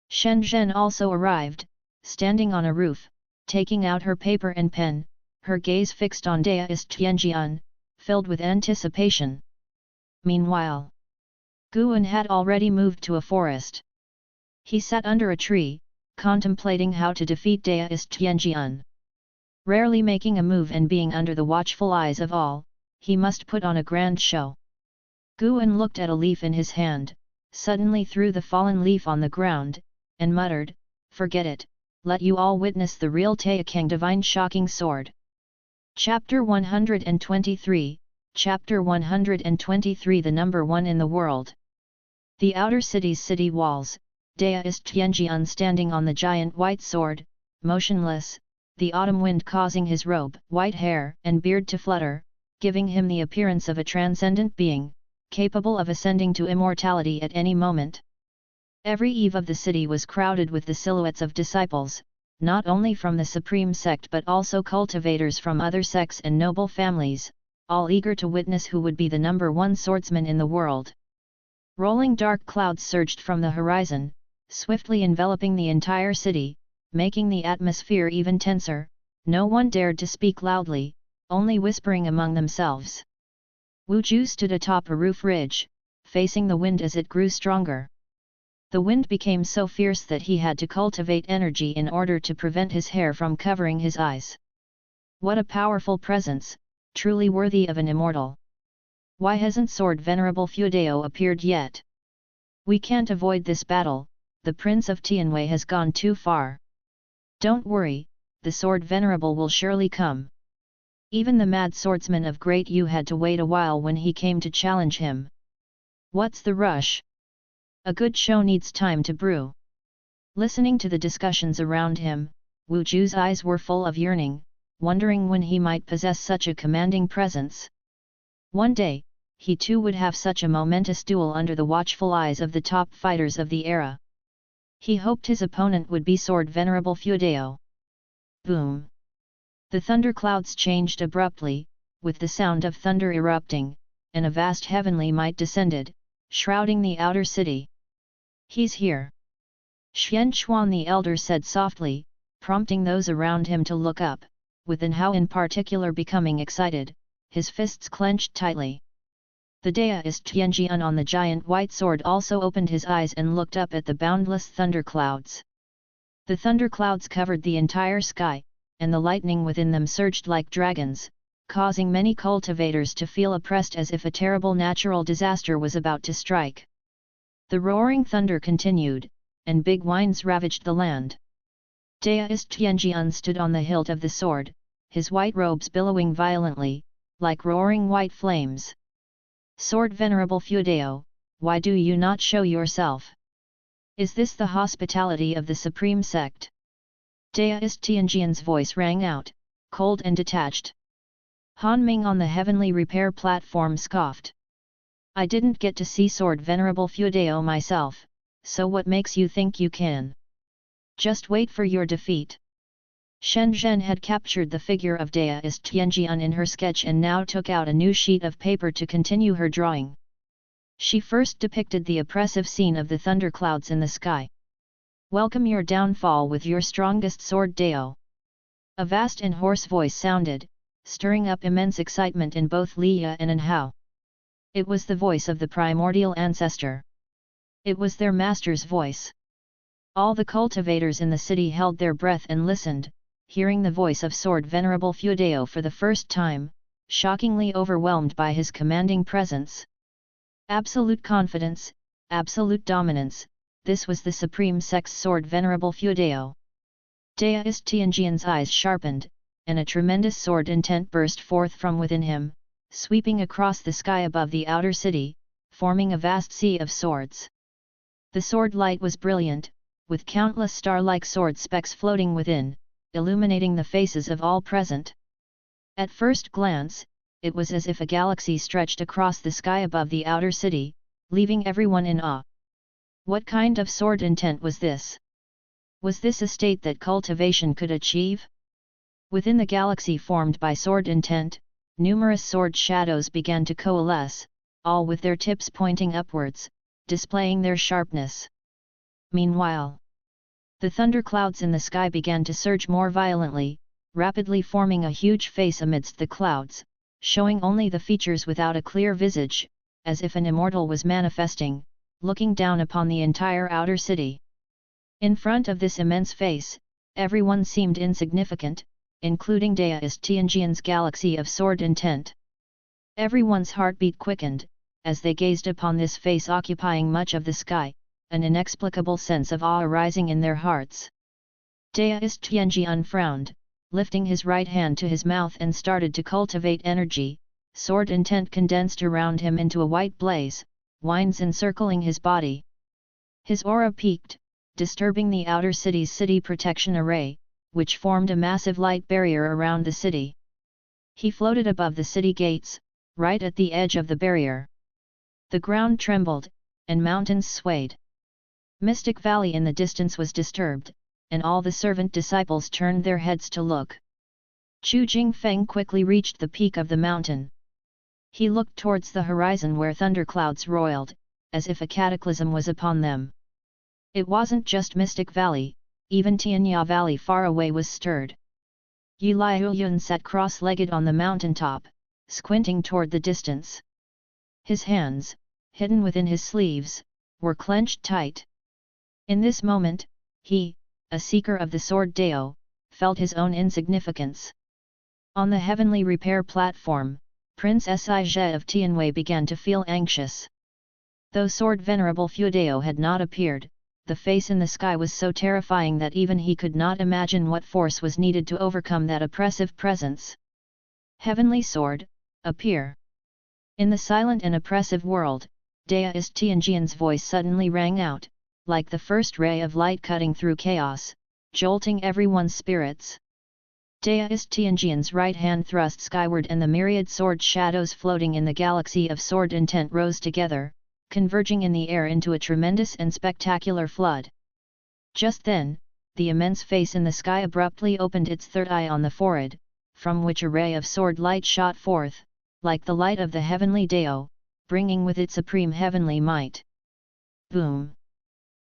Shen Zhen also arrived, standing on a roof, taking out her paper and pen, her gaze fixed on deist Tianjian, filled with anticipation. Meanwhile, Guan had already moved to a forest. He sat under a tree, contemplating how to defeat deist Tianjian. Rarely making a move and being under the watchful eyes of all, he must put on a grand show. Guan looked at a leaf in his hand, suddenly threw the fallen leaf on the ground, and muttered, "Forget it, let you all witness the real Taixuan divine shocking sword." Chapter 123, Chapter 123 The number one in the world. The outer city's city walls, deist Tianjian standing on the giant white sword, motionless, the autumn wind causing his robe, white hair and beard to flutter, giving him the appearance of a transcendent being, capable of ascending to immortality at any moment. Every eve of the city was crowded with the silhouettes of disciples, not only from the Supreme Sect but also cultivators from other sects and noble families, all eager to witness who would be the number one swordsman in the world. Rolling dark clouds surged from the horizon, swiftly enveloping the entire city, making the atmosphere even tenser. No one dared to speak loudly, only whispering among themselves. Wu Ju stood atop a roof ridge, facing the wind as it grew stronger. The wind became so fierce that he had to cultivate energy in order to prevent his hair from covering his eyes. What a powerful presence, truly worthy of an immortal. Why hasn't Sword Venerable Feudao appeared yet? We can't avoid this battle, the Prince of Tianwei has gone too far. Don't worry, the Sword Venerable will surely come. Even the mad swordsman of Great Yu had to wait a while when he came to challenge him. What's the rush? A good show needs time to brew. Listening to the discussions around him, Wu Ju's eyes were full of yearning, wondering when he might possess such a commanding presence. One day, he too would have such a momentous duel under the watchful eyes of the top fighters of the era. He hoped his opponent would be Sword Venerable Feudeo. Boom! The thunderclouds changed abruptly, with the sound of thunder erupting, and a vast heavenly might descended, shrouding the outer city. "He's here!" Xian Chuan the elder said softly, prompting those around him to look up, with An Hao in particular becoming excited, his fists clenched tightly. The deist Tianjian on the giant white sword also opened his eyes and looked up at the boundless thunderclouds. The thunderclouds covered the entire sky, and the lightning within them surged like dragons, causing many cultivators to feel oppressed as if a terrible natural disaster was about to strike. The roaring thunder continued, and big winds ravaged the land. Deist Tianjian stood on the hilt of the sword, his white robes billowing violently, like roaring white flames. "Sword Venerable Feudeo, why do you not show yourself? Is this the hospitality of the Supreme Sect?" Deist Tianjian's voice rang out, cold and detached. Han Ming on the heavenly repair platform scoffed. "I didn't get to see Sword Venerable Feudeo myself, so what makes you think you can? Just wait for your defeat." Shen Zhen had captured the figure of Deist Tianjian in her sketch and now took out a new sheet of paper to continue her drawing. She first depicted the oppressive scene of the thunderclouds in the sky. "Welcome your downfall with your strongest sword Dao." A vast and hoarse voice sounded, stirring up immense excitement in both Liya and An Hao. It was the voice of the primordial ancestor. It was their master's voice. All the cultivators in the city held their breath and listened, hearing the voice of Sword Venerable Feudeo for the first time, shockingly overwhelmed by his commanding presence. Absolute confidence, absolute dominance, this was the Supreme Sect's Sword Venerable Feudeo. Deist Tianjian's eyes sharpened, and a tremendous sword intent burst forth from within him, sweeping across the sky above the outer city, forming a vast sea of swords. The sword light was brilliant, with countless star-like sword specks floating within, illuminating the faces of all present. At first glance, it was as if a galaxy stretched across the sky above the outer city, leaving everyone in awe. What kind of sword intent was this? Was this a state that cultivation could achieve? Within the galaxy formed by sword intent, numerous sword shadows began to coalesce, all with their tips pointing upwards, displaying their sharpness. Meanwhile, the thunderclouds in the sky began to surge more violently, rapidly forming a huge face amidst the clouds, showing only the features without a clear visage, as if an immortal was manifesting, looking down upon the entire outer city. In front of this immense face, everyone seemed insignificant, including Deist Tianjian's galaxy of sword intent. Everyone's heartbeat quickened, as they gazed upon this face occupying much of the sky, an inexplicable sense of awe arising in their hearts. Deist Tianjian frowned, lifting his right hand to his mouth and started to cultivate energy. Sword intent condensed around him into a white blaze, winds encircling his body. His aura peaked, disturbing the outer city's city protection array, which formed a massive light barrier around the city. He floated above the city gates, right at the edge of the barrier. The ground trembled, and mountains swayed. Mystic Valley in the distance was disturbed, and all the servant disciples turned their heads to look. Chu Jingfeng quickly reached the peak of the mountain. He looked towards the horizon where thunderclouds roiled, as if a cataclysm was upon them. It wasn't just Mystic Valley, even Tianya Valley far away was stirred. Yi Liuyun sat cross-legged on the mountaintop, squinting toward the distance. His hands, hidden within his sleeves, were clenched tight. In this moment, he, a seeker of the sword Dao, felt his own insignificance. On the heavenly repair platform, Prince Sije of Tianwei began to feel anxious. Though Sword Venerable Feudeo had not appeared, the face in the sky was so terrifying that even he could not imagine what force was needed to overcome that oppressive presence. Heavenly Sword, appear! In the silent and oppressive world, Deist Tianjian's voice suddenly rang out, like the first ray of light cutting through chaos, jolting everyone's spirits. Deist Tianjian's right hand thrust skyward and the myriad sword shadows floating in the galaxy of sword intent rose together, converging in the air into a tremendous and spectacular flood. Just then, the immense face in the sky abruptly opened its third eye on the forehead, from which a ray of sword light shot forth, like the light of the heavenly Dao, bringing with it supreme heavenly might. Boom!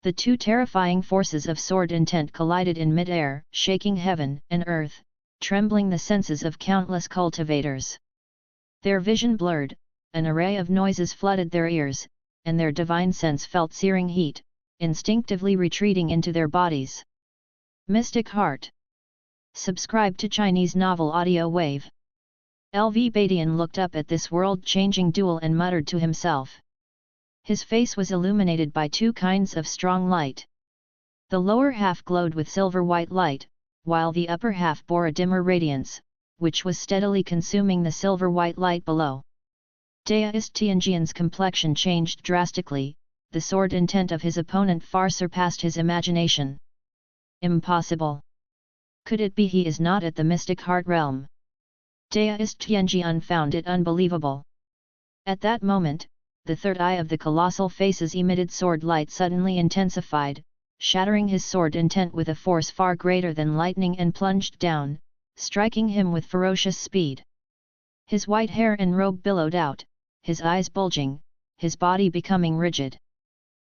The two terrifying forces of sword intent collided in mid-air, shaking heaven and earth, trembling the senses of countless cultivators. Their vision blurred, an array of noises flooded their ears, and their divine sense felt searing heat, instinctively retreating into their bodies. Mystic Heart. Subscribe to Chinese Novel Audio Wave. LV Badian looked up at this world-changing duel and muttered to himself. His face was illuminated by two kinds of strong light. The lower half glowed with silver-white light, while the upper half bore a dimmer radiance, which was steadily consuming the silver-white light below. Deist Tianjian's complexion changed drastically, the sword intent of his opponent far surpassed his imagination. Impossible! Could it be he is not at the mystic heart realm? Deist Tianjian found it unbelievable. At that moment, the third eye of the colossal face's emitted sword light suddenly intensified, shattering his sword intent with a force far greater than lightning and plunged down, striking him with ferocious speed. His white hair and robe billowed out, his eyes bulging, his body becoming rigid.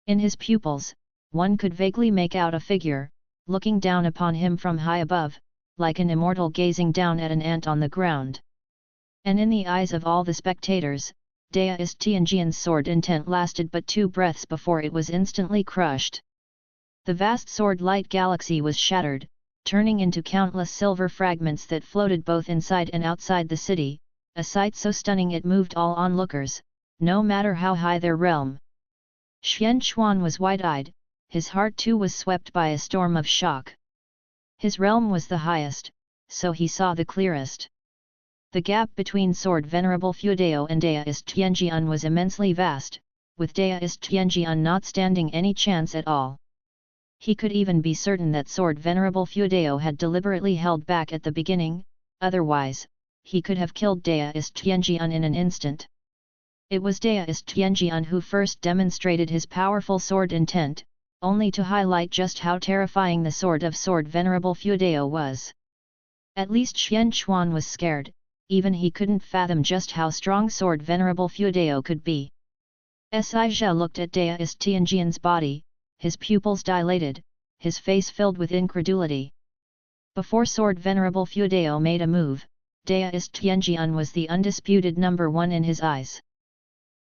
In his pupils, one could vaguely make out a figure, looking down upon him from high above, like an immortal gazing down at an ant on the ground. And in the eyes of all the spectators, Deist Tianjian's sword intent lasted but 2 breaths before it was instantly crushed. The vast sword light galaxy was shattered, turning into countless silver fragments that floated both inside and outside the city, a sight so stunning it moved all onlookers, no matter how high their realm. Xian Chuan was wide-eyed, his heart too was swept by a storm of shock. His realm was the highest, so he saw the clearest. The gap between Sword Venerable Fuedao and Deist Tianjian was immensely vast, with Deist Tianjian not standing any chance at all. He could even be certain that Sword Venerable Fuedao had deliberately held back at the beginning, otherwise, he could have killed Deist Tianjian in an instant. It was Deist Tianjian who first demonstrated his powerful sword intent, only to highlight just how terrifying the sword of Sword Venerable Fuedao was. At least Xian Chuan was scared, even he couldn't fathom just how strong Sword Venerable Fuedao could be. Sijia looked at Deist Tianjian's body, his pupils dilated, his face filled with incredulity. Before Sword Venerable Fuedao made a move, Deist Tianjian was the undisputed number 1 in his eyes.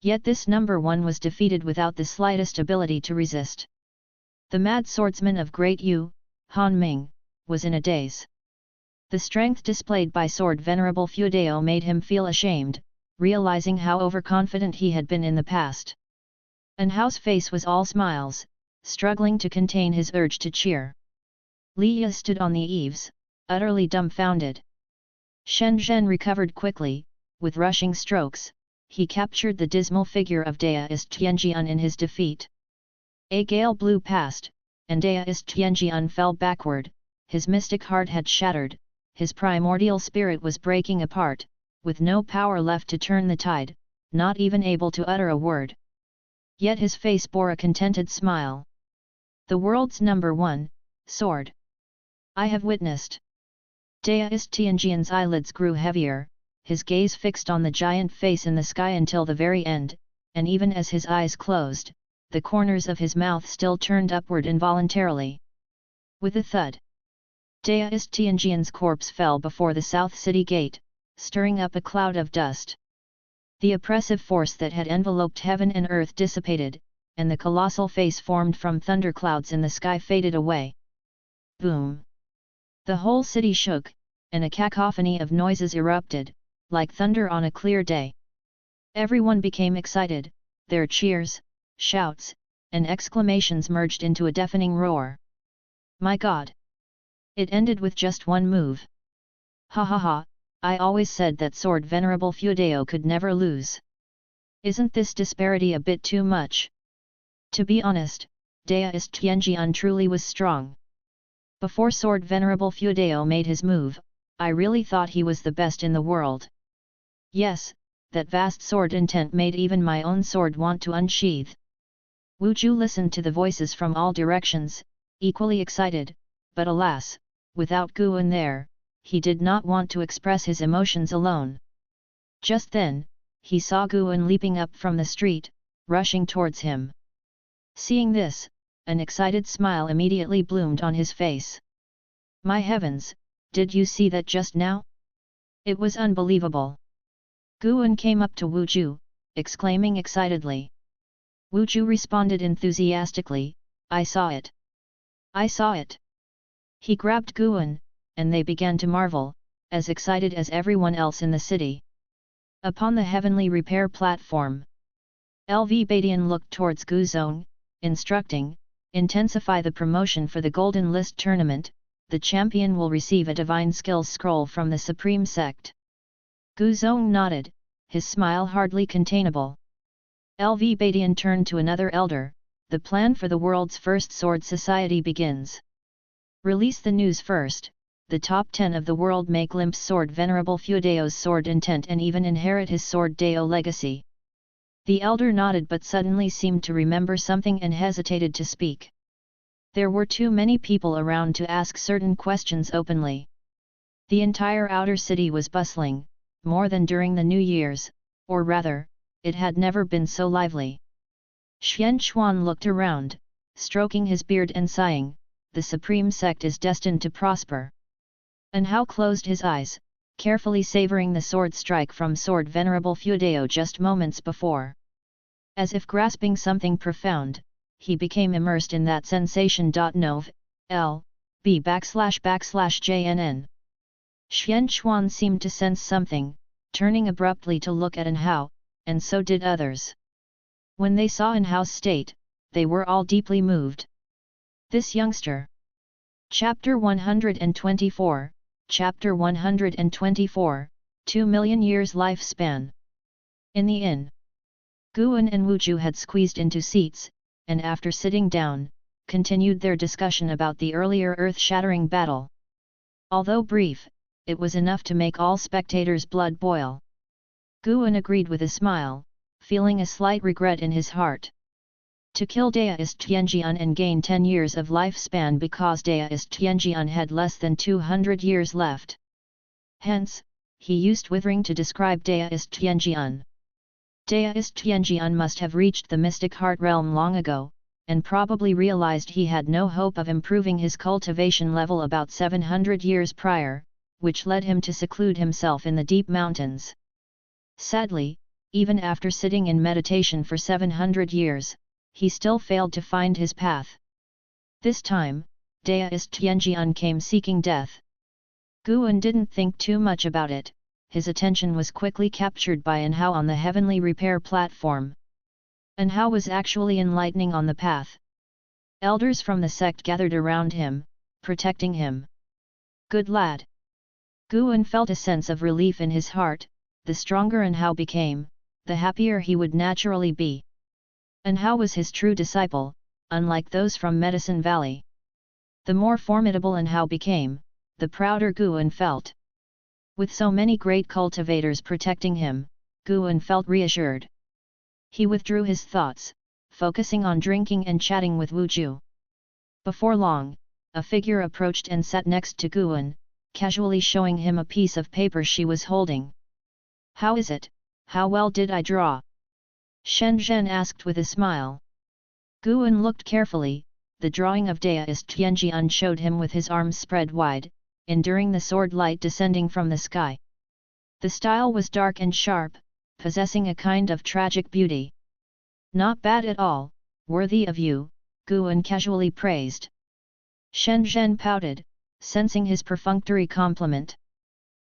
Yet this number 1 was defeated without the slightest ability to resist. The mad swordsman of Great Yu, Han Ming, was in a daze. The strength displayed by Sword Venerable Fuedao made him feel ashamed, realizing how overconfident he had been in the past. An Hao's face was all smiles, struggling to contain his urge to cheer. Li Yi stood on the eaves, utterly dumbfounded. Shen Zhen recovered quickly, with rushing strokes, he captured the dismal figure of Deist Tianjian in his defeat. A gale blew past, and Deist Tianjian fell backward, his mystic heart had shattered, his primordial spirit was breaking apart, with no power left to turn the tide, not even able to utter a word. Yet his face bore a contented smile. The world's number 1, sword. I have witnessed. Deist Tianjian's eyelids grew heavier, his gaze fixed on the giant face in the sky until the very end, and even as his eyes closed, the corners of his mouth still turned upward involuntarily. With a thud, Deist Tianjian's corpse fell before the South City Gate, stirring up a cloud of dust. The oppressive force that had enveloped heaven and earth dissipated, and the colossal face formed from thunderclouds in the sky faded away. Boom! The whole city shook, and a cacophony of noises erupted, like thunder on a clear day. Everyone became excited, their cheers, shouts, and exclamations merged into a deafening roar. My God! It ended with just one move. Ha ha ha, I always said that Sword Venerable Fuedao could never lose. Isn't this disparity a bit too much? To be honest, Deist Tianjian truly was strong. Before Sword Venerable Fuedao made his move, I really thought he was the best in the world. Yes, that vast sword intent made even my own sword want to unsheath. Wu Ju listened to the voices from all directions, equally excited, but alas, without Guan there, he did not want to express his emotions alone. Just then, he saw Guan leaping up from the street, rushing towards him. Seeing this, an excited smile immediately bloomed on his face. My heavens, did you see that just now? It was unbelievable. Guan came up to Wu Ju, exclaiming excitedly. Wu Ju responded enthusiastically, I saw it. I saw it. He grabbed Guan, and they began to marvel, as excited as everyone else in the city. Upon the heavenly repair platform, LV Badian looked towards Gu Zong, instructing, intensify the promotion for the Golden List tournament, the champion will receive a divine skills scroll from the Supreme Sect. Gu Zong nodded, his smile hardly containable. LV Badian turned to another elder, the plan for the world's first sword society begins. Release the news first, the top 10 of the world may glimpse sword Venerable Fudeo's sword intent and even inherit his sword Deo legacy. The elder nodded but suddenly seemed to remember something and hesitated to speak. There were too many people around to ask certain questions openly. The entire outer city was bustling, more than during the New Year's, or rather, it had never been so lively. Xian Chuan looked around, stroking his beard and sighing, the Supreme Sect is destined to prosper. And Hao closed his eyes, carefully savoring the sword strike from sword Venerable Fudeo just moments before. As if grasping something profound, he became immersed in that sensation. Nov. L. B //JNN. Xian Chuan seemed to sense something, turning abruptly to look at An Hao, and so did others. When they saw An Hao's state, they were all deeply moved. This youngster. Chapter 124, Chapter 124, 2 million years lifespan. In the inn, Guan and Wu Ju had squeezed into seats, and after sitting down, continued their discussion about the earlier earth-shattering battle. Although brief, it was enough to make all spectators' blood boil. Guan agreed with a smile, feeling a slight regret in his heart. To kill deist Tianjian and gain 10 years of lifespan because deist Tianjian had less than 200 years left. Hence, he used withering to describe deist Tianjian. Deist Tianjian must have reached the mystic heart realm long ago, and probably realized he had no hope of improving his cultivation level about 700 years prior, which led him to seclude himself in the deep mountains. Sadly, even after sitting in meditation for 700 years, he still failed to find his path. This time, deist Tianjian came seeking death. Guan didn't think too much about it, his attention was quickly captured by An Hao on the heavenly repair platform. An Hao was actually enlightening on the path. Elders from the sect gathered around him, protecting him. Good lad. Guan felt a sense of relief in his heart. The stronger An Hao became, the happier he would naturally be. An Hao was his true disciple, unlike those from Medicine Valley. The more formidable An Hao became, the prouder Guan felt. With so many great cultivators protecting him, Guan felt reassured. He withdrew his thoughts, focusing on drinking and chatting with Wu Ju. Before long, a figure approached and sat next to Guan, casually showing him a piece of paper she was holding. How is it? How well did I draw? Shen Zhen asked with a smile. Guan looked carefully. The drawing of deist Tianjian showed him with his arms spread wide, enduring the sword light descending from the sky. The style was dark and sharp, possessing a kind of tragic beauty. Not bad at all, worthy of you, Guan casually praised. Shen Zhen pouted, sensing his perfunctory compliment.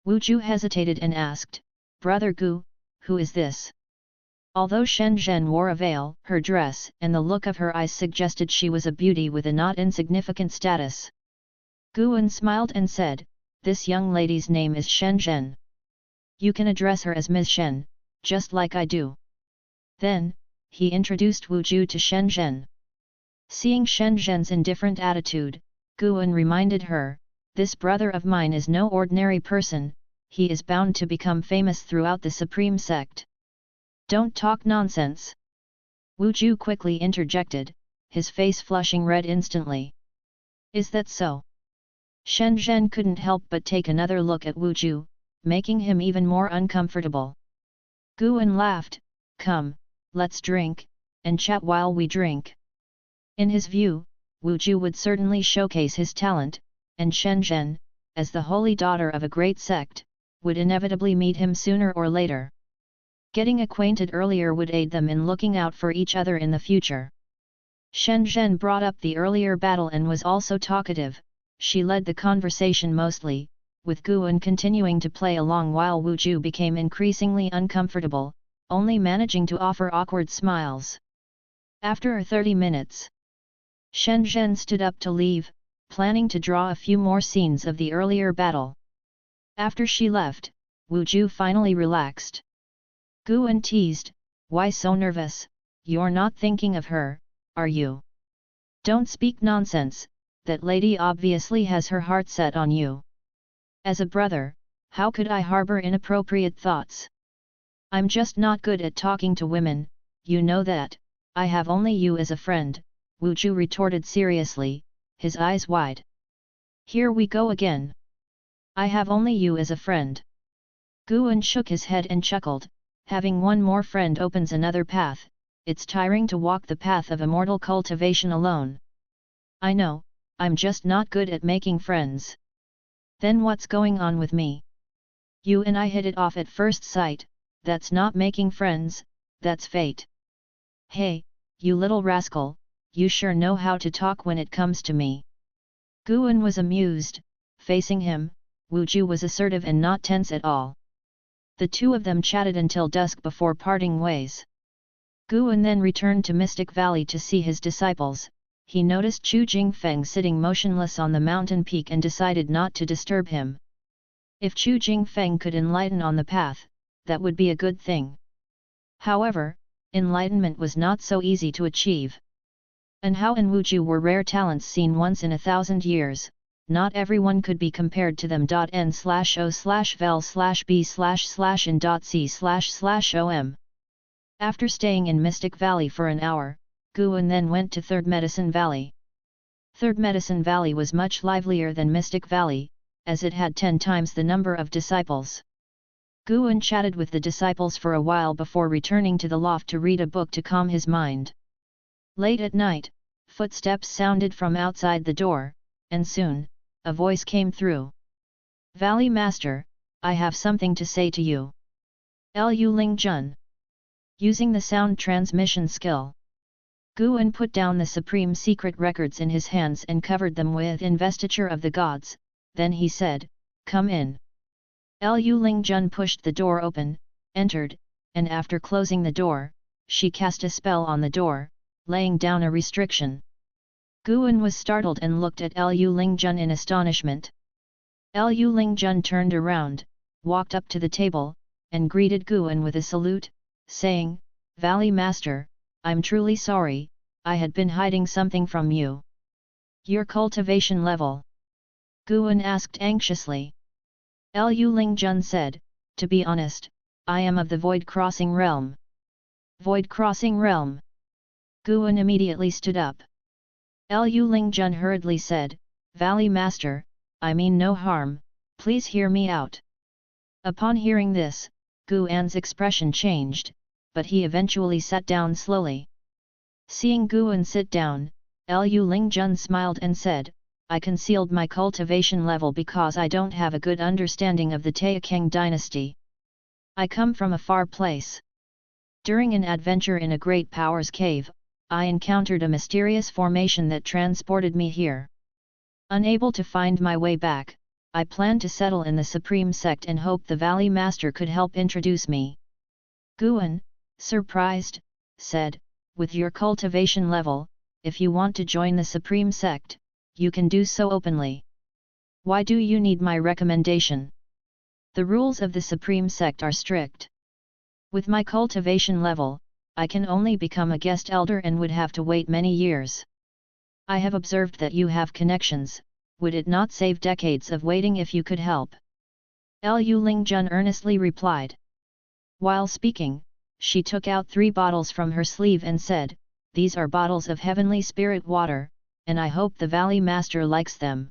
Wu Ju hesitated and asked, Brother Gu, who is this? Although Shen Zhen wore a veil, her dress and the look of her eyes suggested she was a beauty with a not insignificant status. Guan smiled and said, This young lady's name is Shen Zhen. You can address her as Ms. Shen, just like I do. Then, he introduced Wu Ju to Shen Zhen. Seeing Shen Zhen's indifferent attitude, Guan reminded her, This brother of mine is no ordinary person, he is bound to become famous throughout the Supreme Sect. Don't talk nonsense. Wu Ju quickly interjected, his face flushing red instantly. Is that so? Shen Zhen couldn't help but take another look at Wu Ju, making him even more uncomfortable. Guan laughed, come, let's drink, and chat while we drink. In his view, Wu Ju would certainly showcase his talent, and Shen Zhen, as the holy daughter of a great sect, would inevitably meet him sooner or later. Getting acquainted earlier would aid them in looking out for each other in the future. Shen Zhen brought up the earlier battle and was also talkative. She led the conversation mostly, with Guan continuing to play along while Wu Ju became increasingly uncomfortable, only managing to offer awkward smiles. After 30 minutes, Shen Zhen stood up to leave, planning to draw a few more scenes of the earlier battle. After she left, Wu Ju finally relaxed. Guan teased, why so nervous, you're not thinking of her, are you? Don't speak nonsense, that lady obviously has her heart set on you. As a brother, how could I harbor inappropriate thoughts? I'm just not good at talking to women, you know that, I have only you as a friend, Wu Ju retorted seriously, his eyes wide. Here we go again. I have only you as a friend. Guan shook his head and chuckled, having one more friend opens another path, it's tiring to walk the path of immortal cultivation alone. I know, I'm just not good at making friends. Then what's going on with me? You and I hit it off at first sight, that's not making friends, that's fate. Hey, you little rascal, you sure know how to talk when it comes to me. Guan was amused, facing him, Wu Ju was assertive and not tense at all. The two of them chatted until dusk before parting ways. Guan then returned to Mystic Valley to see his disciples. He noticed Chu Jingfeng sitting motionless on the mountain peak and decided not to disturb him. If Chu Jingfeng could enlighten on the path, that would be a good thing. However, enlightenment was not so easy to achieve. And Hao and Wu Ju were rare talents seen once in 1,000 years, not everyone could be compared to them. N/O/vel/b//in.c//om. After staying in Mystic Valley for an hour, Guan then went to Third Medicine Valley. Third Medicine Valley was much livelier than Mystic Valley, as it had 10 times the number of disciples. Guan chatted with the disciples for a while before returning to the loft to read a book to calm his mind. Late at night, footsteps sounded from outside the door, and soon, a voice came through. Valley Master, I have something to say to you. Lu Ling Jun. Using the sound transmission skill, Guan put down the supreme secret records in his hands and covered them with investiture of the gods, then he said, come in. Lu Ling Jun pushed the door open, entered, and after closing the door, she cast a spell on the door, laying down a restriction. Guan was startled and looked at Lu Ling Jun in astonishment. Lu Ling Jun turned around, walked up to the table, and greeted Guan with a salute, saying, Valley Master, I'm truly sorry, I had been hiding something from you. Your cultivation level? Guan asked anxiously. Lu Ling Jun said, to be honest, I am of the Void Crossing Realm. Void Crossing Realm? Guan immediately stood up. Lu Ling Jun hurriedly said, Valley Master, I mean no harm, please hear me out. Upon hearing this, Guan's expression changed, but he eventually sat down slowly. Seeing Guan sit down, Lu Ling Jun smiled and said, I concealed my cultivation level because I don't have a good understanding of the Taixuan dynasty. I come from a far place. During an adventure in a great power's cave, I encountered a mysterious formation that transported me here. Unable to find my way back, I planned to settle in the Supreme Sect and hoped the Valley Master could help introduce me. Guan, surprised, said, with your cultivation level, if you want to join the Supreme Sect, you can do so openly. Why do you need my recommendation? The rules of the Supreme Sect are strict. With my cultivation level, I can only become a guest elder and would have to wait many years. I have observed that you have connections, would it not save decades of waiting if you could help? Lu Lingjun earnestly replied. While speaking, she took out 3 bottles from her sleeve and said, "These are bottles of heavenly spirit water, and I hope the Valley Master likes them."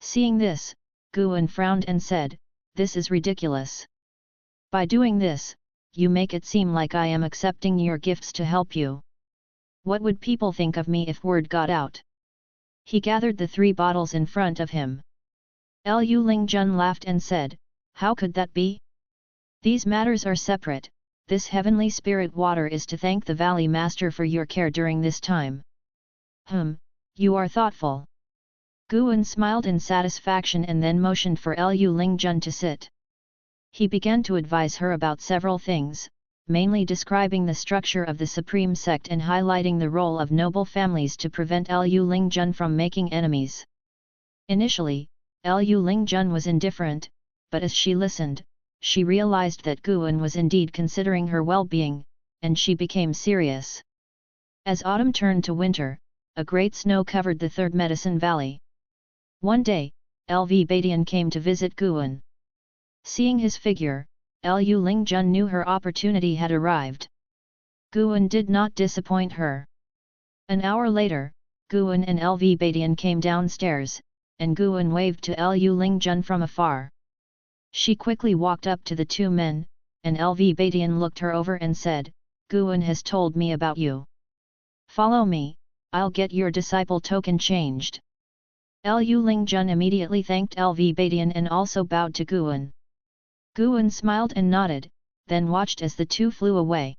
Seeing this, Guan frowned and said, "This is ridiculous. By doing this, you make it seem like I am accepting your gifts to help you. What would people think of me if word got out?" He gathered the 3 bottles in front of him. Lu Lingjun laughed and said, "How could that be? These matters are separate. This heavenly spirit water is to thank the Valley Master for your care during this time." You are thoughtful." Guan smiled in satisfaction and then motioned for Lu Lingjun to sit. He began to advise her about several things, mainly describing the structure of the Supreme Sect and highlighting the role of noble families to prevent Lu Lingjun from making enemies. Initially, Lu Lingjun was indifferent, but as she listened, she realized that Guan was indeed considering her well-being, and she became serious. As autumn turned to winter, a great snow covered the Third Medicine Valley. One day, Lv Badian came to visit Guan. Seeing his figure, Lu Lingjun knew her opportunity had arrived. Guan did not disappoint her. An hour later, Guan and Lv Badian came downstairs, and Guan waved to Lu Lingjun from afar. She quickly walked up to the 2 men, and Lv Badian looked her over and said, "Guan has told me about you. Follow me, I'll get your disciple token changed." Lu Lingjun immediately thanked Lv Badian and also bowed to Guan. Guan smiled and nodded, then watched as the 2 flew away.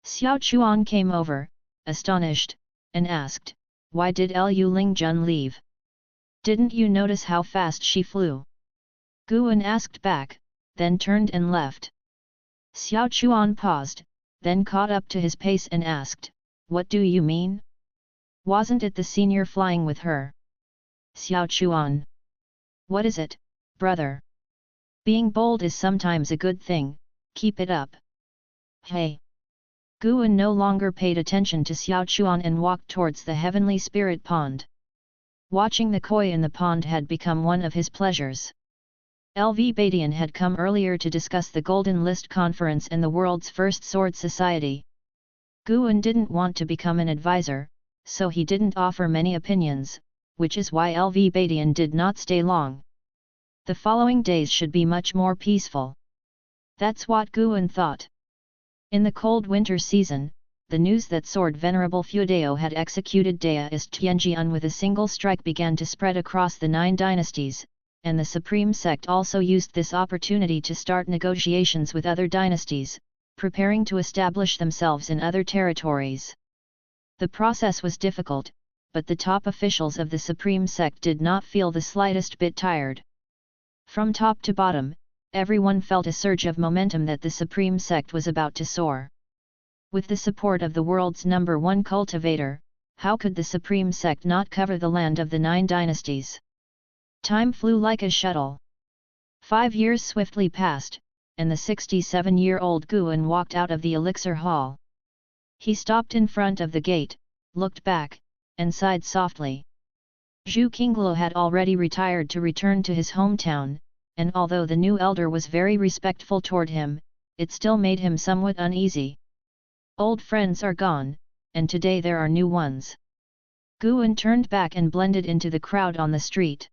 Xiao Chuan came over, astonished, and asked, "Why did Lu Lingjun leave? Didn't you notice how fast she flew?" Guan asked back, then turned and left. Xiao Chuan paused, then caught up to his pace and asked, "What do you mean? Wasn't it the senior flying with her?" Xiao Chuan. "What is it, brother? Being bold is sometimes a good thing, keep it up." "Hey!" Guan no longer paid attention to Xiao Chuan and walked towards the heavenly spirit pond. Watching the koi in the pond had become one of his pleasures. Lv Badian had come earlier to discuss the Golden List Conference and the world's first sword society. Guan didn't want to become an advisor, so he didn't offer many opinions, which is why Lv Badian did not stay long. The following days should be much more peaceful. That's what Guan thought. In the cold winter season, the news that Sword Venerable Fudao had executed Deist Tianjian with a single strike began to spread across the 9 dynasties, and the Supreme Sect also used this opportunity to start negotiations with other dynasties, preparing to establish themselves in other territories. The process was difficult, but the top officials of the Supreme Sect did not feel the slightest bit tired. From top to bottom, everyone felt a surge of momentum that the Supreme Sect was about to soar. With the support of the world's #1 cultivator, how could the Supreme Sect not cover the land of the 9 dynasties? Time flew like a shuttle. 5 years swiftly passed, and the 67-year-old Guan walked out of the elixir hall. He stopped in front of the gate, looked back, and sighed softly. Zhu Qingluo had already retired to return to his hometown, and although the new elder was very respectful toward him, it still made him somewhat uneasy. Old friends are gone, and today there are new ones. Guan turned back and blended into the crowd on the street.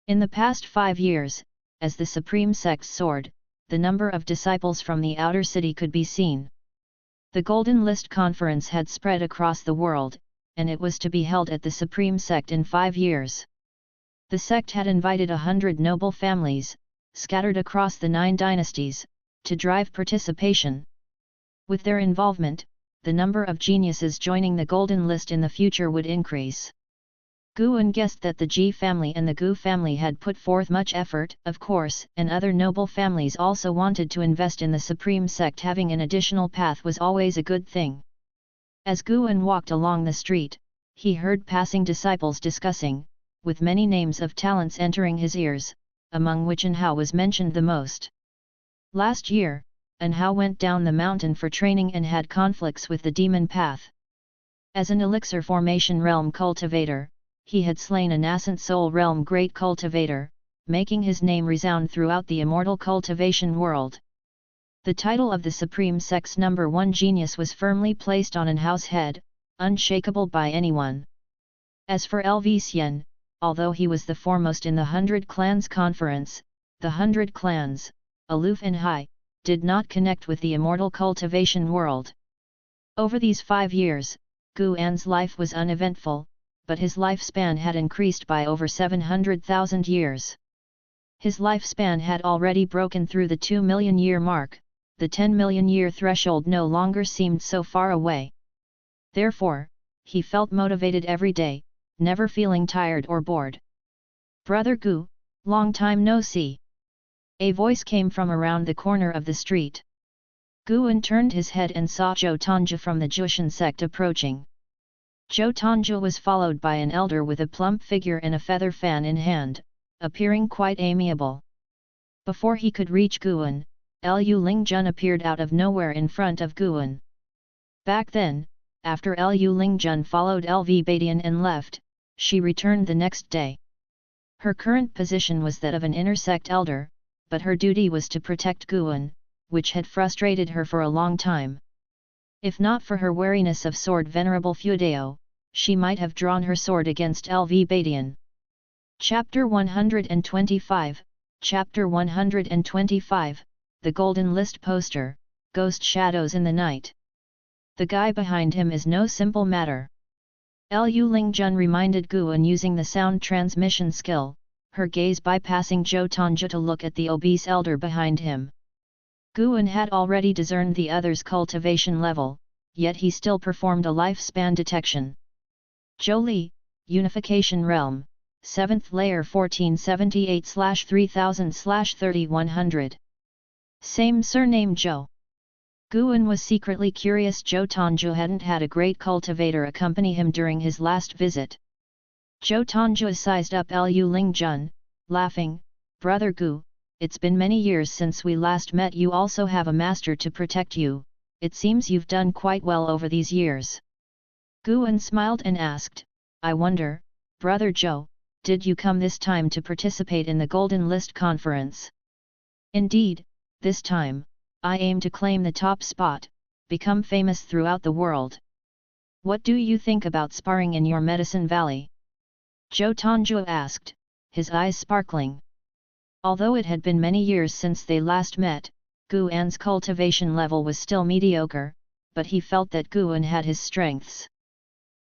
In the past 5 years, as the Supreme Sect soared, the number of disciples from the outer city could be seen. The Golden List Conference had spread across the world, and it was to be held at the Supreme Sect in 5 years. The sect had invited 100 noble families, scattered across the 9 dynasties, to drive participation. With their involvement, the number of geniuses joining the Golden List in the future would increase. Guan guessed that the Ji family and the Gu family had put forth much effort, of course, and other noble families also wanted to invest in the Supreme Sect. Having an additional path was always a good thing. As Guan walked along the street, he heard passing disciples discussing, with many names of talents entering his ears, among which Anhao was mentioned the most. Last year, Anhao went down the mountain for training and had conflicts with the demon path. As an elixir formation realm cultivator, he had slain a nascent soul realm great cultivator, making his name resound throughout the immortal cultivation world. The title of the Supreme Sect's #1 genius was firmly placed on an house head, unshakable by anyone. As for Lv-Xian, although he was the foremost in the 100 Clans Conference, the 100 Clans, aloof and high, did not connect with the immortal cultivation world. Over these 5 years, Guan's life was uneventful, but his lifespan had increased by over 700,000 years. His lifespan had already broken through the 2 million year mark, the 10 million year threshold no longer seemed so far away. Therefore, he felt motivated every day, never feeling tired or bored. "Brother Gu, long time no see." A voice came from around the corner of the street. Guan turned his head and saw Zhou Tongji from the Taixuan Sect approaching. Zhou Tongji was followed by an elder with a plump figure and a feather fan in hand, appearing quite amiable. Before he could reach Guan, Liu Lingjun appeared out of nowhere in front of Guan. Back then, after Liu Lingjun followed Lv Badian and left, she returned the next day. Her current position was that of an inner sect elder, but her duty was to protect Guan, which had frustrated her for a long time. If not for her wariness of sword Venerable Feudeo, she might have drawn her sword against Lv Badian. Chapter 125, Chapter 125, The Golden List Poster, Ghost Shadows in the Night. The guy behind him is no simple matter. Liu Lingjun reminded Guan using the sound transmission skill, her gaze bypassing Zhou Tongji to look at the obese elder behind him. Guan had already discerned the other's cultivation level, yet he still performed a lifespan detection. Zhou Li, Unification Realm, 7th Layer 1478/3000/3100. Same surname Zhou. Guan was secretly curious Zhou Tongji hadn't had a great cultivator accompany him during his last visit. Zhou Tongji sized up Liu Lingjun, laughing, "Brother Gu, it's been many years since we last met. You also have a master to protect you, it seems you've done quite well over these years." Guan smiled and asked, "I wonder, Brother Zhou, did you come this time to participate in the Golden List Conference?" "Indeed, this time, I aim to claim the top spot, become famous throughout the world. What do you think about sparring in your Medicine Valley?" Zhou Tongji asked, his eyes sparkling. Although it had been many years since they last met, Guan's cultivation level was still mediocre, but he felt that Guan had his strengths.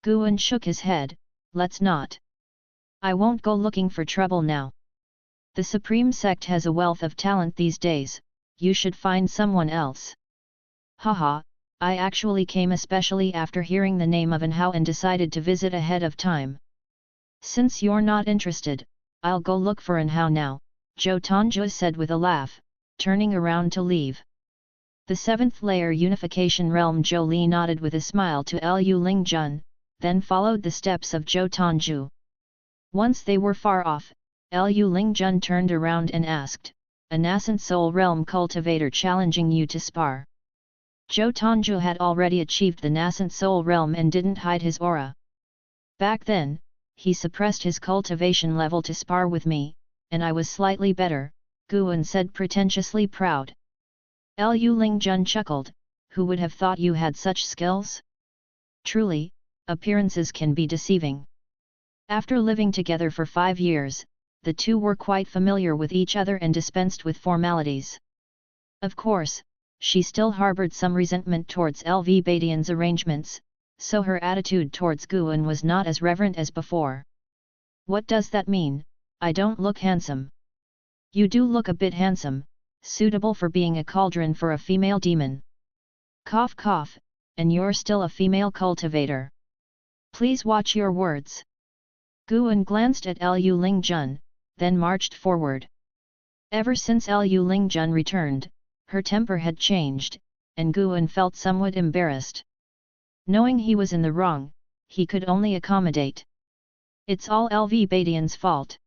Guan shook his head, "Let's not. I won't go looking for trouble now. The Supreme Sect has a wealth of talent these days, you should find someone else." "Haha, I actually came especially after hearing the name of An Hao and decided to visit ahead of time. Since you're not interested, I'll go look for An Hao now," Zhou Tongji said with a laugh, turning around to leave. The 7th Layer Unification Realm Zhou Li nodded with a smile to Liu Lingjun, then followed the steps of Zhou Tongji. Once they were far off, Liu Lingjun turned around and asked, "A nascent soul realm cultivator challenging you to spar?" Zhou Tongji had already achieved the nascent soul realm and didn't hide his aura. Back then, he suppressed his cultivation level to spar with me, and I was slightly better, Guan said pretentiously proud. Liu Lingjun chuckled, "Who would have thought you had such skills? Truly, appearances can be deceiving." After living together for 5 years, the two were quite familiar with each other and dispensed with formalities. Of course, she still harbored some resentment towards Lv Badian's arrangements, so her attitude towards Guan was not as reverent as before. "What does that mean? I don't look handsome?" "You do look a bit handsome, suitable for being a cauldron for a female demon." "Cough cough, and you're still a female cultivator. Please watch your words." Guan glanced at Liu Lingjun, then marched forward. Ever since Liu Lingjun returned, her temper had changed, and Guan felt somewhat embarrassed. Knowing he was in the wrong, he could only accommodate. "It's all Lv Badian's fault.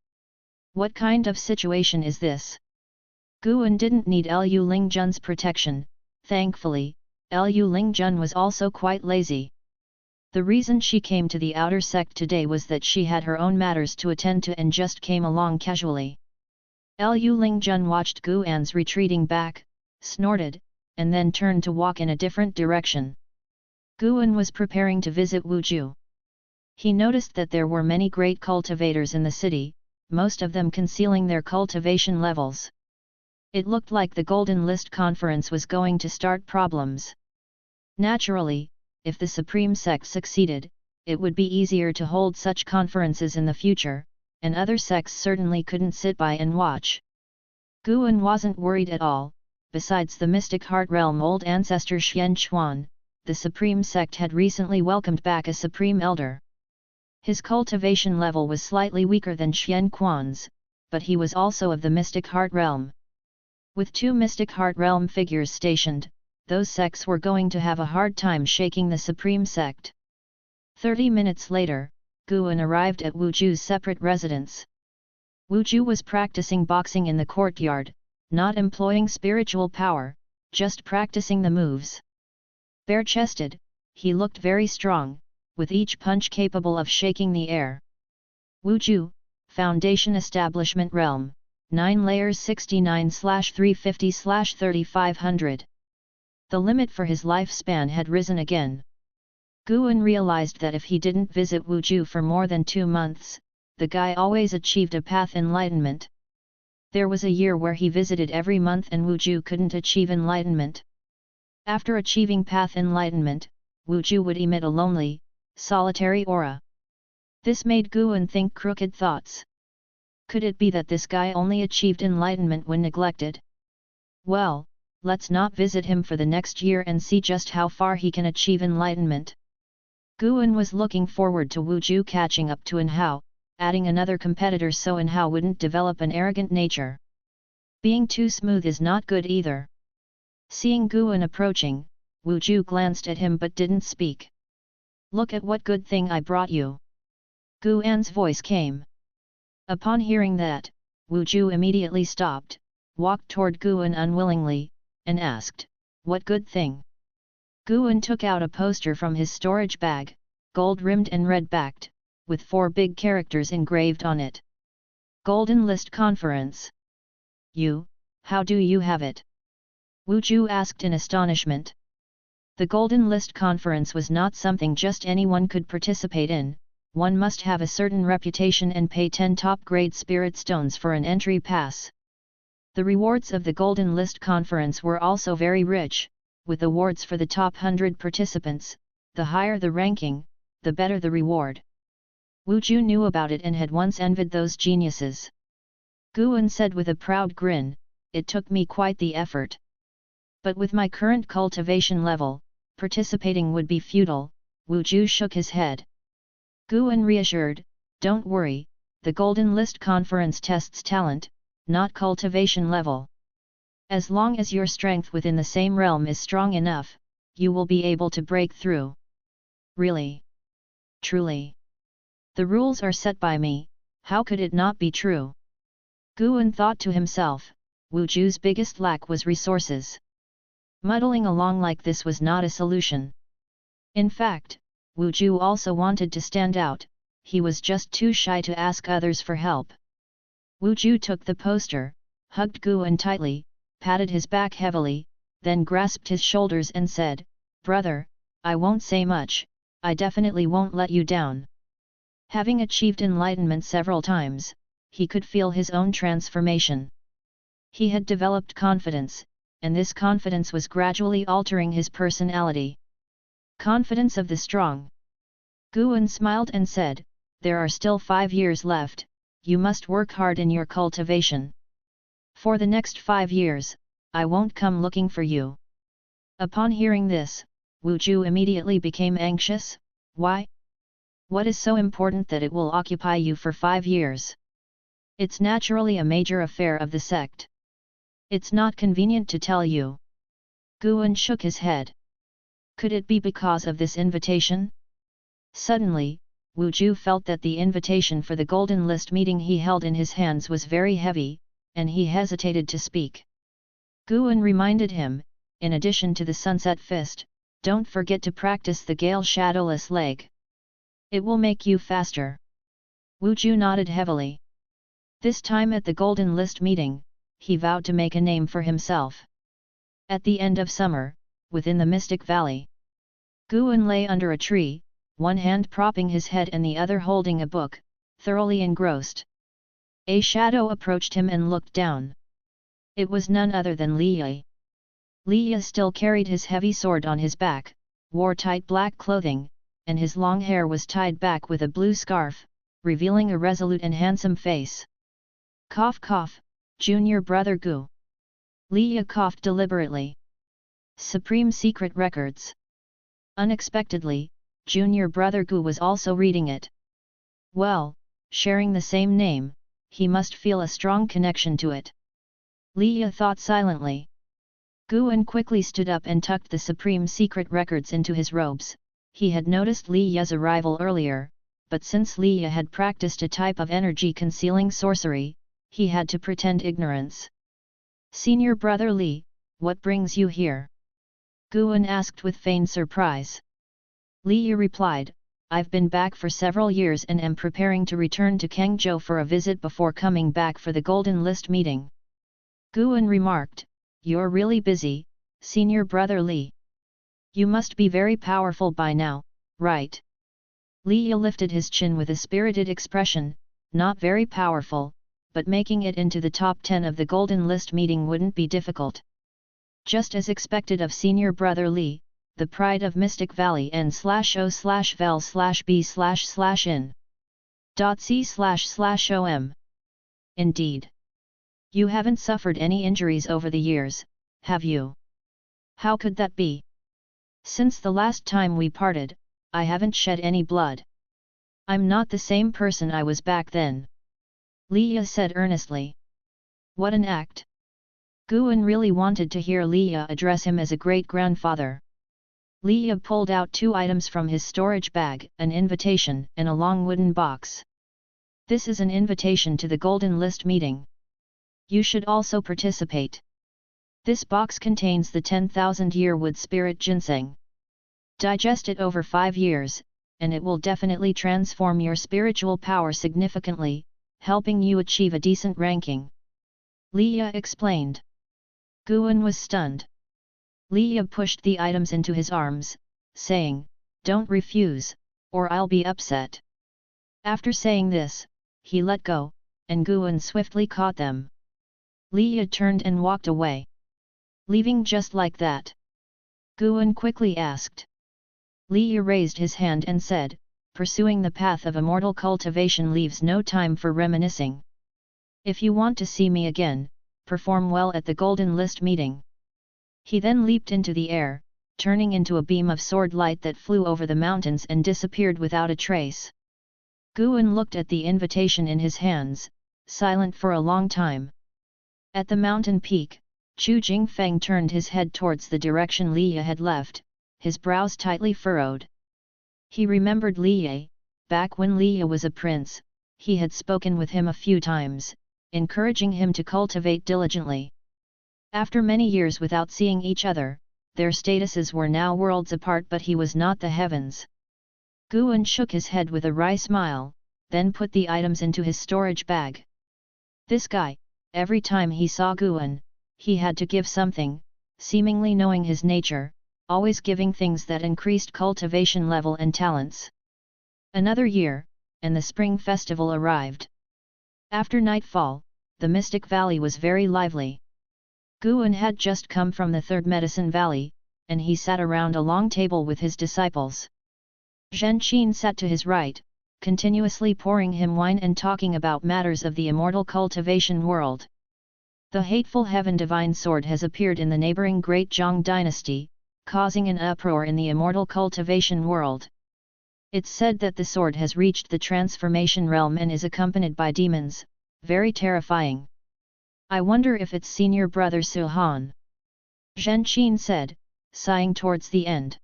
What kind of situation is this?" Guan didn't need Liu Lingjun's protection, thankfully. Liu Lingjun was also quite lazy. The reason she came to the outer sect today was that she had her own matters to attend to and just came along casually. Liu Lingjun watched Gu An's retreating back, snorted, and then turned to walk in a different direction. Gu An was preparing to visit Wuju. He noticed that there were many great cultivators in the city, most of them concealing their cultivation levels. It looked like the Golden List conference was going to start problems. Naturally, if the Supreme Sect succeeded, it would be easier to hold such conferences in the future, and other sects certainly couldn't sit by and watch. Gu An wasn't worried at all. Besides the mystic heart realm old ancestor Xian Chuan, the Supreme Sect had recently welcomed back a Supreme Elder. His cultivation level was slightly weaker than Xian Quan's, but he was also of the mystic heart realm. With two mystic heart realm figures stationed, those sects were going to have a hard time shaking the Supreme Sect. 30 minutes later, Gu An arrived at Wuju's separate residence. Wuju was practicing boxing in the courtyard, not employing spiritual power, just practicing the moves. Bare-chested, he looked very strong, with each punch capable of shaking the air. Wuju, Foundation Establishment Realm, 9 layers 69/350/3500. The limit for his lifespan had risen again. Gu An realized that if he didn't visit Wuju for more than 2 months, the guy always achieved a path enlightenment. There was a year where he visited every month and Wuju couldn't achieve enlightenment. After achieving path enlightenment, Wuju would emit a lonely, solitary aura. This made Gu An think crooked thoughts. Could it be that this guy only achieved enlightenment when neglected? Well, let's not visit him for the next year and see just how far he can achieve enlightenment. Gu An was looking forward to Wuju catching up to Anhao, adding another competitor so Anhao wouldn't develop an arrogant nature. Being too smooth is not good either. Seeing Gu An approaching, Wuju glanced at him but didn't speak. Look at what good thing I brought you. Gu An's voice came. Upon hearing that, Wuju immediately stopped, walked toward Gu An unwillingly, and asked, "What good thing?" Gu An took out a poster from his storage bag, gold-rimmed and red-backed, with 4 big characters engraved on it. Golden List Conference. How do you have it? Wuju asked in astonishment. The Golden List Conference was not something just anyone could participate in. One must have a certain reputation and pay 10 top-grade spirit stones for an entry pass. The rewards of the Golden List Conference were also very rich, with awards for the top 100 participants. The higher the ranking, the better the reward. Wuju knew about it and had once envied those geniuses. Gu An said with a proud grin, "It took me quite the effort. But with my current cultivation level, participating would be futile." Wuju shook his head. Gu An reassured, "Don't worry, the Golden List Conference tests talent, not cultivation level. As long as your strength within the same realm is strong enough, you will be able to break through." Really? Truly? The rules are set by me, how could it not be true? Gu An thought to himself, Wuju's biggest lack was resources. Muddling along like this was not a solution. In fact, Wuju also wanted to stand out, he was just too shy to ask others for help. Wuju took the poster, hugged Gu An tightly, patted his back heavily, then grasped his shoulders and said, "Brother, I won't say much, I definitely won't let you down." Having achieved enlightenment several times, he could feel his own transformation. He had developed confidence, and this confidence was gradually altering his personality. Confidence of the strong. Gu An smiled and said, "There are still 5 years left, you must work hard in your cultivation. For the next 5 years, I won't come looking for you." Upon hearing this, Wuju immediately became anxious. Why? What is so important that it will occupy you for 5 years? It's naturally a major affair of the sect. It's not convenient to tell you. Gu An shook his head. Could it be because of this invitation? Suddenly, Wuju felt that the invitation for the Golden List meeting he held in his hands was very heavy, and he hesitated to speak. Gu An reminded him, in addition to the Sunset Fist, don't forget to practice the Gale Shadowless leg. It will make you faster. Wu Ju nodded heavily. This time at the Golden List meeting, he vowed to make a name for himself. At the end of summer, within the Mystic Valley, Guan lay under a tree, one hand propping his head and the other holding a book, thoroughly engrossed. A shadow approached him and looked down. It was none other than Li Yi. Li Yi still carried his heavy sword on his back, wore tight black clothing, and his long hair was tied back with a blue scarf, revealing a resolute and handsome face. Cough cough, junior brother Gu. Li Yi coughed deliberately. Supreme Secret Records. Unexpectedly, junior brother Gu was also reading it. Well, sharing the same name, he must feel a strong connection to it. Li Yi thought silently. Guan quickly stood up and tucked the Supreme Secret Records into his robes. He had noticed Li Yi's arrival earlier, but since Li Yi had practiced a type of energy-concealing sorcery, he had to pretend ignorance. Senior brother Li, what brings you here? Guan asked with feigned surprise. Li Yi replied, I've been back for several years and am preparing to return to Kangzhou for a visit before coming back for the Golden List meeting. Guan remarked, You're really busy, senior brother Li. You must be very powerful by now, right? Li Yi lifted his chin with a spirited expression, not very powerful, but making it into the top 10 of the Golden List meeting wouldn't be difficult. Just as expected of senior brother Li, the pride of Mystic Valley n/o/vel/b/in.c//om. Indeed. You haven't suffered any injuries over the years, have you? How could that be? Since the last time we parted, I haven't shed any blood. I'm not the same person I was back then. Li Yi said earnestly. What an act! Guan really wanted to hear Li Yi address him as a great-grandfather. Li Yi pulled out 2 items from his storage bag, an invitation and a long wooden box. This is an invitation to the Golden List meeting. You should also participate. This box contains the 10,000-year wood spirit ginseng. Digest it over 5 years, and it will definitely transform your spiritual power significantly, helping you achieve a decent ranking. Li Yi explained. Guan was stunned. Li Yi pushed the items into his arms, saying, Don't refuse, or I'll be upset. After saying this, he let go, and Guan swiftly caught them. Li Yi turned and walked away. Leaving just like that? Guan quickly asked. Li Yi raised his hand and said, Pursuing the path of immortal cultivation leaves no time for reminiscing. If you want to see me again, perform well at the Golden List meeting. He then leaped into the air, turning into a beam of sword light that flew over the mountains and disappeared without a trace. Guan looked at the invitation in his hands, silent for a long time. At the mountain peak, Chu Jingfeng turned his head towards the direction Li Yi had left, his brows tightly furrowed. He remembered Li Yi. Back when Li Yi was a prince, he had spoken with him a few times, encouraging him to cultivate diligently. After many years without seeing each other, their statuses were now worlds apart, but he was not the heavens. Guan shook his head with a wry smile, then put the items into his storage bag. This guy, every time he saw Guan, he had to give something, seemingly knowing his nature, always giving things that increased cultivation level and talents. Another year, and the spring festival arrived. After nightfall, the Mystic Valley was very lively. Guan had just come from the Third Medicine Valley, and he sat around a long table with his disciples. Zhen Qin sat to his right, continuously pouring him wine and talking about matters of the immortal cultivation world. The hateful Heaven Divine Sword has appeared in the neighboring Great Zhang dynasty, causing an uproar in the immortal cultivation world. It's said that the sword has reached the transformation realm and is accompanied by demons, very terrifying. I wonder if it's senior brother Su Han. Zhen Qin said, sighing towards the end.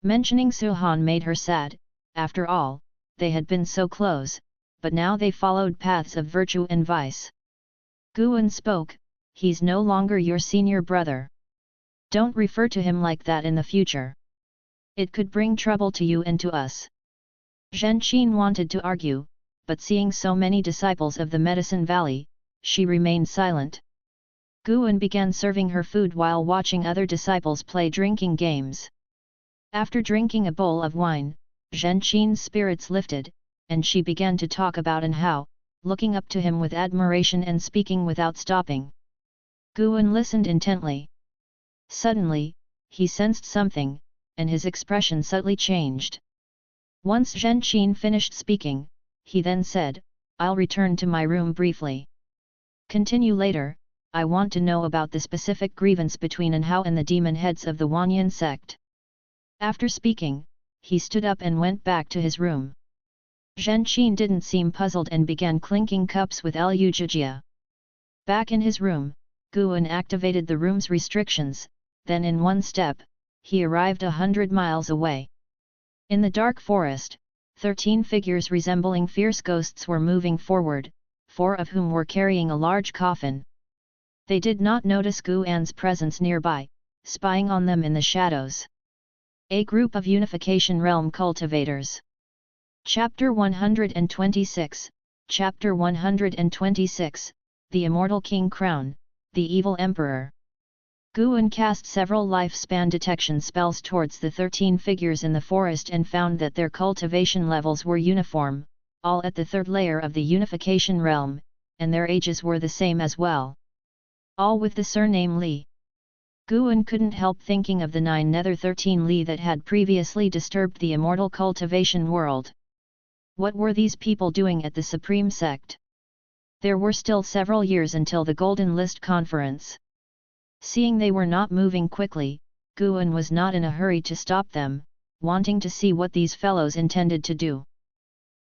Mentioning Su Han made her sad. After all, they had been so close, but now they followed paths of virtue and vice. Guan spoke, he's no longer your senior brother. Don't refer to him like that in the future. It could bring trouble to you and to us. Zhen Qin wanted to argue, but seeing so many disciples of the Medicine Valley, she remained silent. Guan began serving her food while watching other disciples play drinking games. After drinking a bowl of wine, Zhen Qin's spirits lifted, and she began to talk about and how, looking up to him with admiration and speaking without stopping. Guan listened intently. Suddenly, he sensed something, and his expression subtly changed. Once Zhen Qin finished speaking, he then said, "I'll return to my room briefly. Continue later, I want to know about the specific grievance between An Hao and the demon heads of the Wanyan sect." After speaking, he stood up and went back to his room. Zhen Qin didn't seem puzzled and began clinking cups with Liu Jijia. Back in his room, Guan activated the room's restrictions, then in one step, he arrived 100 miles away. In the dark forest, 13 figures resembling fierce ghosts were moving forward, 4 of whom were carrying a large coffin. They did not notice Guan's presence nearby, spying on them in the shadows. A group of Unification Realm cultivators. Chapter 126, Chapter 126, The Immortal King Crown, the Evil Emperor. Guan cast several lifespan detection spells towards the 13 figures in the forest and found that their cultivation levels were uniform, all at the 3rd layer of the Unification Realm, and their ages were the same as well. All with the surname Li. Guan couldn't help thinking of the 9 Nether 13 Li that had previously disturbed the immortal cultivation world. What were these people doing at the Supreme Sect? There were still several years until the Golden List conference. Seeing they were not moving quickly, Guan was not in a hurry to stop them, wanting to see what these fellows intended to do.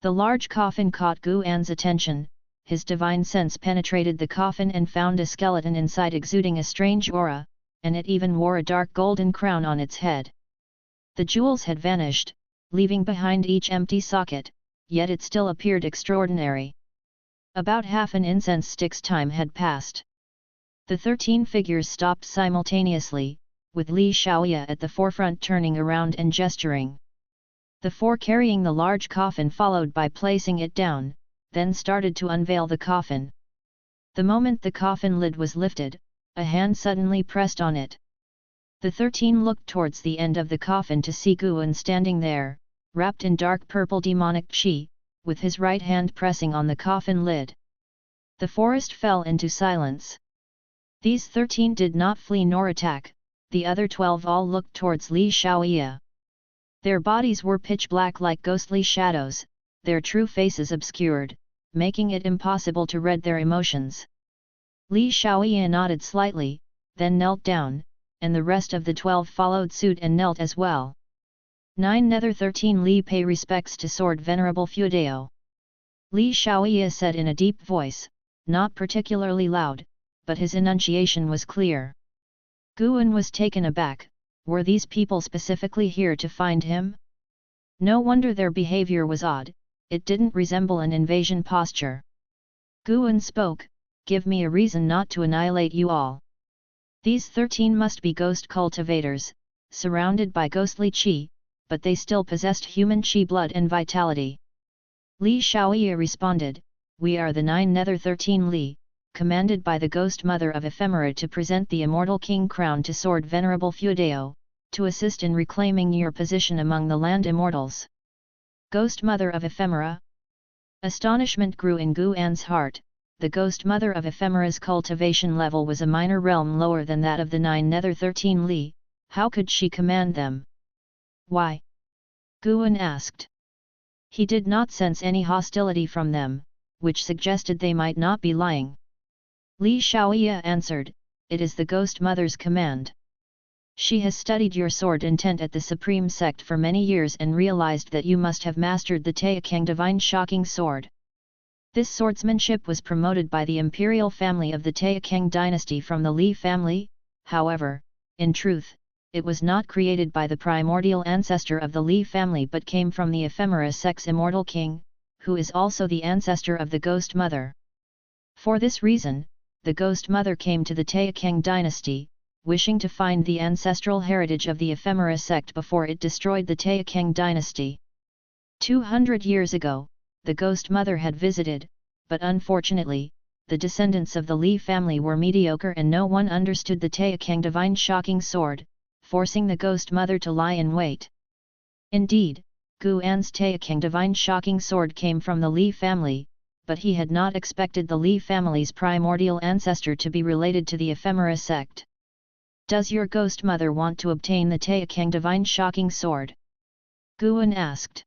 The large coffin caught Guan's attention. His divine sense penetrated the coffin and found a skeleton inside exuding a strange aura, and it even wore a dark golden crown on its head. The jewels had vanished, leaving behind each empty socket, yet it still appeared extraordinary. About half an incense stick's time had passed. The 13 figures stopped simultaneously, with Li Shaoya at the forefront turning around and gesturing. The 4 carrying the large coffin followed by placing it down, then started to unveil the coffin. The moment the coffin lid was lifted, a hand suddenly pressed on it. The 13 looked towards the end of the coffin to see Guan standing there, wrapped in dark purple demonic qi, with his right hand pressing on the coffin lid. The forest fell into silence. These 13 did not flee nor attack, the other 12 all looked towards Li Shaoya. Their bodies were pitch black like ghostly shadows, their true faces obscured, making it impossible to read their emotions. Li Shaoya nodded slightly, then knelt down, and the rest of the 12 followed suit and knelt as well. 9 Nether 13 Li pay respects to Sword Venerable Feudao. Li Shaoya said in a deep voice, not particularly loud, but his enunciation was clear. Guan was taken aback. Were these people specifically here to find him? No wonder their behavior was odd, it didn't resemble an invasion posture. Guan spoke, "Give me a reason not to annihilate you all." These 13 must be ghost cultivators, surrounded by ghostly qi, but they still possessed human qi blood and vitality. Li Shaoya responded, "We are the 9 Nether 13 Li, commanded by the Ghost Mother of Ephemera to present the Immortal King Crown to Sword Venerable Feudao, to assist in reclaiming your position among the land immortals." Ghost Mother of Ephemera? Astonishment grew in Guan's heart. The Ghost Mother of Ephemera's cultivation level was a minor realm lower than that of the 9 Nether 13 Li, how could she command them? Why? Guan asked. He did not sense any hostility from them, which suggested they might not be lying. Li Shaoya answered, "It is the Ghost Mother's command. She has studied your sword intent at the Supreme Sect for many years and realized that you must have mastered the Taixuan Divine Shocking Sword. This swordsmanship was promoted by the imperial family of the Taixuan dynasty from the Li family, however, in truth, it was not created by the primordial ancestor of the Li family but came from the Ephemera Sect's immortal king, who is also the ancestor of the Ghost Mother. For this reason, the Ghost Mother came to the Taixuan dynasty, wishing to find the ancestral heritage of the Ephemera sect before it destroyed the Taixuan dynasty. 200 years ago, the Ghost Mother had visited, but unfortunately, the descendants of the Li family were mediocre and no one understood the Taixuan divine shocking sword, forcing the Ghost Mother to lie in wait. Indeed, Guan's Taixuan divine shocking sword came from the Li family, but he had not expected the Li family's primordial ancestor to be related to the Ephemera sect. "Does your Ghost Mother want to obtain the Taixuan divine shocking sword?" Guan asked.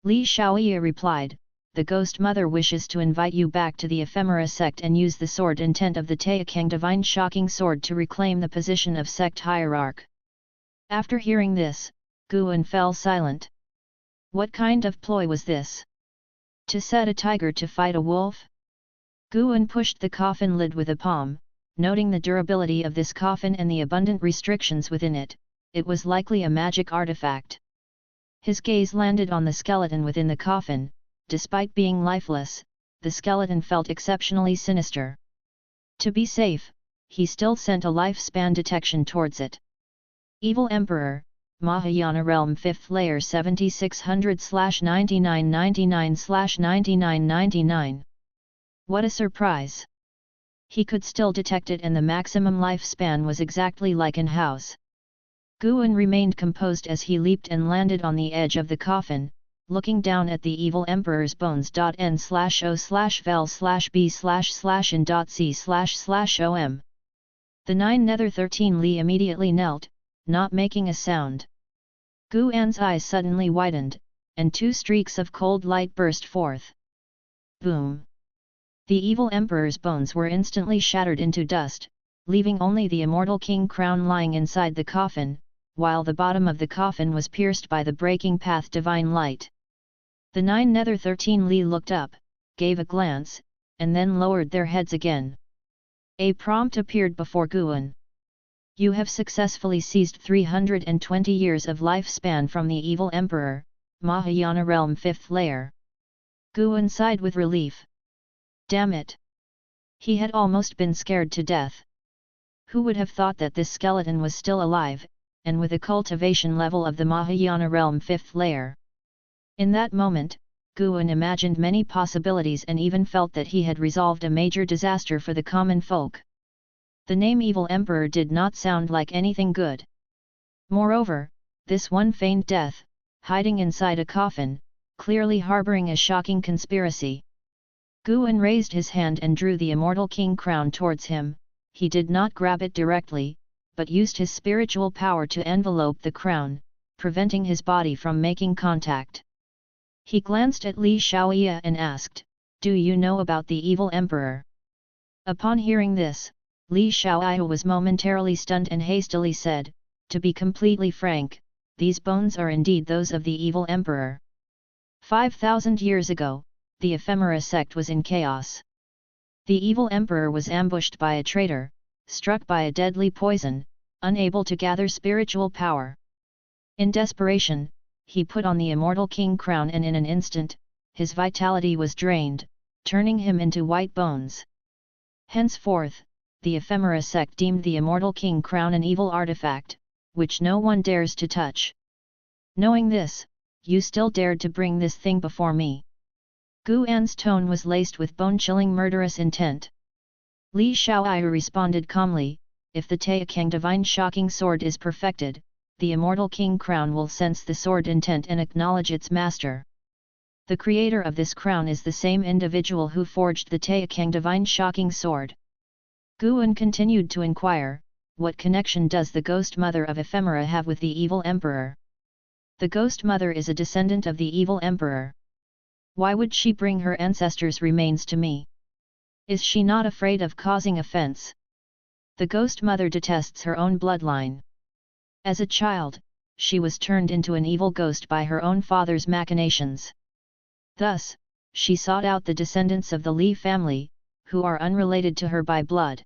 Li Shaoye replied, "The Ghost Mother wishes to invite you back to the Ephemera sect and use the sword intent of the Taixuan divine shocking sword to reclaim the position of sect hierarch." After hearing this, Guan fell silent. What kind of ploy was this? To set a tiger to fight a wolf? Guan pushed the coffin lid with a palm, noting the durability of this coffin and the abundant restrictions within it. It was likely a magic artifact. His gaze landed on the skeleton within the coffin. Despite being lifeless, the skeleton felt exceptionally sinister. To be safe, he still sent a lifespan detection towards it. Evil Emperor, Mahayana Realm 5th Layer 7600/9999/9999. What a surprise! He could still detect it and the maximum lifespan was exactly like in house. Guan remained composed as he leaped and landed on the edge of the coffin, looking down at the evil emperor's bones. N/O/vel/b/in.c//om. The 9 Nether 13 Li immediately knelt, not making a sound. Guan's eyes suddenly widened, and 2 streaks of cold light burst forth. Boom! The evil emperor's bones were instantly shattered into dust, leaving only the immortal king crown lying inside the coffin, while the bottom of the coffin was pierced by the breaking path divine light. The 9 Nether 13 Li looked up, gave a glance, and then lowered their heads again. A prompt appeared before Guan. "You have successfully seized 320 years of lifespan from the evil emperor, Mahayana Realm 5th Layer." Guan sighed with relief. Damn it! He had almost been scared to death. Who would have thought that this skeleton was still alive, and with a cultivation level of the Mahayana Realm 5th Layer? In that moment, Guan imagined many possibilities and even felt that he had resolved a major disaster for the common folk. The name Evil Emperor did not sound like anything good. Moreover, this one feigned death, hiding inside a coffin, clearly harboring a shocking conspiracy. Guan raised his hand and drew the immortal king crown towards him. He did not grab it directly, but used his spiritual power to envelope the crown, preventing his body from making contact. He glanced at Li Shaoye and asked, "Do you know about the evil emperor?" Upon hearing this, Li Shaoye was momentarily stunned and hastily said, "To be completely frank, these bones are indeed those of the evil emperor. 5,000 years ago, the Ephemera sect was in chaos. The evil emperor was ambushed by a traitor, struck by a deadly poison, unable to gather spiritual power. In desperation, he put on the immortal king crown and in an instant, his vitality was drained, turning him into white bones. Henceforth, the Ephemera sect deemed the immortal king crown an evil artifact, which no one dares to touch. Knowing this, you still dared to bring this thing before me." Guan's tone was laced with bone-chilling murderous intent. Li Shaoye responded calmly, "If the Taixuan divine shocking sword is perfected, the immortal king crown will sense the sword intent and acknowledge its master. The creator of this crown is the same individual who forged the Taixuan divine shocking sword." Guan continued to inquire, "What connection does the Ghost Mother of Ephemera have with the evil emperor?" "The Ghost Mother is a descendant of the evil emperor. Why would she bring her ancestors' remains to me? Is she not afraid of causing offense? The Ghost Mother detests her own bloodline. As a child, she was turned into an evil ghost by her own father's machinations. Thus, she sought out the descendants of the Li family, who are unrelated to her by blood.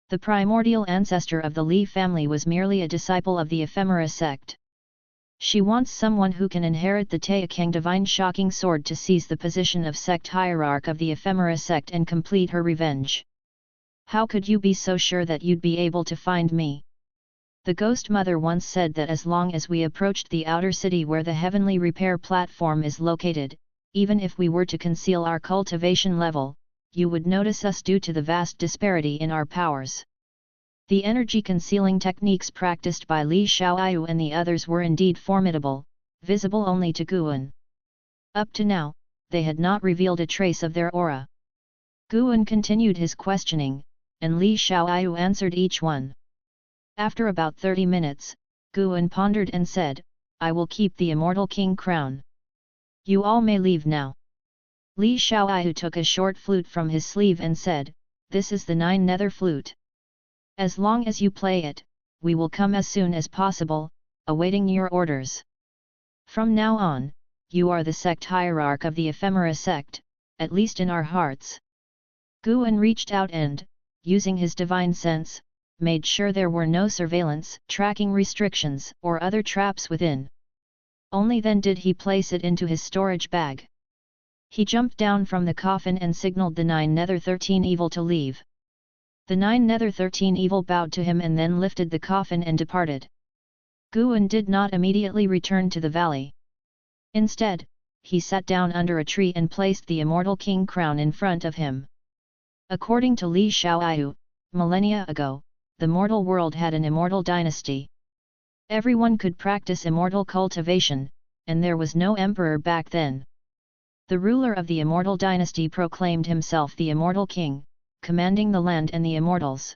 The primordial ancestor of the Li family was merely a disciple of the Ephemera sect. She wants someone who can inherit the Taixuan divine shocking sword to seize the position of sect hierarch of the Ephemera sect and complete her revenge." How could you be so sure that you'd be able to find me? The Ghost Mother once said that as long as we approached the outer city where the heavenly repair platform is located, even if we were to conceal our cultivation level, you would notice us due to the vast disparity in our powers. The energy concealing techniques practiced by Li Xiaoyu and the others were indeed formidable, visible only to Guan. Up to now, they had not revealed a trace of their aura. Guan continued his questioning, and Li Xiaoyu answered each one. After about 30 minutes, Guan pondered and said, I will keep the Immortal King crown. You all may leave now. Li Xiaoyu took a short flute from his sleeve and said, This is the 9 nether flute. As long as you play it, we will come as soon as possible, awaiting your orders. From now on, you are the sect hierarch of the Ephemera sect, at least in our hearts. Guan reached out and, using his divine sense, made sure there were no surveillance, tracking restrictions, or other traps within. Only then did he place it into his storage bag. He jumped down from the coffin and signaled the 9 Nether 13 Evil to leave. The 9 Nether 13 Evil bowed to him and then lifted the coffin and departed. Guan did not immediately return to the valley. Instead, he sat down under a tree and placed the Immortal King crown in front of him. According to Li Xiaoyu, millennia ago, the mortal world had an immortal dynasty. Everyone could practice immortal cultivation, and there was no emperor back then. The ruler of the immortal dynasty proclaimed himself the Immortal King, commanding the land and the immortals.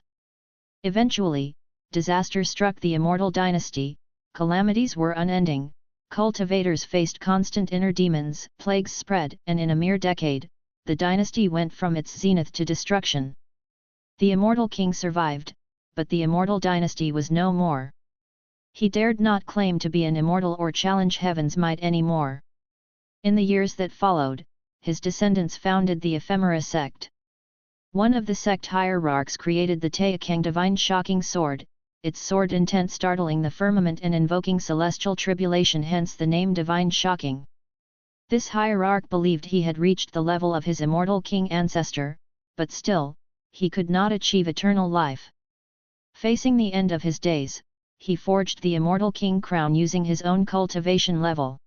Eventually, disaster struck the immortal dynasty, calamities were unending, cultivators faced constant inner demons, plagues spread, and in a mere decade, the dynasty went from its zenith to destruction. The Immortal King survived, but the immortal dynasty was no more. He dared not claim to be an immortal or challenge heaven's might anymore. In the years that followed, his descendants founded the Ephemera Sect. One of the sect hierarchs created the Taixuan divine shocking sword, its sword intent startling the firmament and invoking celestial tribulation, hence the name divine shocking. This hierarch believed he had reached the level of his immortal king ancestor, but still, he could not achieve eternal life. Facing the end of his days, he forged the Immortal King crown using his own cultivation level.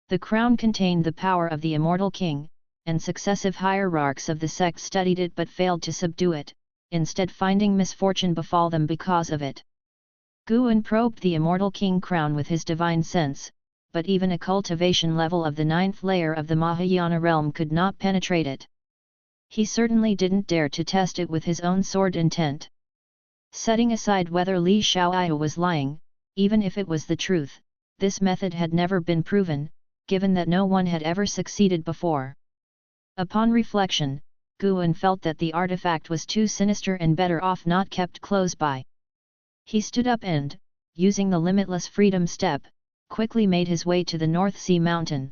The crown contained the power of the Immortal King, and successive hierarchs of the sect studied it but failed to subdue it, instead finding misfortune befall them because of it. Guan probed the Immortal King crown with his divine sense, but even a cultivation level of the 9th layer of the Mahayana realm could not penetrate it. He certainly didn't dare to test it with his own sword intent. Setting aside whether Li Xiaoyu was lying, even if it was the truth, this method had never been proven, given that no one had ever succeeded before. Upon reflection, Guan felt that the artifact was too sinister and better off not kept close by. He stood up and, using the limitless freedom step, quickly made his way to the North Sea mountain.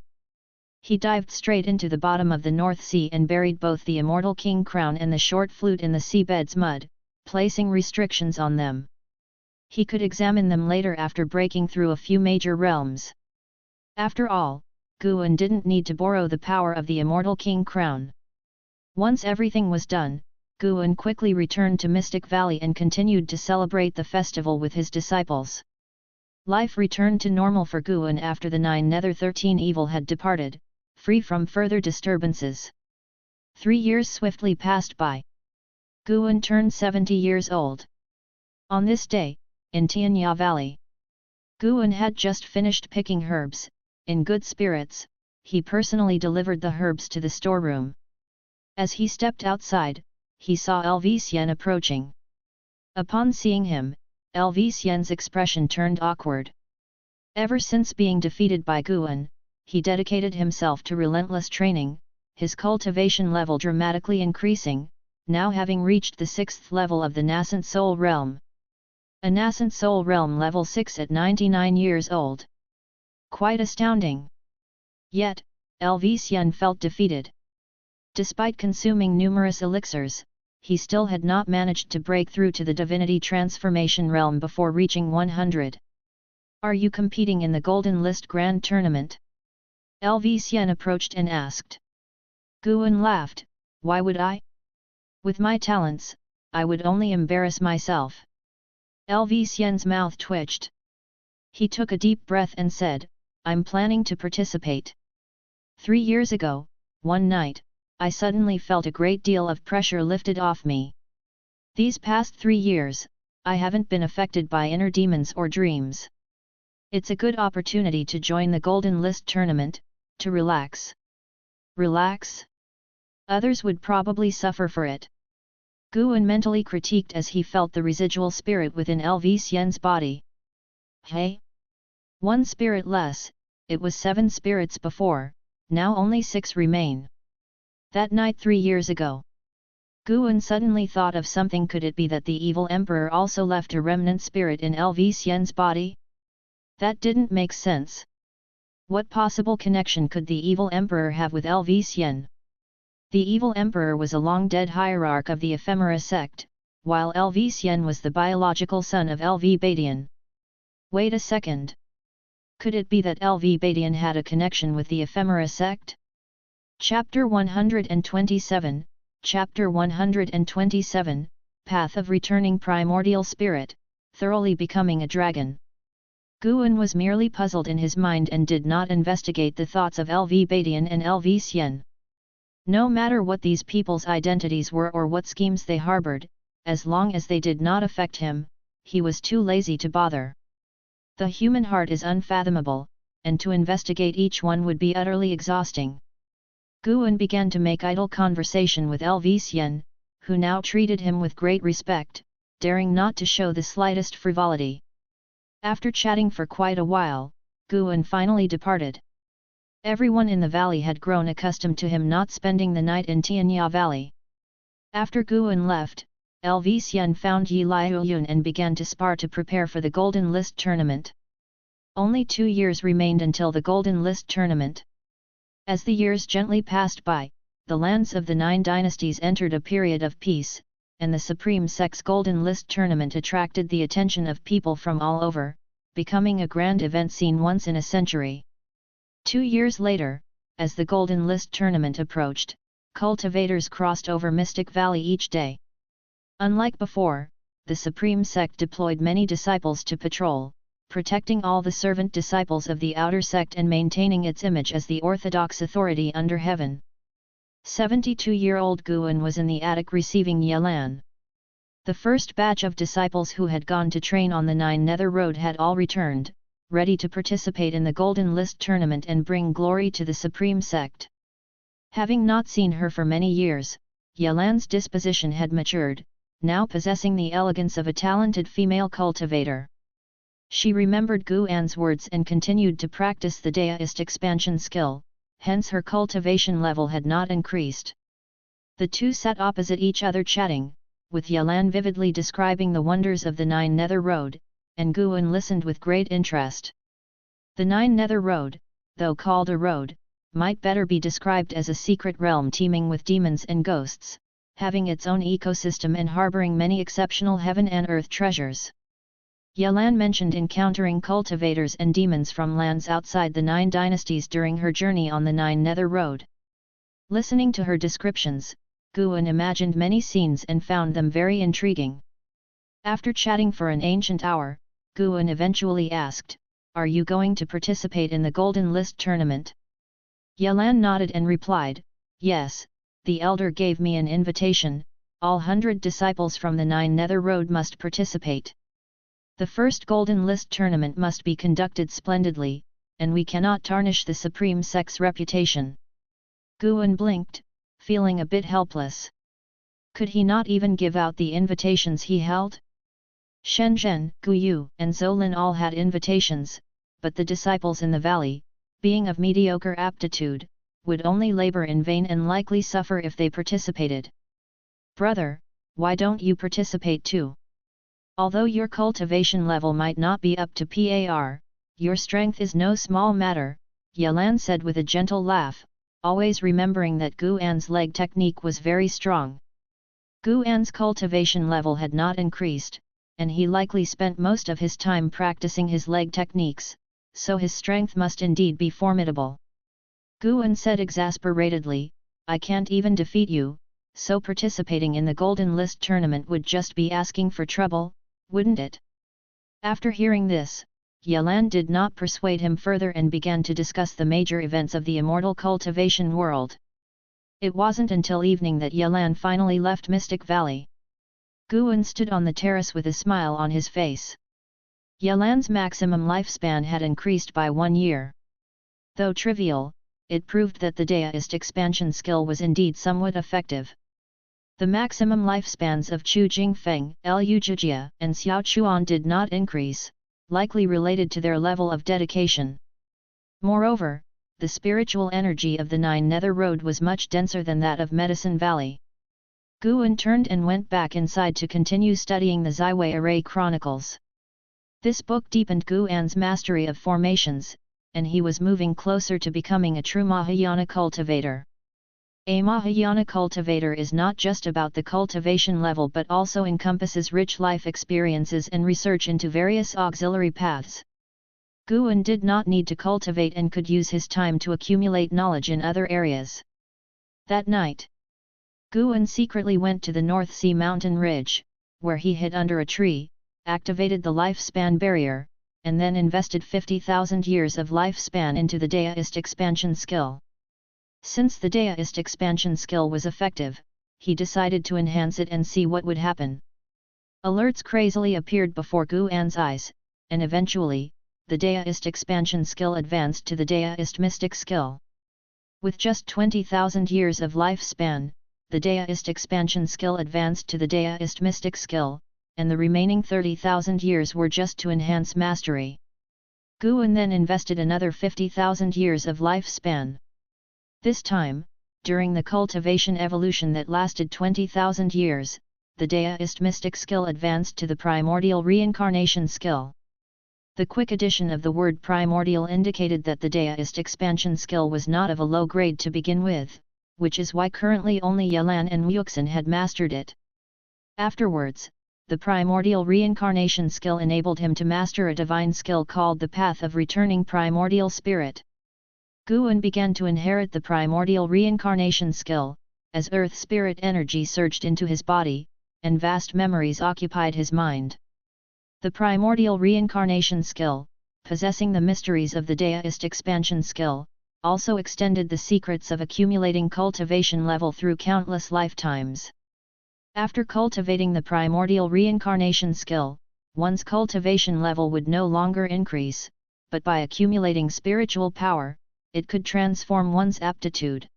He dived straight into the bottom of the North Sea and buried both the Immortal King crown and the short flute in the seabed's mud, placing restrictions on them. He could examine them later after breaking through a few major realms. After all, Guan didn't need to borrow the power of the Immortal King crown. Once everything was done, Guan quickly returned to Mystic Valley and continued to celebrate the festival with his disciples. Life returned to normal for Guan after the 9 Nether 13 Evil had departed, free from further disturbances. 3 years swiftly passed by. Guan turned 70 years old. On this day, in Tianya Valley, Guan had just finished picking herbs. In good spirits, he personally delivered the herbs to the storeroom. As he stepped outside, he saw Lv approaching. Upon seeing him, Lv expression turned awkward. Ever since being defeated by Guan, he dedicated himself to relentless training, his cultivation level dramatically increasing, now having reached the 6th level of the nascent soul realm. A nascent soul realm level 6 at 99 years old. Quite astounding. Yet, Lv felt defeated. Despite consuming numerous elixirs, he still had not managed to break through to the divinity transformation realm before reaching 100. Are you competing in the Golden List Grand Tournament? Lv approached and asked. Guan laughed, why would I? With my talents, I would only embarrass myself. LV Xian's mouth twitched. He took a deep breath and said, I'm planning to participate. 3 years ago, one night, I suddenly felt a great deal of pressure lifted off me. These past 3 years, I haven't been affected by inner demons or dreams. It's a good opportunity to join the Golden List tournament, to relax. Relax? Others would probably suffer for it. Guan mentally critiqued as he felt the residual spirit within LV Xian's body. Hey? 1 spirit less, it was 7 spirits before, now only 6 remain. That night 3 years ago. Guan suddenly thought of something. Could it be that the evil emperor also left a remnant spirit in LV Xian's body? That didn't make sense. What possible connection could the evil emperor have with LV Xian? The evil emperor was a long-dead hierarch of the Ephemera sect, while LV Xian was the biological son of LV Badian. Wait a second. Could it be that LV Badian had a connection with the Ephemera sect? Chapter 127, Chapter 127, Path of Returning Primordial Spirit, Thoroughly Becoming a Dragon. Guan was merely puzzled in his mind and did not investigate the thoughts of LV Badian and LV Xian. No matter what these people's identities were or what schemes they harbored, as long as they did not affect him, he was too lazy to bother. The human heart is unfathomable, and to investigate each one would be utterly exhausting. Guan began to make idle conversation with LV Xian, who now treated him with great respect, daring not to show the slightest frivolity. After chatting for quite a while, Guan finally departed. Everyone in the valley had grown accustomed to him not spending the night in Tianya Valley. After Guan left, LV Xian found Yi Liuyun and began to spar to prepare for the Golden List tournament. Only 2 years remained until the Golden List tournament. As the years gently passed by, the lands of the 9 dynasties entered a period of peace, and the Supreme Sect's Golden List tournament attracted the attention of people from all over, becoming a grand event seen once in a century. 2 years later, as the Golden List tournament approached, cultivators crossed over Mystic Valley each day. Unlike before, the Supreme Sect deployed many disciples to patrol, protecting all the servant disciples of the outer sect and maintaining its image as the orthodox authority under heaven. 72-year-old Guan was in the attic receiving Yelan. The first batch of disciples who had gone to train on the 9 Nether Road had all returned, ready to participate in the Golden List tournament and bring glory to the Supreme Sect. Having not seen her for many years, Yelan's disposition had matured, now possessing the elegance of a talented female cultivator. She remembered Guan's words and continued to practice the deist expansion skill, hence her cultivation level had not increased. The two sat opposite each other chatting, with Yelan vividly describing the wonders of the 9 Nether Road, and Guan listened with great interest. The 9 Nether Road, though called a road, might better be described as a secret realm teeming with demons and ghosts, having its own ecosystem and harboring many exceptional heaven and earth treasures. Yelan mentioned encountering cultivators and demons from lands outside the 9 dynasties during her journey on the 9 Nether Road. Listening to her descriptions, Guan imagined many scenes and found them very intriguing. After chatting for an ancient hour, Guan eventually asked, "Are you going to participate in the Golden List tournament?" Yelan nodded and replied, "Yes, the elder gave me an invitation, all 100 disciples from the 9 Nether Road must participate. The first Golden List tournament must be conducted splendidly, and we cannot tarnish the Supreme Sect's reputation." Guan blinked, feeling a bit helpless. Could he not even give out the invitations he held? Shenzhen, Guyu, and Zolin all had invitations, but the disciples in the valley, being of mediocre aptitude, would only labor in vain and likely suffer if they participated. "Brother, why don't you participate too? Although your cultivation level might not be up to par, your strength is no small matter," Yelan said with a gentle laugh, always remembering that Guan's leg technique was very strong. Guan's cultivation level had not increased, and he likely spent most of his time practicing his leg techniques, so his strength must indeed be formidable. Guan said exasperatedly, "I can't even defeat you, so participating in the Golden List tournament would just be asking for trouble, wouldn't it? After hearing this, Yelan did not persuade him further and began to discuss the major events of the immortal cultivation world. It wasn't until evening that Yelan finally left Mystic Valley. Guan stood on the terrace with a smile on his face. Yelan's maximum lifespan had increased by 1 year. Though trivial, it proved that the deist expansion skill was indeed somewhat effective. The maximum lifespans of Chu Jingfeng, Liu Jijia, and Xiao Chuan did not increase, likely related to their level of dedication. Moreover, the spiritual energy of the Nine Nether Road was much denser than that of Medicine Valley. Guan turned and went back inside to continue studying the Zaiwei Array Chronicles. This book deepened Guan's mastery of formations, and he was moving closer to becoming a true Mahayana cultivator. A Mahayana cultivator is not just about the cultivation level but also encompasses rich life experiences and research into various auxiliary paths. Guan did not need to cultivate and could use his time to accumulate knowledge in other areas. That night, Guan secretly went to the North Sea mountain ridge, where he hid under a tree, activated the lifespan barrier, and then invested 50,000 years of lifespan into the deist expansion skill. Since the deist expansion skill was effective, he decided to enhance it and see what would happen. Alerts crazily appeared before Guan's eyes, and eventually, the deist expansion skill advanced to the deist mystic skill. With just 20,000 years of lifespan, the deist expansion skill advanced to the deist mystic skill, and the remaining 30,000 years were just to enhance mastery. Guan then invested another 50,000 years of lifespan. This time, during the cultivation evolution that lasted 20,000 years, the deist mystic skill advanced to the primordial reincarnation skill. The quick addition of the word primordial indicated that the deist expansion skill was not of a low grade to begin with, which is why currently only Yelan and Wuxin had mastered it. Afterwards, the primordial reincarnation skill enabled him to master a divine skill called the Path of Returning Primordial Spirit. Guan began to inherit the primordial reincarnation skill, as earth spirit energy surged into his body, and vast memories occupied his mind. The primordial reincarnation skill, possessing the mysteries of the deist expansion skill, also extended the secrets of accumulating cultivation level through countless lifetimes. After cultivating the primordial reincarnation skill, one's cultivation level would no longer increase, but by accumulating spiritual power, it could transform one's aptitude.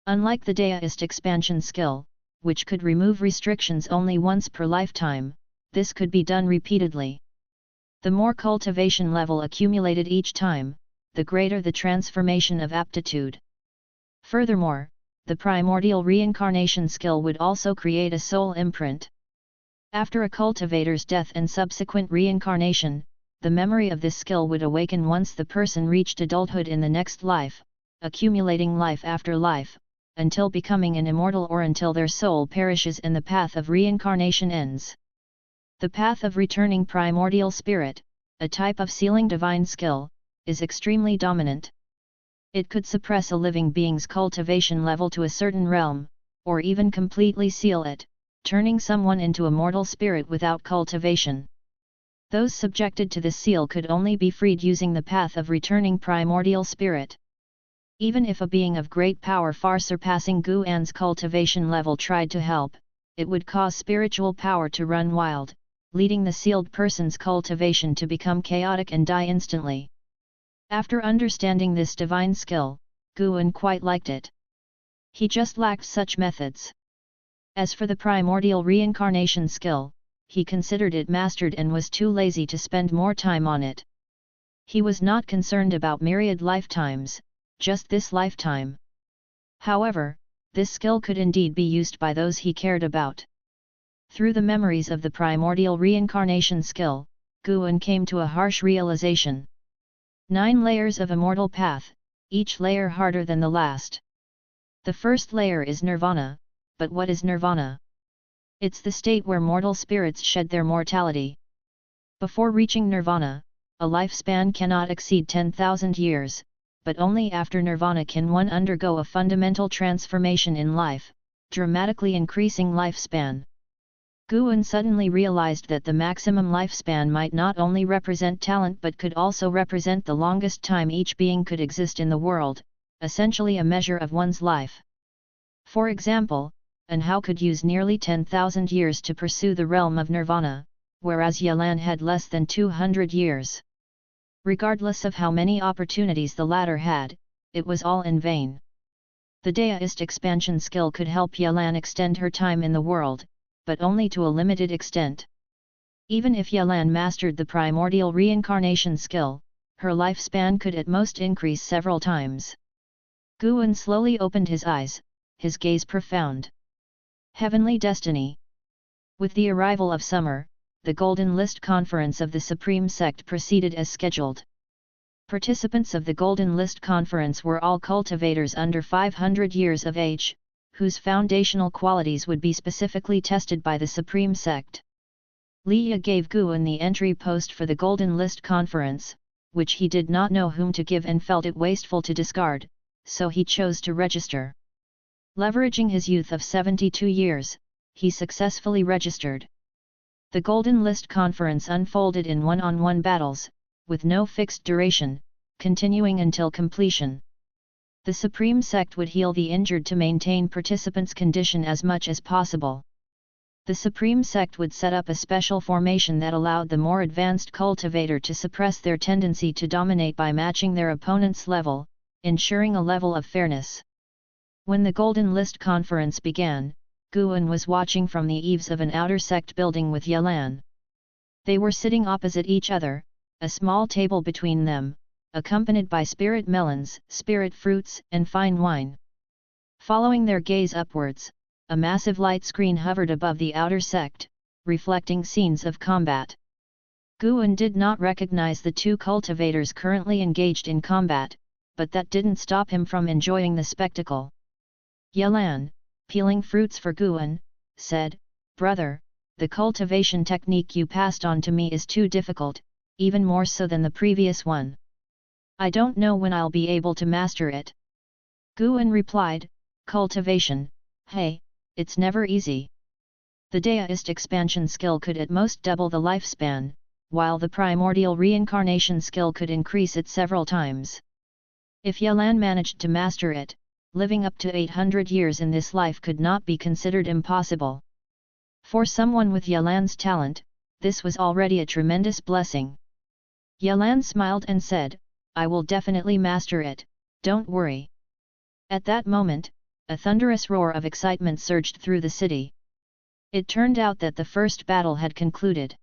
Unlike the deist expansion skill, which could remove restrictions only once per lifetime, this could be done repeatedly. The more cultivation level accumulated each time, the greater the transformation of aptitude. Furthermore, the primordial reincarnation skill would also create a soul imprint. After a cultivator's death and subsequent reincarnation, the memory of this skill would awaken once the person reached adulthood in the next life, accumulating life after life, until becoming an immortal or until their soul perishes and the path of reincarnation ends. The path of returning primordial spirit, a type of sealing divine skill, is extremely dominant. It could suppress a living being's cultivation level to a certain realm, or even completely seal it, turning someone into a mortal spirit without cultivation. Those subjected to this seal could only be freed using the path of returning primordial spirit. Even if a being of great power far surpassing Guan's cultivation level tried to help, it would cause spiritual power to run wild, leading the sealed person's cultivation to become chaotic and die instantly. After understanding this divine skill, Guan quite liked it. He just lacked such methods. As for the primordial reincarnation skill, he considered it mastered and was too lazy to spend more time on it. He was not concerned about myriad lifetimes, just this lifetime. However, this skill could indeed be used by those he cared about. Through the memories of the primordial reincarnation skill, Guan came to a harsh realization. 9 layers of immortal path, each layer harder than the last. The first layer is nirvana, but what is nirvana? It's the state where mortal spirits shed their mortality. Before reaching nirvana, a lifespan cannot exceed 10,000 years, but only after nirvana can one undergo a fundamental transformation in life, dramatically increasing lifespan. Guan suddenly realized that the maximum lifespan might not only represent talent but could also represent the longest time each being could exist in the world, essentially a measure of one's life. For example, An Hao could use nearly 10,000 years to pursue the realm of nirvana, whereas Yalan had less than 200 years. Regardless of how many opportunities the latter had, it was all in vain. The deduced expansion skill could help Yalan extend her time in the world, but only to a limited extent. Even if Yalan mastered the primordial reincarnation skill, her lifespan could at most increase several times. Guan slowly opened his eyes, his gaze profound. Heavenly destiny. With the arrival of summer, the Golden List Conference of the Supreme Sect proceeded as scheduled. Participants of the Golden List Conference were all cultivators under 500 years of age, whose foundational qualities would be specifically tested by the Supreme Sect. Liya gave Guan the entry post for the Golden List Conference, which he did not know whom to give and felt it wasteful to discard, so he chose to register. Leveraging his youth of 72 years, he successfully registered. The Golden List Conference unfolded in one-on-one battles, with no fixed duration, continuing until completion. The Supreme Sect would heal the injured to maintain participants' condition as much as possible. The Supreme Sect would set up a special formation that allowed the more advanced cultivator to suppress their tendency to dominate by matching their opponent's level, ensuring a level of fairness. When the Golden List Conference began, Guan was watching from the eaves of an outer sect building with Yalan. They were sitting opposite each other, a small table between them, accompanied by spirit melons, spirit fruits, and fine wine. Following their gaze upwards, a massive light screen hovered above the outer sect, reflecting scenes of combat. Guan did not recognize the two cultivators currently engaged in combat, but that didn't stop him from enjoying the spectacle. Yalan, peeling fruits for Guan, said, "Brother, the cultivation technique you passed on to me is too difficult, even more so than the previous one. I don't know when I'll be able to master it." Guan replied, "Cultivation, hey, it's never easy. The deduced expansion skill could at most double the lifespan, while the primordial reincarnation skill could increase it several times. If Yalan managed to master it, living up to 800 years in this life could not be considered impossible. For someone with Yalan's talent, this was already a tremendous blessing." Yalan smiled and said, "I will definitely master it, don't worry." At that moment, a thunderous roar of excitement surged through the city. It turned out that the first battle had concluded.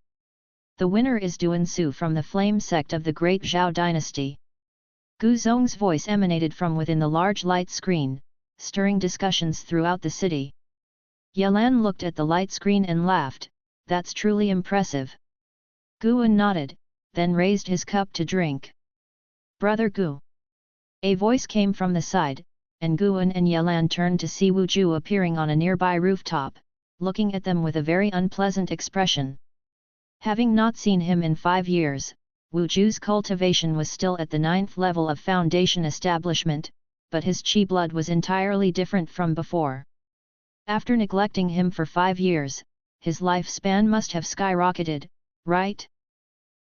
The winner is Duan Su from the Flame Sect of the Great Zhao Dynasty. Gu Zong's voice emanated from within the large light screen, stirring discussions throughout the city. Yalan looked at the light screen and laughed, "That's truly impressive." Guan nodded, then raised his cup to drink. "Brother Gu." A voice came from the side, and Guan and Yalan turned to see Wu Ju appearing on a nearby rooftop, looking at them with a very unpleasant expression. Having not seen him in 5 years, Wu Ju's cultivation was still at the 9th level of foundation establishment, but his qi blood was entirely different from before. After neglecting him for 5 years, his lifespan must have skyrocketed, right?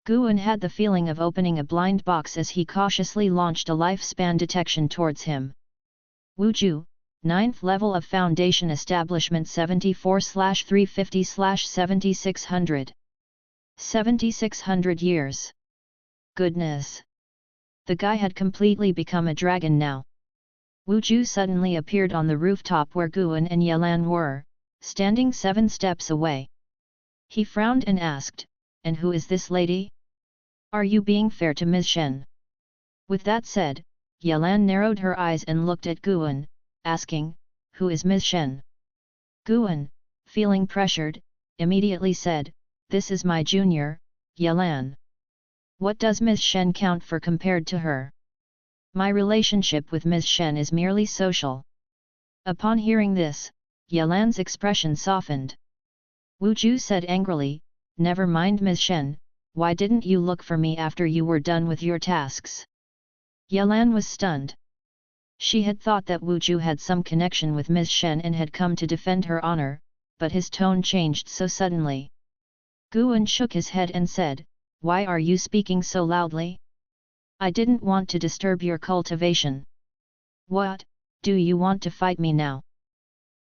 Guan had the feeling of opening a blind box as he cautiously launched a lifespan detection towards him. Wu Ju, 9th level of foundation establishment 74/350/7600. 7600 years. Goodness! The guy had completely become a dragon now. Wu Ju suddenly appeared on the rooftop where Guan and Yalan were, standing 7 steps away. He frowned and asked, "And who is this lady? Are you being fair to Ms. Shen?" With that said, Yalan narrowed her eyes and looked at Guan, asking, "Who is Ms. Shen?" Guan, feeling pressured, immediately said, "This is my junior, Yalan. What does Ms. Shen count for compared to her? My relationship with Ms. Shen is merely social." Upon hearing this, Yalan's expression softened. Wu Ju said angrily, "Never mind Ms. Shen, why didn't you look for me after you were done with your tasks?" Yalan was stunned. She had thought that Wu Ju had some connection with Ms. Shen and had come to defend her honor, but his tone changed so suddenly. Guan shook his head and said, "Why are you speaking so loudly? I didn't want to disturb your cultivation." "What, do you want to fight me now?"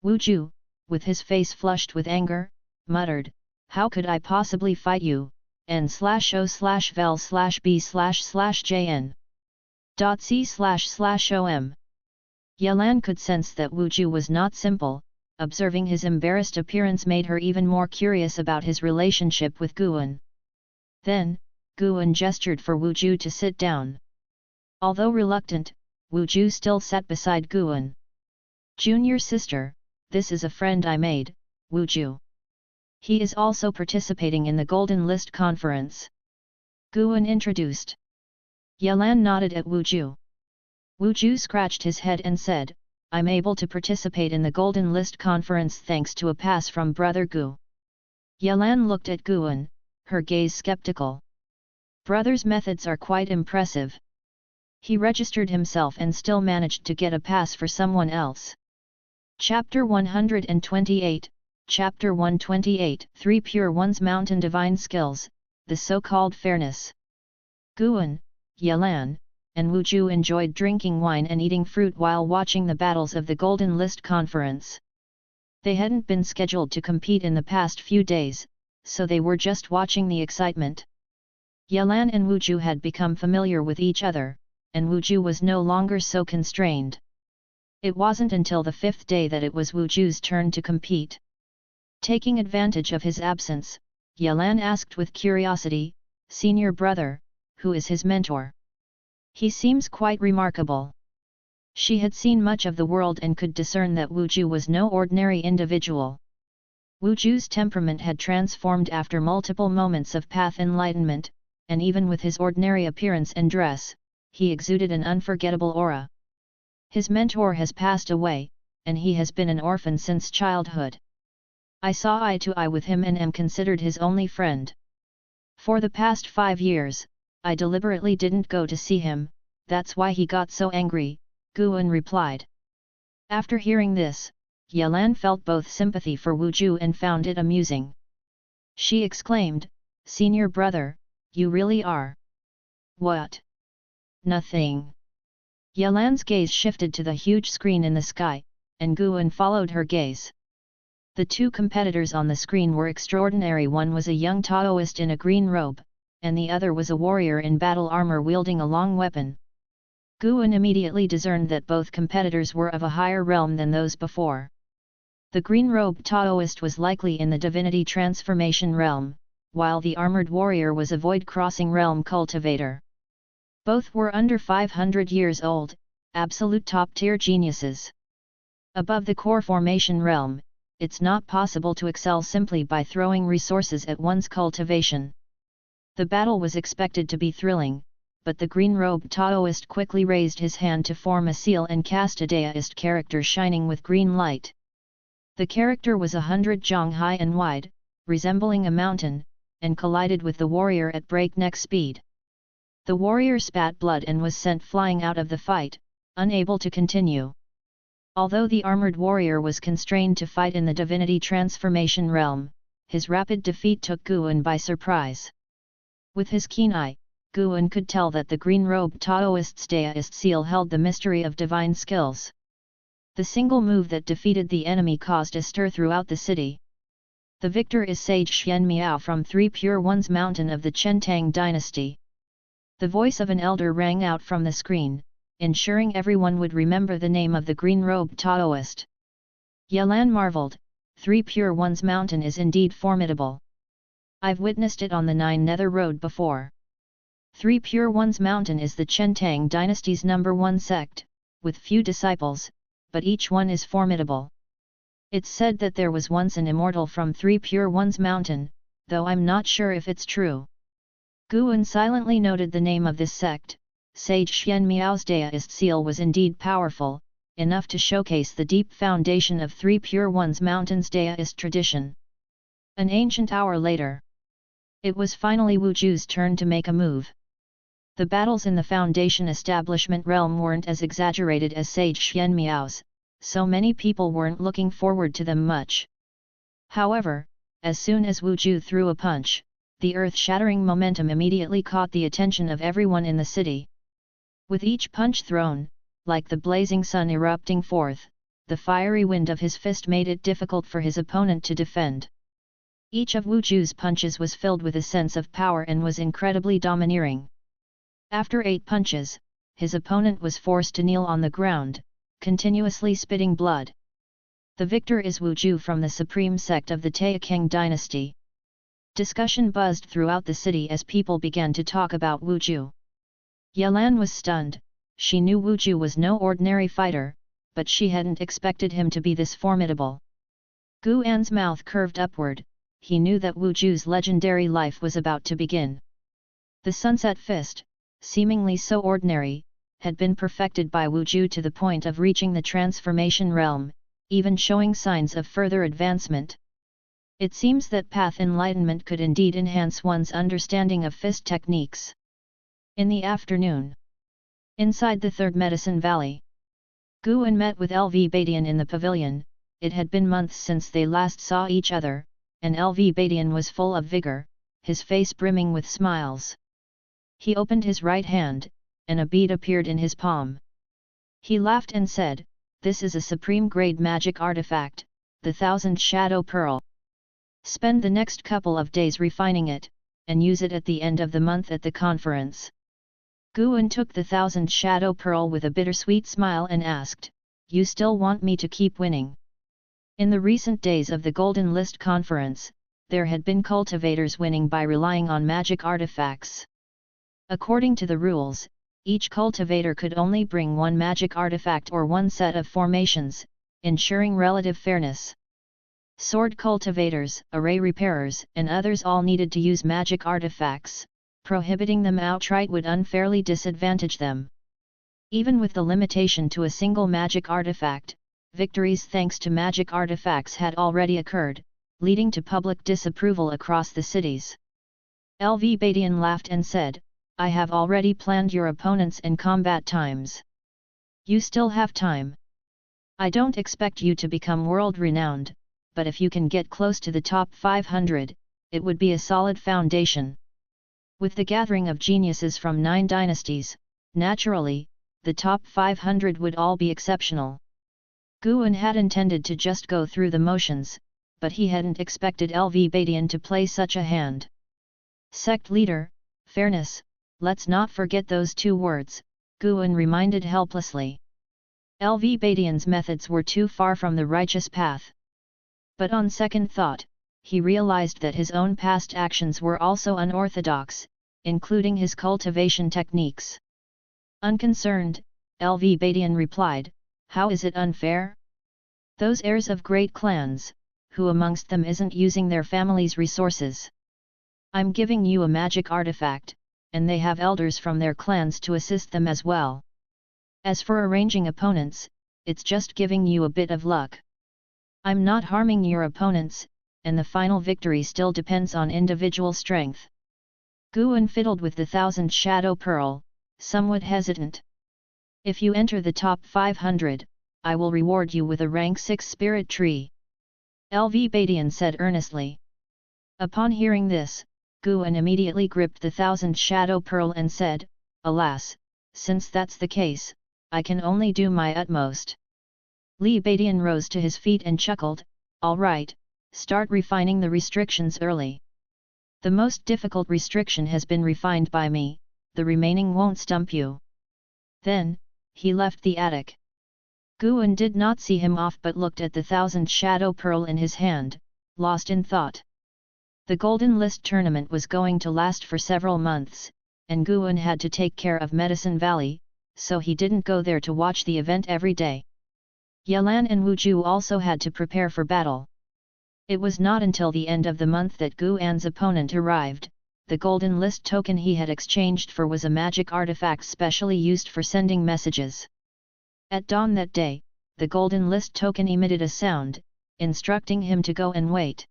Wu Ju, with his face flushed with anger, muttered, "How could I possibly fight you, n/o/vel/b/jn. .c//om." Yelan could sense that Wu Ju was not simple. Observing his embarrassed appearance made her even more curious about his relationship with Guan. Then, Guan gestured for Wu Ju to sit down. Although reluctant, Wu Ju still sat beside Guan. "Junior sister, this is a friend I made, Wu Ju. He is also participating in the Golden List conference," Guan introduced. Yelan nodded at Wu Ju. Wu Ju scratched his head and said, "I'm able to participate in the Golden List conference thanks to a pass from Brother Gu." Yelan looked at Guan, her gaze skeptical. Brother's methods are quite impressive. He registered himself and still managed to get a pass for someone else. Chapter 128, Chapter 128, 3 Pure One's Mountain Divine Skills, the so-called fairness. Guan, Yelan, and Wu Ju enjoyed drinking wine and eating fruit while watching the battles of the Golden List conference. They hadn't been scheduled to compete in the past few days, so they were just watching the excitement. Yelan and Wu Ju had become familiar with each other, and Wu Ju was no longer so constrained. It wasn't until the 5th day that it was Wu Ju's turn to compete. Taking advantage of his absence, Yelan asked with curiosity, "Senior brother, who is his mentor? He seems quite remarkable." She had seen much of the world and could discern that Wu Ju was no ordinary individual. Wu Ju's temperament had transformed after multiple moments of path enlightenment, and even with his ordinary appearance and dress, he exuded an unforgettable aura. His mentor has passed away, and he has been an orphan since childhood. I saw eye to eye with him and am considered his only friend. For the past 5 years, I deliberately didn't go to see him, that's why he got so angry, Guan replied. After hearing this, Yelan felt both sympathy for Wu Ju and found it amusing. She exclaimed, "Senior brother, you really are." "What?" "Nothing." Yelan's gaze shifted to the huge screen in the sky, and Guan followed her gaze. The two competitors on the screen were extraordinary. One was a young Taoist in a green robe, and the other was a warrior in battle armor wielding a long weapon. Guan immediately discerned that both competitors were of a higher realm than those before. The green-robed Taoist was likely in the divinity transformation realm, while the armored warrior was a void-crossing realm cultivator. Both were under 500 years old, absolute top-tier geniuses. Above the core formation realm, it's not possible to excel simply by throwing resources at one's cultivation. The battle was expected to be thrilling, but the green-robed Taoist quickly raised his hand to form a seal and cast a deist character shining with green light. The character was 100 zhang high and wide, resembling a mountain, and collided with the warrior at breakneck speed. The warrior spat blood and was sent flying out of the fight, unable to continue. Although the armored warrior was constrained to fight in the divinity transformation realm, his rapid defeat took Guan by surprise. With his keen eye, Guan could tell that the green-robed Taoist's deist seal held the mystery of divine skills. The single move that defeated the enemy caused a stir throughout the city. The victor is Sage Xian Miao from 3 Pure One's Mountain of the Chentang dynasty. The voice of an elder rang out from the screen, ensuring everyone would remember the name of the green-robed Taoist. Yelan marveled, 3 Pure One's Mountain is indeed formidable. I've witnessed it on the Nine Nether Road before. 3 Pure One's Mountain is the Chentang dynasty's #1 sect, with few disciples, but each one is formidable. It's said that there was once an immortal from 3 Pure One's Mountain, though I'm not sure if it's true. Guan silently noted the name of this sect. Sage Xian Miao's deist seal was indeed powerful, enough to showcase the deep foundation of 3 Pure One's Mountain's deist tradition. An ancient hour later, it was finally Wu Ju's turn to make a move. The battles in the Foundation establishment realm weren't as exaggerated as Sage Xianmiao's, so many people weren't looking forward to them much. However, as soon as Wu Ju threw a punch, the earth-shattering momentum immediately caught the attention of everyone in the city. With each punch thrown, like the blazing sun erupting forth, the fiery wind of his fist made it difficult for his opponent to defend. Each of Wu Ju's punches was filled with a sense of power and was incredibly domineering. After 8 punches, his opponent was forced to kneel on the ground, continuously spitting blood. The victor is Wu Ju from the Supreme Sect of the Taixuan dynasty. Discussion buzzed throughout the city as people began to talk about Wu Ju. Yelan was stunned. She knew Wu Ju was no ordinary fighter, but she hadn't expected him to be this formidable. Gu An's mouth curved upward. He knew that Wu Ju's legendary life was about to begin. The Sunset Fist, seemingly so ordinary, had been perfected by Wu Ju to the point of reaching the transformation realm, even showing signs of further advancement. It seems that path enlightenment could indeed enhance one's understanding of fist techniques. In the afternoon, inside the Third Medicine Valley, Guan met with LV Badian in the pavilion. It had been months since they last saw each other, and LV Badian was full of vigor, his face brimming with smiles. He opened his right hand, and a bead appeared in his palm. He laughed and said, "This is a supreme-grade magic artifact, the 1000 Shadow Pearl. Spend the next couple of days refining it, and use it at the end of the month at the conference." Guan took the 1000 Shadow Pearl with a bittersweet smile and asked, "You still want me to keep winning?" In the recent days of the Golden List conference, there had been cultivators winning by relying on magic artifacts. According to the rules, each cultivator could only bring one magic artifact or one set of formations, ensuring relative fairness. Sword cultivators, array repairers, and others all needed to use magic artifacts. Prohibiting them outright would unfairly disadvantage them. Even with the limitation to a single magic artifact, victories thanks to magic artifacts had already occurred, leading to public disapproval across the cities. LV Badian laughed and said, "I have already planned your opponents and combat times. You still have time. I don't expect you to become world-renowned, but if you can get close to the top 500, it would be a solid foundation." With the gathering of geniuses from 9 dynasties, naturally, the top 500 would all be exceptional. Guan had intended to just go through the motions, but he hadn't expected LV Badian to play such a hand. "Sect leader, fairness, let's not forget those 2 words," Guan reminded helplessly. LV Badian's methods were too far from the righteous path. But on second thought, he realized that his own past actions were also unorthodox, including his cultivation techniques. Unconcerned, LV Badian replied, "How is it unfair? Those heirs of great clans, who amongst them isn't using their family's resources? I'm giving you a magic artifact, and they have elders from their clans to assist them as well. As for arranging opponents, it's just giving you a bit of luck. I'm not harming your opponents, and the final victory still depends on individual strength." Guan fiddled with the 1000 Shadow Pearl, somewhat hesitant. "If you enter the top 500, I will reward you with a rank 6 spirit tree," LV Badian said earnestly. Upon hearing this, Guan immediately gripped the 1000 Shadow Pearl and said, "Alas, since that's the case, I can only do my utmost." Li Badian rose to his feet and chuckled, "All right, start refining the restrictions early. The most difficult restriction has been refined by me, the remaining won't stump you." Then, he left the attic. Guan did not see him off but looked at the 1000 Shadow Pearl in his hand, lost in thought. The Golden List tournament was going to last for several months, and Guan had to take care of Medicine Valley, so he didn't go there to watch the event every day. Yelan and Wu Ju also had to prepare for battle. It was not until the end of the month that Guan's opponent arrived. The Golden List token he had exchanged for was a magic artifact specially used for sending messages. At dawn that day, the Golden List token emitted a sound, instructing him to go and wait.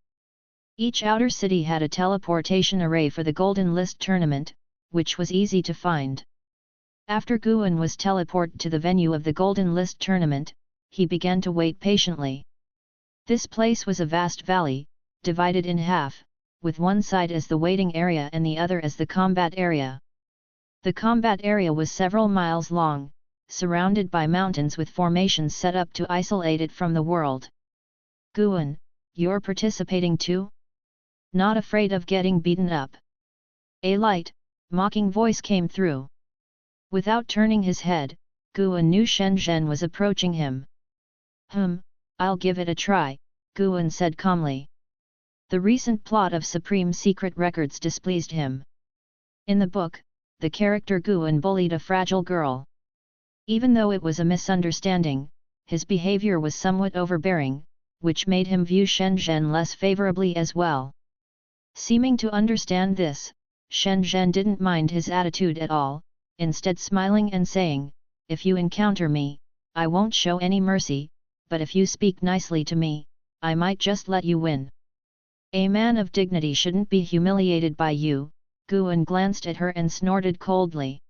Each outer city had a teleportation array for the Golden List tournament, which was easy to find. After Guan was teleported to the venue of the Golden List tournament, he began to wait patiently. This place was a vast valley, divided in half, with one side as the waiting area and the other as the combat area. The combat area was several miles long, surrounded by mountains with formations set up to isolate it from the world. Guan, you're participating too? Not afraid of getting beaten up? A light, mocking voice came through. Without turning his head, Guan knew Shen Zhen was approaching him. I'll give it a try, Guan said calmly. The recent plot of Supreme Secret Records displeased him. In the book, the character Guan bullied a fragile girl. Even though it was a misunderstanding, his behavior was somewhat overbearing, which made him view Shen Zhen less favorably as well. Seeming to understand this, Shen Zhen didn't mind his attitude at all, instead smiling and saying, "If you encounter me, I won't show any mercy, but if you speak nicely to me, I might just let you win. A man of dignity shouldn't be humiliated by you." Guan glanced at her and snorted coldly.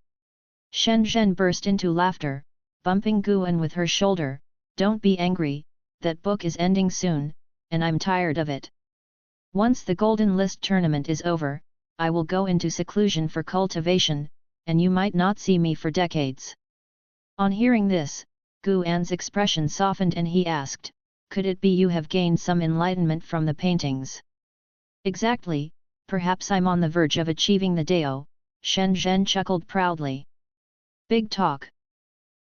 Shen Zhen burst into laughter, bumping Guan with her shoulder. "Don't be angry, that book is ending soon, and I'm tired of it. Once the Golden List tournament is over, I will go into seclusion for cultivation, and you might not see me for decades." On hearing this, Guan's expression softened and he asked, "Could it be you have gained some enlightenment from the paintings?" "Exactly, perhaps I'm on the verge of achieving the Dao," Shen Zhen chuckled proudly. "Big talk."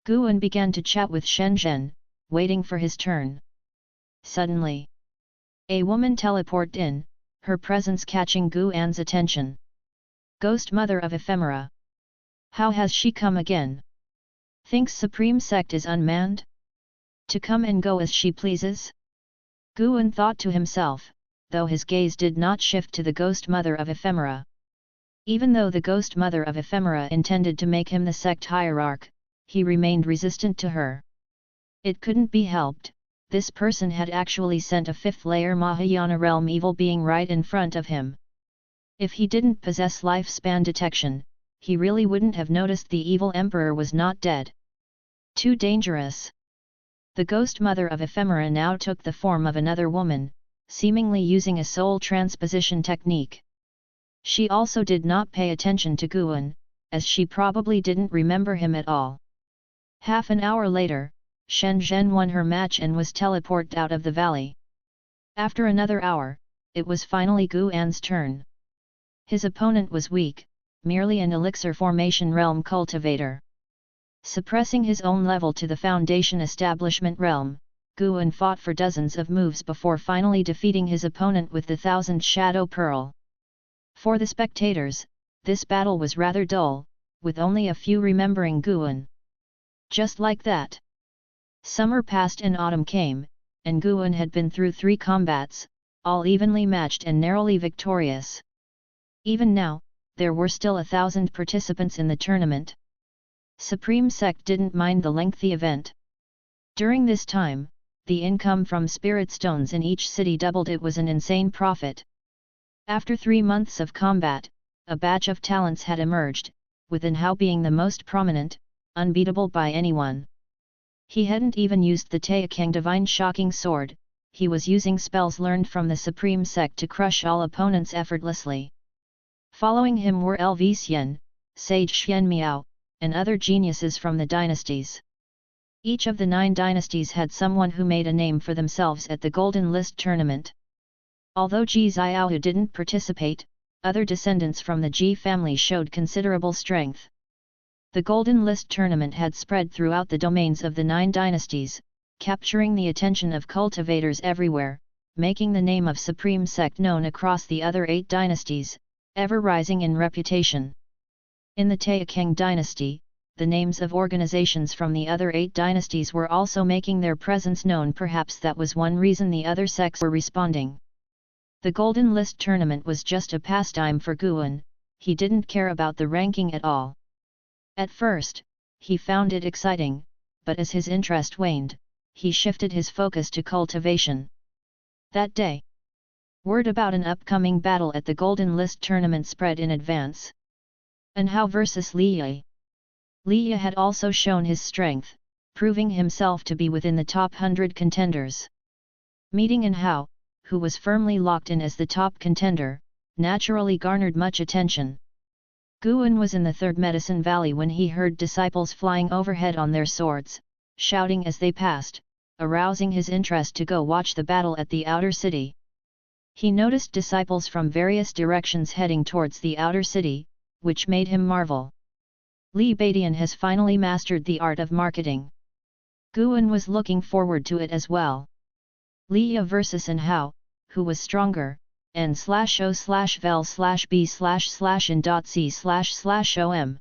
Guan began to chat with Shen Zhen, waiting for his turn. Suddenly, a woman teleported in, her presence catching Guan's attention. "Ghost Mother of Ephemera. How has she come again? Thinks Supreme Sect is unmanned? To come and go as she pleases?" Guan thought to himself, though his gaze did not shift to the Ghost Mother of Ephemera. Even though the Ghost Mother of Ephemera intended to make him the sect hierarch, he remained resistant to her. It couldn't be helped, this person had actually sent a fifth-layer Mahayana realm evil being right in front of him. If he didn't possess lifespan detection, he really wouldn't have noticed the evil emperor was not dead. Too dangerous. The Ghost Mother of Ephemera now took the form of another woman, seemingly using a soul transposition technique. She also did not pay attention to Guan, as she probably didn't remember him at all. Half an hour later, Shen Zhen won her match and was teleported out of the valley. After another hour, it was finally Guan's turn. His opponent was weak, merely an elixir formation realm cultivator. Suppressing his own level to the Foundation Establishment realm, Guan fought for dozens of moves before finally defeating his opponent with the 1000th Shadow Pearl. For the spectators, this battle was rather dull, with only a few remembering Guan. Just like that, summer passed and autumn came, and Guan had been through 3 combats, all evenly matched and narrowly victorious. Even now, there were still 1,000 participants in the tournament. Supreme Sect didn't mind the lengthy event. During this time, the income from spirit stones in each city doubled. It was an insane profit. After 3 months of combat, a batch of talents had emerged, with An Hao being the most prominent, unbeatable by anyone. He hadn't even used the Taixuan Divine Shocking Sword, he was using spells learned from the Supreme Sect to crush all opponents effortlessly. Following him were Lv Xian, Sage Xian Miao, and other geniuses from the dynasties. Each of the 9 dynasties had someone who made a name for themselves at the Golden List tournament. Although Ji Xiaohu didn't participate, other descendants from the Ji family showed considerable strength. The Golden List tournament had spread throughout the domains of the 9 dynasties, capturing the attention of cultivators everywhere, making the name of Supreme Sect known across the other 8 dynasties, ever rising in reputation. In the Taixuan dynasty, the names of organizations from the other 8 dynasties were also making their presence known. Perhaps that was one reason the other sects were responding. The Golden List tournament was just a pastime for Guan, he didn't care about the ranking at all. At first, he found it exciting, but as his interest waned, he shifted his focus to cultivation. That day, word about an upcoming battle at the Golden List tournament spread in advance. And Hao versus Li Yi. Li Yi had also shown his strength, proving himself to be within the top 100 contenders. Meeting An Hao, who was firmly locked in as the top contender, naturally garnered much attention. Guan was in the Third Medicine Valley when he heard disciples flying overhead on their swords, shouting as they passed, arousing his interest to go watch the battle at the outer city. He noticed disciples from various directions heading towards the outer city, which made him marvel. Li Baidian has finally mastered the art of marketing. Guan was looking forward to it as well. Li Yi versus An Hao, who was stronger, n/o/vel/b//in.c//om.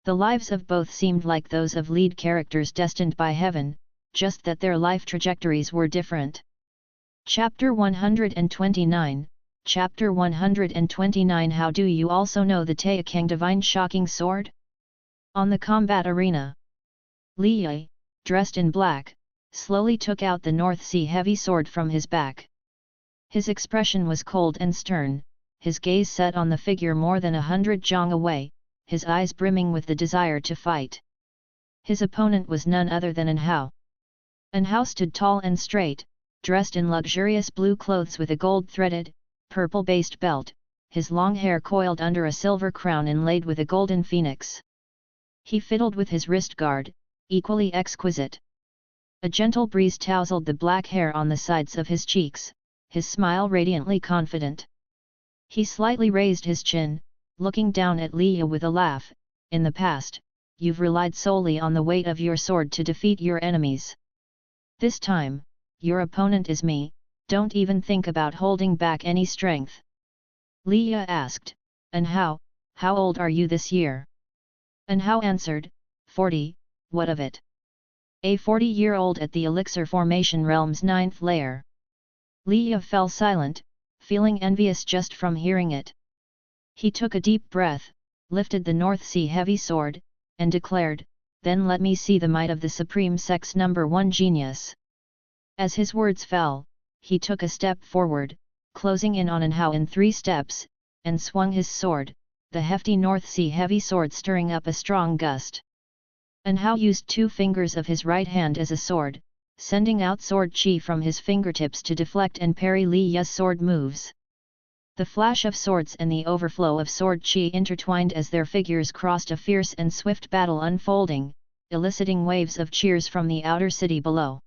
The lives of both seemed like those of lead characters destined by heaven, just that their life trajectories were different. Chapter 129, Chapter 129. How do you also know the Taixuan Divine Shocking Sword? On the combat arena, Li Yi, dressed in black, slowly took out the North Sea heavy sword from his back. His expression was cold and stern, his gaze set on the figure more than 100 zhang away, his eyes brimming with the desire to fight. His opponent was none other than An Hao. An Hao stood tall and straight, dressed in luxurious blue clothes with a gold-threaded, purple-based belt, his long hair coiled under a silver crown inlaid with a golden phoenix. He fiddled with his wrist guard, equally exquisite. A gentle breeze tousled the black hair on the sides of his cheeks, his smile radiantly confident. He slightly raised his chin, looking down at Li Yi with a laugh. In the past, you've relied solely on the weight of your sword to defeat your enemies. This time, your opponent is me, don't even think about holding back any strength. Li Yi asked, And how old are you this year? An Hao answered, 40, what of it? A 40-year-old at the Elixir Formation Realm's 9th layer. Li Yi fell silent, feeling envious just from hearing it. He took a deep breath, lifted the North Sea heavy sword, and declared, Then let me see the might of the Supreme Sect's #1 genius. As his words fell, he took a step forward, closing in on An Hao in 3 steps, and swung his sword, the hefty North Sea heavy sword stirring up a strong gust. An Hao used 2 fingers of his right hand as a sword, sending out sword chi from his fingertips to deflect and parry Li Yi's sword moves. The flash of swords and the overflow of sword chi intertwined as their figures crossed a fierce and swift battle unfolding, eliciting waves of cheers from the outer city below.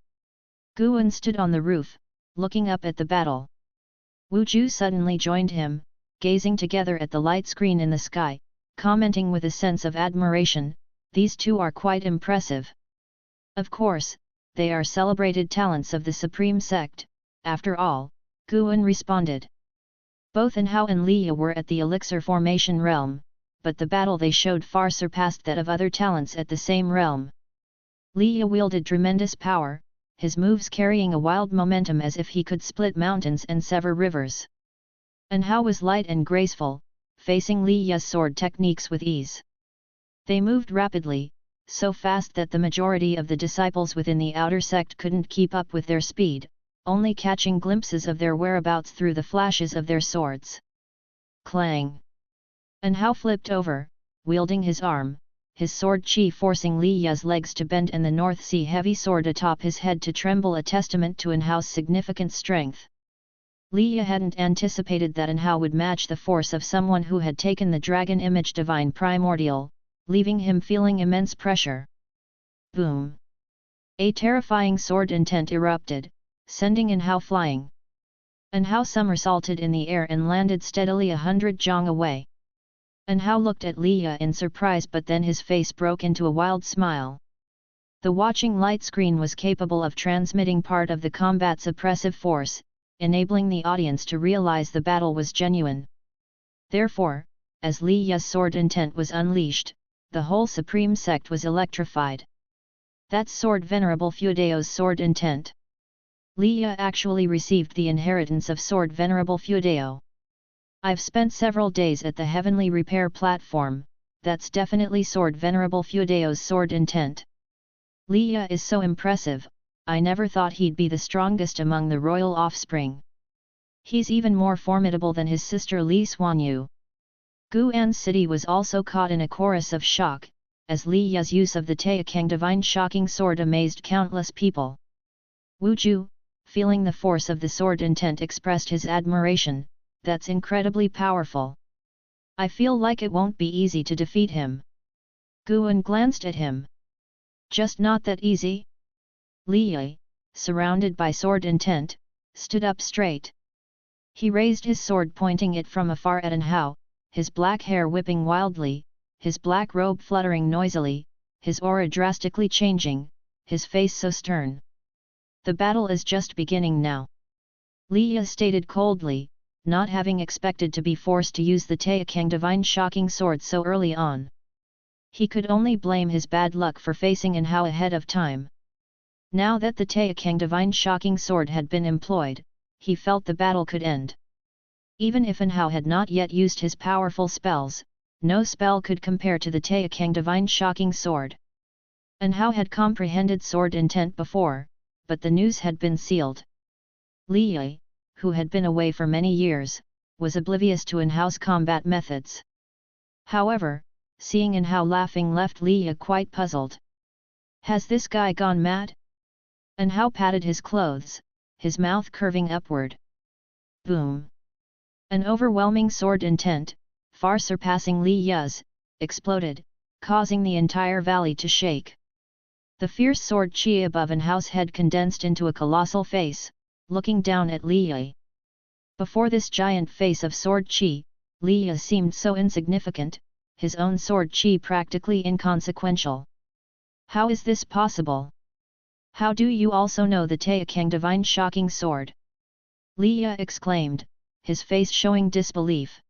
Guan stood on the roof, looking up at the battle. Wu Ju suddenly joined him, gazing together at the light screen in the sky, commenting with a sense of admiration, These two are quite impressive. Of course, they are celebrated talents of the Supreme Sect, after all, Guan responded. Both An Hao and Li Yi were at the Elixir Formation realm, but the battle they showed far surpassed that of other talents at the same realm. Li Yi wielded tremendous power, his moves carrying a wild momentum as if he could split mountains and sever rivers. An Hao was light and graceful, facing Li Yi's sword techniques with ease. They moved rapidly, so fast that the majority of the disciples within the outer sect couldn't keep up with their speed, only catching glimpses of their whereabouts through the flashes of their swords. Clang! An Hao flipped over, wielding his arm, his sword chi forcing Li Yi's legs to bend and the North Sea heavy sword atop his head to tremble, a testament to An Hao's significant strength. Li Yi hadn't anticipated that An Hao would match the force of someone who had taken the dragon image divine primordial, leaving him feeling immense pressure. Boom! A terrifying sword intent erupted, sending An Hao flying. An Hao somersaulted in the air and landed steadily 100 zhang away. An Hao looked at Li Yi in surprise, but then his face broke into a wild smile. The watching light screen was capable of transmitting part of the combat's oppressive force, enabling the audience to realize the battle was genuine. Therefore, as Li Yi's sword intent was unleashed, the whole Supreme Sect was electrified. That's Sword Venerable Fudeo's sword intent. Li Yi actually received the inheritance of Sword Venerable Fudeo. I've spent several days at the Heavenly Repair platform, that's definitely Sword Venerable Fudeo's sword intent. Li Yi is so impressive, I never thought he'd be the strongest among the royal offspring. He's even more formidable than his sister Li Xuanyu. Guan's city was also caught in a chorus of shock, as Li Ye's use of the Taixuan divine shocking sword amazed countless people. Wu Ju, feeling the force of the sword intent, expressed his admiration. That's incredibly powerful. I feel like it won't be easy to defeat him. Guan glanced at him. Just not that easy? Li Ye, surrounded by sword intent, stood up straight. He raised his sword, pointing it from afar at Anhao, his black hair whipping wildly, his black robe fluttering noisily, his aura drastically changing, his face so stern. The battle is just beginning now. Li Ye stated coldly, not having expected to be forced to use the Taixuan divine shocking sword so early on. He could only blame his bad luck for facing Anhao ahead of time. Now that the Taixuan divine shocking sword had been employed, he felt the battle could end. Even if Anhao had not yet used his powerful spells, no spell could compare to the Taixuan divine shocking sword. Anhao had comprehended sword intent before, but the news had been sealed. Li Ye, who had been away for many years, was oblivious to Anhao's combat methods. However, seeing Anhao laughing left Li Ye quite puzzled. Has this guy gone mad? Anhao patted his clothes, his mouth curving upward. Boom! An overwhelming sword intent, far surpassing Li Ye's, exploded, causing the entire valley to shake. The fierce sword chi above Anhao's head condensed into a colossal face, looking down at Li Ye. Before this giant face of sword chi, Li Ye seemed so insignificant, his own sword chi practically inconsequential. How is this possible? How do you also know the Taixuan divine shocking sword? Li Ye exclaimed, his face showing disbelief.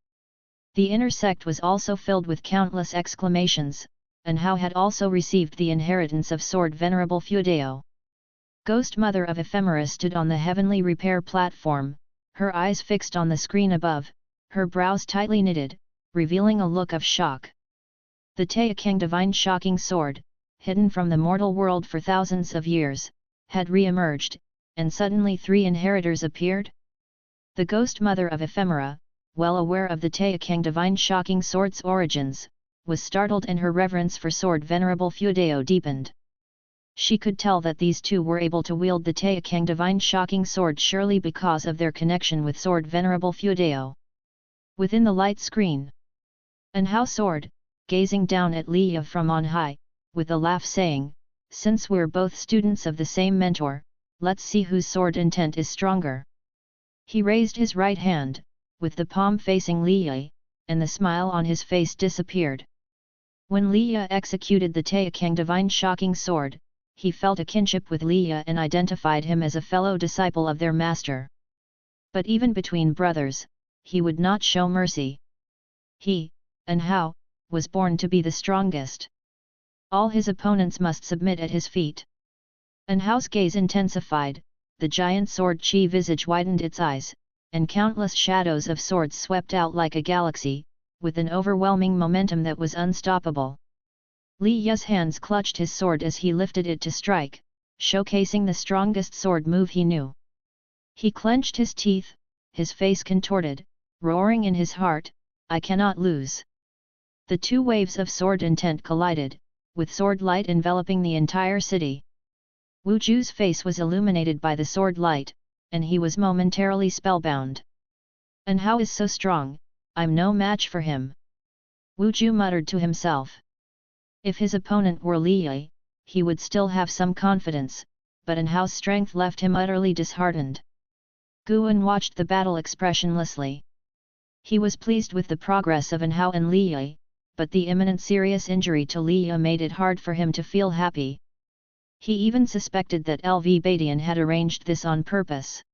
The inner sect was also filled with countless exclamations, Anhao had also received the inheritance of sword venerable Feudeo. Ghost Mother of Ephemera stood on the heavenly repair platform, her eyes fixed on the screen above, her brows tightly knitted, revealing a look of shock. The Taixuan divine shocking sword, hidden from the mortal world for thousands of years, had re-emerged, and suddenly 3 inheritors appeared? The Ghost Mother of Ephemera, well aware of the Taixuan divine shocking sword's origins, was startled and her reverence for sword venerable Feudeo deepened. She could tell that these 2 were able to wield the Taixuan divine shocking sword surely because of their connection with sword venerable Feudeo. Within the light screen, Anhao soared, gazing down at Li Ye from on high, with a laugh saying, "Since we're both students of the same mentor, let's see whose sword intent is stronger." He raised his right hand, with the palm facing Li Ye, and the smile on his face disappeared. When Li Ye executed the Taixuan divine shocking sword, he felt a kinship with Li Ye and identified him as a fellow disciple of their master. But even between brothers, he would not show mercy. He, Anhao, was born to be the strongest. All his opponents must submit at his feet. Anhao's gaze intensified, the giant sword chi visage widened its eyes, and countless shadows of swords swept out like a galaxy, with an overwhelming momentum that was unstoppable. Li Ye's hands clutched his sword as he lifted it to strike, showcasing the strongest sword move he knew. He clenched his teeth, his face contorted, roaring in his heart, "I cannot lose." The 2 waves of sword intent collided, with sword light enveloping the entire city. Wu Ju's face was illuminated by the sword light, and he was momentarily spellbound. "Anhao is so strong, I'm no match for him," Wu Ju muttered to himself. If his opponent were Li Ye, he would still have some confidence, but Anhao's strength left him utterly disheartened. Guan watched the battle expressionlessly. He was pleased with the progress of Anhao and Li Ye, but the imminent serious injury to Li Ye made it hard for him to feel happy. He even suspected that LV Badian had arranged this on purpose.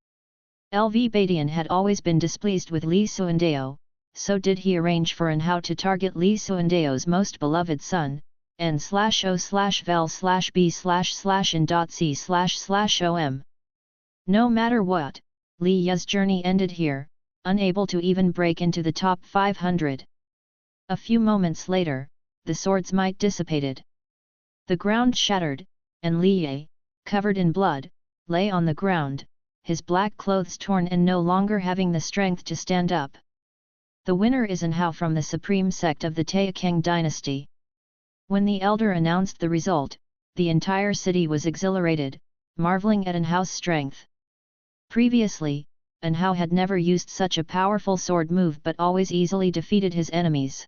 LV Badian had always been displeased with Li Suandeo, so did he arrange for Anhao to target Li Suandeo's most beloved son, n/o/vel/b//in.c//om. No matter what, Li Ye's journey ended here, unable to even break into the top 500. A few moments later, the sword's might dissipated. The ground shattered, and Li Ye, covered in blood, lay on the ground, his black clothes torn and no longer having the strength to stand up. The winner is An Hao from the Supreme Sect of the Taixuan dynasty. When the elder announced the result, the entire city was exhilarated, marveling at An Hao's strength. Previously, An Hao had never used such a powerful sword move but always easily defeated his enemies.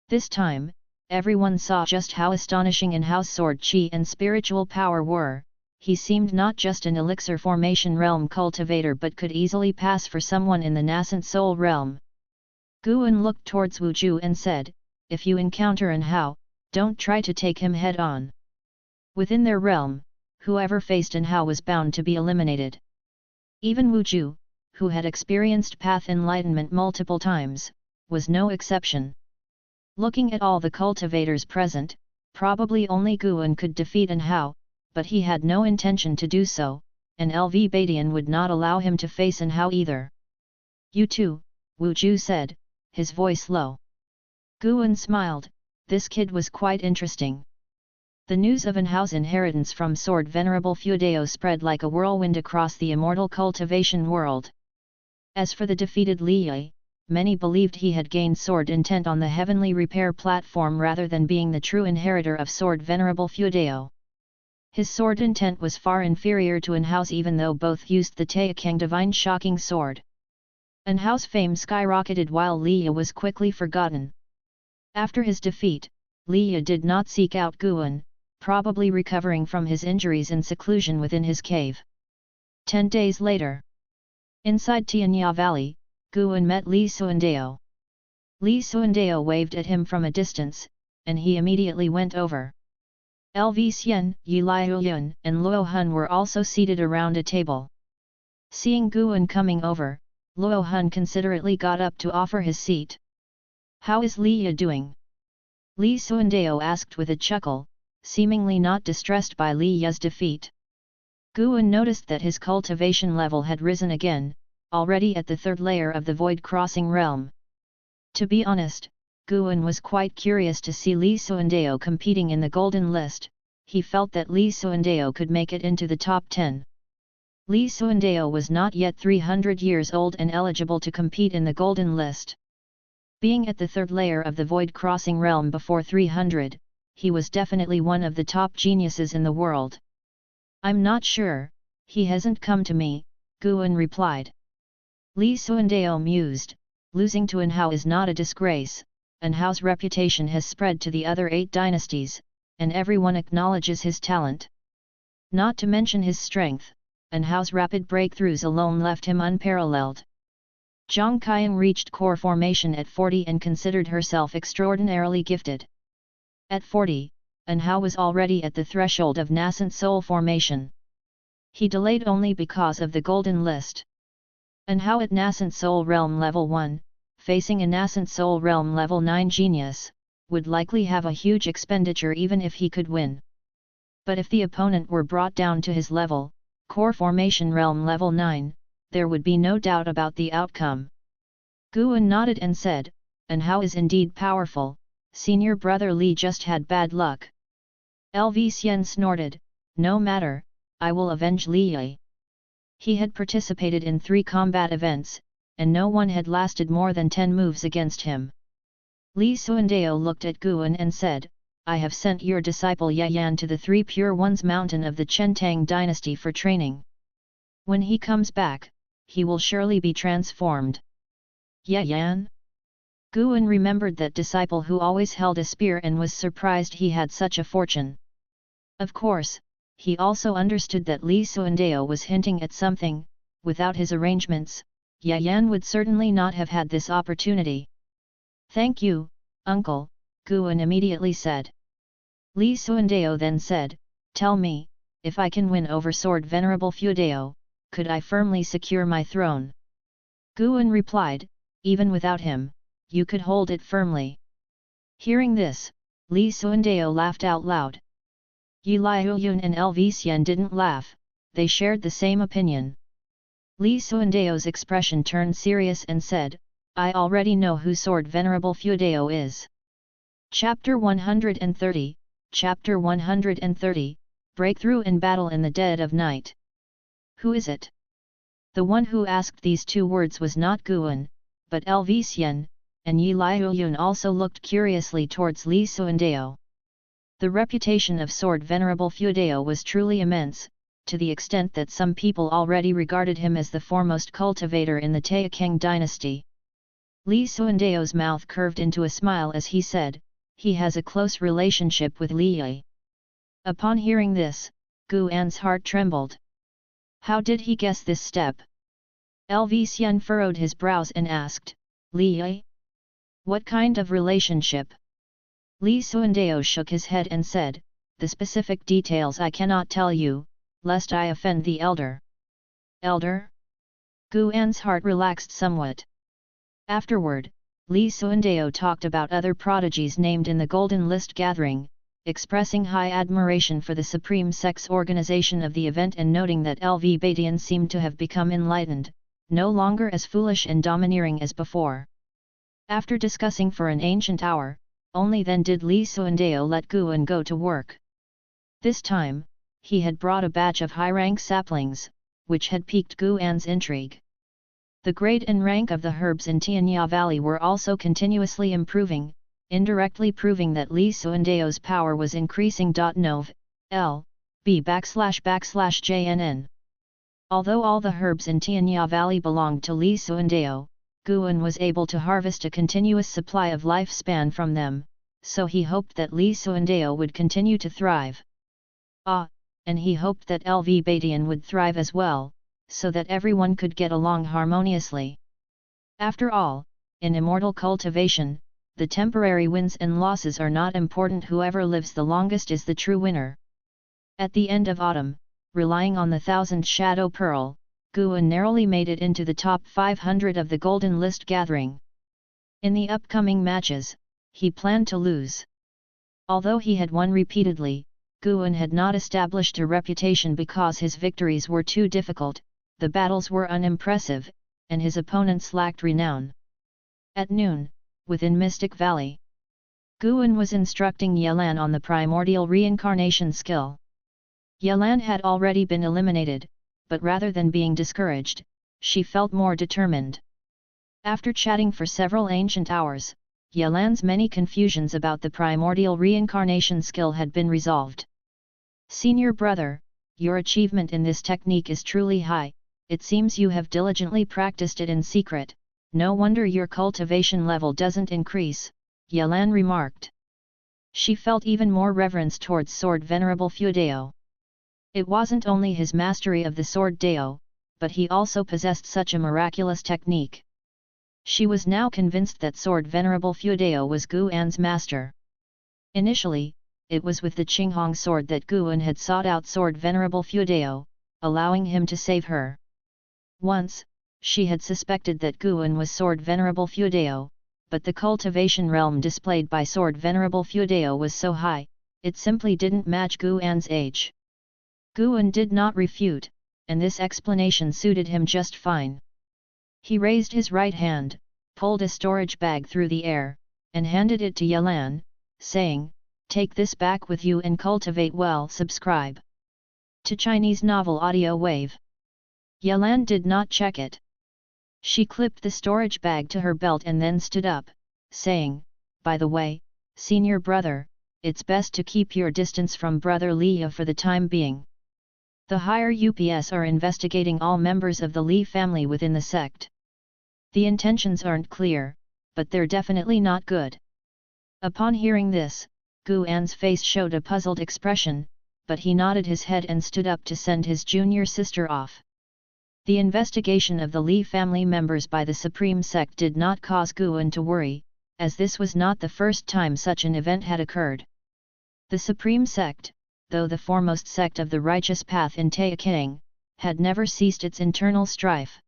This time, everyone saw just how astonishing An Hao's sword chi and spiritual power were. He seemed not just an elixir formation realm cultivator but could easily pass for someone in the nascent soul realm. Guan looked towards Wu Ju and said, "If you encounter An Hao, don't try to take him head-on." Within their realm, whoever faced An Hao was bound to be eliminated. Even Wu Ju, who had experienced path enlightenment multiple times, was no exception. Looking at all the cultivators present, probably only Guan could defeat An Hao, but he had no intention to do so, and LV Badian would not allow him to face An Hao either. "You too," Wu Ju said, his voice low. Guan smiled. This kid was quite interesting. The news of An Hao's inheritance from Sword Venerable Feudeo spread like a whirlwind across the immortal cultivation world. As for the defeated Li Yi, many believed he had gained sword intent on the heavenly repair platform rather than being the true inheritor of Sword Venerable Feudeo. His sword intent was far inferior to An Hao's even though both used the Taixuan Divine Shocking Sword. An Hao's fame skyrocketed while Li Yi was quickly forgotten. After his defeat, Li Yi did not seek out Guan, probably recovering from his injuries in seclusion within his cave. 10 days later, inside Tianya Valley, Guan met Li Suandeo. Li Suandeo waved at him from a distance, and he immediately went over. Lv Xian, Yi Liuyun and Luo Hun were also seated around a table. Seeing Guan coming over, Luo Hun considerately got up to offer his seat. "How is Li Yi doing?" Li Suandeo asked with a chuckle, seemingly not distressed by Li Yi's defeat. Guan noticed that his cultivation level had risen again, already at the third layer of the Void Crossing realm. To be honest, Guan was quite curious to see Li Suandeo competing in the Golden List. He felt that Li Suandeo could make it into the top 10. Li Suandeo was not yet 300 years old and eligible to compete in the Golden List. Being at the third layer of the Void Crossing realm before 300, he was definitely one of the top geniuses in the world. "I'm not sure, he hasn't come to me," Guan replied. Li Suandeo mused, "Losing to An Hao is not a disgrace. An Hao's reputation has spread to the other 8 dynasties, and everyone acknowledges his talent. Not to mention his strength, An Hao's rapid breakthroughs alone left him unparalleled." Zhang Qian reached core formation at 40 and considered herself extraordinarily gifted. At 40, An Hao was already at the threshold of nascent soul formation. He delayed only because of the Golden List. An Hao at nascent soul realm level 1, facing a nascent soul realm level 9 genius, would likely have a huge expenditure even if he could win. But if the opponent were brought down to his level, core formation realm level 9, there would be no doubt about the outcome. Guan nodded and said, "An Hao is indeed powerful, senior brother Li just had bad luck." Lv Xian snorted, "No matter, I will avenge Li Yi." He had participated in 3 combat events, and no one had lasted more than 10 moves against him. Li Suandeo looked at Guan and said, "I have sent your disciple Ye Yan to the 3 Pure Ones mountain of the Chentang dynasty for training. When he comes back, he will surely be transformed." "Ye Yan?" Guan remembered that disciple who always held a spear and was surprised he had such a fortune. Of course, he also understood that Li Suandeo was hinting at something. Without his arrangements, Ye Yan would certainly not have had this opportunity. "Thank you, uncle," Guan immediately said. Li Suandeo then said, "Tell me, if I can win over Sword Venerable Feudeo, could I firmly secure my throne?" Guan replied, "Even without him, you could hold it firmly." Hearing this, Li Suandeo laughed out loud. Yi Liuyun and Lv Xian didn't laugh, they shared the same opinion. Li Suandeo's expression turned serious and said, "I already know who Sword Venerable Feudeo is." Chapter 130, Chapter 130, Breakthrough in Battle in the Dead of Night. "Who is it?" The one who asked these 2 words was not Guan, but Lv Xian and Yi Liuyun also looked curiously towards Li Suandao. The reputation of Sword Venerable Fuedao was truly immense, to the extent that some people already regarded him as the foremost cultivator in the Taixuan dynasty. Li Suandao's mouth curved into a smile as he said, "He has a close relationship with Li Yi." Upon hearing this, Gu An's heart trembled. How did he guess this step? Lv Xian furrowed his brows and asked, "Li Yi? What kind of relationship?" Li Suandao shook his head and said, "The specific details I cannot tell you, lest I offend the elder." Elder? Gu An's heart relaxed somewhat. Afterward, Li Suandao talked about other prodigies named in the Golden List gathering, expressing high admiration for the Supreme Sect's organization of the event and noting that Lv Badian seemed to have become enlightened, no longer as foolish and domineering as before. After discussing for an ancient hour, only then did Li Suandao let Gu An go to work. This time, he had brought a batch of high-rank saplings, which had piqued Gu An's intrigue. The grade and rank of the herbs in Tianya Valley were also continuously improving, indirectly proving that Li Suandao's power was increasing. Nov. L. B //JNN. Although all the herbs in Tianya Valley belonged to Li Suandao, Gu An was able to harvest a continuous supply of lifespan from them, so he hoped that Li Suandao would continue to thrive. And he hoped that Lv Badian would thrive as well, so that everyone could get along harmoniously. After all, in immortal cultivation, the temporary wins and losses are not important. Whoever lives the longest is the true winner. At the end of autumn, relying on the 1000th Shadow Pearl, Gu An narrowly made it into the top 500 of the Golden List gathering. In the upcoming matches, he planned to lose. Although he had won repeatedly, Gu An had not established a reputation because his victories were too difficult, the battles were unimpressive, and his opponents lacked renown. At noon, within Mystic Valley, Gu An was instructing Yelan on the primordial reincarnation skill. Yelan had already been eliminated, but rather than being discouraged, she felt more determined. After chatting for several ancient hours, Yelan's many confusions about the primordial reincarnation skill had been resolved. "Senior brother, your achievement in this technique is truly high. It seems you have diligently practiced it in secret, no wonder your cultivation level doesn't increase," Yelan remarked. She felt even more reverence towards Sword Venerable Fuedao. It wasn't only his mastery of the Sword Dao, but he also possessed such a miraculous technique. She was now convinced that Sword Venerable Fuedao was Gu An's master. Initially, it was with the Qinghong sword that Gu An had sought out Sword Venerable Fuedao, allowing him to save her. Once, she had suspected that Gu An was Sword Venerable Fuedao, but the cultivation realm displayed by Sword Venerable Fuedao was so high, it simply didn't match Gu An's age. Gu An did not refute, and this explanation suited him just fine. He raised his right hand, pulled a storage bag through the air, and handed it to Yelan, saying, "Take this back with you and cultivate well." Subscribe to Chinese Novel Audio Wave. Yelan did not check it. She clipped the storage bag to her belt and then stood up, saying, "By the way, senior brother, it's best to keep your distance from brother Li for the time being. The higher UPS are investigating all members of the Li family within the sect. The intentions aren't clear, but they're definitely not good." Upon hearing this, Gu An's face showed a puzzled expression, but he nodded his head and stood up to send his junior sister off. The investigation of the Li family members by the Supreme Sect did not cause Gu An to worry, as this was not the first time such an event had occurred. The Supreme Sect, though the foremost sect of the righteous path in Taixuan, had never ceased its internal strife.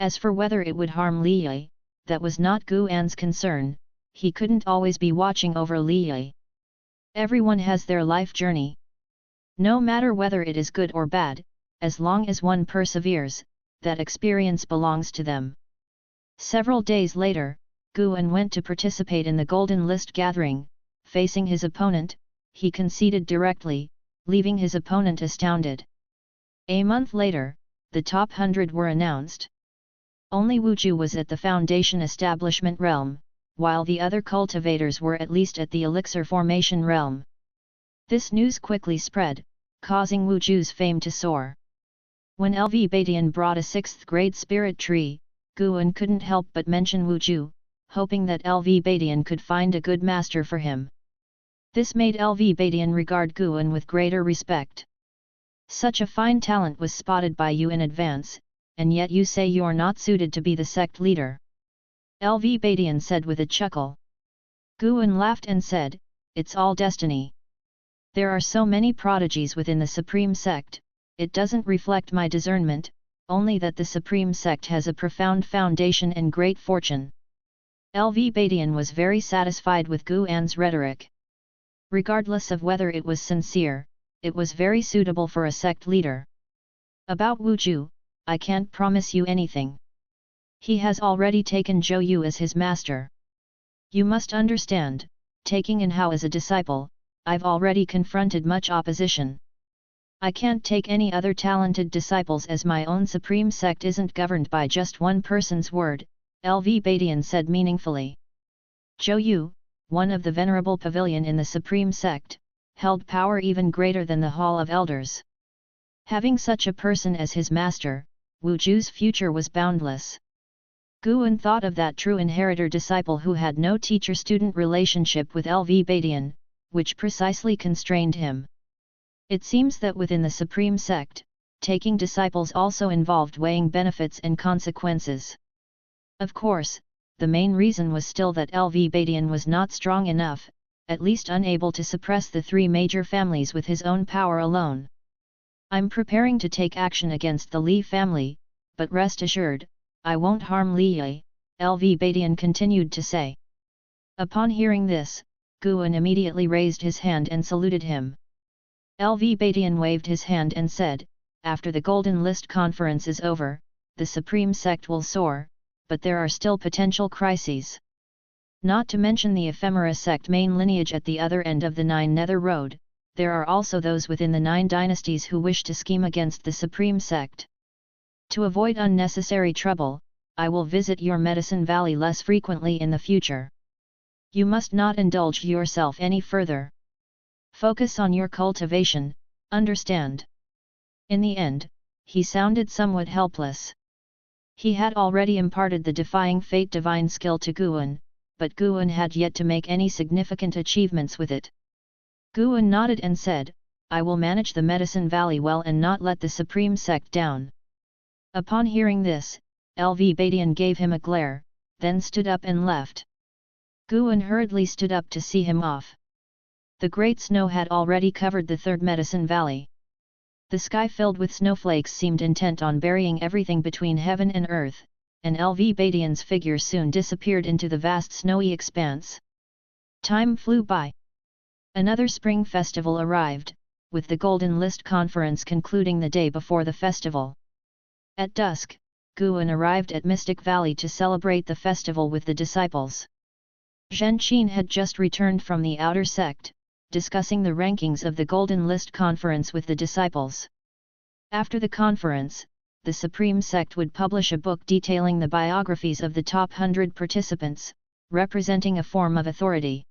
As for whether it would harm Li Yi, that was not Gu An's concern. He couldn't always be watching over Li Yi. Everyone has their life journey. No matter whether it is good or bad, as long as one perseveres, that experience belongs to them. Several days later, Gu An went to participate in the Golden List gathering. Facing his opponent, he conceded directly, leaving his opponent astounded. A month later, the top 100 were announced. Only Wuju was at the foundation establishment realm, while the other cultivators were at least at the elixir formation realm. This news quickly spread, causing Wuju's fame to soar. When LV Badian brought a 6th grade spirit tree, Guan couldn't help but mention Wuju, hoping that LV Badian could find a good master for him. This made LV Badian regard Guan with greater respect. Such a fine talent was spotted by you in advance, and yet you say you're not suited to be the sect leader. LV Badian said with a chuckle. Guan laughed and said, "It's all destiny. There are so many prodigies within the Supreme Sect, it doesn't reflect my discernment, only that the Supreme Sect has a profound foundation and great fortune." LV Badian was very satisfied with Guan's rhetoric. Regardless of whether it was sincere, it was very suitable for a sect leader. About Wuju, I can't promise you anything. He has already taken Zhou Yu as his master. You must understand, taking in Hao as a disciple, I've already confronted much opposition. I can't take any other talented disciples as my own Supreme Sect isn't governed by just one person's word, LV Badian said meaningfully. Zhou Yu, one of the venerable pavilion in the Supreme Sect, held power even greater than the Hall of Elders. Having such a person as his master, Wuju's future was boundless. Guan thought of that true inheritor-disciple who had no teacher-student relationship with LV Badian, which precisely constrained him. It seems that within the Supreme Sect, taking disciples also involved weighing benefits and consequences. Of course, the main reason was still that LV Badian was not strong enough, at least unable to suppress the 3 major families with his own power alone. I'm preparing to take action against the Li family, but rest assured, I won't harm Li Yi, LV Badian continued to say. Upon hearing this, Guan immediately raised his hand and saluted him. LV Badian waved his hand and said, "After the Golden List conference is over, the Supreme Sect will soar, but there are still potential crises. Not to mention the Ephemera Sect main lineage at the other end of the Nine Nether Road, there are also those within the 9 dynasties who wish to scheme against the Supreme Sect. To avoid unnecessary trouble, I will visit your Medicine Valley less frequently in the future. You must not indulge yourself any further. Focus on your cultivation, understand?" In the end, he sounded somewhat helpless. He had already imparted the defying fate divine skill to Guan, but Guan had yet to make any significant achievements with it. Guan nodded and said, "I will manage the Medicine Valley well and not let the Supreme Sect down." Upon hearing this, LV Badian gave him a glare, then stood up and left. Guan hurriedly stood up to see him off. The great snow had already covered the 3rd Medicine Valley. The sky filled with snowflakes seemed intent on burying everything between heaven and earth, and LV Badian's figure soon disappeared into the vast snowy expanse. Time flew by. Another spring festival arrived, with the Golden List conference concluding the day before the festival. At dusk, Guan arrived at Mystic Valley to celebrate the festival with the disciples. Zhen Qin had just returned from the outer sect, discussing the rankings of the Golden List conference with the disciples. After the conference, the Supreme Sect would publish a book detailing the biographies of the top 100 participants, representing a form of authority.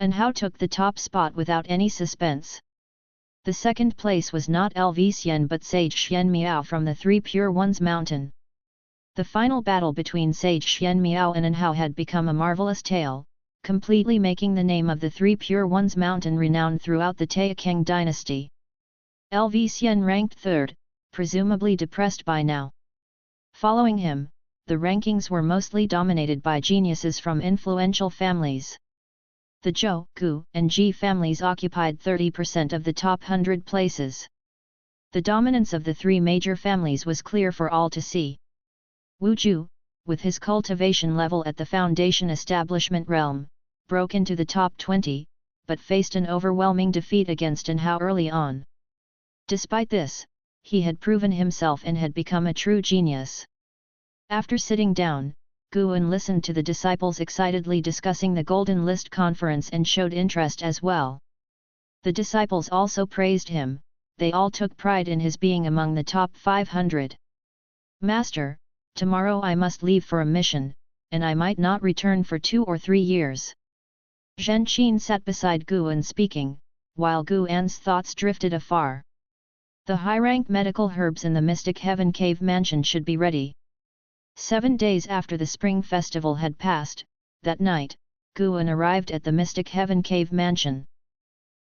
And Hao took the top spot without any suspense. The second place was not LV Xian but Sage Xian Miao from the 3 Pure Ones Mountain. The final battle between Sage Xian Miao and Hao had become a marvelous tale, completely making the name of the 3 Pure Ones Mountain renowned throughout the Taixuan dynasty. LV Xian ranked 3rd, presumably depressed by now. Following him, the rankings were mostly dominated by geniuses from influential families. The Zhou, Gu, and Ji families occupied 30% of the top 100 places. The dominance of the 3 major families was clear for all to see. Wuju, with his cultivation level at the foundation establishment realm, broke into the top 20, but faced an overwhelming defeat against Hao early on. Despite this, he had proven himself and had become a true genius. After sitting down, Guan listened to the disciples excitedly discussing the Golden List conference and showed interest as well. The disciples also praised him, they all took pride in his being among the top 500. "Master, Tomorrow I must leave for a mission, and I might not return for 2 or 3 years. Zhen Qin sat beside Guan speaking, while Guan's thoughts drifted afar. The high-rank medical herbs in the Mystic Heaven Cave Mansion should be ready. 7 days after the Spring Festival had passed, that night, Guan arrived at the Mystic Heaven Cave Mansion.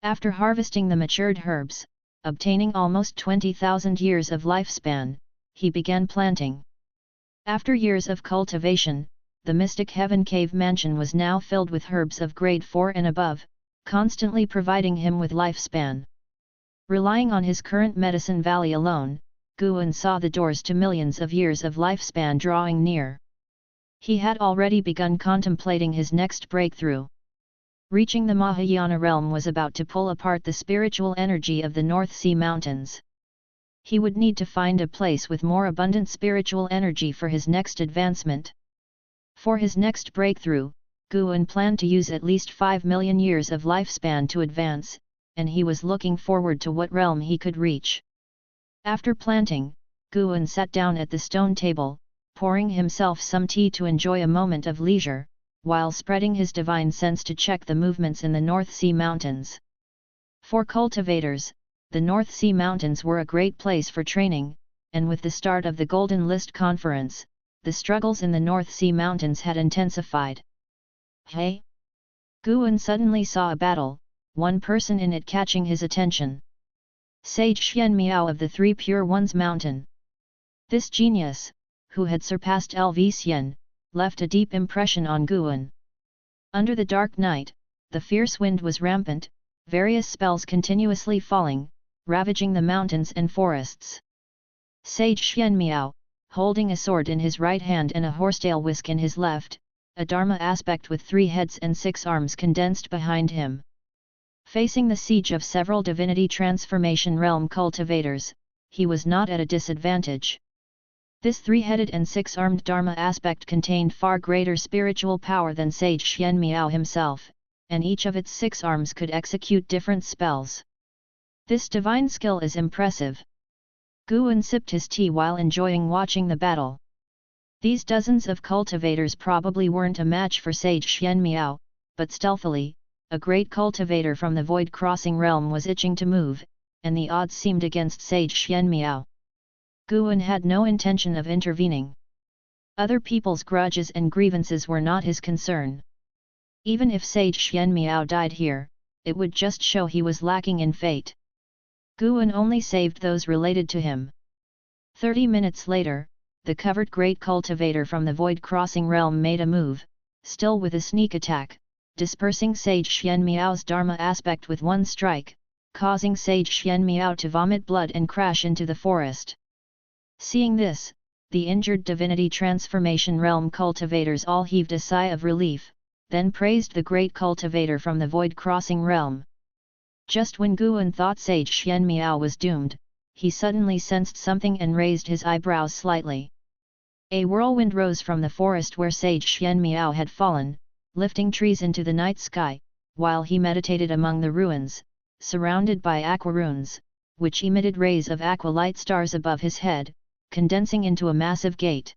After harvesting the matured herbs, obtaining almost 20,000 years of lifespan, he began planting. After years of cultivation, the Mystic Heaven Cave Mansion was now filled with herbs of grade 4 and above, constantly providing him with lifespan. Relying on his current medicine valley alone, Guan saw the doors to millions of years of lifespan drawing near. He had already begun contemplating his next breakthrough. Reaching the Mahayana realm was about to pull apart the spiritual energy of the North Sea Mountains. He would need to find a place with more abundant spiritual energy for his next advancement. For his next breakthrough, Guan planned to use at least 5 million years of lifespan to advance, and he was looking forward to what realm he could reach. After planting, Guan sat down at the stone table, pouring himself some tea to enjoy a moment of leisure, while spreading his divine sense to check the movements in the North Sea Mountains. For cultivators, the North Sea Mountains were a great place for training, and with the start of the Golden List Conference, the struggles in the North Sea Mountains had intensified. Hey! Guan suddenly saw a battle, one person in it catching his attention. Sage Xian Miao of the Three Pure Ones Mountain. This genius, who had surpassed LV Xian, left a deep impression on Guan. Under the dark night, the fierce wind was rampant, various spells continuously falling, ravaging the mountains and forests. Sage Xian Miao, holding a sword in his right hand and a horsetail whisk in his left, a Dharma aspect with 3 heads and 6 arms condensed behind him. Facing the siege of several divinity transformation realm cultivators, he was not at a disadvantage. This 3-headed and 6-armed Dharma aspect contained far greater spiritual power than Sage Xian Miao himself, and each of its 6 arms could execute different spells. This divine skill is impressive. Guan sipped his tea while enjoying watching the battle. These dozens of cultivators probably weren't a match for Sage Xian Miao, but stealthily, a great cultivator from the Void Crossing realm was itching to move, and the odds seemed against Sage Xian Miao. Guan had no intention of intervening. Other people's grudges and grievances were not his concern. Even if Sage Xian Miao died here, it would just show he was lacking in fate. Guan only saved those related to him. 30 minutes later, the covered great cultivator from the Void Crossing realm made a move, still with a sneak attack, dispersing Sage Xian Miao's Dharma aspect with one strike, causing Sage Xian Miao to vomit blood and crash into the forest. Seeing this, the injured divinity transformation realm cultivators all heaved a sigh of relief, then praised the great cultivator from the Void Crossing realm. Just when Guan thought Sage Xian Miao was doomed, he suddenly sensed something and raised his eyebrows slightly. A whirlwind rose from the forest where Sage Xian Miao had fallen, lifting trees into the night sky, while he meditated among the ruins, surrounded by aqua runes, which emitted rays of aqua light stars above his head, condensing into a massive gate.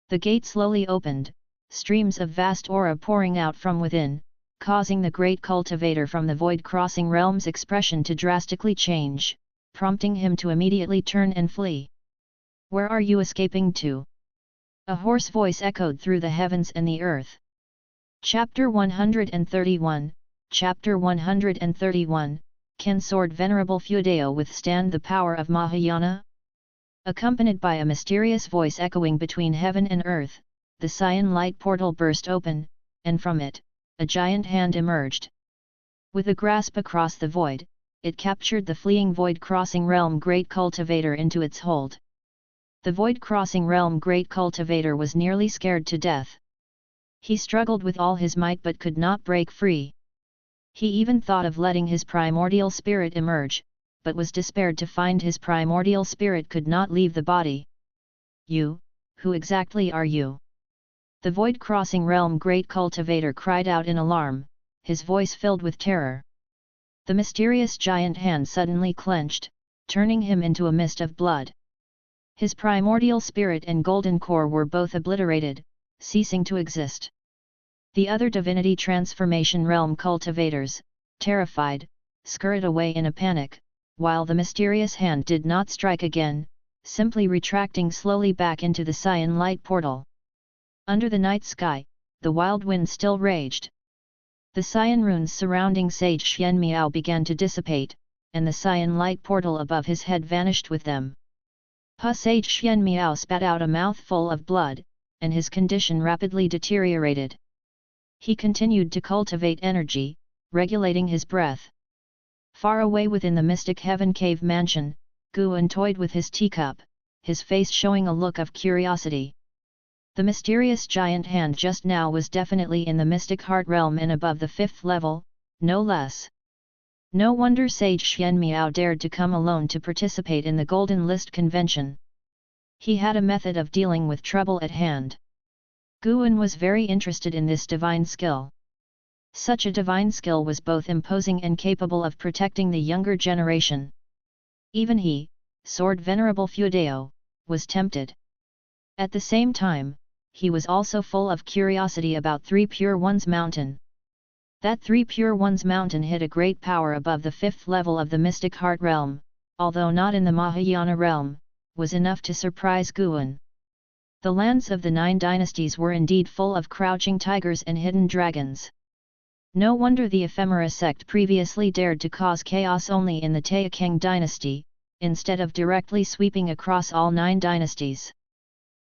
The gate slowly opened, streams of vast aura pouring out from within, causing the great cultivator from the Void Crossing realm's expression to drastically change, prompting him to immediately turn and flee. "Where are you escaping to?" a hoarse voice echoed through the heavens and the earth. Chapter 131, Chapter 131, Can Sword Venerable Fudeo withstand the power of Mahayana? Accompanied by a mysterious voice echoing between heaven and earth, the cyan light portal burst open, and from it, a giant hand emerged. With a grasp across the void, it captured the fleeing Void Crossing Realm Great Cultivator into its hold. The Void Crossing Realm Great Cultivator was nearly scared to death. He struggled with all his might but could not break free. He even thought of letting his primordial spirit emerge, but was despaired to find his primordial spirit could not leave the body. "You, who exactly are you?" The Void Crossing Realm Great Cultivator cried out in alarm, his voice filled with terror. The mysterious giant hand suddenly clenched, turning him into a mist of blood. His primordial spirit and golden core were both obliterated, ceasing to exist. The other divinity transformation realm cultivators, terrified, scurried away in a panic, while the mysterious hand did not strike again, simply retracting slowly back into the cyan light portal. Under the night sky, the wild wind still raged. The cyan runes surrounding Sage Xian Miao began to dissipate, and the cyan light portal above his head vanished with them. Sage Xian Miao spat out a mouthful of blood, and his condition rapidly deteriorated. He continued to cultivate energy, regulating his breath. Far away within the mystic heaven cave mansion, Guan toyed with his teacup, his face showing a look of curiosity. The mysterious giant hand just now was definitely in the mystic heart realm and above the 5th level, no less. No wonder Sage Xian Miao dared to come alone to participate in the Golden List convention. He had a method of dealing with trouble at hand. Guan was very interested in this divine skill. Such a divine skill was both imposing and capable of protecting the younger generation. Even he, Sword Venerable Feudeo, was tempted. At the same time, he was also full of curiosity about Three Pure Ones Mountain. That Three Pure Ones Mountain hid a great power above the 5th level of the Mystic Heart realm, although not in the Mahayana realm, was enough to surprise Guan. The lands of the 9 dynasties were indeed full of crouching tigers and hidden dragons. No wonder the Ephemera sect previously dared to cause chaos only in the Taixuan dynasty, instead of directly sweeping across all 9 dynasties.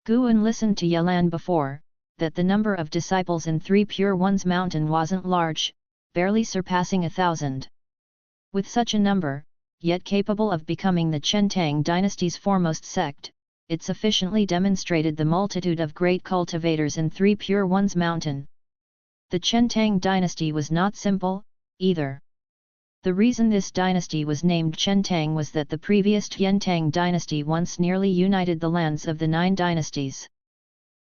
Guan listened to Yelan before, that the number of disciples in Three Pure Ones Mountain wasn't large, barely surpassing 1,000. With such a number, yet capable of becoming the Chentang dynasty's foremost sect, it sufficiently demonstrated the multitude of great cultivators in Three Pure Ones Mountain. The Chentang dynasty was not simple, either. The reason this dynasty was named Chentang was that the previous Tiantang dynasty once nearly united the lands of the 9 dynasties.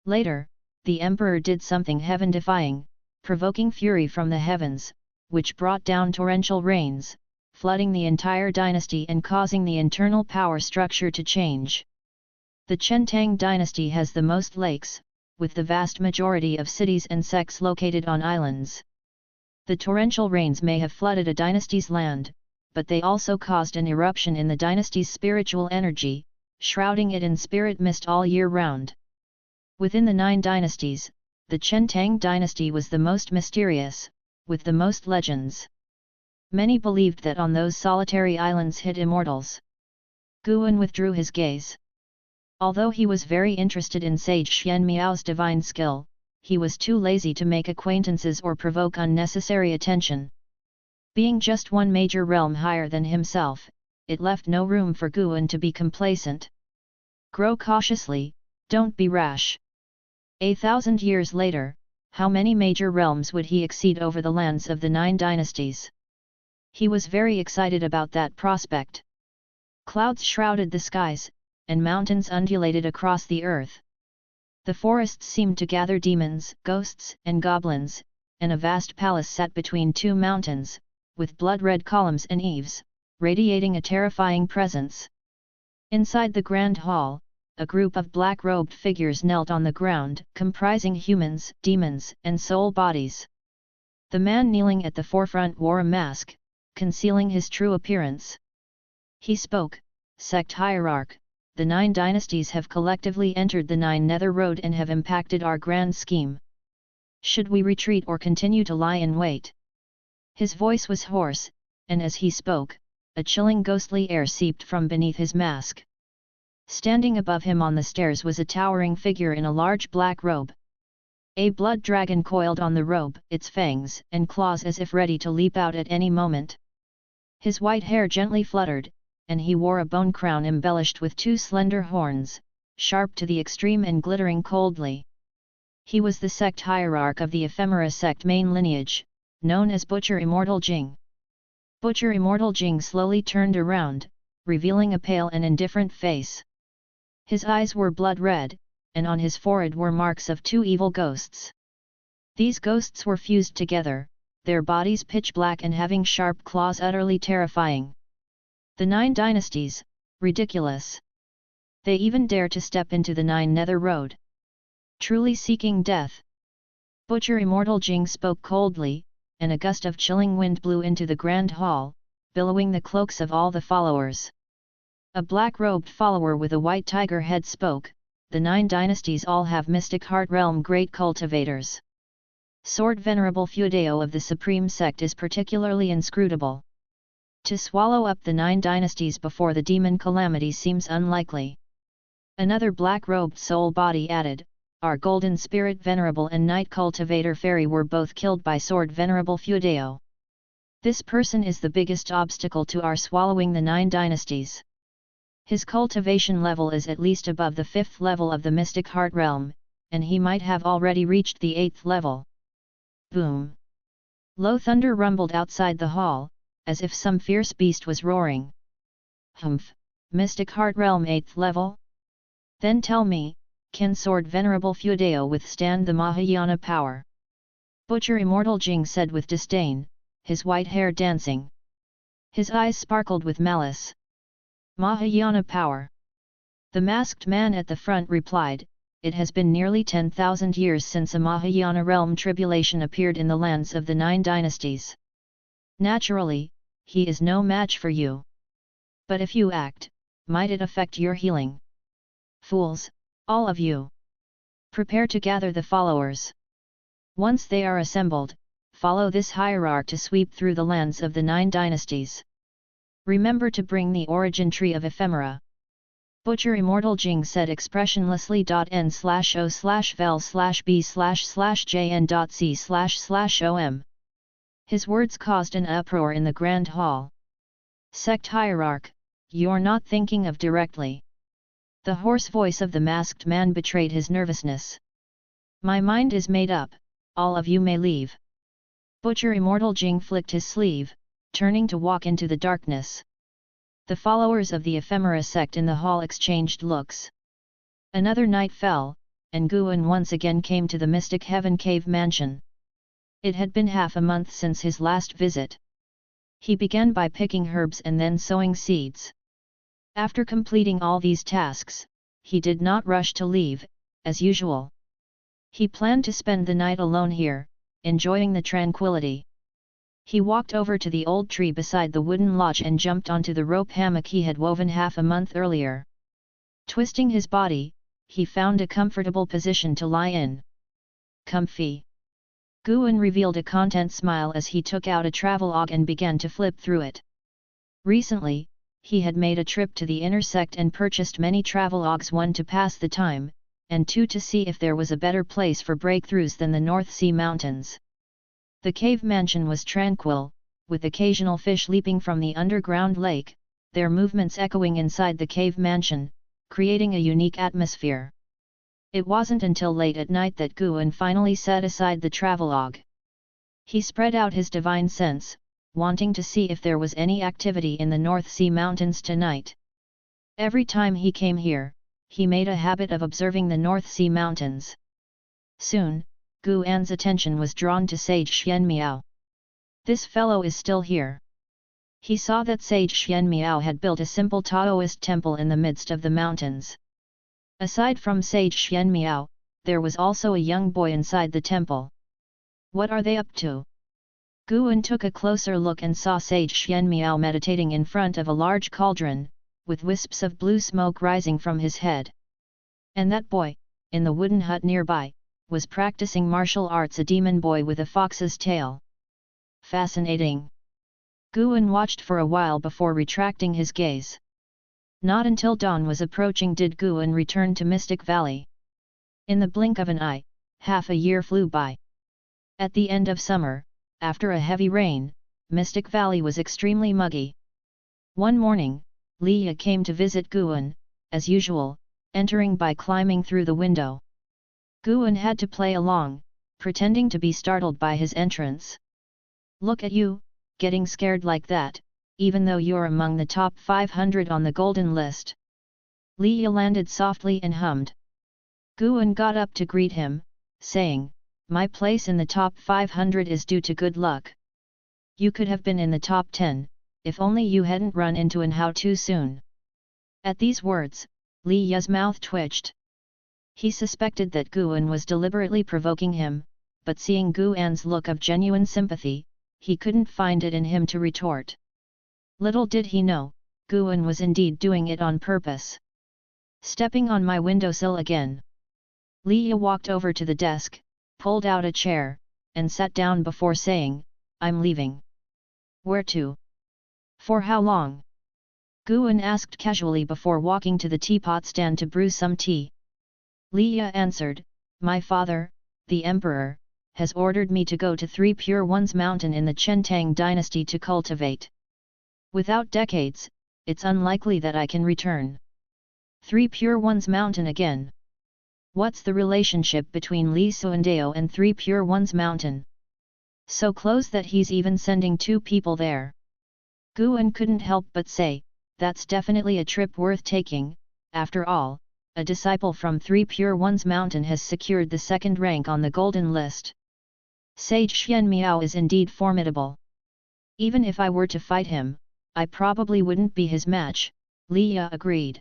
Later, the emperor did something heaven-defying, provoking fury from the heavens, which brought down torrential rains, flooding the entire dynasty and causing the internal power structure to change. The Chentang dynasty has the most lakes, with the vast majority of cities and sects located on islands. The torrential rains may have flooded a dynasty's land, but they also caused an eruption in the dynasty's spiritual energy, shrouding it in spirit mist all year round. Within the 9 dynasties, the Chentang dynasty was the most mysterious, with the most legends. Many believed that on those solitary islands hid immortals. Guan withdrew his gaze. Although he was very interested in Sage Xian Miao's divine skill, he was too lazy to make acquaintances or provoke unnecessary attention. Being just one major realm higher than himself, it left no room for Guan to be complacent. Grow cautiously, don't be rash. 1,000 years later, how many major realms would he exceed over the lands of the 9 dynasties? He was very excited about that prospect. Clouds shrouded the skies, and mountains undulated across the earth. The forests seemed to gather demons, ghosts, and goblins, and a vast palace sat between 2 mountains, with blood-red columns and eaves, radiating a terrifying presence. Inside the grand hall, a group of black-robed figures knelt on the ground, comprising humans, demons, and soul bodies. The man kneeling at the forefront wore a mask, concealing his true appearance. He spoke, "Sect Hierarch, the 9 dynasties have collectively entered the 9 Nether Road and have impacted our grand scheme. Should we retreat or continue to lie in wait?" His voice was hoarse, and as he spoke, a chilling ghostly air seeped from beneath his mask. Standing above him on the stairs was a towering figure in a large black robe. A blood dragon coiled on the robe, its fangs and claws as if ready to leap out at any moment. His white hair gently fluttered, and he wore a bone crown embellished with 2 slender horns, sharp to the extreme and glittering coldly. He was the sect hierarch of the Ephemera sect main lineage, known as Butcher Immortal Jing. Butcher Immortal Jing slowly turned around, revealing a pale and indifferent face. His eyes were blood red, and on his forehead were marks of 2 evil ghosts. These ghosts were fused together, their bodies pitch black and having sharp claws utterly terrifying. The 9 dynasties, ridiculous. They even dare to step into the Nine Nether Road. Truly seeking death. Butcher Immortal Jing spoke coldly, and a gust of chilling wind blew into the grand hall, billowing the cloaks of all the followers. A black-robed follower with a white tiger head spoke, "The 9 dynasties all have mystic heart realm great cultivators. Sword Venerable Feudeo of the Supreme Sect is particularly inscrutable. To swallow up the 9 dynasties before the demon calamity seems unlikely." Another black-robed soul body added, "Our Golden Spirit Venerable and Night Cultivator Fairy were both killed by Sword Venerable Feudeo. This person is the biggest obstacle to our swallowing the 9 dynasties. His cultivation level is at least above the 5th level of the Mystic Heart Realm, and he might have already reached the 8th level." Boom! Low thunder rumbled outside the hall, as if some fierce beast was roaring. "Humph! Mystic Heart Realm 8th level? Then tell me, can Sword Venerable Feudeo withstand the Mahayana power?" Butcher Immortal Jing said with disdain, his white hair dancing. His eyes sparkled with malice. "Mahayana power?" The masked man at the front replied, "It has been nearly 10,000 years since a Mahayana realm tribulation appeared in the lands of the 9 dynasties. Naturally, he is no match for you. But if you act, might it affect your healing? Fools, all of you! Prepare to gather the followers. Once they are assembled, follow this hierarch to sweep through the lands of the 9 dynasties. Remember to bring the origin tree of ephemera." Butcher Immortal Jing said expressionlessly. N/O/vel/b/jn.c//om. His words caused an uproar in the grand hall. "Sect hierarch, you're not thinking of directly." The hoarse voice of the masked man betrayed his nervousness. "My mind is made up, all of you may leave." Butcher Immortal Jing flicked his sleeve, turning to walk into the darkness. The followers of the ephemera sect in the hall exchanged looks. Another night fell, and Guan once again came to the Mystic Heaven Cave Mansion. It had been half a month since his last visit. He began by picking herbs and then sowing seeds. After completing all these tasks, he did not rush to leave, as usual. He planned to spend the night alone here, enjoying the tranquility. He walked over to the old tree beside the wooden lodge and jumped onto the rope hammock he had woven half a month earlier. Twisting his body, he found a comfortable position to lie in. "Comfy." Guan revealed a content smile as he took out a travelogue and began to flip through it. Recently, he had made a trip to the inner sect and purchased many travelogues, one to pass the time, and two to see if there was a better place for breakthroughs than the North Sea Mountains. The cave mansion was tranquil, with occasional fish leaping from the underground lake, their movements echoing inside the cave mansion, creating a unique atmosphere. It wasn't until late at night that Guan finally set aside the travelogue. He spread out his divine sense, wanting to see if there was any activity in the North Sea Mountains tonight. Every time he came here, he made a habit of observing the North Sea Mountains. Soon, Guan's attention was drawn to Sage Xianmiao. This fellow is still here. He saw that Sage Xianmiao had built a simple Taoist temple in the midst of the mountains. Aside from Sage Xianmiao, there was also a young boy inside the temple. What are they up to? Guan took a closer look and saw Sage Xianmiao meditating in front of a large cauldron, with wisps of blue smoke rising from his head. And that boy, in the wooden hut nearby, was practicing martial arts, a demon boy with a fox's tail. Fascinating. Guan watched for a while before retracting his gaze. Not until dawn was approaching did Guan return to Mystic Valley. In the blink of an eye, half a year flew by. At the end of summer, after a heavy rain, Mystic Valley was extremely muggy. One morning, Leah came to visit Guan, as usual, entering by climbing through the window. Guan had to play along, pretending to be startled by his entrance. "Look at you, getting scared like that, even though you're among the top 500 on the golden list." Leah landed softly and hummed. Guan got up to greet him, saying, "My place in the top 500 is due to good luck. You could have been in the top 10, if only you hadn't run into an how too soon." At these words, Li Ye's mouth twitched. He suspected that Guan was deliberately provoking him, but seeing Guan's look of genuine sympathy, he couldn't find it in him to retort. Little did he know, Guan was indeed doing it on purpose. Stepping on my windowsill again. Li Ye walked over to the desk, pulled out a chair, and sat down before saying, I'm leaving. Where to? For how long? Guan asked casually before walking to the teapot stand to brew some tea. Li Ye answered, my father, the emperor, has ordered me to go to Three Pure Ones Mountain in the Chentang dynasty to cultivate. Without decades, it's unlikely that I can return. Three Pure Ones Mountain again. What's the relationship between Li Suandeo and Three Pure Ones Mountain? So close that he's even sending 2 people there. Guan couldn't help but say, that's definitely a trip worth taking. After all, a disciple from Three Pure Ones Mountain has secured the 2nd rank on the golden list. Sage Xian Miao is indeed formidable. Even if I were to fight him, I probably wouldn't be his match, Li Ye agreed.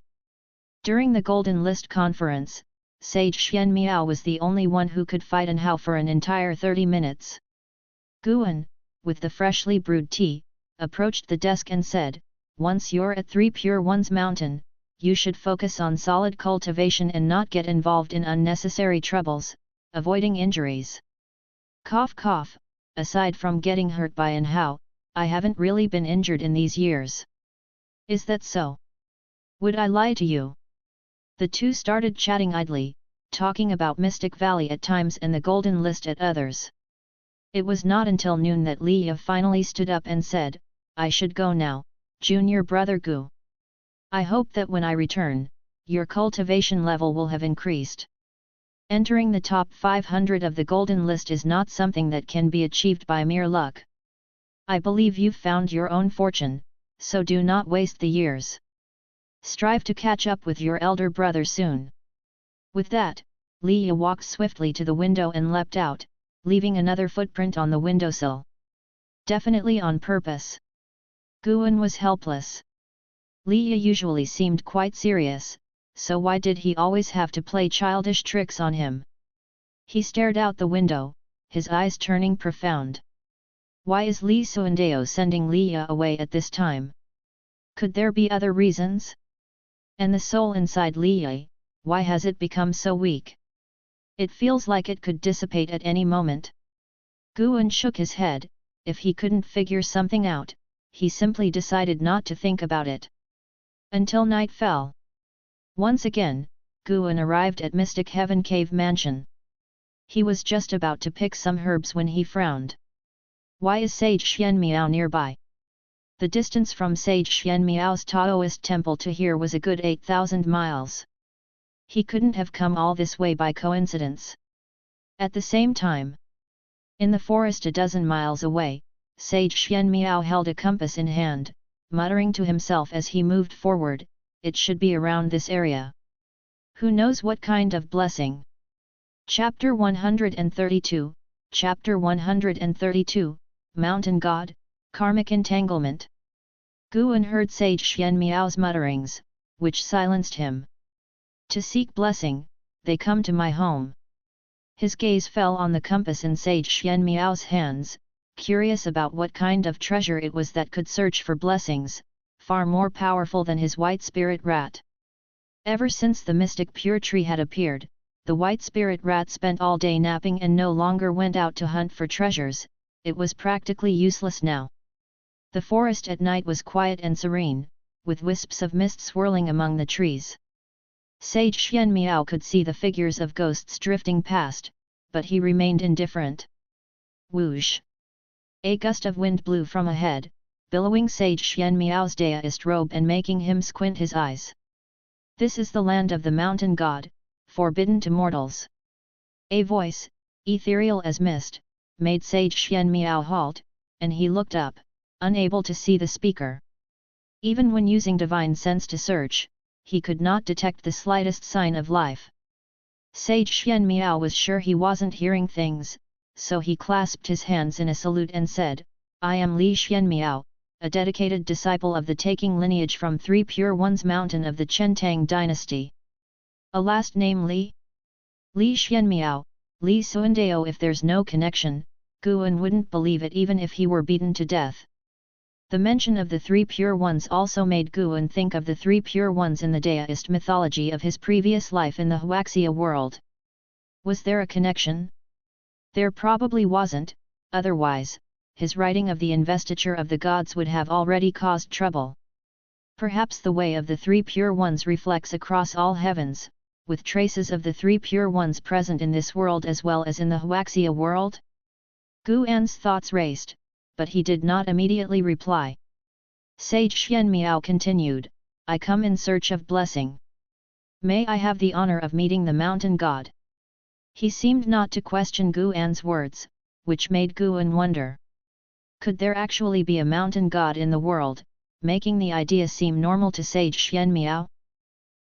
During the Golden List conference, Sage Xian Miao was the only one who could fight An Hao for an entire 30 minutes. Guan, with the freshly brewed tea, approached the desk and said, once you're at Three Pure Ones Mountain, you should focus on solid cultivation and not get involved in unnecessary troubles, avoiding injuries. Cough cough, aside from getting hurt by An Hao, I haven't really been injured in these years. Is that so? Would I lie to you? The two started chatting idly, talking about Mystic Valley at times and the Golden List at others. It was not until noon that Li Ye finally stood up and said, I should go now, junior brother Gu. I hope that when I return, your cultivation level will have increased. Entering the top 500 of the Golden List is not something that can be achieved by mere luck. I believe you've found your own fortune, so do not waste the years. Strive to catch up with your elder brother soon. With that, Li Ye walked swiftly to the window and leapt out, leaving another footprint on the windowsill. Definitely on purpose. Guan was helpless. Li Ye usually seemed quite serious, so why did he always have to play childish tricks on him? He stared out the window, his eyes turning profound. Why is Li Suandeo sending Li Ye away at this time? Could there be other reasons? And the soul inside Li Ye, why has it become so weak? It feels like it could dissipate at any moment. Guan shook his head. If he couldn't figure something out, he simply decided not to think about it. Until night fell. Once again, Guan arrived at Mystic Heaven Cave Mansion. He was just about to pick some herbs when he frowned. Why is Sage Xian Miao nearby? The distance from Sage Xian Miao's Taoist temple to here was a good 8,000 miles. He couldn't have come all this way by coincidence. At the same time, in the forest a dozen miles away, Sage Xian Miao held a compass in hand, muttering to himself as he moved forward, it should be around this area. Who knows what kind of blessing? Chapter 132, Chapter 132, Mountain God, Karmic Entanglement. Guan heard Sage Xian Miao's mutterings, which silenced him. To seek blessing, they come to my home. His gaze fell on the compass in Sage Xian Miao's hands, curious about what kind of treasure it was that could search for blessings, far more powerful than his white spirit rat. Ever since the mystic pure tree had appeared, the white spirit rat spent all day napping and no longer went out to hunt for treasures. It was practically useless now. The forest at night was quiet and serene, with wisps of mist swirling among the trees. Sage Xian Miao could see the figures of ghosts drifting past, but he remained indifferent. Whoosh! A gust of wind blew from ahead, billowing Sage Xian Miao's daoist robe and making him squint his eyes. This is the land of the mountain god, forbidden to mortals. A voice, ethereal as mist, made Sage Xian Miao halt, and he looked up, unable to see the speaker. Even when using divine sense to search, he could not detect the slightest sign of life. Sage Xian Miao was sure he wasn't hearing things, so he clasped his hands in a salute and said, I am Li Xian Miao, a dedicated disciple of the taking lineage from Three Pure Ones mountain of the Chentang dynasty. A last name Li? Li Xianmiao, Li Suandao. If there's no connection, Guan wouldn't believe it even if he were beaten to death. The mention of the Three Pure Ones also made Guan think of the Three Pure Ones in the Daoist mythology of his previous life in the Huaxia world. Was there a connection? There probably wasn't, otherwise, his writing of the investiture of the gods would have already caused trouble. Perhaps the way of the Three Pure Ones reflects across all heavens, with traces of the Three Pure Ones present in this world as well as in the Huaxia world? Guan's thoughts raced, but he did not immediately reply. Sage Xianmiao continued, I come in search of blessing. May I have the honor of meeting the mountain god? He seemed not to question Guan's words, which made Guan wonder. Could there actually be a mountain god in the world, making the idea seem normal to Sage Xianmiao?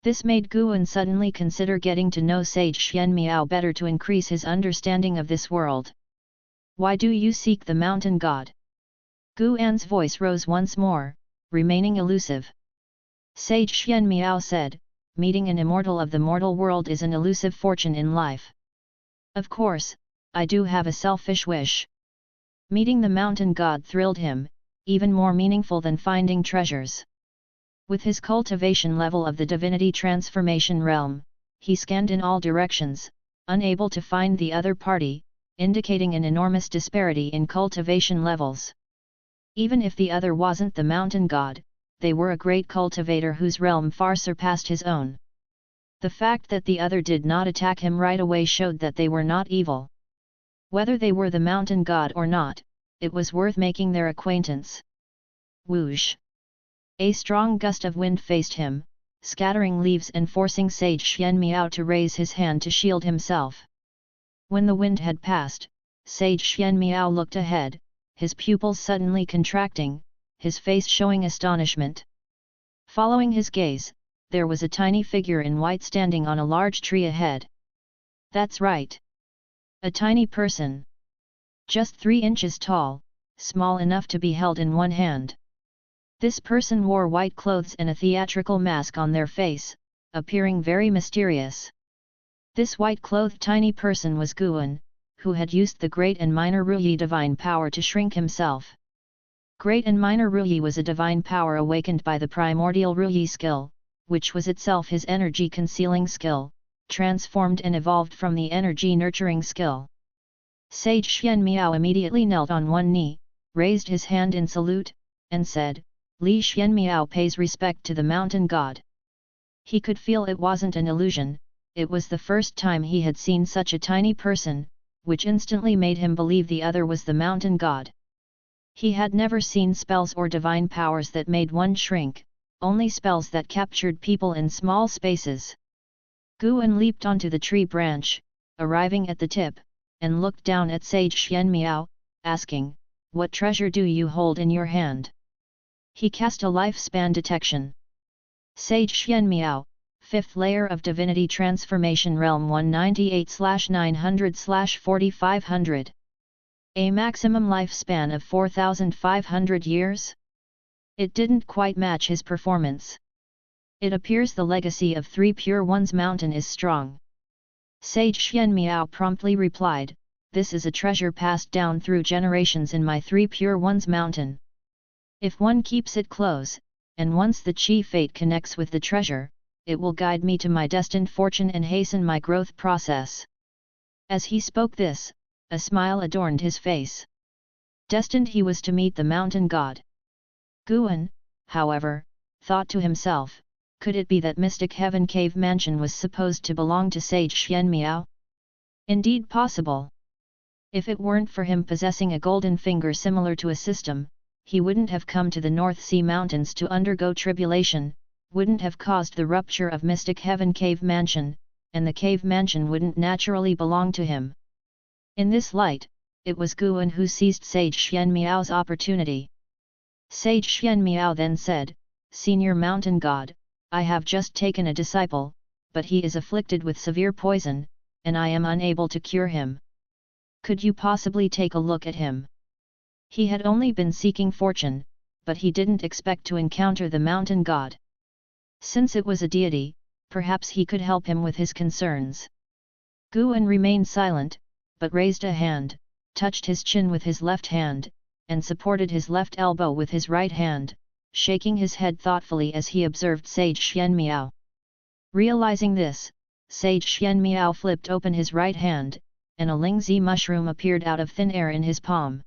This made Guan suddenly consider getting to know Sage Xianmiao better to increase his understanding of this world. Why do you seek the mountain god? Guan's voice rose once more, remaining elusive. Sage Xianmiao said, meeting an immortal of the mortal world is an elusive fortune in life. Of course, I do have a selfish wish. Meeting the mountain god thrilled him, even more meaningful than finding treasures. With his cultivation level of the divinity transformation realm, he scanned in all directions, unable to find the other party, indicating an enormous disparity in cultivation levels. Even if the other wasn't the mountain god, they were a great cultivator whose realm far surpassed his own. The fact that the other did not attack him right away showed that they were not evil. Whether they were the mountain god or not, it was worth making their acquaintance. Whoosh! A strong gust of wind faced him, scattering leaves and forcing Sage Xianmiao to raise his hand to shield himself. When the wind had passed, Sage Xianmiao looked ahead, his pupils suddenly contracting, his face showing astonishment. Following his gaze, there was a tiny figure in white standing on a large tree ahead. That's right. A tiny person. Just 3 inches tall, small enough to be held in one hand. This person wore white clothes and a theatrical mask on their face, appearing very mysterious. This white-clothed tiny person was Guan, who had used the Great and Minor Ruyi divine power to shrink himself. Great and Minor Ruyi was a divine power awakened by the primordial Ruyi skill, which was itself his energy concealing skill, transformed and evolved from the energy nurturing skill. Sage Xianmiao immediately knelt on one knee, raised his hand in salute, and said, Li Xianmiao pays respect to the mountain god. He could feel it wasn't an illusion, it was the first time he had seen such a tiny person, which instantly made him believe the other was the mountain god. He had never seen spells or divine powers that made one shrink, only spells that captured people in small spaces. Guan leaped onto the tree branch, arriving at the tip, and looked down at Sage Xianmiao, asking, What treasure do you hold in your hand? He cast a lifespan detection. Sage Xianmiao, 5th layer of Divinity Transformation Realm 198/900/4500. A maximum lifespan of 4,500 years? It didn't quite match his performance. It appears the legacy of Three Pure Ones mountain is strong. Sage Xianmiao promptly replied, This is a treasure passed down through generations in my Three Pure Ones mountain. If one keeps it close, and once the chi fate connects with the treasure, it will guide me to my destined fortune and hasten my growth process. As he spoke this, a smile adorned his face. Destined he was to meet the mountain god. Guan, however, thought to himself, could it be that Mystic Heaven Cave Mansion was supposed to belong to Sage Xianmiao? Indeed possible. If it weren't for him possessing a golden finger similar to a system, he wouldn't have come to the North Sea Mountains to undergo tribulation, wouldn't have caused the rupture of Mystic Heaven Cave Mansion, and the cave mansion wouldn't naturally belong to him. In this light, it was Guan who seized Sage Xianmiao's opportunity. Sage Xianmiao then said, Senior Mountain God, I have just taken a disciple, but he is afflicted with severe poison, and I am unable to cure him. Could you possibly take a look at him? He had only been seeking fortune, but he didn't expect to encounter the mountain god. Since it was a deity, perhaps he could help him with his concerns. Guan remained silent, but raised a hand, touched his chin with his left hand, and supported his left elbow with his right hand, shaking his head thoughtfully as he observed Sage Xianmiao. Realizing this, Sage Xianmiao flipped open his right hand, and a Lingzi mushroom appeared out of thin air in his palm.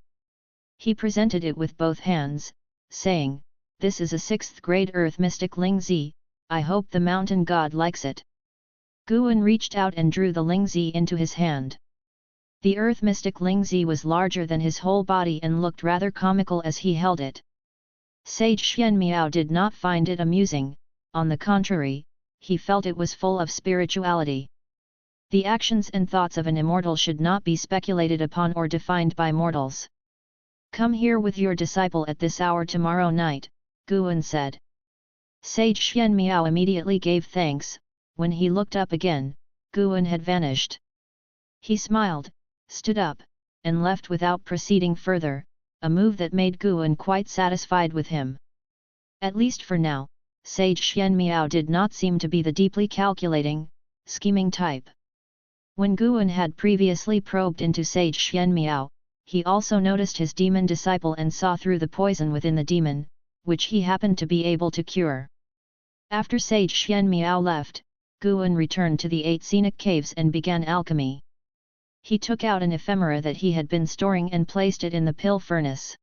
He presented it with both hands, saying, "This is a 6th grade earth mystic Lingzi, I hope the mountain god likes it." Guan reached out and drew the Lingzi into his hand. The earth mystic Lingzi was larger than his whole body and looked rather comical as he held it. Sage Xianmiao did not find it amusing, on the contrary, he felt it was full of spirituality. The actions and thoughts of an immortal should not be speculated upon or defined by mortals. "Come here with your disciple at this hour tomorrow night," Guan said. Sage Xianmiao immediately gave thanks. When he looked up again, Guan had vanished. He smiled, stood up, and left without proceeding further, a move that made Guan quite satisfied with him. At least for now, Sage Xianmiao did not seem to be the deeply calculating, scheming type. When Guan had previously probed into Sage Xianmiao, he also noticed his demon disciple and saw through the poison within the demon, which he happened to be able to cure. After Sage Xianmiao left, Guan returned to the 8 scenic caves and began alchemy. He took out an ephemera that he had been storing and placed it in the pill furnace.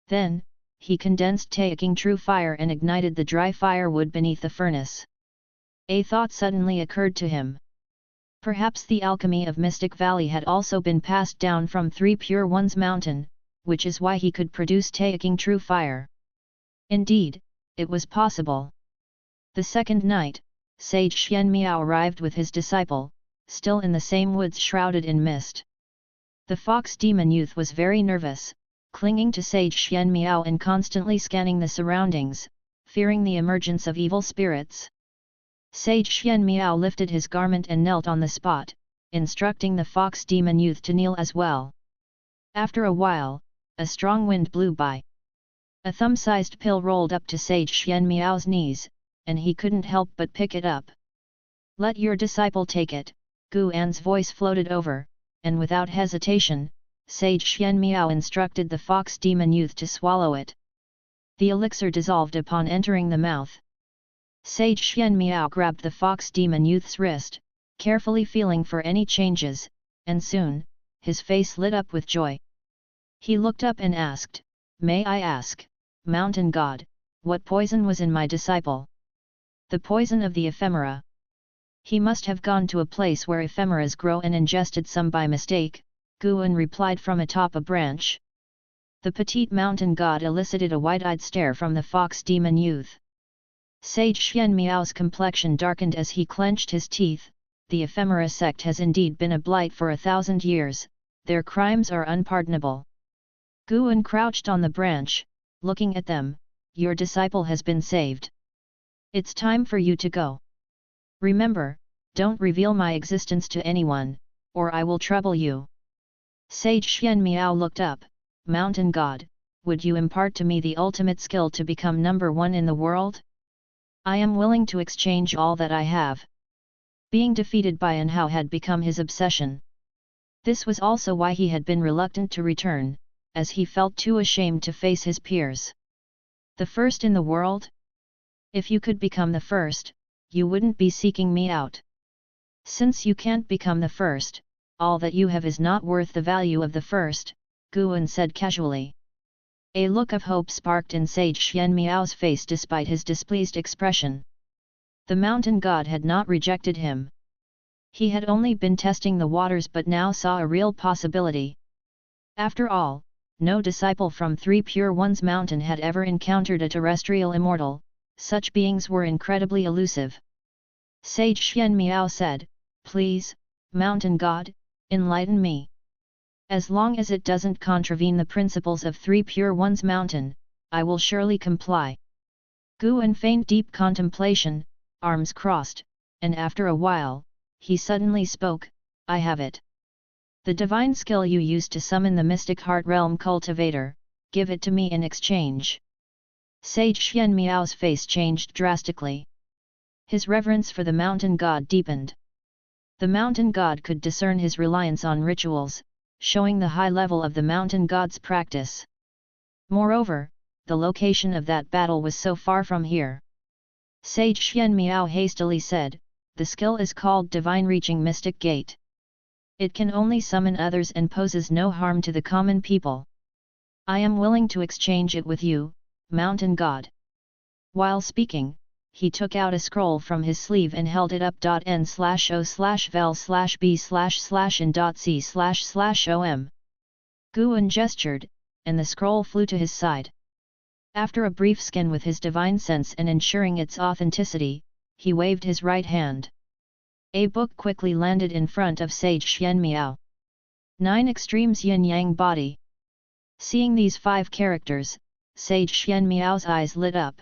Then, he condensed Taixuan true fire and ignited the dry firewood beneath the furnace. A thought suddenly occurred to him. Perhaps the alchemy of Mystic Valley had also been passed down from 3 Pure Ones Mountain, which is why he could produce Taixuan true fire. Indeed, it was possible. The second night, Sage Xianmiao arrived with his disciple, still in the same woods shrouded in mist. The fox demon youth was very nervous, clinging to Sage Xianmiao and constantly scanning the surroundings, fearing the emergence of evil spirits. Sage Xianmiao lifted his garment and knelt on the spot, instructing the fox demon youth to kneel as well. After a while, a strong wind blew by. A thumb-sized pill rolled up to Sage Xianmiao's knees, and he couldn't help but pick it up. "Let your disciple take it," Guan's voice floated over, and without hesitation, Sage Xianmiao instructed the fox demon youth to swallow it. The elixir dissolved upon entering the mouth. Sage Xianmiao grabbed the fox demon youth's wrist, carefully feeling for any changes, and soon, his face lit up with joy. He looked up and asked, "May I ask, Mountain God, what poison was in my disciple?" "The poison of the ephemera." "He must have gone to a place where ephemeras grow and ingested some by mistake," Guan replied from atop a branch. The petite mountain god elicited a wide-eyed stare from the fox demon youth. Sage Xianmiao's complexion darkened as he clenched his teeth. "The ephemera sect has indeed been a blight for 1,000 years, their crimes are unpardonable." Guan crouched on the branch, looking at them. "Your disciple has been saved. It's time for you to go. Remember, don't reveal my existence to anyone, or I will trouble you." Sage Xianmiao looked up. "Mountain God, would you impart to me the ultimate skill to become number 1 in the world? I am willing to exchange all that I have." Being defeated by Anhao had become his obsession. This was also why he had been reluctant to return, as he felt too ashamed to face his peers. "The first in the world? If you could become the first, you wouldn't be seeking me out. Since you can't become the first, all that you have is not worth the value of the first," Guan said casually. A look of hope sparked in Sage Xianmiao's face despite his displeased expression. The mountain god had not rejected him. He had only been testing the waters but now saw a real possibility. After all, no disciple from 3 Pure Ones Mountain had ever encountered a terrestrial immortal. Such beings were incredibly elusive. Sage Xianmiao said, "Please, Mountain God, enlighten me. As long as it doesn't contravene the principles of 3 Pure Ones Mountain, I will surely comply." Guan feigned deep contemplation, arms crossed, and after a while, he suddenly spoke, "I have it. The divine skill you used to summon the mystic heart realm cultivator, give it to me in exchange." Sage Xian Miao's face changed drastically. His reverence for the mountain god deepened. The mountain god could discern his reliance on rituals, showing the high level of the mountain god's practice. Moreover, the location of that battle was so far from here. Sage Xian Miao hastily said, "The skill is called Divine Reaching Mystic Gate. It can only summon others and poses no harm to the common people. I am willing to exchange it with you, mountain god." While speaking, he took out a scroll from his sleeve and held it up. N/O/vel/b/in.c//om. Guan gestured, and the scroll flew to his side. After a brief scan with his divine sense and ensuring its authenticity, he waved his right hand. A book quickly landed in front of Sage Xian Miao. 9 Extremes Yin-Yang Body. Seeing these 5 characters, Sage Xian Miao's eyes lit up.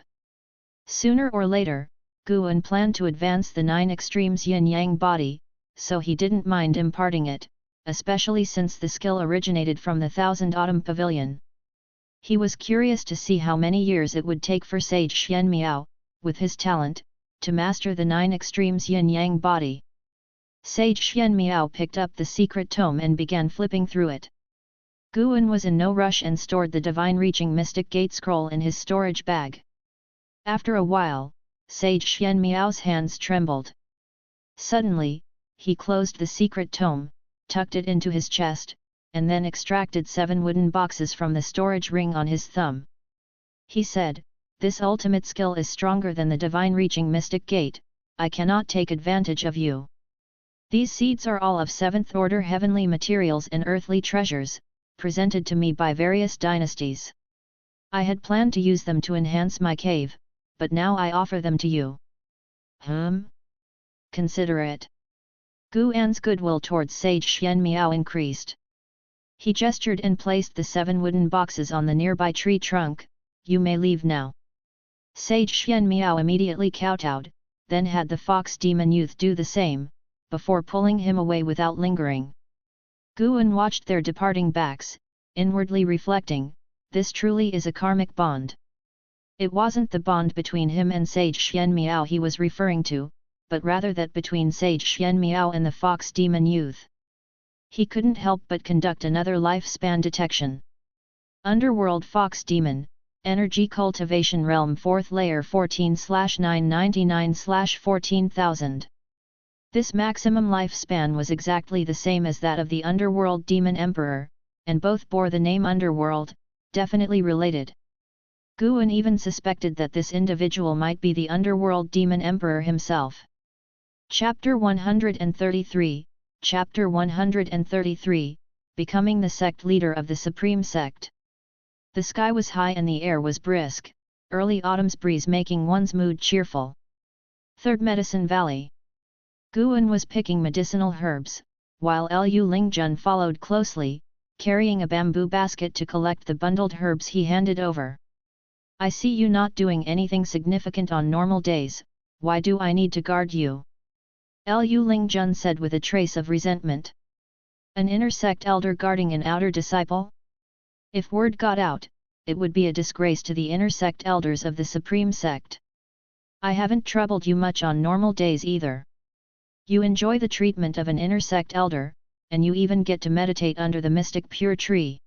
Sooner or later, Guan planned to advance the 9 Extremes Yin-Yang Body, so he didn't mind imparting it, especially since the skill originated from the Thousand Autumn Pavilion. He was curious to see how many years it would take for Sage Xian Miao, with his talent, to master the 9 Extremes Yin-Yang Body. Sage Xian Miao picked up the secret tome and began flipping through it. Guan was in no rush and stored the Divine Reaching Mystic Gate scroll in his storage bag. After a while, Sage Xian Miao's hands trembled. Suddenly, he closed the secret tome, tucked it into his chest, and then extracted 7 wooden boxes from the storage ring on his thumb. He said, "This ultimate skill is stronger than the Divine Reaching Mystic Gate, I cannot take advantage of you. These seeds are all of 7th order heavenly materials and earthly treasures, presented to me by various dynasties. I had planned to use them to enhance my cave, but now I offer them to you." Consider it. Guan's goodwill towards Sage Xian Miao increased. He gestured and placed the 7 wooden boxes on the nearby tree trunk. "You may leave now." Sage Xian Miao immediately kowtowed, then had the fox demon youth do the same, before pulling him away without lingering. Guan watched their departing backs, inwardly reflecting, this truly is a karmic bond. It wasn't the bond between him and Sage Xian Miao he was referring to, but rather that between Sage Xian Miao and the fox demon youth. He couldn't help but conduct another lifespan detection. Underworld Fox Demon, Energy Cultivation Realm 4th Layer 14/999/14000. This maximum lifespan was exactly the same as that of the Underworld Demon Emperor, and both bore the name Underworld, definitely related. Guan even suspected that this individual might be the Underworld Demon Emperor himself. Chapter 133, Chapter 133, Becoming the Sect Leader of the Supreme Sect. The sky was high and the air was brisk, early autumn's breeze making one's mood cheerful. 3rd Medicine Valley. Guan was picking medicinal herbs, while Liu Lingjun followed closely, carrying a bamboo basket to collect the bundled herbs he handed over. "I see you not doing anything significant on normal days, why do I need to guard you?" Liu Lingjun said with a trace of resentment. "An inner sect elder guarding an outer disciple? If word got out, it would be a disgrace to the inner sect elders of the Supreme Sect. I haven't troubled you much on normal days either. You enjoy the treatment of an inner sect elder, and you even get to meditate under the mystic pure tree.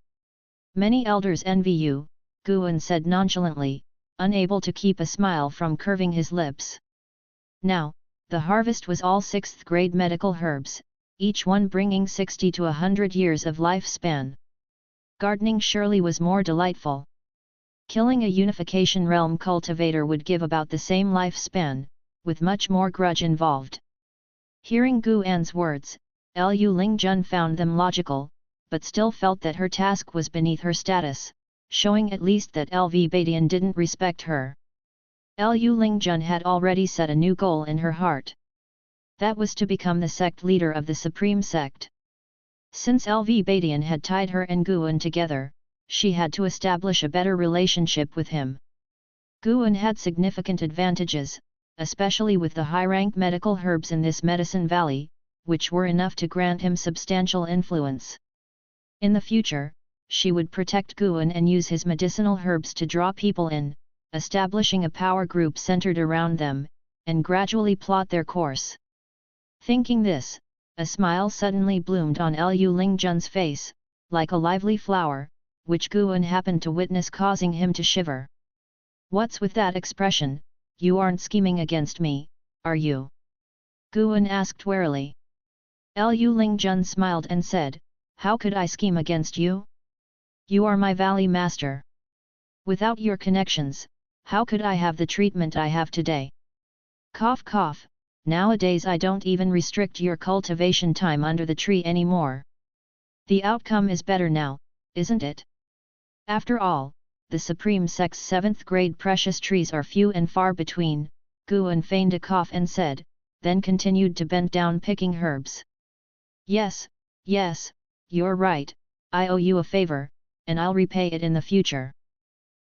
Many elders envy you," Guan said nonchalantly, unable to keep a smile from curving his lips. Now, the harvest was all 6th grade medical herbs, each one bringing 60 to 100 years of lifespan. Gardening surely was more delightful. Killing a unification realm cultivator would give about the same lifespan, with much more grudge involved. Hearing Guan's words, Liu Lingjun found them logical, but still felt that her task was beneath her status, showing at least that LV Badian didn't respect her. Liu Lingjun had already set a new goal in her heart. That was to become the sect leader of the Supreme Sect. Since LV Badian had tied her and Guan together, she had to establish a better relationship with him. Guan had significant advantages, especially with the high-rank medical herbs in this medicine valley, which were enough to grant him substantial influence. In the future, she would protect Guan and use his medicinal herbs to draw people in, establishing a power group centered around them, and gradually plot their course. Thinking this, a smile suddenly bloomed on Liu Lingjun's face, like a lively flower, which Guan happened to witness, causing him to shiver. "What's with that expression? You aren't scheming against me, are you?" Guan asked warily. Liu Lingjun smiled and said, "How could I scheme against you? You are my valley master. Without your connections, how could I have the treatment I have today? Cough cough, nowadays I don't even restrict your cultivation time under the tree anymore. The outcome is better now, isn't it? After all, the Supreme Sect's 7th grade precious trees are few and far between." Guan feigned a cough and said, then continued to bend down picking herbs. Yes, you're right, I owe you a favor, and I'll repay it in the future."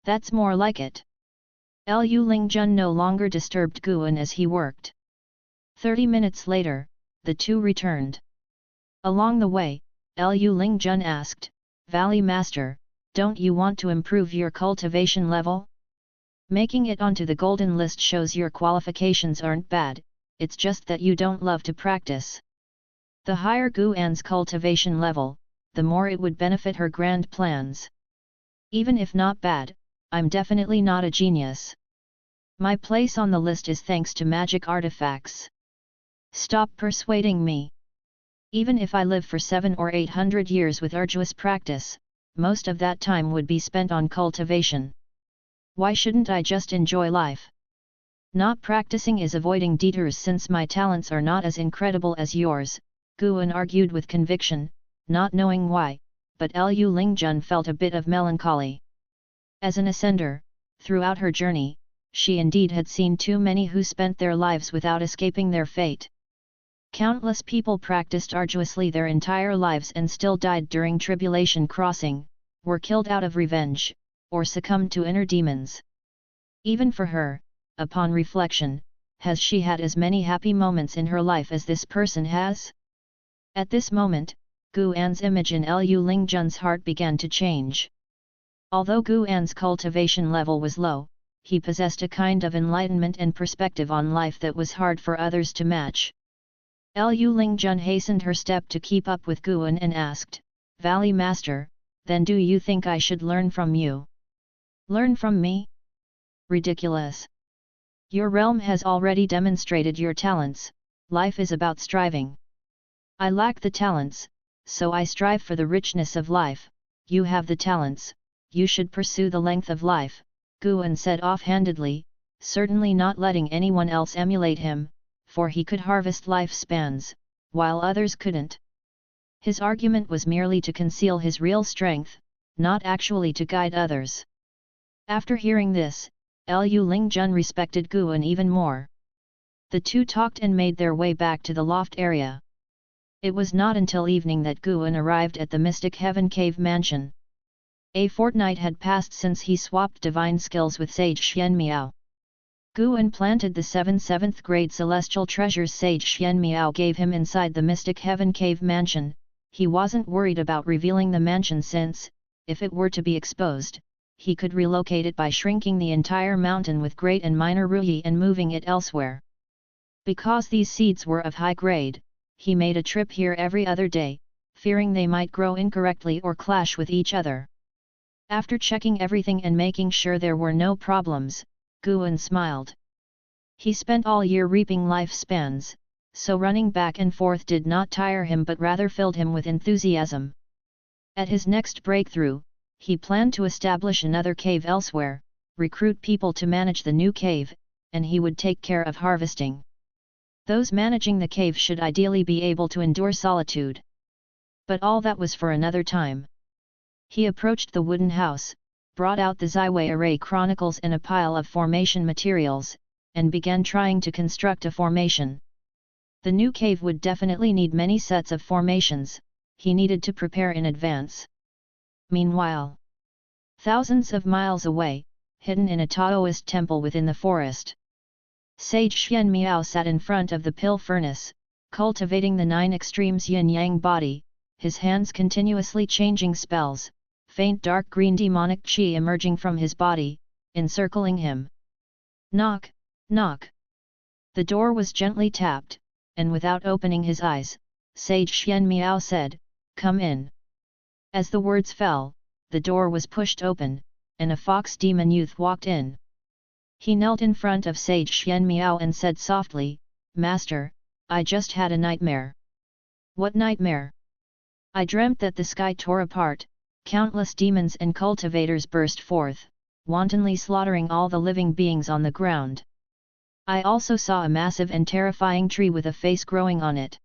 "That's more like it." Liu Lingjun no longer disturbed Guan as he worked. 30 minutes later, the two returned. Along the way, Liu Lingjun asked, "Valley Master, don't you want to improve your cultivation level? Making it onto the golden list shows your qualifications aren't bad, it's just that you don't love to practice." The higher Guan's cultivation level, the more it would benefit her grand plans. "Even if not bad, I'm definitely not a genius. My place on the list is thanks to magic artifacts. Stop persuading me. Even if I live for 700 or 800 years with arduous practice, most of that time would be spent on cultivation. Why shouldn't I just enjoy life? Not practicing is avoiding detours since my talents are not as incredible as yours," Guan argued with conviction, not knowing why, but Liu Lingjun felt a bit of melancholy. As an ascender, throughout her journey, she indeed had seen too many who spent their lives without escaping their fate. Countless people practiced arduously their entire lives and still died during tribulation crossing, were killed out of revenge, or succumbed to inner demons. Even for her, upon reflection, has she had as many happy moments in her life as this person has? At this moment, Guan's image in Liu Lingjun's heart began to change. Although Guan's cultivation level was low, he possessed a kind of enlightenment and perspective on life that was hard for others to match. Liu Lingjun hastened her step to keep up with Guan and asked, "Valley Master, then do you think I should learn from you?" "Learn from me? Ridiculous! Your realm has already demonstrated your talents, life is about striving. I lack the talents, so I strive for the richness of life. You have the talents, you should pursue the length of life," Guan said offhandedly, certainly not letting anyone else emulate him, for he could harvest lifespans, while others couldn't. His argument was merely to conceal his real strength, not actually to guide others. After hearing this, Liu Lingjun respected Guan even more. The two talked and made their way back to the loft area. It was not until evening that Guan arrived at the Mystic Heaven Cave mansion. A fortnight had passed since he swapped divine skills with Sage Xianmiao. Guan planted the 7th grade celestial treasures Sage Xianmiao gave him inside the Mystic Heaven Cave mansion. He wasn't worried about revealing the mansion since, if it were to be exposed, he could relocate it by shrinking the entire mountain with great and minor ruyi and moving it elsewhere. Because these seeds were of high grade, he made a trip here every other day, fearing they might grow incorrectly or clash with each other. After checking everything and making sure there were no problems, Guan smiled. He spent all year reaping lifespans, so running back and forth did not tire him but rather filled him with enthusiasm. At his next breakthrough, he planned to establish another cave elsewhere, recruit people to manage the new cave, and he would take care of harvesting. Those managing the cave should ideally be able to endure solitude. But all that was for another time. He approached the wooden house, brought out the Zaiwei Array Chronicles and a pile of formation materials, and began trying to construct a formation. The new cave would definitely need many sets of formations, he needed to prepare in advance. Meanwhile, thousands of miles away, hidden in a Taoist temple within the forest, Sage Xianmiao sat in front of the pill furnace, cultivating the 9 extremes yin-yang body, his hands continuously changing spells, faint dark green demonic qi emerging from his body, encircling him. Knock, knock. The door was gently tapped, and without opening his eyes, Sage Xian Miao said, "Come in." As the words fell, the door was pushed open, and a fox demon youth walked in. He knelt in front of Sage Xian Miao and said softly, "Master, I just had a nightmare." "What nightmare?" "I dreamt that the sky tore apart, countless demons and cultivators burst forth, wantonly slaughtering all the living beings on the ground. I also saw a massive and terrifying tree with a face growing on it."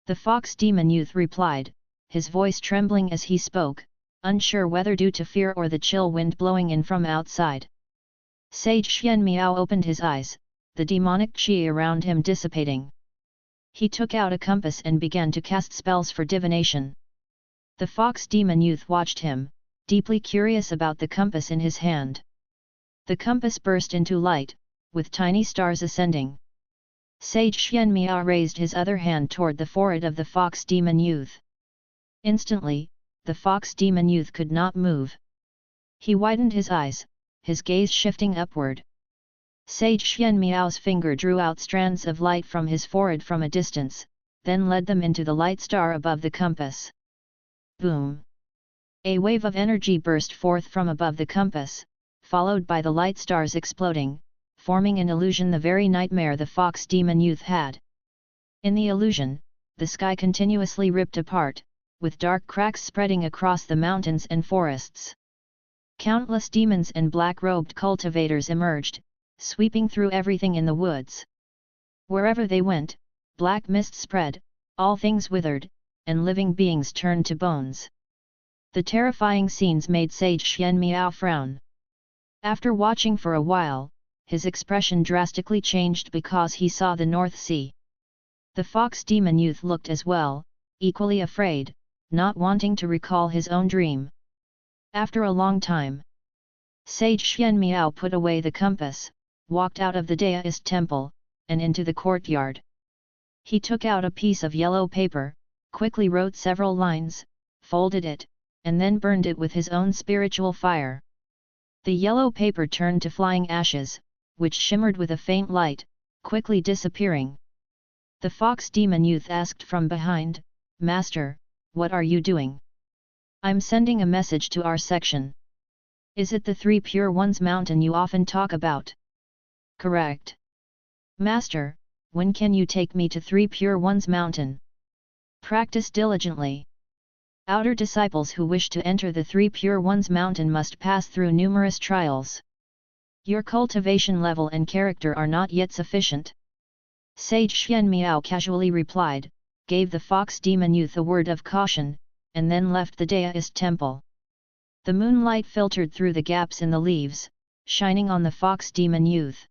The fox demon youth replied, his voice trembling as he spoke, unsure whether due to fear or the chill wind blowing in from outside. Sage Xian Miao opened his eyes, the demonic qi around him dissipating. He took out a compass and began to cast spells for divination. The fox demon youth watched him, deeply curious about the compass in his hand. The compass burst into light, with tiny stars ascending. Sage Xian Miao raised his other hand toward the forehead of the fox demon youth. Instantly, the fox demon youth could not move. He widened his eyes, his gaze shifting upward. Sage Xian Miao's finger drew out strands of light from his forehead from a distance, then led them into the light star above the compass. Boom! A wave of energy burst forth from above the compass, followed by the light stars exploding, forming an illusion the very nightmare the fox demon youth had. In the illusion, the sky continuously ripped apart, with dark cracks spreading across the mountains and forests. Countless demons and black-robed cultivators emerged, sweeping through everything in the woods. Wherever they went, black mist spread, all things withered, and living beings turned to bones. The terrifying scenes made Sage Xian Miao frown. After watching for a while, his expression drastically changed because he saw the North Sea. The fox demon youth looked as well, equally afraid, not wanting to recall his own dream. After a long time, Sage Xian Miao put away the compass, walked out of the deist temple, and into the courtyard. He took out a piece of yellow paper, quickly wrote several lines, folded it, and then burned it with his own spiritual fire. The yellow paper turned to flying ashes, which shimmered with a faint light, quickly disappearing. The fox demon youth asked from behind, "Master, what are you doing?" "I'm sending a message to our section." "Is it the Three Pure Ones mountain you often talk about?" "Correct." "Master, when can you take me to Three Pure Ones mountain?" "Practice diligently. Outer disciples who wish to enter the Three Pure Ones mountain must pass through numerous trials. Your cultivation level and character are not yet sufficient." Sage Xian Miao casually replied, gave the fox demon youth a word of caution, and then left the deist temple. The moonlight filtered through the gaps in the leaves, shining on the fox demon youth.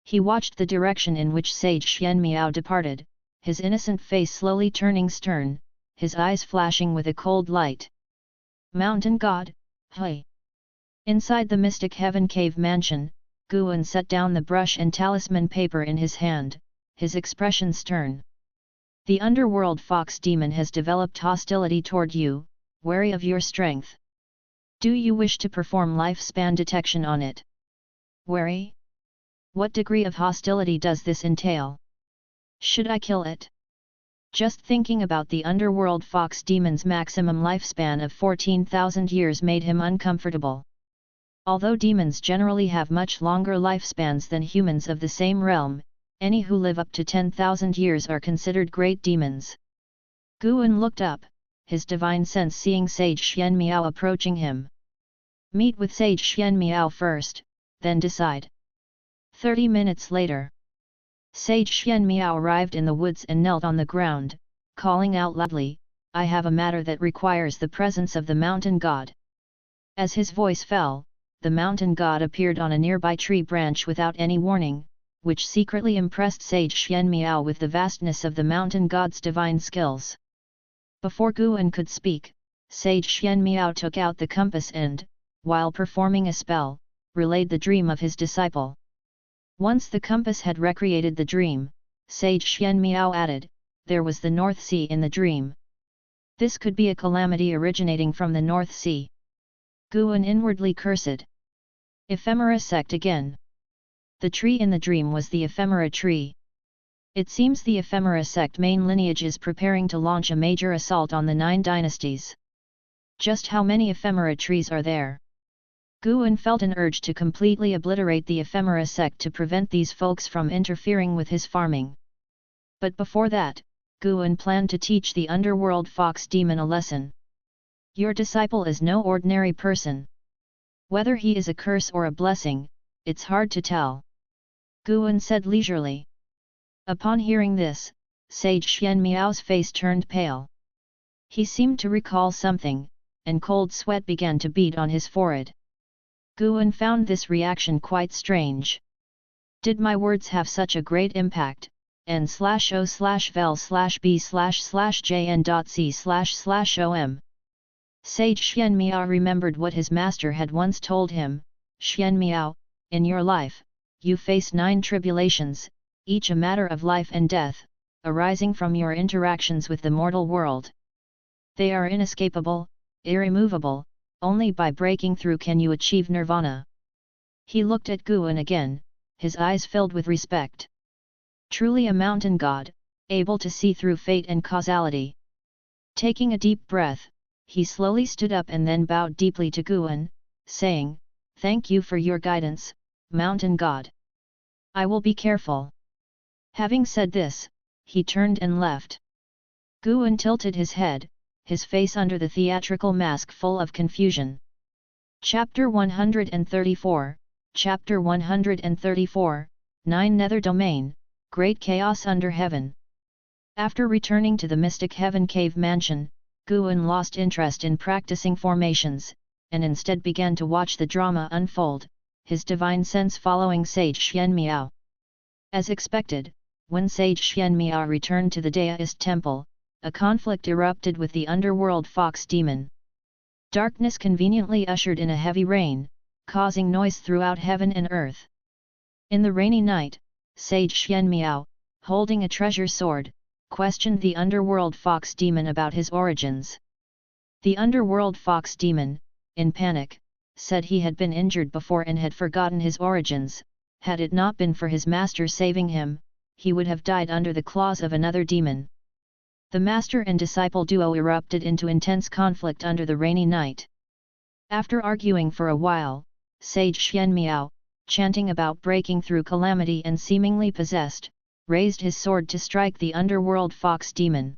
He watched the direction in which Sage Xian Miao departed, his innocent face slowly turning stern, his eyes flashing with a cold light. "Mountain God, hui!" Inside the mystic heaven cave mansion, Guan set down the brush and talisman paper in his hand, his expression stern. "The underworld fox demon has developed hostility toward you, wary of your strength. Do you wish to perform lifespan detection on it?" "Wary? What degree of hostility does this entail? Should I kill it?" Just thinking about the underworld fox demon's maximum lifespan of 14,000 years made him uncomfortable. Although demons generally have much longer lifespans than humans of the same realm, any who live up to 10,000 years are considered great demons. Guan looked up, his divine sense seeing Sage Xian Miao approaching him. "Meet with Sage Xian Miao first, then decide." 30 minutes later, Sage Xian Miao arrived in the woods and knelt on the ground, calling out loudly, "I have a matter that requires the presence of the mountain god." As his voice fell, the mountain god appeared on a nearby tree branch without any warning, which secretly impressed Sage Xian Miao with the vastness of the mountain god's divine skills. Before Guan could speak, Sage Xian Miao took out the compass and, while performing a spell, relayed the dream of his disciple. Once the compass had recreated the dream, Sage Xian Miao added, "There was the North Sea in the dream. This could be a calamity originating from the North Sea." Guan inwardly cursed. Ephemera Sect again. The tree in the dream was the ephemera tree. It seems the Ephemera Sect main lineage is preparing to launch a major assault on the 9 dynasties. Just how many ephemera trees are there? Guan felt an urge to completely obliterate the Ephemera Sect to prevent these folks from interfering with his farming. But before that, Guan planned to teach the underworld fox demon a lesson. Your disciple is no ordinary person. Whether he is a curse or a blessing, it's hard to tell. Guan said leisurely. Upon hearing this, Sage Xian Miao's face turned pale. He seemed to recall something, and cold sweat began to bead on his forehead. Guan found this reaction quite strange. Did my words have such a great impact? n/o/vel/b/jn.c//om. Sage Xian Miao remembered what his master had once told him. Xian Miao, in your life, you face 9 tribulations, each a matter of life and death, arising from your interactions with the mortal world. They are inescapable, irremovable, only by breaking through can you achieve nirvana. He looked at Guan again, his eyes filled with respect. Truly a mountain god, able to see through fate and causality. Taking a deep breath, he slowly stood up and then bowed deeply to Guan, saying, "Thank you for your guidance, mountain god. I will be careful." Having said this, he turned and left. Guan tilted his head, his face under the theatrical mask full of confusion. Chapter 134, Chapter 134, 9 Nether Domain, Great Chaos Under Heaven. After returning to the Mystic Heaven Cave Mansion, Guan lost interest in practicing formations, and instead began to watch the drama unfold, his divine sense following Sage Xian Miao. As expected, when Sage Xian Miao returned to the Deist temple, a conflict erupted with the underworld fox demon. Darkness conveniently ushered in a heavy rain, causing noise throughout heaven and earth. In the rainy night, Sage Xian Miao, holding a treasure sword, questioned the underworld fox demon about his origins. The underworld fox demon, in panic, said he had been injured before and had forgotten his origins. Had it not been for his master saving him, he would have died under the claws of another demon. The master and disciple duo erupted into intense conflict under the rainy night. After arguing for a while, Sage Xian Miao, chanting about breaking through calamity and seemingly possessed, raised his sword to strike the underworld fox demon.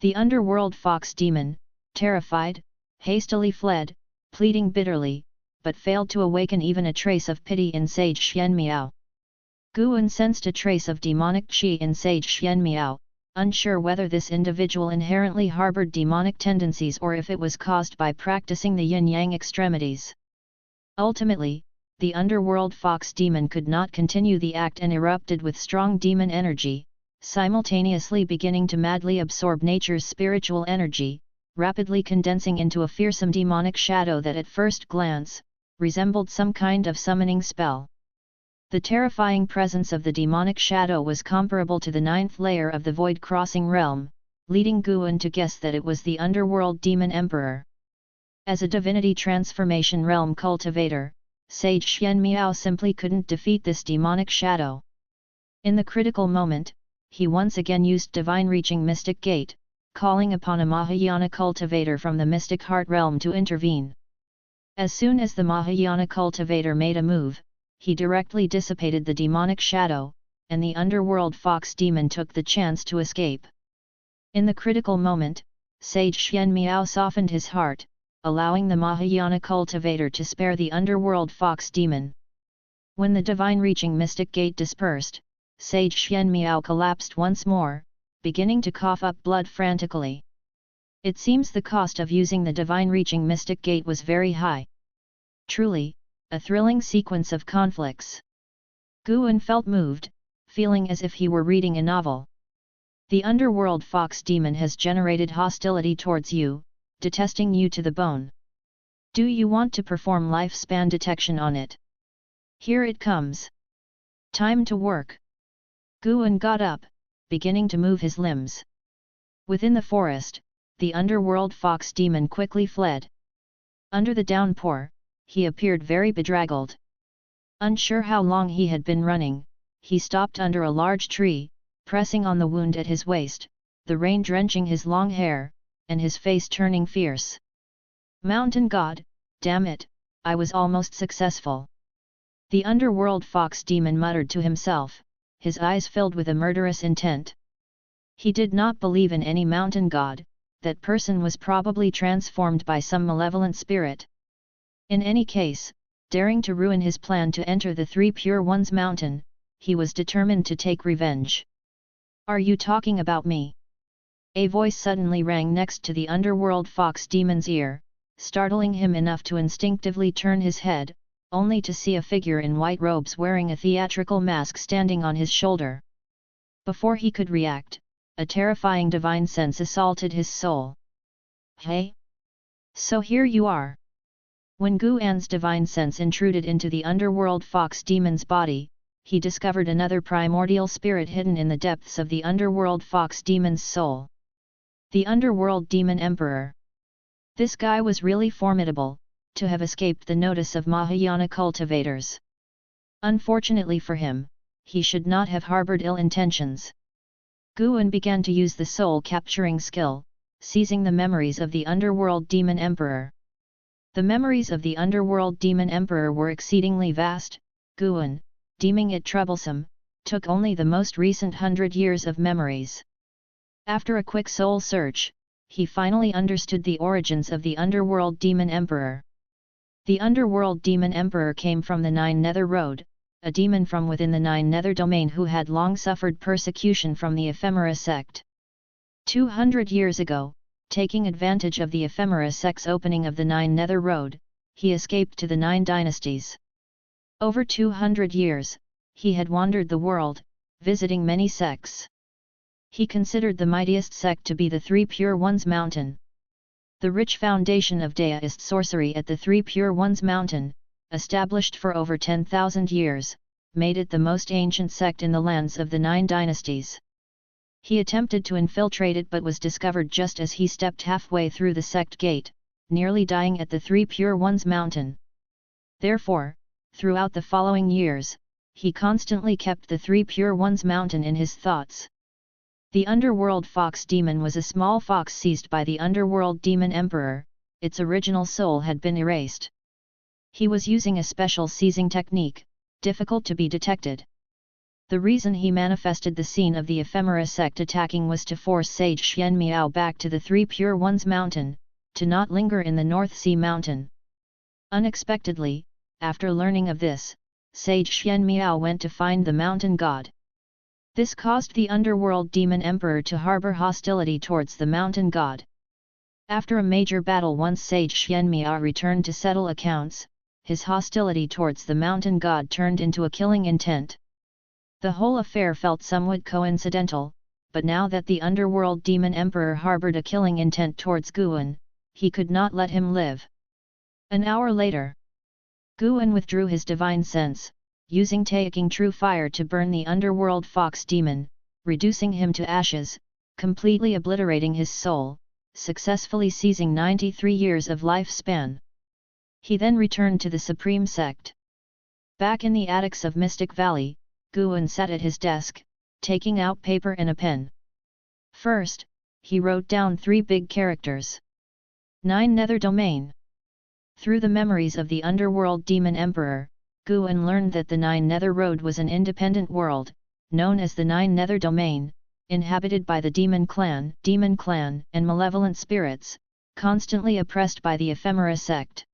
The underworld fox demon, terrified, hastily fled, pleading bitterly, but failed to awaken even a trace of pity in Sage Xian Miao. Guan sensed a trace of demonic qi in Sage Xian Miao, unsure whether this individual inherently harbored demonic tendencies or if it was caused by practicing the yin-yang extremities. Ultimately, the underworld fox demon could not continue the act and erupted with strong demon energy, simultaneously beginning to madly absorb nature's spiritual energy, rapidly condensing into a fearsome demonic shadow that at first glance, resembled some kind of summoning spell. The terrifying presence of the demonic shadow was comparable to the 9th layer of the void-crossing realm, leading Guan to guess that it was the underworld demon emperor. As a divinity transformation realm cultivator, Sage Xian Miao simply couldn't defeat this demonic shadow. In the critical moment, he once again used divine reaching mystic gate, calling upon a Mahayana cultivator from the mystic heart realm to intervene. As soon as the Mahayana cultivator made a move, he directly dissipated the demonic shadow, and the underworld fox demon took the chance to escape. In the critical moment, Sage Xian Miao softened his heart, allowing the Mahayana cultivator to spare the underworld fox demon. When the divine reaching mystic gate dispersed, Sage Xian Miao collapsed once more, beginning to cough up blood frantically. It seems the cost of using the divine reaching mystic gate was very high. Truly, a thrilling sequence of conflicts. Guan felt moved, feeling as if he were reading a novel. The underworld fox demon has generated hostility towards you, detesting you to the bone. Do you want to perform lifespan detection on it? Here it comes. Time to work. Guan got up, beginning to move his limbs. Within the forest, the underworld fox demon quickly fled. Under the downpour, he appeared very bedraggled. Unsure how long he had been running, he stopped under a large tree, pressing on the wound at his waist, the rain drenching his long hair, and his face turning fierce. Mountain God, damn it, I was almost successful. The underworld fox demon muttered to himself, his eyes filled with a murderous intent. He did not believe in any mountain god, that person was probably transformed by some malevolent spirit. In any case, daring to ruin his plan to enter the Three Pure Ones mountain, he was determined to take revenge. Are you talking about me? A voice suddenly rang next to the underworld fox demon's ear, startling him enough to instinctively turn his head, only to see a figure in white robes wearing a theatrical mask standing on his shoulder. Before he could react, a terrifying divine sense assaulted his soul. Hey? So here you are. When Guan's divine sense intruded into the underworld fox demon's body, he discovered another primordial spirit hidden in the depths of the underworld fox demon's soul. The underworld demon emperor. This guy was really formidable, to have escaped the notice of Mahayana cultivators. Unfortunately for him, he should not have harbored ill intentions. Guan began to use the soul-capturing skill, seizing the memories of the underworld demon emperor. The memories of the underworld demon emperor were exceedingly vast. Guan, deeming it troublesome, took only the most recent 100 years of memories. After a quick soul search, he finally understood the origins of the underworld demon emperor. The underworld demon emperor came from the Nine Nether Road, a demon from within the Nine Nether domain who had long suffered persecution from the Ephemera Sect. 200 years ago, taking advantage of the Ephemera Sect's opening of the Nine Nether Road, he escaped to the Nine Dynasties. Over 200 years, he had wandered the world, visiting many sects. He considered the mightiest sect to be the Three Pure Ones Mountain. The rich foundation of deist sorcery at the Three Pure Ones Mountain, established for over 10,000 years, made it the most ancient sect in the lands of the Nine Dynasties. He attempted to infiltrate it but was discovered just as he stepped halfway through the sect gate, nearly dying at the Three Pure Ones Mountain. Therefore, throughout the following years, he constantly kept the Three Pure Ones Mountain in his thoughts. The underworld fox demon was a small fox seized by the underworld demon emperor. Its original soul had been erased. He was using a special seizing technique, difficult to be detected. The reason he manifested the scene of the Ephemera Sect attacking was to force Sage Xian Miao back to the Three Pure Ones Mountain, to not linger in the North Sea Mountain. Unexpectedly, after learning of this, Sage Xian Miao went to find the mountain god. This caused the underworld demon emperor to harbor hostility towards the mountain god. After a major battle, once Sage Xianmiao returned to settle accounts, his hostility towards the mountain god turned into a killing intent. The whole affair felt somewhat coincidental, but now that the underworld demon emperor harbored a killing intent towards Guan, he could not let him live. An hour later, Guan withdrew his divine sense, using Taixuan true fire to burn the underworld fox demon, reducing him to ashes, completely obliterating his soul, successfully seizing 93 years of lifespan. He then returned to the Supreme Sect. Back in the attics of Mystic Valley, Guan sat at his desk, taking out paper and a pen. First, he wrote down 3 big characters. Nine Nether Domain. Through the memories of the underworld demon emperor, Guan learned that the Nine Nether Road was an independent world, known as the Nine Nether Domain, inhabited by the demon clan and malevolent spirits, constantly oppressed by the Ephemera Sect.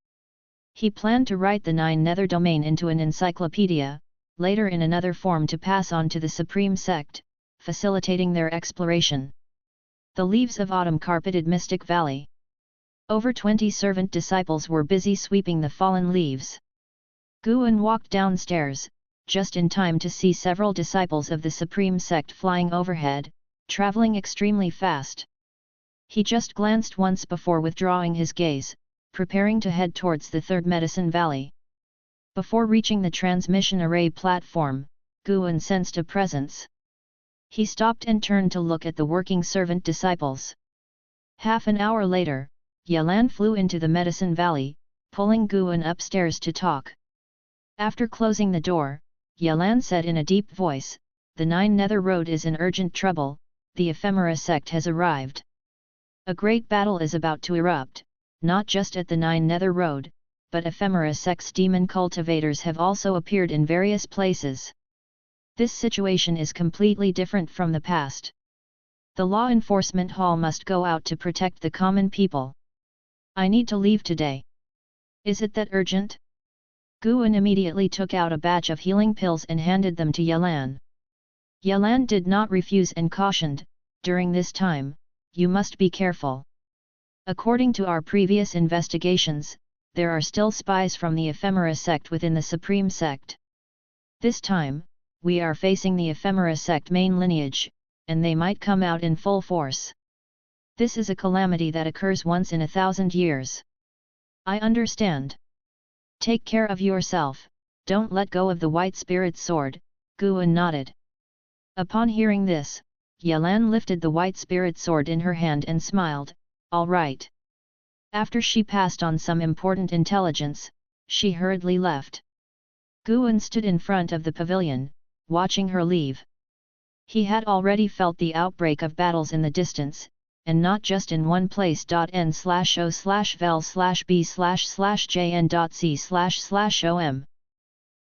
He planned to write the Nine Nether Domain into an encyclopedia, later in another form to pass on to the Supreme Sect, facilitating their exploration. The leaves of autumn carpeted Mystic Valley. Over 20 servant disciples were busy sweeping the fallen leaves. Guan walked downstairs, just in time to see several disciples of the Supreme Sect flying overhead, traveling extremely fast. He just glanced once before withdrawing his gaze, preparing to head towards the Third Medicine Valley. Before reaching the transmission array platform, Guan sensed a presence. He stopped and turned to look at the working servant disciples. Half an hour later, Yelan flew into the Medicine Valley, pulling Guan upstairs to talk. After closing the door, Yelan said in a deep voice, "The Nine Nether Road is in urgent trouble, the Ephemera Sect has arrived. A great battle is about to erupt, not just at the Nine Nether Road, but Ephemera Sect's demon cultivators have also appeared in various places. This situation is completely different from the past. The law enforcement hall must go out to protect the common people. I need to leave today. Is it that urgent?" Guan immediately took out a batch of healing pills and handed them to Yelan. Yelan did not refuse and cautioned, "During this time, you must be careful. According to our previous investigations, there are still spies from the Ephemera Sect within the Supreme Sect. This time, we are facing the Ephemera Sect main lineage, and they might come out in full force. This is a calamity that occurs once in 1,000 years. I understand. Take care of yourself, don't let go of the White Spirit Sword," Guan nodded. Upon hearing this, Yelan lifted the White Spirit Sword in her hand and smiled, "All right." After she passed on some important intelligence, she hurriedly left. Guan stood in front of the pavilion, watching her leave. He had already felt the outbreak of battles in the distance, and not just in one place. N/O/vel/b/jn.c//om.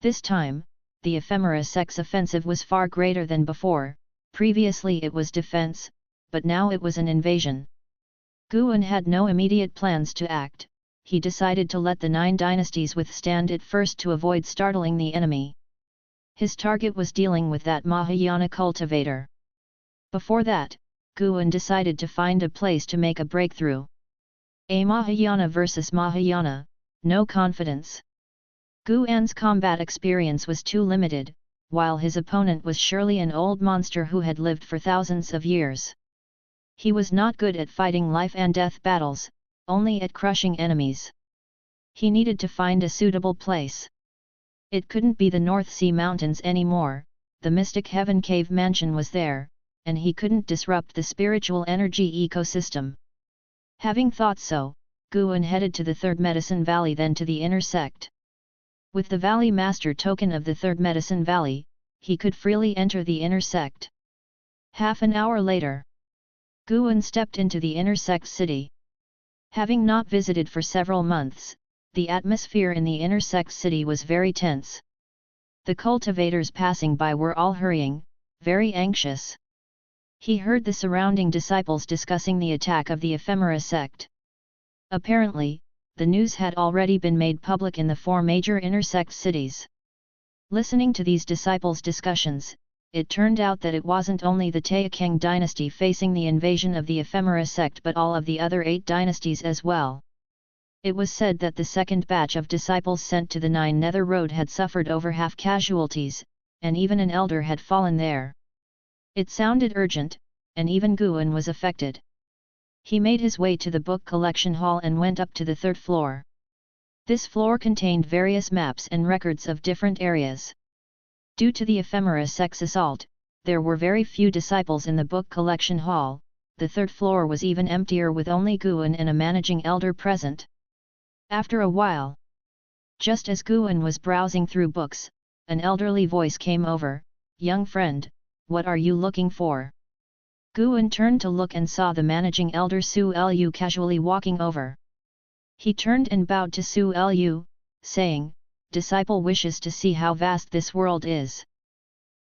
This time, the Ephemera Sect's offensive was far greater than before. Previously it was defense, but now it was an invasion. Guan had no immediate plans to act. He decided to let the 9 dynasties withstand it first to avoid startling the enemy. His target was dealing with that Mahayana cultivator. Before that, Guan decided to find a place to make a breakthrough. A Mahayana versus Mahayana, no confidence. Guan's combat experience was too limited, while his opponent was surely an old monster who had lived for thousands of years. He was not good at fighting life and death battles, only at crushing enemies. He needed to find a suitable place. It couldn't be the North Sea Mountains anymore. The Mystic Heaven Cave Mansion was there, and he couldn't disrupt the spiritual energy ecosystem. Having thought so, Guan headed to the Third Medicine Valley, then to the Inner Sect. With the Valley Master token of the Third Medicine Valley, he could freely enter the Inner Sect. Half an hour later, Guan stepped into the Inner Sect city. Having not visited for several months, the atmosphere in the Inner Sect city was very tense. The cultivators passing by were all hurrying, very anxious. He heard the surrounding disciples discussing the attack of the Ephemera Sect. Apparently, the news had already been made public in the 4 major Inner Sect cities. Listening to these disciples' discussions, it turned out that it wasn't only the Taixuan dynasty facing the invasion of the Ephemera Sect but all of the other 8 dynasties as well. It was said that the second batch of disciples sent to the Nine Nether Road had suffered over half casualties, and even an elder had fallen there. It sounded urgent, and even Guan was affected. He made his way to the book collection hall and went up to the 3rd floor. This floor contained various maps and records of different areas. Due to the Ephemera Sect's assault, there were very few disciples in the book collection hall. The 3rd floor was even emptier with only Guan and a managing elder present. After a while, just as Guan was browsing through books, an elderly voice came over, "Young friend, what are you looking for?" Guan turned to look and saw the managing elder Su Lu casually walking over. He turned and bowed to Su Lu, saying, "Disciple wishes to see how vast this world is."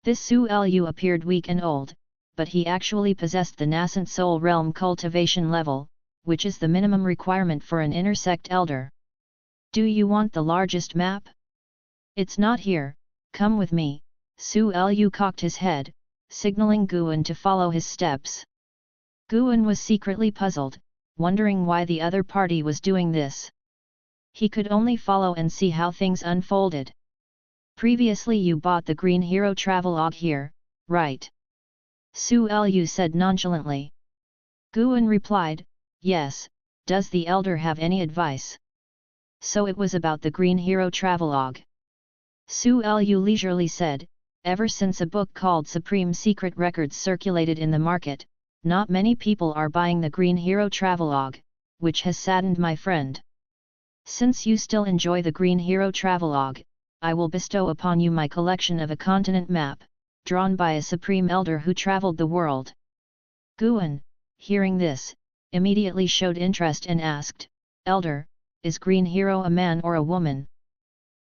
This Su Lu appeared weak and old, but he actually possessed the nascent soul realm cultivation level, which is the minimum requirement for an Inner Sect elder. "Do you want the largest map?" "It's not here, come with me." Su Lu cocked his head, signaling Guan to follow his steps. Guan was secretly puzzled, wondering why the other party was doing this. He could only follow and see how things unfolded. "Previously you bought the Green Hero Travelogue here, right?" Su Lu said nonchalantly. Guan replied, "Yes, does the elder have any advice?" "So it was about the Green Hero Travelogue." Su Lu leisurely said, "Ever since a book called Supreme Secret Records circulated in the market, not many people are buying the Green Hero Travelogue, which has saddened my friend." Since you still enjoy the Green Hero Travelogue, I will bestow upon you my collection of a continent map, drawn by a supreme elder who traveled the world. Guan, hearing this, immediately showed interest and asked, Elder, is Green Hero a man or a woman?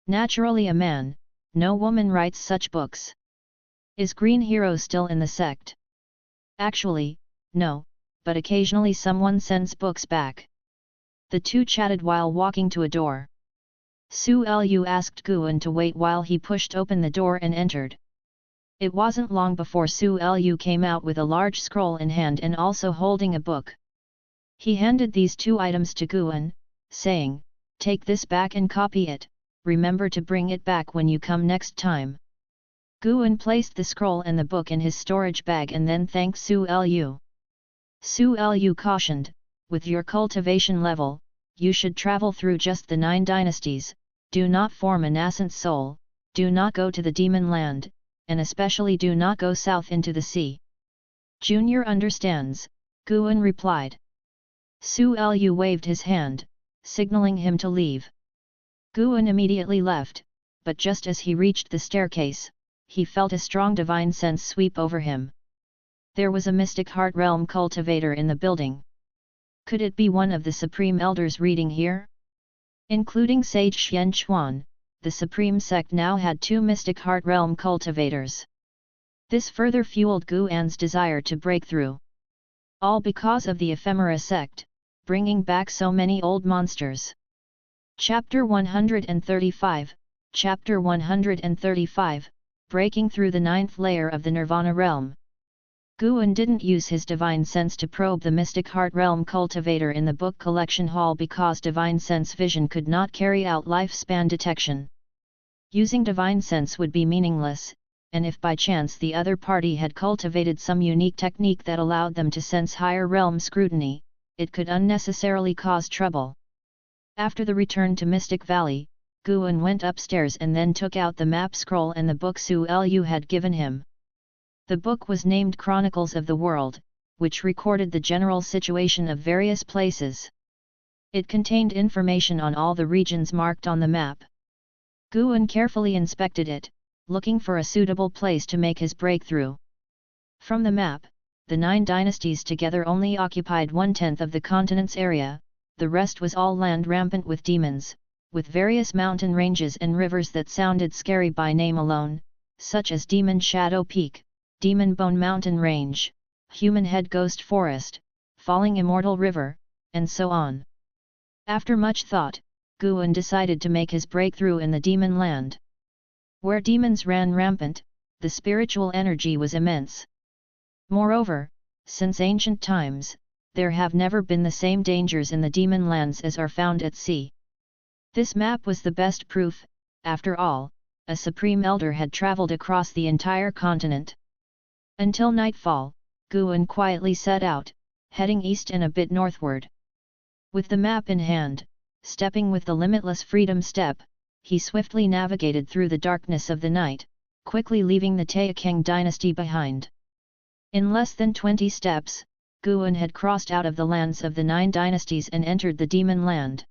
Naturally a man, no woman writes such books. Is Green Hero still in the sect? Actually, no, but occasionally someone sends books back. The two chatted while walking to a door. Su Lu asked Guan to wait while he pushed open the door and entered. It wasn't long before Su Lu came out with a large scroll in hand and also holding a book. He handed these two items to Guan, saying, "Take this back and copy it, remember to bring it back when you come next time." Guan placed the scroll and the book in his storage bag and then thanked Su Lu. Su Lu cautioned, with your cultivation level, you should travel through just the 9 dynasties, do not form a nascent soul, do not go to the demon land, and especially do not go south into the sea. Junior understands, Guan replied. Su Lu waved his hand, signaling him to leave. Guan immediately left, but just as he reached the staircase, he felt a strong divine sense sweep over him. There was a mystic heart realm cultivator in the building. Could it be one of the supreme elders reading here? Including Sage Xian Chuan, the supreme sect now had 2 mystic heart realm cultivators. This further fueled Guan's desire to break through. All because of the ephemera sect, bringing back so many old monsters. Chapter 135, Chapter 135, Breaking through the 9th layer of the Nirvana realm. Guan didn't use his divine sense to probe the mystic heart realm cultivator in the book collection hall because divine sense vision could not carry out lifespan detection. Using divine sense would be meaningless, and if by chance the other party had cultivated some unique technique that allowed them to sense higher realm scrutiny, it could unnecessarily cause trouble. After the return to Mystic Valley, Guan went upstairs and then took out the map scroll and the book Su Lu had given him. The book was named Chronicles of the World, which recorded the general situation of various places. It contained information on all the regions marked on the map. Guan carefully inspected it, looking for a suitable place to make his breakthrough. From the map, the 9 dynasties together only occupied 1/10 of the continent's area, the rest was all land rampant with demons, with various mountain ranges and rivers that sounded scary by name alone, such as Demon Shadow Peak, Demon Bone Mountain Range, Human Head Ghost Forest, Falling Immortal River, and so on. After much thought, Guan decided to make his breakthrough in the demon land. Where demons ran rampant, the spiritual energy was immense. Moreover, since ancient times, there have never been the same dangers in the demon lands as are found at sea. This map was the best proof, after all, a supreme elder had traveled across the entire continent. Until nightfall, Guan quietly set out, heading east and a bit northward. With the map in hand, stepping with the limitless freedom step, he swiftly navigated through the darkness of the night, quickly leaving the Taixuan dynasty behind. In less than 20 steps, Guan had crossed out of the lands of the 9 dynasties and entered the demon land.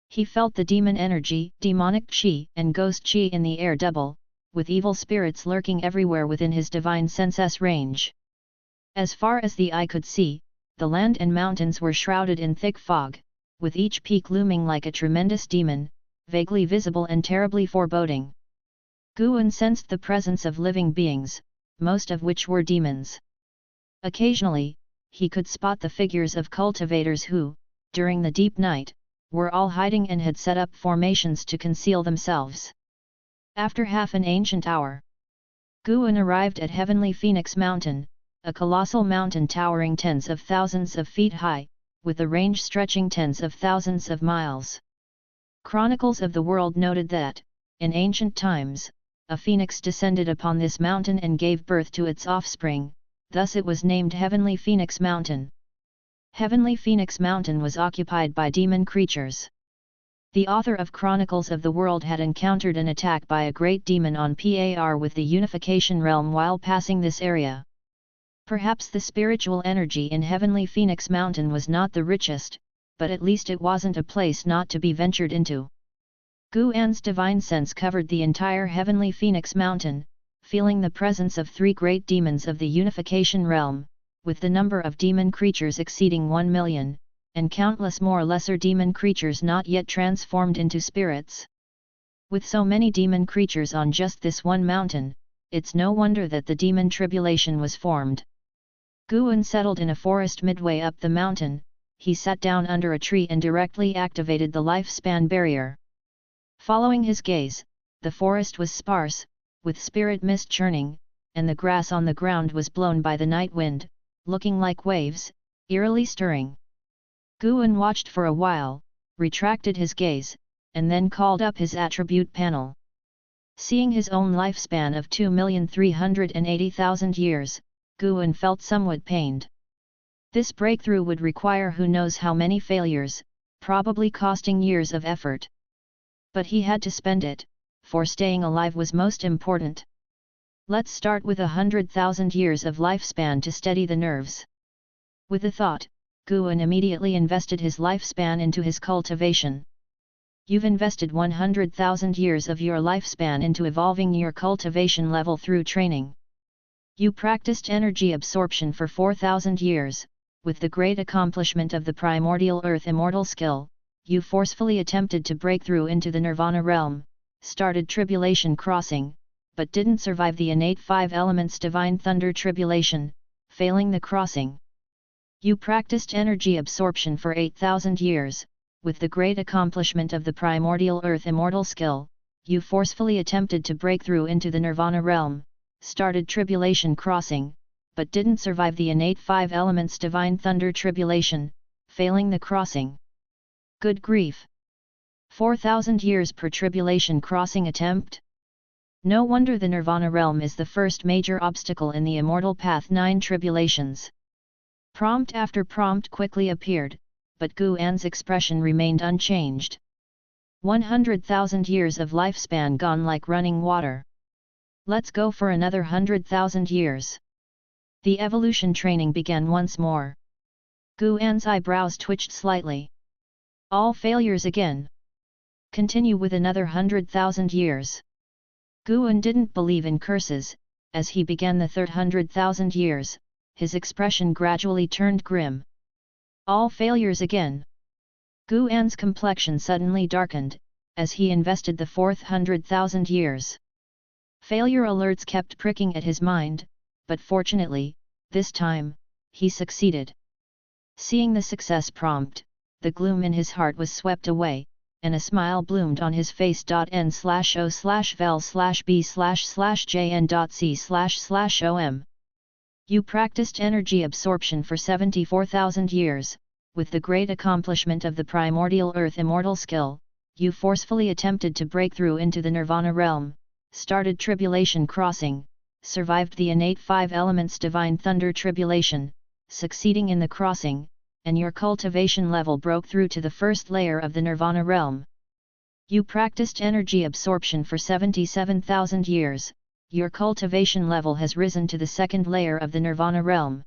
He felt the demon energy, demonic chi and ghost chi in the air double, with evil spirits lurking everywhere within his divine sense's range. As far as the eye could see, the land and mountains were shrouded in thick fog, with each peak looming like a tremendous demon, vaguely visible and terribly foreboding. Guan sensed the presence of living beings, most of which were demons. Occasionally, he could spot the figures of cultivators who, during the deep night, were all hiding and had set up formations to conceal themselves. After half an ancient hour, Guan arrived at Heavenly Phoenix Mountain, a colossal mountain towering tens of thousands of feet high, with a range stretching tens of thousands of miles. Chronicles of the World noted that, in ancient times, a phoenix descended upon this mountain and gave birth to its offspring, thus it was named Heavenly Phoenix Mountain. Heavenly Phoenix Mountain was occupied by demon creatures. The author of Chronicles of the World had encountered an attack by a great demon on par with the Unification Realm while passing this area. Perhaps the spiritual energy in Heavenly Phoenix Mountain was not the richest, but at least it wasn't a place not to be ventured into. Guan's divine sense covered the entire heavenly Phoenix Mountain, feeling the presence of 3 great demons of the unification realm, with the number of demon creatures exceeding 1 million, and countless more lesser demon creatures not yet transformed into spirits. With so many demon creatures on just this one mountain, it's no wonder that the demon tribulation was formed. Guan settled in a forest midway up the mountain. He sat down under a tree and directly activated the lifespan barrier. Following his gaze, the forest was sparse, with spirit mist churning, and the grass on the ground was blown by the night wind, looking like waves, eerily stirring. Guan watched for a while, retracted his gaze, and then called up his attribute panel. Seeing his own lifespan of 2,380,000 years, Guan felt somewhat pained. This breakthrough would require who knows how many failures, probably costing years of effort. But he had to spend it, for staying alive was most important. Let's start with 100,000 years of lifespan to steady the nerves. With the thought, Guan immediately invested his lifespan into his cultivation. You've invested 100,000 years of your lifespan into evolving your cultivation level through training. You practiced energy absorption for 4,000 years, with the great accomplishment of the primordial earth immortal skill. You forcefully attempted to break through into the nirvana realm, started tribulation crossing, but didn't survive the innate 5 elements divine thunder tribulation, failing the crossing. You practiced energy absorption for 8,000 years, with the great accomplishment of the primordial earth immortal skill. You forcefully attempted to break through into the nirvana realm, started tribulation crossing, but didn't survive the innate 5 elements divine thunder tribulation, failing the crossing. Good grief! 4,000 years per tribulation crossing attempt? No wonder the nirvana realm is the first major obstacle in the immortal path. 9 tribulations. Prompt after prompt quickly appeared, but Guan's expression remained unchanged. 100,000 years of lifespan gone like running water. Let's go for another 100,000 years. The evolution training began once more. Guan's eyebrows twitched slightly. All failures again. Continue with another 100,000 years. Guan didn't believe in curses. As he began the third 100,000 years, his expression gradually turned grim. All failures again. Guan's complexion suddenly darkened, as he invested the fourth 100,000 years. Failure alerts kept pricking at his mind, but fortunately, this time, he succeeded. Seeing the success prompt, the gloom in his heart was swept away, and a smile bloomed on his face. N/O/vel/b/jn.c//om. You practiced energy absorption for 74,000 years, with the great accomplishment of the primordial earth immortal skill. You forcefully attempted to break through into the nirvana realm, started tribulation crossing, survived the innate 5 elements divine thunder tribulation, succeeding in the crossing, and your cultivation level broke through to the first layer of the nirvana realm. You practiced energy absorption for 77,000 years, your cultivation level has risen to the second layer of the nirvana realm.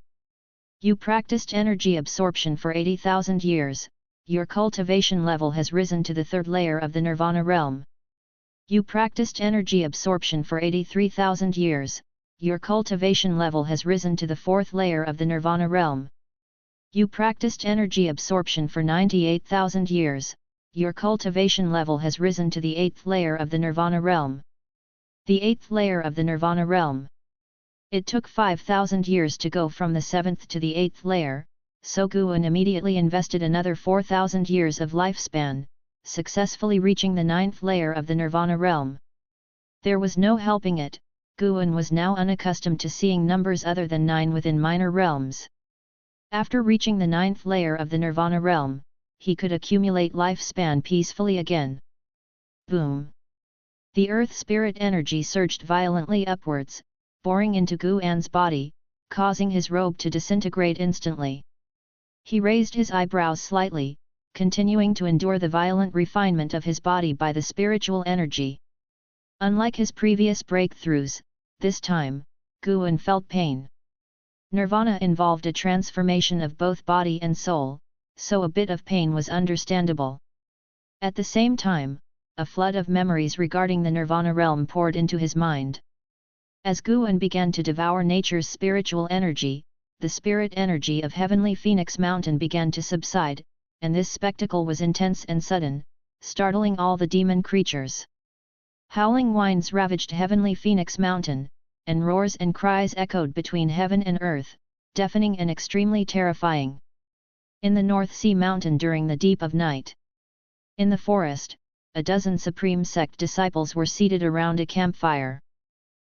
You practiced energy absorption for 80,000 years, your cultivation level has risen to the third layer of the nirvana realm. You practiced energy absorption for 83,000 years, your cultivation level has risen to the fourth layer of the nirvana realm. You practiced energy absorption for 98,000 years, your cultivation level has risen to the eighth layer of the nirvana realm. The eighth layer of the nirvana realm. It took 5,000 years to go from the seventh to the eighth layer, so Guan immediately invested another 4,000 years of lifespan, successfully reaching the ninth layer of the nirvana realm. There was no helping it, Guan was now unaccustomed to seeing numbers other than 9 within minor realms. After reaching the ninth layer of the nirvana realm, he could accumulate lifespan peacefully again. Boom! The earth spirit energy surged violently upwards, boring into Guan's body, causing his robe to disintegrate instantly. He raised his eyebrows slightly, continuing to endure the violent refinement of his body by the spiritual energy. Unlike his previous breakthroughs, this time, Guan felt pain. Nirvana involved a transformation of both body and soul, so a bit of pain was understandable. At the same time, a flood of memories regarding the Nirvana realm poured into his mind. As Guan began to devour nature's spiritual energy, the spirit energy of heavenly Phoenix Mountain began to subside, and this spectacle was intense and sudden, startling all the demon creatures. Howling whines ravaged heavenly Phoenix Mountain, and roars and cries echoed between heaven and earth, deafening and extremely terrifying. In the North Sea Mountain during the deep of night. In the forest, a dozen Supreme Sect disciples were seated around a campfire.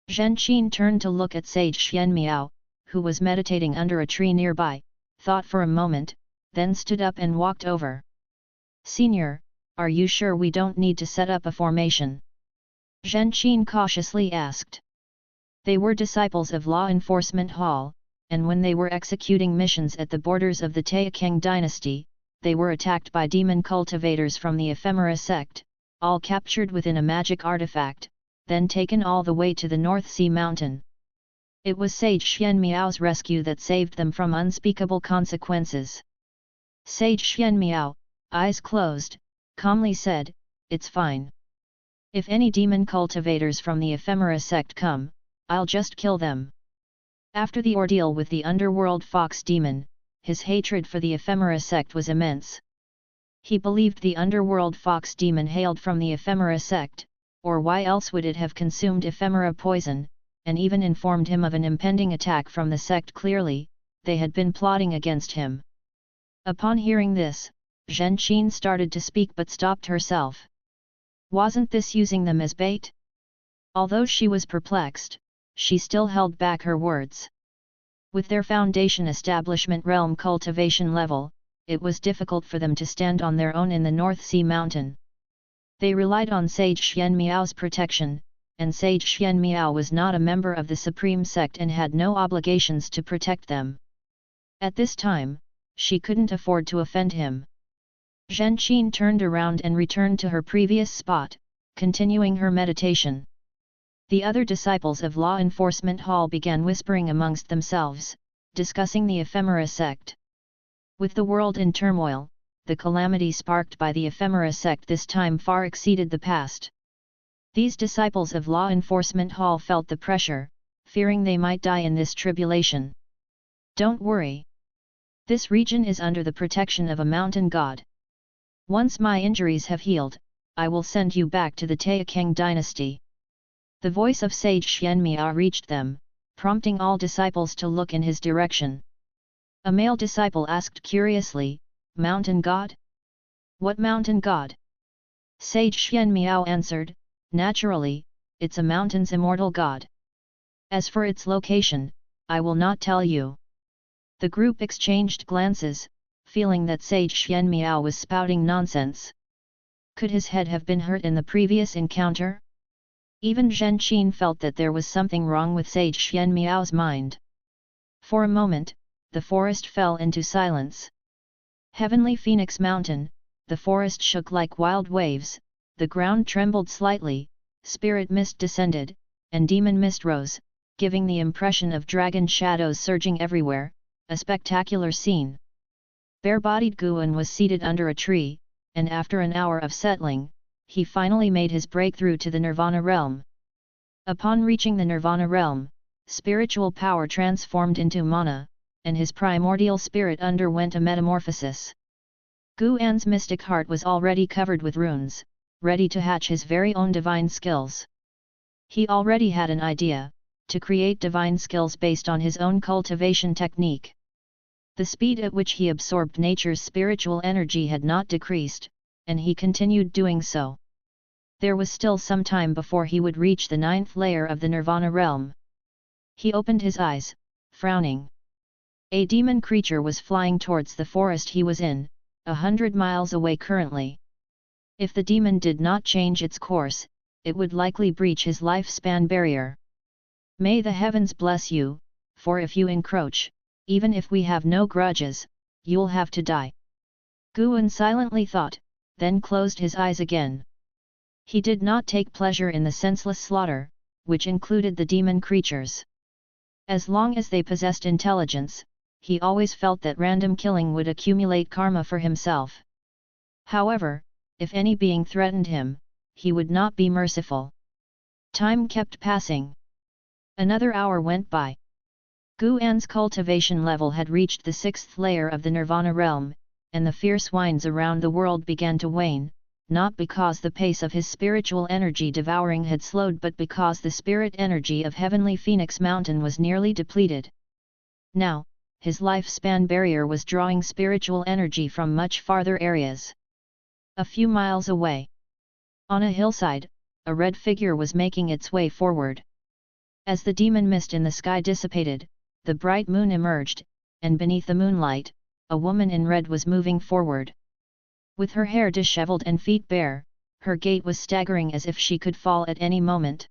Zhen Qin turned to look at Sage Xian Miao, who was meditating under a tree nearby, thought for a moment, then stood up and walked over. "Senior, are you sure we don't need to set up a formation?" Zhen Qin cautiously asked. They were disciples of Law Enforcement Hall, and when they were executing missions at the borders of the Taixuan dynasty, they were attacked by demon cultivators from the Ephemera sect, all captured within a magic artifact, then taken all the way to the North Sea Mountain. It was Sage Xian Miao's rescue that saved them from unspeakable consequences. Sage Xian Miao, eyes closed, calmly said, "It's fine. If any demon cultivators from the Ephemera sect come, I'll just kill them." After the ordeal with the underworld fox demon, his hatred for the Ephemera sect was immense. He believed the underworld fox demon hailed from the Ephemera sect, or why else would it have consumed ephemera poison, and even informed him of an impending attack from the sect. Clearly, they had been plotting against him. Upon hearing this, Zhen Qin started to speak but stopped herself. Wasn't this using them as bait? Although she was perplexed, she still held back her words. With their foundation establishment realm cultivation level, it was difficult for them to stand on their own in the North Sea Mountain. They relied on Sage Xian Miao's protection, and Sage Xian Miao was not a member of the Supreme Sect and had no obligations to protect them. At this time, she couldn't afford to offend him. Zhen Qin turned around and returned to her previous spot, continuing her meditation. The other disciples of Law Enforcement Hall began whispering amongst themselves, discussing the Ephemera sect. With the world in turmoil, the calamity sparked by the Ephemera sect this time far exceeded the past. These disciples of Law Enforcement Hall felt the pressure, fearing they might die in this tribulation. "Don't worry. This region is under the protection of a mountain god. Once my injuries have healed, I will send you back to the Taixuan dynasty." The voice of Sage Xian Miao reached them, prompting all disciples to look in his direction. A male disciple asked curiously, "Mountain god? What mountain god?" Sage Xian Miao answered, "Naturally, it's a mountain's immortal god. As for its location, I will not tell you." The group exchanged glances, feeling that Sage Xian Miao was spouting nonsense. Could his head have been hurt in the previous encounter? Even Zhen Qin felt that there was something wrong with Sage Xian Miao's mind. For a moment, the forest fell into silence. Heavenly Phoenix Mountain, the forest shook like wild waves, the ground trembled slightly, spirit mist descended, and demon mist rose, giving the impression of dragon shadows surging everywhere, a spectacular scene. Bare-bodied Guan was seated under a tree, and after an hour of settling, he finally made his breakthrough to the Nirvana realm. Upon reaching the Nirvana realm, spiritual power transformed into mana, and his primordial spirit underwent a metamorphosis. Guan's mystic heart was already covered with runes, ready to hatch his very own divine skills. He already had an idea, to create divine skills based on his own cultivation technique. The speed at which he absorbed nature's spiritual energy had not decreased, and he continued doing so. There was still some time before he would reach the 9th layer of the Nirvana realm. He opened his eyes, frowning. A demon creature was flying towards the forest he was in, 100 miles away currently. If the demon did not change its course, it would likely breach his lifespan barrier. "May the heavens bless you, for if you encroach, even if we have no grudges, you'll have to die." Guan silently thought, then closed his eyes again. He did not take pleasure in the senseless slaughter, which included the demon creatures. As long as they possessed intelligence, he always felt that random killing would accumulate karma for himself. However, if any being threatened him, he would not be merciful. Time kept passing. Another hour went by. Guan's cultivation level had reached the 6th layer of the Nirvana realm, and the fierce winds around the world began to wane, not because the pace of his spiritual energy devouring had slowed but because the spirit energy of heavenly Phoenix Mountain was nearly depleted. Now, his lifespan barrier was drawing spiritual energy from much farther areas. A few miles away, on a hillside, a red figure was making its way forward. As the demon mist in the sky dissipated, the bright moon emerged, and beneath the moonlight, a woman in red was moving forward. With her hair disheveled and feet bare, her gait was staggering as if she could fall at any moment.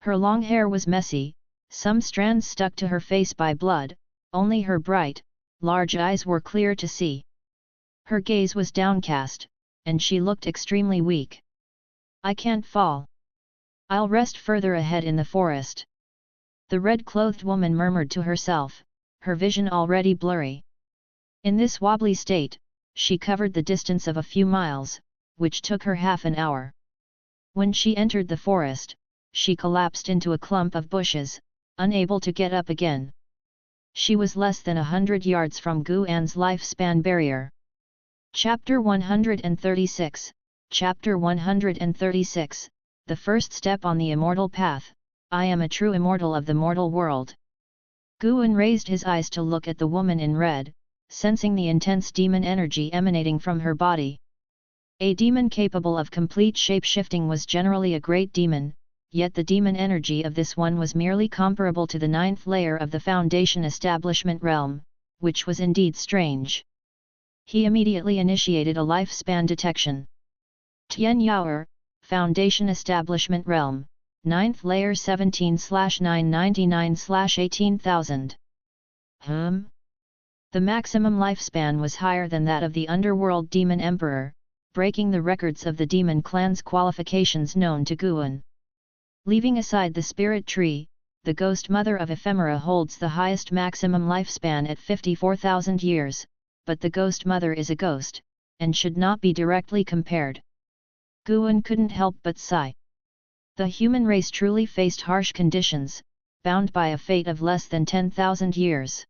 Her long hair was messy, some strands stuck to her face by blood, only her bright, large eyes were clear to see. Her gaze was downcast, and she looked extremely weak. "I can't fall. I'll rest further ahead in the forest," the red-clothed woman murmured to herself, her vision already blurry. In this wobbly state, she covered the distance of a few miles, which took her half an hour. When she entered the forest, she collapsed into a clump of bushes, unable to get up again. She was less than 100 yards from Guan's lifespan barrier. Chapter 136, Chapter 136, The First Step on the Immortal Path, I am a true immortal of the mortal world. Guan raised his eyes to look at the woman in red, sensing the intense demon energy emanating from her body. A demon capable of complete shape-shifting was generally a great demon, yet the demon energy of this one was merely comparable to the 9th layer of the Foundation Establishment realm, which was indeed strange. He immediately initiated a lifespan detection. Tian Yaoer, Foundation Establishment Realm, 9th layer 17/999/18,000. The maximum lifespan was higher than that of the underworld Demon Emperor, breaking the records of the demon clan's qualifications known to Guan. Leaving aside the spirit tree, the Ghost Mother of Ephemera holds the highest maximum lifespan at 54,000 years, but the Ghost Mother is a ghost, and should not be directly compared. Guan couldn't help but sigh. The human race truly faced harsh conditions, bound by a fate of less than 10,000 years.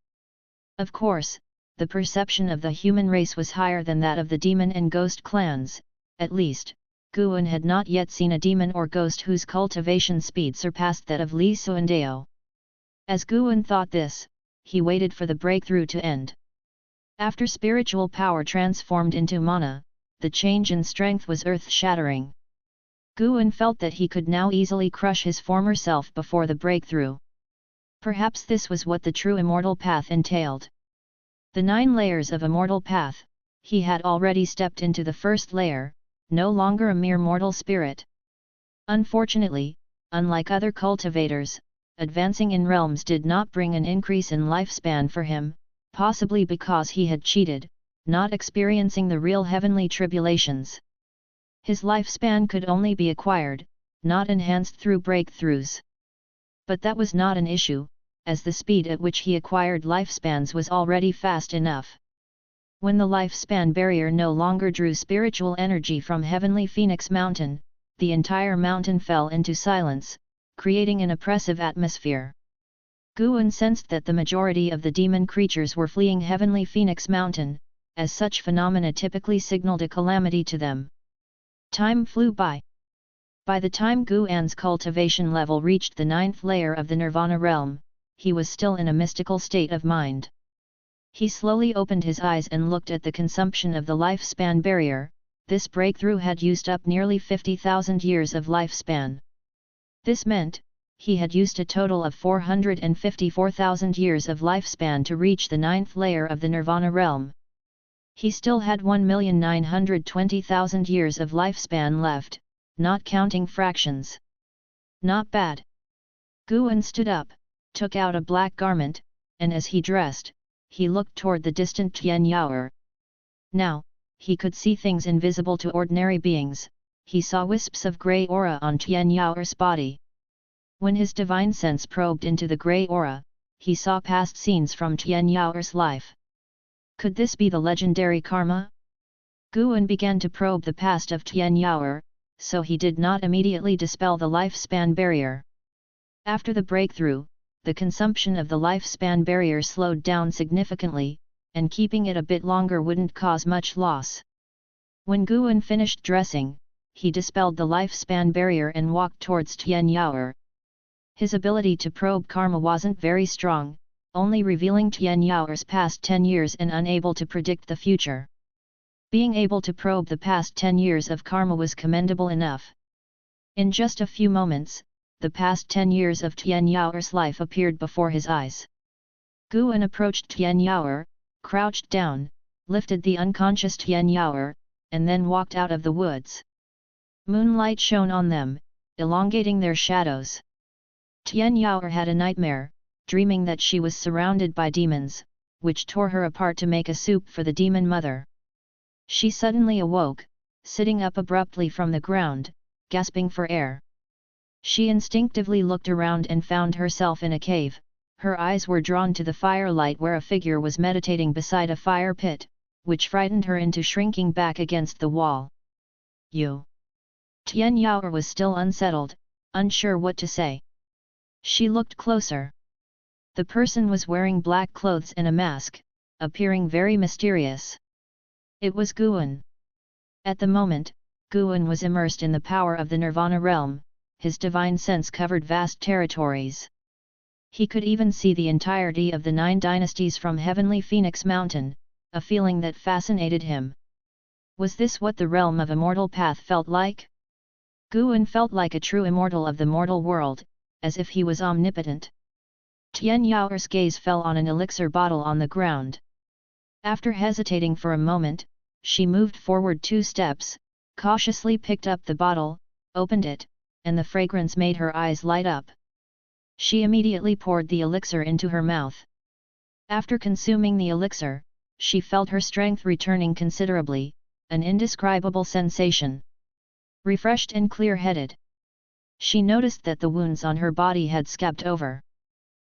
Of course, the perception of the human race was higher than that of the demon and ghost clans, at least, Guan had not yet seen a demon or ghost whose cultivation speed surpassed that of Li Suandao. As Guan thought this, he waited for the breakthrough to end. After spiritual power transformed into mana, the change in strength was earth-shattering. Guan felt that he could now easily crush his former self before the breakthrough. Perhaps this was what the true immortal path entailed. The 9 layers of immortal path, he had already stepped into the first layer, no longer a mere mortal spirit. Unfortunately, unlike other cultivators, advancing in realms did not bring an increase in lifespan for him, possibly because he had cheated, not experiencing the real heavenly tribulations. His lifespan could only be acquired, not enhanced through breakthroughs. But that was not an issue, as the speed at which he acquired lifespans was already fast enough. When the lifespan barrier no longer drew spiritual energy from heavenly Phoenix Mountain, the entire mountain fell into silence, creating an oppressive atmosphere. Guan sensed that the majority of the demon creatures were fleeing heavenly Phoenix Mountain, as such phenomena typically signaled a calamity to them. Time flew by. By the time Guan's cultivation level reached the 9th layer of the Nirvana realm, he was still in a mystical state of mind. He slowly opened his eyes and looked at the consumption of the lifespan barrier. This breakthrough had used up nearly 50,000 years of lifespan. This meant, he had used a total of 454,000 years of lifespan to reach the 9th layer of the Nirvana realm. He still had 1,920,000 years of lifespan left, not counting fractions. Not bad. Guan stood up, took out a black garment, and as he dressed, he looked toward the distant Tian Yaoer. Now, he could see things invisible to ordinary beings. He saw wisps of grey aura on Tian Yaoer's body. When his divine sense probed into the grey aura, he saw past scenes from Tian Yao's life. Could this be the legendary karma? Guan began to probe the past of Tian Yao, so he did not immediately dispel the lifespan barrier. After the breakthrough, the consumption of the lifespan barrier slowed down significantly, and keeping it a bit longer wouldn't cause much loss. When Guan finished dressing, he dispelled the lifespan barrier and walked towards Tian Yao. His ability to probe karma wasn't very strong, only revealing Tian Yao's past 10 years and unable to predict the future. Being able to probe the past 10 years of karma was commendable enough. In just a few moments, the past 10 years of Tian Yao's life appeared before his eyes. Guan approached Tian Yao, crouched down, lifted the unconscious Tian Yao, and then walked out of the woods. Moonlight shone on them, elongating their shadows. Tian Yao had a nightmare, dreaming that she was surrounded by demons, which tore her apart to make a soup for the demon mother. She suddenly awoke, sitting up abruptly from the ground, gasping for air. She instinctively looked around and found herself in a cave. Her eyes were drawn to the firelight where a figure was meditating beside a fire pit, which frightened her into shrinking back against the wall. You! Tian Yao was still unsettled, unsure what to say. She looked closer. The person was wearing black clothes and a mask, appearing very mysterious. It was Guan. At the moment, Guan was immersed in the power of the Nirvana realm. His divine sense covered vast territories. He could even see the entirety of the 9 dynasties from Heavenly Phoenix Mountain, a feeling that fascinated him. Was this what the realm of immortal path felt like? Guan felt like a true immortal of the mortal world, as if he was omnipotent. Tian Yao's gaze fell on an elixir bottle on the ground. After hesitating for a moment, she moved forward 2 steps, cautiously picked up the bottle, opened it, and the fragrance made her eyes light up. She immediately poured the elixir into her mouth. After consuming the elixir, she felt her strength returning considerably, an indescribable sensation. Refreshed and clear-headed. She noticed that the wounds on her body had scabbed over.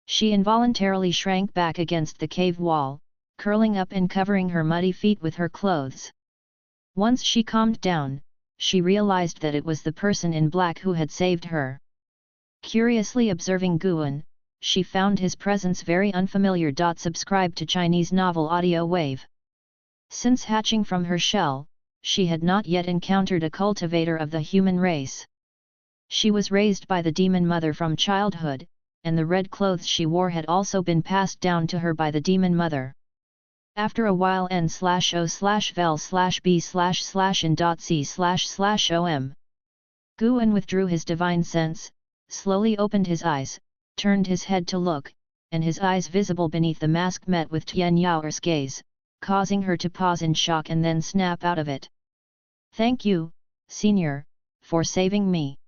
She involuntarily shrank back against the cave wall, curling up and covering her muddy feet with her clothes. Once she calmed down, she realized that it was the person in black who had saved her. Curiously observing Guan, she found his presence very unfamiliar. Subscribe to Chinese novel audio wave. Since hatching from her shell, she had not yet encountered a cultivator of the human race. She was raised by the demon mother from childhood, and the red clothes she wore had also been passed down to her by the demon mother. After a while n/o/vel/b/in.c//om. Guan withdrew his divine sense, slowly opened his eyes, turned his head to look, and his eyes visible beneath the mask met with Tian Yao's gaze, causing her to pause in shock and then snap out of it. "Thank you, Senior, for saving me,"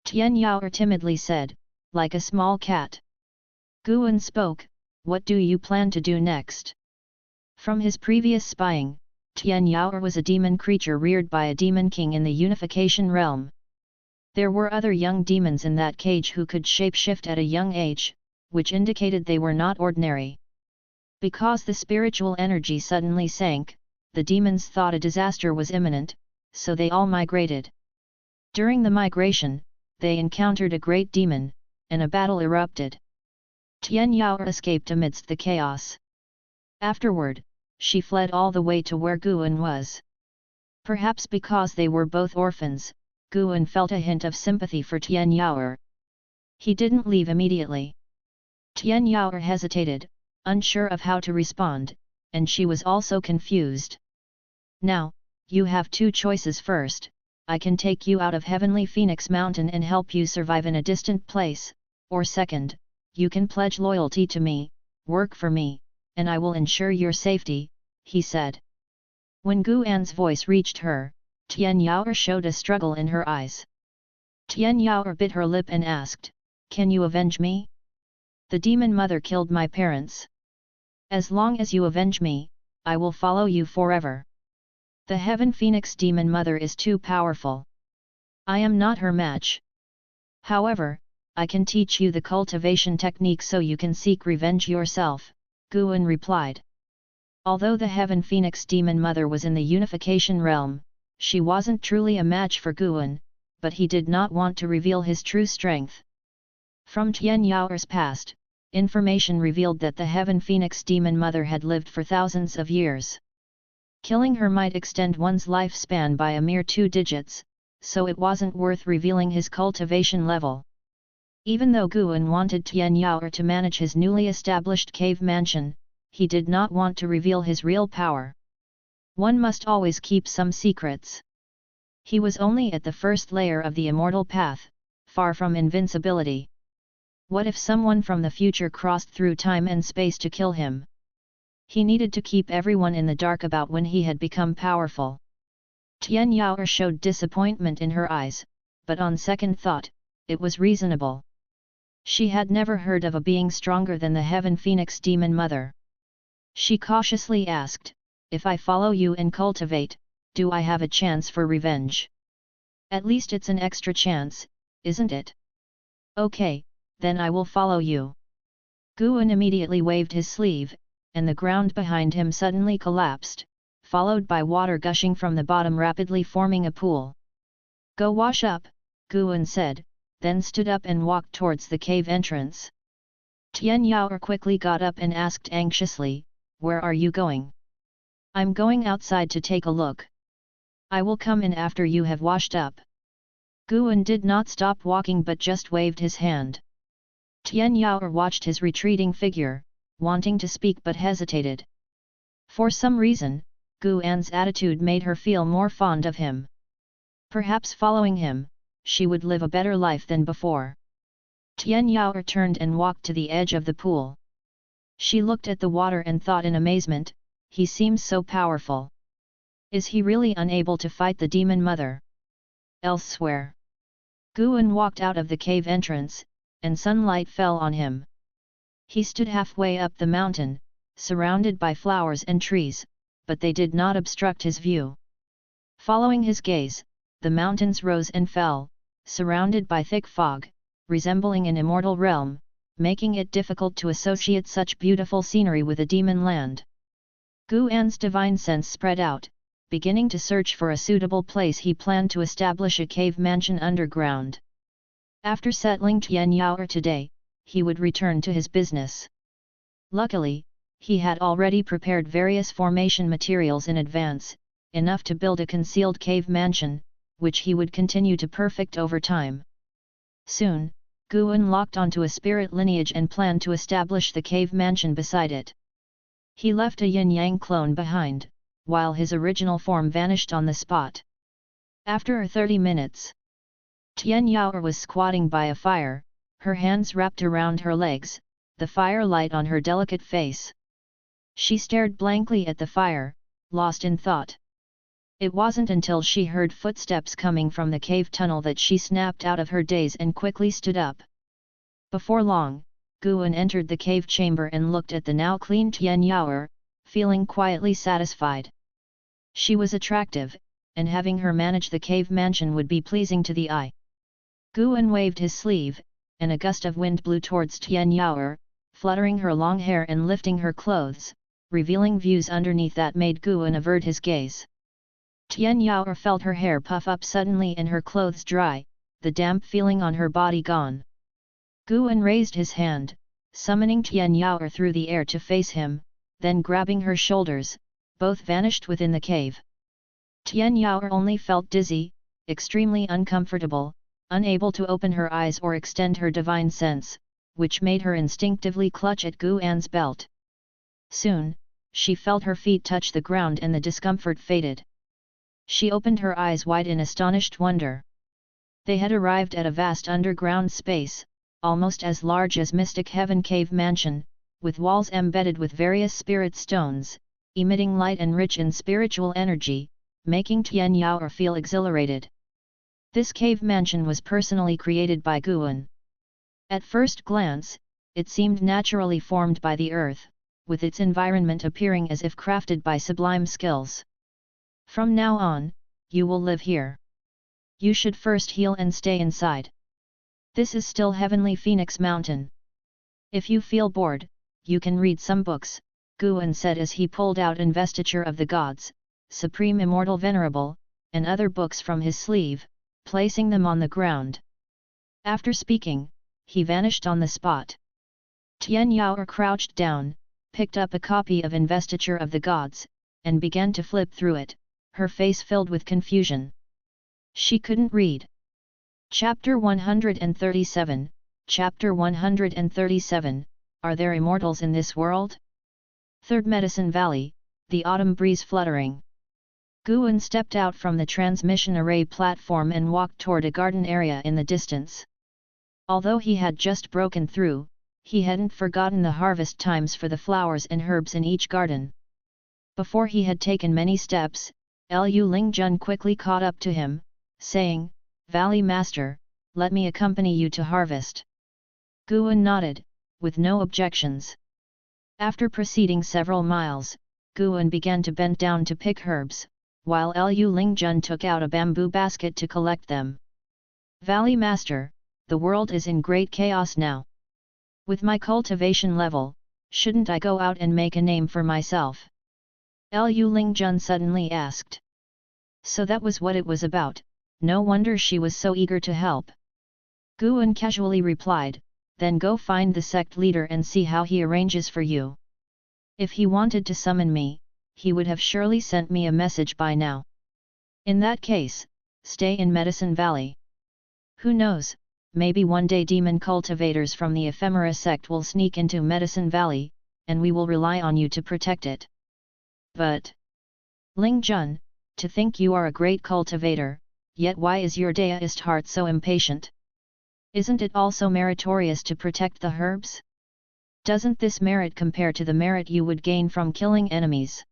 Tian Yao timidly said, like a small cat. Guan spoke, "What do you plan to do next?" From his previous spying, Tian Yao was a demon creature reared by a demon king in the unification realm. There were other young demons in that cage who could shapeshift at a young age, which indicated they were not ordinary. Because the spiritual energy suddenly sank, the demons thought a disaster was imminent, so they all migrated. During the migration, they encountered a great demon, and a battle erupted. Tian Yao escaped amidst the chaos. Afterward, she fled all the way to where Guan was. Perhaps because they were both orphans, Guan felt a hint of sympathy for Tian Yao. He didn't leave immediately. Tian Yao hesitated, unsure of how to respond, and she was also confused. "Now, you have 2 choices. First, I can take you out of Heavenly Phoenix Mountain and help you survive in a distant place, or second, you can pledge loyalty to me, work for me, and I will ensure your safety," he said. When Guan's voice reached her, Tian Yao showed a struggle in her eyes. Tian Yao bit her lip and asked, "Can you avenge me? The demon mother killed my parents. As long as you avenge me, I will follow you forever. The Heaven Phoenix demon mother is too powerful. I am not her match. However, I can teach you the cultivation technique so you can seek revenge yourself, Guan replied. Although the Heaven Phoenix Demon Mother was in the unification realm, she wasn't truly a match for Guan, but he did not want to reveal his true strength. From Tian Yao's past, information revealed that the Heaven Phoenix Demon Mother had lived for thousands of years. Killing her might extend one's lifespan by a mere 2 digits, so it wasn't worth revealing his cultivation level. Even though Guan wanted Tian Yao to manage his newly established cave mansion, he did not want to reveal his real power. One must always keep some secrets. He was only at the first layer of the immortal path, far from invincibility. What if someone from the future crossed through time and space to kill him? He needed to keep everyone in the dark about when he had become powerful. Tian Yao showed disappointment in her eyes, but on second thought, it was reasonable. She had never heard of a being stronger than the Heaven Phoenix Demon Mother. She cautiously asked, "If I follow you and cultivate, do I have a chance for revenge?" "At least it's an extra chance, isn't it?" "Okay, then I will follow you." Guan immediately waved his sleeve, and the ground behind him suddenly collapsed, followed by water gushing from the bottom rapidly forming a pool. "Go wash up," Guan said, then stood up and walked towards the cave entrance. Tian Yao quickly got up and asked anxiously, "Where are you going?" "I'm going outside to take a look. I will come in after you have washed up." Guan did not stop walking but just waved his hand. Tian Yao watched his retreating figure, wanting to speak but hesitated. For some reason, Guan's attitude made her feel more fond of him. Perhaps following him, she would live a better life than before. Tian Yao turned and walked to the edge of the pool. She looked at the water and thought in amazement, he seems so powerful. Is he really unable to fight the Demon Mother? Elsewhere. Guan walked out of the cave entrance, and sunlight fell on him. He stood halfway up the mountain, surrounded by flowers and trees, but they did not obstruct his view. Following his gaze, the mountains rose and fell, surrounded by thick fog, resembling an immortal realm, making it difficult to associate such beautiful scenery with a demon land. Guan's divine sense spread out, beginning to search for a suitable place. He planned to establish a cave mansion underground. After settling Tian Yao today, he would return to his business. Luckily, he had already prepared various formation materials in advance, enough to build a concealed cave mansion, which he would continue to perfect over time. Soon, Guan locked onto a spirit lineage and planned to establish the cave mansion beside it. He left a yin-yang clone behind, while his original form vanished on the spot. After 30 minutes, Tian Yao was squatting by a fire, her hands wrapped around her legs, the firelight on her delicate face. She stared blankly at the fire, lost in thought. It wasn't until she heard footsteps coming from the cave tunnel that she snapped out of her daze and quickly stood up. Before long, Guan entered the cave chamber and looked at the now clean Tian Yao, feeling quietly satisfied. She was attractive, and having her manage the cave mansion would be pleasing to the eye. Guan waved his sleeve, and a gust of wind blew towards Tian Yao, fluttering her long hair and lifting her clothes, revealing views underneath that made Guan avert his gaze. Tian Yao felt her hair puff up suddenly and her clothes dry, the damp feeling on her body gone. Guan raised his hand, summoning Tian Yao through the air to face him, then grabbing her shoulders, both vanished within the cave. Tian Yao only felt dizzy, extremely uncomfortable, unable to open her eyes or extend her divine sense, which made her instinctively clutch at Guan's belt. Soon, she felt her feet touch the ground and the discomfort faded. She opened her eyes wide in astonished wonder. They had arrived at a vast underground space, almost as large as Mystic Heaven Cave Mansion, with walls embedded with various spirit stones, emitting light and rich in spiritual energy, making Tian Yao feel exhilarated. This cave mansion was personally created by Guan. At first glance, it seemed naturally formed by the earth, with its environment appearing as if crafted by sublime skills. From now on, you will live here. You should first heal and stay inside. This is still Heavenly Phoenix Mountain. If you feel bored, you can read some books, Guan said as he pulled out Investiture of the Gods, Supreme Immortal Venerable, and other books from his sleeve, placing them on the ground. After speaking, he vanished on the spot. Tian Yao crouched down, picked up a copy of Investiture of the Gods, and began to flip through it, her face filled with confusion. She couldn't read. Chapter 137, Chapter 137, Are there immortals in this world? Third Medicine Valley, the autumn breeze fluttering. Guan stepped out from the transmission array platform and walked toward a garden area in the distance. Although he had just broken through, he hadn't forgotten the harvest times for the flowers and herbs in each garden. Before he had taken many steps, Liu Lingjun quickly caught up to him, saying, "Valley Master, let me accompany you to harvest." Guan nodded, with no objections. After proceeding several miles, Guan began to bend down to pick herbs, while Liu Lingjun took out a bamboo basket to collect them. "Valley Master, the world is in great chaos now. With my cultivation level, shouldn't I go out and make a name for myself?" Liu Lingjun suddenly asked. So that was what it was about, no wonder she was so eager to help. Guan casually replied, "Then go find the sect leader and see how he arranges for you. If he wanted to summon me, he would have surely sent me a message by now. In that case, stay in Medicine Valley. Who knows, maybe one day demon cultivators from the Ephemera sect will sneak into Medicine Valley, and we will rely on you to protect it." "But, Lingjun, to think you are a great cultivator, yet why is your deist heart so impatient? Isn't it also meritorious to protect the herbs? Doesn't this merit compare to the merit you would gain from killing enemies?"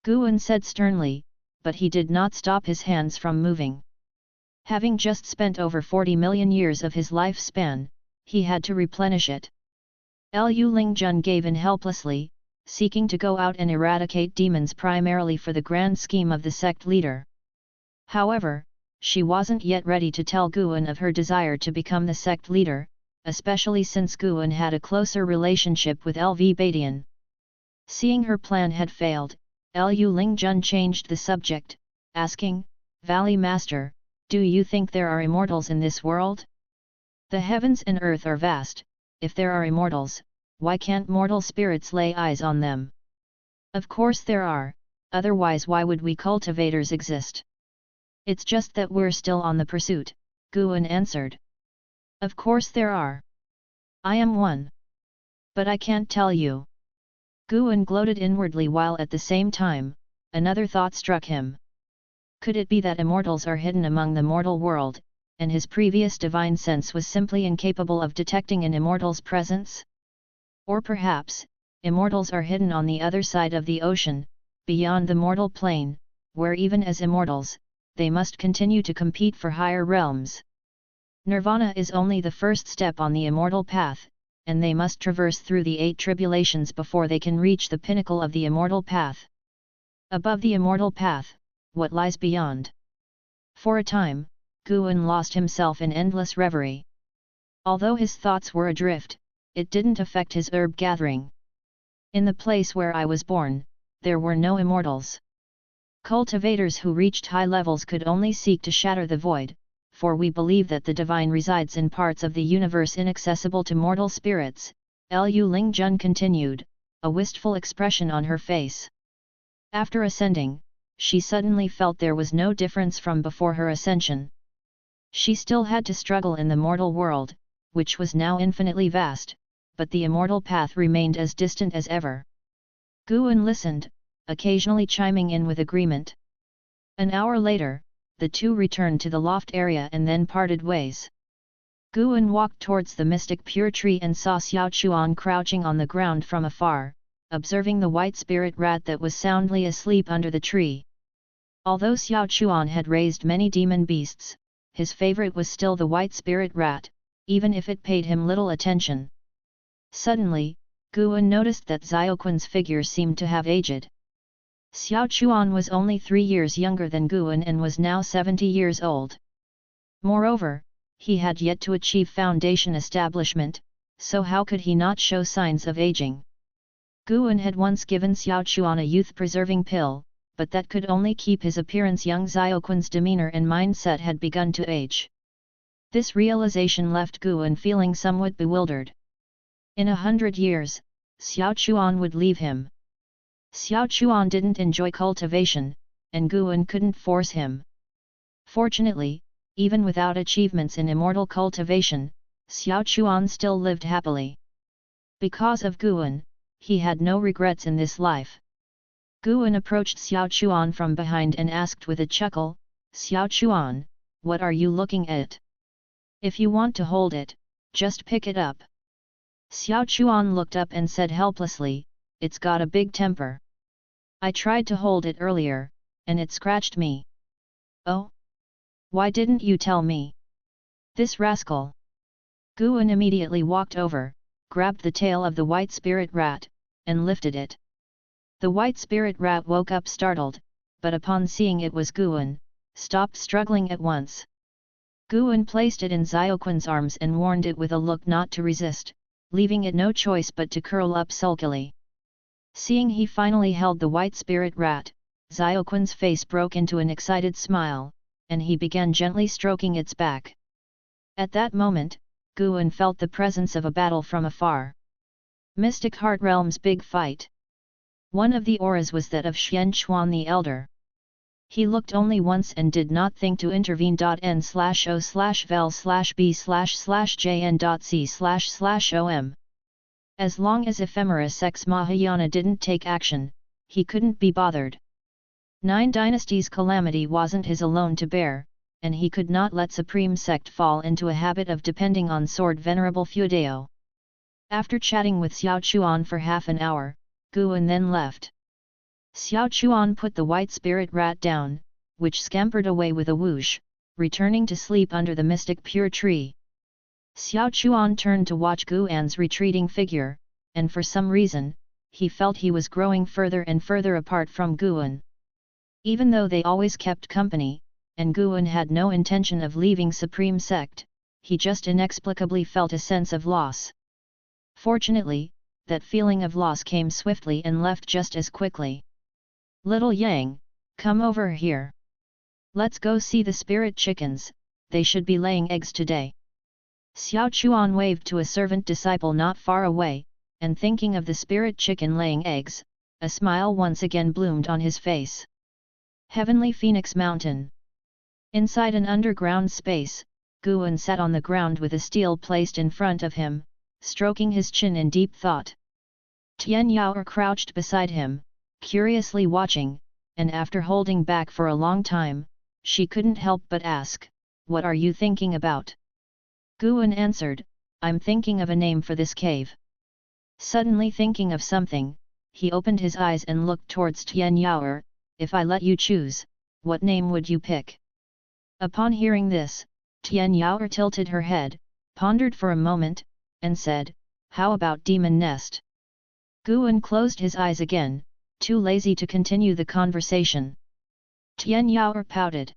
Guan said sternly, but he did not stop his hands from moving. Having just spent over 40 million years of his lifespan, he had to replenish it. Liu Lingjun gave in helplessly, seeking to go out and eradicate demons primarily for the grand scheme of the sect leader. However, she wasn't yet ready to tell Guan of her desire to become the sect leader, especially since Guan had a closer relationship with LV Badian. Seeing her plan had failed, Liu Lingjun changed the subject, asking, "Valley Master, do you think there are immortals in this world? The heavens and earth are vast, if there are immortals, why can't mortal spirits lay eyes on them?" "Of course there are, otherwise why would we cultivators exist? It's just that we're still on the pursuit," Guan answered. "Of course there are. I am one. But I can't tell you." Guan gloated inwardly while at the same time, another thought struck him. Could it be that immortals are hidden among the mortal world, and his previous divine sense was simply incapable of detecting an immortal's presence? Or perhaps, immortals are hidden on the other side of the ocean, beyond the mortal plane, where even as immortals, they must continue to compete for higher realms. Nirvana is only the first step on the immortal path, and they must traverse through the 8 tribulations before they can reach the pinnacle of the immortal path. Above the immortal path, what lies beyond? For a time, Guan lost himself in endless reverie. Although his thoughts were adrift, it didn't affect his herb gathering. "In the place where I was born, there were no immortals. Cultivators who reached high levels could only seek to shatter the void, for we believe that the divine resides in parts of the universe inaccessible to mortal spirits," Liu Lingjun continued, a wistful expression on her face. After ascending, she suddenly felt there was no difference from before her ascension. She still had to struggle in the mortal world, which was now infinitely vast, but the immortal path remained as distant as ever. Guan listened, occasionally chiming in with agreement. An hour later, the two returned to the loft area and then parted ways. Guan walked towards the mystic pure tree and saw Taixuan crouching on the ground from afar, observing the white spirit rat that was soundly asleep under the tree. Although Taixuan had raised many demon beasts, his favorite was still the white spirit rat, even if it paid him little attention. Suddenly, Guan noticed that Xiaoquan's figure seemed to have aged. Taixuan was only 3 years younger than Guan and was now 70 years old. Moreover, he had yet to achieve foundation establishment, so how could he not show signs of aging? Guan had once given Taixuan a youth-preserving pill, but that could only keep his appearance young. Xiaoquan's demeanor and mindset had begun to age. This realization left Guan feeling somewhat bewildered. In 100 years, Xiaoquan would leave him. Xiaoquan didn't enjoy cultivation, and Guan couldn't force him. Fortunately, even without achievements in immortal cultivation, Xiaoquan still lived happily. Because of Guan, he had no regrets in this life. Guan approached Xiaoquan from behind and asked with a chuckle, "Xiaoquan, what are you looking at? If you want to hold it, just pick it up." Xiaoquan looked up and said helplessly, "It's got a big temper. I tried to hold it earlier, and it scratched me." "Oh? Why didn't you tell me? This rascal!" Guan immediately walked over, grabbed the tail of the white spirit rat, and lifted it. The white spirit rat woke up startled, but upon seeing it was Guan, stopped struggling at once. Guan placed it in Xiaoquan's arms and warned it with a look not to resist, leaving it no choice but to curl up sulkily. Seeing he finally held the white spirit rat, Xiaoquan's face broke into an excited smile, and he began gently stroking its back. At that moment, Guan felt the presence of a battle from afar. Mystic Heart Realm's big fight. One of the auras was that of Xianquan the Elder. He looked only once and did not think to intervene. N/O/vel/b/jn.c//om. As long as Ephemeris ex Mahayana didn't take action, he couldn't be bothered. 9 Dynasties calamity wasn't his alone to bear, and he could not let Supreme Sect fall into a habit of depending on sword Venerable Feudeo. After chatting with Xiaoquan for half an hour, Guan then left. Xiaoquan put the white spirit rat down, which scampered away with a whoosh, returning to sleep under the mystic pure tree. Xiaoquan turned to watch Guan's retreating figure, and for some reason, he felt he was growing further and further apart from Guan. Even though they always kept company, and Guan had no intention of leaving Supreme Sect, he just inexplicably felt a sense of loss. Fortunately, that feeling of loss came swiftly and left just as quickly. "Little Yang, come over here. Let's go see the spirit chickens, they should be laying eggs today." Xiaoquan waved to a servant disciple not far away, and thinking of the spirit chicken laying eggs, a smile once again bloomed on his face. Heavenly Phoenix Mountain. Inside an underground space, Guan sat on the ground with a steel placed in front of him, stroking his chin in deep thought. Tian Yaoer crouched beside him, curiously watching, and after holding back for a long time, she couldn't help but ask, "What are you thinking about?" Guan answered, "I'm thinking of a name for this cave." Suddenly thinking of something, he opened his eyes and looked towards Tian Yaoer. "If I let you choose, what name would you pick?" Upon hearing this, Tian Yaoer tilted her head, pondered for a moment, and said, "How about Demon Nest?" Guan closed his eyes again, too lazy to continue the conversation. Tian Yaoer pouted.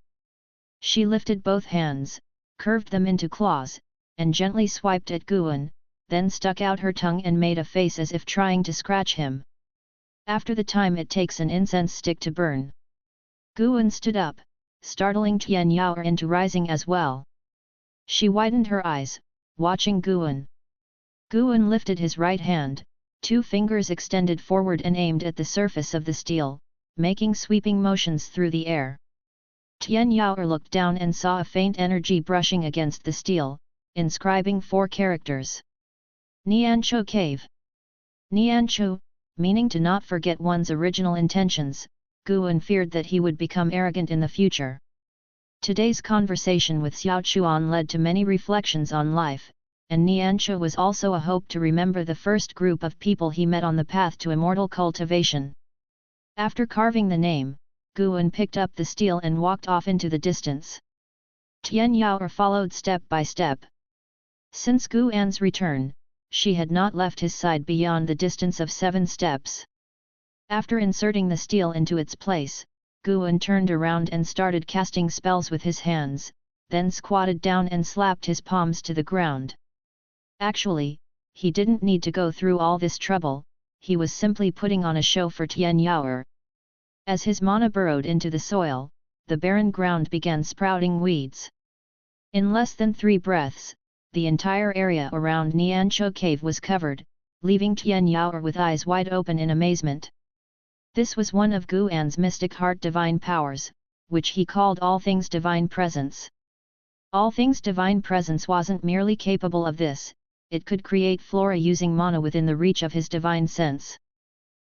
She lifted both hands, curved them into claws, and gently swiped at Guan, then stuck out her tongue and made a face as if trying to scratch him. After the time it takes an incense stick to burn. Guan stood up, startling Tian Yaoer into rising as well. She widened her eyes, watching Guan. Guan lifted his right hand, 2 fingers extended forward and aimed at the surface of the steel, making sweeping motions through the air. Tian Yaoer looked down and saw a faint energy brushing against the steel, inscribing 4 characters. Niancho Cave. Niancho, meaning to not forget one's original intentions, Guan feared that he would become arrogant in the future. Today's conversation with Xiaoquan led to many reflections on life, and Niancho was also a hope to remember the first group of people he met on the path to immortal cultivation. After carving the name, Guan picked up the steel and walked off into the distance. Tian Yaoer followed step by step. Since Guan's return, she had not left his side beyond the distance of 7 steps. After inserting the steel into its place, Guan turned around and started casting spells with his hands, then squatted down and slapped his palms to the ground. Actually, he didn't need to go through all this trouble, he was simply putting on a show for Tian Yaoer. As his mana burrowed into the soil, the barren ground began sprouting weeds. In less than 3 breaths, the entire area around Nianzhou cave was covered, leaving Tian Yaoer with eyes wide open in amazement. This was one of Guan's mystic heart divine powers, which he called All Things Divine Presence. All Things Divine Presence wasn't merely capable of this, it could create flora using mana within the reach of his divine sense.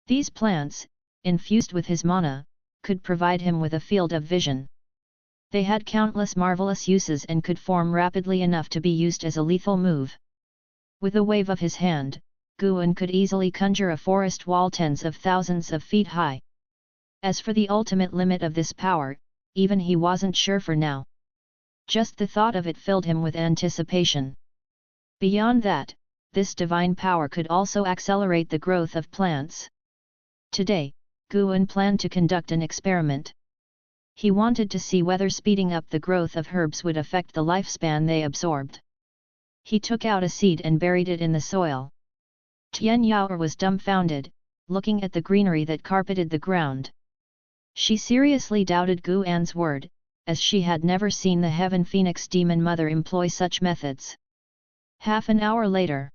These plants, infused with his mana, could provide him with a field of vision. They had countless marvelous uses and could form rapidly enough to be used as a lethal move. With a wave of his hand, Guan could easily conjure a forest wall tens of thousands of feet high. As for the ultimate limit of this power, even he wasn't sure for now. Just the thought of it filled him with anticipation. Beyond that, this divine power could also accelerate the growth of plants. Today, Guan planned to conduct an experiment. He wanted to see whether speeding up the growth of herbs would affect the lifespan they absorbed. He took out a seed and buried it in the soil. Tian Yaoer was dumbfounded, looking at the greenery that carpeted the ground. She seriously doubted Guan's word, as she had never seen the Heaven Phoenix Demon Mother employ such methods. Half an hour later,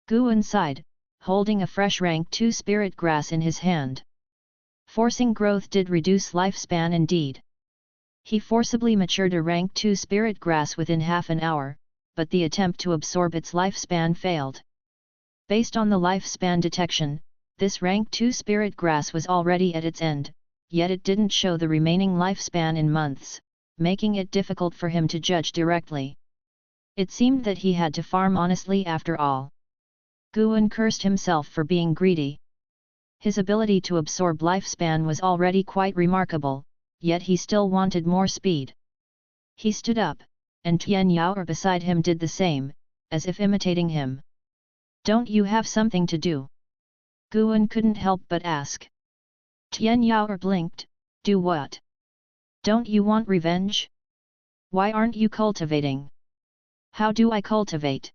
Guan sighed, holding a fresh rank 2 spirit grass in his hand. Forcing growth did reduce lifespan indeed. He forcibly matured a rank 2 spirit grass within half an hour, but the attempt to absorb its lifespan failed. Based on the lifespan detection, this rank 2 spirit grass was already at its end, yet it didn't show the remaining lifespan in months, making it difficult for him to judge directly. It seemed that he had to farm honestly after all. Guan cursed himself for being greedy. His ability to absorb lifespan was already quite remarkable, yet he still wanted more speed. He stood up, and Tian Yaoer beside him did the same, as if imitating him. "Don't you have something to do?" Guan couldn't help but ask. Tian Yaoer blinked. "Do what? Don't you want revenge? Why aren't you cultivating?" "How do I cultivate?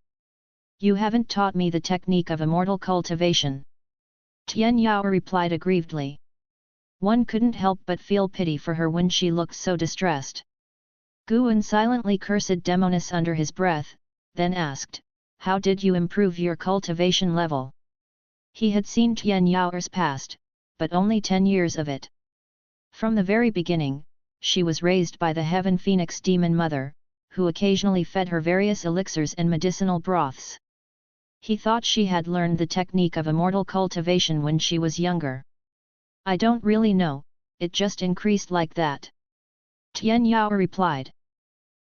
You haven't taught me the technique of immortal cultivation." Tian Yaoer replied aggrievedly. One couldn't help but feel pity for her when she looked so distressed. Guan silently cursed Demonis under his breath, then asked, "How did you improve your cultivation level?" He had seen Tian Yaoer's past, but only 10 years of it. From the very beginning, she was raised by the Heaven Phoenix Demon Mother, who occasionally fed her various elixirs and medicinal broths. He thought she had learned the technique of immortal cultivation when she was younger. "I don't really know, it just increased like that," Tian Yaoer replied.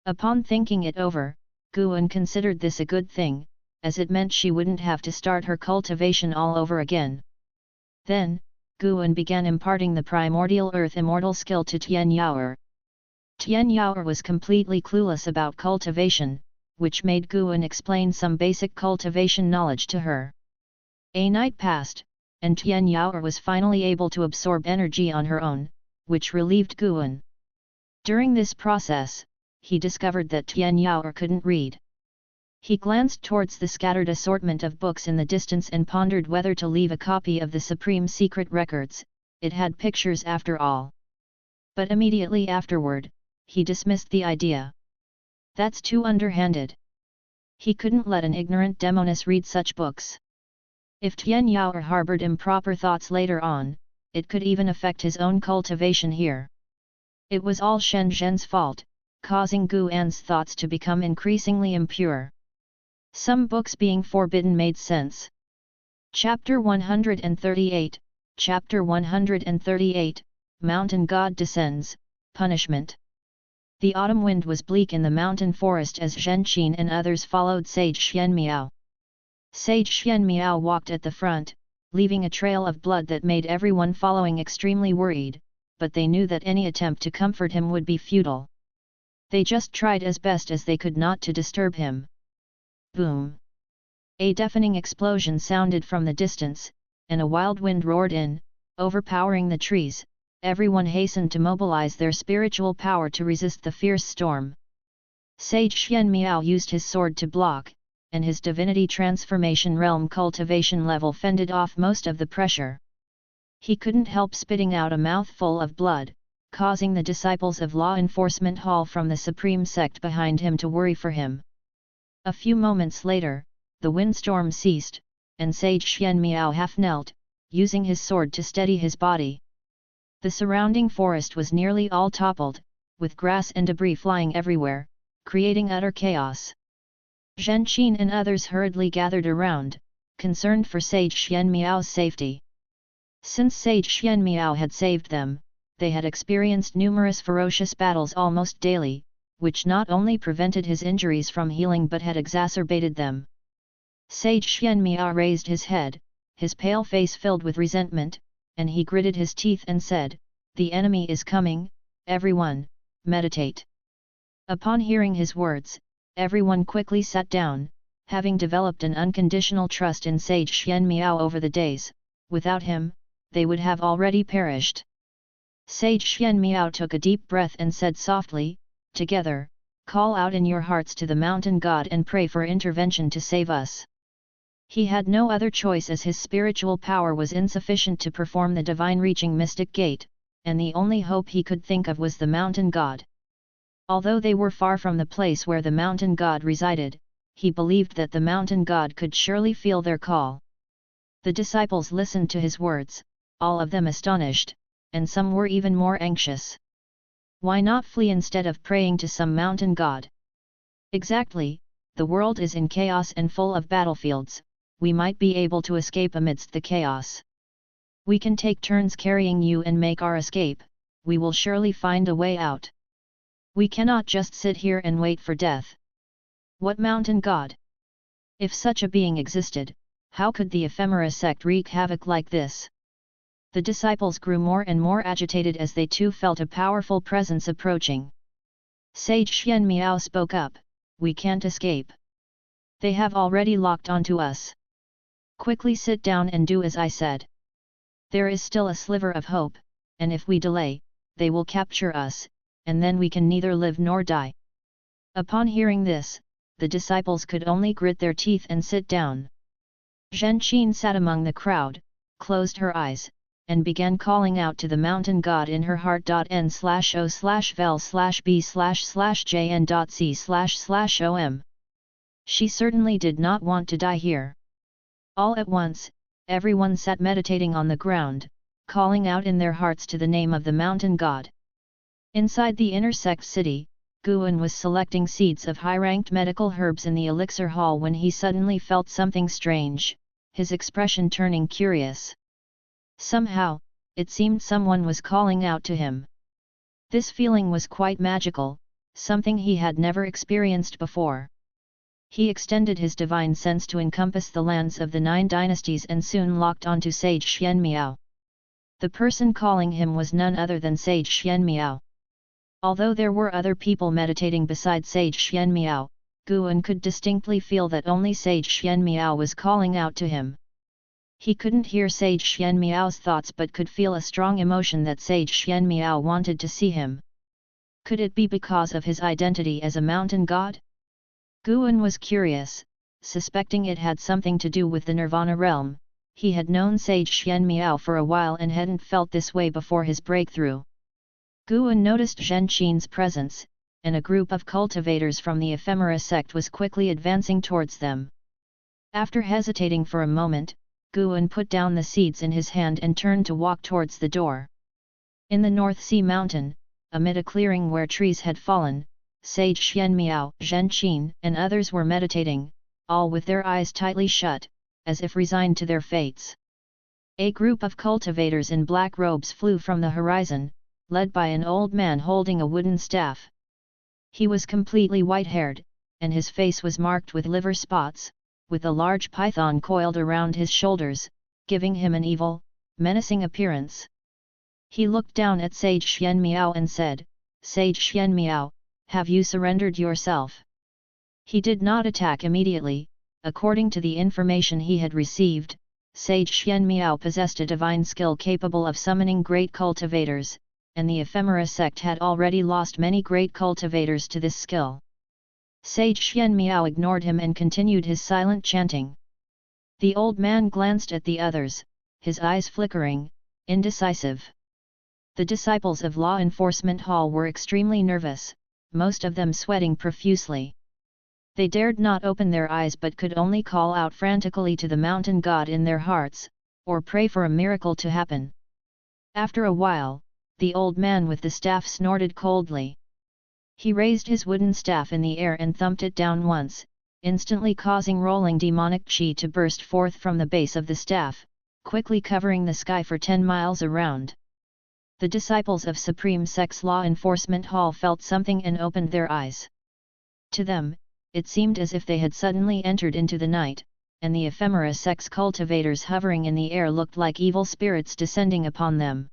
Upon thinking it over, Guan considered this a good thing, as it meant she wouldn't have to start her cultivation all over again. Then, Guan began imparting the primordial earth immortal skill to Tian Yaoer. Tian Yaoer was completely clueless about cultivation, which made Guan explain some basic cultivation knowledge to her. A night passed, and Tian Yaoer was finally able to absorb energy on her own, which relieved Guan. During this process, he discovered that Tian Yaoer couldn't read. He glanced towards the scattered assortment of books in the distance and pondered whether to leave a copy of the Supreme Secret Records. It had pictures after all. But immediately afterward, he dismissed the idea. That's too underhanded. He couldn't let an ignorant Demonis read such books. If Tian Yaoer harbored improper thoughts later on, it could even affect his own cultivation here. It was all Shen Zhen's fault, causing Guan's thoughts to become increasingly impure. Some books being forbidden made sense. Chapter 138, Chapter 138, Mountain God Descends, Punishment. The autumn wind was bleak in the mountain forest as Zhen Qin and others followed Sage Xianmiao. Sage Xianmiao walked at the front, leaving a trail of blood that made everyone following extremely worried, but they knew that any attempt to comfort him would be futile. They just tried as best as they could not to disturb him. Boom! A deafening explosion sounded from the distance, and a wild wind roared in, overpowering the trees. Everyone hastened to mobilize their spiritual power to resist the fierce storm. Sage Xian Miao used his sword to block, and his divinity transformation realm cultivation level fended off most of the pressure. He couldn't help spitting out a mouthful of blood, causing the disciples of Law Enforcement Hall from the Supreme Sect behind him to worry for him. A few moments later, the windstorm ceased, and Sage Xian Miao half knelt, using his sword to steady his body. The surrounding forest was nearly all toppled, with grass and debris flying everywhere, creating utter chaos. Zhen Qin and others hurriedly gathered around, concerned for Sage Xian Miao's safety. Since Sage Xian Miao had saved them, they had experienced numerous ferocious battles almost daily, which not only prevented his injuries from healing but had exacerbated them. Sage Xian Miao raised his head, his pale face filled with resentment, and he gritted his teeth and said, "The enemy is coming, everyone, meditate." Upon hearing his words, everyone quickly sat down, having developed an unconditional trust in Sage Xian Miao over the days. Without him, they would have already perished. Sage Xian Miao took a deep breath and said softly, "Together, call out in your hearts to the mountain god and pray for intervention to save us." He had no other choice as his spiritual power was insufficient to perform the divine reaching mystic gate, and the only hope he could think of was the mountain god. Although they were far from the place where the mountain god resided, he believed that the mountain god could surely feel their call. The disciples listened to his words, all of them astonished, and some were even more anxious. Why not flee instead of praying to some mountain god? Exactly, the world is in chaos and full of battlefields, we might be able to escape amidst the chaos. We can take turns carrying you and make our escape, we will surely find a way out. We cannot just sit here and wait for death. What mountain god? If such a being existed, how could the ephemera sect wreak havoc like this? The disciples grew more and more agitated as they too felt a powerful presence approaching. Sage Xian Miao spoke up, "We can't escape. They have already locked onto us. Quickly sit down and do as I said. There is still a sliver of hope, and if we delay, they will capture us, and then we can neither live nor die." Upon hearing this, the disciples could only grit their teeth and sit down. Zhen Qin sat among the crowd, closed her eyes, and began calling out to the mountain god in her heart. N/O/vel/b/jn.c//om. She certainly did not want to die here. All at once, everyone sat meditating on the ground, calling out in their hearts to the name of the mountain god. Inside the inner sect city, Guan was selecting seeds of high-ranked medical herbs in the elixir hall when he suddenly felt something strange, his expression turning curious. Somehow, it seemed someone was calling out to him. This feeling was quite magical, something he had never experienced before. He extended his divine sense to encompass the lands of the 9 dynasties and soon locked onto Sage Xian Miao. The person calling him was none other than Sage Xian Miao. Although there were other people meditating beside Sage Xian Miao, Guan could distinctly feel that only Sage Xian Miao was calling out to him. He couldn't hear Sage Xian Miao's thoughts but could feel a strong emotion that Sage Xian Miao wanted to see him. Could it be because of his identity as a mountain god? Guan was curious, suspecting it had something to do with the Nirvana realm. He had known Sage Xian Miao for a while and hadn't felt this way before his breakthrough. Guan noticed Zhen Qin's presence, and a group of cultivators from the ephemera sect was quickly advancing towards them. After hesitating for a moment, Guan put down the seeds in his hand and turned to walk towards the door. In the North Sea Mountain, amid a clearing where trees had fallen, Sage Xian Miao, Zhen Qin and others were meditating, all with their eyes tightly shut, as if resigned to their fates. A group of cultivators in black robes flew from the horizon, led by an old man holding a wooden staff. He was completely white-haired, and his face was marked with liver spots, with a large python coiled around his shoulders, giving him an evil, menacing appearance. He looked down at Sage Xian Miao and said, "Sage Xian Miao, have you surrendered yourself?" He did not attack immediately. According to the information he had received, Sage Xian Miao possessed a divine skill capable of summoning great cultivators, and the ephemera sect had already lost many great cultivators to this skill. Sage Xian Miao ignored him and continued his silent chanting. The old man glanced at the others, his eyes flickering, indecisive. The disciples of Law Enforcement Hall were extremely nervous, most of them sweating profusely. They dared not open their eyes but could only call out frantically to the mountain god in their hearts, or pray for a miracle to happen. After a while, the old man with the staff snorted coldly. He raised his wooden staff in the air and thumped it down once, instantly causing rolling demonic chi to burst forth from the base of the staff, quickly covering the sky for 10 miles around. The disciples of Supreme Sect's Law Enforcement Hall felt something and opened their eyes. To them, it seemed as if they had suddenly entered into the night, and the ephemera sect's cultivators hovering in the air looked like evil spirits descending upon them.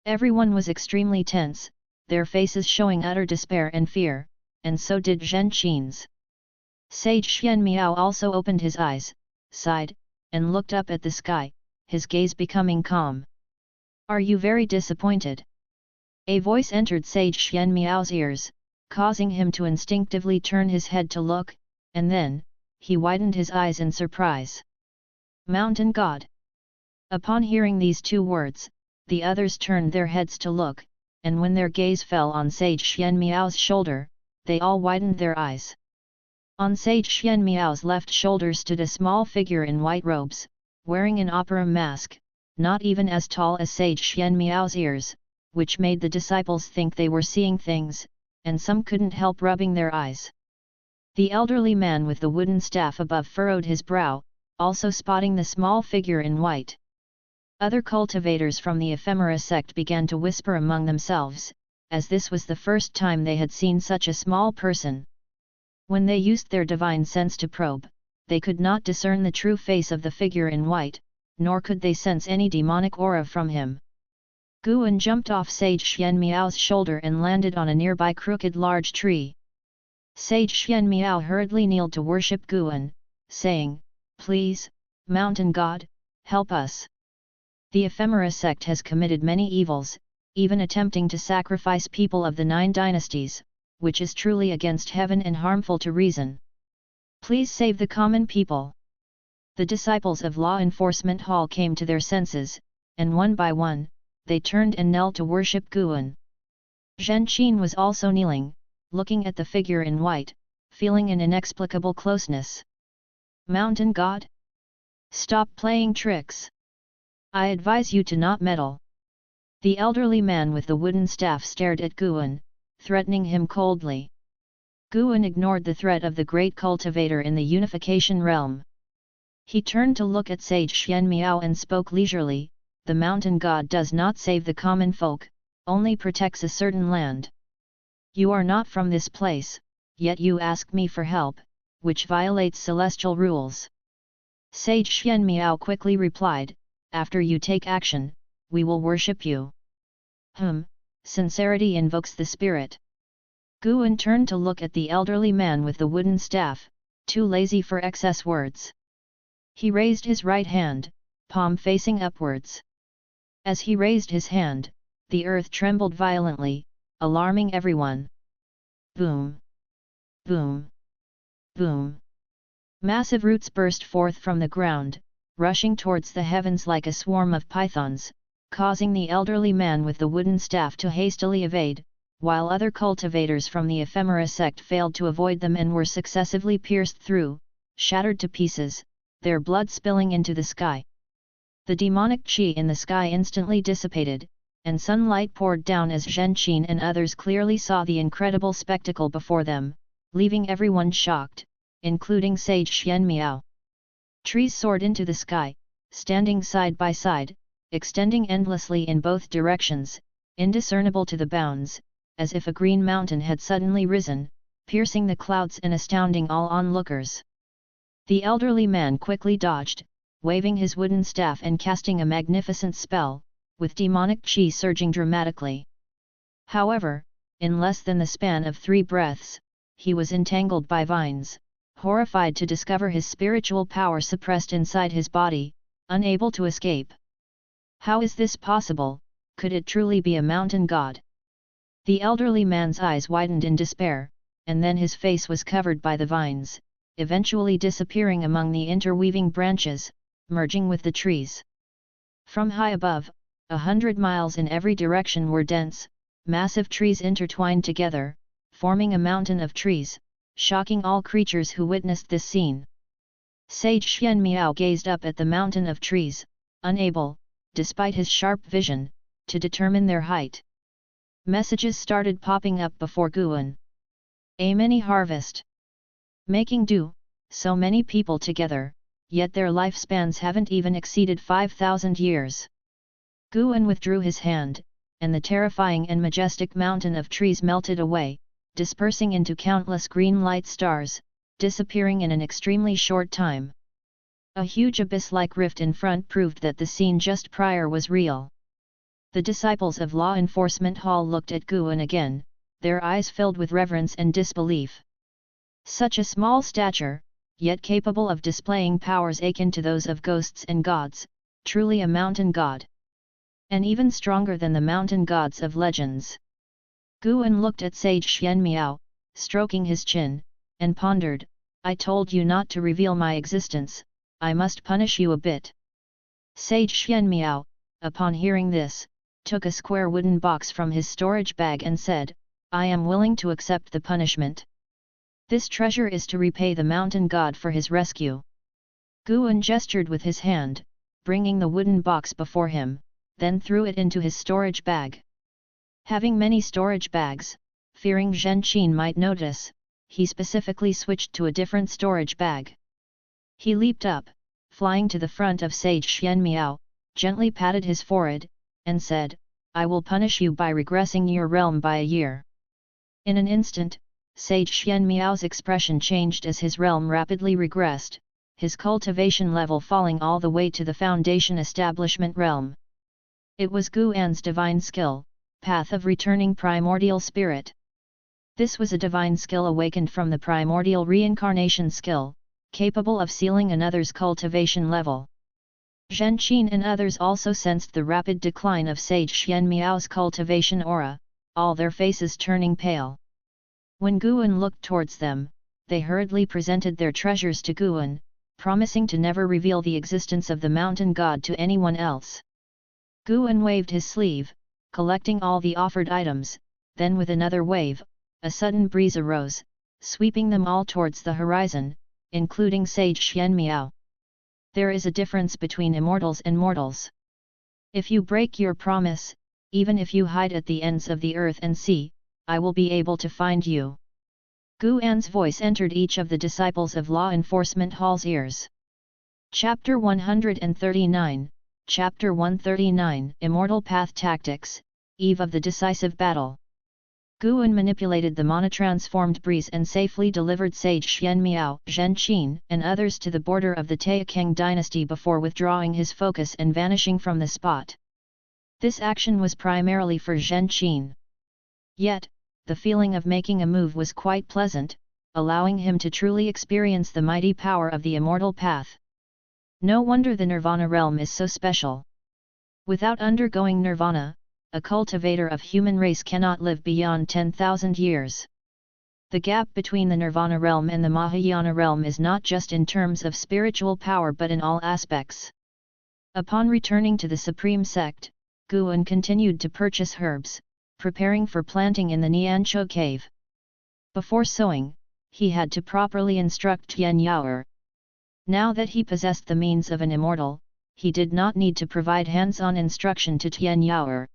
Everyone was extremely tense, their faces showing utter despair and fear, and so did Zhen Qin's. Sage Xian Miao also opened his eyes, sighed, and looked up at the sky, his gaze becoming calm. "Are you very disappointed?" A voice entered Sage Xian Miao's ears, causing him to instinctively turn his head to look, and then, he widened his eyes in surprise. "Mountain God!" Upon hearing these two words, the others turned their heads to look, and when their gaze fell on Sage Xian Miao's shoulder, they all widened their eyes. On Sage Xian Miao's left shoulder stood a small figure in white robes, wearing an opera mask, not even as tall as Sage Xian Miao's ears, which made the disciples think they were seeing things, and some couldn't help rubbing their eyes. The elderly man with the wooden staff above furrowed his brow, also spotting the small figure in white. Other cultivators from the ephemera sect began to whisper among themselves, as this was the first time they had seen such a small person. When they used their divine sense to probe, they could not discern the true face of the figure in white, nor could they sense any demonic aura from him. Guan jumped off Sage Xian Miao's shoulder and landed on a nearby crooked large tree. Sage Xian Miao hurriedly kneeled to worship Guan, saying, "Please, Mountain God, help us. The ephemera sect has committed many evils, even attempting to sacrifice people of the 9 dynasties, which is truly against heaven and harmful to reason. Please save the common people." The disciples of Law Enforcement Hall came to their senses, and one by one, they turned and knelt to worship Guan. Zhen Qin was also kneeling, looking at the figure in white, feeling an inexplicable closeness. "Mountain God? Stop playing tricks. I advise you to not meddle." The elderly man with the wooden staff stared at Guan, threatening him coldly. Guan ignored the threat of the great cultivator in the unification realm. He turned to look at Sage Xian Miao and spoke leisurely, "The mountain god does not save the common folk, only protects a certain land. You are not from this place, yet you ask me for help, which violates celestial rules." Sage Xian Miao quickly replied, "After you take action, we will worship you." Sincerity invokes the spirit. Guan turned to look at the elderly man with the wooden staff, too lazy for excess words. He raised his right hand, palm facing upwards. As he raised his hand, the earth trembled violently, alarming everyone. Boom! Boom! Boom! Massive roots burst forth from the ground, rushing towards the heavens like a swarm of pythons, causing the elderly man with the wooden staff to hastily evade, while other cultivators from the ephemera sect failed to avoid them and were successively pierced through, shattered to pieces, their blood spilling into the sky. The demonic chi in the sky instantly dissipated, and sunlight poured down as Zhen Qin and others clearly saw the incredible spectacle before them, leaving everyone shocked, including Sage Xian Miao. Trees soared into the sky, standing side by side, extending endlessly in both directions, indiscernible to the bounds, as if a green mountain had suddenly risen, piercing the clouds and astounding all onlookers. The elderly man quickly dodged, waving his wooden staff and casting a magnificent spell, with demonic chi surging dramatically. However, in less than the span of 3 breaths, he was entangled by vines, horrified to discover his spiritual power suppressed inside his body, unable to escape. How is this possible? Could it truly be a mountain god? The elderly man's eyes widened in despair, and then his face was covered by the vines, eventually disappearing among the interweaving branches, merging with the trees. From high above, 100 miles in every direction were dense, massive trees intertwined together, forming a mountain of trees, shocking all creatures who witnessed this scene. Sage Xianmiao gazed up at the mountain of trees, unable, despite his sharp vision, to determine their height. Messages started popping up before Guan. A mini harvest. Making do, so many people together, yet their lifespans haven't even exceeded 5,000 years. Guan withdrew his hand, and the terrifying and majestic mountain of trees melted away, dispersing into countless green light stars, disappearing in an extremely short time. A huge abyss-like rift in front proved that the scene just prior was real. The disciples of Law Enforcement Hall looked at Guan again, their eyes filled with reverence and disbelief. Such a small stature, yet capable of displaying powers akin to those of ghosts and gods, truly a mountain god. And even stronger than the mountain gods of legends. Guan looked at Sage Xianmiao, stroking his chin, and pondered, "I told you not to reveal my existence, I must punish you a bit." Sage Xianmiao, upon hearing this, took a square wooden box from his storage bag and said, "I am willing to accept the punishment. This treasure is to repay the mountain god for his rescue." Guan gestured with his hand, bringing the wooden box before him, then threw it into his storage bag. Having many storage bags, fearing Zhen Qin might notice, he specifically switched to a different storage bag. He leaped up, flying to the front of Sage Xianmiao, gently patted his forehead, and said, "I will punish you by regressing your realm by a year." In an instant, Sage Xianmiao's expression changed as his realm rapidly regressed, his cultivation level falling all the way to the foundation establishment realm. It was Guan's divine skill, Path of Returning Primordial Spirit. This was a divine skill awakened from the primordial reincarnation skill, capable of sealing another's cultivation level. Zhen Qin and others also sensed the rapid decline of Sage Xianmiao's cultivation aura, all their faces turning pale. When Guan looked towards them, they hurriedly presented their treasures to Guan, promising to never reveal the existence of the mountain god to anyone else. Guan waved his sleeve, collecting all the offered items, then with another wave, a sudden breeze arose, sweeping them all towards the horizon, including Sage Xianmiao. There is a difference between immortals and mortals. If you break your promise, even if you hide at the ends of the earth and sea, I will be able to find you. Guan's voice entered each of the disciples of Law Enforcement Hall's ears. Chapter 139, Chapter 139, Immortal Path Tactics, Eve of the Decisive Battle. Guan manipulated the monotransformed breeze and safely delivered Sage Xianmiao, Zhen Qin, and others to the border of the Taixuan dynasty before withdrawing his focus and vanishing from the spot. This action was primarily for Zhen Qin. Yet, the feeling of making a move was quite pleasant, allowing him to truly experience the mighty power of the immortal path. No wonder the Nirvana realm is so special. Without undergoing Nirvana, a cultivator of human race cannot live beyond 10,000 years. The gap between the Nirvana realm and the Mahayana realm is not just in terms of spiritual power but in all aspects. Upon returning to the Supreme Sect, Guan continued to purchase herbs, preparing for planting in the Nianzhou cave. Before sowing, he had to properly instruct Tian Yaoer. Now that he possessed the means of an immortal, he did not need to provide hands-on instruction to Tian Yaoer.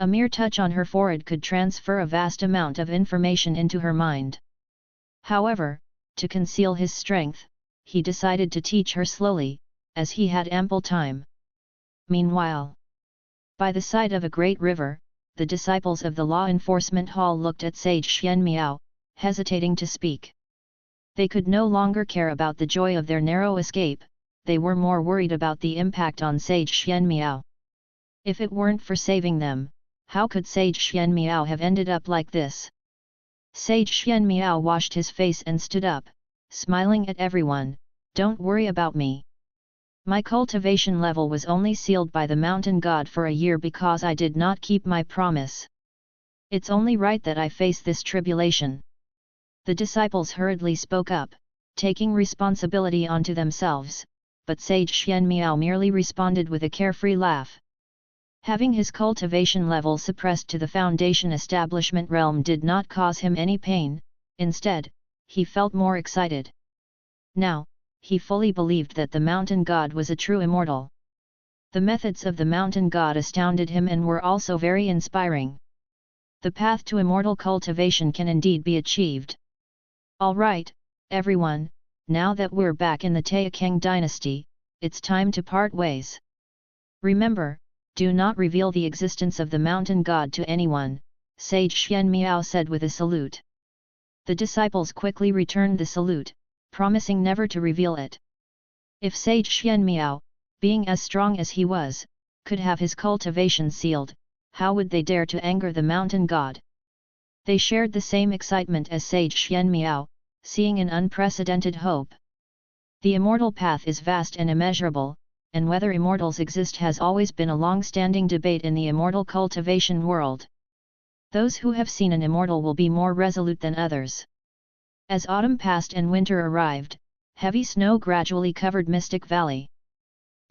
A mere touch on her forehead could transfer a vast amount of information into her mind. However, to conceal his strength, he decided to teach her slowly, as he had ample time. Meanwhile, by the side of a great river, the disciples of the Law Enforcement Hall looked at Sage Xianmiao, hesitating to speak. They could no longer care about the joy of their narrow escape, they were more worried about the impact on Sage Xianmiao. If it weren't for saving them, how could Sage Xianmiao have ended up like this? Sage Xianmiao washed his face and stood up, smiling at everyone. "Don't worry about me. My cultivation level was only sealed by the mountain god for a year because I did not keep my promise. It's only right that I face this tribulation. The disciples hurriedly spoke up, taking responsibility onto themselves, but sage Xian Miao merely responded with a carefree laugh. Having his cultivation level suppressed to the foundation establishment realm did not cause him any pain, instead, he felt more excited. Now, he fully believed that the mountain god was a true immortal. The methods of the mountain god astounded him and were also very inspiring. The path to immortal cultivation can indeed be achieved. Alright, everyone, now that we're back in the Taixuan dynasty, it's time to part ways. Remember, do not reveal the existence of the mountain god to anyone, Sage Xian Miao said with a salute. The disciples quickly returned the salute, promising never to reveal it. If Sage Xian Miao, being as strong as he was, could have his cultivation sealed, how would they dare to anger the mountain god? They shared the same excitement as Sage Xian Miao, seeing an unprecedented hope. The immortal path is vast and immeasurable, and whether immortals exist has always been a long-standing debate in the immortal cultivation world. Those who have seen an immortal will be more resolute than others. As autumn passed and winter arrived, heavy snow gradually covered Mystic Valley.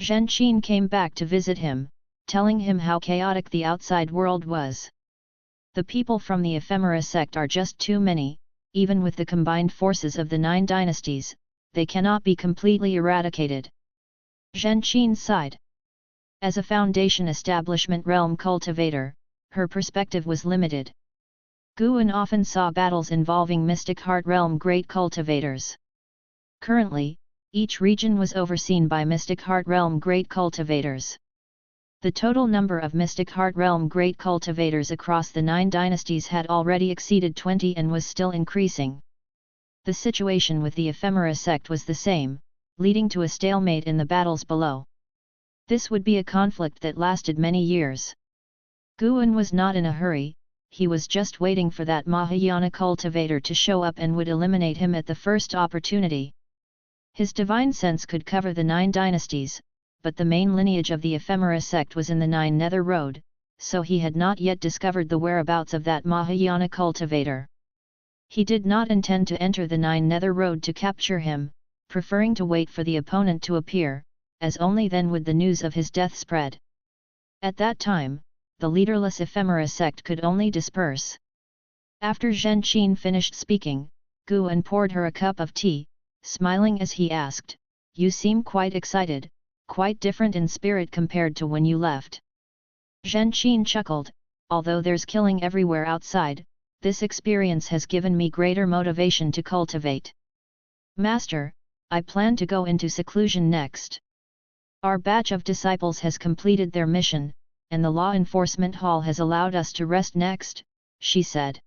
Zhen Qin came back to visit him, telling him how chaotic the outside world was. The people from the Ephemera sect are just too many, even with the combined forces of the 9 dynasties, they cannot be completely eradicated. Zhen Qin sighed. As a foundation establishment realm cultivator, her perspective was limited. Guan often saw battles involving Mystic Heart Realm great cultivators. Currently, each region was overseen by Mystic Heart Realm great cultivators. The total number of Mystic Heart Realm great cultivators across the 9 dynasties had already exceeded 20 and was still increasing. The situation with the Ephemera sect was the same, leading to a stalemate in the battles below. This would be a conflict that lasted many years. Guan was not in a hurry, he was just waiting for that Mahayana cultivator to show up and would eliminate him at the first opportunity. His divine sense could cover the 9 dynasties, but the main lineage of the Ephemera sect was in the 9 Nether Road, so he had not yet discovered the whereabouts of that Mahayana cultivator. He did not intend to enter the 9 Nether Road to capture him, preferring to wait for the opponent to appear, as only then would the news of his death spread. At that time, the leaderless Ephemera sect could only disperse. After Zhen Qin finished speaking, Guan poured her a cup of tea, smiling as he asked, "You seem quite excited, quite different in spirit compared to when you left." Zhen Qin chuckled, "Although there's killing everywhere outside, this experience has given me greater motivation to cultivate. Master, I plan to go into seclusion next. Our batch of disciples has completed their mission, and the law enforcement hall has allowed us to rest next," she said.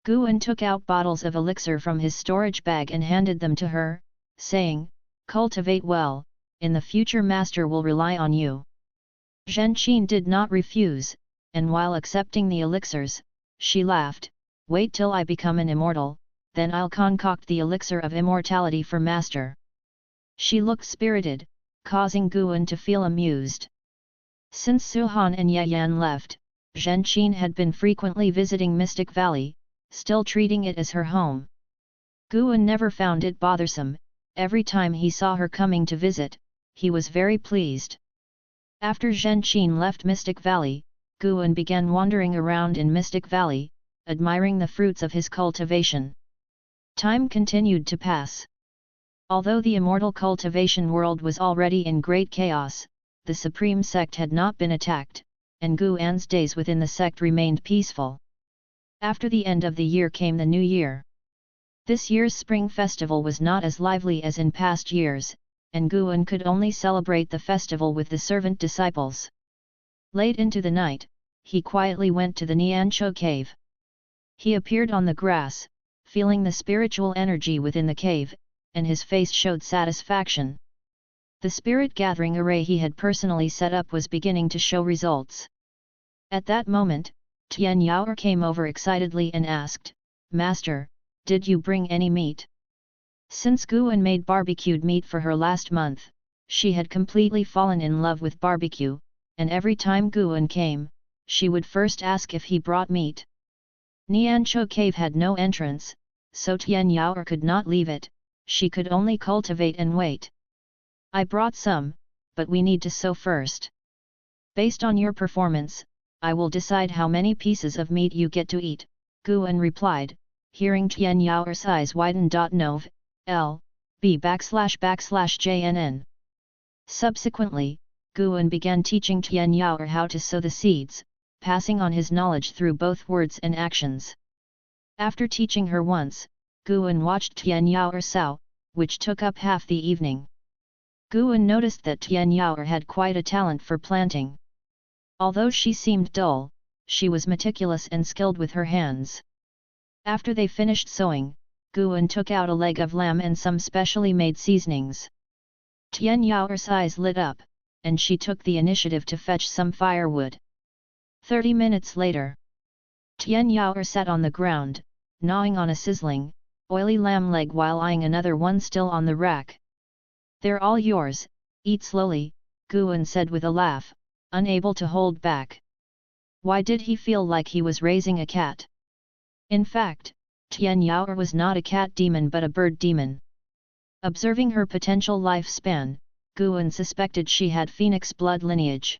Guan took out bottles of elixir from his storage bag and handed them to her, saying, "Cultivate well, in the future master will rely on you." Zhen Qin did not refuse, and while accepting the elixirs, she laughed, "Wait till I become an immortal, then I'll concoct the elixir of immortality for master." She looked spirited, causing Guan to feel amused. Since Suhan and Yayan left, Zhen Qin had been frequently visiting Mystic Valley, still treating it as her home. Guan never found it bothersome, every time he saw her coming to visit, he was very pleased. After Zhen Qin left Mystic Valley, Guan began wandering around in Mystic Valley, admiring the fruits of his cultivation. Time continued to pass. Although the immortal cultivation world was already in great chaos, the Supreme Sect had not been attacked, and Guan's days within the sect remained peaceful. After the end of the year came the new year. This year's spring festival was not as lively as in past years, and Guan could only celebrate the festival with the servant disciples. Late into the night, he quietly went to the Niancho cave. He appeared on the grass, feeling the spiritual energy within the cave, and his face showed satisfaction. The spirit gathering array he had personally set up was beginning to show results. At that moment, Tian Yaoer came over excitedly and asked, "Master, did you bring any meat?" Since Guan made barbecued meat for her last month, she had completely fallen in love with barbecue, and every time Guan came, she would first ask if he brought meat. Niancho cave had no entrance, so Tian Yaoer could not leave it, she could only cultivate and wait. I brought some, but we need to sow first. Based on your performance, I will decide how many pieces of meat you get to eat, Guan replied, hearing Tian Yaoer's eyes widen. Nov. L. B/JNN. Subsequently, Guan began teaching Tian Yaoer how to sow the seeds, passing on his knowledge through both words and actions. After teaching her once, Guan watched Tian Yaoer sow, which took up half the evening. Guan noticed that Tian Yaoer had quite a talent for planting. Although she seemed dull, she was meticulous and skilled with her hands. After they finished sowing, Guan took out a leg of lamb and some specially made seasonings. Tian Yaoer's eyes lit up, and she took the initiative to fetch some firewood. 30 minutes later, Tian Yaoer sat on the ground, gnawing on a sizzling, oily lamb leg while eyeing another one still on the rack. "They're all yours, eat slowly," Guan said with a laugh, unable to hold back. Why did he feel like he was raising a cat? In fact, Tian Yaoer was not a cat demon but a bird demon. Observing her potential lifespan, Guan suspected she had phoenix blood lineage.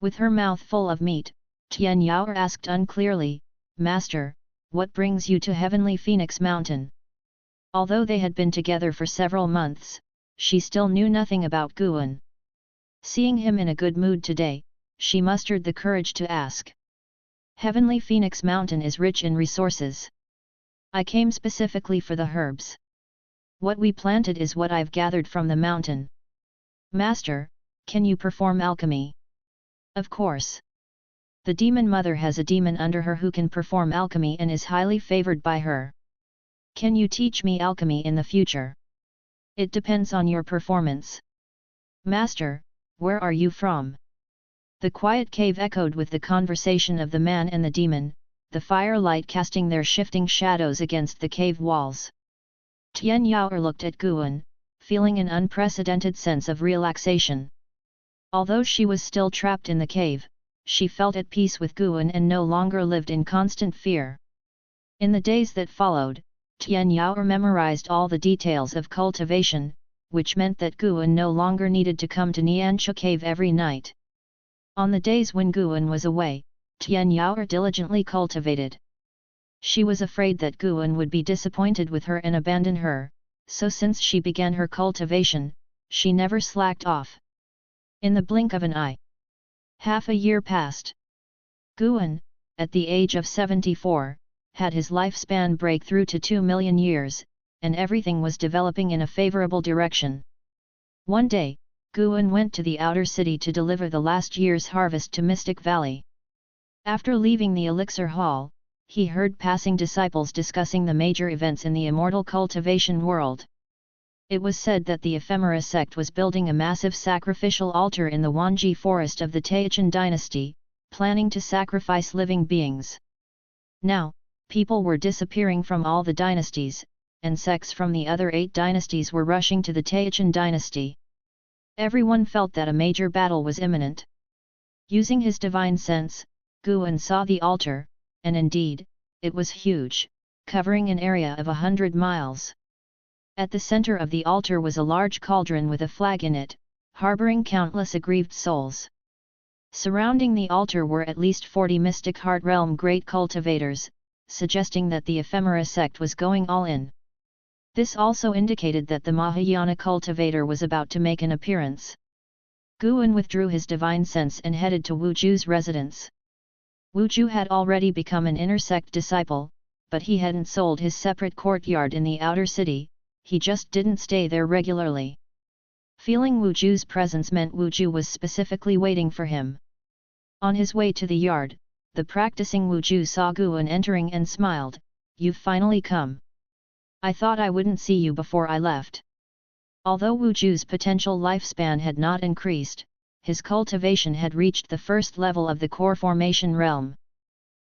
With her mouth full of meat, Tian Yaoer asked unclearly, "Master, what brings you to Heavenly Phoenix Mountain?" Although they had been together for several months, she still knew nothing about Guan. Seeing him in a good mood today, she mustered the courage to ask. "Heavenly Phoenix Mountain is rich in resources. I came specifically for the herbs. What we planted is what I've gathered from the mountain. Master, can you perform alchemy?" "Of course. The demon mother has a demon under her who can perform alchemy and is highly favored by her. Can you teach me alchemy in the future?" "It depends on your performance." "Master, where are you from?" The quiet cave echoed with the conversation of the man and the demon, the firelight casting their shifting shadows against the cave walls. Tian Yaoer looked at Guan, feeling an unprecedented sense of relaxation. Although she was still trapped in the cave, she felt at peace with Guan and no longer lived in constant fear. In the days that followed, Tian Yaoer memorized all the details of cultivation, which meant that Guan no longer needed to come to Niancha Cave every night. On the days when Guan was away, Tian Yaoer diligently cultivated. She was afraid that Guan would be disappointed with her and abandon her, so since she began her cultivation, she never slacked off. In the blink of an eye, half a year passed. Guan, at the age of 74, had his lifespan break through to 2 million years, and everything was developing in a favorable direction. One day, Guan went to the outer city to deliver the last year's harvest to Mystic Valley. After leaving the elixir hall, he heard passing disciples discussing the major events in the immortal cultivation world. It was said that the Ephemera sect was building a massive sacrificial altar in the Wanji forest of the Taixuan dynasty, planning to sacrifice living beings. Now, people were disappearing from all the dynasties, and sects from the other 8 dynasties were rushing to the Taixuan dynasty. Everyone felt that a major battle was imminent. Using his divine sense, Guan saw the altar, and indeed, it was huge, covering an area of 100 miles. At the center of the altar was a large cauldron with a flag in it, harboring countless aggrieved souls. Surrounding the altar were at least 40 mystic heart realm great cultivators, suggesting that the Ephemera sect was going all in. This also indicated that the Mahayana cultivator was about to make an appearance. Guan withdrew his divine sense and headed to Wuju's residence. Wuju had already become an inner sect disciple, but he hadn't sold his separate courtyard in the outer city, he just didn't stay there regularly. Feeling Wuju's presence meant Wuju was specifically waiting for him. On his way to the yard, the practicing Wuju saw Guan entering and smiled, "You've finally come. I thought I wouldn't see you before I left." Although Wuju's potential lifespan had not increased, his cultivation had reached the first level of the core formation realm.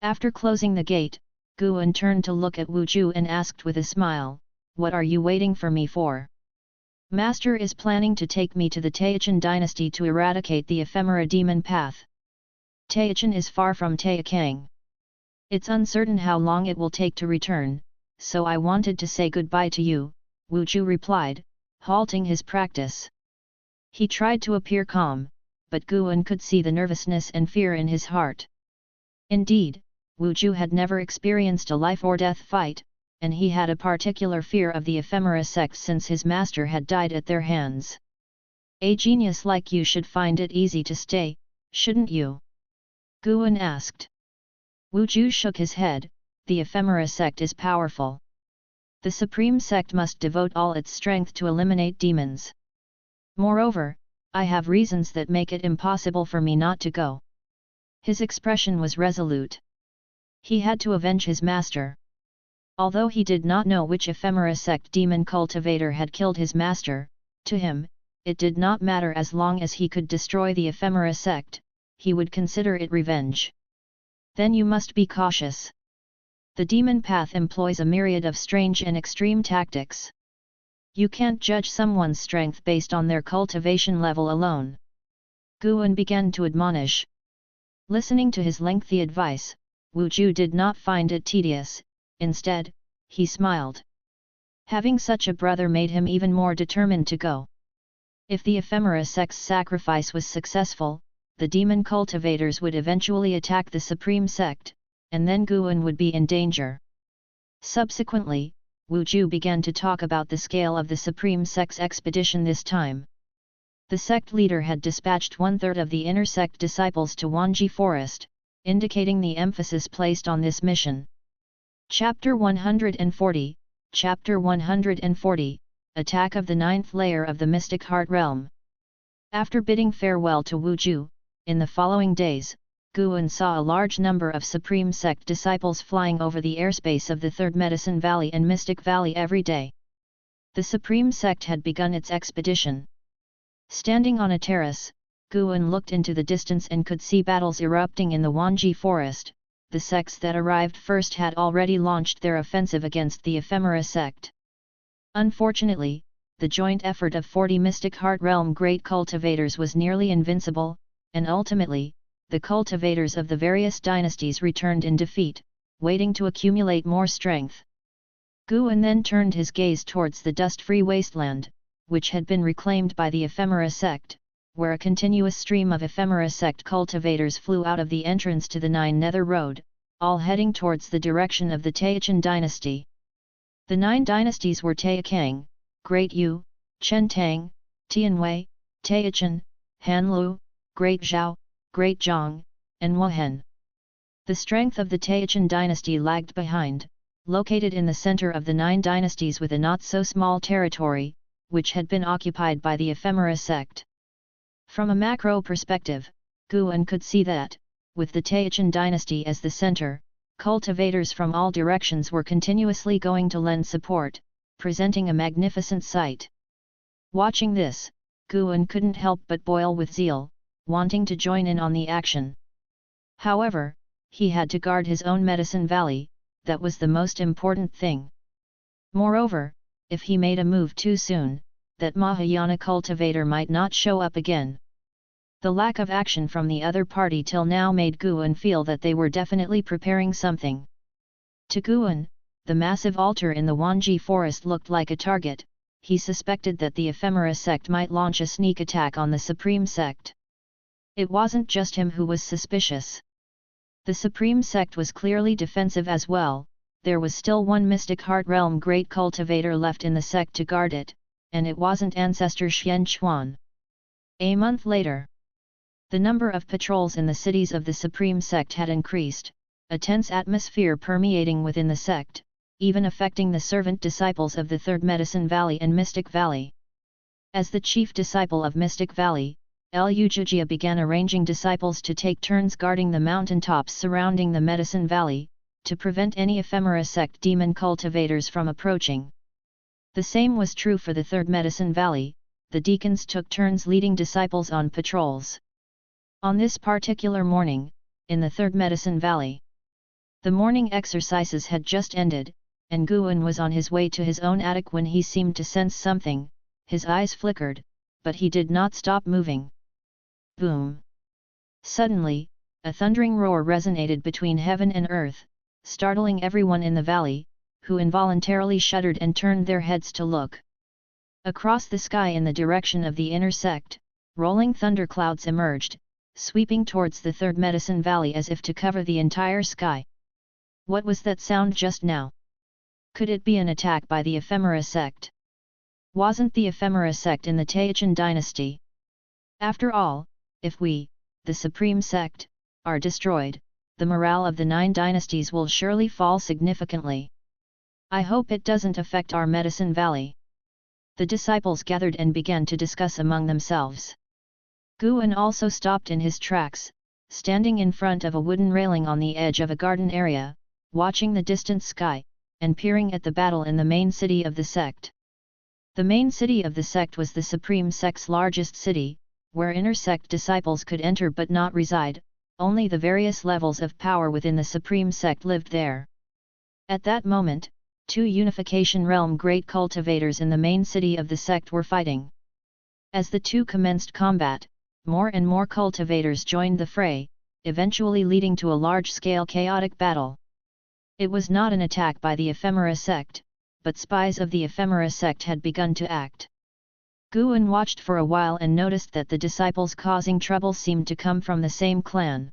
After closing the gate, Guan turned to look at Wuju and asked with a smile, "What are you waiting for me for?" "Master is planning to take me to the Taixuan dynasty to eradicate the ephemera demon path. Taixuan is far from Taikang. It's uncertain how long it will take to return, so I wanted to say goodbye to you," Wu Ju replied, halting his practice. He tried to appear calm, but Guan could see the nervousness and fear in his heart. Indeed, Wu Ju had never experienced a life-or-death fight, and he had a particular fear of the ephemera sect since his master had died at their hands. "A genius like you should find it easy to stay, shouldn't you?" Guan asked. Wu Ju shook his head. "The ephemera sect is powerful. The supreme sect must devote all its strength to eliminate demons. Moreover, I have reasons that make it impossible for me not to go." His expression was resolute. He had to avenge his master. Although he did not know which ephemera sect demon cultivator had killed his master, to him, it did not matter as long as he could destroy the ephemera sect, he would consider it revenge. "Then you must be cautious. The demon path employs a myriad of strange and extreme tactics. You can't judge someone's strength based on their cultivation level alone." Guan began to admonish. Listening to his lengthy advice, Wu Ju did not find it tedious. Instead, he smiled. Having such a brother made him even more determined to go. If the ephemera sect's sacrifice was successful, the demon cultivators would eventually attack the supreme sect, and then Guan would be in danger. Subsequently, Wu Ju began to talk about the scale of the supreme sect's expedition this time. The sect leader had dispatched 1/3 of the inner sect disciples to Wanji Forest, indicating the emphasis placed on this mission. Chapter 140, Chapter 140, Attack of the 9th Layer of the Mystic Heart Realm. After bidding farewell to Wu Ju, in the following days, Guan saw a large number of Supreme Sect disciples flying over the airspace of the Third Medicine Valley and Mystic Valley every day. The Supreme Sect had begun its expedition. Standing on a terrace, Guan looked into the distance and could see battles erupting in the Wanji Forest. The sects that arrived first had already launched their offensive against the ephemera sect. Unfortunately, the joint effort of 40 Mystic Heart Realm great cultivators was nearly invincible, and ultimately, the cultivators of the various dynasties returned in defeat, waiting to accumulate more strength. Guan then turned his gaze towards the dust-free wasteland, which had been reclaimed by the ephemera sect, where a continuous stream of ephemera sect cultivators flew out of the entrance to the Nine Nether Road, all heading towards the direction of the Taixuan dynasty. The 9 dynasties were Taikang, Great Yu, Chen Tang, Tianwei, Taixuan, Hanlu, Great Zhao, Great Zhang, and Wuhan. The strength of the Taixuan dynasty lagged behind, located in the center of the 9 dynasties with a not-so-small territory, which had been occupied by the ephemera sect. From a macro perspective, Guan could see that, with the Taixuan dynasty as the center, cultivators from all directions were continuously going to lend support, presenting a magnificent sight. Watching this, Guan couldn't help but boil with zeal, wanting to join in on the action. However, he had to guard his own Medicine Valley, that was the most important thing. Moreover, if he made a move too soon, that Mahayana cultivator might not show up again. The lack of action from the other party till now made Guan feel that they were definitely preparing something. To Guan, the massive altar in the Wanji forest looked like a target. He suspected that the ephemera sect might launch a sneak attack on the Supreme Sect. It wasn't just him who was suspicious. The Supreme Sect was clearly defensive as well. There was still one Mystic Heart Realm great cultivator left in the sect to guard it, and it wasn't Ancestor Xian Chuan. A month later, the number of patrols in the cities of the Supreme Sect had increased, a tense atmosphere permeating within the sect, even affecting the servant disciples of the Third Medicine Valley and Mystic Valley. As the chief disciple of Mystic Valley, Lujia began arranging disciples to take turns guarding the mountain tops surrounding the Medicine Valley, to prevent any ephemera sect demon cultivators from approaching. The same was true for the Third Medicine Valley. The deacons took turns leading disciples on patrols. On this particular morning, in the Third Medicine Valley, the morning exercises had just ended, and Guan was on his way to his own attic when he seemed to sense something. His eyes flickered, but he did not stop moving. Boom! Suddenly, a thundering roar resonated between heaven and earth, startling everyone in the valley, who involuntarily shuddered and turned their heads to look. Across the sky in the direction of the inner sect, rolling thunderclouds emerged, sweeping towards the third medicine valley as if to cover the entire sky. What was that sound just now? Could it be an attack by the Ephemera sect? Wasn't the Ephemera sect in the Taixuan dynasty? After all, if we, the supreme sect, are destroyed, the morale of the 9 dynasties will surely fall significantly. I hope it doesn't affect our medicine valley. The disciples gathered and began to discuss among themselves. Guan also stopped in his tracks, standing in front of a wooden railing on the edge of a garden area, watching the distant sky, and peering at the battle in the main city of the sect. The main city of the sect was the supreme sect's largest city, where inner sect disciples could enter but not reside. Only the various levels of power within the supreme sect lived there. At that moment, 2 unification realm great cultivators in the main city of the sect were fighting. As the 2 commenced combat, more and more cultivators joined the fray, eventually leading to a large-scale chaotic battle. It was not an attack by the Ephemera sect, but spies of the Ephemera sect had begun to act. Guan watched for a while and noticed that the disciples causing trouble seemed to come from the same clan.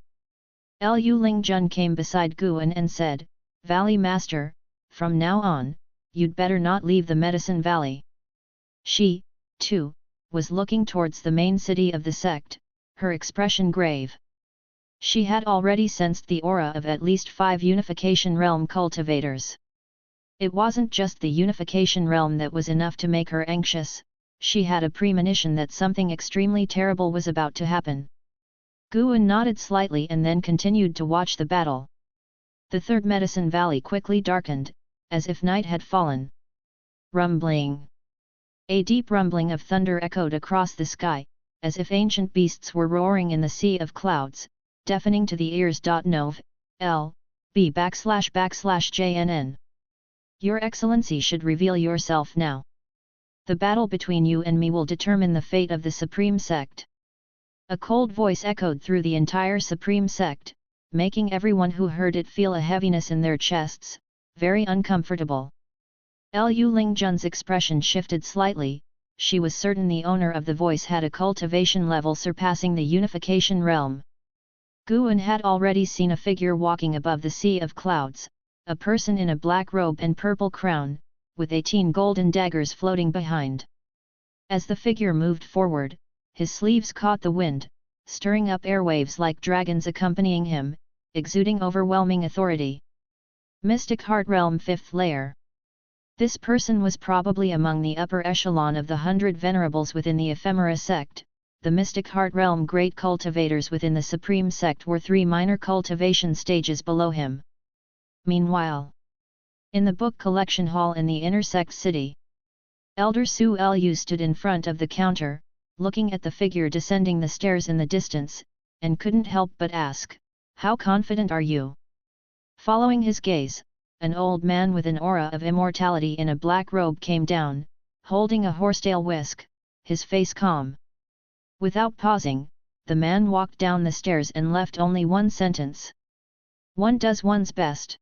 Liu Lingjun came beside Guan and said, "Valley Master, from now on, you'd better not leave the Medicine Valley." She, too, was looking towards the main city of the sect, her expression grave. She had already sensed the aura of at least 5 unification realm cultivators. It wasn't just the unification realm that was enough to make her anxious. She had a premonition that something extremely terrible was about to happen. Guan nodded slightly and then continued to watch the battle. The third medicine valley quickly darkened, as if night had fallen. Rumbling. A deep rumbling of thunder echoed across the sky, as if ancient beasts were roaring in the sea of clouds, deafening to the ears. Nov. L. B //JNN. Your Excellency should reveal yourself now. The battle between you and me will determine the fate of the Supreme Sect. A cold voice echoed through the entire Supreme Sect, making everyone who heard it feel a heaviness in their chests, very uncomfortable. Liu Lingjun's expression shifted slightly. She was certain the owner of the voice had a cultivation level surpassing the unification realm. Guan had already seen a figure walking above the sea of clouds, a person in a black robe and purple crown, with 18 golden daggers floating behind. As the figure moved forward, his sleeves caught the wind, stirring up airwaves like dragons accompanying him, exuding overwhelming authority. Mystic Heart Realm 5th Layer. This person was probably among the upper echelon of the 100 venerables within the Ephemera sect. The Mystic Heart Realm great cultivators within the Supreme Sect were 3 minor cultivation stages below him. Meanwhile, in the book collection hall in the inner sect city, Elder Su Lu stood in front of the counter, looking at the figure descending the stairs in the distance, and couldn't help but ask, "How confident are you?" Following his gaze, an old man with an aura of immortality in a black robe came down, holding a horsetail whisk, his face calm. Without pausing, the man walked down the stairs and left only one sentence. "One does one's best."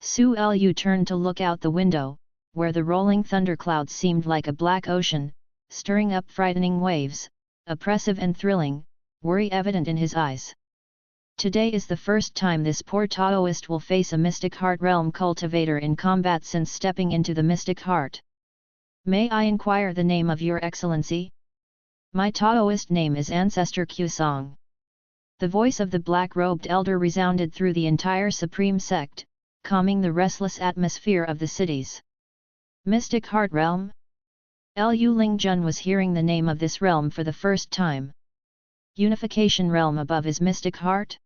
Su Lu turned to look out the window, where the rolling thunderclouds seemed like a black ocean, stirring up frightening waves, oppressive and thrilling, worry evident in his eyes. Today is the first time this poor Taoist will face a Mystic Heart Realm cultivator in combat since stepping into the Mystic Heart. "May I inquire the name of your Excellency?" "My Taoist name is Ancestor Qsong." The voice of the black-robed elder resounded through the entire Supreme Sect, calming the restless atmosphere of the cities. Mystic Heart Realm? Liu Lingjun was hearing the name of this realm for the first time. Unification Realm above his Mystic Heart?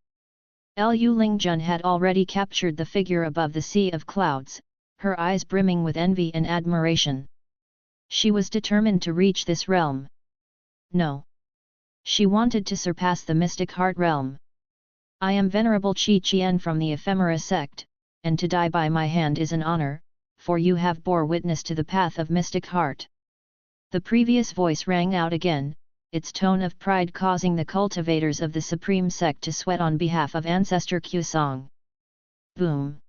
Liu Lingjun had already captured the figure above the sea of clouds, her eyes brimming with envy and admiration. She was determined to reach this realm. No. She wanted to surpass the Mystic Heart Realm. "I am Venerable Qi Qian from the Ephemera Sect, and to die by my hand is an honor, for you have bore witness to the path of Mystic Heart." The previous voice rang out again, its tone of pride causing the cultivators of the Supreme Sect to sweat on behalf of Ancestor Qsong. Boom!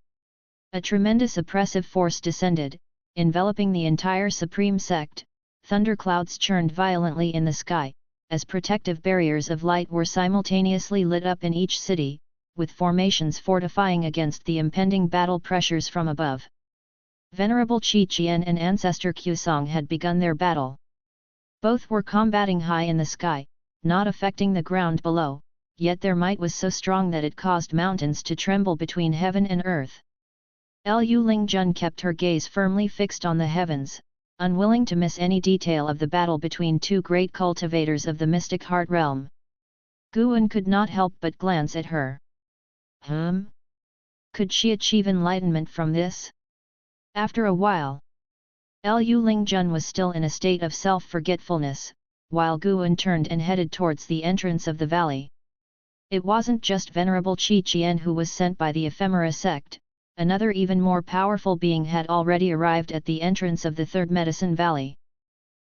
A tremendous oppressive force descended, enveloping the entire Supreme Sect. Thunderclouds churned violently in the sky, as protective barriers of light were simultaneously lit up in each city, with formations fortifying against the impending battle pressures from above. Venerable Qi Qian and Ancestor Qusong had begun their battle. Both were combating high in the sky, not affecting the ground below, yet their might was so strong that it caused mountains to tremble between heaven and earth. Lu Lingjun kept her gaze firmly fixed on the heavens, unwilling to miss any detail of the battle between two great cultivators of the mystic heart realm. Guan could not help but glance at her. Could she achieve enlightenment from this? After a while, Lu Lingjun was still in a state of self-forgetfulness, while Guan turned and headed towards the entrance of the valley. It wasn't just Venerable Qi Qian who was sent by the Ephemera sect. Another even more powerful being had already arrived at the entrance of the Third Medicine Valley.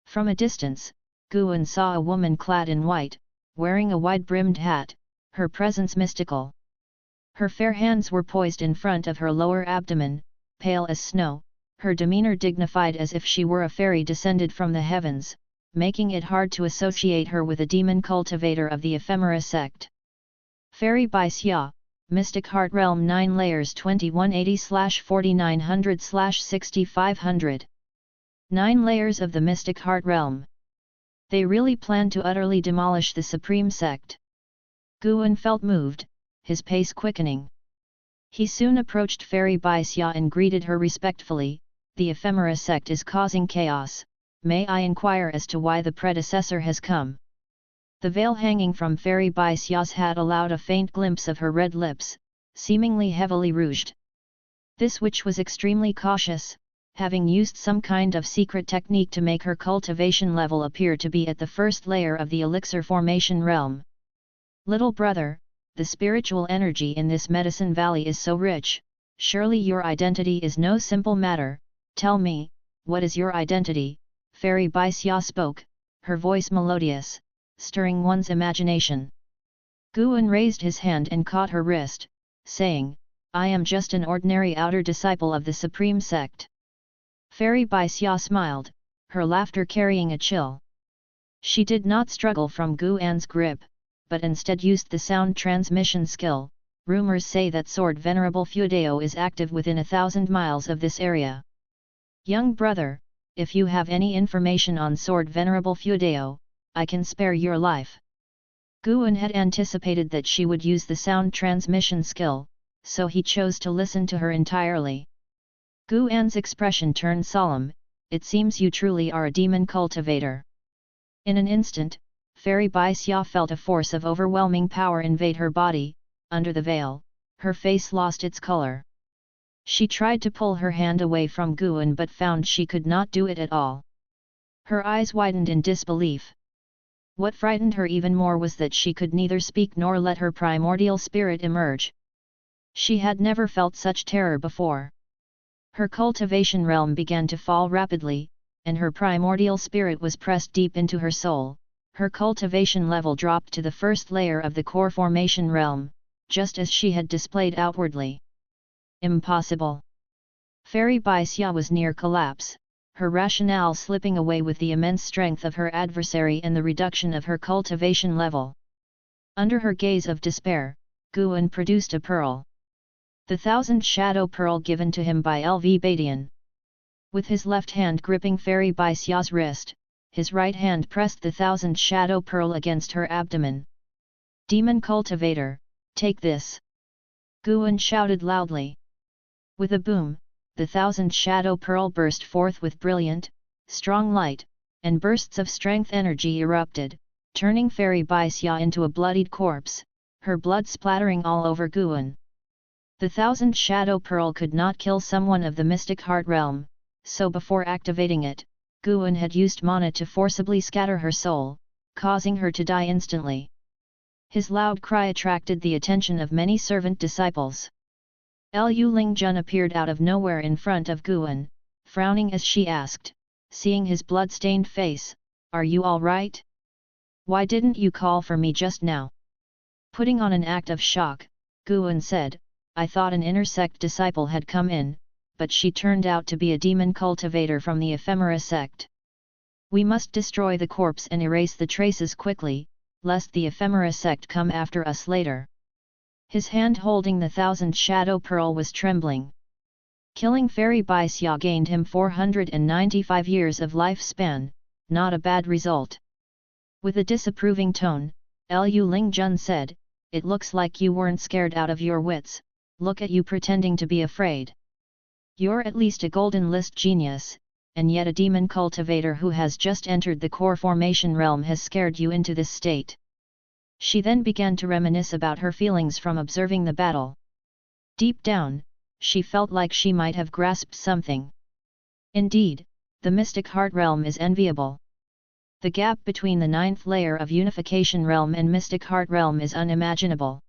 From a distance, Guan saw a woman clad in white, wearing a wide-brimmed hat, her presence mystical. Her fair hands were poised in front of her lower abdomen, pale as snow, her demeanor dignified as if she were a fairy descended from the heavens, making it hard to associate her with a demon cultivator of the Ephemera sect. Fairy by Xia, Mystic Heart Realm 9 layers 2180/4900/6500. 9 layers of the Mystic Heart Realm. They really planned to utterly demolish the Supreme Sect. Guan felt moved, his pace quickening. He soon approached Fairy Bai Xia and greeted her respectfully. The Ephemera Sect is causing chaos, may I inquire as to why the predecessor has come? The veil hanging from Fairy Bai Xia's hat allowed a faint glimpse of her red lips, seemingly heavily rouged. This witch was extremely cautious, having used some kind of secret technique to make her cultivation level appear to be at the first layer of the elixir formation realm. Little brother, the spiritual energy in this medicine valley is so rich, surely your identity is no simple matter. Tell me, what is your identity? Fairy Bai Xia spoke, her voice melodious, stirring one's imagination. Guan raised his hand and caught her wrist, saying, I am just an ordinary outer disciple of the Supreme Sect. Fairy Bai Xia smiled, her laughter carrying a chill. She did not struggle from Guan's grip, but instead used the sound transmission skill. Rumors say that Sword Venerable Fudeo is active within 1,000 miles of this area. Young brother, if you have any information on Sword Venerable Fudeo, I can spare your life. Guan had anticipated that she would use the sound transmission skill, so he chose to listen to her entirely. Guan's expression turned solemn. It seems you truly are a demon cultivator. In an instant, Fairy Bai Xia felt a force of overwhelming power invade her body. Under the veil, her face lost its color. She tried to pull her hand away from Guan but found she could not do it at all. Her eyes widened in disbelief. What frightened her even more was that she could neither speak nor let her primordial spirit emerge. She had never felt such terror before. Her cultivation realm began to fall rapidly, and her primordial spirit was pressed deep into her soul. Her cultivation level dropped to the first layer of the core formation realm, just as she had displayed outwardly. Impossible! Fairy Bai Xia was near collapse, her rationale slipping away with the immense strength of her adversary and the reduction of her cultivation level. Under her gaze of despair, Guan produced a pearl. The 1000 Shadow Pearl given to him by Lv Badian. With his left hand gripping Fairy Bai Xia's wrist, his right hand pressed the 1000 Shadow Pearl against her abdomen. Demon Cultivator, take this! Guan shouted loudly. With a boom, the 1000 Shadow Pearl burst forth with brilliant, strong light, and bursts of strength energy erupted, turning Fairy Bai Xia into a bloodied corpse, her blood splattering all over Guan. The 1000 Shadow Pearl could not kill someone of the Mystic Heart Realm, so before activating it, Guan had used mana to forcibly scatter her soul, causing her to die instantly. His loud cry attracted the attention of many servant disciples. Lu Lingjun appeared out of nowhere in front of Guan, frowning as she asked, seeing his blood-stained face, "Are you all right? Why didn't you call for me just now?" Putting on an act of shock, Guan said, I thought an inner sect disciple had come in, but she turned out to be a demon cultivator from the Ephemera sect. We must destroy the corpse and erase the traces quickly, lest the Ephemera sect come after us later. His hand holding the 1000 shadow pearl was trembling. Killing Fairy Baixia gained him 495 years of lifespan, not a bad result. With a disapproving tone, Lu Lingjun said, "It looks like you weren't scared out of your wits, look at you pretending to be afraid. You're at least a golden list genius, and yet a demon cultivator who has just entered the core formation realm has scared you into this state." She then began to reminisce about her feelings from observing the battle. Deep down, she felt like she might have grasped something. Indeed, the mystic heart realm is enviable. The gap between the 9th layer of unification realm and mystic heart realm is unimaginable.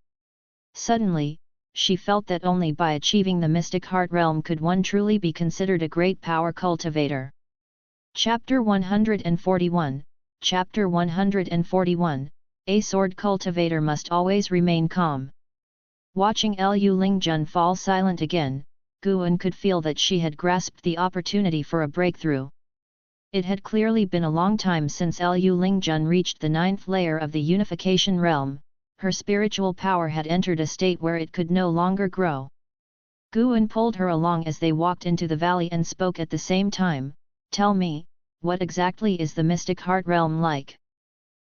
Suddenly, she felt that only by achieving the mystic heart realm could one truly be considered a great power cultivator. Chapter 141, Chapter 141, A sword cultivator must always remain calm. Watching Lu Lingjun fall silent again, Guan could feel that she had grasped the opportunity for a breakthrough. It had clearly been a long time since Lu Lingjun reached the 9th layer of the unification realm. Her spiritual power had entered a state where it could no longer grow. Guan pulled her along as they walked into the valley and spoke at the same time, "Tell me, what exactly is the mystic heart realm like?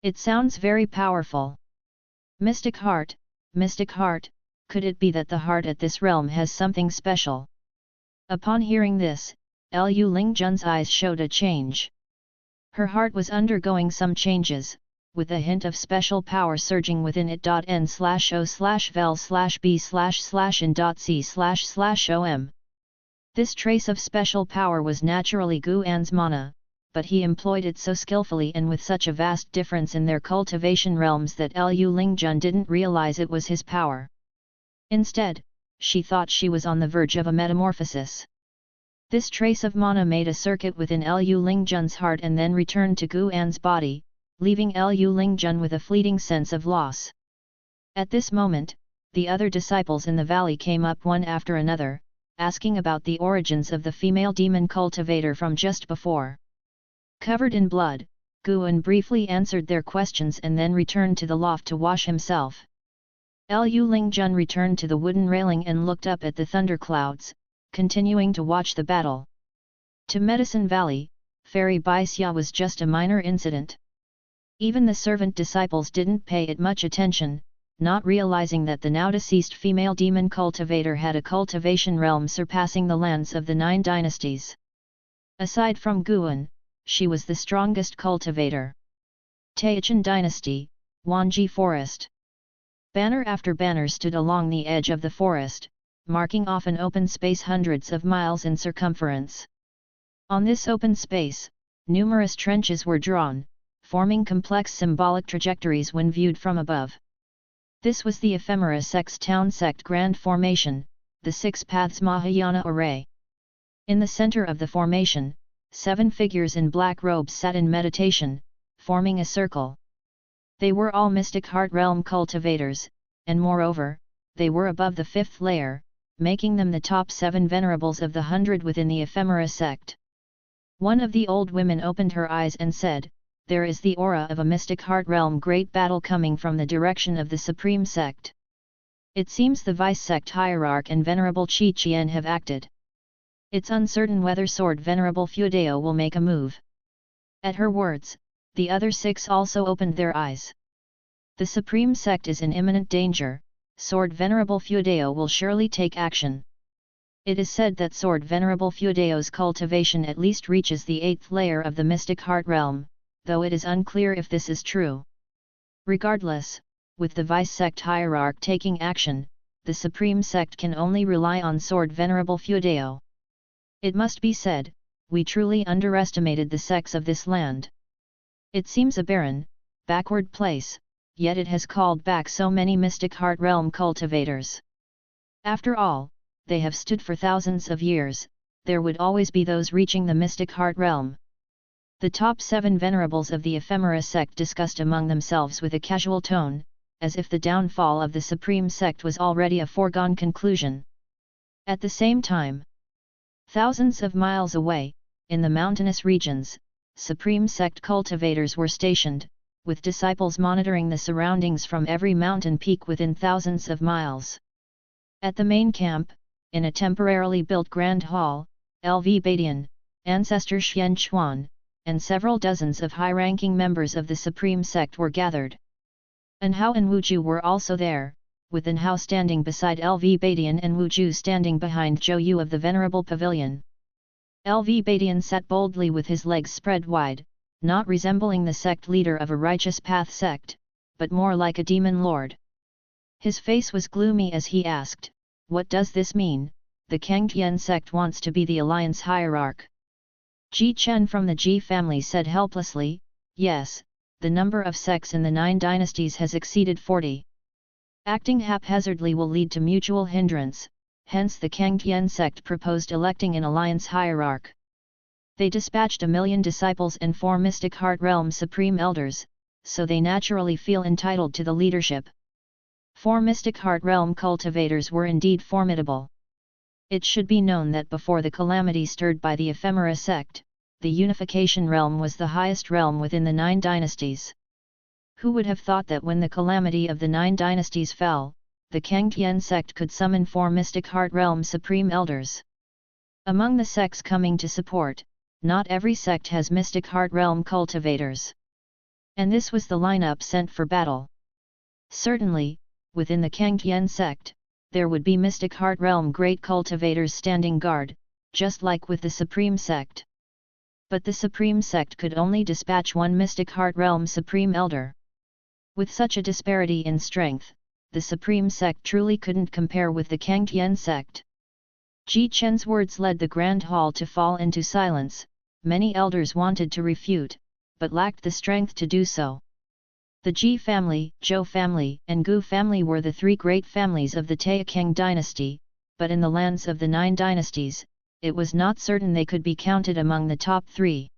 It sounds very powerful." Mystic heart, could it be that the heart at this realm has something special? Upon hearing this, Lu Lingjun's eyes showed a change. Her heart was undergoing some changes, with a hint of special power surging within it. N/O/vel/b/in.c//om. This trace of special power was naturally Guan's mana, but he employed it so skillfully and with such a vast difference in their cultivation realms that Lu Lingjun didn't realize it was his power. Instead, she thought she was on the verge of a metamorphosis. This trace of mana made a circuit within Lu Lingjun's heart and then returned to Guan's body, leaving Lu Lingjun with a fleeting sense of loss. At this moment, the other disciples in the valley came up one after another, asking about the origins of the female demon cultivator from just before. Covered in blood, Guan briefly answered their questions and then returned to the loft to wash himself. Lu Lingjun returned to the wooden railing and looked up at the thunderclouds, continuing to watch the battle. To Medicine Valley, Fairy Baixia was just a minor incident. Even the servant disciples didn't pay it much attention, not realizing that the now deceased female demon cultivator had a cultivation realm surpassing the lands of the 9 dynasties. Aside from Guan, she was the strongest cultivator. Taixuan Dynasty, Wanji Forest. Banner after banner stood along the edge of the forest, marking off an open space hundreds of miles in circumference. On this open space, numerous trenches were drawn, forming complex symbolic trajectories when viewed from above. This was the Ephemera Sect's Taixuan Sect Grand Formation, the 6 Paths Mahayana Array. In the center of the formation, 7 figures in black robes sat in meditation, forming a circle. They were all mystic heart realm cultivators, and moreover, they were above the 5th layer, making them the top 7 venerables of the 100 within the Ephemera Sect. One of the old women opened her eyes and said, "There is the aura of a mystic heart realm great battle coming from the direction of the Supreme Sect. It seems the Vice Sect Hierarch and Venerable Chi Chien have acted. It's uncertain whether Sword Venerable Fuedeo will make a move." At her words, the other 6 also opened their eyes. The Supreme Sect is in imminent danger, Sword Venerable Fuedeo will surely take action. It is said that Sword Venerable Fuedeo's cultivation at least reaches the 8th layer of the mystic heart realm, though it is unclear if this is true. Regardless, with the Vice Sect Hierarch taking action, the Supreme Sect can only rely on Sword Venerable Fuedeo. It must be said, we truly underestimated the sects of this land. It seems a barren, backward place, yet it has called back so many mystic heart realm cultivators. After all, they have stood for thousands of years, there would always be those reaching the mystic heart realm. The top 7 venerables of the Ephemera Sect discussed among themselves with a casual tone, as if the downfall of the Supreme Sect was already a foregone conclusion. At the same time, thousands of miles away, in the mountainous regions, Supreme Sect cultivators were stationed, with disciples monitoring the surroundings from every mountain peak within thousands of miles. At the main camp, in a temporarily built grand hall, LV Badian, ancestor Xian Chuan, and several dozens of high-ranking members of the Supreme Sect were gathered. Anhao and Wuju were also there, with Anhao standing beside LV Badian and Wuju standing behind Zhou Yu of the Venerable Pavilion. LV Badian sat boldly with his legs spread wide, not resembling the sect leader of a righteous path sect, but more like a demon lord. His face was gloomy as he asked, "What does this mean? The Kangtian sect wants to be the alliance hierarch." Ji Chen from the Ji family said helplessly, "Yes, the number of sects in the 9 dynasties has exceeded 40. Acting haphazardly will lead to mutual hindrance, hence the Kangtian sect proposed electing an alliance hierarch. They dispatched 1,000,000 disciples and 4 mystic heart realm supreme elders, so they naturally feel entitled to the leadership." 4 mystic heart realm cultivators were indeed formidable. It should be known that before the calamity stirred by the ephemera sect, the unification realm was the highest realm within the 9 dynasties. Who would have thought that when the calamity of the 9 dynasties fell, the Kangtian sect could summon 4 mystic heart realm supreme elders? Among the sects coming to support, not every sect has mystic heart realm cultivators. And this was the lineup sent for battle. Certainly, within the Kangtian sect, there would be mystic heart realm great cultivators standing guard, just like with the Supreme Sect. But the Supreme Sect could only dispatch 1 mystic heart realm supreme elder. With such a disparity in strength, the Supreme Sect truly couldn't compare with the Kangtian sect. Ji Chen's words led the grand hall to fall into silence. Many elders wanted to refute, but lacked the strength to do so. The Ji family, Zhou family, and Gu family were the 3 great families of the Taixuan dynasty, but in the lands of the 9 dynasties, it was not certain they could be counted among the top 3.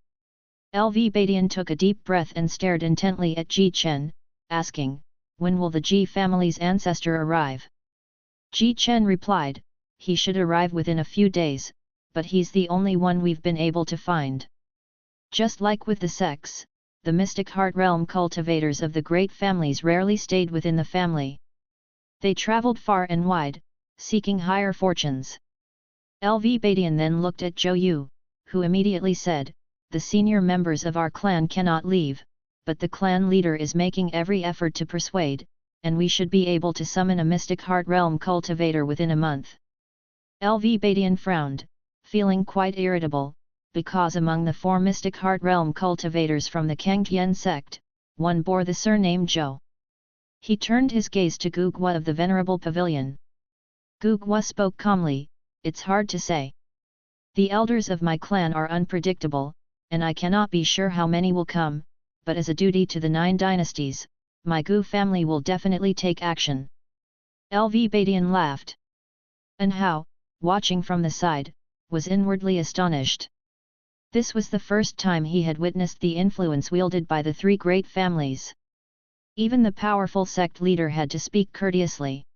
LV Badian took a deep breath and stared intently at Ji Chen, asking, "When will the Ji family's ancestor arrive?" Ji Chen replied, "He should arrive within a few days, but he's the only one we've been able to find." Just like with the sects, the mystic heart realm cultivators of the great families rarely stayed within the family. They traveled far and wide, seeking higher fortunes. LV Badian then looked at Zhou Yu, who immediately said, "The senior members of our clan cannot leave, but the clan leader is making every effort to persuade, and we should be able to summon a mystic heart realm cultivator within a month." LV Badian frowned, feeling quite irritable, because among the 4 mystic heart realm cultivators from the Kangtian sect, one bore the surname Zhou. He turned his gaze to Gu Gua of the Venerable Pavilion. Gu Gua spoke calmly, "It's hard to say. The elders of my clan are unpredictable, and I cannot be sure how many will come, but as a duty to the 9 dynasties, my Gu family will definitely take action." LV Badian laughed. Anhao, watching from the side, was inwardly astonished. This was the first time he had witnessed the influence wielded by the 3 great families. Even the powerful sect leader had to speak courteously.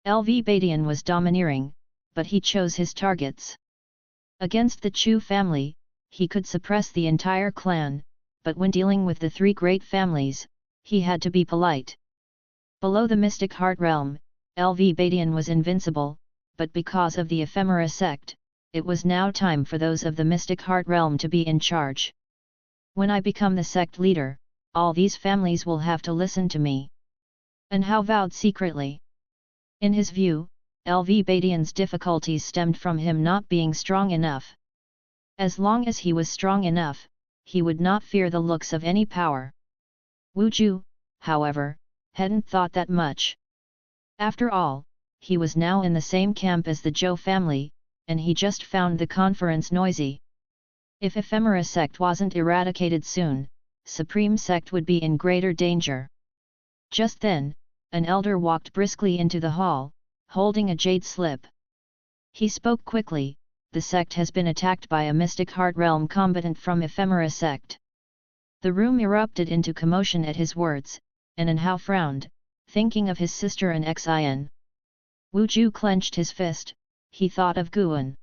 LV Badian was domineering, but he chose his targets. Against the Chu family, he could suppress the entire clan, but when dealing with the 3 great families, he had to be polite. Below the mystic heart realm, LV Badian was invincible, but because of the ephemera sect, it was now time for those of the mystic heart realm to be in charge. "When I become the sect leader, all these families will have to listen to me." Anhao vowed secretly. In his view, LV Badian's difficulties stemmed from him not being strong enough. As long as he was strong enough, he would not fear the looks of any power. Wuju, however, hadn't thought that much. After all, he was now in the same camp as the Zhou family, and he just found the conference noisy. If ephemera sect wasn't eradicated soon, Supreme Sect would be in greater danger. Just then, an elder walked briskly into the hall, holding a jade slip. He spoke quickly, "The sect has been attacked by a mystic heart realm combatant from ephemera sect." The room erupted into commotion at his words, and Anhao frowned, thinking of his sister and Xin. Wu Ju clenched his fist, he thought of Guan.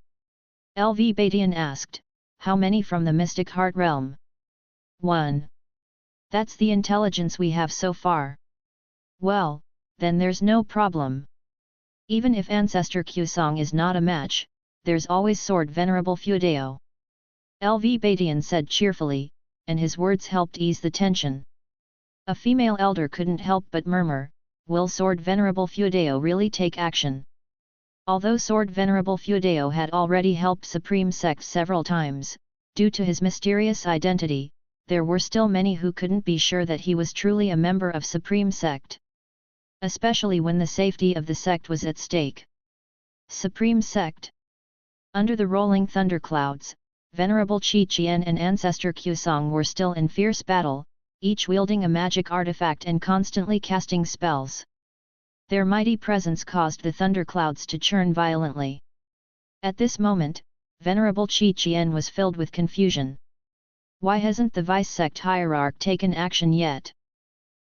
LV Batian asked, how many from the mystic heart realm? 1. That's the intelligence we have so far. Well, then there's no problem. Even if Ancestor Qsong is not a match, there's always Sword Venerable Feudeo. LV Batian said cheerfully, and his words helped ease the tension. A female elder couldn't help but murmur, will Sword Venerable Feudeo really take action? Although Sword Venerable Feudeo had already helped Supreme Sect several times, due to his mysterious identity, there were still many who couldn't be sure that he was truly a member of Supreme Sect. Especially when the safety of the sect was at stake. Supreme Sect. Under the rolling thunderclouds, Venerable Qi Qian and Ancestor Qsong were still in fierce battle, each wielding a magic artifact and constantly casting spells. Their mighty presence caused the thunderclouds to churn violently. At this moment, Venerable Qi Qian was filled with confusion. Why hasn't the vice-sect hierarch taken action yet?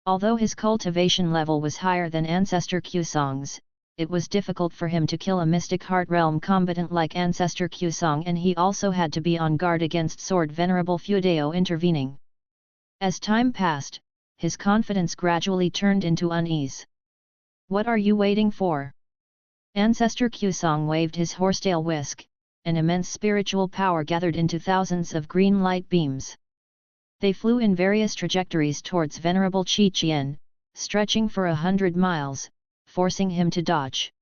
Although his cultivation level was higher than Ancestor Qsong's, it was difficult for him to kill a mystic heart realm combatant like Ancestor Qsong, and he also had to be on guard against Sword Venerable Feudeo intervening. As time passed, his confidence gradually turned into unease. What are you waiting for? Ancestor Qsong waved his horsetail whisk, an immense spiritual power gathered into thousands of green light beams. They flew in various trajectories towards Venerable Qi Qian, stretching for 100 miles, forcing him to dodge.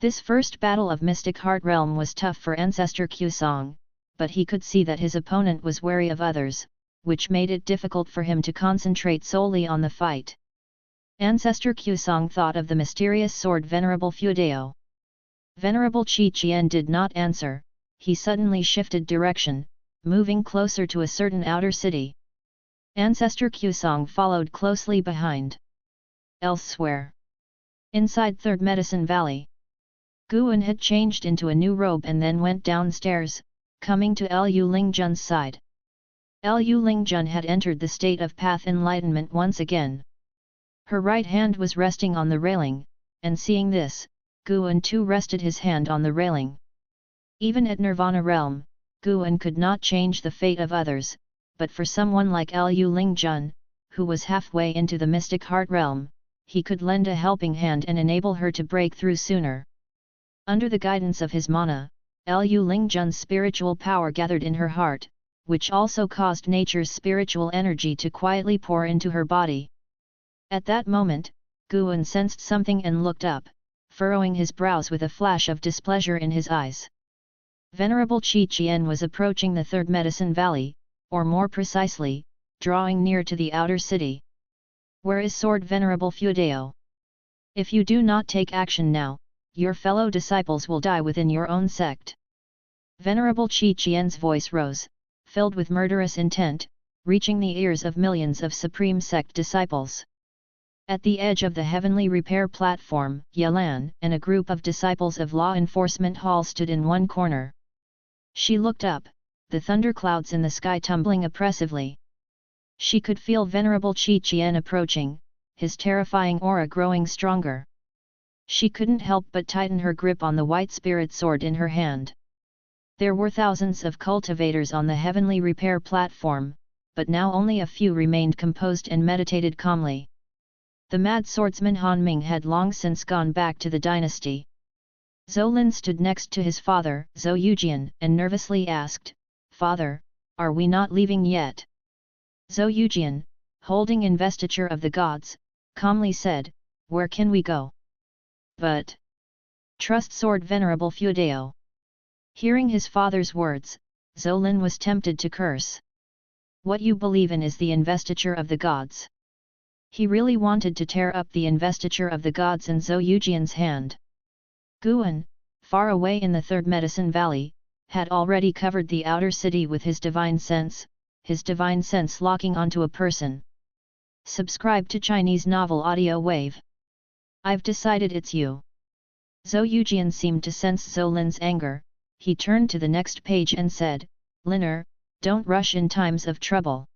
This first battle of Mystic Heart Realm was tough for Ancestor Qsong, but he could see that his opponent was wary of others, which made it difficult for him to concentrate solely on the fight. Ancestor Qsong thought of the mysterious sword Venerable Feudeo. Venerable Qi Qian did not answer, he suddenly shifted direction, moving closer to a certain outer city. Ancestor Qsong followed closely behind. Elsewhere. Inside Third Medicine Valley. Guan had changed into a new robe and then went downstairs, coming to Lu Lingjun's side. Lu Lingjun had entered the state of path enlightenment once again. Her right hand was resting on the railing, and seeing this, Guan too rested his hand on the railing. Even at Nirvana realm, Guan could not change the fate of others, but for someone like Lu Lingjun, who was halfway into the mystic heart realm, he could lend a helping hand and enable her to break through sooner. Under the guidance of his mana, Lu Lingjun's spiritual power gathered in her heart, which also caused nature's spiritual energy to quietly pour into her body. At that moment, Guan sensed something and looked up, furrowing his brows with a flash of displeasure in his eyes. Venerable Qi Qian was approaching the Third Medicine Valley, or more precisely, drawing near to the outer city. Where is Sword Venerable Feudeo? If you do not take action now, your fellow disciples will die within your own sect. Venerable Qi Qian's voice rose, filled with murderous intent, reaching the ears of millions of Supreme Sect disciples. At the edge of the Heavenly Repair platform, Yelan and a group of disciples of Law Enforcement Hall stood in one corner. She looked up, the thunderclouds in the sky tumbling oppressively. She could feel Venerable Qi Qian approaching, his terrifying aura growing stronger. She couldn't help but tighten her grip on the white spirit sword in her hand. There were thousands of cultivators on the Heavenly Repair platform, but now only a few remained composed and meditated calmly. The mad swordsman Han Ming had long since gone back to the dynasty. Zhou Lin stood next to his father, Zhou Yujian, and nervously asked, "Father, are we not leaving yet?" Zhou Yujian, holding investiture of the gods, calmly said, "Where can we go?" "But trust Sword Venerable Feudeo." Hearing his father's words, Zhou Lin was tempted to curse. What you believe in is the investiture of the gods. He really wanted to tear up the investiture of the gods in Zhou Yujian's hand. Guan, far away in the Third Medicine Valley, had already covered the outer city with his divine sense locking onto a person. Subscribe to Chinese Novel Audio Wave. I've decided it's you. Zhou Yujian seemed to sense Zhou Lin's anger, he turned to the next page and said, "Liner, don't rush in times of trouble.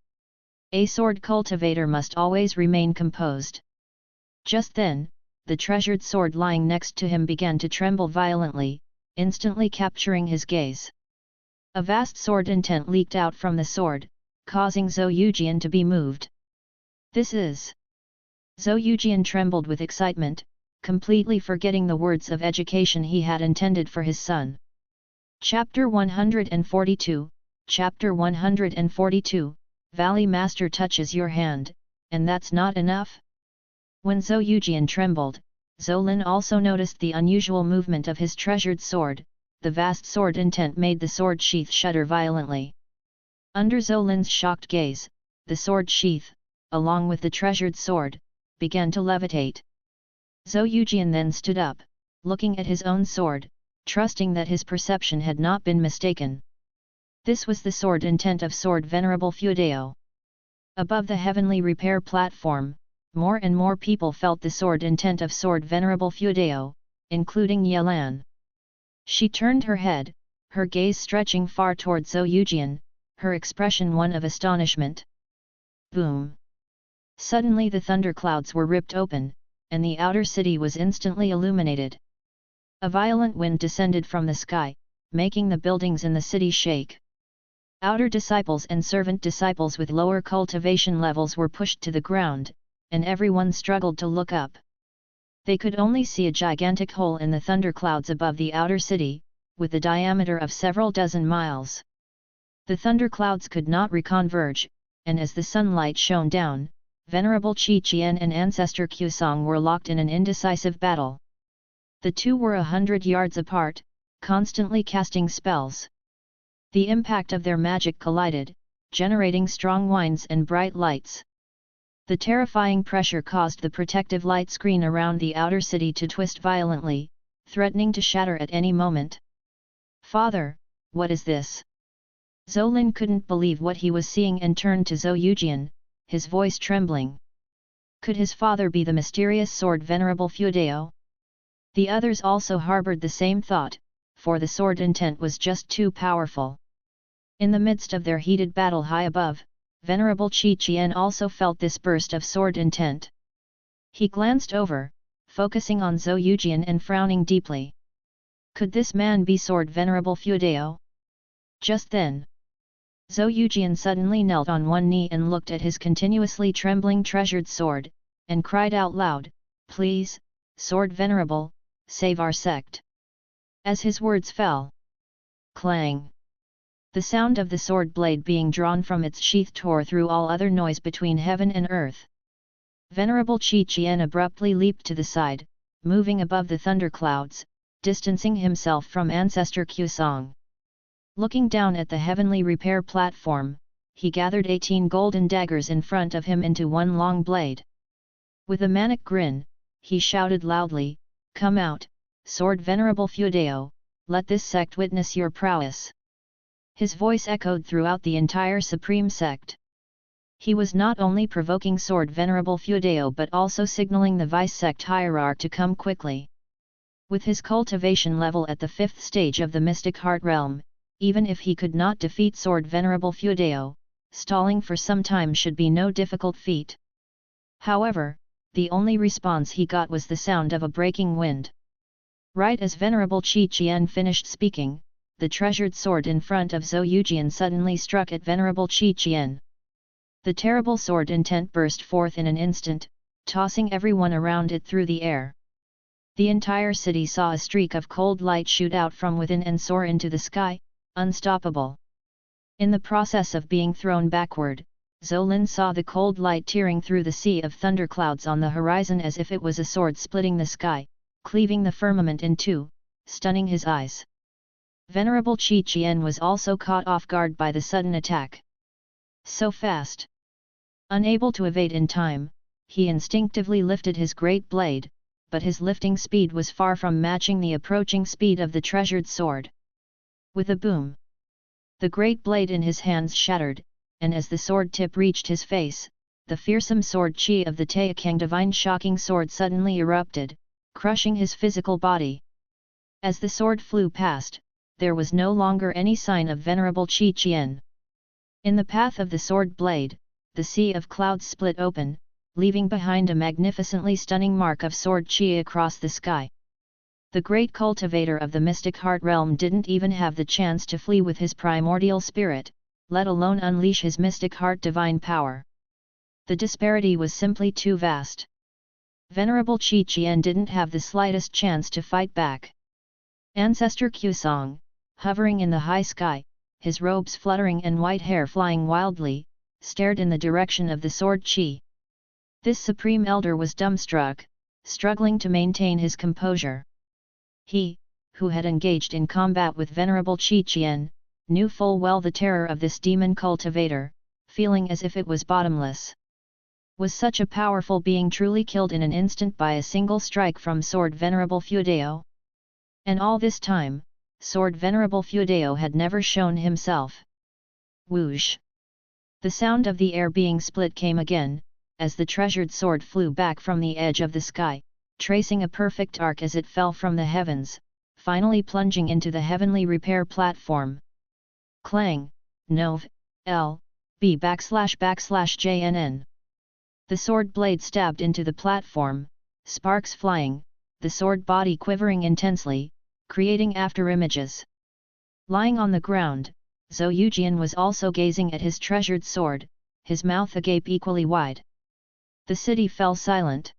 A sword cultivator must always remain composed. Just then, the treasured sword lying next to him began to tremble violently, instantly capturing his gaze. A vast sword intent leaked out from the sword, causing Zhou Yujian to be moved. This is... Zhou Yujian trembled with excitement, completely forgetting the words of education he had intended for his son. Chapter 142, Chapter 142, Valley Master touches your hand, and that's not enough? When Zhou Yujian trembled, Zhou Lin also noticed the unusual movement of his treasured sword. The vast sword intent made the sword sheath shudder violently. Under Zhou Lin's shocked gaze, the sword sheath, along with the treasured sword, began to levitate. Zhou Yujian then stood up, looking at his own sword, trusting that his perception had not been mistaken. This was the sword intent of Sword Venerable Fuedao. Above the heavenly repair platform, more and more people felt the sword intent of Sword Venerable Fuedao, including Yelan. She turned her head, her gaze stretching far toward Zhou Yujian, her expression one of astonishment. Boom! Suddenly the thunderclouds were ripped open, and the outer city was instantly illuminated. A violent wind descended from the sky, making the buildings in the city shake. Outer disciples and servant disciples with lower cultivation levels were pushed to the ground, and everyone struggled to look up. They could only see a gigantic hole in the thunderclouds above the outer city, with a diameter of several dozen miles. The thunderclouds could not reconverge, and as the sunlight shone down, Venerable Qi Qian and Ancestor Qusong were locked in an indecisive battle. The two were 100 yards apart, constantly casting spells. The impact of their magic collided, generating strong winds and bright lights. The terrifying pressure caused the protective light screen around the outer city to twist violently, threatening to shatter at any moment. "Father, what is this?" Zhou Lin couldn't believe what he was seeing and turned to Zhou Yujian, his voice trembling. Could his father be the mysterious Sword Venerable Fuedao? The others also harbored the same thought, for the sword intent was just too powerful. In the midst of their heated battle high above, Venerable Qi Qian also felt this burst of sword intent. He glanced over, focusing on Zhou Yujian and frowning deeply. Could this man be Sword Venerable Fuedao? Just then, Zhou Yujian suddenly knelt on one knee and looked at his continuously trembling treasured sword, and cried out loud, "Please, Sword Venerable, save our sect." As his words fell, clang! The sound of the sword blade being drawn from its sheath tore through all other noise between heaven and earth. Venerable Qi Qian abruptly leaped to the side, moving above the thunderclouds, distancing himself from Ancestor Qusong. Looking down at the heavenly repair platform, he gathered 18 golden daggers in front of him into one long blade. With a manic grin, he shouted loudly, "Come out, Sword Venerable Fuedao, let this sect witness your prowess." His voice echoed throughout the entire Supreme Sect. He was not only provoking Sword Venerable Fuedao but also signaling the vice-sect hierarch to come quickly. With his cultivation level at the 5th stage of the Mystic Heart Realm, even if he could not defeat Sword Venerable Fuedao, stalling for some time should be no difficult feat. However, the only response he got was the sound of a breaking wind. Right as Venerable Qi Qian finished speaking, the treasured sword in front of Zhou Yujian suddenly struck at Venerable Qi Qian. The terrible sword intent burst forth in an instant, tossing everyone around it through the air. The entire city saw a streak of cold light shoot out from within and soar into the sky, unstoppable. In the process of being thrown backward, Zhou Lin saw the cold light tearing through the sea of thunderclouds on the horizon as if it was a sword splitting the sky, cleaving the firmament in two, stunning his eyes. Venerable Qi Qian was also caught off guard by the sudden attack. So fast! Unable to evade in time, he instinctively lifted his great blade, but his lifting speed was far from matching the approaching speed of the treasured sword. With a boom, the great blade in his hands shattered, and as the sword tip reached his face, the fearsome sword chi of the Taixuan divine shocking sword suddenly erupted, crushing his physical body. As the sword flew past, there was no longer any sign of Venerable Qi Qian. In the path of the sword blade, the sea of clouds split open, leaving behind a magnificently stunning mark of sword chi across the sky. The great cultivator of the mystic heart realm didn't even have the chance to flee with his primordial spirit, let alone unleash his mystic heart divine power. The disparity was simply too vast. Venerable Qi Qian didn't have the slightest chance to fight back. Ancestor Qusong, hovering in the high sky, his robes fluttering and white hair flying wildly, stared in the direction of the sword Qi. This supreme elder was dumbstruck, struggling to maintain his composure. He, who had engaged in combat with Venerable Qi Qian, knew full well the terror of this demon cultivator, feeling as if it was bottomless. Was such a powerful being truly killed in an instant by a single strike from Sword Venerable Feudeo? And all this time, Sword Venerable Feudeo had never shown himself. Whoosh! The sound of the air being split came again, as the treasured sword flew back from the edge of the sky, tracing a perfect arc as it fell from the heavens, finally plunging into the heavenly repair platform. Clang! Nov. L. B //JNN. The sword blade stabbed into the platform, sparks flying, the sword body quivering intensely, creating afterimages. Lying on the ground, Zhou Yujian was also gazing at his treasured sword, his mouth agape equally wide. The city fell silent.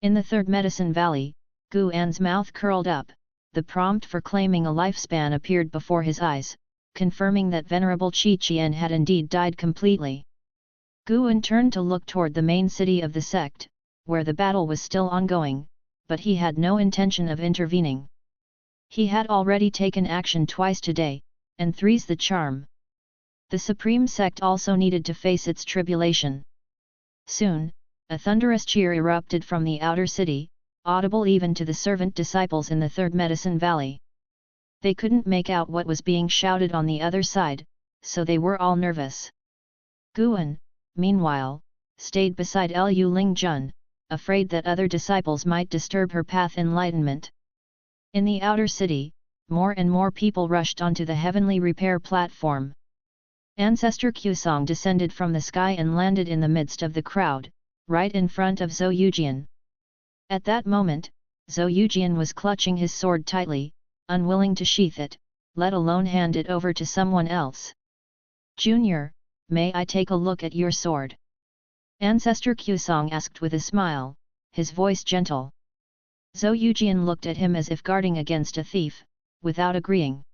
In the third medicine valley, Gu An's mouth curled up, the prompt for claiming a lifespan appeared before his eyes, confirming that Venerable Qi Qian had indeed died completely. Gu An turned to look toward the main city of the sect, where the battle was still ongoing, but he had no intention of intervening. He had already taken action twice today, and three's the charm. The supreme sect also needed to face its tribulation. Soon, a thunderous cheer erupted from the outer city, audible even to the servant disciples in the third medicine valley. They couldn't make out what was being shouted on the other side, so they were all nervous. Gu An, meanwhile, stayed beside Lu Lingjun, afraid that other disciples might disturb her path enlightenment. In the outer city, more and more people rushed onto the heavenly repair platform. Ancestor Qusong descended from the sky and landed in the midst of the crowd, right in front of Zhou Yujian. At that moment, Zhou Yujian was clutching his sword tightly, unwilling to sheath it, let alone hand it over to someone else. "Junior, may I take a look at your sword?" Ancestor Qusong asked with a smile, his voice gentle. Zhou Yujian looked at him as if guarding against a thief, without agreeing.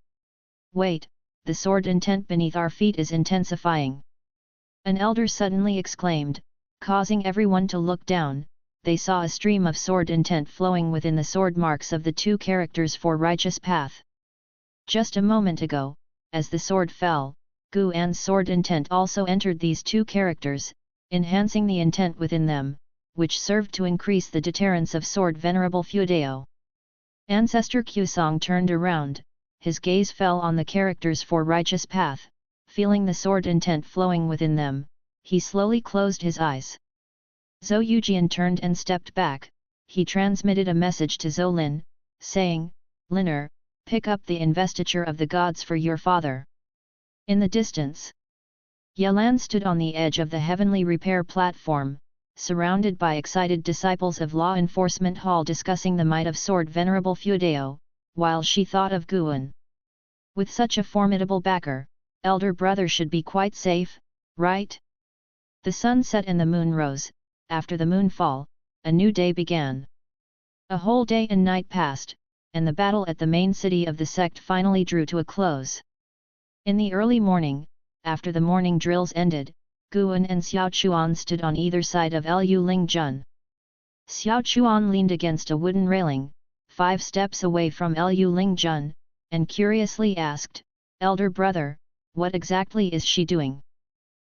"Wait, the sword intent beneath our feet is intensifying!" An elder suddenly exclaimed, causing everyone to look down. They saw a stream of sword intent flowing within the sword marks of the two characters for righteous path. Just a moment ago, as the sword fell, Gu An's sword intent also entered these two characters, enhancing the intent within them, which served to increase the deterrence of Sword Venerable Feudeo. Ancestor Qusong turned around, his gaze fell on the characters for righteous path, feeling the sword intent flowing within them, he slowly closed his eyes. Zhou Yujian turned and stepped back, he transmitted a message to Zhou Lin, saying, "Liner, pick up the investiture of the gods for your father." In the distance, Yelan stood on the edge of the heavenly repair platform, surrounded by excited disciples of Law Enforcement Hall discussing the might of Sword Venerable Feudeo, while she thought of Gu An. With such a formidable backer, elder brother should be quite safe, right? The sun set and the moon rose. After the moonfall, a new day began. A whole day and night passed, and the battle at the main city of the sect finally drew to a close. In the early morning, after the morning drills ended, Gu An and Xiao Chuan stood on either side of Lu Lingjun. Xiao Chuan leaned against a wooden railing, 5 steps away from Lu Lingjun, and curiously asked, "Elder brother, what exactly is she doing?"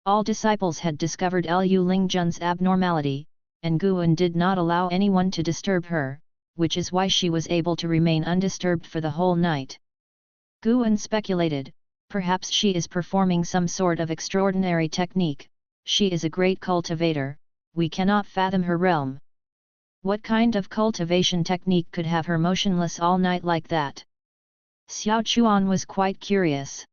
All disciples had discovered Lu Lingjun's abnormality, and Gu An did not allow anyone to disturb her, which is why she was able to remain undisturbed for the whole night. Gu An speculated, perhaps she is performing some sort of extraordinary technique. She is a great cultivator, we cannot fathom her realm. What kind of cultivation technique could have her motionless all night like that? Xiao Chuan was quite curious.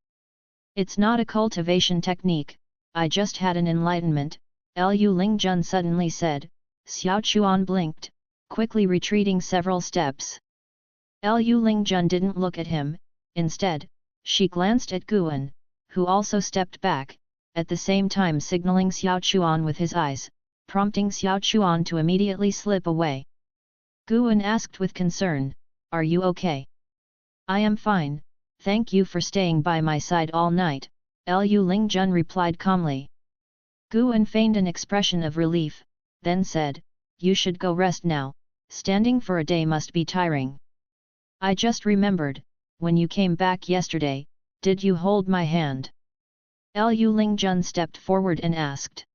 "It's not a cultivation technique, I just had an enlightenment," Lu Lingjun suddenly said. Xiao Chuan blinked, quickly retreating several steps. Lu Lingjun didn't look at him, instead, she glanced at Guan, who also stepped back, at the same time signaling Xiao Chuan with his eyes, prompting Xiao Chuan to immediately slip away. Guan asked with concern, "Are you okay?" "I am fine, thank you for staying by my side all night," Lu Lingjun replied calmly. Guan feigned an expression of relief, then said, "You should go rest now, standing for a day must be tiring." "I just remembered, when you came back yesterday, did you hold my hand?" Lu Lingjun stepped forward and asked.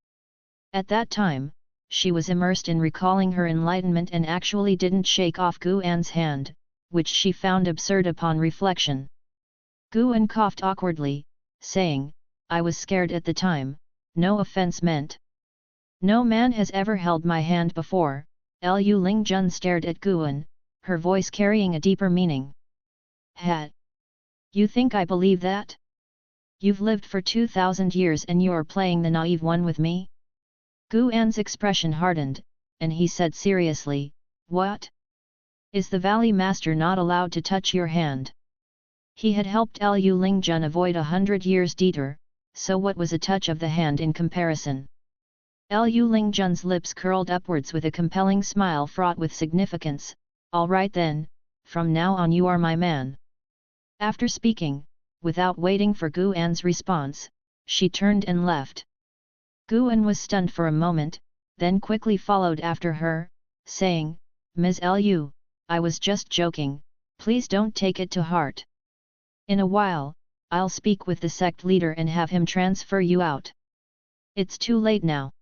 At that time, she was immersed in recalling her enlightenment and actually didn't shake off Guan's hand, which she found absurd upon reflection. Guan coughed awkwardly, saying, "I was scared at the time, no offense meant." "No man has ever held my hand before," Lu Lingjun stared at Guan, her voice carrying a deeper meaning. "Hat! You think I believe that? You've lived for 2,000 years and you're playing the naive one with me?" Guan's expression hardened, and he said seriously, "What? Is the Valley Master not allowed to touch your hand?" He had helped Lu Lingjun avoid 100 years detour, so what was a touch of the hand in comparison? Lu Lingjun's lips curled upwards with a compelling smile fraught with significance. "All right then, from now on you are my man." After speaking, without waiting for Guan's response, she turned and left. Guan was stunned for a moment, then quickly followed after her, saying, "Ms. Lu, I was just joking, please don't take it to heart. In a while, I'll speak with the sect leader and have him transfer you out. It's too late now."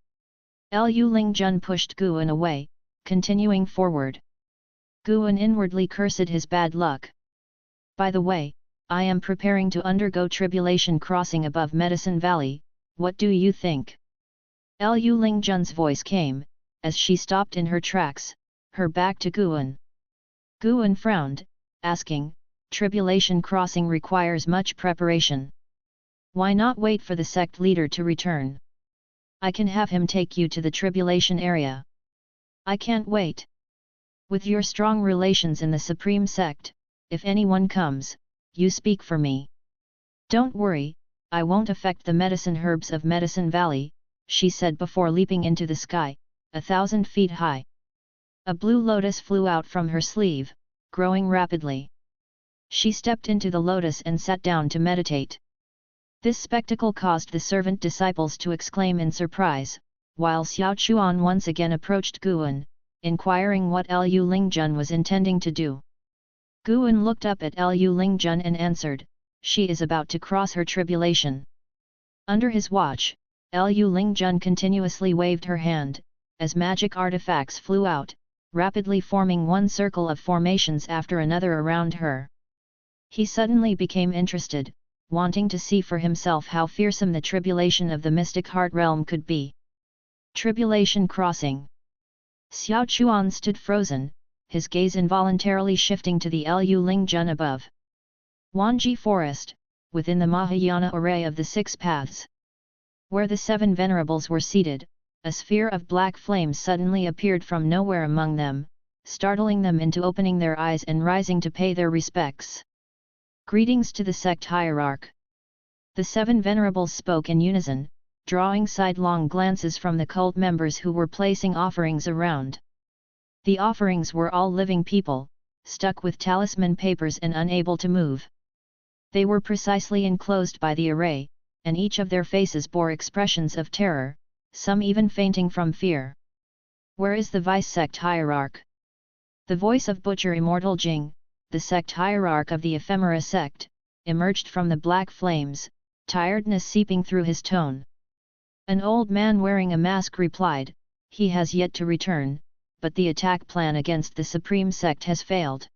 Lu Lingjun pushed Guan away, continuing forward. Guan inwardly cursed his bad luck. "By the way, I am preparing to undergo tribulation crossing above Medicine Valley, what do you think?" Lu Lingjun's voice came, as she stopped in her tracks, her back to Guan. Guan frowned, asking, "Tribulation crossing requires much preparation. Why not wait for the sect leader to return? I can have him take you to the tribulation area." "I can't wait. With your strong relations in the Supreme Sect, if anyone comes, you speak for me." "Don't worry, I won't affect the medicine herbs of Medicine Valley," she said before leaping into the sky, 1,000 feet high. A blue lotus flew out from her sleeve, growing rapidly. She stepped into the lotus and sat down to meditate. This spectacle caused the servant disciples to exclaim in surprise, while Xiao Chuan once again approached Guan, inquiring what Lu Lingjun was intending to do. Guan looked up at Lu Lingjun and answered, "She is about to cross her tribulation." Under his watch, Lu Lingjun continuously waved her hand, as magic artifacts flew out, rapidly forming one circle of formations after another around her. He suddenly became interested, wanting to see for himself how fearsome the tribulation of the mystic heart realm could be. Tribulation crossing. Xiao Chuan stood frozen, his gaze involuntarily shifting to the Lu Lingjun above. Wanji Forest, within the Mahayana array of the six paths. Where the seven venerables were seated, a sphere of black flames suddenly appeared from nowhere among them, startling them into opening their eyes and rising to pay their respects. "Greetings to the sect hierarch." The seven venerables spoke in unison, drawing sidelong glances from the cult members who were placing offerings around. The offerings were all living people, stuck with talisman papers and unable to move. They were precisely enclosed by the array, and each of their faces bore expressions of terror, some even fainting from fear. "Where is the vice-sect hierarch?" The voice of Butcher Immortal Jing, the sect hierarch of the Ephemera sect, emerged from the black flames, tiredness seeping through his tone. An old man wearing a mask replied, "He has yet to return, but the attack plan against the Supreme Sect has failed.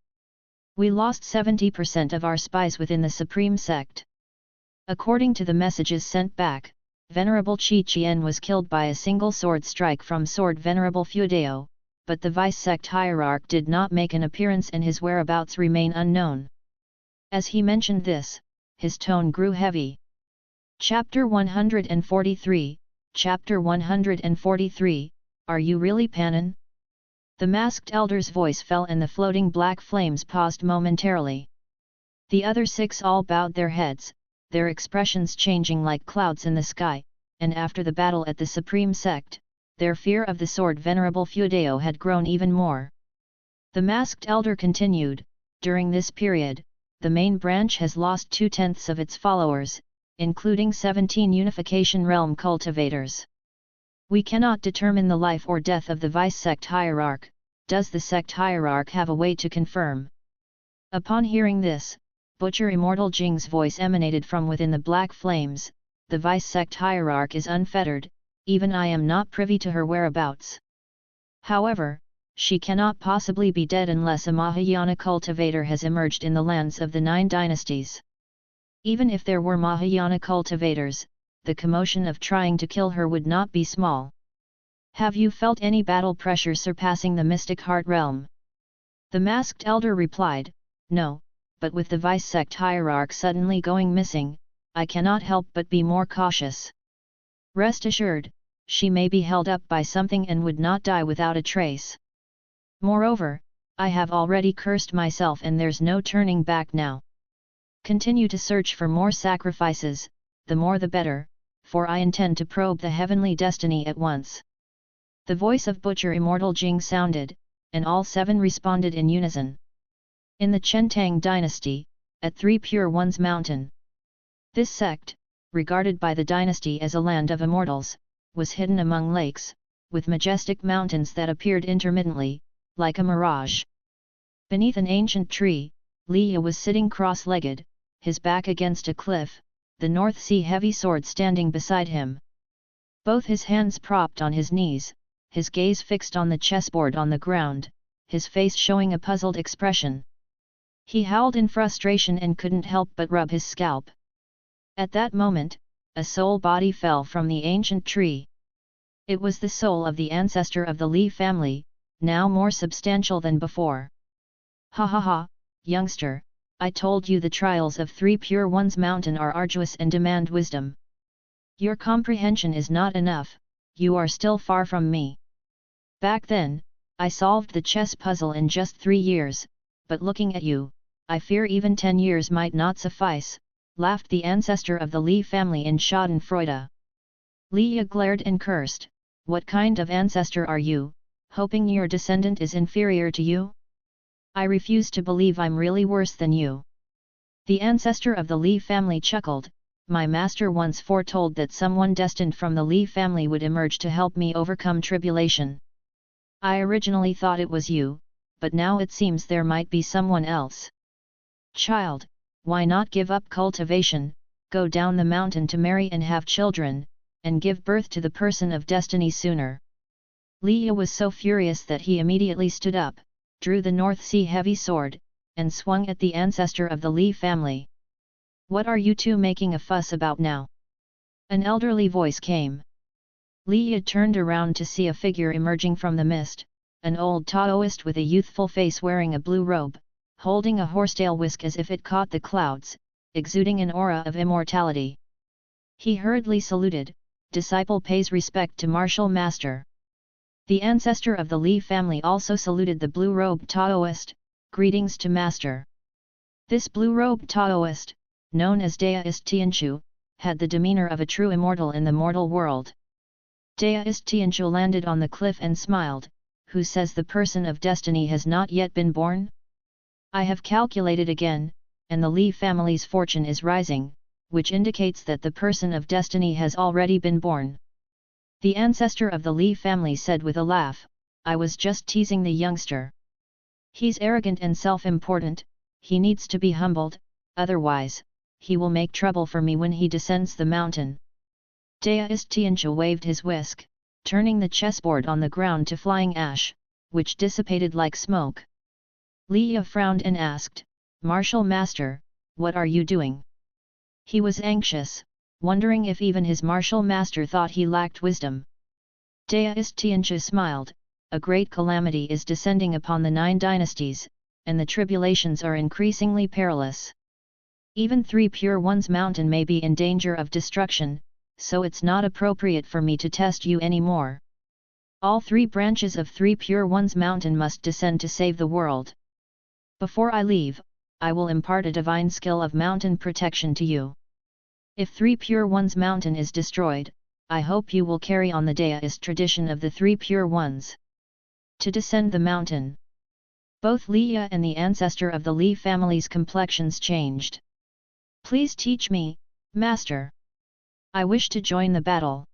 We lost 70% of our spies within the Supreme Sect. According to the messages sent back, Venerable Chi Chien was killed by a single sword strike from Sword Venerable Fudeo, but the vice-sect hierarch did not make an appearance and his whereabouts remain unknown." As he mentioned this, his tone grew heavy. Chapter 143, Chapter 143, Are You Really Panin? The masked elder's voice fell and the floating black flames paused momentarily. The other 6 all bowed their heads, their expressions changing like clouds in the sky, and after the battle at the Supreme Sect, their fear of the sword Venerable Feudeo had grown even more. The masked elder continued, during this period, the main branch has lost 2/10 of its followers, including 17 Unification Realm cultivators. We cannot determine the life or death of the vice-sect hierarch. Does the sect hierarch have a way to confirm? Upon hearing this, Butcher Immortal Jing's voice emanated from within the black flames. The vice-sect hierarch is unfettered, even I am not privy to her whereabouts. However, she cannot possibly be dead unless a Mahayana cultivator has emerged in the lands of the 9 dynasties. Even if there were Mahayana cultivators, the commotion of trying to kill her would not be small. Have you felt any battle pressure surpassing the mystic heart realm? The masked elder replied, No, but with the vice-sect hierarch suddenly going missing, I cannot help but be more cautious. Rest assured, she may be held up by something and would not die without a trace. Moreover, I have already cursed myself and there's no turning back now. Continue to search for more sacrifices, the more the better, for I intend to probe the heavenly destiny at once. The voice of Butcher Immortal Jing sounded, and all 7 responded in unison. In the Chentang dynasty, at 3 Pure Ones Mountain. This sect, regarded by the dynasty as a land of immortals, was hidden among lakes, with majestic mountains that appeared intermittently, like a mirage. Beneath an ancient tree, Liya was sitting cross-legged, his back against a cliff, the North Sea heavy sword standing beside him. Both his hands propped on his knees, his gaze fixed on the chessboard on the ground, his face showing a puzzled expression. He howled in frustration and couldn't help but rub his scalp. At that moment, a soul body fell from the ancient tree. It was the soul of the ancestor of the Li family, now more substantial than before. Ha ha ha, youngster, I told you the trials of 3 Pure Ones Mountain are arduous and demand wisdom. Your comprehension is not enough, you are still far from me. Back then, I solved the chess puzzle in just 3 years, but looking at you, I fear even 10 years might not suffice, laughed the ancestor of the Li family in schadenfreude. Liya glared and cursed, what kind of ancestor are you, hoping your descendant is inferior to you? I refuse to believe I'm really worse than you. The ancestor of the Li family chuckled, my master once foretold that someone destined from the Li family would emerge to help me overcome tribulation. I originally thought it was you, but now it seems there might be someone else. Child, why not give up cultivation, go down the mountain to marry and have children, and give birth to the person of destiny sooner? Liya was so furious that he immediately stood up, drew the North Sea heavy sword, and swung at the ancestor of the Li family. What are you two making a fuss about now? An elderly voice came. Liya turned around to see a figure emerging from the mist, an old Taoist with a youthful face wearing a blue robe, holding a horsetail whisk as if it caught the clouds, exuding an aura of immortality. He hurriedly saluted, disciple pays respect to martial master. The ancestor of the Li family also saluted the blue-robed Taoist, greetings to master. This blue-robed Taoist, known as deduced Tianchu, had the demeanor of a true immortal in the mortal world. Deduced Tianchu landed on the cliff and smiled, who says the person of destiny has not yet been born? I have calculated again, and the Li family's fortune is rising, which indicates that the person of destiny has already been born. The ancestor of the Li family said with a laugh, I was just teasing the youngster. He's arrogant and self-important, he needs to be humbled, otherwise, he will make trouble for me when he descends the mountain. Deduced Tianchu waved his whisk, turning the chessboard on the ground to flying ash, which dissipated like smoke. Liya frowned and asked, Martial Master, what are you doing? He was anxious, wondering if even his martial master thought he lacked wisdom. Deduced Tianchu smiled, a great calamity is descending upon the 9 dynasties, and the tribulations are increasingly perilous. Even 3 Pure Ones Mountain may be in danger of destruction, so it's not appropriate for me to test you anymore. All 3 branches of 3 Pure Ones Mountain must descend to save the world. Before I leave, I will impart a divine skill of mountain protection to you. If 3 Pure Ones Mountain is destroyed, I hope you will carry on the deist tradition of the 3 Pure Ones. To descend the mountain. Both Leah and the ancestor of the Li family's complexions changed. Please teach me, Master. I wish to join the battle.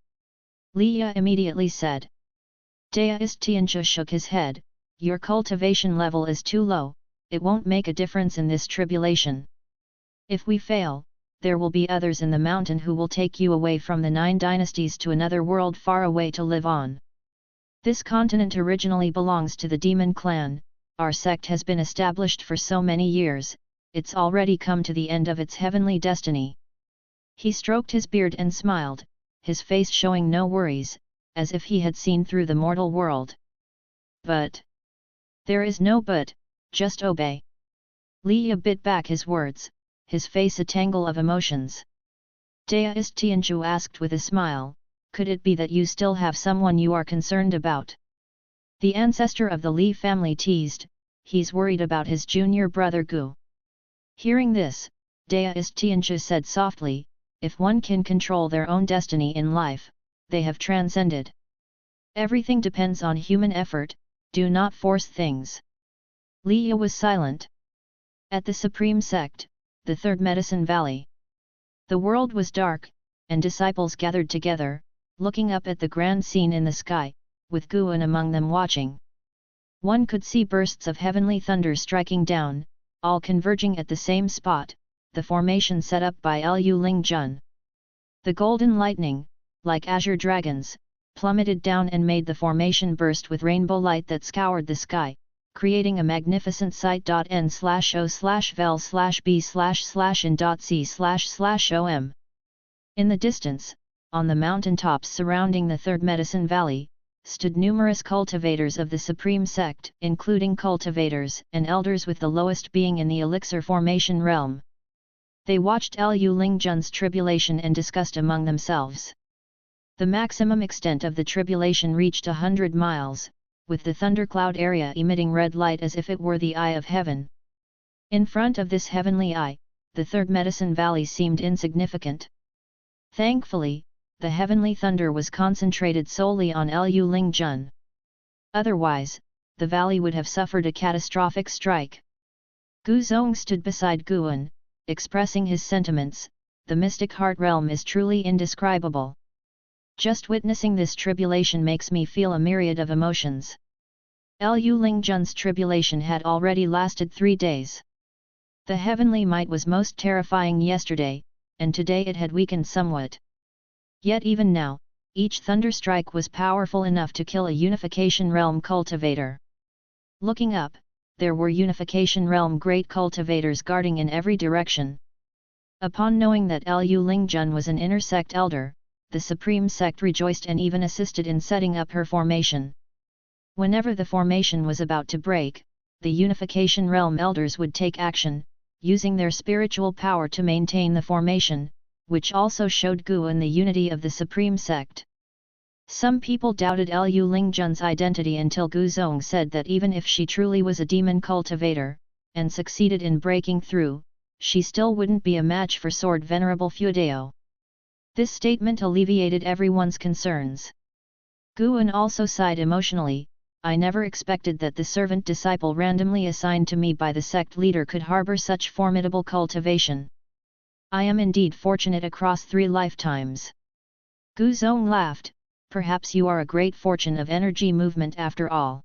Leah immediately said. Deist Tianjia shook his head, your cultivation level is too low, it won't make a difference in this tribulation. If we fail, there will be others in the mountain who will take you away from the 9 dynasties to another world far away to live on. This continent originally belongs to the demon clan, our sect has been established for so many years, it's already come to the end of its heavenly destiny. He stroked his beard and smiled, his face showing no worries, as if he had seen through the mortal world. But there is no but, just obey. Leah bit back his words, his face a tangle of emotions. Deist Tianjia asked with a smile, could it be that you still have someone you are concerned about? The ancestor of the Li family teased, he's worried about his junior brother Gu. Hearing this, Deist Tianjia said softly, if one can control their own destiny in life, they have transcended. Everything depends on human effort, do not force things. Leah was silent. At the Supreme Sect, the Third Medicine Valley. The world was dark, and disciples gathered together, looking up at the grand scene in the sky, with Guan among them watching. One could see bursts of heavenly thunder striking down, all converging at the same spot, the formation set up by Lu Lingjun. The golden lightning, like azure dragons, plummeted down and made the formation burst with rainbow light that scoured the sky, creating a magnificent sight. N/O/vel/b/in.c//om. In the distance, on the mountain tops surrounding the Third Medicine Valley, stood numerous cultivators of the Supreme Sect, including cultivators and elders with the lowest being in the elixir formation realm. They watched Lu Lingjun's tribulation and discussed among themselves. The maximum extent of the tribulation reached 100 miles, with the thundercloud area emitting red light as if it were the eye of heaven. In front of this heavenly eye, the Third Medicine Valley seemed insignificant. Thankfully, the heavenly thunder was concentrated solely on Lu Lingjun. Otherwise, the valley would have suffered a catastrophic strike. Gu Zong stood beside Guan, expressing his sentiments, the mystic heart realm is truly indescribable. Just witnessing this tribulation makes me feel a myriad of emotions. Lu Lingjun's tribulation had already lasted 3 days. The heavenly might was most terrifying yesterday, and today it had weakened somewhat. Yet even now, each thunderstrike was powerful enough to kill a Unification Realm cultivator. Looking up, there were Unification Realm great cultivators guarding in every direction. Upon knowing that Lu Lingjun was an inner sect elder, the Supreme Sect rejoiced and even assisted in setting up her formation. Whenever the formation was about to break, the Unification Realm elders would take action, using their spiritual power to maintain the formation, which also showed Guan the unity of the Supreme Sect. Some people doubted Lu Lingjun's identity until Gu Zong said that even if she truly was a demon cultivator, and succeeded in breaking through, she still wouldn't be a match for Sword Venerable Fuedao. This statement alleviated everyone's concerns. Guan also sighed emotionally, I never expected that the servant disciple randomly assigned to me by the sect leader could harbor such formidable cultivation. I am indeed fortunate across 3 lifetimes. Gu Zong laughed, perhaps you are a great fortune of energy movement after all.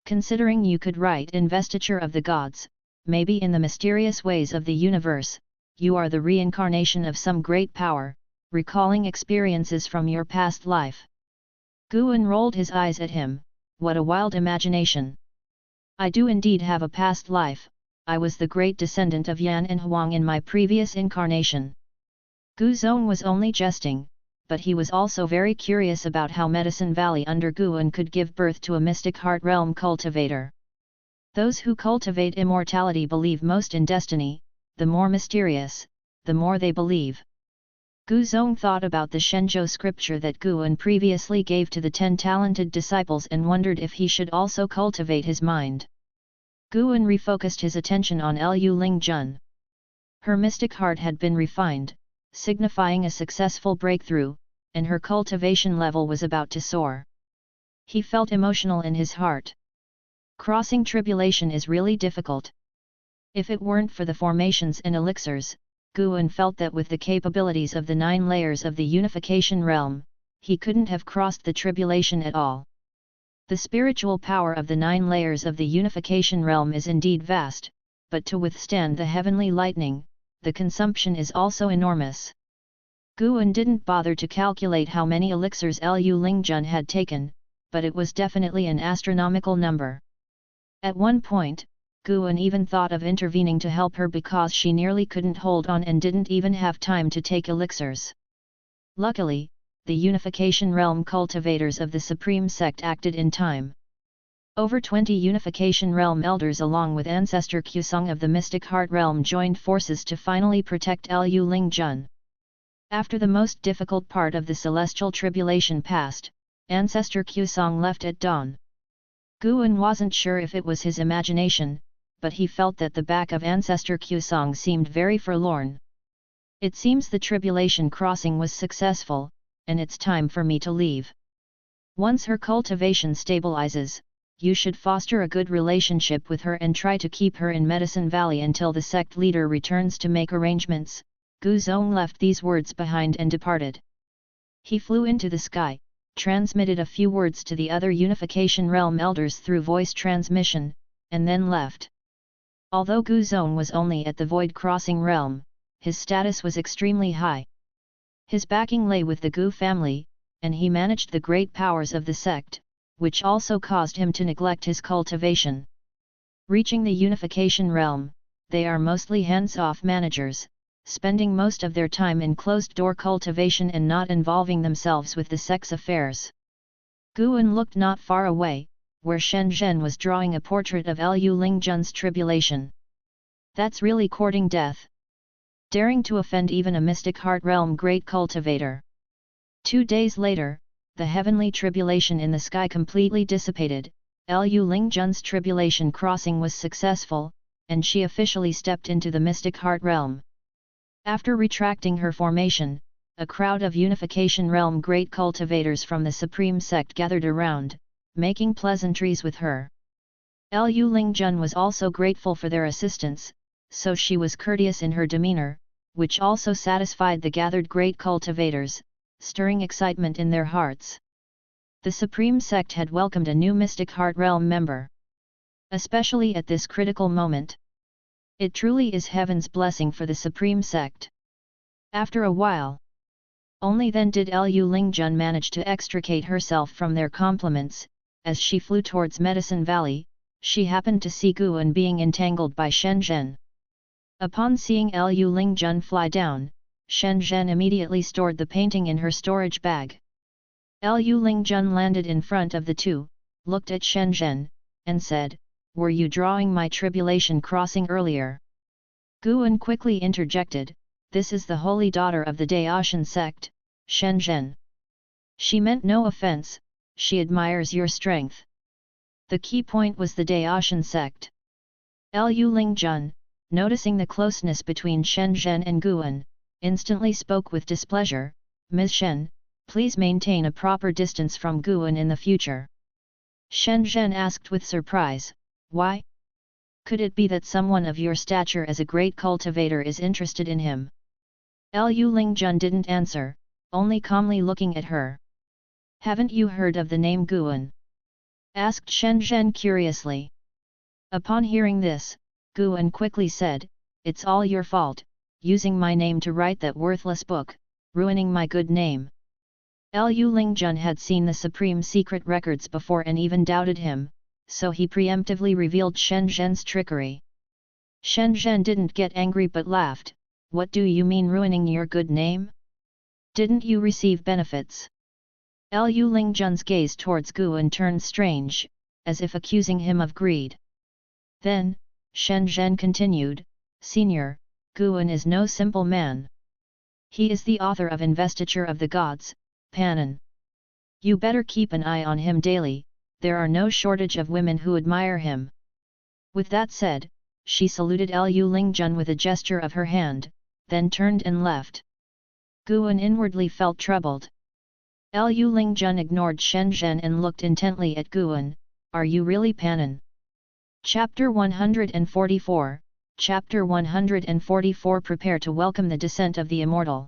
Considering you could write investiture of the gods, maybe in the mysterious ways of the universe, you are the reincarnation of some great power, recalling experiences from your past life. Guan rolled his eyes at him, what a wild imagination. I do indeed have a past life, I was the great descendant of Yan and Huang in my previous incarnation. Gu Zong was only jesting, but he was also very curious about how Medicine Valley under Guan could give birth to a mystic heart realm cultivator. Those who cultivate immortality believe most in destiny, the more mysterious, the more they believe. Gu Zong thought about the Shenzhou scripture that Guan previously gave to the 10 talented disciples and wondered if he should also cultivate his mind. Guan refocused his attention on Lu Lingjun. Her mystic heart had been refined, signifying a successful breakthrough, and her cultivation level was about to soar. He felt emotional in his heart. Crossing tribulation is really difficult. If it weren't for the formations and elixirs, Guan felt that with the capabilities of the 9 layers of the unification realm, he couldn't have crossed the tribulation at all. The spiritual power of the 9 layers of the unification realm is indeed vast, but to withstand the heavenly lightning, the consumption is also enormous. Guan didn't bother to calculate how many elixirs Lu Lingjun had taken, but it was definitely an astronomical number. At one point, Guan even thought of intervening to help her because she nearly couldn't hold on and didn't even have time to take elixirs. Luckily, the Unification Realm cultivators of the Supreme Sect acted in time. Over 20 Unification Realm elders along with Ancestor Qusong of the Mystic Heart Realm joined forces to finally protect Lu Lingjun. After the most difficult part of the celestial tribulation passed, Ancestor Qusong left at dawn. Guan wasn't sure if it was his imagination, but he felt that the back of Ancestor Qusong seemed very forlorn. It seems the tribulation crossing was successful, and it's time for me to leave. Once her cultivation stabilizes, you should foster a good relationship with her and try to keep her in Medicine Valley until the sect leader returns to make arrangements. Gu Zong left these words behind and departed. He flew into the sky, transmitted a few words to the other Unification Realm elders through voice transmission, and then left. Although Gu Zong was only at the Void Crossing realm, his status was extremely high. His backing lay with the Gu family, and he managed the great powers of the sect, which also caused him to neglect his cultivation. Reaching the Unification Realm, they are mostly hands-off managers, spending most of their time in closed-door cultivation and not involving themselves with the sect's affairs. Guan looked not far away, where Shen Zhen was drawing a portrait of Lu Lingjun's tribulation. That's really courting death. Daring to offend even a Mystic Heart Realm great cultivator. 2 days later, the heavenly tribulation in the sky completely dissipated, Lu Lingjun's tribulation crossing was successful, and she officially stepped into the Mystic Heart Realm. After retracting her formation, a crowd of Unification Realm great cultivators from the Supreme Sect gathered around, making pleasantries with her. Lu Lingjun was also grateful for their assistance, so she was courteous in her demeanor, which also satisfied the gathered great cultivators, stirring excitement in their hearts. The Supreme Sect had welcomed a new Mystic Heart Realm member. Especially at this critical moment. It truly is heaven's blessing for the Supreme Sect. After a while, only then did Lu Lingjun manage to extricate herself from their compliments. As she flew towards Medicine Valley, she happened to see Guan being entangled by Shen Zhen. Upon seeing Lu Lingjun fly down, Shen Zhen immediately stored the painting in her storage bag. Lu Lingjun landed in front of the two, looked at Shen Zhen, and said, "Were you drawing my tribulation crossing earlier?" Guan quickly interjected, "This is the holy daughter of the Taixuan Sect, Shen Zhen. She meant no offense, she admires your strength." The key point was the Taixuan Sect. Lu Lingjun, noticing the closeness between Shen Zhen and Guan, instantly spoke with displeasure, "Ms. Shen, please maintain a proper distance from Guan in the future." Shen Zhen asked with surprise, "Why? Could it be that someone of your stature as a great cultivator is interested in him?" Lu Lingjun didn't answer, only calmly looking at her. "Haven't you heard of the name Guan?" asked Shen Zhen curiously. Upon hearing this, Guan quickly said, "It's all your fault, using my name to write that worthless book, ruining my good name." Lu Lingjun had seen the Supreme Secret records before and even doubted him, so he preemptively revealed Shen Zhen's trickery. Shen Zhen didn't get angry but laughed, "What do you mean ruining your good name? Didn't you receive benefits?" Lu Lingjun's gaze towards Guan turned strange, as if accusing him of greed. Then, Shen Zhen continued, "Senior, Guan is no simple man. He is the author of Investiture of the Gods, Panin. You better keep an eye on him daily, there are no shortage of women who admire him. With that said, she saluted Liu Lingjun with a gesture of her hand, then turned and left. Guan inwardly felt troubled. Liu Lingjun ignored Shen Zhen and looked intently at Guan. Are you really Panin? Chapter 144, Chapter 144 Prepare to welcome the descent of the immortal.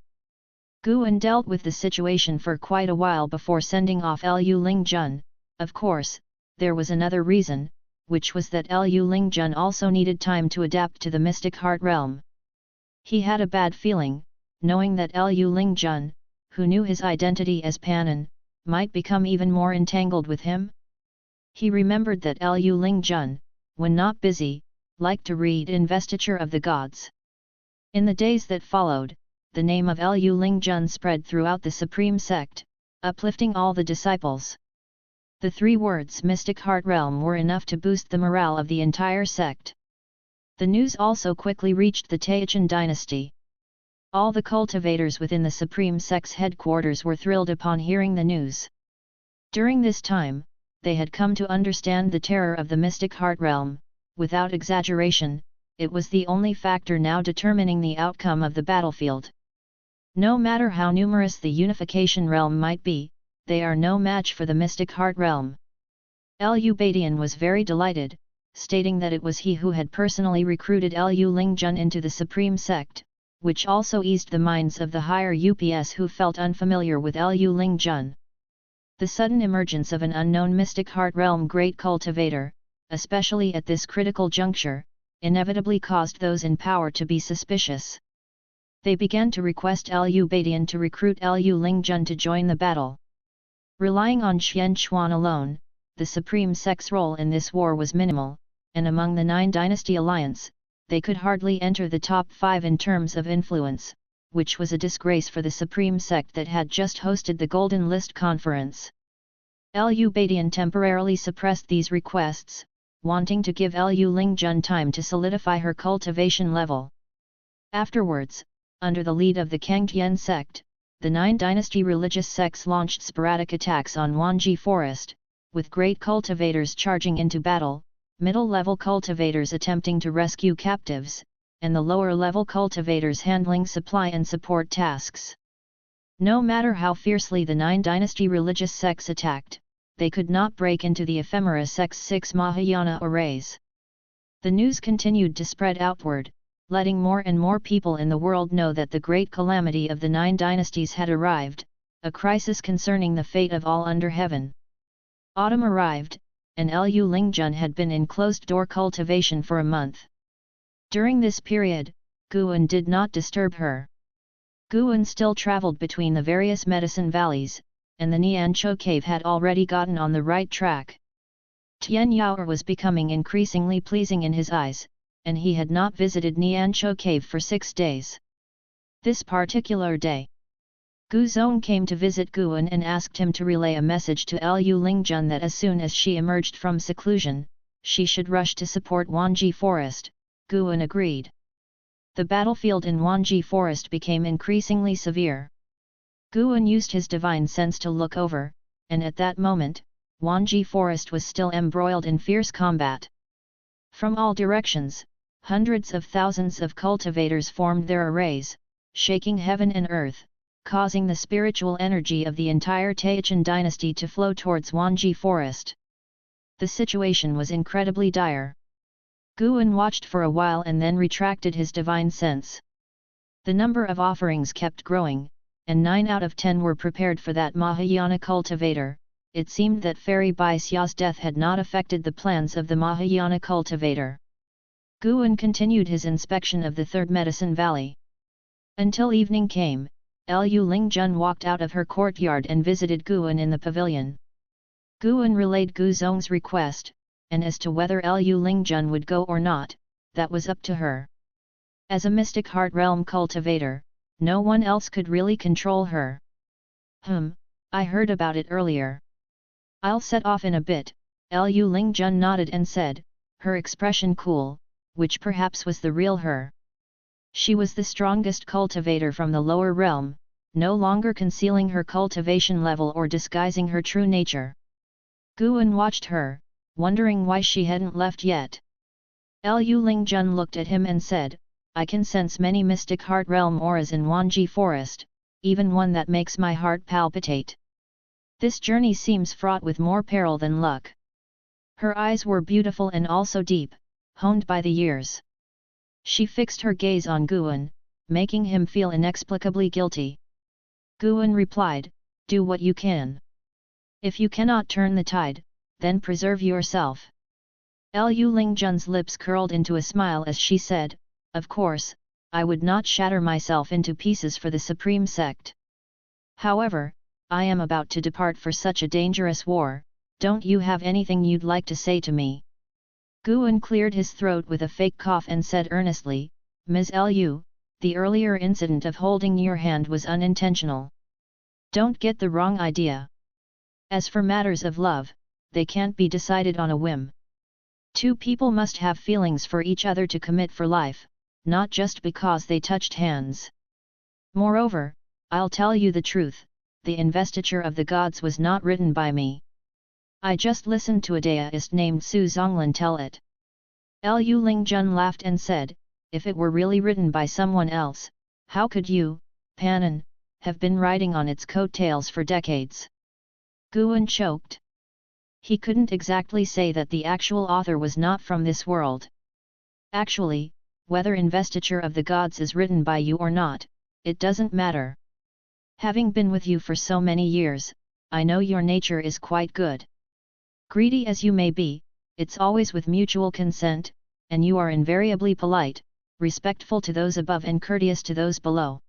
Guan dealt with the situation for quite a while before sending off Liu Lingjun. Of course, there was another reason, which was that Liu Lingjun also needed time to adapt to the mystic heart realm. He had a bad feeling, knowing that Liu Lingjun, who knew his identity as Panin, might become even more entangled with him. He remembered that Liu Lingjun, when not busy, liked to read Investiture of the Gods. In the days that followed, the name of Liu Lingjun spread throughout the Supreme Sect, uplifting all the disciples. The 3 words Mystic Heart Realm were enough to boost the morale of the entire sect. The news also quickly reached the Taixuan dynasty. All the cultivators within the Supreme Sect's headquarters were thrilled upon hearing the news. During this time, they had come to understand the terror of the Mystic Heart Realm. Without exaggeration, it was the only factor now determining the outcome of the battlefield. No matter how numerous the Unification Realm might be, they are no match for the Mystic Heart Realm. Liu Badian was very delighted, stating that it was he who had personally recruited Liu Lingjun into the Supreme Sect, which also eased the minds of the higher UPS who felt unfamiliar with Liu Lingjun. The sudden emergence of an unknown Mystic Heart Realm great cultivator, especially at this critical juncture, inevitably caused those in power to be suspicious. They began to request Liu Badian to recruit Liu Lingjun to join the battle. Relying on Xian Chuan alone, the Supreme Sect's role in this war was minimal, and among the 9 Dynasty Alliance, they could hardly enter the top 5 in terms of influence, which was a disgrace for the Supreme Sect that had just hosted the Golden List Conference. Liu Badian temporarily suppressed these requests, wanting to give Liu Lingjun time to solidify her cultivation level. Afterwards, under the lead of the Taixuan Sect, the 9 dynasty religious sects launched sporadic attacks on Wanji Forest, with great cultivators charging into battle, middle-level cultivators attempting to rescue captives, and the lower-level cultivators handling supply and support tasks. No matter how fiercely the 9 dynasty religious sects attacked, they could not break into the ephemera sect's 6 Mahayana arrays. The news continued to spread outward, letting more and more people in the world know that the great calamity of the 9 dynasties had arrived, a crisis concerning the fate of all under heaven. Autumn arrived, and Liu Lingjun had been in closed-door cultivation for a month. During this period, Guan did not disturb her. Guan still traveled between the various medicine valleys, and the Nianchou cave had already gotten on the right track. Tian Yaoer was becoming increasingly pleasing in his eyes, and he had not visited Nianchou cave for 6 days. This particular day, Gu Zong came to visit Guan and asked him to relay a message to Liu Lingjun that as soon as she emerged from seclusion, she should rush to support Wanji Forest. Guan agreed. The battlefield in Wanji Forest became increasingly severe. Guan used his divine sense to look over, and at that moment, Wanji Forest was still embroiled in fierce combat. From all directions, hundreds of thousands of cultivators formed their arrays, shaking heaven and earth, causing the spiritual energy of the entire Taixuan dynasty to flow towards Wanji Forest. The situation was incredibly dire. Guan watched for a while and then retracted his divine sense. The number of offerings kept growing, and 9 out of 10 were prepared for that Mahayana cultivator. It seemed that Fairy Bai Xia's death had not affected the plans of the Mahayana cultivator. Guan continued his inspection of the 3rd Medicine Valley. Until evening came, Liu Lingjun walked out of her courtyard and visited Guan in the pavilion. Guan relayed Gu Zong's request, and as to whether Liu Lingjun would go or not, that was up to her. As a Mystic Heart Realm cultivator, no one else could really control her. I heard about it earlier. I'll set off in a bit, Liu Lingjun nodded and said, her expression cool, which perhaps was the real her. She was the strongest cultivator from the lower realm, no longer concealing her cultivation level or disguising her true nature. Guan watched her, wondering why she hadn't left yet. Lu Lingjun looked at him and said, I can sense many mystic heart realm auras in Wanji Forest, even one that makes my heart palpitate. This journey seems fraught with more peril than luck. Her eyes were beautiful and also deep, honed by the years. She fixed her gaze on Guan, making him feel inexplicably guilty. Guan replied, do what you can. If you cannot turn the tide, then preserve yourself. Lu Lingjun's lips curled into a smile as she said, of course, I would not shatter myself into pieces for the Supreme Sect. However, I am about to depart for such a dangerous war, don't you have anything you'd like to say to me? Guan cleared his throat with a fake cough and said earnestly, Ms. Lu, the earlier incident of holding your hand was unintentional. Don't get the wrong idea. As for matters of love, they can't be decided on a whim. Two people must have feelings for each other to commit for life, not just because they touched hands. Moreover, I'll tell you the truth, the investiture of the gods was not written by me. I just listened to a deist named Su Zonglin tell it. Lu Lingjun laughed and said, if it were really written by someone else, how could you, Panan, have been riding on its coattails for decades? Guan choked. He couldn't exactly say that the actual author was not from this world. Actually, whether investiture of the gods is written by you or not, it doesn't matter. Having been with you for so many years, I know your nature is quite good. Greedy as you may be, it's always with mutual consent, and you are invariably polite, respectful to those above and courteous to those below.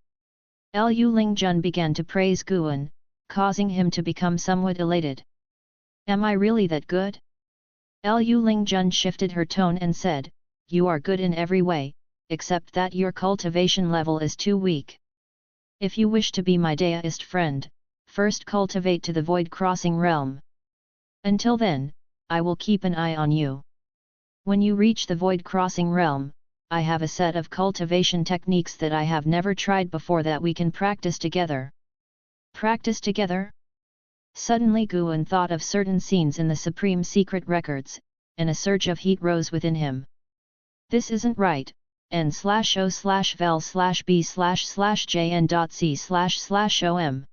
Lu Lingjun began to praise Guan, causing him to become somewhat elated. Am I really that good? Lu Lingjun shifted her tone and said, you are good in every way, except that your cultivation level is too weak. If you wish to be my deist friend, first cultivate to the void crossing realm. Until then, I will keep an eye on you. When you reach the void crossing realm, I have a set of cultivation techniques that I have never tried before that we can practice together. Practice together? Suddenly Guan thought of certain scenes in the Supreme Secret Records, and a surge of heat rose within him. This isn't right, n/o/vel/b/jn.c//om.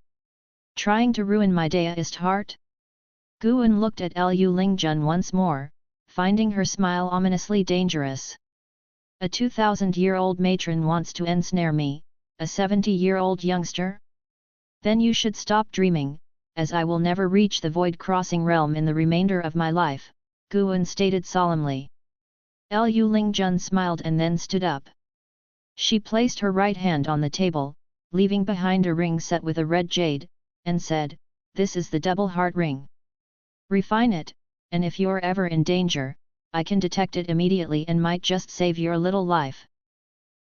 Trying to ruin my deist heart? Guan looked at Lu Lingjun once more, finding her smile ominously dangerous. A 2,000-year-old matron wants to ensnare me, a 70-year-old youngster? Then you should stop dreaming, as I will never reach the void crossing realm in the remainder of my life, Guan stated solemnly. Lu Lingjun smiled and then stood up. She placed her right hand on the table, leaving behind a ring set with a red jade, and said, this is the double heart ring. Refine it, and if you're ever in danger, I can detect it immediately and might just save your little life.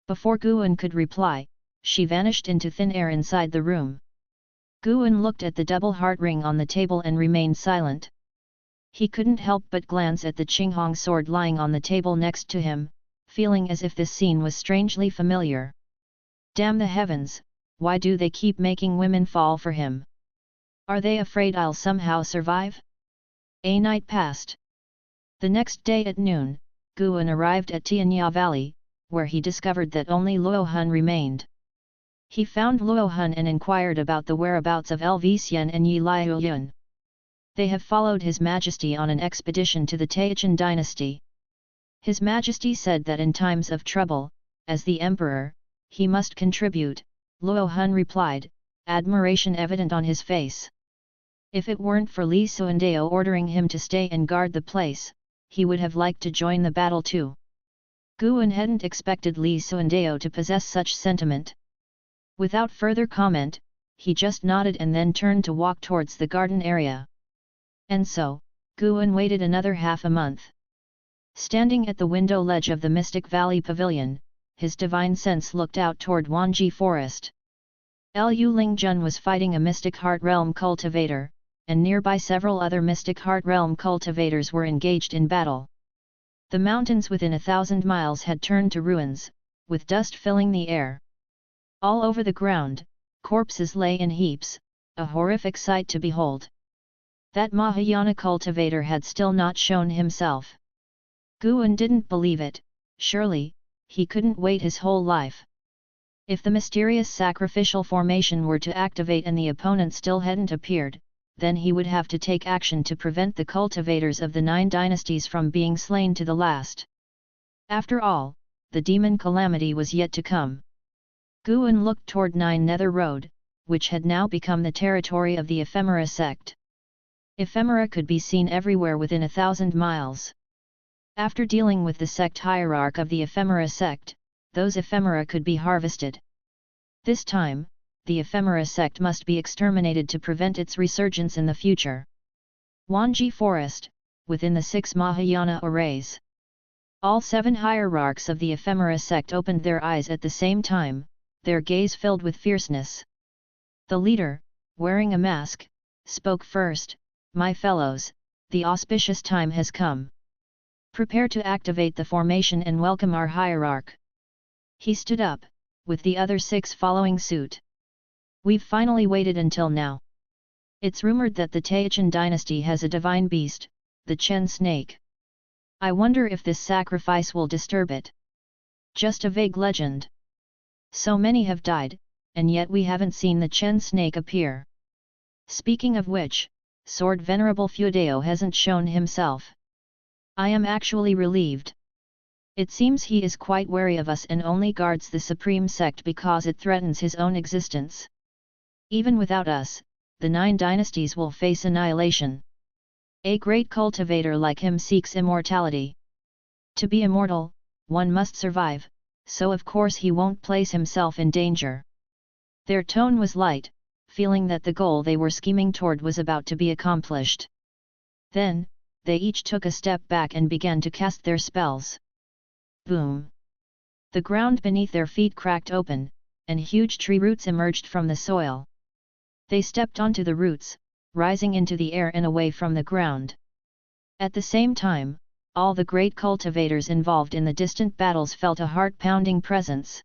Before Guan could reply, she vanished into thin air inside the room. Guan looked at the double heart ring on the table and remained silent. He couldn't help but glance at the Qinghong sword lying on the table next to him, feeling as if this scene was strangely familiar. Damn the heavens, why do they keep making women fall for him? Are they afraid I'll somehow survive? A night passed. The next day at noon, Guan arrived at Tianya Valley, where he discovered that only Luo Hun remained. He found Luo Hun and inquired about the whereabouts of Lvxian and Yi Liuyun. They have followed His Majesty on an expedition to the Taixuan dynasty. His Majesty said that in times of trouble, as the Emperor, he must contribute, Luo Hun replied, admiration evident on his face. If it weren't for Li Suandao ordering him to stay and guard the place, he would have liked to join the battle too. Guan hadn't expected Li Suandao to possess such sentiment. Without further comment, he just nodded and then turned to walk towards the garden area. And so, Guan waited another half a month. Standing at the window ledge of the Mystic Valley Pavilion, his divine sense looked out toward Wanji Forest. Lu Lingjun was fighting a Mystic Heart Realm cultivator, and nearby several other Mystic Heart Realm cultivators were engaged in battle. The mountains within 1,000 miles had turned to ruins, with dust filling the air. All over the ground, corpses lay in heaps, a horrific sight to behold. That Mahayana cultivator had still not shown himself. Guan didn't believe it. Surely, he couldn't wait his whole life. If the mysterious sacrificial formation were to activate and the opponent still hadn't appeared, then he would have to take action to prevent the cultivators of the 9 dynasties from being slain to the last. After all, the demon calamity was yet to come. Guan looked toward 9 Nether Road, which had now become the territory of the Ephemera sect. Ephemera could be seen everywhere within 1,000 miles. After dealing with the sect hierarch of the Ephemera sect, those ephemera could be harvested. This time, the Ephemera sect must be exterminated to prevent its resurgence in the future. Wanji Forest, within the 6 Mahayana arrays. All 7 hierarchs of the Ephemera sect opened their eyes at the same time, their gaze filled with fierceness. The leader, wearing a mask, spoke first, "My fellows, the auspicious time has come. Prepare to activate the formation and welcome our hierarch." He stood up, with the other 6 following suit. "We've finally waited until now. It's rumored that the Taixuan dynasty has a divine beast, the Chen snake. I wonder if this sacrifice will disturb it. Just a vague legend. So many have died, and yet we haven't seen the Chen snake appear. Speaking of which, Sword Venerable Feudeo hasn't shown himself. I am actually relieved. It seems he is quite wary of us and only guards the supreme sect because it threatens his own existence. Even without us, the 9 dynasties will face annihilation. A great cultivator like him seeks immortality. To be immortal, one must survive, so of course he won't place himself in danger." Their tone was light, feeling that the goal they were scheming toward was about to be accomplished. Then, they each took a step back and began to cast their spells. Boom! The ground beneath their feet cracked open, and huge tree roots emerged from the soil. They stepped onto the roots, rising into the air and away from the ground. At the same time, all the great cultivators involved in the distant battles felt a heart-pounding presence.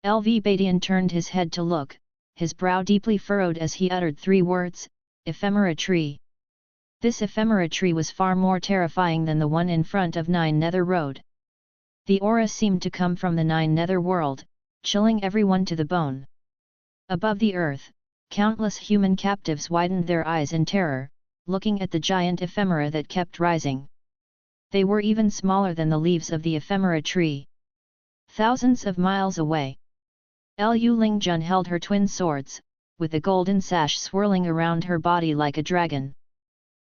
LV Badian turned his head to look, his brow deeply furrowed as he uttered 3 words, "Ephemera tree." This ephemera tree was far more terrifying than the one in front of 9 Nether Road. The aura seemed to come from the 9 Nether world, chilling everyone to the bone. Above the earth, countless human captives widened their eyes in terror, looking at the giant ephemera that kept rising. They were even smaller than the leaves of the ephemera tree. Thousands of miles away, Lu Lingjun held her twin swords, with a golden sash swirling around her body like a dragon.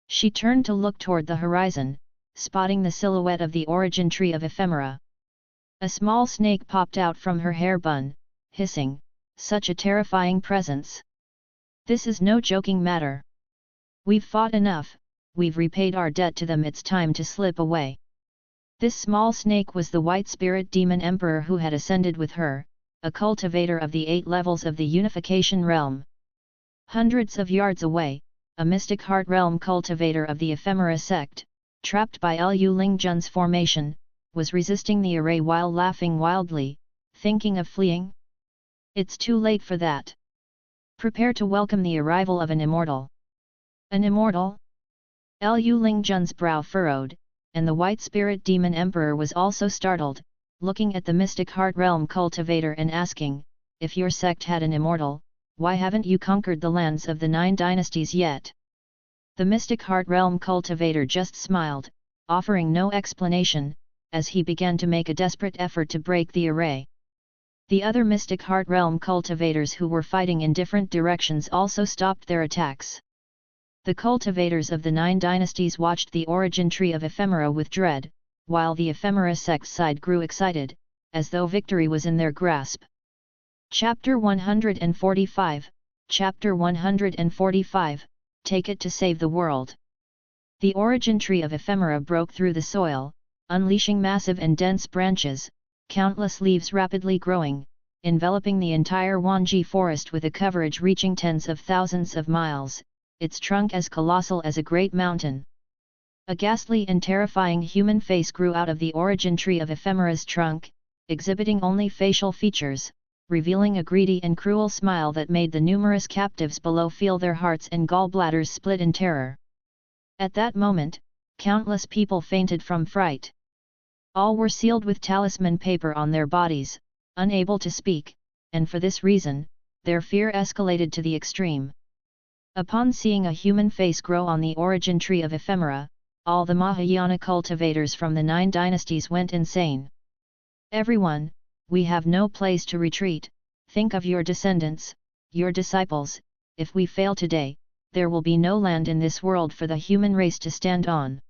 She turned to look toward the horizon, spotting the silhouette of the origin tree of ephemera. A small snake popped out from her hair bun, hissing, "Such a terrifying presence! This is no joking matter. We've fought enough, we've repaid our debt to them, it's time to slip away." This small snake was the White Spirit Demon Emperor who had ascended with her, a cultivator of the 8 levels of the Unification Realm. Hundreds of yards away, a Mystic Heart Realm cultivator of the Ephemera sect, trapped by Lu Lingjun's formation, was resisting the array while laughing wildly, thinking of fleeing. "It's too late for that. Prepare to welcome the arrival of an immortal." "An immortal?" Lu Lingjun's brow furrowed, and the White Spirit Demon Emperor was also startled, looking at the Mystic Heart Realm cultivator and asking, "If your sect had an immortal, why haven't you conquered the lands of the 9 dynasties yet?" The Mystic Heart Realm cultivator just smiled, offering no explanation, as he began to make a desperate effort to break the array. The other Mystic Heart Realm cultivators who were fighting in different directions also stopped their attacks. The cultivators of the 9 dynasties watched the origin tree of ephemera with dread, while the ephemera sect's side grew excited, as though victory was in their grasp. Chapter 145, Chapter 145, Take it to save the world. The origin tree of ephemera broke through the soil, unleashing massive and dense branches, countless leaves rapidly growing, enveloping the entire Wanji forest with a coverage reaching tens of thousands of miles, its trunk as colossal as a great mountain. A ghastly and terrifying human face grew out of the origin tree of ephemera's trunk, exhibiting only facial features, revealing a greedy and cruel smile that made the numerous captives below feel their hearts and gallbladders split in terror. At that moment, countless people fainted from fright. All were sealed with talisman paper on their bodies, unable to speak, and for this reason, their fear escalated to the extreme. Upon seeing a human face grow on the origin tree of ephemera, all the Mahayana cultivators from the 9 dynasties went insane. Everyone, we have no place to retreat, think of your descendants, your disciples, if we fail today, there will be no land in this world for the human race to stand on.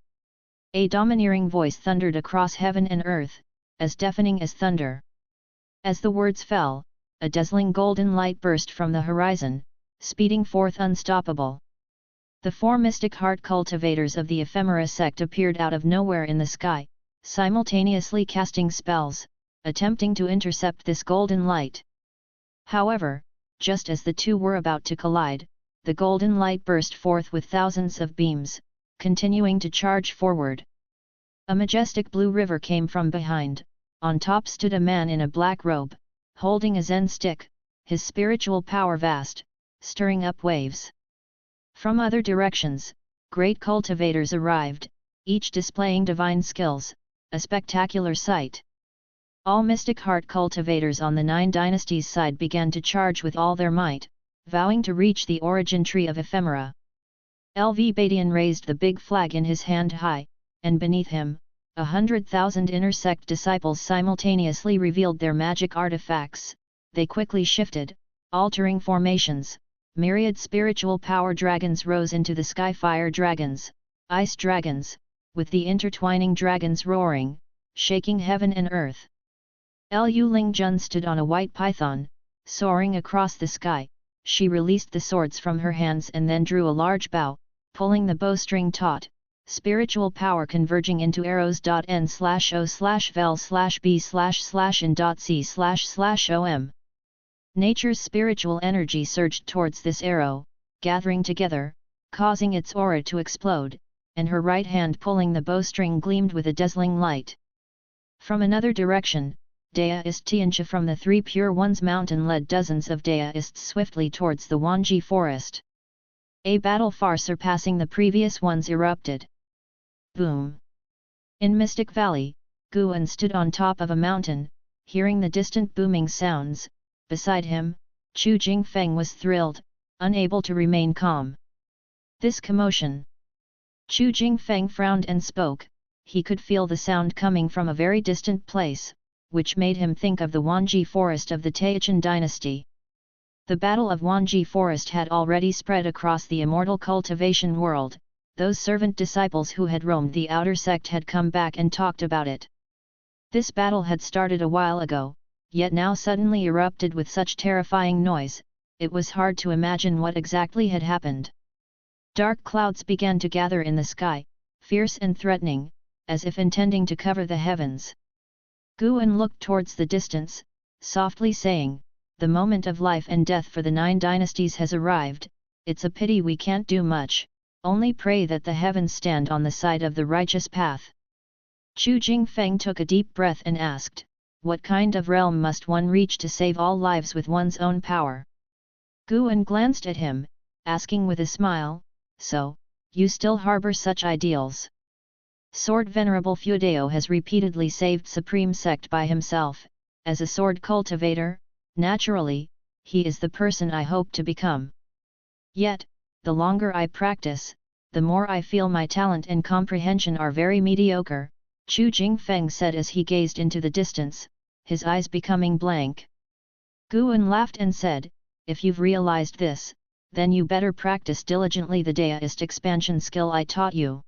A domineering voice thundered across heaven and earth, as deafening as thunder. As the words fell, a dazzling golden light burst from the horizon, speeding forth unstoppable. The 4 mystic heart cultivators of the ephemera sect appeared out of nowhere in the sky, simultaneously casting spells, attempting to intercept this golden light. However, just as the two were about to collide, the golden light burst forth with thousands of beams, continuing to charge forward. A majestic blue river came from behind, on top stood a man in a black robe, holding a Zen stick, his spiritual power vast, stirring up waves. From other directions, great cultivators arrived, each displaying divine skills, a spectacular sight. All mystic heart cultivators on the 9 dynasties side began to charge with all their might, vowing to reach the origin tree of ephemera. LV Badian raised the big flag in his hand high, and beneath him, 100,000 inner sect disciples simultaneously revealed their magic artifacts. They quickly shifted, altering formations. Myriad spiritual power dragons rose into the sky, fire dragons, ice dragons, with the intertwining dragons roaring, shaking heaven and earth. Lu Lingjun stood on a white python, soaring across the sky. She released the swords from her hands and then drew a large bow, pulling the bowstring taut, spiritual power converging into arrows.n/o/vel/b/in.c/om. Nature's spiritual energy surged towards this arrow, gathering together, causing its aura to explode, and her right hand pulling the bowstring gleamed with a dazzling light. From another direction, Deist Tianxia from the 3 Pure Ones mountain led dozens of Deists swiftly towards the Wanji forest. A battle far surpassing the previous ones erupted. Boom! In Mystic Valley, Guan stood on top of a mountain, hearing the distant booming sounds. Beside him, Chu Jingfeng was thrilled, unable to remain calm. This commotion! Chu Jingfeng frowned and spoke. He could feel the sound coming from a very distant place, which made him think of the Wanji forest of the Taixuan dynasty. The Battle of Wanji forest had already spread across the immortal cultivation world. Those servant disciples who had roamed the outer sect had come back and talked about it. This battle had started a while ago, yet now suddenly erupted with such terrifying noise, it was hard to imagine what exactly had happened. Dark clouds began to gather in the sky, fierce and threatening, as if intending to cover the heavens. Guan looked towards the distance, softly saying, "The moment of life and death for the 9 dynasties has arrived. It's a pity we can't do much, only pray that the heavens stand on the side of the righteous path." Chu Jingfeng took a deep breath and asked, "What kind of realm must one reach to save all lives with one's own power?" Guan glanced at him, asking with a smile, "So, you still harbor such ideals?" Sword Venerable Feudeo has repeatedly saved Supreme Sect by himself. As a sword cultivator, naturally, he is the person I hope to become. Yet, the longer I practice, the more I feel my talent and comprehension are very mediocre, Chu Jingfeng said as he gazed into the distance, his eyes becoming blank. Guan laughed and said, "If you've realized this, then you better practice diligently the Deist expansion skill I taught you.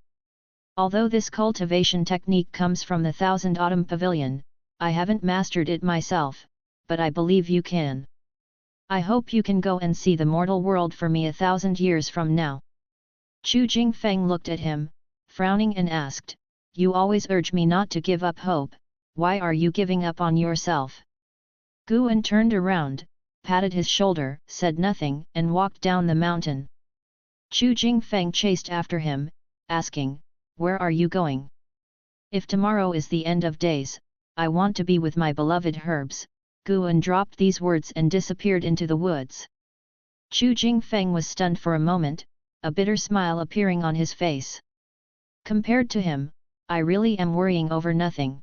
Although this cultivation technique comes from the Thousand Autumn Pavilion, I haven't mastered it myself, but I believe you can. I hope you can go and see the mortal world for me 1,000 years from now." Chu Jingfeng looked at him, frowning and asked, "You always urge me not to give up hope, why are you giving up on yourself?" Guan turned around, patted his shoulder, said nothing and walked down the mountain. Chu Jingfeng chased after him, asking, "Where are you going? If tomorrow is the end of days, I want to be with my beloved herbs." Guan dropped these words and disappeared into the woods. Chu Jingfeng was stunned for a moment, a bitter smile appearing on his face. Compared to him, I really am worrying over nothing.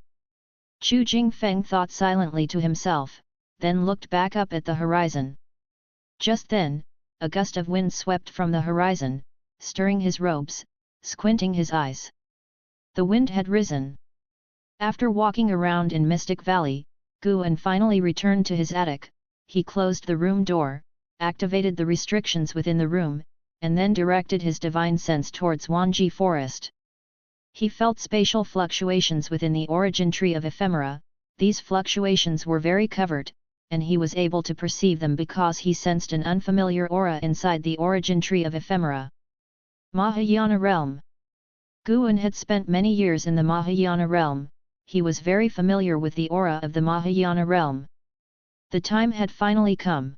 Chu Jingfeng thought silently to himself, then looked back up at the horizon. Just then, a gust of wind swept from the horizon, stirring his robes, squinting his eyes. The wind had risen. After walking around in Mystic Valley, Guan finally returned to his attic. He closed the room door, activated the restrictions within the room, and then directed his divine sense towards Wanji Forest. He felt spatial fluctuations within the origin tree of ephemera. These fluctuations were very covert, and he was able to perceive them because he sensed an unfamiliar aura inside the origin tree of ephemera. Mahayana Realm. Guan had spent many years in the Mahayana Realm. He was very familiar with the aura of the Mahayana Realm. The time had finally come.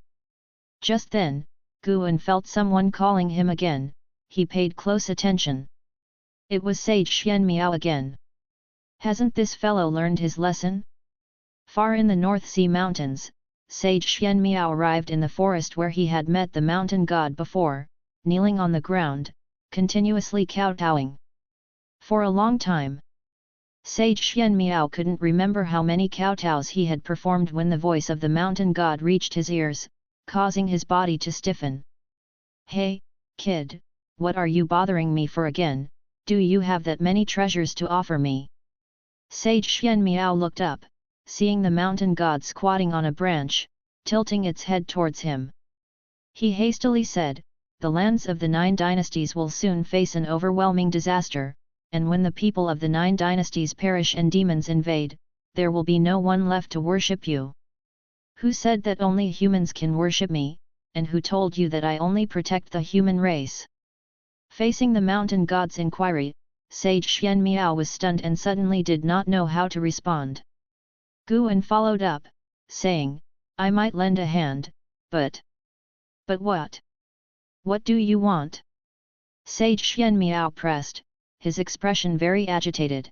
Just then, Guan felt someone calling him again. He paid close attention. It was Sage Xian Miao again. Hasn't this fellow learned his lesson? Far in the North Sea Mountains, Sage Xian Miao arrived in the forest where he had met the mountain god before, kneeling on the ground, continuously kowtowing. For a long time, Sage Xian Miao couldn't remember how many kowtows he had performed when the voice of the mountain god reached his ears, causing his body to stiffen. "Hey, kid, what are you bothering me for again? Do you have that many treasures to offer me?" Sage Xian Miao looked up, seeing the mountain god squatting on a branch, tilting its head towards him. He hastily said, "The lands of the 9 dynasties will soon face an overwhelming disaster, and when the people of the 9 dynasties perish and demons invade, there will be no one left to worship you. Who said that only humans can worship me, and who told you that I only protect the human race?" Facing the mountain god's inquiry, Sage Xian Miao was stunned and suddenly did not know how to respond. Guan followed up, saying, "I might lend a hand, but..." "But what? What do you want?" Sage Xian Miao pressed, his expression very agitated.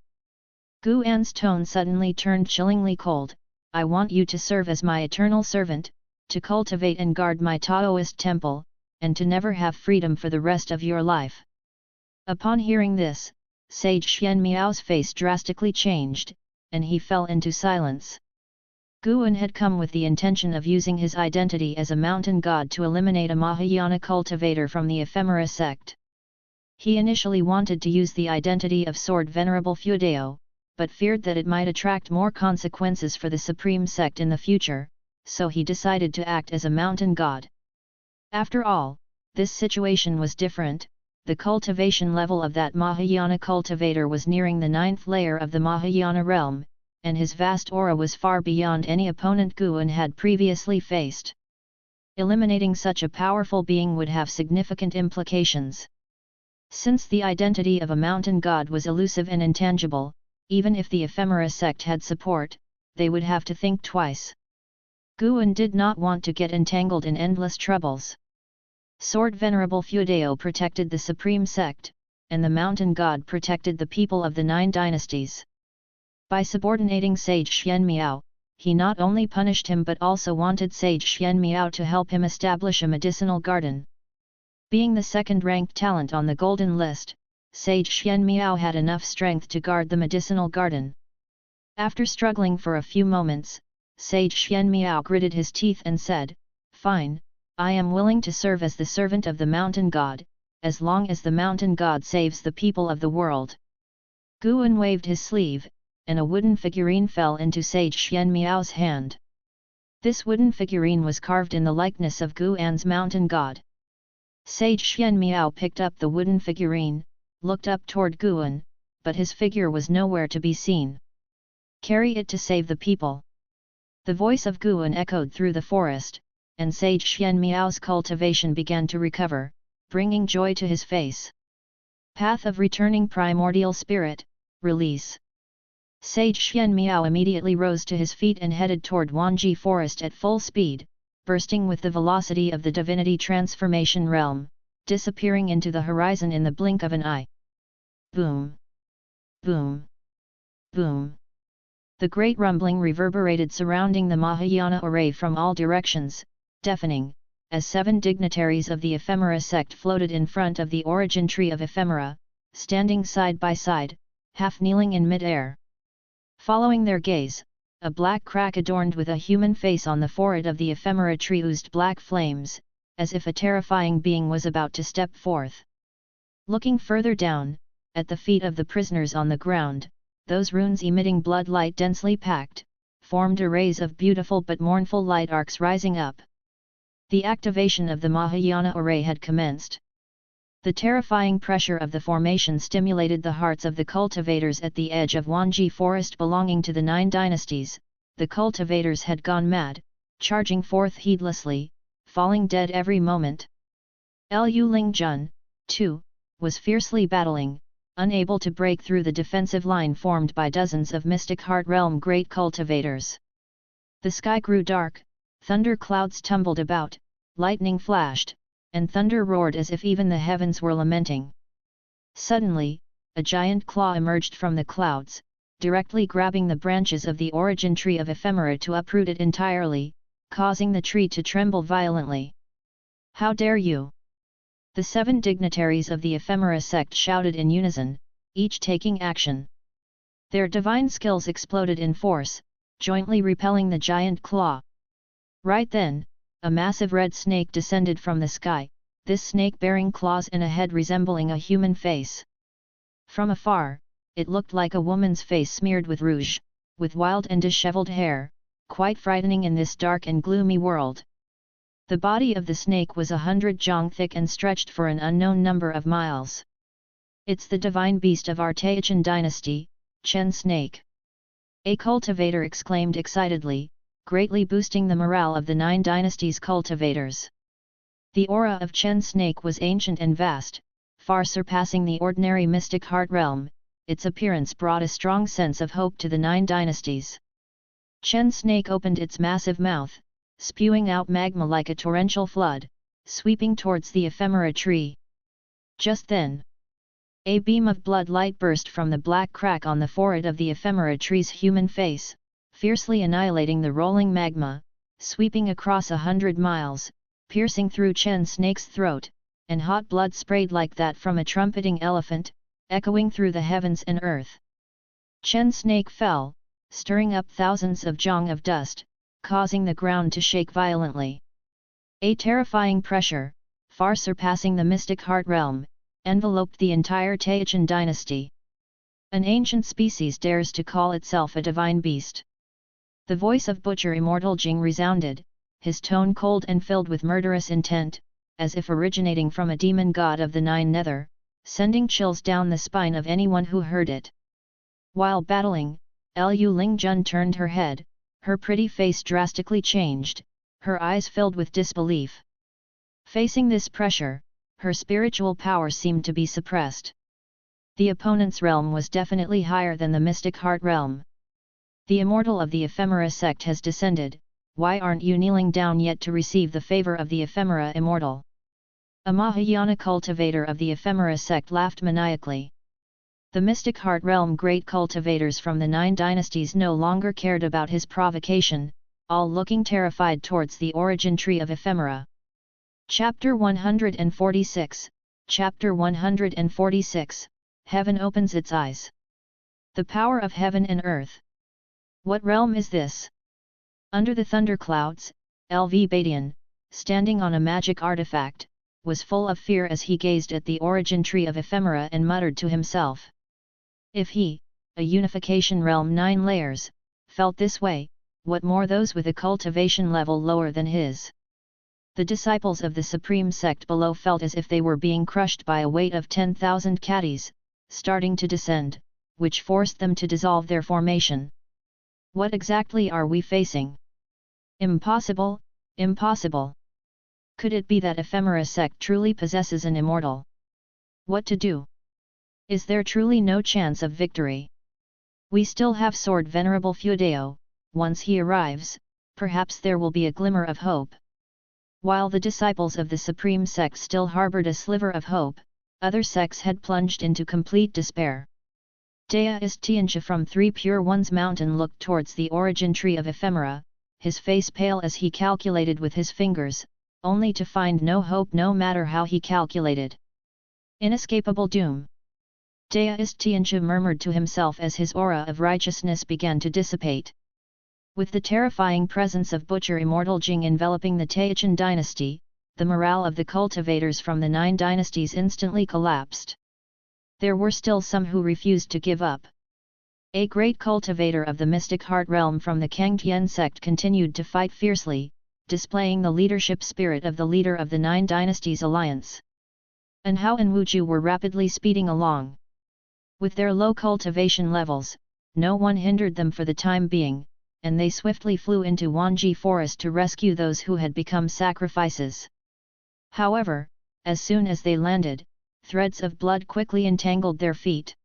Guan's tone suddenly turned chillingly cold. "I want you to serve as my eternal servant, to cultivate and guard my Taoist temple, and to never have freedom for the rest of your life." Upon hearing this, Sage Xian Miao's face drastically changed, and he fell into silence. Guan had come with the intention of using his identity as a mountain god to eliminate a Mahayana cultivator from the ephemera sect. He initially wanted to use the identity of Sword Venerable Feudeo, but feared that it might attract more consequences for the supreme sect in the future, so he decided to act as a mountain god. After all, this situation was different. The cultivation level of that Mahayana cultivator was nearing the 9th layer of the Mahayana realm, and his vast aura was far beyond any opponent Guan had previously faced. Eliminating such a powerful being would have significant implications. Since the identity of a mountain god was elusive and intangible, even if the ephemera sect had support, they would have to think twice. Guan did not want to get entangled in endless troubles. Sword Venerable Feudeo protected the supreme sect, and the mountain god protected the people of the 9 dynasties. By subordinating Sage Xian Miao, he not only punished him but also wanted Sage Xian Miao to help him establish a medicinal garden. Being the second-ranked talent on the golden list, Sage Xian Miao had enough strength to guard the medicinal garden. After struggling for a few moments, Sage Xian Miao gritted his teeth and said, "Fine, I am willing to serve as the servant of the mountain god, as long as the mountain god saves the people of the world." Guan waved his sleeve, and a wooden figurine fell into Sage Xian Miao's hand. This wooden figurine was carved in the likeness of Guan's mountain god. Sage Xian Miao picked up the wooden figurine, looked up toward Guan, but his figure was nowhere to be seen. "Carry it to save the people." The voice of Guan echoed through the forest, and Sage Xian Miao's cultivation began to recover, bringing joy to his face. Path of Returning Primordial Spirit, Release. Sage Xian Miao immediately rose to his feet and headed toward Wanji Forest at full speed, bursting with the velocity of the divinity transformation realm, disappearing into the horizon in the blink of an eye. Boom! Boom! Boom! The great rumbling reverberated surrounding the Mahayana array from all directions, deafening, as 7 dignitaries of the ephemera sect floated in front of the origin tree of ephemera, standing side by side, half kneeling in mid-air. Following their gaze, a black crack adorned with a human face on the forehead of the ephemera tree oozed black flames, as if a terrifying being was about to step forth. Looking further down, at the feet of the prisoners on the ground, those runes emitting blood light densely packed, formed arrays of beautiful but mournful light arcs rising up. The activation of the Mahayana array had commenced. The terrifying pressure of the formation stimulated the hearts of the cultivators at the edge of Wanji forest belonging to the 9 dynasties. The cultivators had gone mad, charging forth heedlessly, falling dead every moment. Liu Lingjun, too, was fiercely battling, unable to break through the defensive line formed by dozens of mystic heart realm great cultivators. The sky grew dark, thunder clouds tumbled about, lightning flashed, and thunder roared as if even the heavens were lamenting. Suddenly, a giant claw emerged from the clouds, directly grabbing the branches of the origin tree of ephemera to uproot it entirely, causing the tree to tremble violently. "How dare you!" The 7 dignitaries of the ephemera sect shouted in unison, each taking action. Their divine skills exploded in force, jointly repelling the giant claw. Right then, a massive red snake descended from the sky, this snake bearing claws and a head resembling a human face. From afar, it looked like a woman's face smeared with rouge, with wild and disheveled hair, quite frightening in this dark and gloomy world. The body of the snake was 100 jong thick and stretched for an unknown number of miles. "It's the divine beast of our Taixuan dynasty, Chen Snake!" a cultivator exclaimed excitedly, greatly boosting the morale of the 9 dynasties' cultivators. The aura of Chen Snake was ancient and vast, far surpassing the ordinary mystic heart realm. Its appearance brought a strong sense of hope to the 9 dynasties. Chen Snake opened its massive mouth, spewing out magma like a torrential flood, sweeping towards the ephemera tree. Just then, a beam of blood light burst from the black crack on the forehead of the ephemera tree's human face, fiercely annihilating the rolling magma, sweeping across 100 miles, piercing through Chen Snake's throat, and hot blood sprayed like that from a trumpeting elephant, echoing through the heavens and earth. Chen Snake fell, stirring up thousands of jong of dust, causing the ground to shake violently. A terrifying pressure, far surpassing the mystic heart realm, enveloped the entire Taixuan dynasty. An ancient species dares to call itself a divine beast. The voice of Butcher Immortal Jing resounded, his tone cold and filled with murderous intent, as if originating from a demon god of the 9 nether, sending chills down the spine of anyone who heard it. While battling, Liu Lingjun turned her head, her pretty face drastically changed, her eyes filled with disbelief. Facing this pressure, her spiritual power seemed to be suppressed. The opponent's realm was definitely higher than the mystic heart realm. "The immortal of the ephemera sect has descended, why aren't you kneeling down yet to receive the favor of the ephemera immortal?" A Mahayana cultivator of the ephemera sect laughed maniacally. The mystic heart realm great cultivators from the 9 dynasties no longer cared about his provocation, all looking terrified towards the origin tree of ephemera. Chapter 146, Chapter 146, Heaven opens its eyes. The power of heaven and earth. What realm is this? Under the thunderclouds, Lv Badian, standing on a magic artifact, was full of fear as he gazed at the origin tree of ephemera and muttered to himself. If he, a unification realm 9 layers, felt this way, what more those with a cultivation level lower than his? The disciples of the supreme sect below felt as if they were being crushed by a weight of 10,000 catties, starting to descend, which forced them to dissolve their formation. What exactly are we facing? Impossible, impossible. Could it be that ephemera sect truly possesses an immortal? What to do? Is there truly no chance of victory? We still have Sword Venerable Feudeo, once he arrives, perhaps there will be a glimmer of hope. While the disciples of the Supreme Sect still harbored a sliver of hope, other sects had plunged into complete despair. Deduced Tianxia from Three Pure Ones Mountain looked towards the origin tree of ephemera, his face pale as he calculated with his fingers, only to find no hope no matter how he calculated. Inescapable doom. Deduced Tianxia murmured to himself as his aura of righteousness began to dissipate. With the terrifying presence of Butcher Immortal Jing enveloping the Taixuan dynasty, the morale of the cultivators from the 9 dynasties instantly collapsed. There were still some who refused to give up. A great cultivator of the mystic heart realm from the Taixuan Sect continued to fight fiercely, displaying the leadership spirit of the leader of the 9 dynasties alliance. And Hao and Wuju were rapidly speeding along. With their low cultivation levels, no one hindered them for the time being, and they swiftly flew into Wanji Forest to rescue those who had become sacrifices. However, as soon as they landed, threads of blood quickly entangled their feet.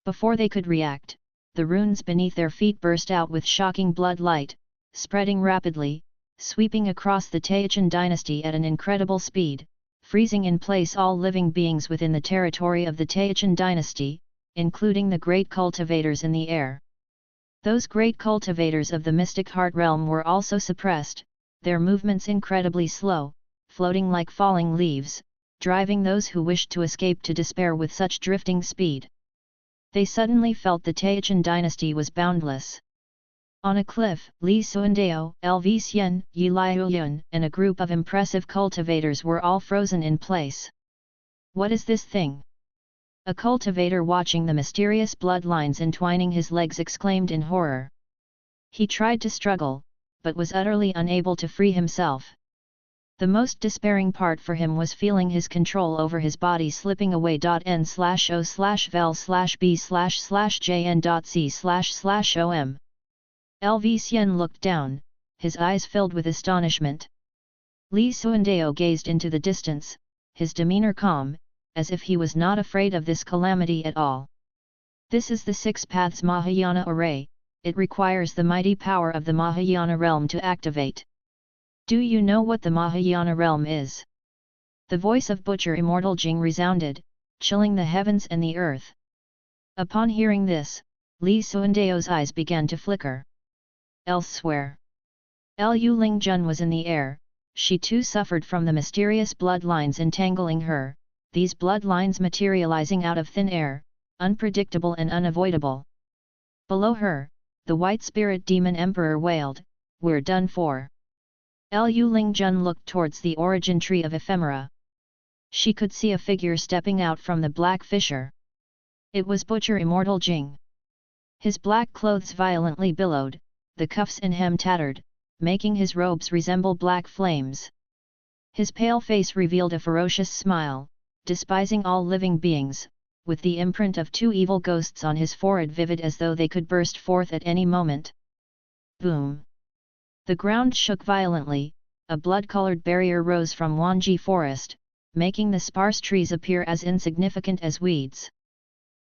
Before they could react, the runes beneath their feet burst out with shocking blood light, spreading rapidly, sweeping across the Taixuan dynasty at an incredible speed, freezing in place all living beings within the territory of the Taixuan dynasty, including the great cultivators in the air. Those great cultivators of the mystic heart realm were also suppressed, their movements incredibly slow, floating like falling leaves, driving those who wished to escape to despair with such drifting speed. They suddenly felt the Taixuan dynasty was boundless. On a cliff, Li Suandao, Lv Xian, Yi Liuyun, and a group of impressive cultivators were all frozen in place. What is this thing? A cultivator watching the mysterious bloodlines entwining his legs exclaimed in horror. He tried to struggle, but was utterly unable to free himself. The most despairing part for him was feeling his control over his body slipping away. N/O/vel/b/jn.c//om. Lv Xian looked down, his eyes filled with astonishment. Li Suandao gazed into the distance, his demeanor calm, as if he was not afraid of this calamity at all. This is the 6 Paths Mahayana array, it requires the mighty power of the Mahayana realm to activate. Do you know what the Mahayana realm is? The voice of Butcher Immortal Jing resounded, chilling the heavens and the earth. Upon hearing this, Li Suandao's eyes began to flicker. Elsewhere, Lu Lingjun was in the air, she too suffered from the mysterious bloodlines entangling her, these bloodlines materializing out of thin air, unpredictable and unavoidable. Below her, the white spirit demon emperor wailed, "We're done for." Lu Lingjun looked towards the origin tree of ephemera. She could see a figure stepping out from the black fissure. It was Butcher Immortal Jing. His black clothes violently billowed, the cuffs and hem tattered, making his robes resemble black flames. His pale face revealed a ferocious smile, despising all living beings, with the imprint of 2 evil ghosts on his forehead vivid as though they could burst forth at any moment. Boom! The ground shook violently, a blood-colored barrier rose from Wanji Forest, making the sparse trees appear as insignificant as weeds.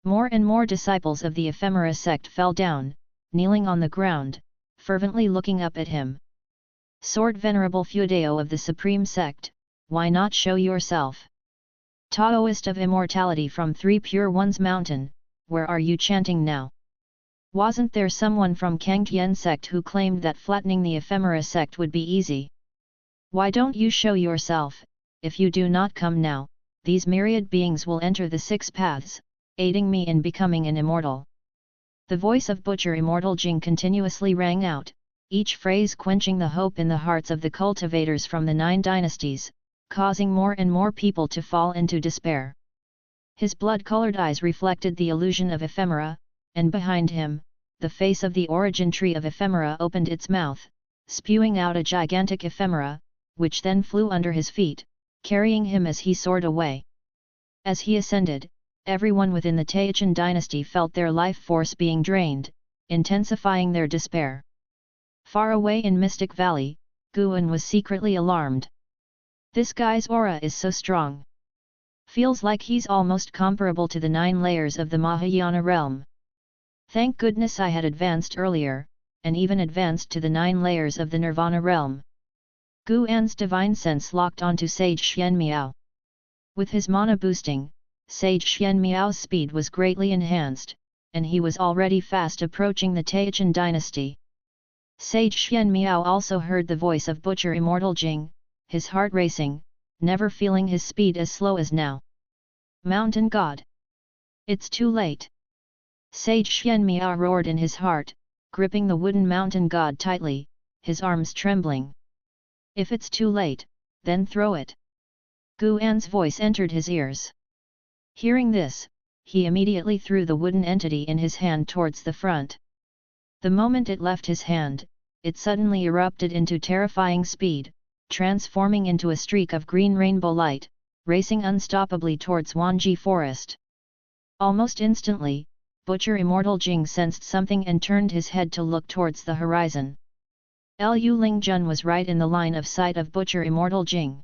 More and more disciples of the ephemera sect fell down, kneeling on the ground, fervently looking up at him. Sword Venerable Feudao of the Supreme Sect, why not show yourself? Taoist of Immortality from Three Pure Ones Mountain, where are you chanting now? Wasn't there someone from Taixuan Sect who claimed that flattening the ephemera sect would be easy? Why don't you show yourself? If you do not come now, these myriad beings will enter the 6 paths, aiding me in becoming an immortal. The voice of Butcher Immortal Jing continuously rang out, each phrase quenching the hope in the hearts of the cultivators from the 9 dynasties, causing more and more people to fall into despair. His blood-colored eyes reflected the illusion of ephemera, and behind him, the face of the origin tree of ephemera opened its mouth, spewing out a gigantic ephemera, which then flew under his feet, carrying him as he soared away. As he ascended, everyone within the Taixuan dynasty felt their life force being drained, intensifying their despair. Far away in Mystic Valley, Guan was secretly alarmed. This guy's aura is so strong. Feels like he's almost comparable to the 9 layers of the Mahayana realm. Thank goodness I had advanced earlier, and even advanced to the 9 layers of the Nirvana realm. Guan's divine sense locked onto Sage Xian Miao. With his mana boosting, Sage Xian Miao's speed was greatly enhanced, and he was already fast approaching the Taixuan dynasty. Sage Xian Miao also heard the voice of Butcher Immortal Jing, his heart racing, never feeling his speed as slow as now. Mountain God! It's too late! Sage Xian Miao roared in his heart, gripping the wooden mountain god tightly, his arms trembling. If it's too late, then throw it. Gu An's voice entered his ears. Hearing this, he immediately threw the wooden entity in his hand towards the front. The moment it left his hand, it suddenly erupted into terrifying speed, transforming into a streak of green rainbow light, racing unstoppably towards Wanji Forest. Almost instantly, Butcher Immortal Jing sensed something and turned his head to look towards the horizon. Liu Lingjun was right in the line of sight of Butcher Immortal Jing.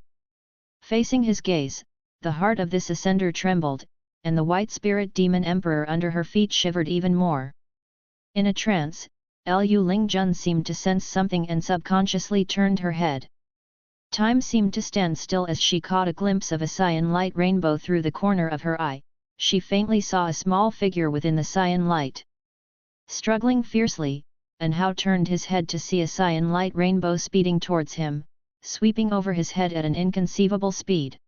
Facing his gaze, the heart of this ascender trembled, and the white spirit demon emperor under her feet shivered even more. In a trance, Liu Lingjun seemed to sense something and subconsciously turned her head. Time seemed to stand still as she caught a glimpse of a cyan light rainbow through the corner of her eye. She faintly saw a small figure within the cyan light. Struggling fiercely, Anhao turned his head to see a cyan light rainbow speeding towards him, sweeping over his head at an inconceivable speed.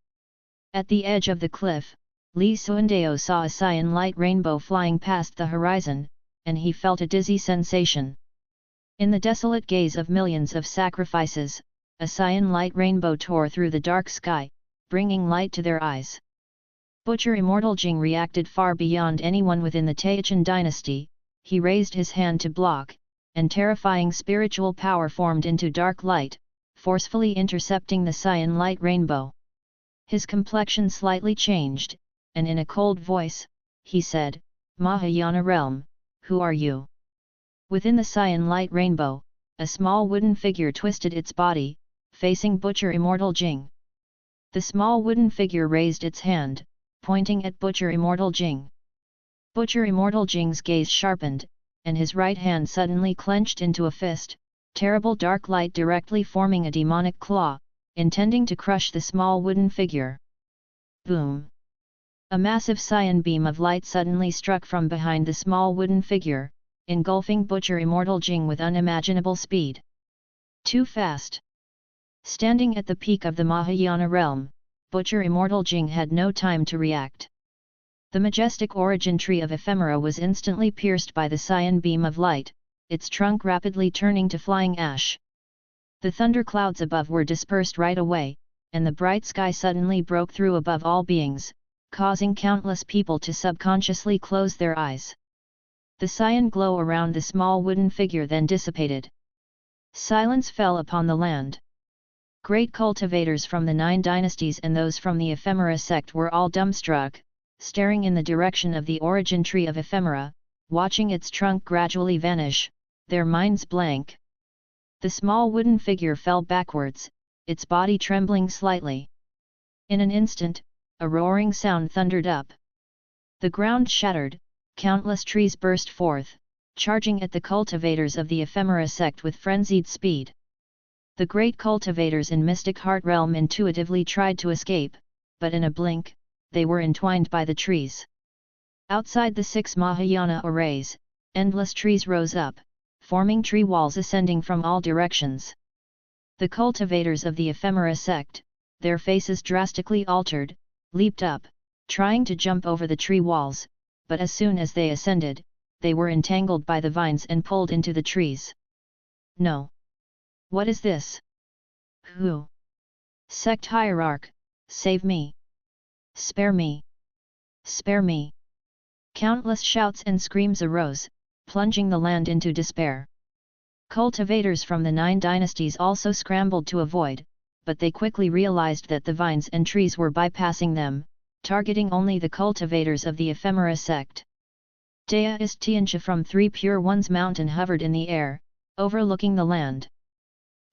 At the edge of the cliff, Li Suandao saw a cyan light rainbow flying past the horizon, and he felt a dizzy sensation. In the desolate gaze of millions of sacrifices, a cyan light rainbow tore through the dark sky, bringing light to their eyes. Butcher Immortal Jing reacted far beyond anyone within the Taixuan dynasty. He raised his hand to block, and terrifying spiritual power formed into dark light, forcefully intercepting the cyan light rainbow. His complexion slightly changed, and in a cold voice, he said, "Mahayana realm, who are you?" Within the cyan light rainbow, a small wooden figure twisted its body, facing Butcher Immortal Jing. The small wooden figure raised its hand, pointing at Butcher Immortal Jing. Butcher Immortal Jing's gaze sharpened, and his right hand suddenly clenched into a fist, terrible dark light directly forming a demonic claw, intending to crush the small wooden figure. Boom! A massive cyan beam of light suddenly struck from behind the small wooden figure, engulfing Butcher Immortal Jing with unimaginable speed. Too fast! Standing at the peak of the Mahayana realm, Butcher Immortal Jing had no time to react. The majestic origin tree of ephemera was instantly pierced by the cyan beam of light, its trunk rapidly turning to flying ash. The thunderclouds above were dispersed right away, and the bright sky suddenly broke through above all beings, causing countless people to subconsciously close their eyes. The cyan glow around the small wooden figure then dissipated. Silence fell upon the land. Great cultivators from the 9 dynasties and those from the ephemera sect were all dumbstruck, staring in the direction of the origin tree of ephemera, watching its trunk gradually vanish, their minds blank. The small wooden figure fell backwards, its body trembling slightly. In an instant, a roaring sound thundered up. The ground shattered, countless trees burst forth, charging at the cultivators of the ephemera sect with frenzied speed. The great cultivators in Mystic Heart Realm intuitively tried to escape, but in a blink, they were entwined by the trees. Outside the 6 Mahayana arrays, endless trees rose up, forming tree walls ascending from all directions. The cultivators of the ephemera sect, their faces drastically altered, leaped up, trying to jump over the tree walls, but as soon as they ascended, they were entangled by the vines and pulled into the trees. No! What is this? Who? Sect Hierarch, save me! Spare me! Spare me! Countless shouts and screams arose, plunging the land into despair. Cultivators from the 9 dynasties also scrambled to avoid, but they quickly realized that the vines and trees were bypassing them, targeting only the cultivators of the ephemera sect. Deduced Tianxia from 3 Pure One's mountain hovered in the air, overlooking the land.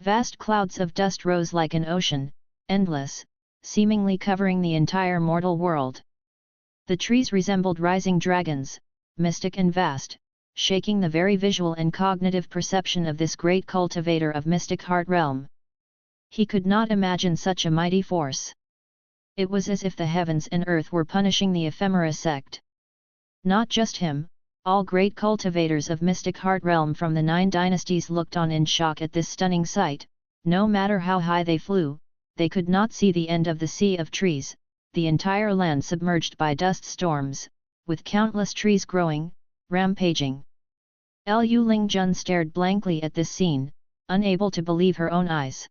Vast clouds of dust rose like an ocean, endless, seemingly covering the entire mortal world. The trees resembled rising dragons, mystic and vast, shaking the very visual and cognitive perception of this great cultivator of Mystic Heart Realm. He could not imagine such a mighty force. It was as if the heavens and earth were punishing the ephemera sect. Not just him, All great cultivators of mystic heart realm from the 9 dynasties looked on in shock at this stunning sight. No matter how high they flew, they could not see the end of the sea of trees, the entire land submerged by dust storms, with countless trees growing, rampaging. Lu Lingjun stared blankly at this scene, unable to believe her own eyes.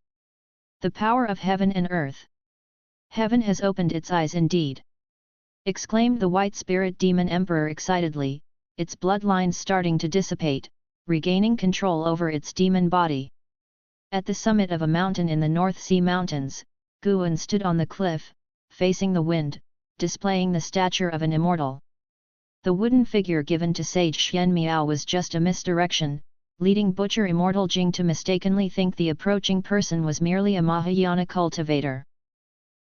The power of heaven and earth! Heaven has opened its eyes indeed! Exclaimed the White Spirit Demon Emperor excitedly, its bloodlines starting to dissipate, regaining control over its demon body. At the summit of a mountain in the North Sea Mountains, Guan stood on the cliff, facing the wind, displaying the stature of an immortal. The wooden figure given to Sage Xian Miao was just a misdirection, leading Butcher Immortal Jing to mistakenly think the approaching person was merely a Mahayana cultivator.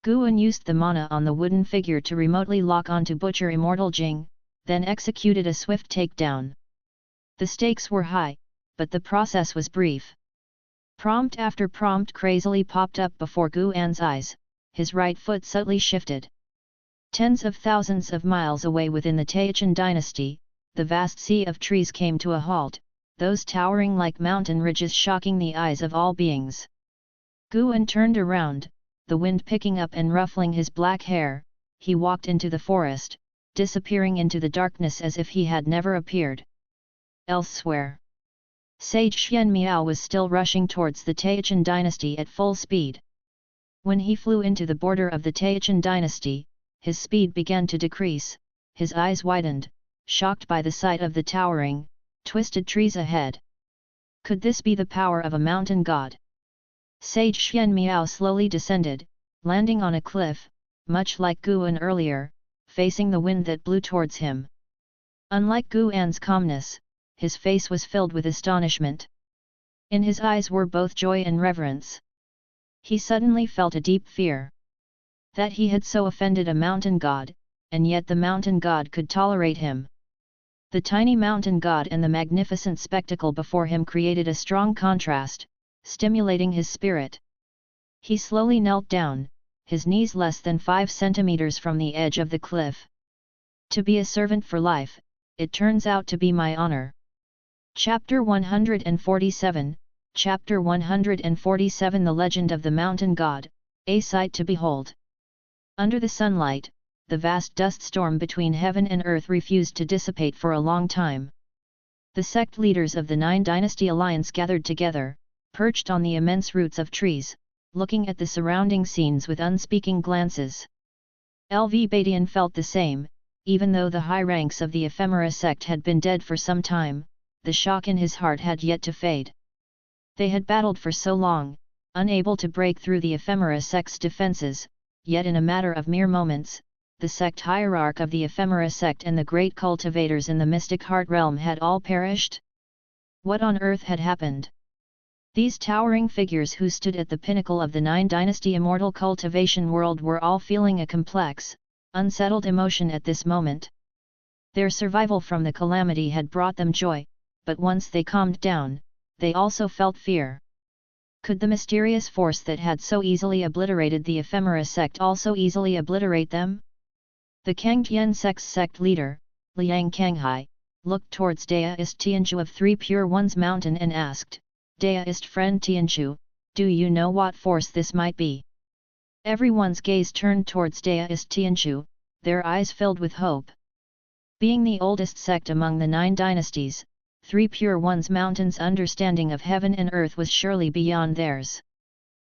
Guan used the mana on the wooden figure to remotely lock onto Butcher Immortal Jing, then executed a swift takedown. The stakes were high, but the process was brief. Prompt after prompt crazily popped up before Guan's eyes, his right foot subtly shifted. Tens of thousands of miles away within the Taixuan dynasty, the vast sea of trees came to a halt, those towering like mountain ridges shocking the eyes of all beings. Guan turned around, the wind picking up and ruffling his black hair, he walked into the forest, disappearing into the darkness as if he had never appeared. Elsewhere, Sage Xian Miao was still rushing towards the Taixuan dynasty at full speed. When he flew into the border of the Taixuan dynasty, his speed began to decrease, his eyes widened, shocked by the sight of the towering, twisted trees ahead. Could this be the power of a mountain god? Sage Xian Miao slowly descended, landing on a cliff, much like Guan earlier, facing the wind that blew towards him. Unlike Guan's calmness, his face was filled with astonishment. In his eyes were both joy and reverence. He suddenly felt a deep fear. That he had so offended a mountain god, and yet the mountain god could tolerate him. The tiny mountain god and the magnificent spectacle before him created a strong contrast, stimulating his spirit. He slowly knelt down, his knees less than 5 centimeters from the edge of the cliff. To be a servant for life, it turns out to be my honor. Chapter 147, Chapter 147 The Legend of the Mountain God, a sight to behold. Under the sunlight, the vast dust storm between heaven and earth refused to dissipate for a long time. The sect leaders of the 9 Dynasty Alliance gathered together, perched on the immense roots of trees, looking at the surrounding scenes with unspeaking glances. LV Badian felt the same, even though the high ranks of the Ephemera sect had been dead for some time, the shock in his heart had yet to fade. They had battled for so long, unable to break through the Ephemera sect's defenses, yet in a matter of mere moments, the sect hierarch of the Ephemera sect and the great cultivators in the mystic heart realm had all perished. What on earth had happened? These towering figures who stood at the pinnacle of the 9 Dynasty immortal cultivation world were all feeling a complex, unsettled emotion at this moment. Their survival from the calamity had brought them joy, but once they calmed down, they also felt fear. Could the mysterious force that had so easily obliterated the Ephemera sect also easily obliterate them? The Taixuan Sect's sect leader, Liang Kanghai, looked towards Deist Tianchu of 3 Pure Ones Mountain and asked, Deist friend Tianchu, do you know what force this might be? Everyone's gaze turned towards Deist Tianchu, their eyes filled with hope. Being the oldest sect among the 9 dynasties, 3 Pure Ones Mountain's understanding of heaven and earth was surely beyond theirs.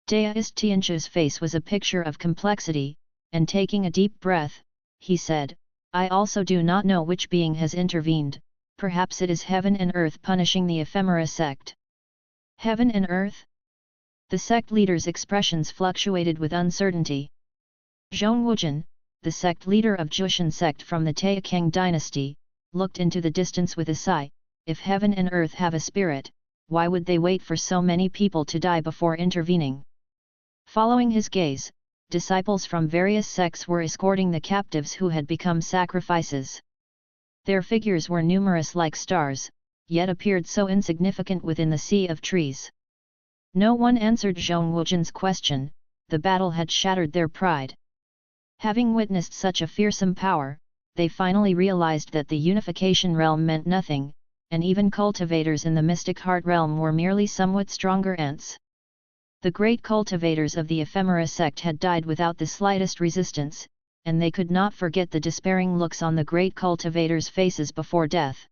Deist Tianchu's face was a picture of complexity, and taking a deep breath, he said, I also do not know which being has intervened, perhaps it is heaven and earth punishing the Ephemera sect. Heaven and earth? The sect leader's expressions fluctuated with uncertainty. Zhong Wujin, the sect leader of Taixuan Sect from the Taikang dynasty, looked into the distance with a sigh. If heaven and earth have a spirit, why would they wait for so many people to die before intervening? Following his gaze, disciples from various sects were escorting the captives who had become sacrifices. Their figures were numerous like stars, yet appeared so insignificant within the sea of trees. No one answered Zhong Wujin's question, the battle had shattered their pride. Having witnessed such a fearsome power, they finally realized that the unification realm meant nothing, and even cultivators in the mystic heart realm were merely somewhat stronger ants. The great cultivators of the Ephemera sect had died without the slightest resistance, and they could not forget the despairing looks on the great cultivators' faces before death.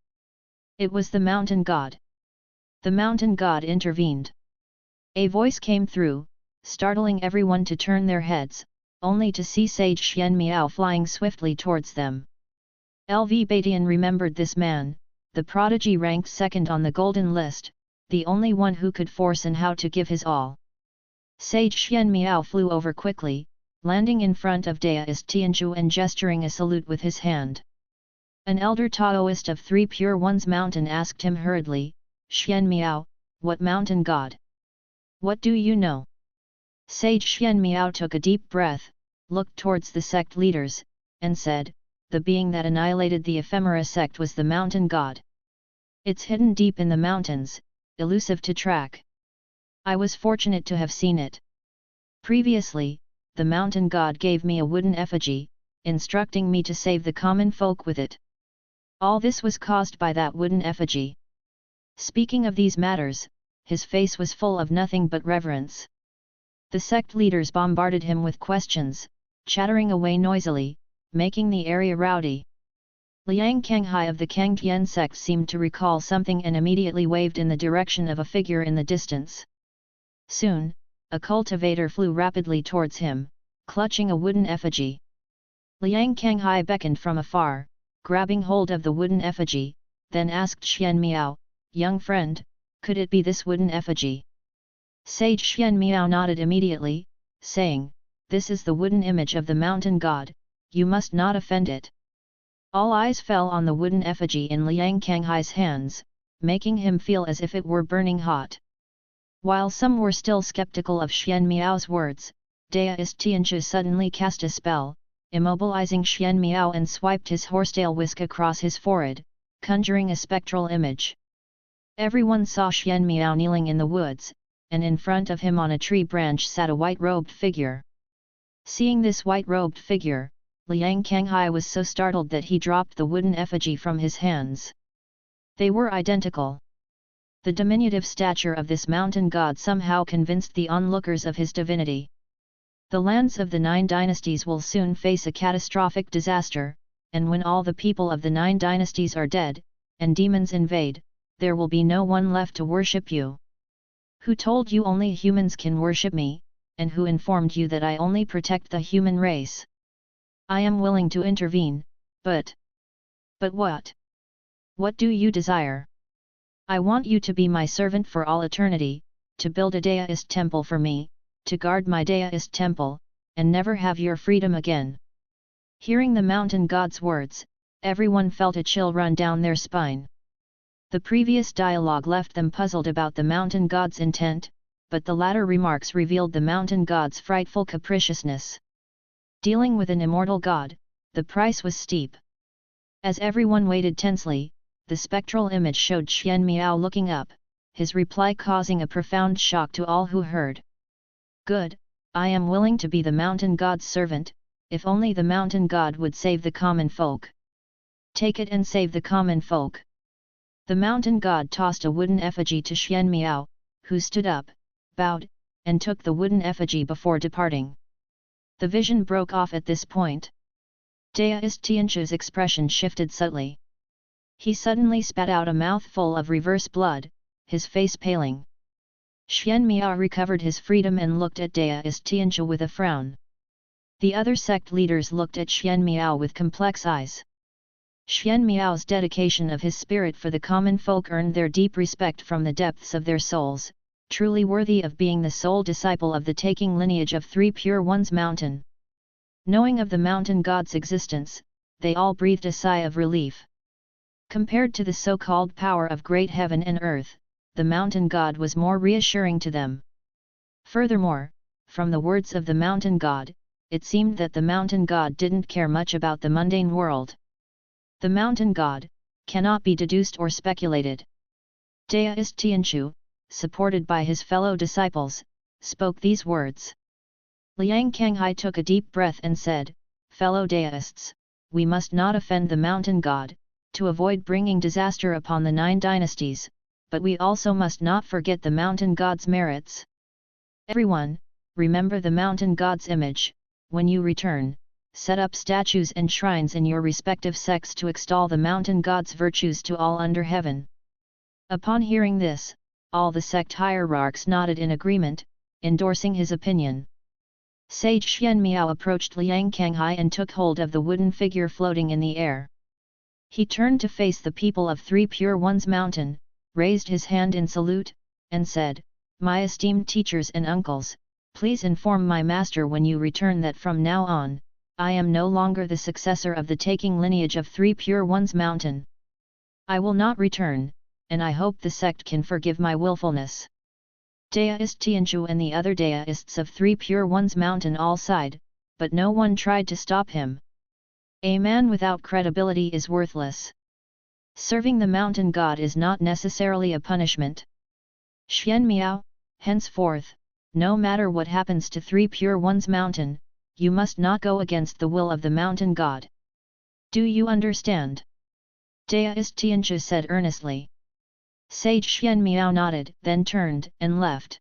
It was the mountain god. The mountain god intervened. A voice came through, startling everyone to turn their heads, only to see Sage Xian Miao flying swiftly towards them. LV Batian remembered this man, the prodigy ranked second on the golden list, the only one who could force and how to give his all. Sage Xian Miao flew over quickly, landing in front of Deist Tianzhu and gesturing a salute with his hand. An elder Taoist of Three Pure Ones Mountain asked him hurriedly, "Xian Miao, what mountain god? What do you know?" Sage Xian Miao took a deep breath, looked towards the sect leaders, and said, "The being that annihilated the Ephemera sect was the mountain god. It's hidden deep in the mountains, elusive to track. I was fortunate to have seen it. Previously, the mountain god gave me a wooden effigy, instructing me to save the common folk with it. All this was caused by that wooden effigy." Speaking of these matters, his face was full of nothing but reverence. The sect leaders bombarded him with questions, chattering away noisily, making the area rowdy. Liang Kanghai of the Taixuan Sect seemed to recall something and immediately waved in the direction of a figure in the distance. Soon, a cultivator flew rapidly towards him, clutching a wooden effigy. Liang Kanghai beckoned from afar, grabbing hold of the wooden effigy, then asked Xian Miao, "Young friend, could it be this wooden effigy?" Sage Xian Miao nodded immediately, saying, "This is the wooden image of the mountain god, you must not offend it." All eyes fell on the wooden effigy in Liang Kanghai's hands, making him feel as if it were burning hot. While some were still skeptical of Xian Miao's words, Deist Tianzhu suddenly cast a spell, immobilizing Xian Miao and swiped his horsetail whisk across his forehead, conjuring a spectral image. Everyone saw Xian Miao kneeling in the woods, and in front of him on a tree branch sat a white-robed figure. Seeing this white-robed figure, Liang Kanghai was so startled that he dropped the wooden effigy from his hands. They were identical. The diminutive stature of this mountain god somehow convinced the onlookers of his divinity. The lands of the 9 dynasties will soon face a catastrophic disaster, and when all the people of the 9 dynasties are dead, and demons invade, there will be no one left to worship you. Who told you only humans can worship me, and who informed you that I only protect the human race? I am willing to intervene, but what? What do you desire? I want you to be my servant for all eternity, to build a Deist temple for me, to guard my Deist temple, and never have your freedom again." Hearing the mountain god's words, everyone felt a chill run down their spine. The previous dialogue left them puzzled about the mountain god's intent, but the latter remarks revealed the mountain god's frightful capriciousness. Dealing with an immortal god, the price was steep. As everyone waited tensely, the spectral image showed Xian Miao looking up, his reply causing a profound shock to all who heard. "Good, I am willing to be the mountain god's servant, if only the mountain god would save the common folk. Take it and save the common folk." The mountain god tossed a wooden effigy to Xian Miao, who stood up, bowed, and took the wooden effigy before departing. The vision broke off at this point. Deist Tianzhu's expression shifted subtly. He suddenly spat out a mouthful of reverse blood, his face paling. Xian Miao recovered his freedom and looked at Deist Tianzhu with a frown. The other sect leaders looked at Xian Miao with complex eyes. Xian Miao's dedication of his spirit for the common folk earned their deep respect from the depths of their souls, truly worthy of being the sole disciple of the taking lineage of 3 Pure Ones Mountain. Knowing of the mountain god's existence, they all breathed a sigh of relief. Compared to the so-called power of great heaven and earth, the mountain god was more reassuring to them. Furthermore, from the words of the mountain god, it seemed that the mountain god didn't care much about the mundane world. The mountain god cannot be deduced or speculated. Deist Tianzhu, supported by his fellow disciples, spoke these words. Liang Kanghai took a deep breath and said, "Fellow Deists, we must not offend the mountain god, to avoid bringing disaster upon the 9 dynasties, but we also must not forget the mountain god's merits. Everyone, remember the mountain god's image. When you return, set up statues and shrines in your respective sects to extol the mountain god's virtues to all under heaven." Upon hearing this, all the sect hierarchs nodded in agreement, endorsing his opinion. Sage Xuan Miao approached Liang Kanghai and took hold of the wooden figure floating in the air. He turned to face the people of Three Pure Ones Mountain, raised his hand in salute, and said, "My esteemed teachers and uncles, please inform my master when you return that from now on, I am no longer the successor of the taking lineage of Three Pure Ones Mountain. I will not return, and I hope the sect can forgive my willfulness." Deist Tianzhu and the other deists of Three Pure Ones Mountain all sighed, but no one tried to stop him. A man without credibility is worthless. Serving the mountain god is not necessarily a punishment. Xuan Miao, henceforth, no matter what happens to Three Pure Ones Mountain, you must not go against the will of the mountain god. Do you understand? Deist Tianzhu said earnestly. Sage Xuan Miao nodded, then turned and left.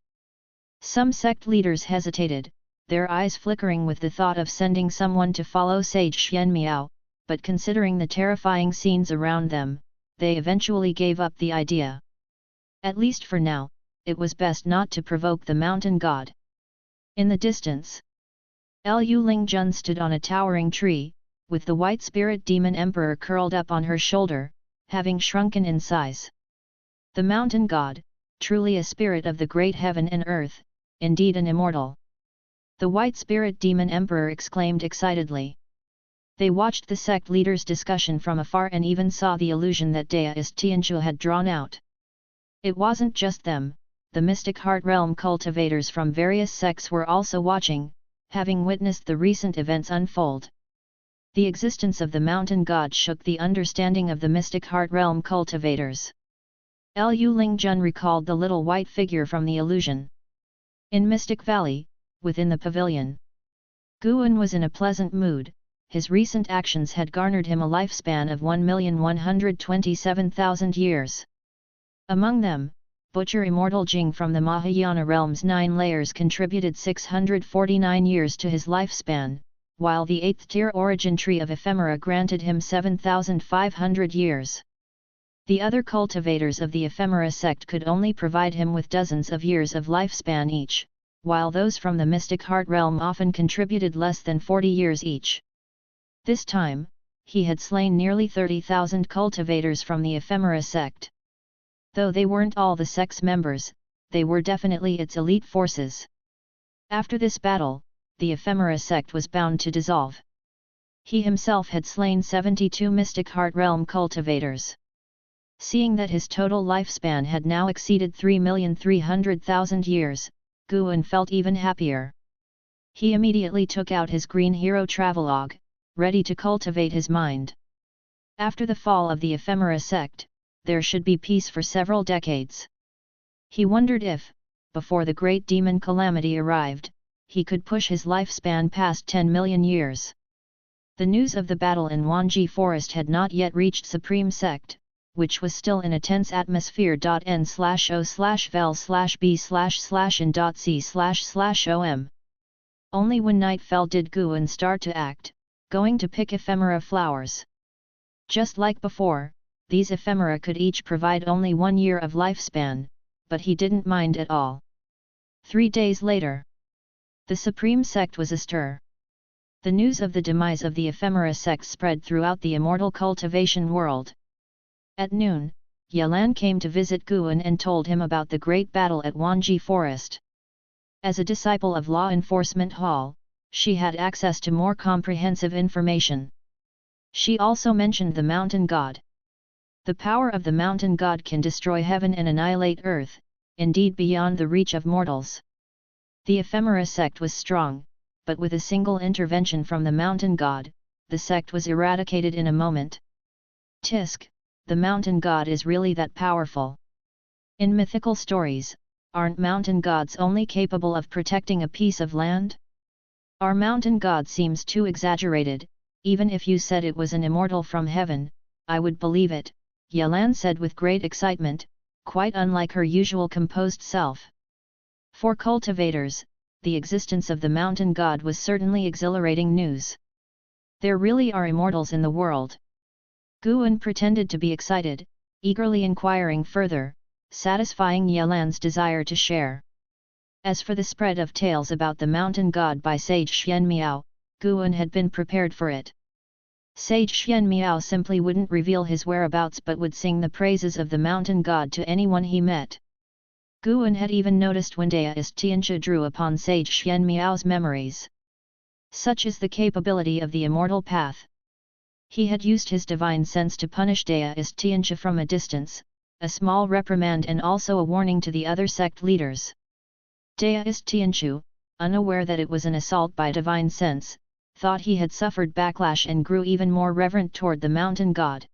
Some sect leaders hesitated, their eyes flickering with the thought of sending someone to follow Sage Xuan Miao, but considering the terrifying scenes around them, they eventually gave up the idea. At least for now, it was best not to provoke the mountain god. In the distance, Lu Lingjun stood on a towering tree, with the white spirit demon emperor curled up on her shoulder, having shrunken in size. The mountain god, truly a spirit of the great heaven and earth, indeed an immortal. The white spirit demon emperor exclaimed excitedly. They watched the sect leaders' discussion from afar and even saw the illusion that Deist Tianzhu had drawn out. It wasn't just them, the mystic heart realm cultivators from various sects were also watching, having witnessed the recent events unfold. The existence of the mountain god shook the understanding of the mystic heart realm cultivators. Lu Lingjun recalled the little white figure from the illusion. In Mystic Valley, within the pavilion, Guan was in a pleasant mood. His recent actions had garnered him a lifespan of 1,127,000 years. Among them, Butcher Immortal Jing from the Mahayana realm's 9 layers contributed 649 years to his lifespan, while the 8th tier origin tree of ephemera granted him 7,500 years. The other cultivators of the ephemera sect could only provide him with dozens of years of lifespan each, while those from the mystic heart realm often contributed less than 40 years each. This time, he had slain nearly 30,000 cultivators from the ephemera sect. Though they weren't all the sect's members, they were definitely its elite forces. After this battle, the ephemera sect was bound to dissolve. He himself had slain 72 mystic heart realm cultivators. Seeing that his total lifespan had now exceeded 3,300,000 years, Guan felt even happier. He immediately took out his green hero travelogue, ready to cultivate his mind. After the fall of the ephemera sect, there should be peace for several decades. He wondered if, before the great demon calamity arrived, he could push his lifespan past 10 million years. The news of the battle in Wanji Forest had not yet reached Supreme Sect, which was still in a tense atmosphere. N/O/vel/b//in.c//om. Only when night fell did Guan start to act, going to pick ephemera flowers. Just like before, these ephemera could each provide only 1 year of lifespan, but he didn't mind at all. 3 days later, the Supreme Sect was astir. The news of the demise of the ephemera sect spread throughout the immortal cultivation world. At noon, Yelan came to visit Guan and told him about the great battle at Wanji Forest. As a disciple of Law Enforcement Hall, she had access to more comprehensive information. She also mentioned the mountain god. The power of the mountain god can destroy heaven and annihilate earth, indeed beyond the reach of mortals. The ephemera sect was strong, but with a single intervention from the mountain god, the sect was eradicated in a moment. Tisk, the mountain god is really that powerful. In mythical stories, aren't mountain gods only capable of protecting a piece of land? Our mountain god seems too exaggerated, even if you said it was an immortal from heaven, I would believe it, Yelan said with great excitement, quite unlike her usual composed self. For cultivators, the existence of the mountain god was certainly exhilarating news. There really are immortals in the world. Guan pretended to be excited, eagerly inquiring further, satisfying Yelan's desire to share. As for the spread of tales about the mountain god by sage Xian Miao, Guan had been prepared for it. Sage Xian Miao simply wouldn't reveal his whereabouts but would sing the praises of the mountain god to anyone he met. Guan had even noticed when deist Tianxia drew upon sage Xian Miao's memories. Such is the capability of the immortal path. He had used his divine sense to punish deist Tianxia from a distance, a small reprimand and also a warning to the other sect leaders. Deist Tianxia, unaware that it was an assault by divine sense, thought he had suffered backlash and grew even more reverent toward the mountain god.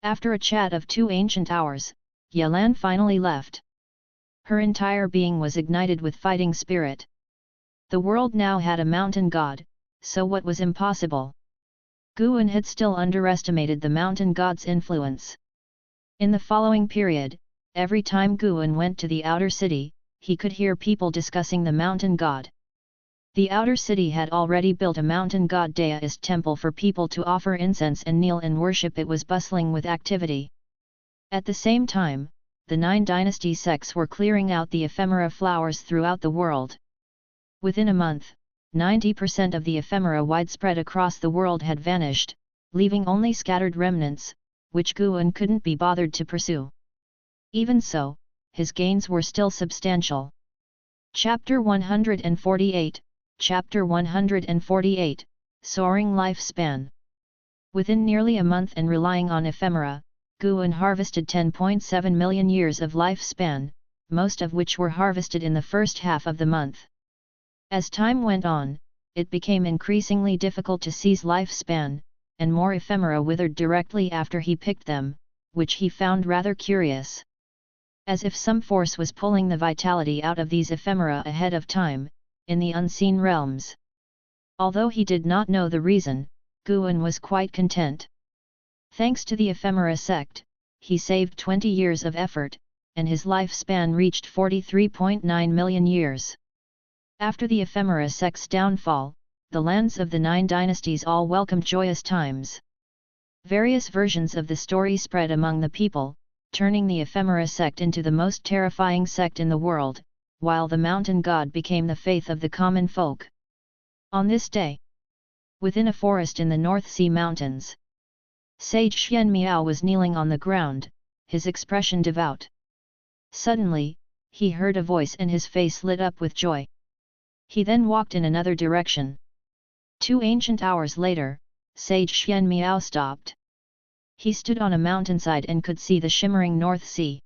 After a chat of 2 ancient hours, Yelan finally left. Her entire being was ignited with fighting spirit. The world now had a mountain god, so what was impossible? Guan had still underestimated the mountain god's influence. In the following period, every time Guan went to the outer city, he could hear people discussing the mountain god. The outer city had already built a mountain god deist temple for people to offer incense and kneel and worship. It was bustling with activity. At the same time, the 9 dynasty sects were clearing out the ephemera flowers throughout the world. Within a month, 90% of the ephemera widespread across the world had vanished, leaving only scattered remnants, which Guan couldn't be bothered to pursue. Even so, his gains were still substantial. Chapter 148, Chapter 148, Soaring Lifespan. Within nearly a month and relying on ephemera, Guan harvested 10.7 million years of lifespan, most of which were harvested in the first half of the month. As time went on, it became increasingly difficult to seize lifespan, and more ephemera withered directly after he picked them, which he found rather curious. As if some force was pulling the vitality out of these ephemera ahead of time, in the unseen realms. Although he did not know the reason, Guan was quite content. Thanks to the ephemera sect, he saved 20 years of effort, and his lifespan reached 43.9 million years. After the ephemera sect's downfall, the lands of the 9 dynasties all welcomed joyous times. Various versions of the story spread among the people, turning the ephemera sect into the most terrifying sect in the world, while the mountain god became the faith of the common folk. On this day, within a forest in the North Sea Mountains, sage Xian Miao was kneeling on the ground, his expression devout. Suddenly, he heard a voice and his face lit up with joy. He then walked in another direction. 2 ancient hours later, sage Xian Miao stopped. He stood on a mountainside and could see the shimmering North Sea.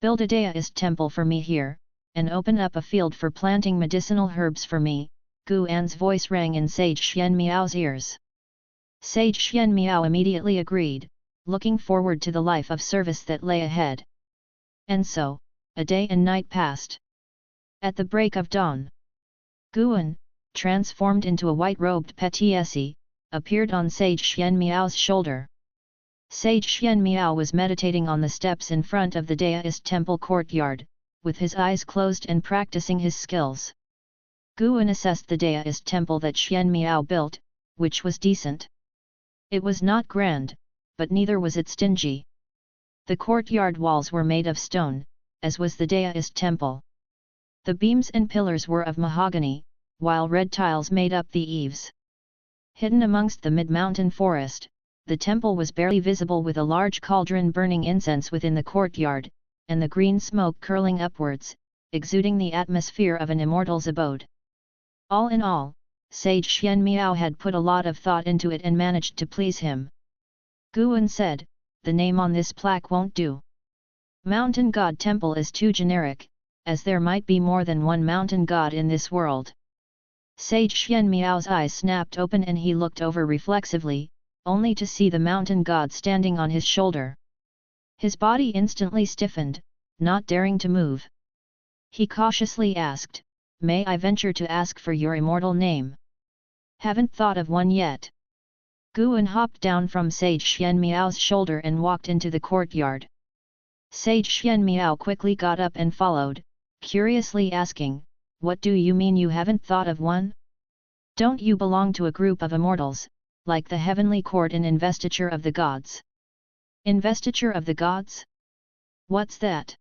Build a deist temple for me here, and open up a field for planting medicinal herbs for me, Guan's voice rang in sage Xian Miao's ears. Sage Xian Miao immediately agreed, looking forward to the life of service that lay ahead. And so, a day and night passed. At the break of dawn, Guan, transformed into a white-robed Petiesi, appeared on sage Xian Miao's shoulder. Sage Xian Miao was meditating on the steps in front of the deist temple courtyard, with his eyes closed and practicing his skills. Guan assessed the deist temple that Xian Miao built, which was decent. It was not grand, but neither was it stingy. The courtyard walls were made of stone, as was the deist temple. The beams and pillars were of mahogany, while red tiles made up the eaves. Hidden amongst the mid-mountain forest, the temple was barely visible with a large cauldron burning incense within the courtyard, and the green smoke curling upwards, exuding the atmosphere of an immortal's abode. All in all, sage Xian Miao had put a lot of thought into it and managed to please him. Guan said, the name on this plaque won't do. Mountain God Temple is too generic, as there might be more than one mountain god in this world. Sage Xian Miao's eyes snapped open and he looked over reflexively, only to see the mountain god standing on his shoulder. His body instantly stiffened, not daring to move. He cautiously asked, "May I venture to ask for your immortal name?" "Haven't thought of one yet." Guan hopped down from Sage Xianmiao's shoulder and walked into the courtyard. Sage Xianmiao quickly got up and followed, curiously asking, "What do you mean you haven't thought of one? Don't you belong to a group of immortals, like the heavenly court in Investiture of the Gods?" Investiture of the Gods? What's that?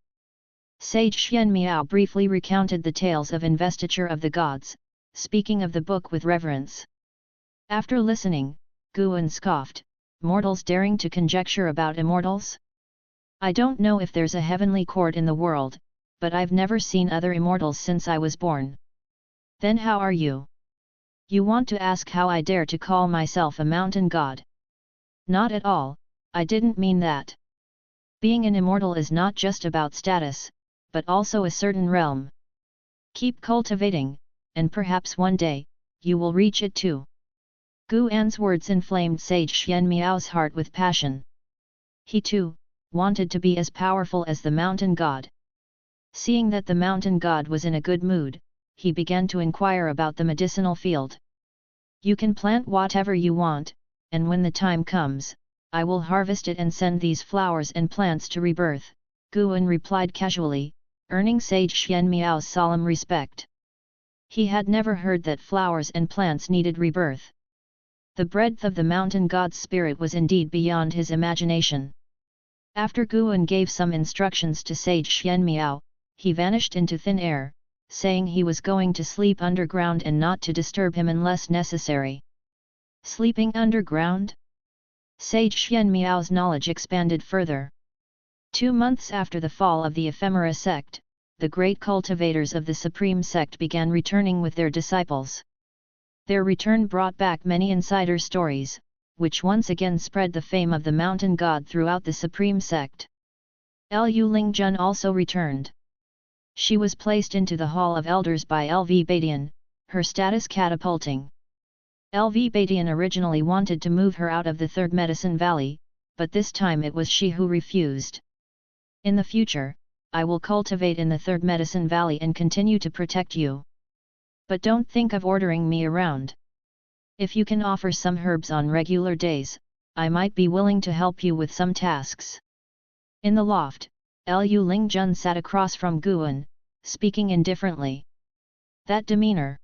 Sage Xianmiao briefly recounted the tales of Investiture of the Gods, speaking of the book with reverence. After listening, Guan scoffed, "Mortals daring to conjecture about immortals? I don't know if there's a heavenly court in the world, but I've never seen other immortals since I was born. Then how are you? You want to ask how I dare to call myself a mountain god? Not at all, I didn't mean that. Being an immortal is not just about status, but also a certain realm. Keep cultivating, and perhaps one day, you will reach it too." Guan's words inflamed Sage Xianmiao's heart with passion. He too wanted to be as powerful as the mountain god. Seeing that the mountain god was in a good mood, he began to inquire about the medicinal field. "You can plant whatever you want, and when the time comes, I will harvest it and send these flowers and plants to rebirth," Guan replied casually, earning Sage Xianmiao's solemn respect. He had never heard that flowers and plants needed rebirth. The breadth of the mountain god's spirit was indeed beyond his imagination. After Guan gave some instructions to Sage Xianmiao, he vanished into thin air, saying he was going to sleep underground and not to disturb him unless necessary. Sleeping underground? Sage Xianmiao's knowledge expanded further. 2 months after the fall of the Ephemera sect, the great cultivators of the Supreme Sect began returning with their disciples. Their return brought back many insider stories, which once again spread the fame of the mountain god throughout the Supreme Sect. Lu Lingjun also returned. She was placed into the Hall of Elders by Lv Badian, her status catapulting. Lv Badian originally wanted to move her out of the Third Medicine Valley, but this time it was she who refused. "In the future, I will cultivate in the Third Medicine Valley and continue to protect you. But don't think of ordering me around. If you can offer some herbs on regular days, I might be willing to help you with some tasks." In the loft, Lu Lingjun sat across from Guan, speaking indifferently. "That demeanor?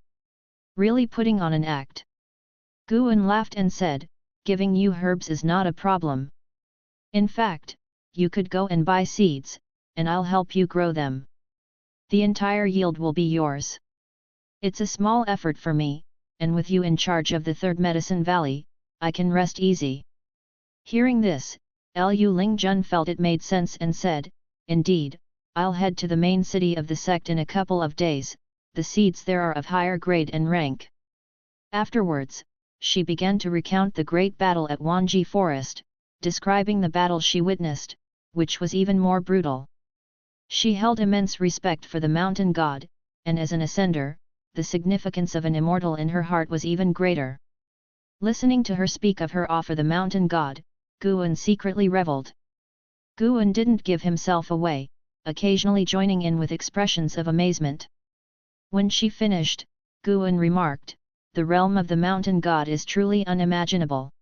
Really putting on an act?" Guan laughed and said, "Giving you herbs is not a problem. In fact, you could go and buy seeds, and I'll help you grow them. The entire yield will be yours. It's a small effort for me, and with you in charge of the Third Medicine Valley, I can rest easy." Hearing this, Lu Lingjun felt it made sense and said, "Indeed, I'll head to the main city of the sect in a couple of days, the seeds there are of higher grade and rank." Afterwards, she began to recount the great battle at Wanji Forest, describing the battle she witnessed, which was even more brutal. She held immense respect for the mountain god, and as an ascender, the significance of an immortal in her heart was even greater. Listening to her speak of her awe for the mountain god, Guan secretly reveled. Guan didn't give himself away, occasionally joining in with expressions of amazement. When she finished, Guan remarked, "The realm of the mountain god is truly unimaginable.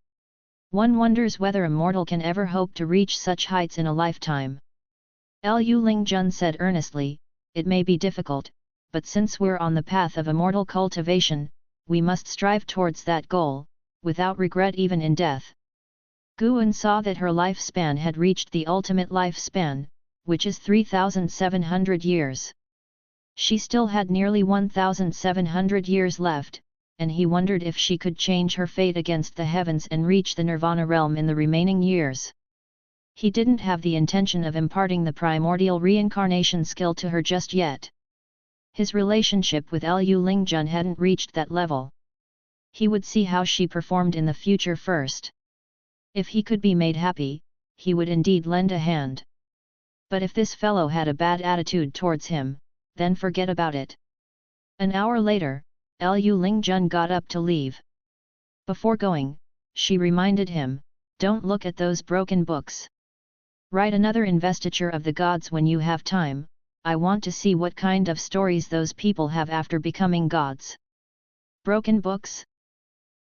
One wonders whether a mortal can ever hope to reach such heights in a lifetime." Lu Lingjun said earnestly, "It may be difficult, but since we're on the path of immortal cultivation, we must strive towards that goal, without regret even in death." Guan saw that her lifespan had reached the ultimate lifespan, which is 3,700 years. She still had nearly 1,700 years left, and he wondered if she could change her fate against the heavens and reach the nirvana realm in the remaining years. He didn't have the intention of imparting the primordial reincarnation skill to her just yet. His relationship with Lu Lingjun hadn't reached that level. He would see how she performed in the future first. If he could be made happy, he would indeed lend a hand. But if this fellow had a bad attitude towards him, then forget about it. An hour later, Lu Lingjun got up to leave. Before going, she reminded him, "Don't look at those broken books. Write another investiture of the gods when you have time. I want to see what kind of stories those people have after becoming gods." "Broken books?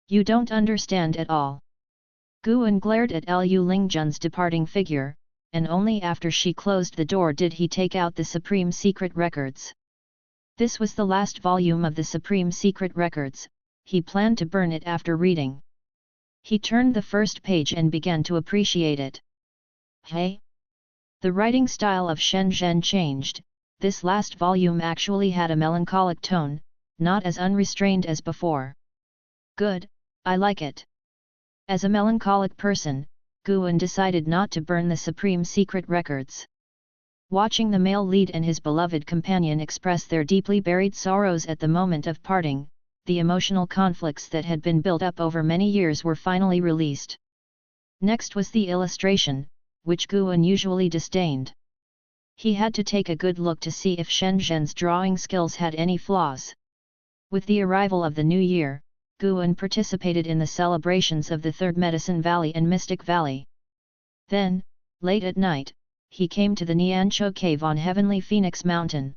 You don't understand at all. Guan glared at Liu Lingjun's departing figure, and only after she closed the door did he take out the Supreme Secret Records. This was the last volume of the Supreme Secret Records. He planned to burn it after reading. He turned the first page and began to appreciate it. Hey! The writing style of Shen Zhen changed. This last volume actually had a melancholic tone, not as unrestrained as before. Good, I like it. As a melancholic person, Guan decided not to burn the Supreme Secret Records. Watching the male lead and his beloved companion express their deeply buried sorrows at the moment of parting, the emotional conflicts that had been built up over many years were finally released. Next was the illustration, which Guan usually disdained. He had to take a good look to see if Shen Zhen's drawing skills had any flaws. With the arrival of the new year, Guan participated in the celebrations of the Third Medicine Valley and Mystic Valley. Then, late at night, he came to the Niancho Cave on Heavenly Phoenix Mountain.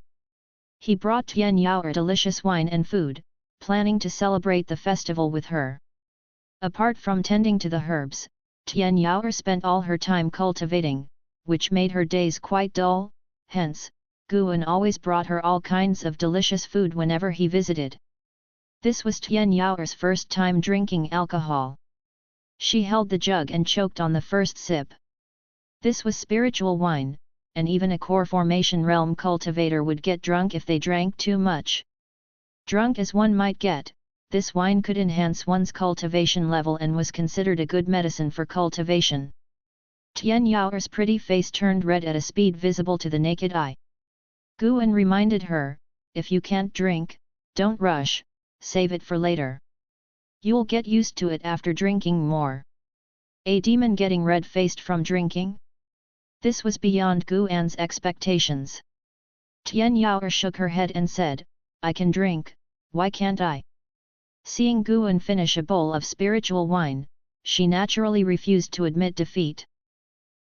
He brought Tian Yao delicious wine and food, planning to celebrate the festival with her. Apart from tending to the herbs, Tian Yao spent all her time cultivating, which made her days quite dull, hence, Guan always brought her all kinds of delicious food whenever he visited. This was Tian Yao's first time drinking alcohol. She held the jug and choked on the first sip. This was spiritual wine, and even a core formation realm cultivator would get drunk if they drank too much. Drunk as one might get, this wine could enhance one's cultivation level and was considered a good medicine for cultivation. Tian Yao's pretty face turned red at a speed visible to the naked eye. Guan reminded her, if you can't drink, don't rush, save it for later. You'll get used to it after drinking more. A demon getting red-faced from drinking? This was beyond Guan's expectations. Tian Yao shook her head and said, I can drink, why can't I? Seeing Guan finish a bowl of spiritual wine, she naturally refused to admit defeat.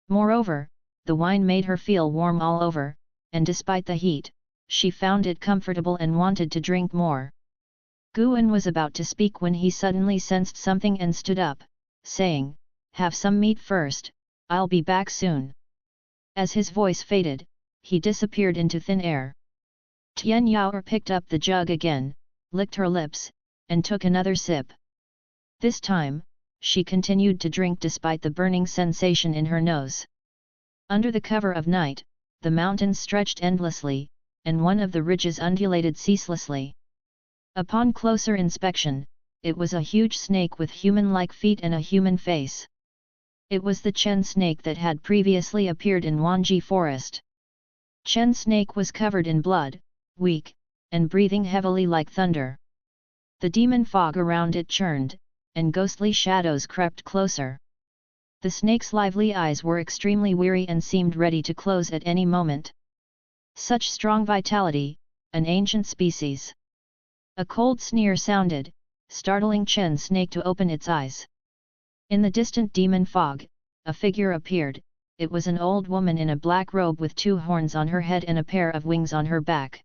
Moreover, the wine made her feel warm all over, and despite the heat, she found it comfortable and wanted to drink more. Guan was about to speak when he suddenly sensed something and stood up, saying, have some meat first, I'll be back soon. As his voice faded, he disappeared into thin air. Tian Yao picked up the jug again, licked her lips, and took another sip. This time, she continued to drink despite the burning sensation in her nose. Under the cover of night, the mountains stretched endlessly, and one of the ridges undulated ceaselessly. Upon closer inspection, it was a huge snake with human-like feet and a human face. It was the Chen snake that had previously appeared in Wanji Forest. Chen snake was covered in blood, weak, and breathing heavily like thunder. The demon fog around it churned, and ghostly shadows crept closer. The snake's lively eyes were extremely weary and seemed ready to close at any moment. Such strong vitality, an ancient species. A cold sneer sounded, startling Chen snake to open its eyes. In the distant demon fog, a figure appeared. It was an old woman in a black robe with 2 horns on her head and a pair of wings on her back.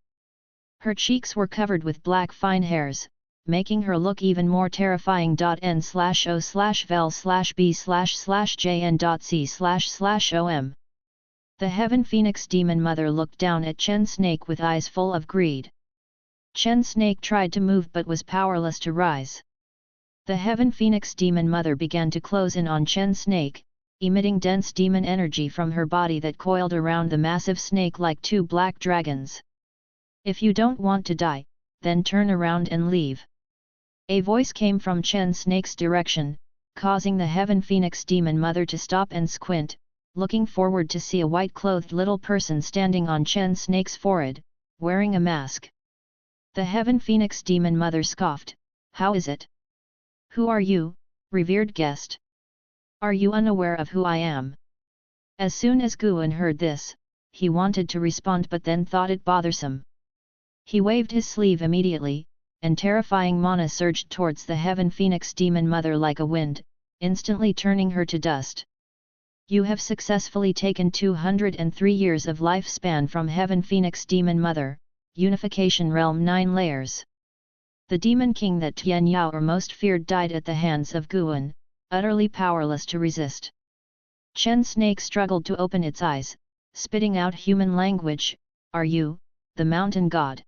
Her cheeks were covered with black fine hairs, making her look even more terrifying. N/O/vel/b/jn.c//om. The Heaven Phoenix Demon Mother looked down at Chen Snake with eyes full of greed. Chen Snake tried to move but was powerless to rise. The Heaven Phoenix Demon Mother began to close in on Chen Snake, emitting dense demon energy from her body that coiled around the massive snake like 2 black dragons. If you don't want to die, then turn around and leave. A voice came from Chen Snake's direction, causing the Heaven Phoenix Demon Mother to stop and squint, looking forward to see a white-clothed little person standing on Chen Snake's forehead, wearing a mask. The Heaven Phoenix Demon Mother scoffed, "How is it? Who are you, revered guest? Are you unaware of who I am?" As soon as Guan heard this, he wanted to respond but then thought it bothersome. He waved his sleeve immediately, and terrifying mana surged towards the Heaven Phoenix Demon Mother like a wind, instantly turning her to dust. You have successfully taken 203 years of lifespan from Heaven Phoenix Demon Mother, Unification Realm 9 layers. The Demon King that Tian Yao most feared died at the hands of Guan, utterly powerless to resist. Chen Snake struggled to open its eyes, spitting out human language, "Are you, the mountain god?"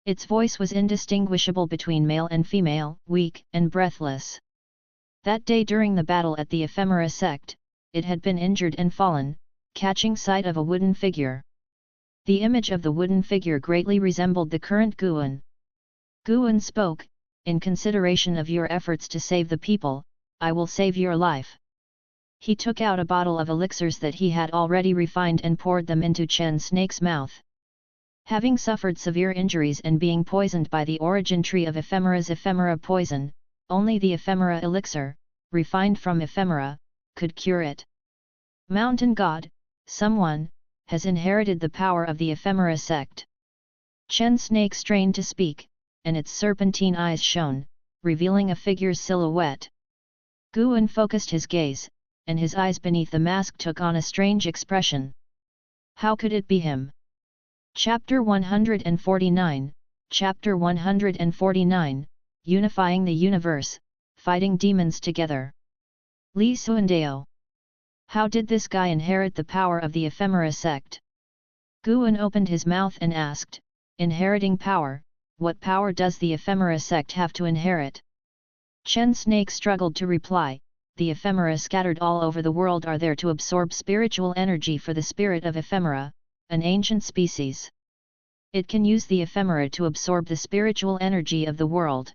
Its voice was indistinguishable between male and female, weak and breathless. That day during the battle at the Ephemera Sect, it had been injured and fallen, catching sight of a wooden figure. The image of the wooden figure greatly resembled the current Guan. Guan spoke, "In consideration of your efforts to save the people, I will save your life." He took out a bottle of elixirs that he had already refined and poured them into Chen Snake's mouth. Having suffered severe injuries and being poisoned by the origin tree of Ephemera's ephemera poison, only the ephemera elixir, refined from ephemera, could cure it. Mountain God, someone, has inherited the power of the Ephemera Sect. Chen Snake strained to speak, and its serpentine eyes shone, revealing a figure's silhouette. Guan focused his gaze, and his eyes beneath the mask took on a strange expression. How could it be him? Chapter 149, Chapter 149, Unifying the Universe, Fighting Demons Together. Li Suandeo. How did this guy inherit the power of the Ephemera Sect? Guan opened his mouth and asked, "Inheriting power, what power does the Ephemera Sect have to inherit?" Chen Snake struggled to reply, "The ephemera scattered all over the world are there to absorb spiritual energy for the spirit of ephemera, an ancient species. It can use the ephemera to absorb the spiritual energy of the world.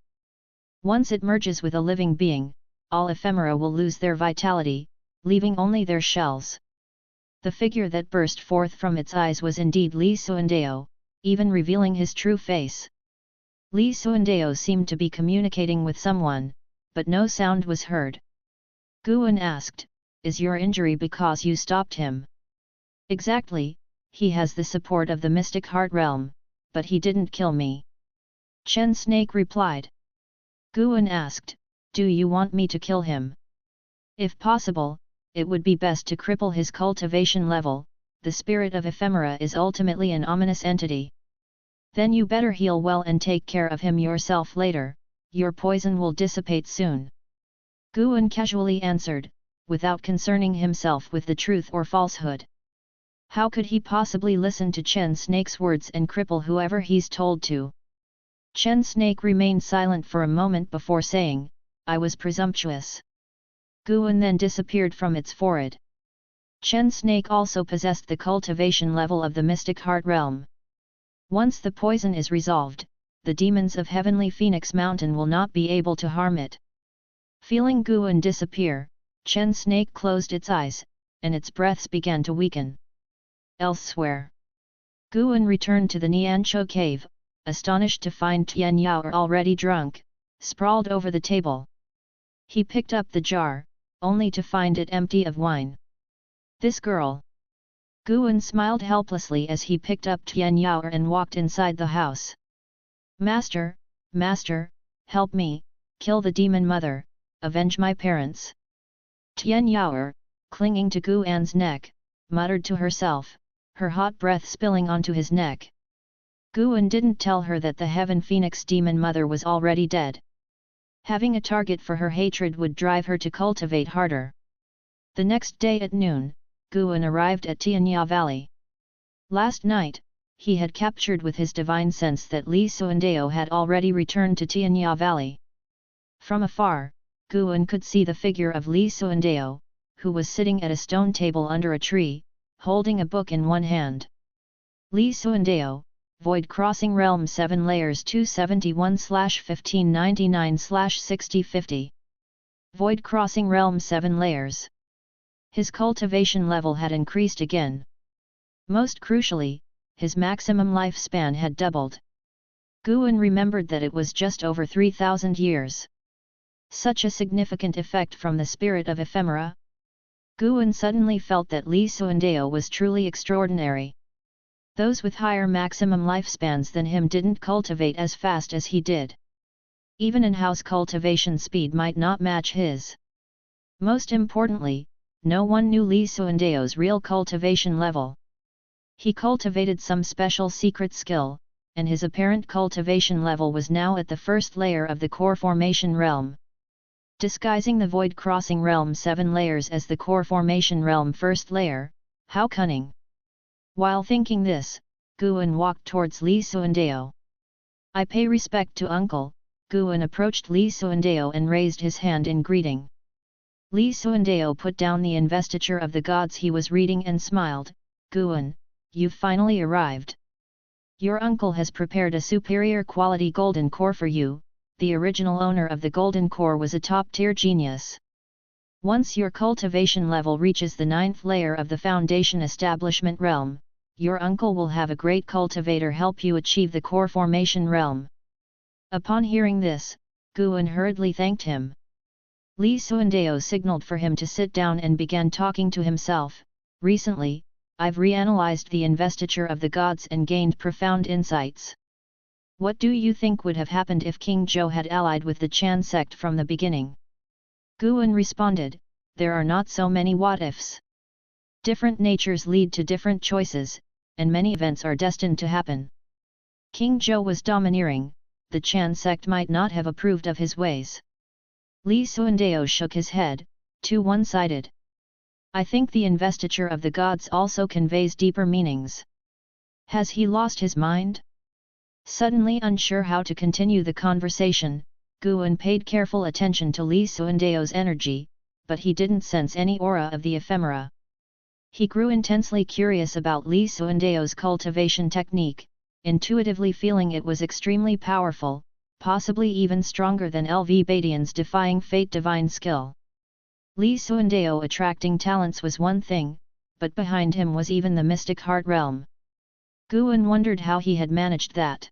Once it merges with a living being, all ephemera will lose their vitality, leaving only their shells." The figure that burst forth from its eyes was indeed Li Suandeo, even revealing his true face. Li Suandeo seemed to be communicating with someone, but no sound was heard. Guan asked, "Is your injury because you stopped him?" "Exactly, he has the support of the mystic heart realm, but he didn't kill me." Chen Snake replied. Guan asked, "Do you want me to kill him?" "If possible, it would be best to cripple his cultivation level. The spirit of ephemera is ultimately an ominous entity. Then you better heal well and take care of him yourself later, your poison will dissipate soon." Guan casually answered, without concerning himself with the truth or falsehood. How could he possibly listen to Chen Snake's words and cripple whoever he's told to? Chen Snake remained silent for a moment before saying, "I was presumptuous." Guan then disappeared from its forehead. Chen Snake also possessed the cultivation level of the mystic heart realm. Once the poison is resolved, the demons of Heavenly Phoenix Mountain will not be able to harm it. Feeling Guan disappear, Chen Snake closed its eyes, and its breaths began to weaken. Elsewhere, Guan returned to the Nianchou cave, astonished to find Tian Yao already drunk, sprawled over the table. He picked up the jar, only to find it empty of wine. "This girl." Guan smiled helplessly as he picked up Tian Yao and walked inside the house. Master, help me, kill the demon mother, avenge my parents." Tian Yao, clinging to Guan's neck, muttered to herself, her hot breath spilling onto his neck. Guan didn't tell her that the Heaven Phoenix demon mother was already dead. Having a target for her hatred would drive her to cultivate harder. The next day at noon, Guan arrived at Tianya Valley. Last night, he had captured with his divine sense that Li Suandeo had already returned to Tianya Valley. From afar, Guan could see the figure of Li Suandeo, who was sitting at a stone table under a tree, holding a book in one hand. Li Suandeo, Void Crossing Realm 7 Layers 271/1599/6050. Void Crossing Realm 7 Layers. His cultivation level had increased again. Most crucially, his maximum lifespan had doubled. Guan remembered that it was just over 3,000 years. Such a significant effect from the spirit of ephemera. Guan suddenly felt that Li Suandeo was truly extraordinary. Those with higher maximum lifespans than him didn't cultivate as fast as he did. Even in-house cultivation speed might not match his. Most importantly, no one knew Li Suandeo's real cultivation level. He cultivated some special secret skill, and his apparent cultivation level was now at the first layer of the core formation realm. disguising the void-crossing realm 7 layers as the core formation realm first layer, how cunning! While thinking this, Guan walked towards Li Suandeo. I pay respect to uncle. Guan approached Li Suandeo and raised his hand in greeting. Li Suandeo put down the investiture of the gods he was reading and smiled. Guan, you've finally arrived. Your uncle has prepared a superior quality golden core for you. The original owner of the golden core was a top-tier genius. Once your cultivation level reaches the 9th layer of the foundation establishment realm, your uncle will have a great cultivator help you achieve the core formation realm. Upon hearing this, Guan hurriedly thanked him. Li Suandeo signaled for him to sit down and began talking to himself. Recently, I've reanalyzed the investiture of the gods and gained profound insights. What do you think would have happened if King Zhou had allied with the Taixuan Sect from the beginning? Guan responded, there are not so many what-ifs. Different natures lead to different choices, and many events are destined to happen. King Zhou was domineering, the Taixuan Sect might not have approved of his ways. Li Suandeo shook his head, too one-sided. I think the investiture of the gods also conveys deeper meanings. Has he lost his mind? Suddenly unsure how to continue the conversation, Guan paid careful attention to Li Suandeo's energy, but he didn't sense any aura of the ephemera. He grew intensely curious about Li Suandeo's cultivation technique, intuitively feeling it was extremely powerful, possibly even stronger than LV Badian's defying fate divine skill. Li Suandeo attracting talents was one thing, but behind him was even the mystic heart realm. Guan wondered how he had managed that.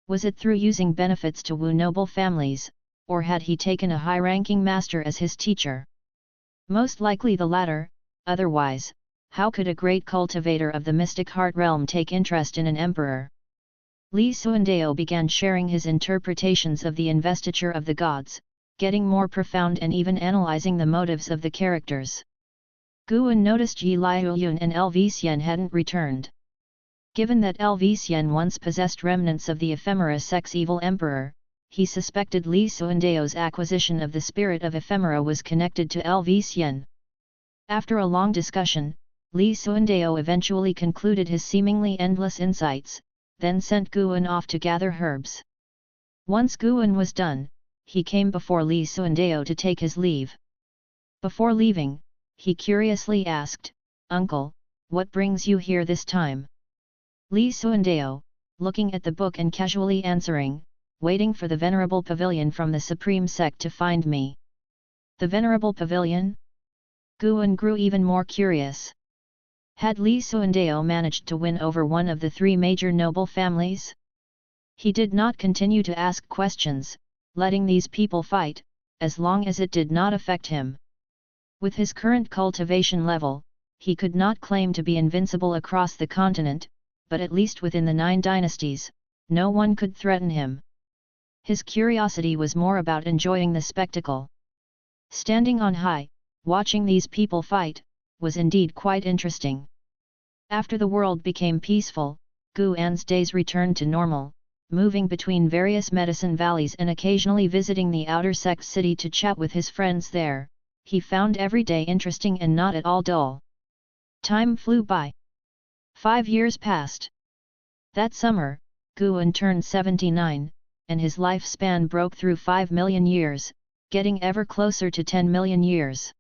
Was it through using benefits to woo noble families, or had he taken a high-ranking master as his teacher? Most likely the latter, otherwise, how could a great cultivator of the mystic heart realm take interest in an emperor? Li Suandeo began sharing his interpretations of the investiture of the gods, getting more profound and even analyzing the motives of the characters. Guan noticed Yi Liuyun and LV Xian hadn't returned. Given that LV Xian once possessed remnants of the ephemera sect's evil emperor, he suspected Li Suandeo's acquisition of the spirit of ephemera was connected to LV Xian. After a long discussion, Li Suandeo eventually concluded his seemingly endless insights, then sent Guan off to gather herbs. Once Guan was done, he came before Li Suandeo to take his leave. Before leaving, he curiously asked, "Uncle, what brings you here this time?" Li Suandeo, looking at the book and casually answering, "Waiting for the Venerable Pavilion from the Supreme Sect to find me." The Venerable Pavilion? Guan grew even more curious. Had Li Suandeo managed to win over one of the 3 major noble families? He did not continue to ask questions, letting these people fight, as long as it did not affect him. With his current cultivation level, he could not claim to be invincible across the continent, but at least within the 9 dynasties, no one could threaten him. His curiosity was more about enjoying the spectacle. Standing on high, watching these people fight, was indeed quite interesting. After the world became peaceful, Guan's days returned to normal, moving between various medicine valleys and occasionally visiting the outer sect city to chat with his friends there. He found every day interesting and not at all dull. Time flew by. 5 years passed. That summer, Guan turned 79, and his lifespan broke through 5 million years, getting ever closer to 10 million years.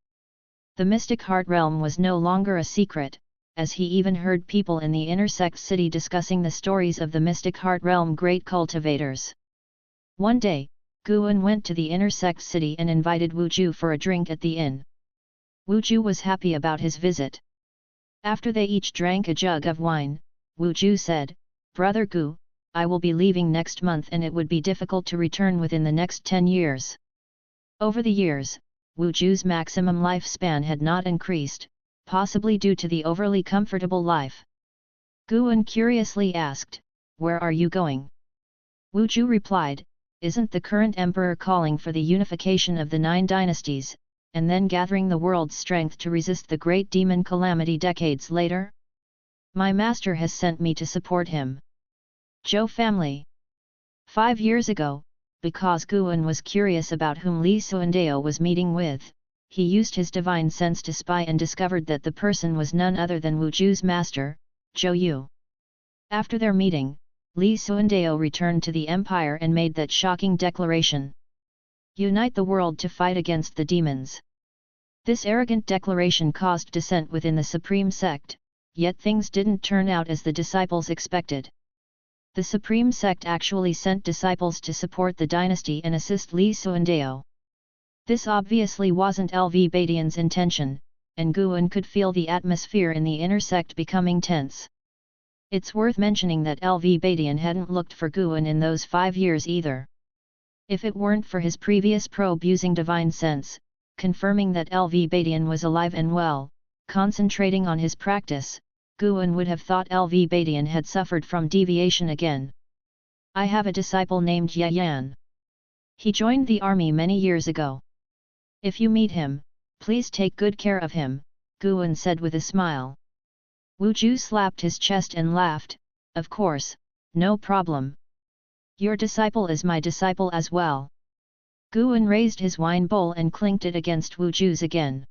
The mystic heart realm was no longer a secret, as he even heard people in the inner sect city discussing the stories of the mystic heart realm great cultivators. One day, Guan went to the inner sect city and invited Wu Ju for a drink at the inn. Wu Ju was happy about his visit. After they each drank a jug of wine, Wu Ju said, "Brother Gu, I will be leaving next month and it would be difficult to return within the next 10 years. Over the years, Wu Ju's maximum lifespan had not increased, possibly due to the overly comfortable life. Guan curiously asked, "Where are you going?" Wu Ju replied, "Isn't the current emperor calling for the unification of the 9 dynasties, and then gathering the world's strength to resist the great demon calamity decades later? My master has sent me to support him." Zhou family. 5 years ago, because Guan was curious about whom Li Suandao was meeting with, he used his divine sense to spy and discovered that the person was none other than Wu Ju's master, Zhou Yu. After their meeting, Li Suandao returned to the empire and made that shocking declaration. Unite the world to fight against the demons. This arrogant declaration caused dissent within the Supreme Sect, yet things didn't turn out as the disciples expected. The Supreme Sect actually sent disciples to support the dynasty and assist Li Suandao. This obviously wasn't LV Badian's intention, and Guan could feel the atmosphere in the inner sect becoming tense. It's worth mentioning that LV Badian hadn't looked for Guan in those 5 years either. If it weren't for his previous probe using divine sense, confirming that LV Badian was alive and well, concentrating on his practice, Guan would have thought LV Badian had suffered from deviation again. I have a disciple named Ye Yan. He joined the army many years ago. If you meet him, please take good care of him, Guan said with a smile. Wu Ju slapped his chest and laughed, of course, no problem. Your disciple is my disciple as well. Guan raised his wine bowl and clinked it against Wu Ju's again.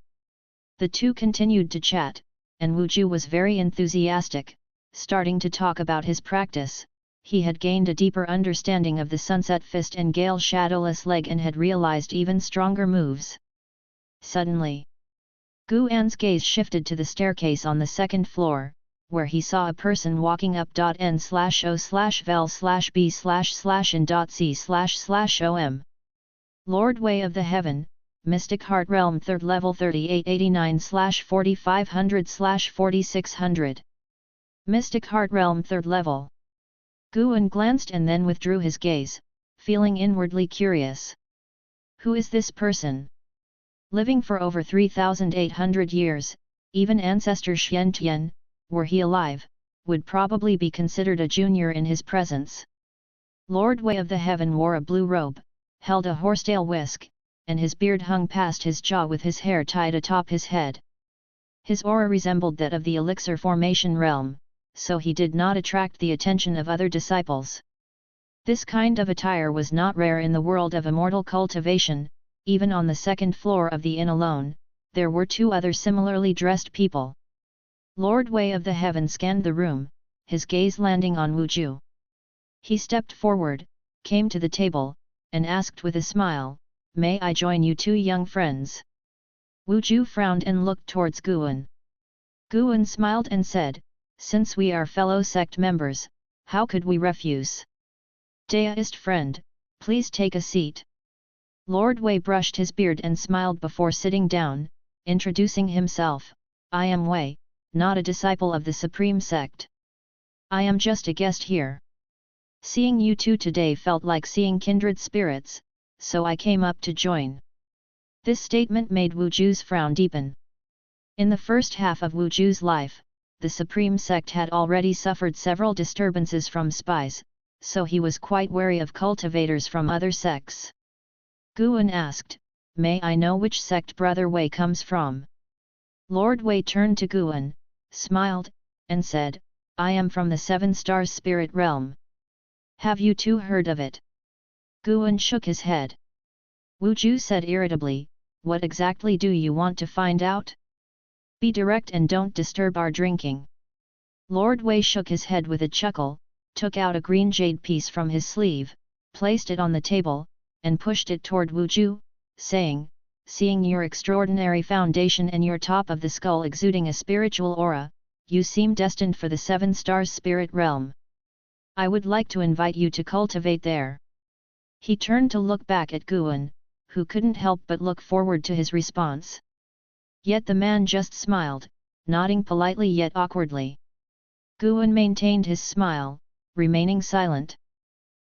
The two continued to chat, and Wu Ju was very enthusiastic, starting to talk about his practice. He had gained a deeper understanding of the Sunset Fist and Gale Shadowless Leg and had realized even stronger moves. Suddenly, Guan's gaze shifted to the staircase on the second floor, where he saw a person walking up. N/O/vel/b//in.c//om. Lord Way of the Heaven, Mystic Heart Realm 3rd Level 3889/4500/4600. Mystic Heart Realm 3rd Level. Guan glanced and then withdrew his gaze, feeling inwardly curious. Who is this person? Living for over 3,800 years, even ancestor Xian Tian, were he alive, would probably be considered a junior in his presence. Lord Way of the Heaven wore a blue robe, held a horsetail whisk, and his beard hung past his jaw with his hair tied atop his head. His aura resembled that of the elixir formation realm, so he did not attract the attention of other disciples. This kind of attire was not rare in the world of immortal cultivation. Even on the second floor of the inn alone, there were 2 other similarly dressed people. Lord Way of the Heaven scanned the room, his gaze landing on Wu Ju. He stepped forward, came to the table, and asked with a smile, "May I join you 2 young friends?" Wu Ju frowned and looked towards Guan. Guan smiled and said, "Since we are fellow sect members, how could we refuse? Deist friend, please take a seat." Lord Wei brushed his beard and smiled before sitting down, introducing himself. "I am Wei, not a disciple of the Supreme Sect. I am just a guest here. Seeing you 2 today felt like seeing kindred spirits, so I came up to join." This statement made Wu Ju's frown deepen. In the first half of Wu Ju's life, the Supreme Sect had already suffered several disturbances from spies, so he was quite wary of cultivators from other sects. Guan asked, "May I know which sect Brother Wei comes from?" Lord Wei turned to Guan, smiled, and said, "I am from the 7 Stars Spirit Realm. Have you 2 heard of it?" Guan shook his head. Wu Ju said irritably, "What exactly do you want to find out? Be direct and don't disturb our drinking." Lord Wei shook his head with a chuckle, took out a green jade piece from his sleeve, placed it on the table, and pushed it toward Wu Ju, saying, "Seeing your extraordinary foundation and your top of the skull exuding a spiritual aura, you seem destined for the 7 Stars Spirit Realm. I would like to invite you to cultivate there." He turned to look back at Guan, who couldn't help but look forward to his response. Yet the man just smiled, nodding politely yet awkwardly. Guan maintained his smile, remaining silent.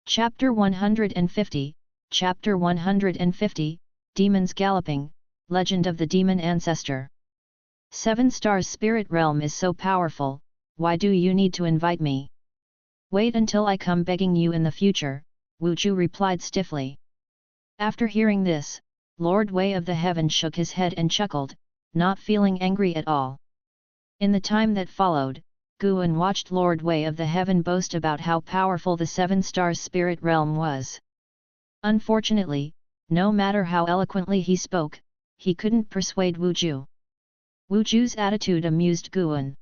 Chapter 150, Chapter 150, Demons Galloping, Legend of the Demon Ancestor. 7 Stars Spirit Realm is so powerful, why do you need to invite me? Wait until I come begging you in the future, Wu Ju replied stiffly. After hearing this, Lord Wei of the Heaven shook his head and chuckled, not feeling angry at all. In the time that followed, Guan watched Lord Wei of the Heaven boast about how powerful the 7 Stars Spirit Realm was. Unfortunately, no matter how eloquently he spoke, he couldn't persuade Wuju. Wuju's attitude amused Guan.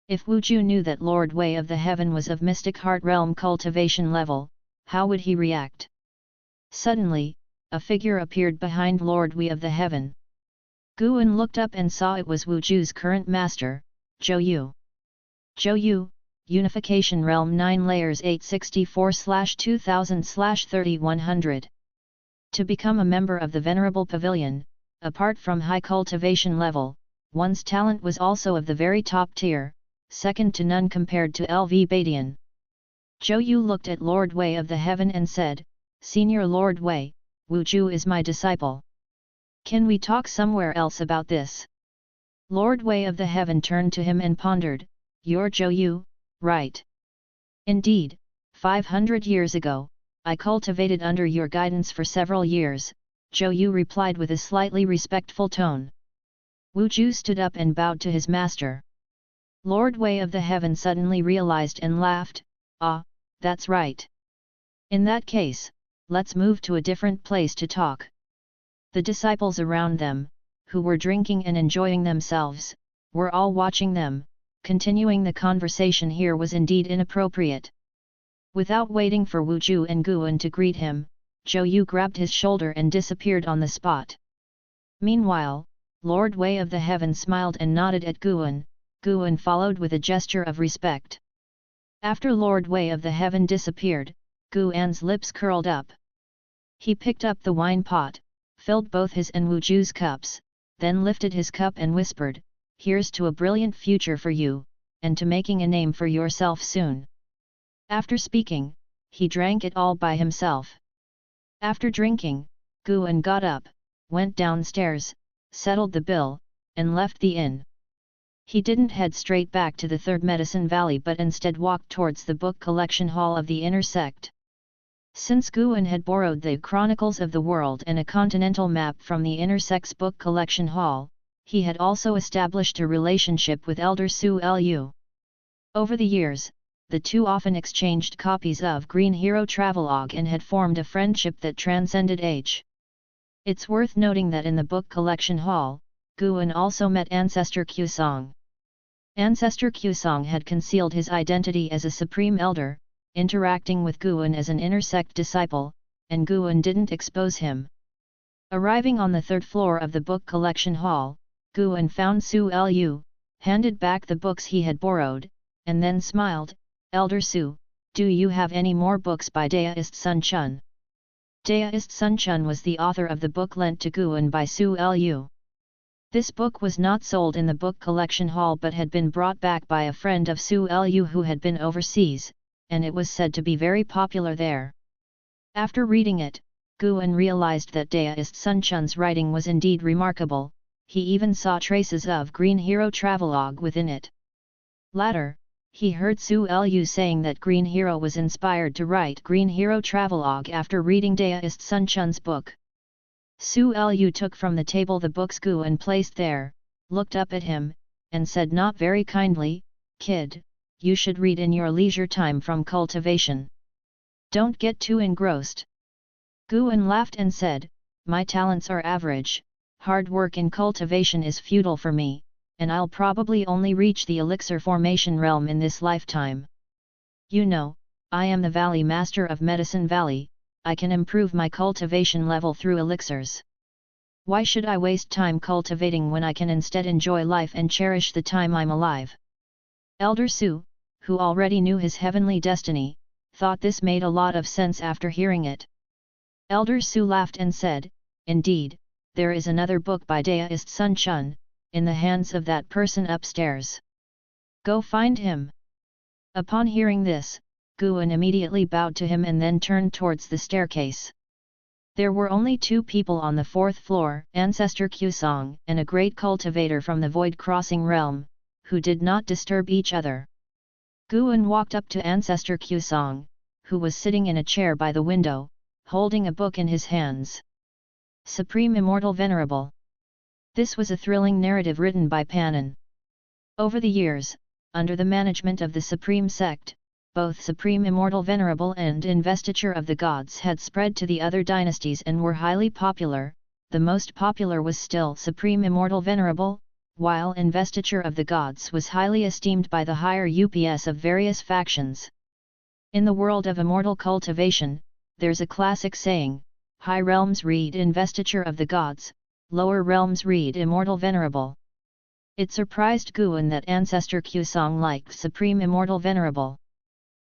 If Wuju knew that Lord Wei of the Heaven was of Mystic Heart Realm cultivation level, how would he react? Suddenly, a figure appeared behind Lord Wei of the Heaven. Guan looked up and saw it was Wuju's current master, Zhou Yu. Zhou Yu, Unification Realm 9 Layers 864/2000/3100. To become a member of the Venerable Pavilion, apart from high cultivation level, one's talent was also of the very top tier, second to none compared to LV Badian. Zhou Yu looked at Lord Wei of the Heaven and said, "Senior Lord Wei, Wuju is my disciple. Can we talk somewhere else about this?" Lord Wei of the Heaven turned to him and pondered, "You're Zhou Yu, right?" "Indeed, 500 years ago, I cultivated under your guidance for several years," Zhou Yu replied with a slightly respectful tone. Wuju stood up and bowed to his master. Lord Wei of the Heaven suddenly realized and laughed, "Ah, that's right. In that case, let's move to a different place to talk." The disciples around them, who were drinking and enjoying themselves, were all watching them. Continuing the conversation here was indeed inappropriate. Without waiting for Wuju and Guan to greet him, Zhou Yu grabbed his shoulder and disappeared on the spot. Meanwhile, Lord Wei of the Heaven smiled and nodded at Guan. Guan followed with a gesture of respect. After Lord Wei of the Heaven disappeared, Guan's lips curled up. He picked up the wine pot, filled both his and Wuju's cups, then lifted his cup and whispered, "Here's to a brilliant future for you, and to making a name for yourself soon." After speaking, he drank it all by himself. After drinking, Guan got up, went downstairs, settled the bill, and left the inn. He didn't head straight back to the Third Medicine Valley but instead walked towards the book collection hall of the inner sect. Since Guan had borrowed the Chronicles of the World and a continental map from the inner sect's book collection hall, he had also established a relationship with Elder Su Lu. Over the years, the two often exchanged copies of Green Hero Travelogue and had formed a friendship that transcended age. It's worth noting that in the book collection hall, Guan also met Ancestor Qusong. Ancestor Qusong had concealed his identity as a supreme elder, interacting with Guan as an inner sect disciple, and Guan didn't expose him. Arriving on the third floor of the book collection hall, Guan found Su Lu, handed back the books he had borrowed, and then smiled, "Elder Su, do you have any more books by Deist Sun Chun?" Deist Sun Chun was the author of the book lent to Guan by Su Lu. This book was not sold in the book collection hall but had been brought back by a friend of Su Lu who had been overseas, and it was said to be very popular there. After reading it, Guan realized that Deist Sun Chun's writing was indeed remarkable. He even saw traces of Green Hero Travelogue within it. Later, he heard Su Lu saying that Green Hero was inspired to write Green Hero Travelogue after reading Deist Sun Chun's book. Su Lu took from the table the books Guan placed there, looked up at him, and said not very kindly, "Kid, you should read in your leisure time from cultivation. Don't get too engrossed." Guan laughed and said, "My talents are average, hard work in cultivation is futile for me, and I'll probably only reach the elixir formation realm in this lifetime. You know, I am the Valley Master of Medicine Valley, I can improve my cultivation level through elixirs. Why should I waste time cultivating when I can instead enjoy life and cherish the time I'm alive?" Elder Su, who already knew his heavenly destiny, thought this made a lot of sense after hearing it. Elder Su laughed and said, "Indeed, there is another book by Deist Sun Chun, in the hands of that person upstairs. Go find him." Upon hearing this, Guan immediately bowed to him and then turned towards the staircase. There were only two people on the fourth floor, Ancestor Qusong and a great cultivator from the Void Crossing realm, who did not disturb each other. Guan walked up to Ancestor Qusong, who was sitting in a chair by the window, holding a book in his hands. Supreme Immortal Venerable. This was a thrilling narrative written by Pannon. Over the years, under the management of the Supreme Sect, both Supreme Immortal Venerable and Investiture of the Gods had spread to the other dynasties and were highly popular. The most popular was still Supreme Immortal Venerable, while Investiture of the Gods was highly esteemed by the higher UPS of various factions. In the world of immortal cultivation, there's a classic saying, high realms read Investiture of the Gods, lower realms read Immortal Venerable. It surprised Guan that Ancestor Kusong liked Supreme Immortal Venerable.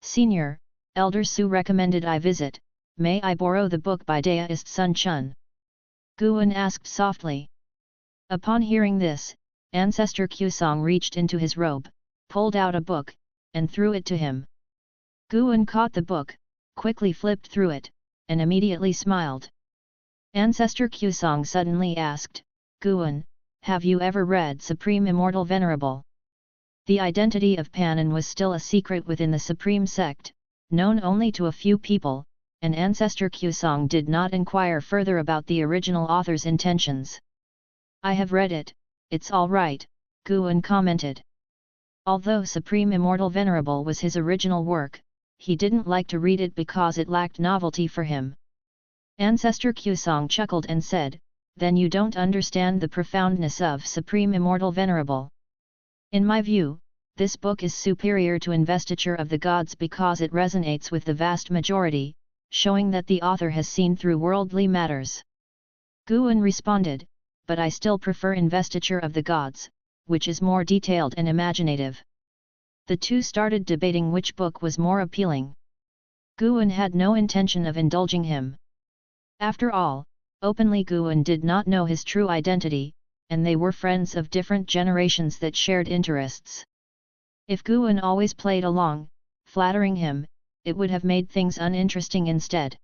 Senior, Elder Su recommended I visit. May I borrow the book by Deist Sun Chun? Guan asked softly. Upon hearing this, Ancestor Kusong reached into his robe, pulled out a book, and threw it to him. Guan caught the book, quickly flipped through it, and immediately smiled. Ancestor Kusong suddenly asked, Guan, have you ever read Supreme Immortal Venerable? The identity of Panin was still a secret within the Supreme Sect, known only to a few people, and Ancestor Kusong did not inquire further about the original author's intentions. I have read it, it's all right, Guan commented. Although Supreme Immortal Venerable was his original work, he didn't like to read it because it lacked novelty for him. Ancestor Kusong chuckled and said, then you don't understand the profoundness of Supreme Immortal Venerable. In my view, this book is superior to Investiture of the Gods because it resonates with the vast majority, showing that the author has seen through worldly matters. Guan responded, but I still prefer Investiture of the Gods, which is more detailed and imaginative. The two started debating which book was more appealing. Guan had no intention of indulging him. After all, openly Guan did not know his true identity, and they were friends of different generations that shared interests. If Guan always played along, flattering him, it would have made things uninteresting instead.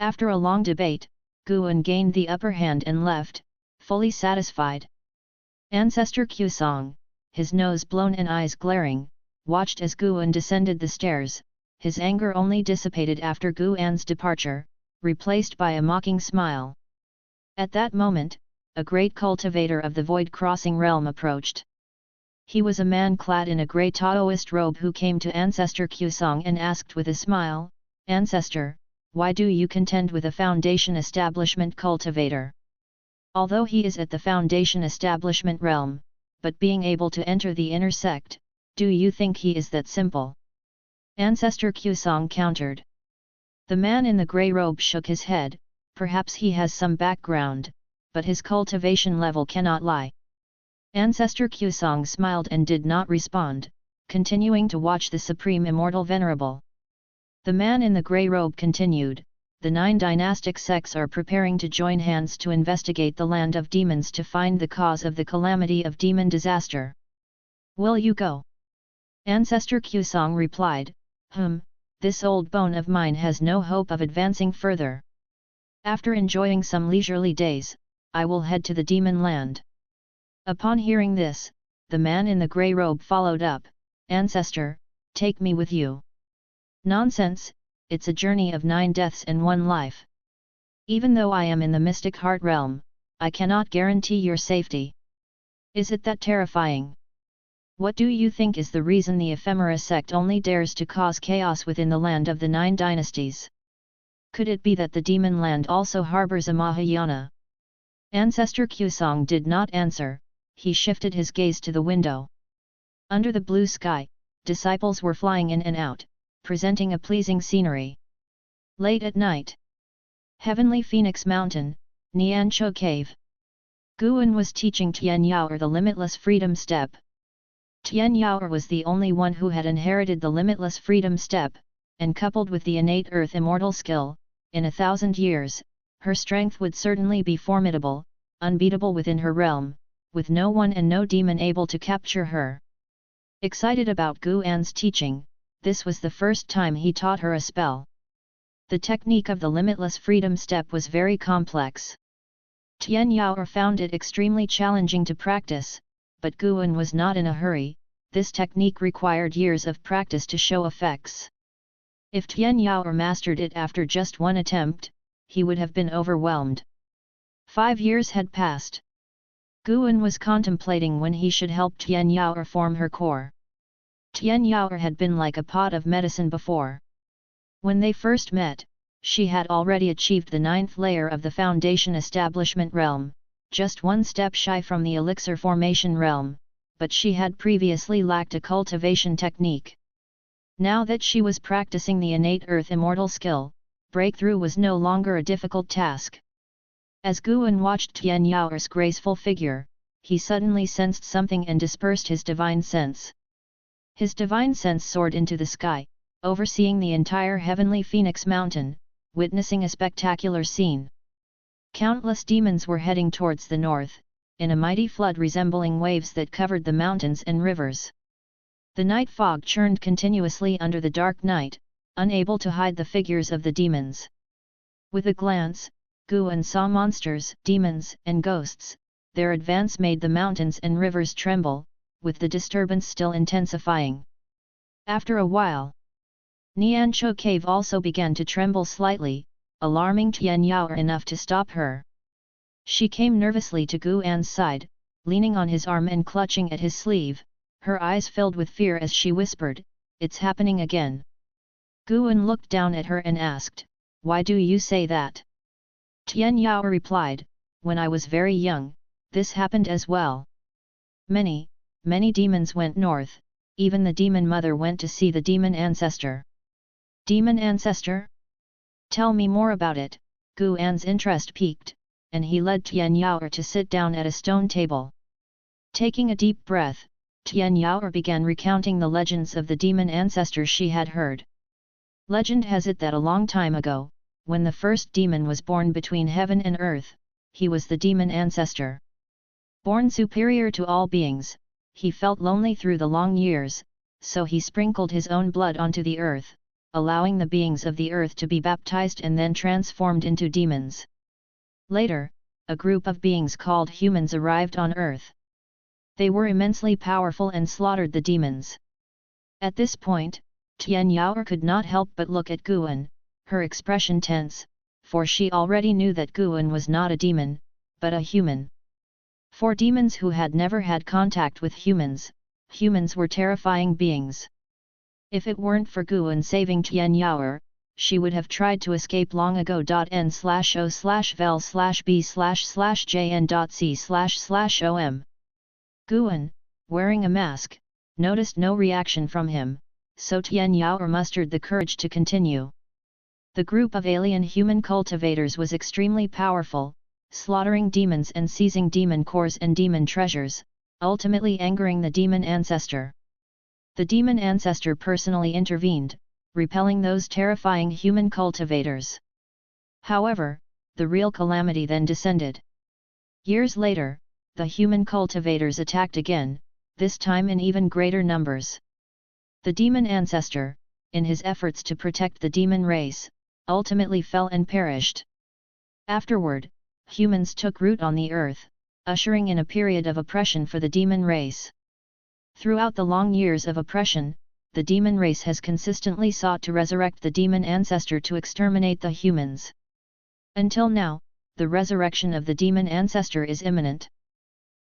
After a long debate, Guan gained the upper hand and left, fully satisfied. Ancestor Kusong, his nose blown and eyes glaring, watched as Guan descended the stairs. His anger only dissipated after Guan's departure, replaced by a mocking smile. At that moment, a great cultivator of the void-crossing realm approached. He was a man clad in a grey Taoist robe who came to Ancestor Kusong and asked with a smile, Ancestor, why do you contend with a Foundation Establishment cultivator? Although he is at the Foundation Establishment realm, but being able to enter the inner sect, do you think he is that simple? Ancestor Kusong countered. The man in the grey robe shook his head, perhaps he has some background, but his cultivation level cannot lie. Ancestor Kusong smiled and did not respond, continuing to watch the Supreme Immortal Venerable. The man in the grey robe continued, the 9 dynastic sects are preparing to join hands to investigate the land of demons to find the cause of the calamity of demon disaster. Will you go? Ancestor Kusong replied, this old bone of mine has no hope of advancing further. After enjoying some leisurely days, I will head to the demon land. Upon hearing this, the man in the grey robe followed up, Ancestor, take me with you. Nonsense, it's a journey of 9 deaths and 1 life. Even though I am in the mystic heart realm, I cannot guarantee your safety. Is it that terrifying? What do you think is the reason the Ephemera sect only dares to cause chaos within the land of the 9 dynasties? Could it be that the demon land also harbors a Mahayana? Ancestor Kusong did not answer, he shifted his gaze to the window. Under the blue sky, disciples were flying in and out, presenting a pleasing scenery. Late at night. Heavenly Phoenix Mountain, Niancho Cave. Guan was teaching Tian Yaoer the limitless freedom step. Tian Yaoer was the only one who had inherited the limitless freedom step, and coupled with the innate earth immortal skill, in 1,000 years, her strength would certainly be formidable, unbeatable within her realm, with no one and no demon able to capture her. Excited about Guan's teaching, this was the first time he taught her a spell. The technique of the limitless freedom step was very complex. Tian Yaoer found it extremely challenging to practice, but Guan was not in a hurry. This technique required years of practice to show effects. If Tian Yaoer mastered it after just 1 attempt, he would have been overwhelmed. 5 years had passed. Guan was contemplating when he should help Tian Yaoer form her core. Tian Yaoer had been like a pot of medicine before. When they first met, she had already achieved the 9th layer of the Foundation Establishment realm, just one step shy from the Elixir Formation realm, but she had previously lacked a cultivation technique. Now that she was practicing the innate Earth Immortal skill, breakthrough was no longer a difficult task. As Guan watched Tian Yaoer's graceful figure, he suddenly sensed something and dispersed his divine sense. His divine sense soared into the sky, overseeing the entire heavenly Phoenix Mountain, witnessing a spectacular scene. Countless demons were heading towards the north, in a mighty flood resembling waves that covered the mountains and rivers. The night fog churned continuously under the dark night, unable to hide the figures of the demons. With a glance, Guan saw monsters, demons, and ghosts. Their advance made the mountains and rivers tremble, with the disturbance still intensifying. After a while, Nianzhou Cave also began to tremble slightly, alarming Tian Yaoer enough to stop her. She came nervously to Guan's side, leaning on his arm and clutching at his sleeve, her eyes filled with fear as she whispered, "It's happening again." Guan looked down at her and asked, "Why do you say that?" Tian Yaoer replied, "When I was very young, this happened as well. Many demons went north, even the demon mother went to see the demon ancestor." "Demon ancestor? Tell me more about it." Guan's interest piqued, and he led Tian Yaoer to sit down at a stone table. Taking a deep breath, Tian Yaoer began recounting the legends of the demon ancestor she had heard. Legend has it that a long time ago, when the first demon was born between heaven and earth, he was the demon ancestor. Born superior to all beings, he felt lonely through the long years, so he sprinkled his own blood onto the earth, allowing the beings of the earth to be baptized and then transformed into demons. Later, a group of beings called humans arrived on earth. They were immensely powerful and slaughtered the demons. At this point, Tian Yaoer could not help but look at Guan, her expression tense, for she already knew that Guan was not a demon, but a human. For demons who had never had contact with humans, humans were terrifying beings. If it weren't for Guan saving Tian Yaoer, she would have tried to escape long ago. N/O/vel/b/jn.c//om. Guan, wearing a mask, noticed no reaction from him, so Tian Yaoer mustered the courage to continue. The group of alien human cultivators was extremely powerful, slaughtering demons and seizing demon cores and demon treasures, ultimately angering the demon ancestor. The demon ancestor personally intervened, repelling those terrifying human cultivators. However, the real calamity then descended. Years later, the human cultivators attacked again, this time in even greater numbers. The demon ancestor, in his efforts to protect the demon race, ultimately fell and perished. Afterward, humans took root on the earth, ushering in a period of oppression for the demon race. Throughout the long years of oppression, the demon race has consistently sought to resurrect the demon ancestor to exterminate the humans. Until now, the resurrection of the demon ancestor is imminent.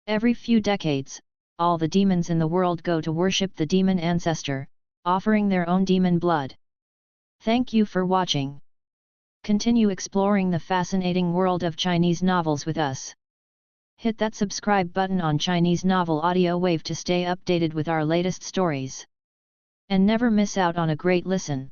Every few decades, all the demons in the world go to worship the demon ancestor, offering their own demon blood. Thank you for watching. Continue exploring the fascinating world of Chinese novels with us. Hit that subscribe button on Chinese Novel Audio Wave to stay updated with our latest stories. And never miss out on a great listen.